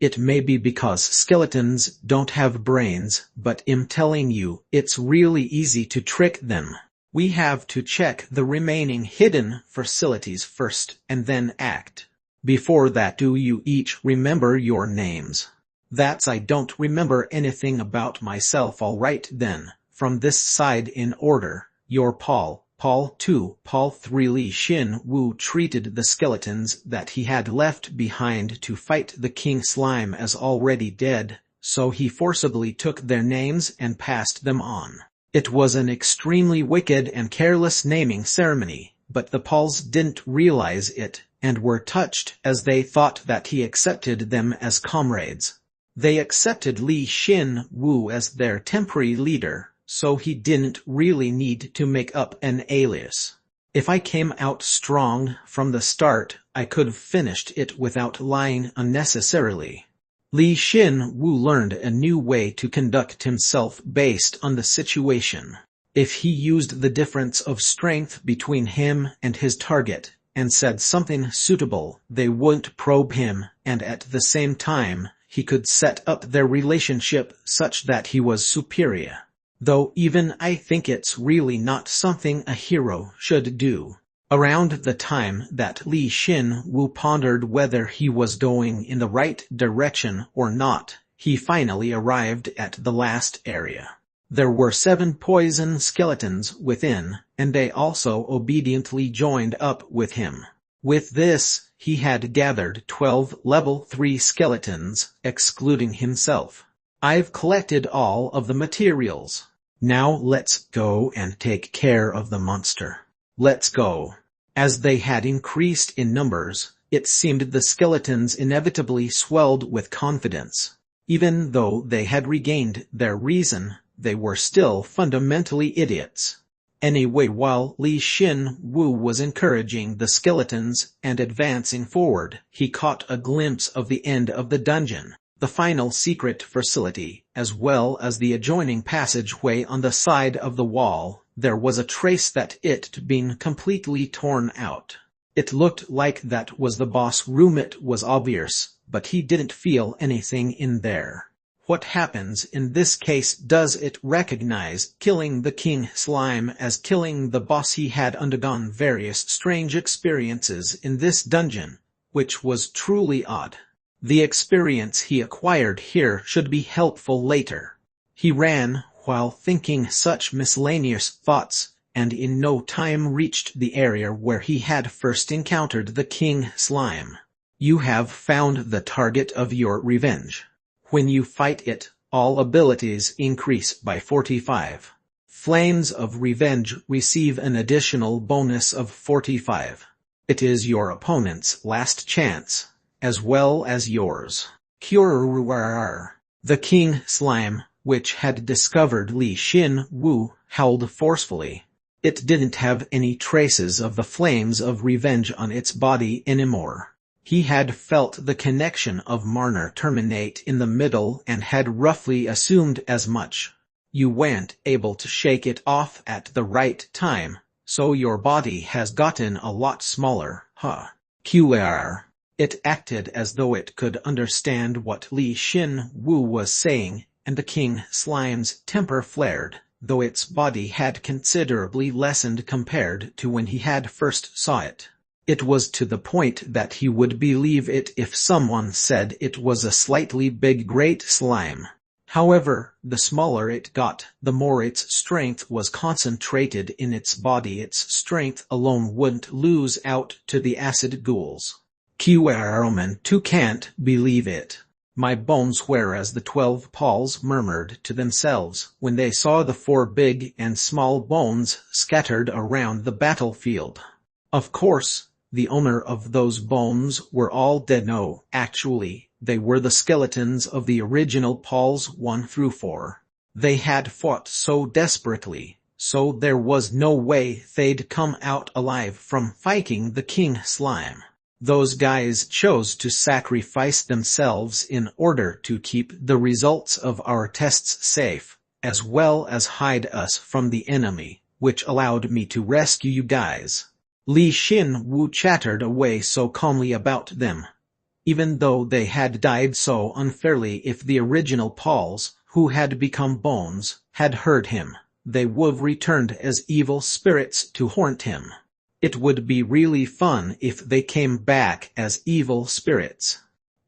it may be because skeletons don't have brains, but I'm telling you, it's really easy to trick them. We have to check the remaining hidden facilities first, and then act. Before that, do you each remember your names? I don't remember anything about myself. All right then, from this side in order. You're Paul, Paul 2, Paul 3. Li Xin-Wu treated the skeletons that he had left behind to fight the king slime as already dead, so he forcibly took their names and passed them on. It was an extremely wicked and careless naming ceremony, but the Pauls didn't realize it, and were touched as they thought that he accepted them as comrades. They accepted Li Xin-Wu as their temporary leader, so he didn't really need to make up an alias. If I came out strong from the start, I could have finished it without lying unnecessarily. Li Xin-Wu learned a new way to conduct himself based on the situation. If he used the difference of strength between him and his target, and said something suitable, they wouldn't probe him, and at the same time, he could set up their relationship such that he was superior. Though even I think it's really not something a hero should do. Around the time that Li Xin-Wu pondered whether he was going in the right direction or not, he finally arrived at the last area. There were 7 poison skeletons within, and they also obediently joined up with him. With this, he had gathered 12 level 3 skeletons, excluding himself. I've collected all of the materials. Now let's go and take care of the monster. Let's go. As they had increased in numbers, it seemed the skeletons inevitably swelled with confidence. Even though they had regained their reason, they were still fundamentally idiots. Anyway, while Li Xin-Wu was encouraging the skeletons and advancing forward, he caught a glimpse of the end of the dungeon, the final secret facility, as well as the adjoining passageway on the side of the wall. There was a trace that it'd been completely torn out. It looked like that was the boss room. It was obvious, but he didn't feel anything in there. What happens in this case? Does it recognize killing the king slime as killing the boss? He had undergone various strange experiences in this dungeon, which was truly odd. The experience he acquired here should be helpful later. He ran while thinking such miscellaneous thoughts, and in no time reached the area where he had first encountered the king slime. You have found the target of your revenge. When you fight it, all abilities increase by 45. Flames of Revenge receive an additional bonus of 45. It is your opponent's last chance, as well as yours. The king slime, which had discovered Li Xin Wu, howled forcefully. It didn't have any traces of the flames of revenge on its body anymore. He had felt the connection of Marner terminate in the middle and had roughly assumed as much. You weren't able to shake it off at the right time, so your body has gotten a lot smaller, huh? It acted as though it could understand what Li Xin Wu was saying, and the king slime's temper flared, though its body had considerably lessened compared to when he had first saw it. It was to the point that he would believe it if someone said it was a slightly big great slime. However, the smaller it got, the more its strength was concentrated in its body. Its strength alone wouldn't lose out to the acid ghouls. Roman too can't believe it. My bones, whereas the 12 Pauls murmured to themselves when they saw the 4 big and small bones scattered around the battlefield. Of course, the owner of those bones were all dead. No, actually, they were the skeletons of the original Pauls 1 through 4. They had fought so desperately, so there was no way they'd come out alive from fighting the king slime. Those guys chose to sacrifice themselves in order to keep the results of our tests safe, as well as hide us from the enemy, which allowed me to rescue you guys. Li Xin Wu chattered away so calmly about them. Even though they had died so unfairly, if the original Pauls, who had become bones, had heard him, they would have returned as evil spirits to haunt him. It would be really fun if they came back as evil spirits.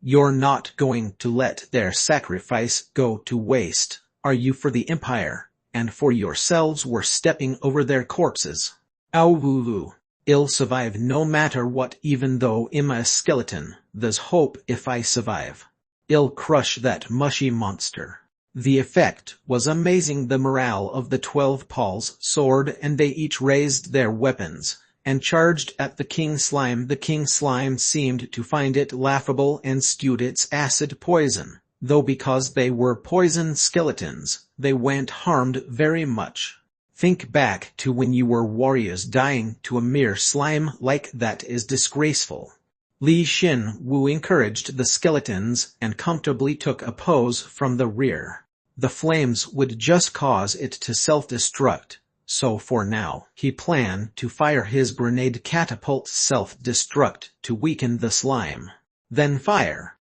You're not going to let their sacrifice go to waste, are you? For the Empire, and for yourselves, we're stepping over their corpses. Awulu. I'll survive no matter what. Even though I'm a skeleton, there's hope if I survive. I'll crush that mushy monster. The effect was amazing. The morale of the 12 Pauls soared, and they each raised their weapons and charged at the king slime. The king slime seemed to find it laughable and spewed its acid poison, though because they were poison skeletons, they weren't harmed very much. Think back to when you were warriors. Dying to a mere slime like that is disgraceful. Li Xin Wu encouraged the skeletons and comfortably took a pose from the rear. The flames would just cause it to self-destruct, so for now, he planned to fire his grenade catapult self-destruct to weaken the slime. Then fire.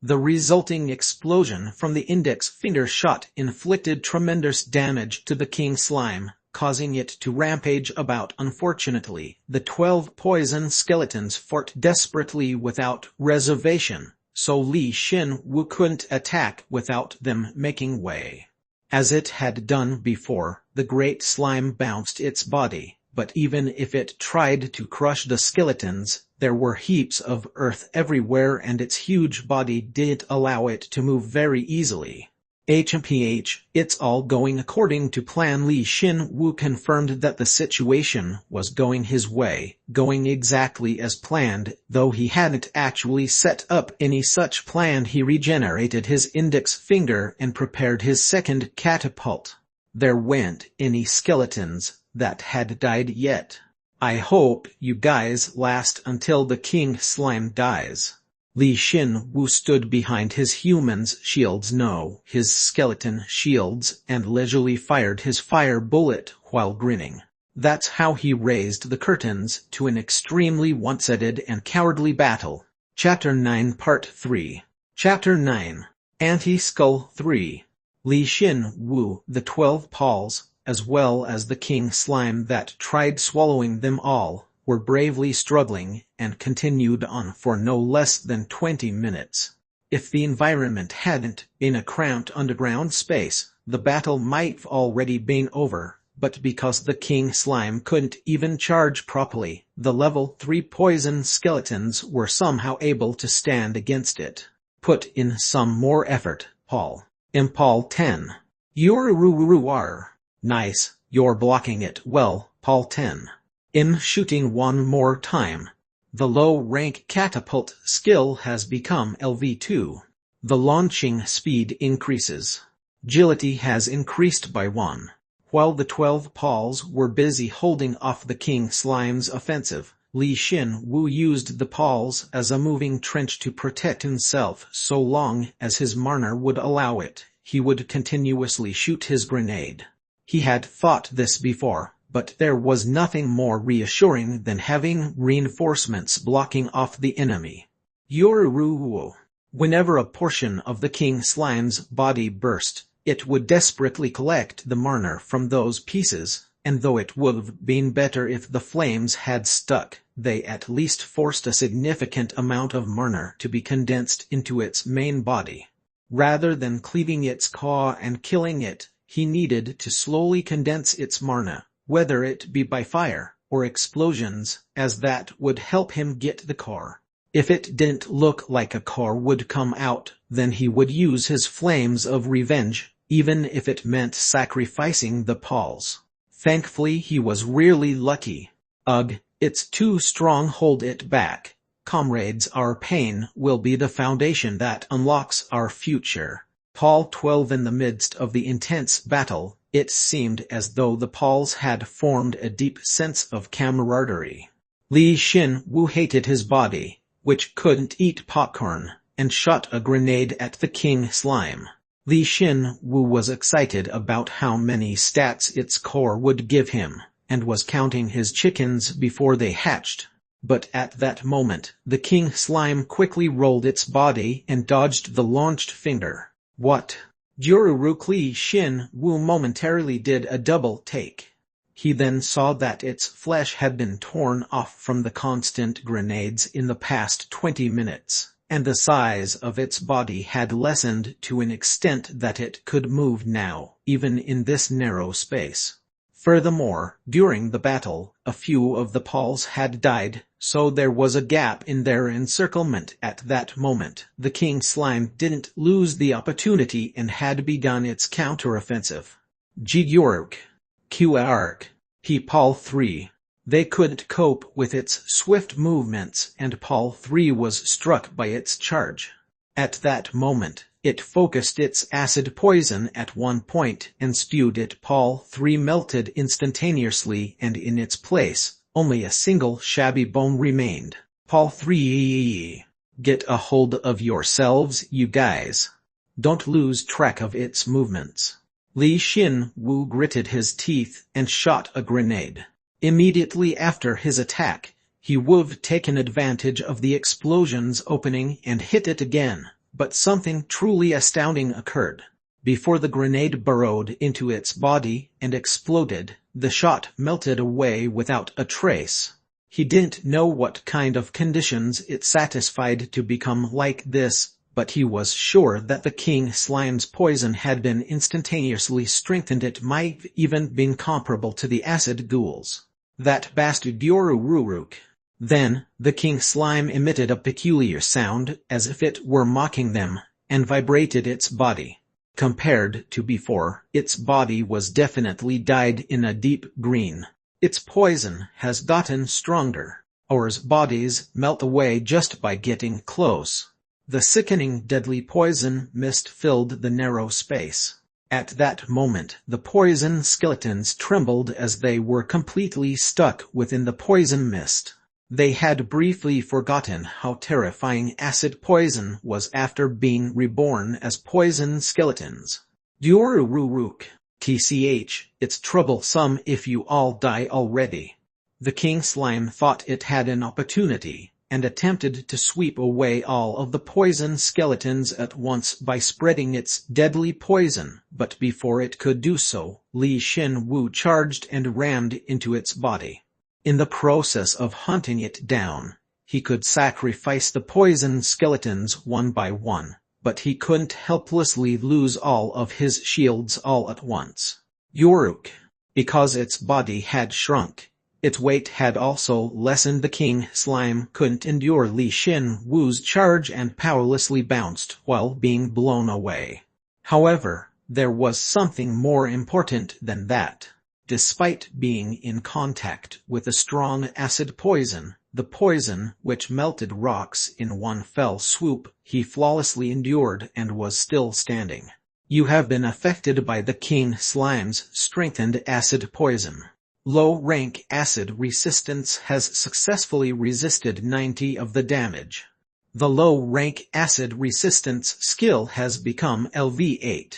The resulting explosion from the index finger shot inflicted tremendous damage to the king slime, causing it to rampage about. Unfortunately, the 12 poison skeletons fought desperately without reservation, so Li Xin Wu couldn't attack without them making way. As it had done before, the great slime bounced its body, but even if it tried to crush the skeletons, there were heaps of earth everywhere and its huge body didn't allow it to move very easily. It's all going according to plan. Li Xin Wu confirmed that the situation was going his way, going exactly as planned, though he hadn't actually set up any such plan. He regenerated his index finger and prepared his second catapult. There weren't any skeletons that had died yet. I hope you guys last until the king slime dies. Li Xin Wu stood behind his human's shields, no, his skeleton shields, and leisurely fired his fire bullet while grinning. That's how he raised the curtains to an extremely one-sided and cowardly battle. Chapter 9 Part 3. Chapter 9. Anti-Skull 3. Li Xin Wu, the 12 Pauls, as well as the king slime that tried swallowing them all, were bravely struggling and continued on for no less than 20 minutes. If the environment hadn't been a cramped underground space, the battle might've already been over, but because the king slime couldn't even charge properly, the level 3 poison skeletons were somehow able to stand against it. Put in some more effort, Paul. Impal 10. You're nice, you're blocking it well, Paul 10. Shooting one more time. The low-rank catapult skill has become LV2. The launching speed increases. Agility has increased by 1. While the 12 Pauls were busy holding off the king slime's offensive, Li Xin Wu used the Pauls as a moving trench to protect himself. So long as his mana would allow it, he would continuously shoot his grenade. He had thought this before, but there was nothing more reassuring than having reinforcements blocking off the enemy. Whenever a portion of the king slime's body burst, it would desperately collect the mana from those pieces, and though it would have been better if the flames had stuck, they at least forced a significant amount of mana to be condensed into its main body. Rather than cleaving its core and killing it, he needed to slowly condense its mana, whether it be by fire or explosions, as that would help him get the core. If it didn't look like a core would come out, then he would use his flames of revenge, even if it meant sacrificing the Pauls. Thankfully he was really lucky. Ugh, it's too strong, hold it back. Comrades, our pain will be the foundation that unlocks our future. Paul 12. In the midst of the intense battle, it seemed as though the Pauls had formed a deep sense of camaraderie. Li Xin Wu hated his body, which couldn't eat popcorn, and shot a grenade at the king slime. Li Xin Wu was excited about how many stats its core would give him, and was counting his chickens before they hatched. But at that moment, the king slime quickly rolled its body and dodged the launched finger. What? Li Xin Wu momentarily did a double take. He then saw that its flesh had been torn off from the constant grenades in the past 20 minutes. And the size of its body had lessened to an extent that it could move now, even in this narrow space. Furthermore, during the battle, a few of the Pauls had died, so there was a gap in their encirclement at that moment. The king slime didn't lose the opportunity and had begun its counteroffensive. Paul 3. They couldn't cope with its swift movements, and Paul 3 was struck by its charge. At that moment, it focused its acid poison at one point and spewed it. Paul 3 melted instantaneously, and in its place, only a single shabby bone remained. Paul 3. Get a hold of yourselves, you guys. Don't lose track of its movements. Li Xin Wu gritted his teeth and shot a grenade. Immediately after his attack, he would have taken advantage of the explosion's opening and hit it again, but something truly astounding occurred. Before the grenade burrowed into its body and exploded, the shot melted away without a trace. He didn't know what kind of conditions it satisfied to become like this, but he was sure that the king slime's poison had been instantaneously strengthened. It might have even been comparable to the acid ghouls. That bastard Yorururuk. Then, the king slime emitted a peculiar sound, as if it were mocking them, and vibrated its body. Compared to before, its body was definitely dyed in a deep green. Its poison has gotten stronger. Ours bodies melt away just by getting close. The sickening deadly poison mist filled the narrow space. At that moment, the poison skeletons trembled as they were completely stuck within the poison mist. They had briefly forgotten how terrifying acid poison was after being reborn as poison skeletons. TCH, it's troublesome if you all die already. The king slime thought it had an opportunity, and attempted to sweep away all of the poison skeletons at once by spreading its deadly poison, but before it could do so, Li Xin-Wu charged and rammed into its body. In the process of hunting it down, he could sacrifice the poison skeletons one by one, but he couldn't helplessly lose all of his shields all at once. Yoruk. Because its body had shrunk, its weight had also lessened. The king slime couldn't endure Li Xin-Wu's charge and powerlessly bounced while being blown away. However, there was something more important than that. Despite being in contact with a strong acid poison, the poison which melted rocks in one fell swoop, he flawlessly endured and was still standing. You have been affected by the king slime's strengthened acid poison. Low-rank acid resistance has successfully resisted 90 of the damage. The low-rank acid resistance skill has become LV8.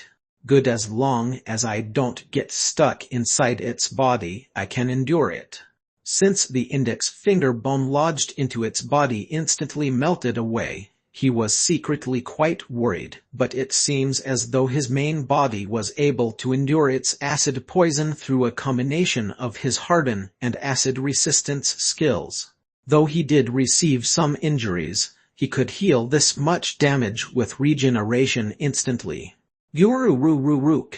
Good. As long as I don't get stuck inside its body, I can endure it. Since the index finger bone lodged into its body instantly melted away, he was secretly quite worried, but it seems as though his main body was able to endure its acid poison through a combination of his harden and acid resistance skills. Though he did receive some injuries, he could heal this much damage with regeneration instantly. Yorurururuk.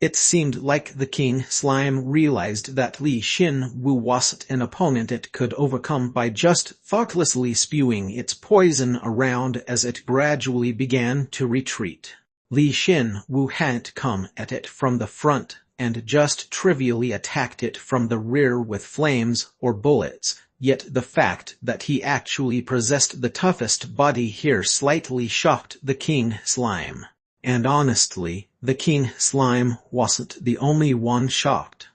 It seemed like the king slime realized that Li Xin-Wu wasn't an opponent it could overcome by just thoughtlessly spewing its poison around as it gradually began to retreat. Li Xin-Wu hadn't come at it from the front and just trivially attacked it from the rear with flames or bullets, yet the fact that he actually possessed the toughest body here slightly shocked the king slime. And honestly, the king slime wasn't the only one shocked.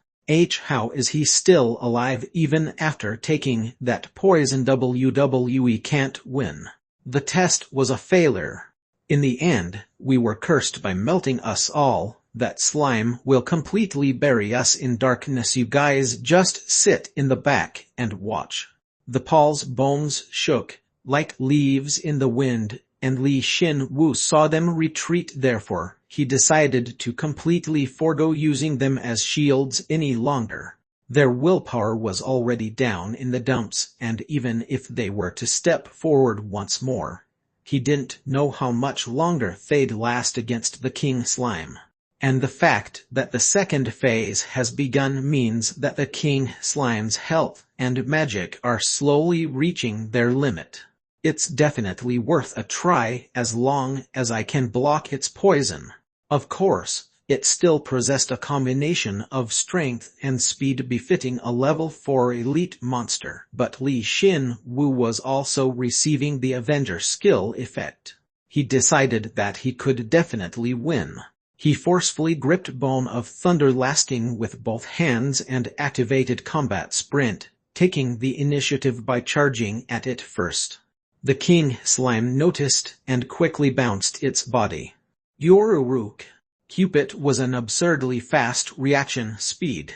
How is he still alive even after taking that poison? WWE can't win. The test was a failure. In the end, we were cursed by melting us all. That slime will completely bury us in darkness. You guys just sit in the back and watch. The Paul's bones shook like leaves in the wind, and Li Xin-Wu saw them retreat. Therefore, he decided to completely forego using them as shields any longer. Their willpower was already down in the dumps, and even if they were to step forward once more, he didn't know how much longer they'd last against the king slime. And the fact that the second phase has begun means that the king slime's health and magic are slowly reaching their limit. It's definitely worth a try as long as I can block its poison. Of course, it still possessed a combination of strength and speed befitting a level 4 elite monster, but Li Xin-Wu was also receiving the Avenger skill effect. He decided that he could definitely win. He forcefully gripped Bone of Thunder Lasting with both hands and activated Combat Sprint, taking the initiative by charging at it first. The king slime noticed and quickly bounced its body. Yoruruk. Cupid was an absurdly fast reaction speed.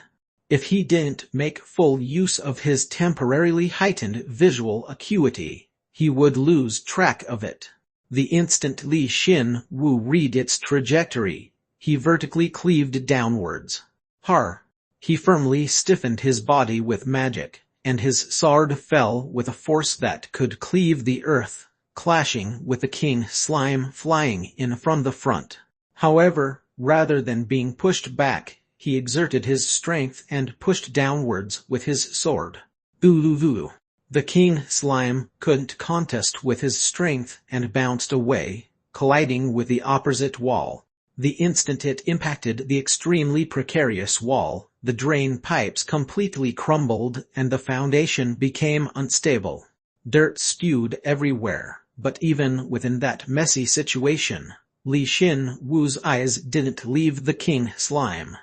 If he didn't make full use of his temporarily heightened visual acuity, he would lose track of it. The instant Li Xin-Wu read its trajectory, he vertically cleaved downwards. He firmly stiffened his body with magic, and his sword fell with a force that could cleave the earth, clashing with the king slime flying in from the front. However, rather than being pushed back, he exerted his strength and pushed downwards with his sword. Uluvu. The king slime couldn't contest with his strength and bounced away, colliding with the opposite wall. The instant it impacted the extremely precarious wall, the drain pipes completely crumbled and the foundation became unstable. Dirt spewed everywhere, but even within that messy situation, Li Xin-Wu's eyes didn't leave the king slime.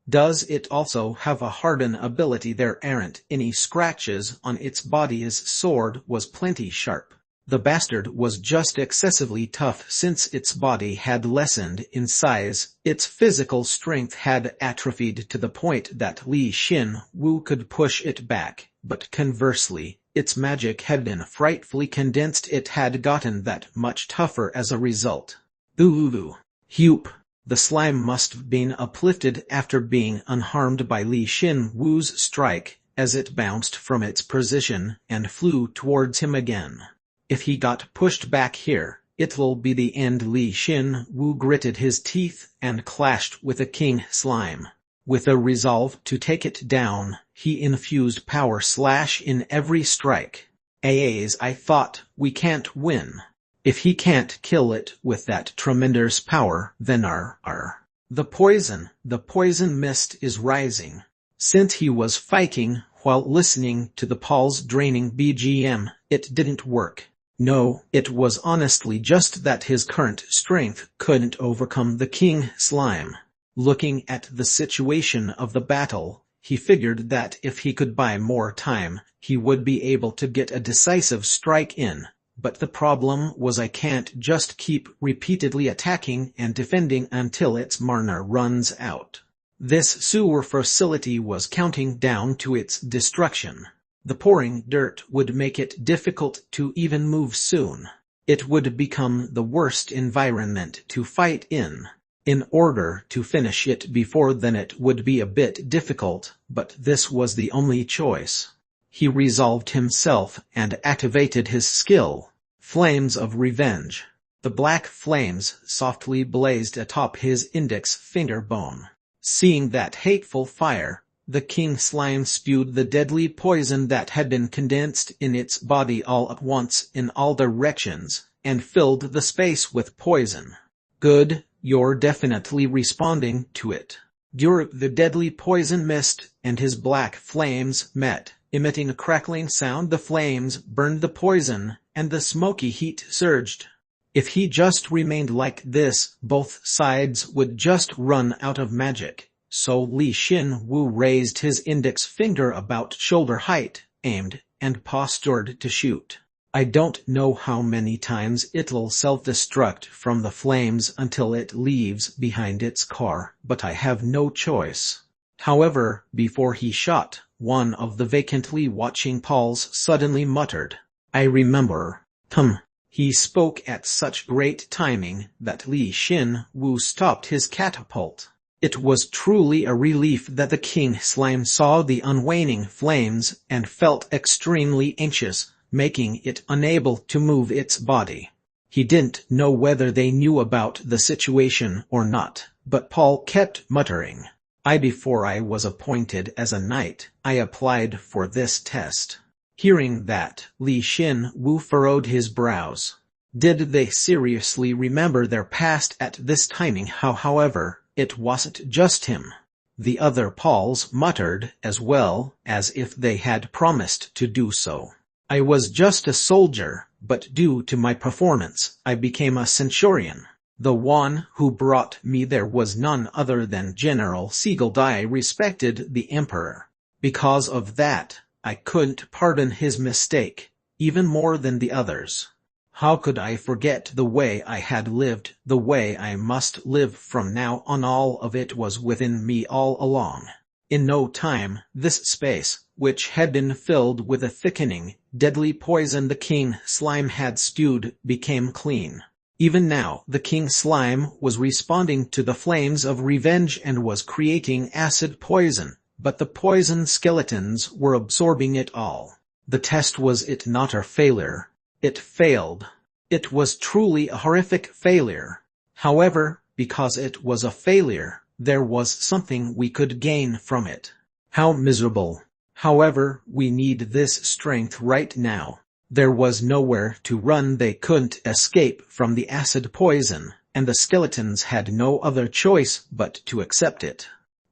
Does it also have a harden ability? There aren't any scratches on its body. His sword was plenty sharp. The bastard was just excessively tough since its body had lessened in size. Its physical strength had atrophied to the point that Li Xin-Wu could push it back, but conversely, Its magic had been frightfully condensed. It had gotten that much tougher as a result. Ooh. Hup. The slime must have been uplifted after being unharmed by Li Xin Wu's strike, as it bounced from its position and flew towards him again. If he got pushed back here, it'll be the end. Li Xin Wu gritted his teeth and clashed with the king slime. With a resolve to take it down, he infused power slash in every strike. I thought, we can't win. If he can't kill it with that tremendous power, then the poison mist is rising. Since he was fighting while listening to the Paul's draining BGM, it didn't work. No, it was honestly just that his current strength couldn't overcome the king slime. Looking at the situation of the battle, he figured that if he could buy more time, he would be able to get a decisive strike in. But the problem was I can't just keep repeatedly attacking and defending until its mana runs out. This sewer facility was counting down to its destruction. The pouring dirt would make it difficult to even move soon. It would become the worst environment to fight in. In order to finish it before then it would be a bit difficult, but this was the only choice. He resolved himself and activated his skill, Flames of Revenge. The black flames softly blazed atop his index finger bone. Seeing that hateful fire, the king slime spewed the deadly poison that had been condensed in its body all at once in all directions, and filled the space with poison. Good, you're definitely responding to it. The deadly poison mist and his black flames met, emitting a crackling sound. The flames burned the poison, and the smoky heat surged. If he just remained like this, both sides would just run out of magic. So Li Xin Wu raised his index finger about shoulder height, aimed, and postured to shoot. I don't know how many times it'll self-destruct from the flames until it leaves behind its car, but I have no choice. However, before he shot, one of the vacantly watching Pauls suddenly muttered, "I remember." He spoke at such great timing that Li Xin Wu stopped his catapult. It was truly a relief that the king slime saw the unwaning flames and felt extremely anxious, making it unable to move its body. He didn't know whether they knew about the situation or not, but Paul kept muttering, Before I was appointed as a knight, I applied for this test." Hearing that, Li Xin Wu furrowed his brows. Did they seriously remember their past at this timing? However, it wasn't just him. The other Pauls muttered as well, as if they had promised to do so. "I was just a soldier, but due to my performance, I became a centurion. The one who brought me there was none other than General Siegel. I respected the emperor. Because of that, I couldn't pardon his mistake, even more than the others. How could I forget the way I had lived, the way I must live from now on? All of it was within me all along." In no time, this space, which had been filled with a thickening, deadly poison the king slime had spewed, became clean. Even now, the king slime was responding to the flames of revenge and was creating acid poison, but the poison skeletons were absorbing it all. The test was not a failure. It failed. It was truly a horrific failure. However, because it was a failure, there was something we could gain from it. How miserable. However, we need this strength right now. There was nowhere to run. They couldn't escape from the acid poison, and the skeletons had no other choice but to accept it.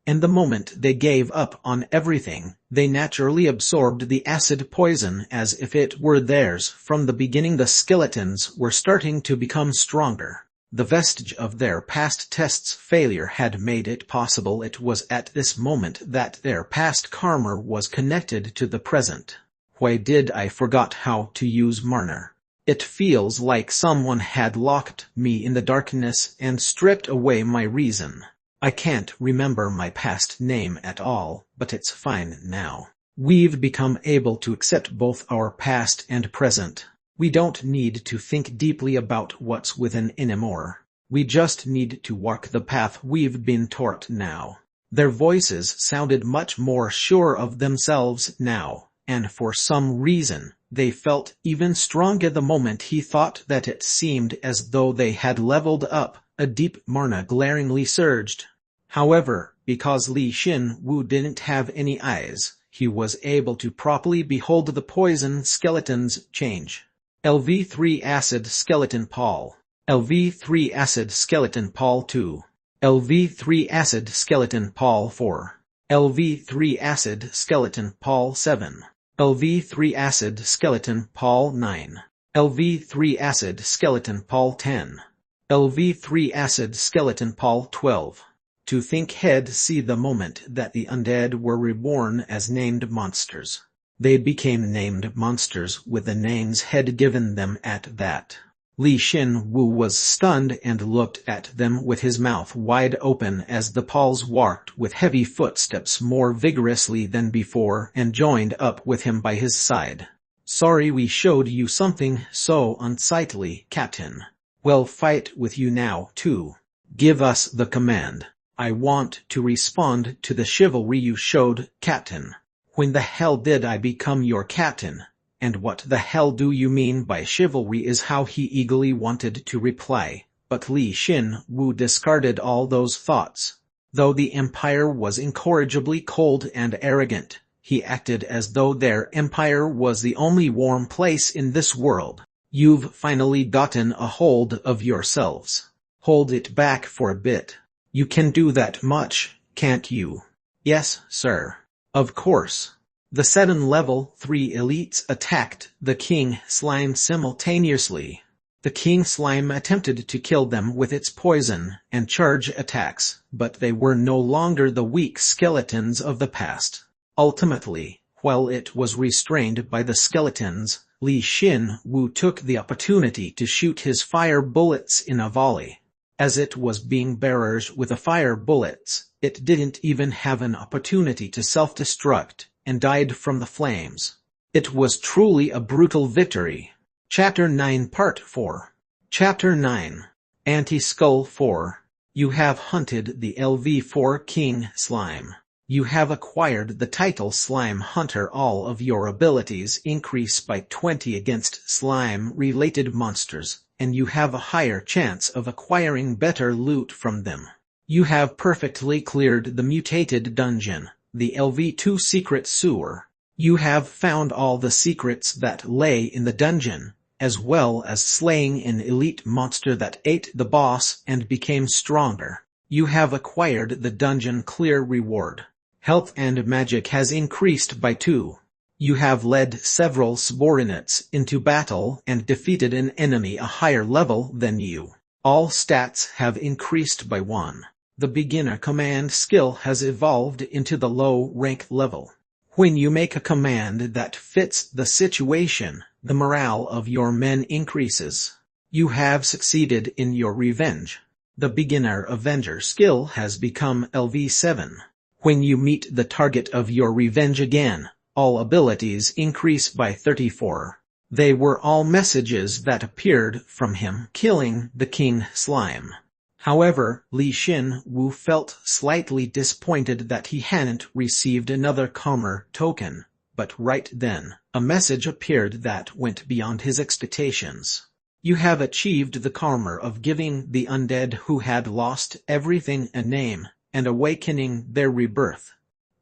And the moment they gave up on everything, they naturally absorbed the acid poison as if it were theirs. From the beginning, the skeletons were starting to become stronger. The vestige of their past test's failure had made it possible. It was at this moment that their past karma was connected to the present. Why did I forgot how to use Marner? It feels like someone had locked me in the darkness and stripped away my reason. I can't remember my past name at all, but it's fine now. We've become able to accept both our past and present. We don't need to think deeply about what's within anymore. We just need to walk the path we've been taught now. Their voices sounded much more sure of themselves now, and for some reason, they felt even stronger the moment he thought that it seemed as though they had leveled up. A deep mourner glaringly surged. However, because Li Xin Wu didn't have any eyes, he was able to properly behold the poison skeletons change. LV3 Acid Skeleton Pall. LV3 Acid Skeleton Pall 2. LV3 Acid Skeleton Pall 4. LV3 Acid Skeleton Pall 7. LV3 Acid Skeleton Pall 9. LV3 Acid Skeleton Pall 10. LV3 Acid Skeleton Pall 12. To think he'd see the moment that the undead were reborn as named monsters. They became named monsters with the names he'd given them at that. Li Xin Wu was stunned and looked at them with his mouth wide open as the Pauls walked with heavy footsteps more vigorously than before and joined up with him by his side. Sorry we showed you something so unsightly, Captain. We'll fight with you now, too. Give us the command. I want to respond to the chivalry you showed, Captain. When the hell did I become your captain? And what the hell do you mean by chivalry is how he eagerly wanted to reply, but Li Xin Wu discarded all those thoughts. Though the Empire was incorrigibly cold and arrogant, he acted as though their empire was the only warm place in this world. You've finally gotten a hold of yourselves. Hold it back for a bit. You can do that much, can't you? Yes, sir. Of course. The 7 level 3 elites attacked the King Slime simultaneously. The King Slime attempted to kill them with its poison and charge attacks, but they were no longer the weak skeletons of the past. Ultimately, while it was restrained by the skeletons, Li Xin Wu took the opportunity to shoot his fire bullets in a volley. As it was being barraged with the fire bullets, it didn't even have an opportunity to self-destruct, and died from the flames. It was truly a brutal victory. Chapter 9 Part 4. Chapter 9. Anti-Skull 4. You have hunted the LV4 King Slime. You have acquired the title Slime Hunter. All of your abilities increase by 20 against slime-related monsters, and you have a higher chance of acquiring better loot from them. You have perfectly cleared the mutated dungeon, the LV2 secret sewer. You have found all the secrets that lay in the dungeon, as well as slaying an elite monster that ate the boss and became stronger. You have acquired the dungeon clear reward. Health and magic has increased by 2. You have led several subordinates into battle and defeated an enemy a higher level than you. All stats have increased by 1. The beginner command skill has evolved into the low rank level. When you make a command that fits the situation, the morale of your men increases. You have succeeded in your revenge. The beginner avenger skill has become LV7. When you meet the target of your revenge again, all abilities increase by 34. They were all messages that appeared from him killing the King Slime. However, Li Xin Wu felt slightly disappointed that he hadn't received another karma token, but right then, a message appeared that went beyond his expectations. You have achieved the karma of giving the undead who had lost everything a name, and awakening their rebirth.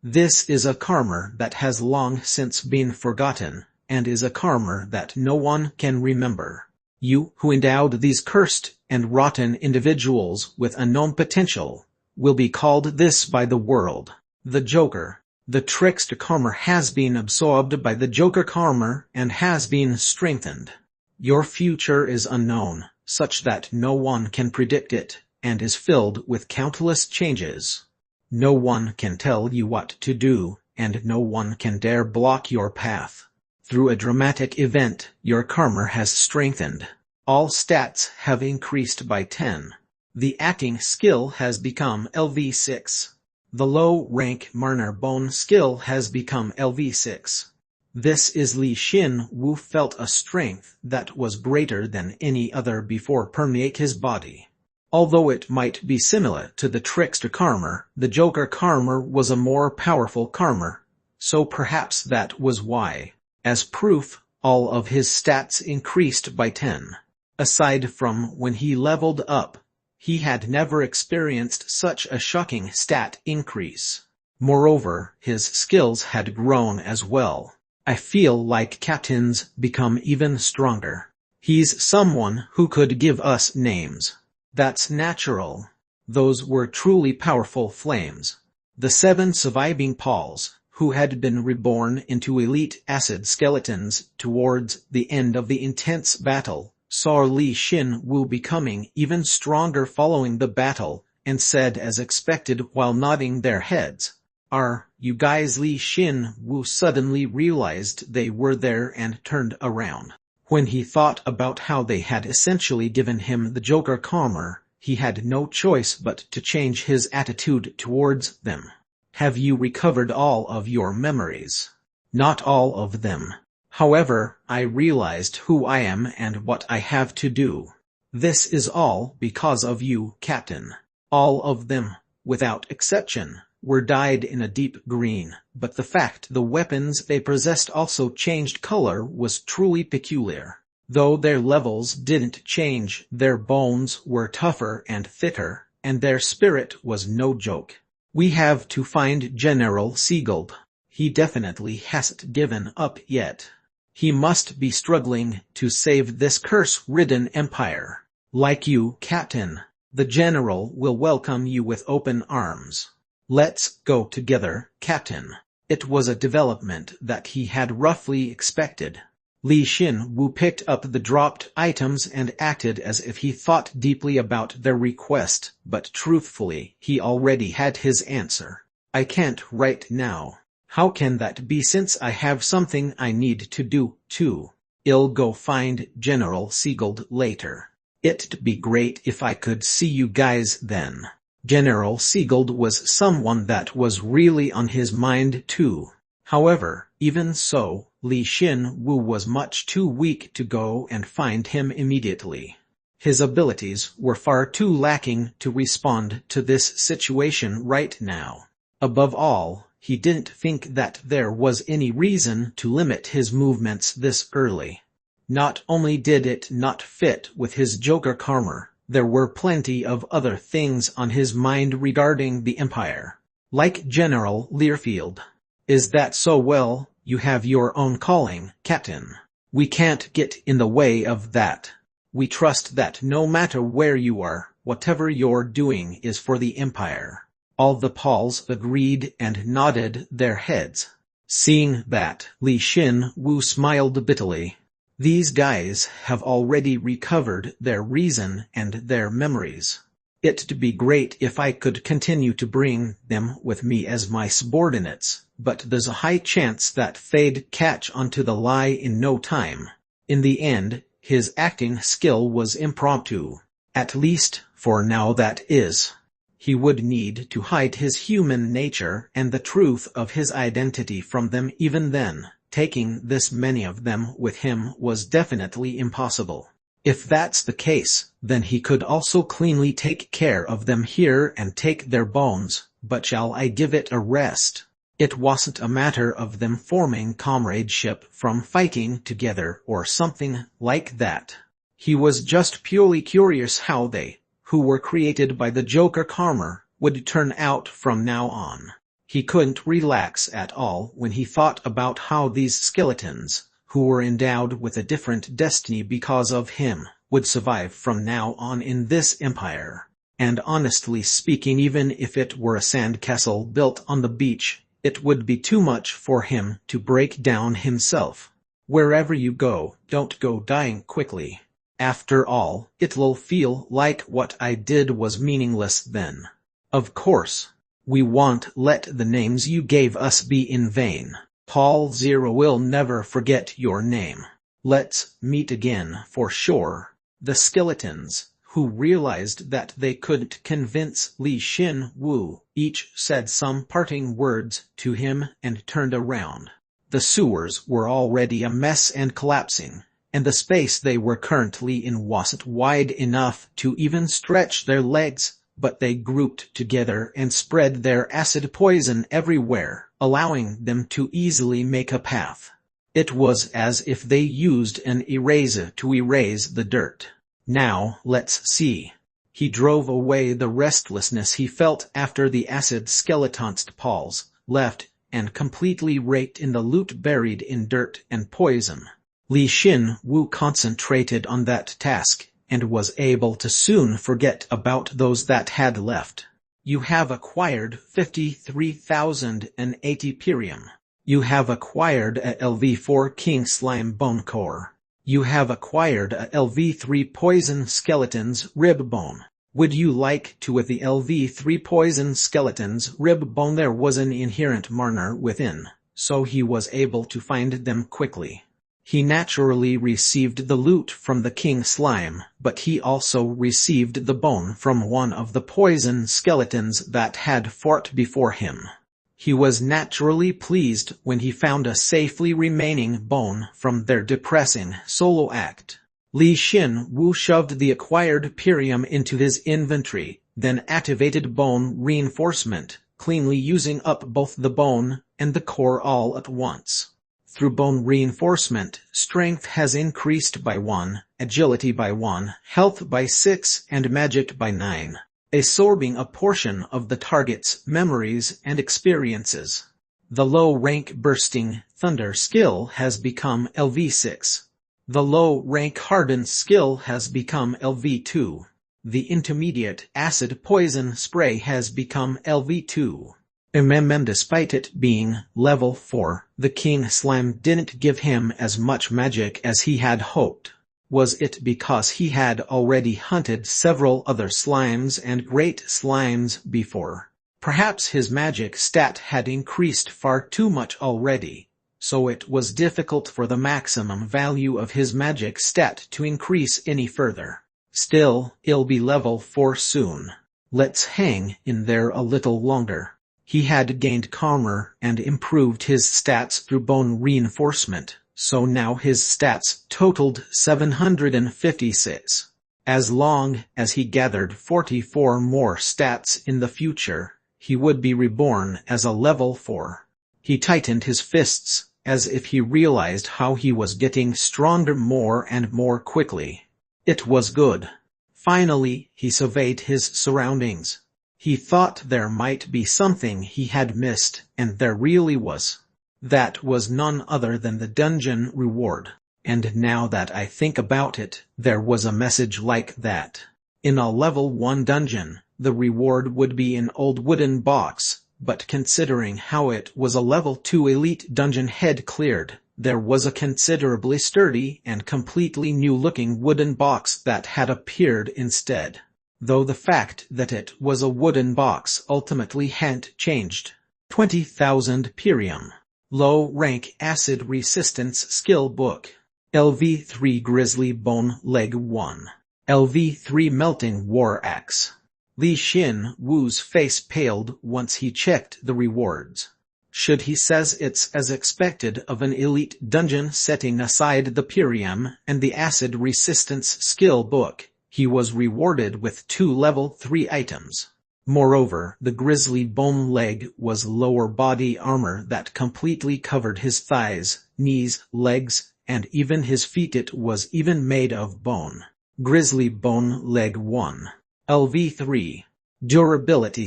This is a karma that has long since been forgotten, and is a karma that no one can remember. You, who endowed these cursed and rotten individuals with unknown potential, will be called this by the world, the Joker. The trickster karma has been absorbed by the Joker karma and has been strengthened. Your future is unknown, such that no one can predict it, and is filled with countless changes. No one can tell you what to do, and no one can dare block your path. Through a dramatic event, your karma has strengthened. All stats have increased by 10. The acting skill has become LV6. The low-rank Marner Bone skill has become LV6. This is Li Xin Wu felt a strength that was greater than any other before permeate his body. Although it might be similar to the Trickster Karma, the Joker Karma was a more powerful Karma, so perhaps that was why. As proof, all of his stats increased by 10. Aside from when he leveled up, he had never experienced such a shocking stat increase. Moreover, his skills had grown as well. I feel like Captain's become even stronger. He's someone who could give us names. That's natural. Those were truly powerful flames. The 7 surviving Pauls, who had been reborn into elite acid skeletons towards the end of the intense battle, saw Li Xin Wu becoming even stronger following the battle, and said as expected while nodding their heads, "Are you guys?" Li Xin Wu suddenly realized they were there and turned around. When he thought about how they had essentially given him the Joker Karma, he had no choice but to change his attitude towards them. "Have you recovered all of your memories?" "Not all of them. However, I realized who I am and what I have to do. This is all because of you, Captain." All of them, without exception, were dyed in a deep green, but the fact the weapons they possessed also changed color was truly peculiar. Though their levels didn't change, their bones were tougher and thicker, and their spirit was no joke. "We have to find General Siegeld. He definitely hasn't given up yet. He must be struggling to save this curse-ridden empire. Like you, Captain, the General will welcome you with open arms. Let's go together, Captain." It was a development that he had roughly expected. Li Xin Wu picked up the dropped items and acted as if he thought deeply about their request, but truthfully, he already had his answer. "I can't right now." "How can that be since I have something I need to do, too?" "I'll go find General Siegeld later. It'd be great if I could see you guys then." General Siegeld was someone that was really on his mind too. However, even so, Li Xin Wu was much too weak to go and find him immediately. His abilities were far too lacking to respond to this situation right now. Above all, he didn't think that there was any reason to limit his movements this early. Not only did it not fit with his Joker Karma, there were plenty of other things on his mind regarding the Empire. Like General Learfield. "Is that so? Well, you have your own calling, Captain. We can't get in the way of that. We trust that no matter where you are, whatever you're doing is for the Empire." All the Pauls agreed and nodded their heads. Seeing that, Li Xin Wu smiled bitterly. These guys have already recovered their reason and their memories. It'd be great if I could continue to bring them with me as my subordinates, but there's a high chance that they'd catch on to the lie in no time. In the end, his acting skill was impromptu. At least, for now that is. He would need to hide his human nature and the truth of his identity from them even then. Taking this many of them with him was definitely impossible. If that's the case, then he could also cleanly take care of them here and take their bones, but shall I give it a rest? It wasn't a matter of them forming comradeship from fighting together or something like that. He was just purely curious how they, who were created by the Joker Karma, would turn out from now on. He couldn't relax at all when he thought about how these skeletons, who were endowed with a different destiny because of him, would survive from now on in this empire. And honestly speaking, even if it were a sandcastle built on the beach, it would be too much for him to break down himself. Wherever you go, don't go dying quickly. After all, it'll feel like what I did was meaningless then. Of course, we won't let the names you gave us be in vain. Paul Zero will never forget your name. Let's meet again for sure. The skeletons, who realized that they couldn't convince Li Xin Wu. Each said some parting words to him and turned around. The sewers were already a mess and collapsing, and the space they were currently in wasn't wide enough to even stretch their legs, but they grouped together and spread their acid poison everywhere, allowing them to easily make a path. It was as if they used an eraser to erase the dirt. Now, let's see. He drove away the restlessness he felt after the acid skeleton's paws left, and completely raked in the loot buried in dirt and poison. Li Xin Wu concentrated on that task, and was able to soon forget about those that had left. You have acquired 53,080 Pirium. You have acquired a LV4 King Slime Bone Core. You have acquired a LV3 Poison Skeleton's Rib Bone. Would you like to with the LV3 Poison Skeleton's Rib Bone? There was an inherent marner within, so he was able to find them quickly. He naturally received the loot from the King Slime, but he also received the bone from one of the poison skeletons that had fought before him. He was naturally pleased when he found a safely remaining bone from their depressing solo act. Li Xin Wu shoved the acquired Pirium into his inventory, then activated bone reinforcement, cleanly using up both the bone and the core all at once. Through bone reinforcement, strength has increased by 1, agility by 1, health by 6, and magic by 9. Absorbing a portion of the target's memories and experiences. The low-rank Bursting Thunder skill has become LV6. The low-rank Hardened skill has become LV2. The intermediate Acid Poison Spray has become LV2. Despite it being level 4, the King Slime didn't give him as much magic as he had hoped. Was it because he had already hunted several other slimes and great slimes before? Perhaps his magic stat had increased far too much already, so it was difficult for the maximum value of his magic stat to increase any further. Still, he'll be level 4 soon. Let's hang in there a little longer. He had gained calmer and improved his stats through bone reinforcement, so now his stats totaled 756. As long as he gathered 44 more stats in the future, he would be reborn as a level 4. He tightened his fists, as if he realized how he was getting stronger more and more quickly. It was good. Finally, he surveyed his surroundings. He thought there might be something he had missed, and there really was. That was none other than the dungeon reward. And now that I think about it, there was a message like that. In a level 1 dungeon, the reward would be an old wooden box, but considering how it was a level 2 elite dungeon head cleared, there was a considerably sturdy and completely new-looking wooden box that had appeared instead. Though the fact that it was a wooden box ultimately hadn't changed. 20,000 Pirium. Low-rank Acid Resistance Skill Book. LV3 Grizzly Bone Leg 1. LV3 Melting War Axe. Li Xin Wu's face paled once he checked the rewards. Should he says it's as expected of an elite dungeon setting aside the Pirium and the Acid Resistance Skill Book, he was rewarded with 2 level 3 items. Moreover, the Grizzly Bone Leg was lower body armor that completely covered his thighs, knees, legs, and even his feet. It was even made of bone. Grizzly Bone Leg 1. LV3. Durability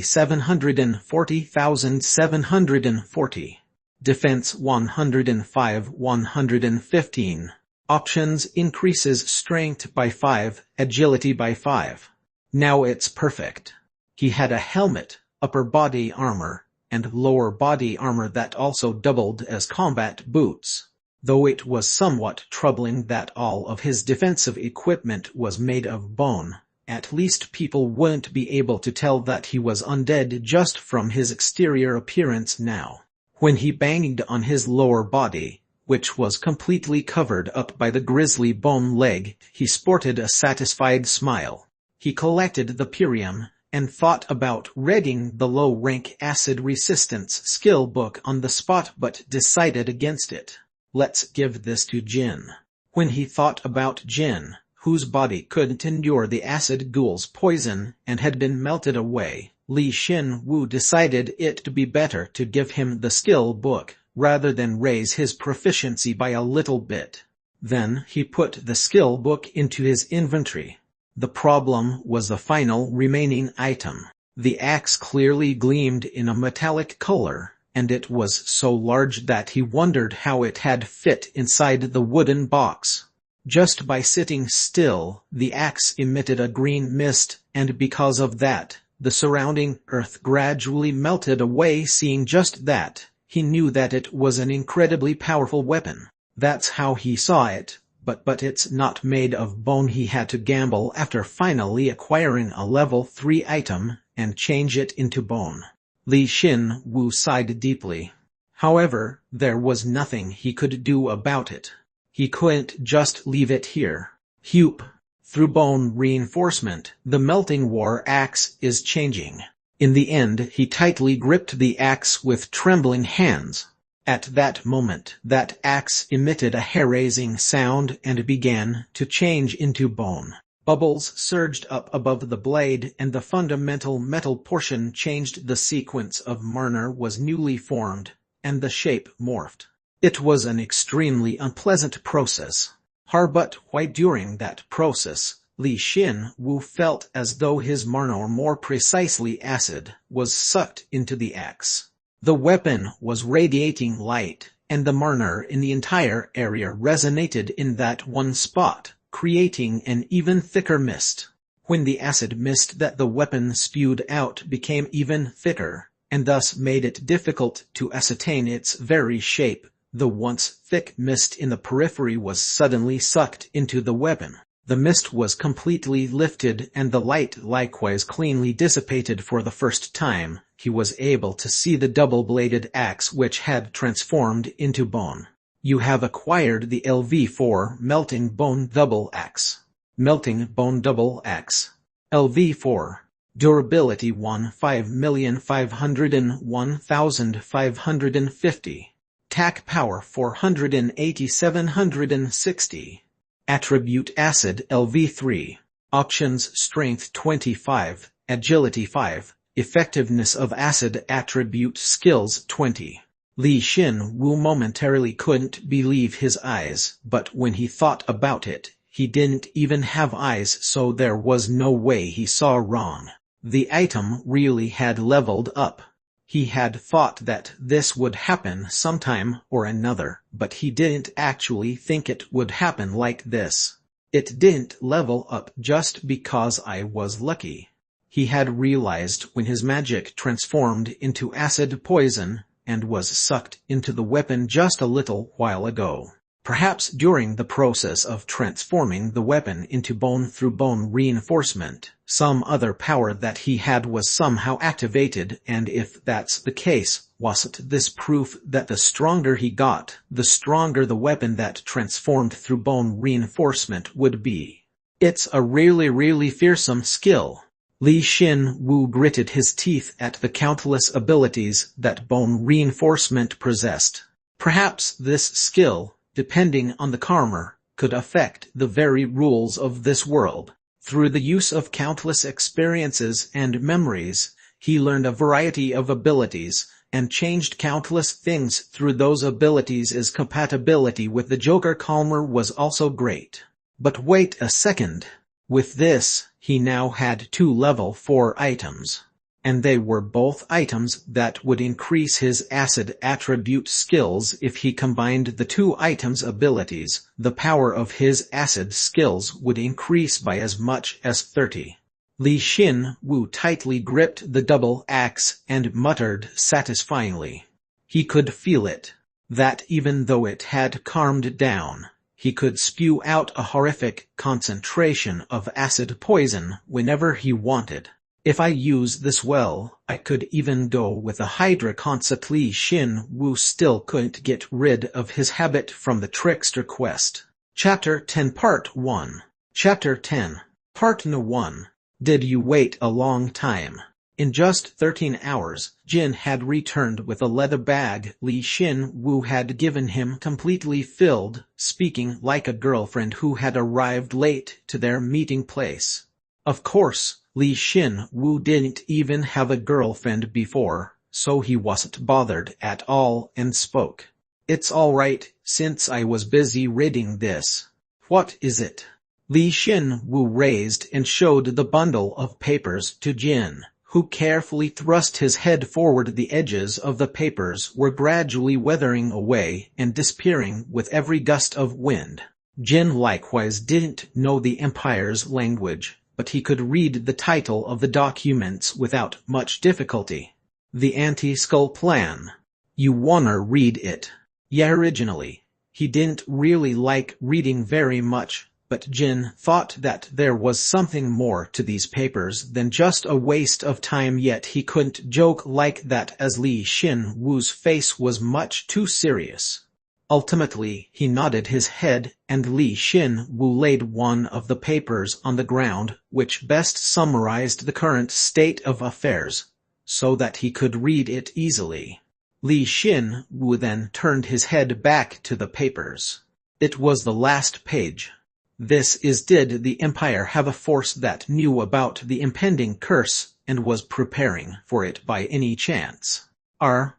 740,740. Defense 105,115. Options increases strength by 5, agility by 5. Now it's perfect. He had a helmet, upper body armor, and lower body armor that also doubled as combat boots. Though it was somewhat troubling that all of his defensive equipment was made of bone, at least people wouldn't be able to tell that he was undead just from his exterior appearance now. When he banged on his lower body, which was completely covered up by the Grizzly Bone Leg, he sported a satisfied smile. He collected the Purium, and thought about reading the low-rank acid resistance skill book on the spot but decided against it. Let's give this to Jin. When he thought about Jin, whose body couldn't endure the acid ghoul's poison and had been melted away, Li Xin-Wu decided it to be better to give him the skill book, rather than raise his proficiency by a little bit. Then he put the skill book into his inventory. The problem was the final remaining item. The axe clearly gleamed in a metallic color, and it was so large that he wondered how it had fit inside the wooden box. Just by sitting still, the axe emitted a green mist, and because of that, the surrounding earth gradually melted away. Seeing just that, he knew that it was an incredibly powerful weapon. That's how he saw it, but it's not made of bone. He had to gamble after finally acquiring a level 3 item, and change it into bone. Li Xin-Wu sighed deeply. However, there was nothing he could do about it. He couldn't just leave it here. Hup! Through bone reinforcement, the melting war axe is changing. In the end, he tightly gripped the axe with trembling hands. At that moment, that axe emitted a hair-raising sound and began to change into bone. Bubbles surged up above the blade, and the fundamental metal portion changed. The sequence of Marner was newly formed, and the shape morphed. It was an extremely unpleasant process. But why during that process, Li Xin-Wu felt as though his Marner, or more precisely acid, was sucked into the axe. The weapon was radiating light, and the Marner in the entire area resonated in that one spot, creating an even thicker mist. When the acid mist that the weapon spewed out became even thicker, and thus made it difficult to ascertain its very shape, the once thick mist in the periphery was suddenly sucked into the weapon. The mist was completely lifted, and the light likewise cleanly dissipated. For the first time, he was able to see the double-bladed axe which had transformed into bone. You have acquired the LV4 Melting Bone Double Axe. Melting Bone Double Axe. LV4. Durability 1,501,550. Attack power 480-760. Attribute acid LV3. Options strength 25, agility 5, effectiveness of acid attribute skills 20. Li Xin-Wu momentarily couldn't believe his eyes, but when he thought about it, he didn't even have eyes, so there was no way he saw wrong. The item really had leveled up. He had thought that this would happen sometime or another, but he didn't actually think it would happen like this. It didn't level up just because I was lucky. He had realized when his magic transformed into acid poison, and was sucked into the weapon just a little while ago. Perhaps during the process of transforming the weapon into bone through bone reinforcement, some other power that he had was somehow activated, and if that's the case, wasn't this proof that the stronger he got, the stronger the weapon that transformed through bone reinforcement would be? It's a really fearsome skill. Li Xin-Wu gritted his teeth at the countless abilities that bone reinforcement possessed. Perhaps this skill, depending on the karma, could affect the very rules of this world. Through the use of countless experiences and memories, he learned a variety of abilities, and changed countless things through those abilities. His compatibility with the Joker karma was also great. But wait a second. With this, he now had 2 level 4 items. And they were both items that would increase his acid attribute skills. If he combined the 2 items' abilities, the power of his acid skills would increase by as much as 30. Li Xin-Wu tightly gripped the double axe and muttered satisfyingly. He could feel it. That even though it had calmed down, he could spew out a horrific concentration of acid poison whenever he wanted. If I use this well, I could even go with a Hydra concept. Li Xin-Wu still couldn't get rid of his habit from the trickster quest. Chapter 10 Part 1. Chapter 10. Part 1. Did you wait a long time? In just 13 hours, Jin had returned with a leather bag Li Xin-Wu had given him completely filled, speaking like a girlfriend who had arrived late to their meeting place. Of course, Li Xin-Wu didn't even have a girlfriend before, so he wasn't bothered at all and spoke. It's all right, since I was busy reading this. What is it? Li Xin-Wu raised and showed the bundle of papers to Jin, who carefully thrust his head forward. The edges of the papers were gradually weathering away and disappearing with every gust of wind. Jin likewise didn't know the Empire's language, but he could read the title of the documents without much difficulty. The Anti-Skull Plan. You wanna read it? Yeah, originally, he didn't really like reading very much, but Jin thought that there was something more to these papers than just a waste of time, yet he couldn't joke like that as Li Xin-Wu's face was much too serious. Ultimately, he nodded his head, and Li Xin-Wu laid one of the papers on the ground, which best summarized the current state of affairs, so that he could read it easily. Li Xin-Wu then turned his head back to the papers. It was the last page. This is: did the Empire have a force that knew about the impending curse and was preparing for it by any chance?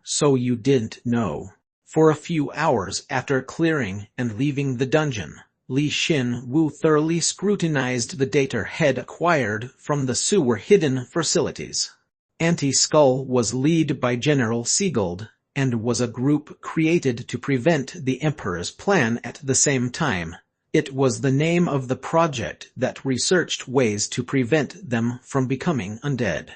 So you didn't know. For a few hours after clearing and leaving the dungeon, Li Xin-Wu thoroughly scrutinized the data had acquired from the sewer hidden facilities. Anti-Skull was led by General Siegeld, and was a group created to prevent the Emperor's plan. At the same time, it was the name of the project that researched ways to prevent them from becoming undead.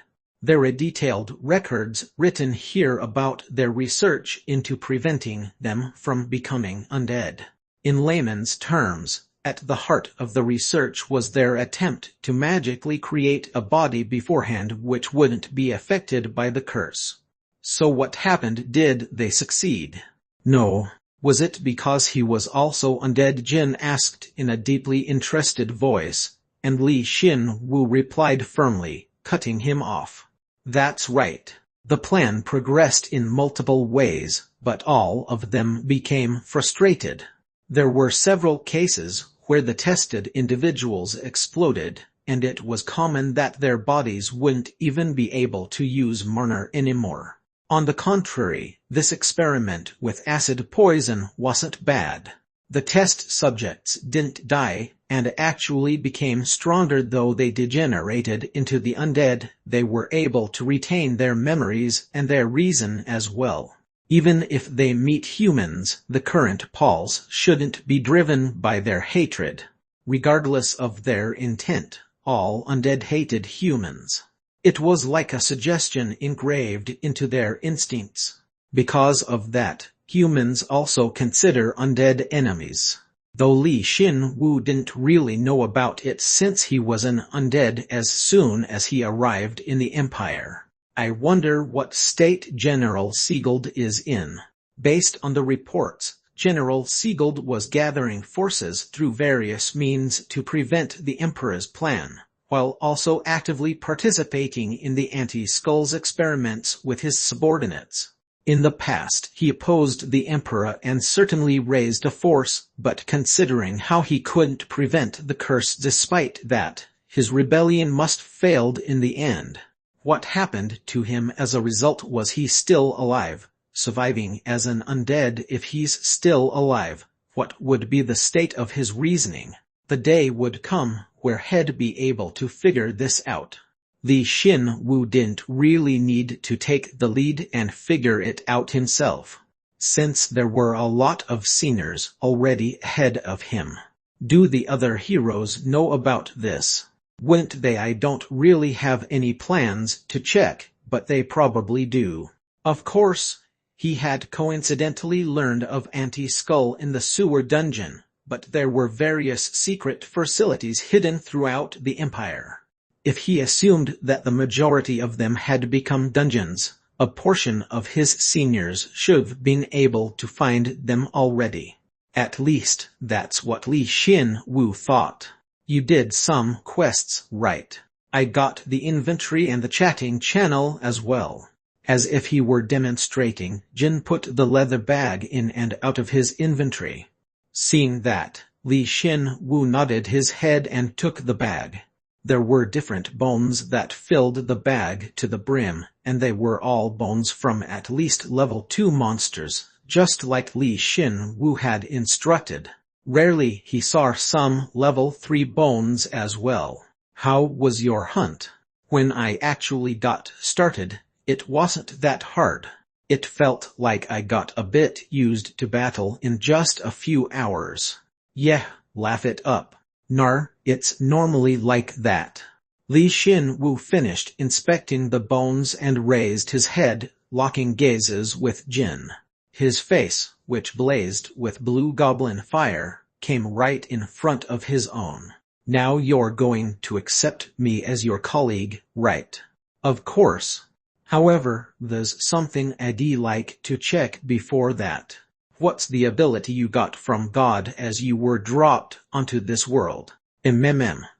There are detailed records written here about their research into preventing them from becoming undead. In layman's terms, at the heart of the research was their attempt to magically create a body beforehand which wouldn't be affected by the curse. So what happened? Did they succeed? No. Was it because he was also undead? Jin asked in a deeply interested voice, and Li Xin-Wu replied firmly, cutting him off. That's right. The plan progressed in multiple ways, but all of them became frustrated. There were several cases where the tested individuals exploded, and it was common that their bodies wouldn't even be able to use mana anymore. On the contrary, this experiment with acid poison wasn't bad. The test subjects didn't die, and actually became stronger. Though they degenerated into the undead, they were able to retain their memories and their reason as well. Even if they meet humans, the current pulse shouldn't be driven by their hatred. Regardless of their intent, all undead hated humans. It was like a suggestion engraved into their instincts. Because of that, humans also consider undead enemies. Though Li Xin-Wu didn't really know about it since he was an undead as soon as he arrived in the Empire. I wonder what state General Siegeld is in. Based on the reports, General Siegeld was gathering forces through various means to prevent the Emperor's plan, while also actively participating in the Anti-Skull's experiments with his subordinates. In the past, he opposed the Emperor and certainly raised a force, but considering how he couldn't prevent the curse despite that, his rebellion must failed in the end. What happened to him as a result? Was he still alive, surviving as an undead? If he's still alive, what would be the state of his reasoning? The day would come where he'd be able to figure this out. Li Xin-Wu didn't really need to take the lead and figure it out himself, since there were a lot of seniors already ahead of him. Do the other heroes know about this? Wouldn't they? I don't really have any plans to check, but they probably do. Of course, he had coincidentally learned of Anti-Skull in the sewer dungeon, but there were various secret facilities hidden throughout the Empire. If he assumed that the majority of them had become dungeons, a portion of his seniors should have been able to find them already. At least, that's what Li Xin-Wu thought. You did some quests, right? I got the inventory and the chatting channel as well. As if he were demonstrating, Jin put the leather bag in and out of his inventory. Seeing that, Li Xin-Wu nodded his head and took the bag. There were different bones that filled the bag to the brim, and they were all bones from at least level 2 monsters, just like Li Xin-Wu had instructed. Rarely he saw some level 3 bones as well. How was your hunt? When I actually got started, it wasn't that hard. It felt like I got a bit used to battle in just a few hours. Yeah, laugh it up. Nar, it's normally like that. Li Xin-Wu finished inspecting the bones and raised his head, locking gazes with Jin. His face, which blazed with blue goblin fire, came right in front of his own. Now you're going to accept me as your colleague, right? Of course. However, there's something I'd like to check before that. What's the ability you got from God as you were dropped onto this world?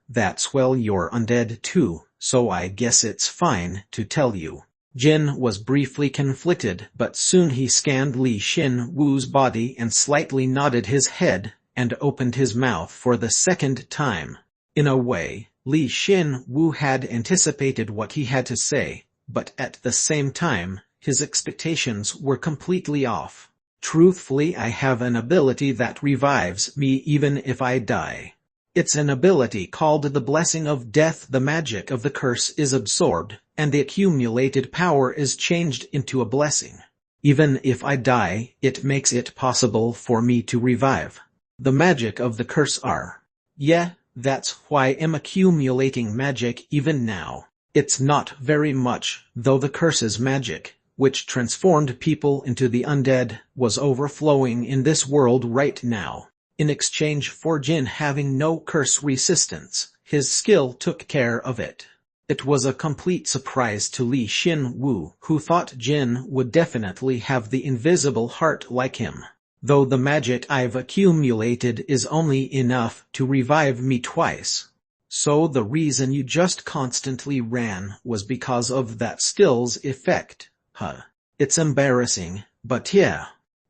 That's well, you're undead too, so I guess it's fine to tell you. Jin was briefly conflicted, but soon he scanned Li Xin-Wu's body and slightly nodded his head, and opened his mouth for the second time. In a way, Li Xin-Wu had anticipated what he had to say, but at the same time, his expectations were completely off. Truthfully, I have an ability that revives me even if I die. It's an ability called the Blessing of Death. The magic of the curse is absorbed, and the accumulated power is changed into a blessing. Even if I die, it makes it possible for me to revive. The magic of the curse are. Yeah, that's why I'm accumulating magic even now. It's not very much, though the curse's magic, which transformed people into the undead, was overflowing in this world right now. In exchange for Jin having no curse resistance, his skill took care of it. It was a complete surprise to Li Xin-Wu, who thought Jin would definitely have the invisible heart like him. Though the magic I've accumulated is only enough to revive me twice. So the reason you just constantly ran was because of that skill's effect, huh? It's embarrassing, but yeah.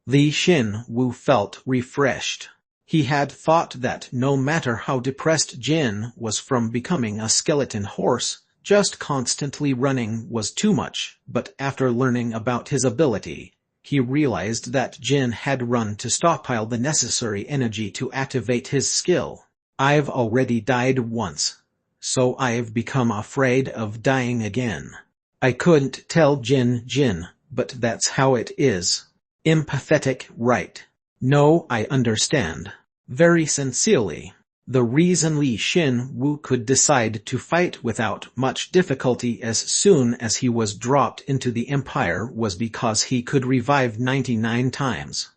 Li Xin-Wu felt refreshed. He had thought that no matter how depressed Jin was from becoming a skeleton horse, just constantly running was too much, but after learning about his ability, he realized that Jin had run to stockpile the necessary energy to activate his skill. I've already died once, so I've become afraid of dying again. I couldn't tell Jin, but that's how it is. Empathetic, right? No, I understand. Very sincerely. The reason Li Xin-Wu could decide to fight without much difficulty as soon as he was dropped into the Empire was because he could revive 99 times.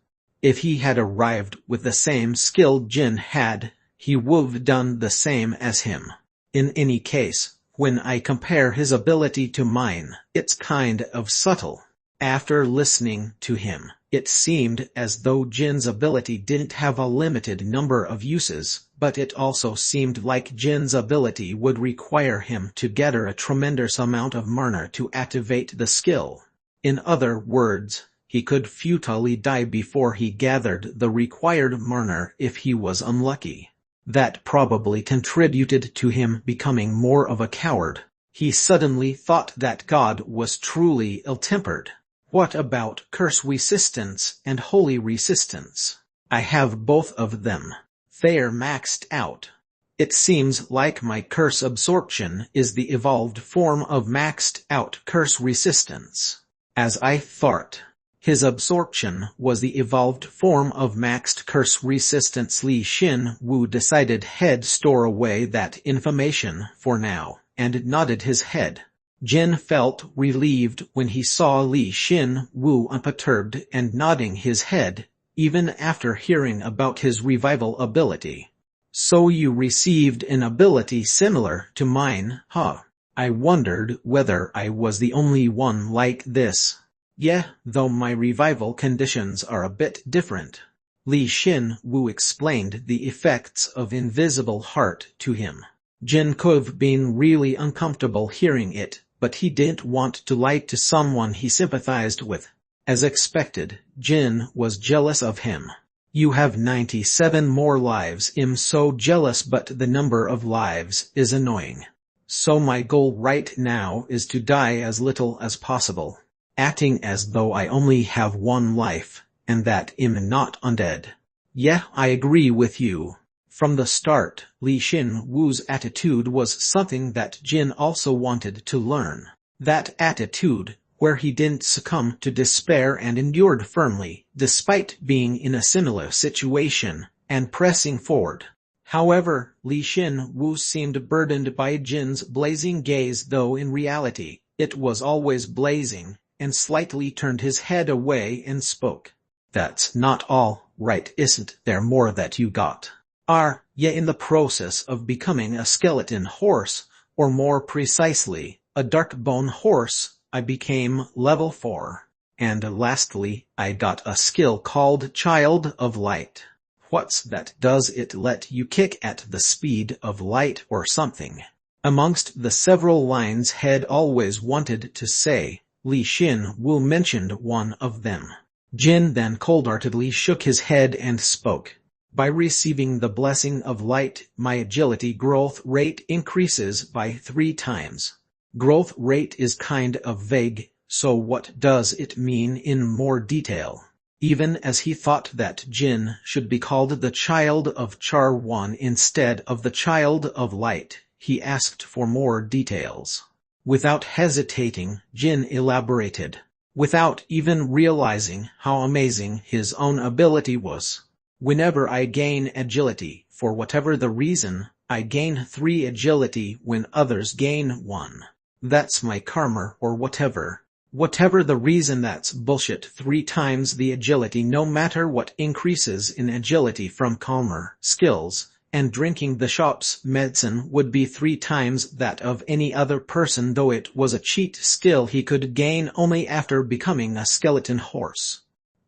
If he had arrived with the same skill Jin had, he would've done the same as him. In any case, when I compare his ability to mine, it's kind of subtle. After listening to him, it seemed as though Jin's ability didn't have a limited number of uses, but it also seemed like Jin's ability would require him to gather a tremendous amount of mana to activate the skill. In other words, he could futilely die before he gathered the required mana if he was unlucky. That probably contributed to him becoming more of a coward. He suddenly thought that God was truly ill-tempered. What about curse resistance and holy resistance? I have both of them. They're maxed out. It seems like my curse absorption is the evolved form of maxed out curse resistance. As I thought, his absorption was the evolved form of maxed curse resistance. Li Xin-Wu decided he'd store away that information for now, and nodded his head. Jin felt relieved when he saw Li Xin-Wu unperturbed and nodding his head, even after hearing about his revival ability. So you received an ability similar to mine, huh? I wondered whether I was the only one like this. Yeah, though my revival conditions are a bit different. Li Xin-Wu explained the effects of invisible heart to him. Jin could've been really uncomfortable hearing it, but he didn't want to lie to someone he sympathized with. As expected, Jin was jealous of him. You have 97 more lives. I'm so jealous, but the number of lives is annoying. So my goal right now is to die as little as possible. Acting as though I only have one life, and that I'm not undead. Yeah, I agree with you. From the start, Li Xin-Wu's attitude was something that Jin also wanted to learn. That attitude, where he didn't succumb to despair and endured firmly, despite being in a similar situation, and pressing forward. However, Li Xin-Wu seemed burdened by Jin's blazing gaze, though in reality, it was always blazing, and slightly turned his head away and spoke. That's not all, right? Isn't there more that you got? Are you in the process of becoming a skeleton horse, or more precisely, a dark bone horse? I became level 4. And lastly, I got a skill called Child of Light. What's that? Does it let you kick at the speed of light or something? Amongst the several lines had always wanted to say, Li Xin-Wu mentioned one of them. Jin then cold-heartedly shook his head and spoke. By receiving the blessing of light, my agility growth rate increases by 3 times. Growth rate is kind of vague, so what does it mean in more detail? Even as he thought that Jin should be called the Child of Char-Wan instead of the Child of Light, he asked for more details. Without hesitating, Jin elaborated, without even realizing how amazing his own ability was. Whenever I gain agility, for whatever the reason, I gain 3 agility when others gain 1. That's my karma or whatever. Whatever the reason, that's bullshit. 3 times the agility no matter what increases in agility from calmer skills, and drinking the shop's medicine would be 3 times that of any other person, though it was a cheat skill he could gain only after becoming a skeleton horse.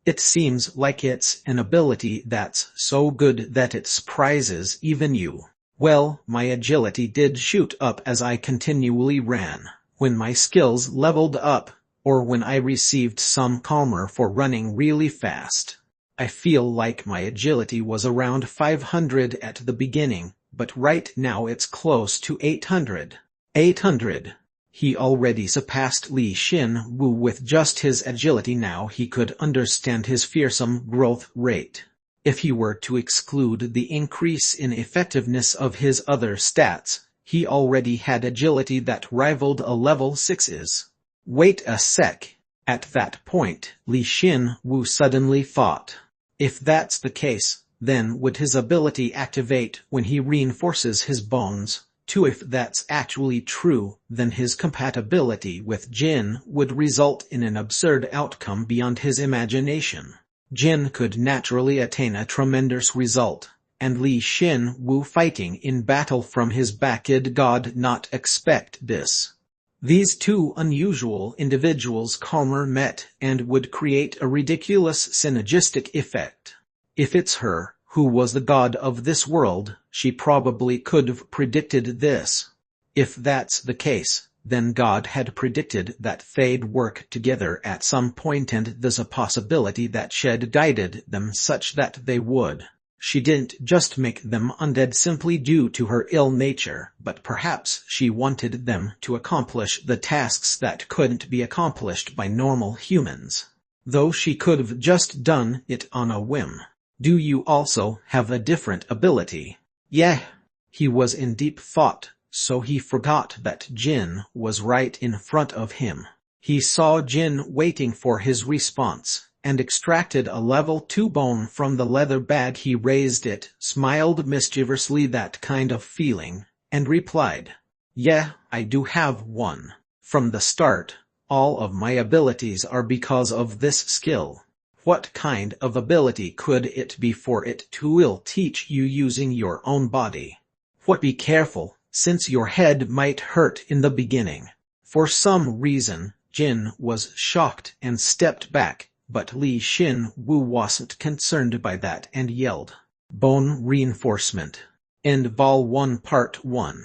It seems like it's an ability that's so good that it surprises even you. Well, my agility did shoot up as I continually ran. When my skills leveled up, or when I received some calmer for running really fast. I feel like my agility was around 500 at the beginning, but right now it's close to 800. 800. He already surpassed Li Xin-Wu with just his agility. Now he could understand his fearsome growth rate. If he were to exclude the increase in effectiveness of his other stats, he already had agility that rivaled a level 6's. Wait a sec. At that point, Li Xin-Wu suddenly thought. If that's the case, then would his ability activate when he reinforces his bones? Too, if that's actually true, then his compatibility with Jin would result in an absurd outcome beyond his imagination. Jin could naturally attain a tremendous result, and Li Xin-Wu fighting in battle from his back did God not expect this. These 2 unusual individuals calmer met and would create a ridiculous synergistic effect. If it's her who was the god of this world, she probably could have predicted this. If that's the case, then God had predicted that they'd work together at some point, and there's a possibility that she'd guided them such that they would. She didn't just make them undead simply due to her ill nature, but perhaps she wanted them to accomplish the tasks that couldn't be accomplished by normal humans. Though she could have just done it on a whim. Do you also have a different ability? Yeah. He was in deep thought, so he forgot that Jin was right in front of him. He saw Jin waiting for his response, and extracted a level 2 bone from the leather bag. He raised it, smiled mischievously, that kind of feeling, and replied, yeah, I do have one. From the start, all of my abilities are because of this skill. What kind of ability could it be for it to will teach you using your own body? What? Be careful, since your head might hurt in the beginning. For some reason, Jin was shocked and stepped back, but Li Xin-Wu wasn't concerned by that and yelled, Bone reinforcement. End Vol 1 Part 1.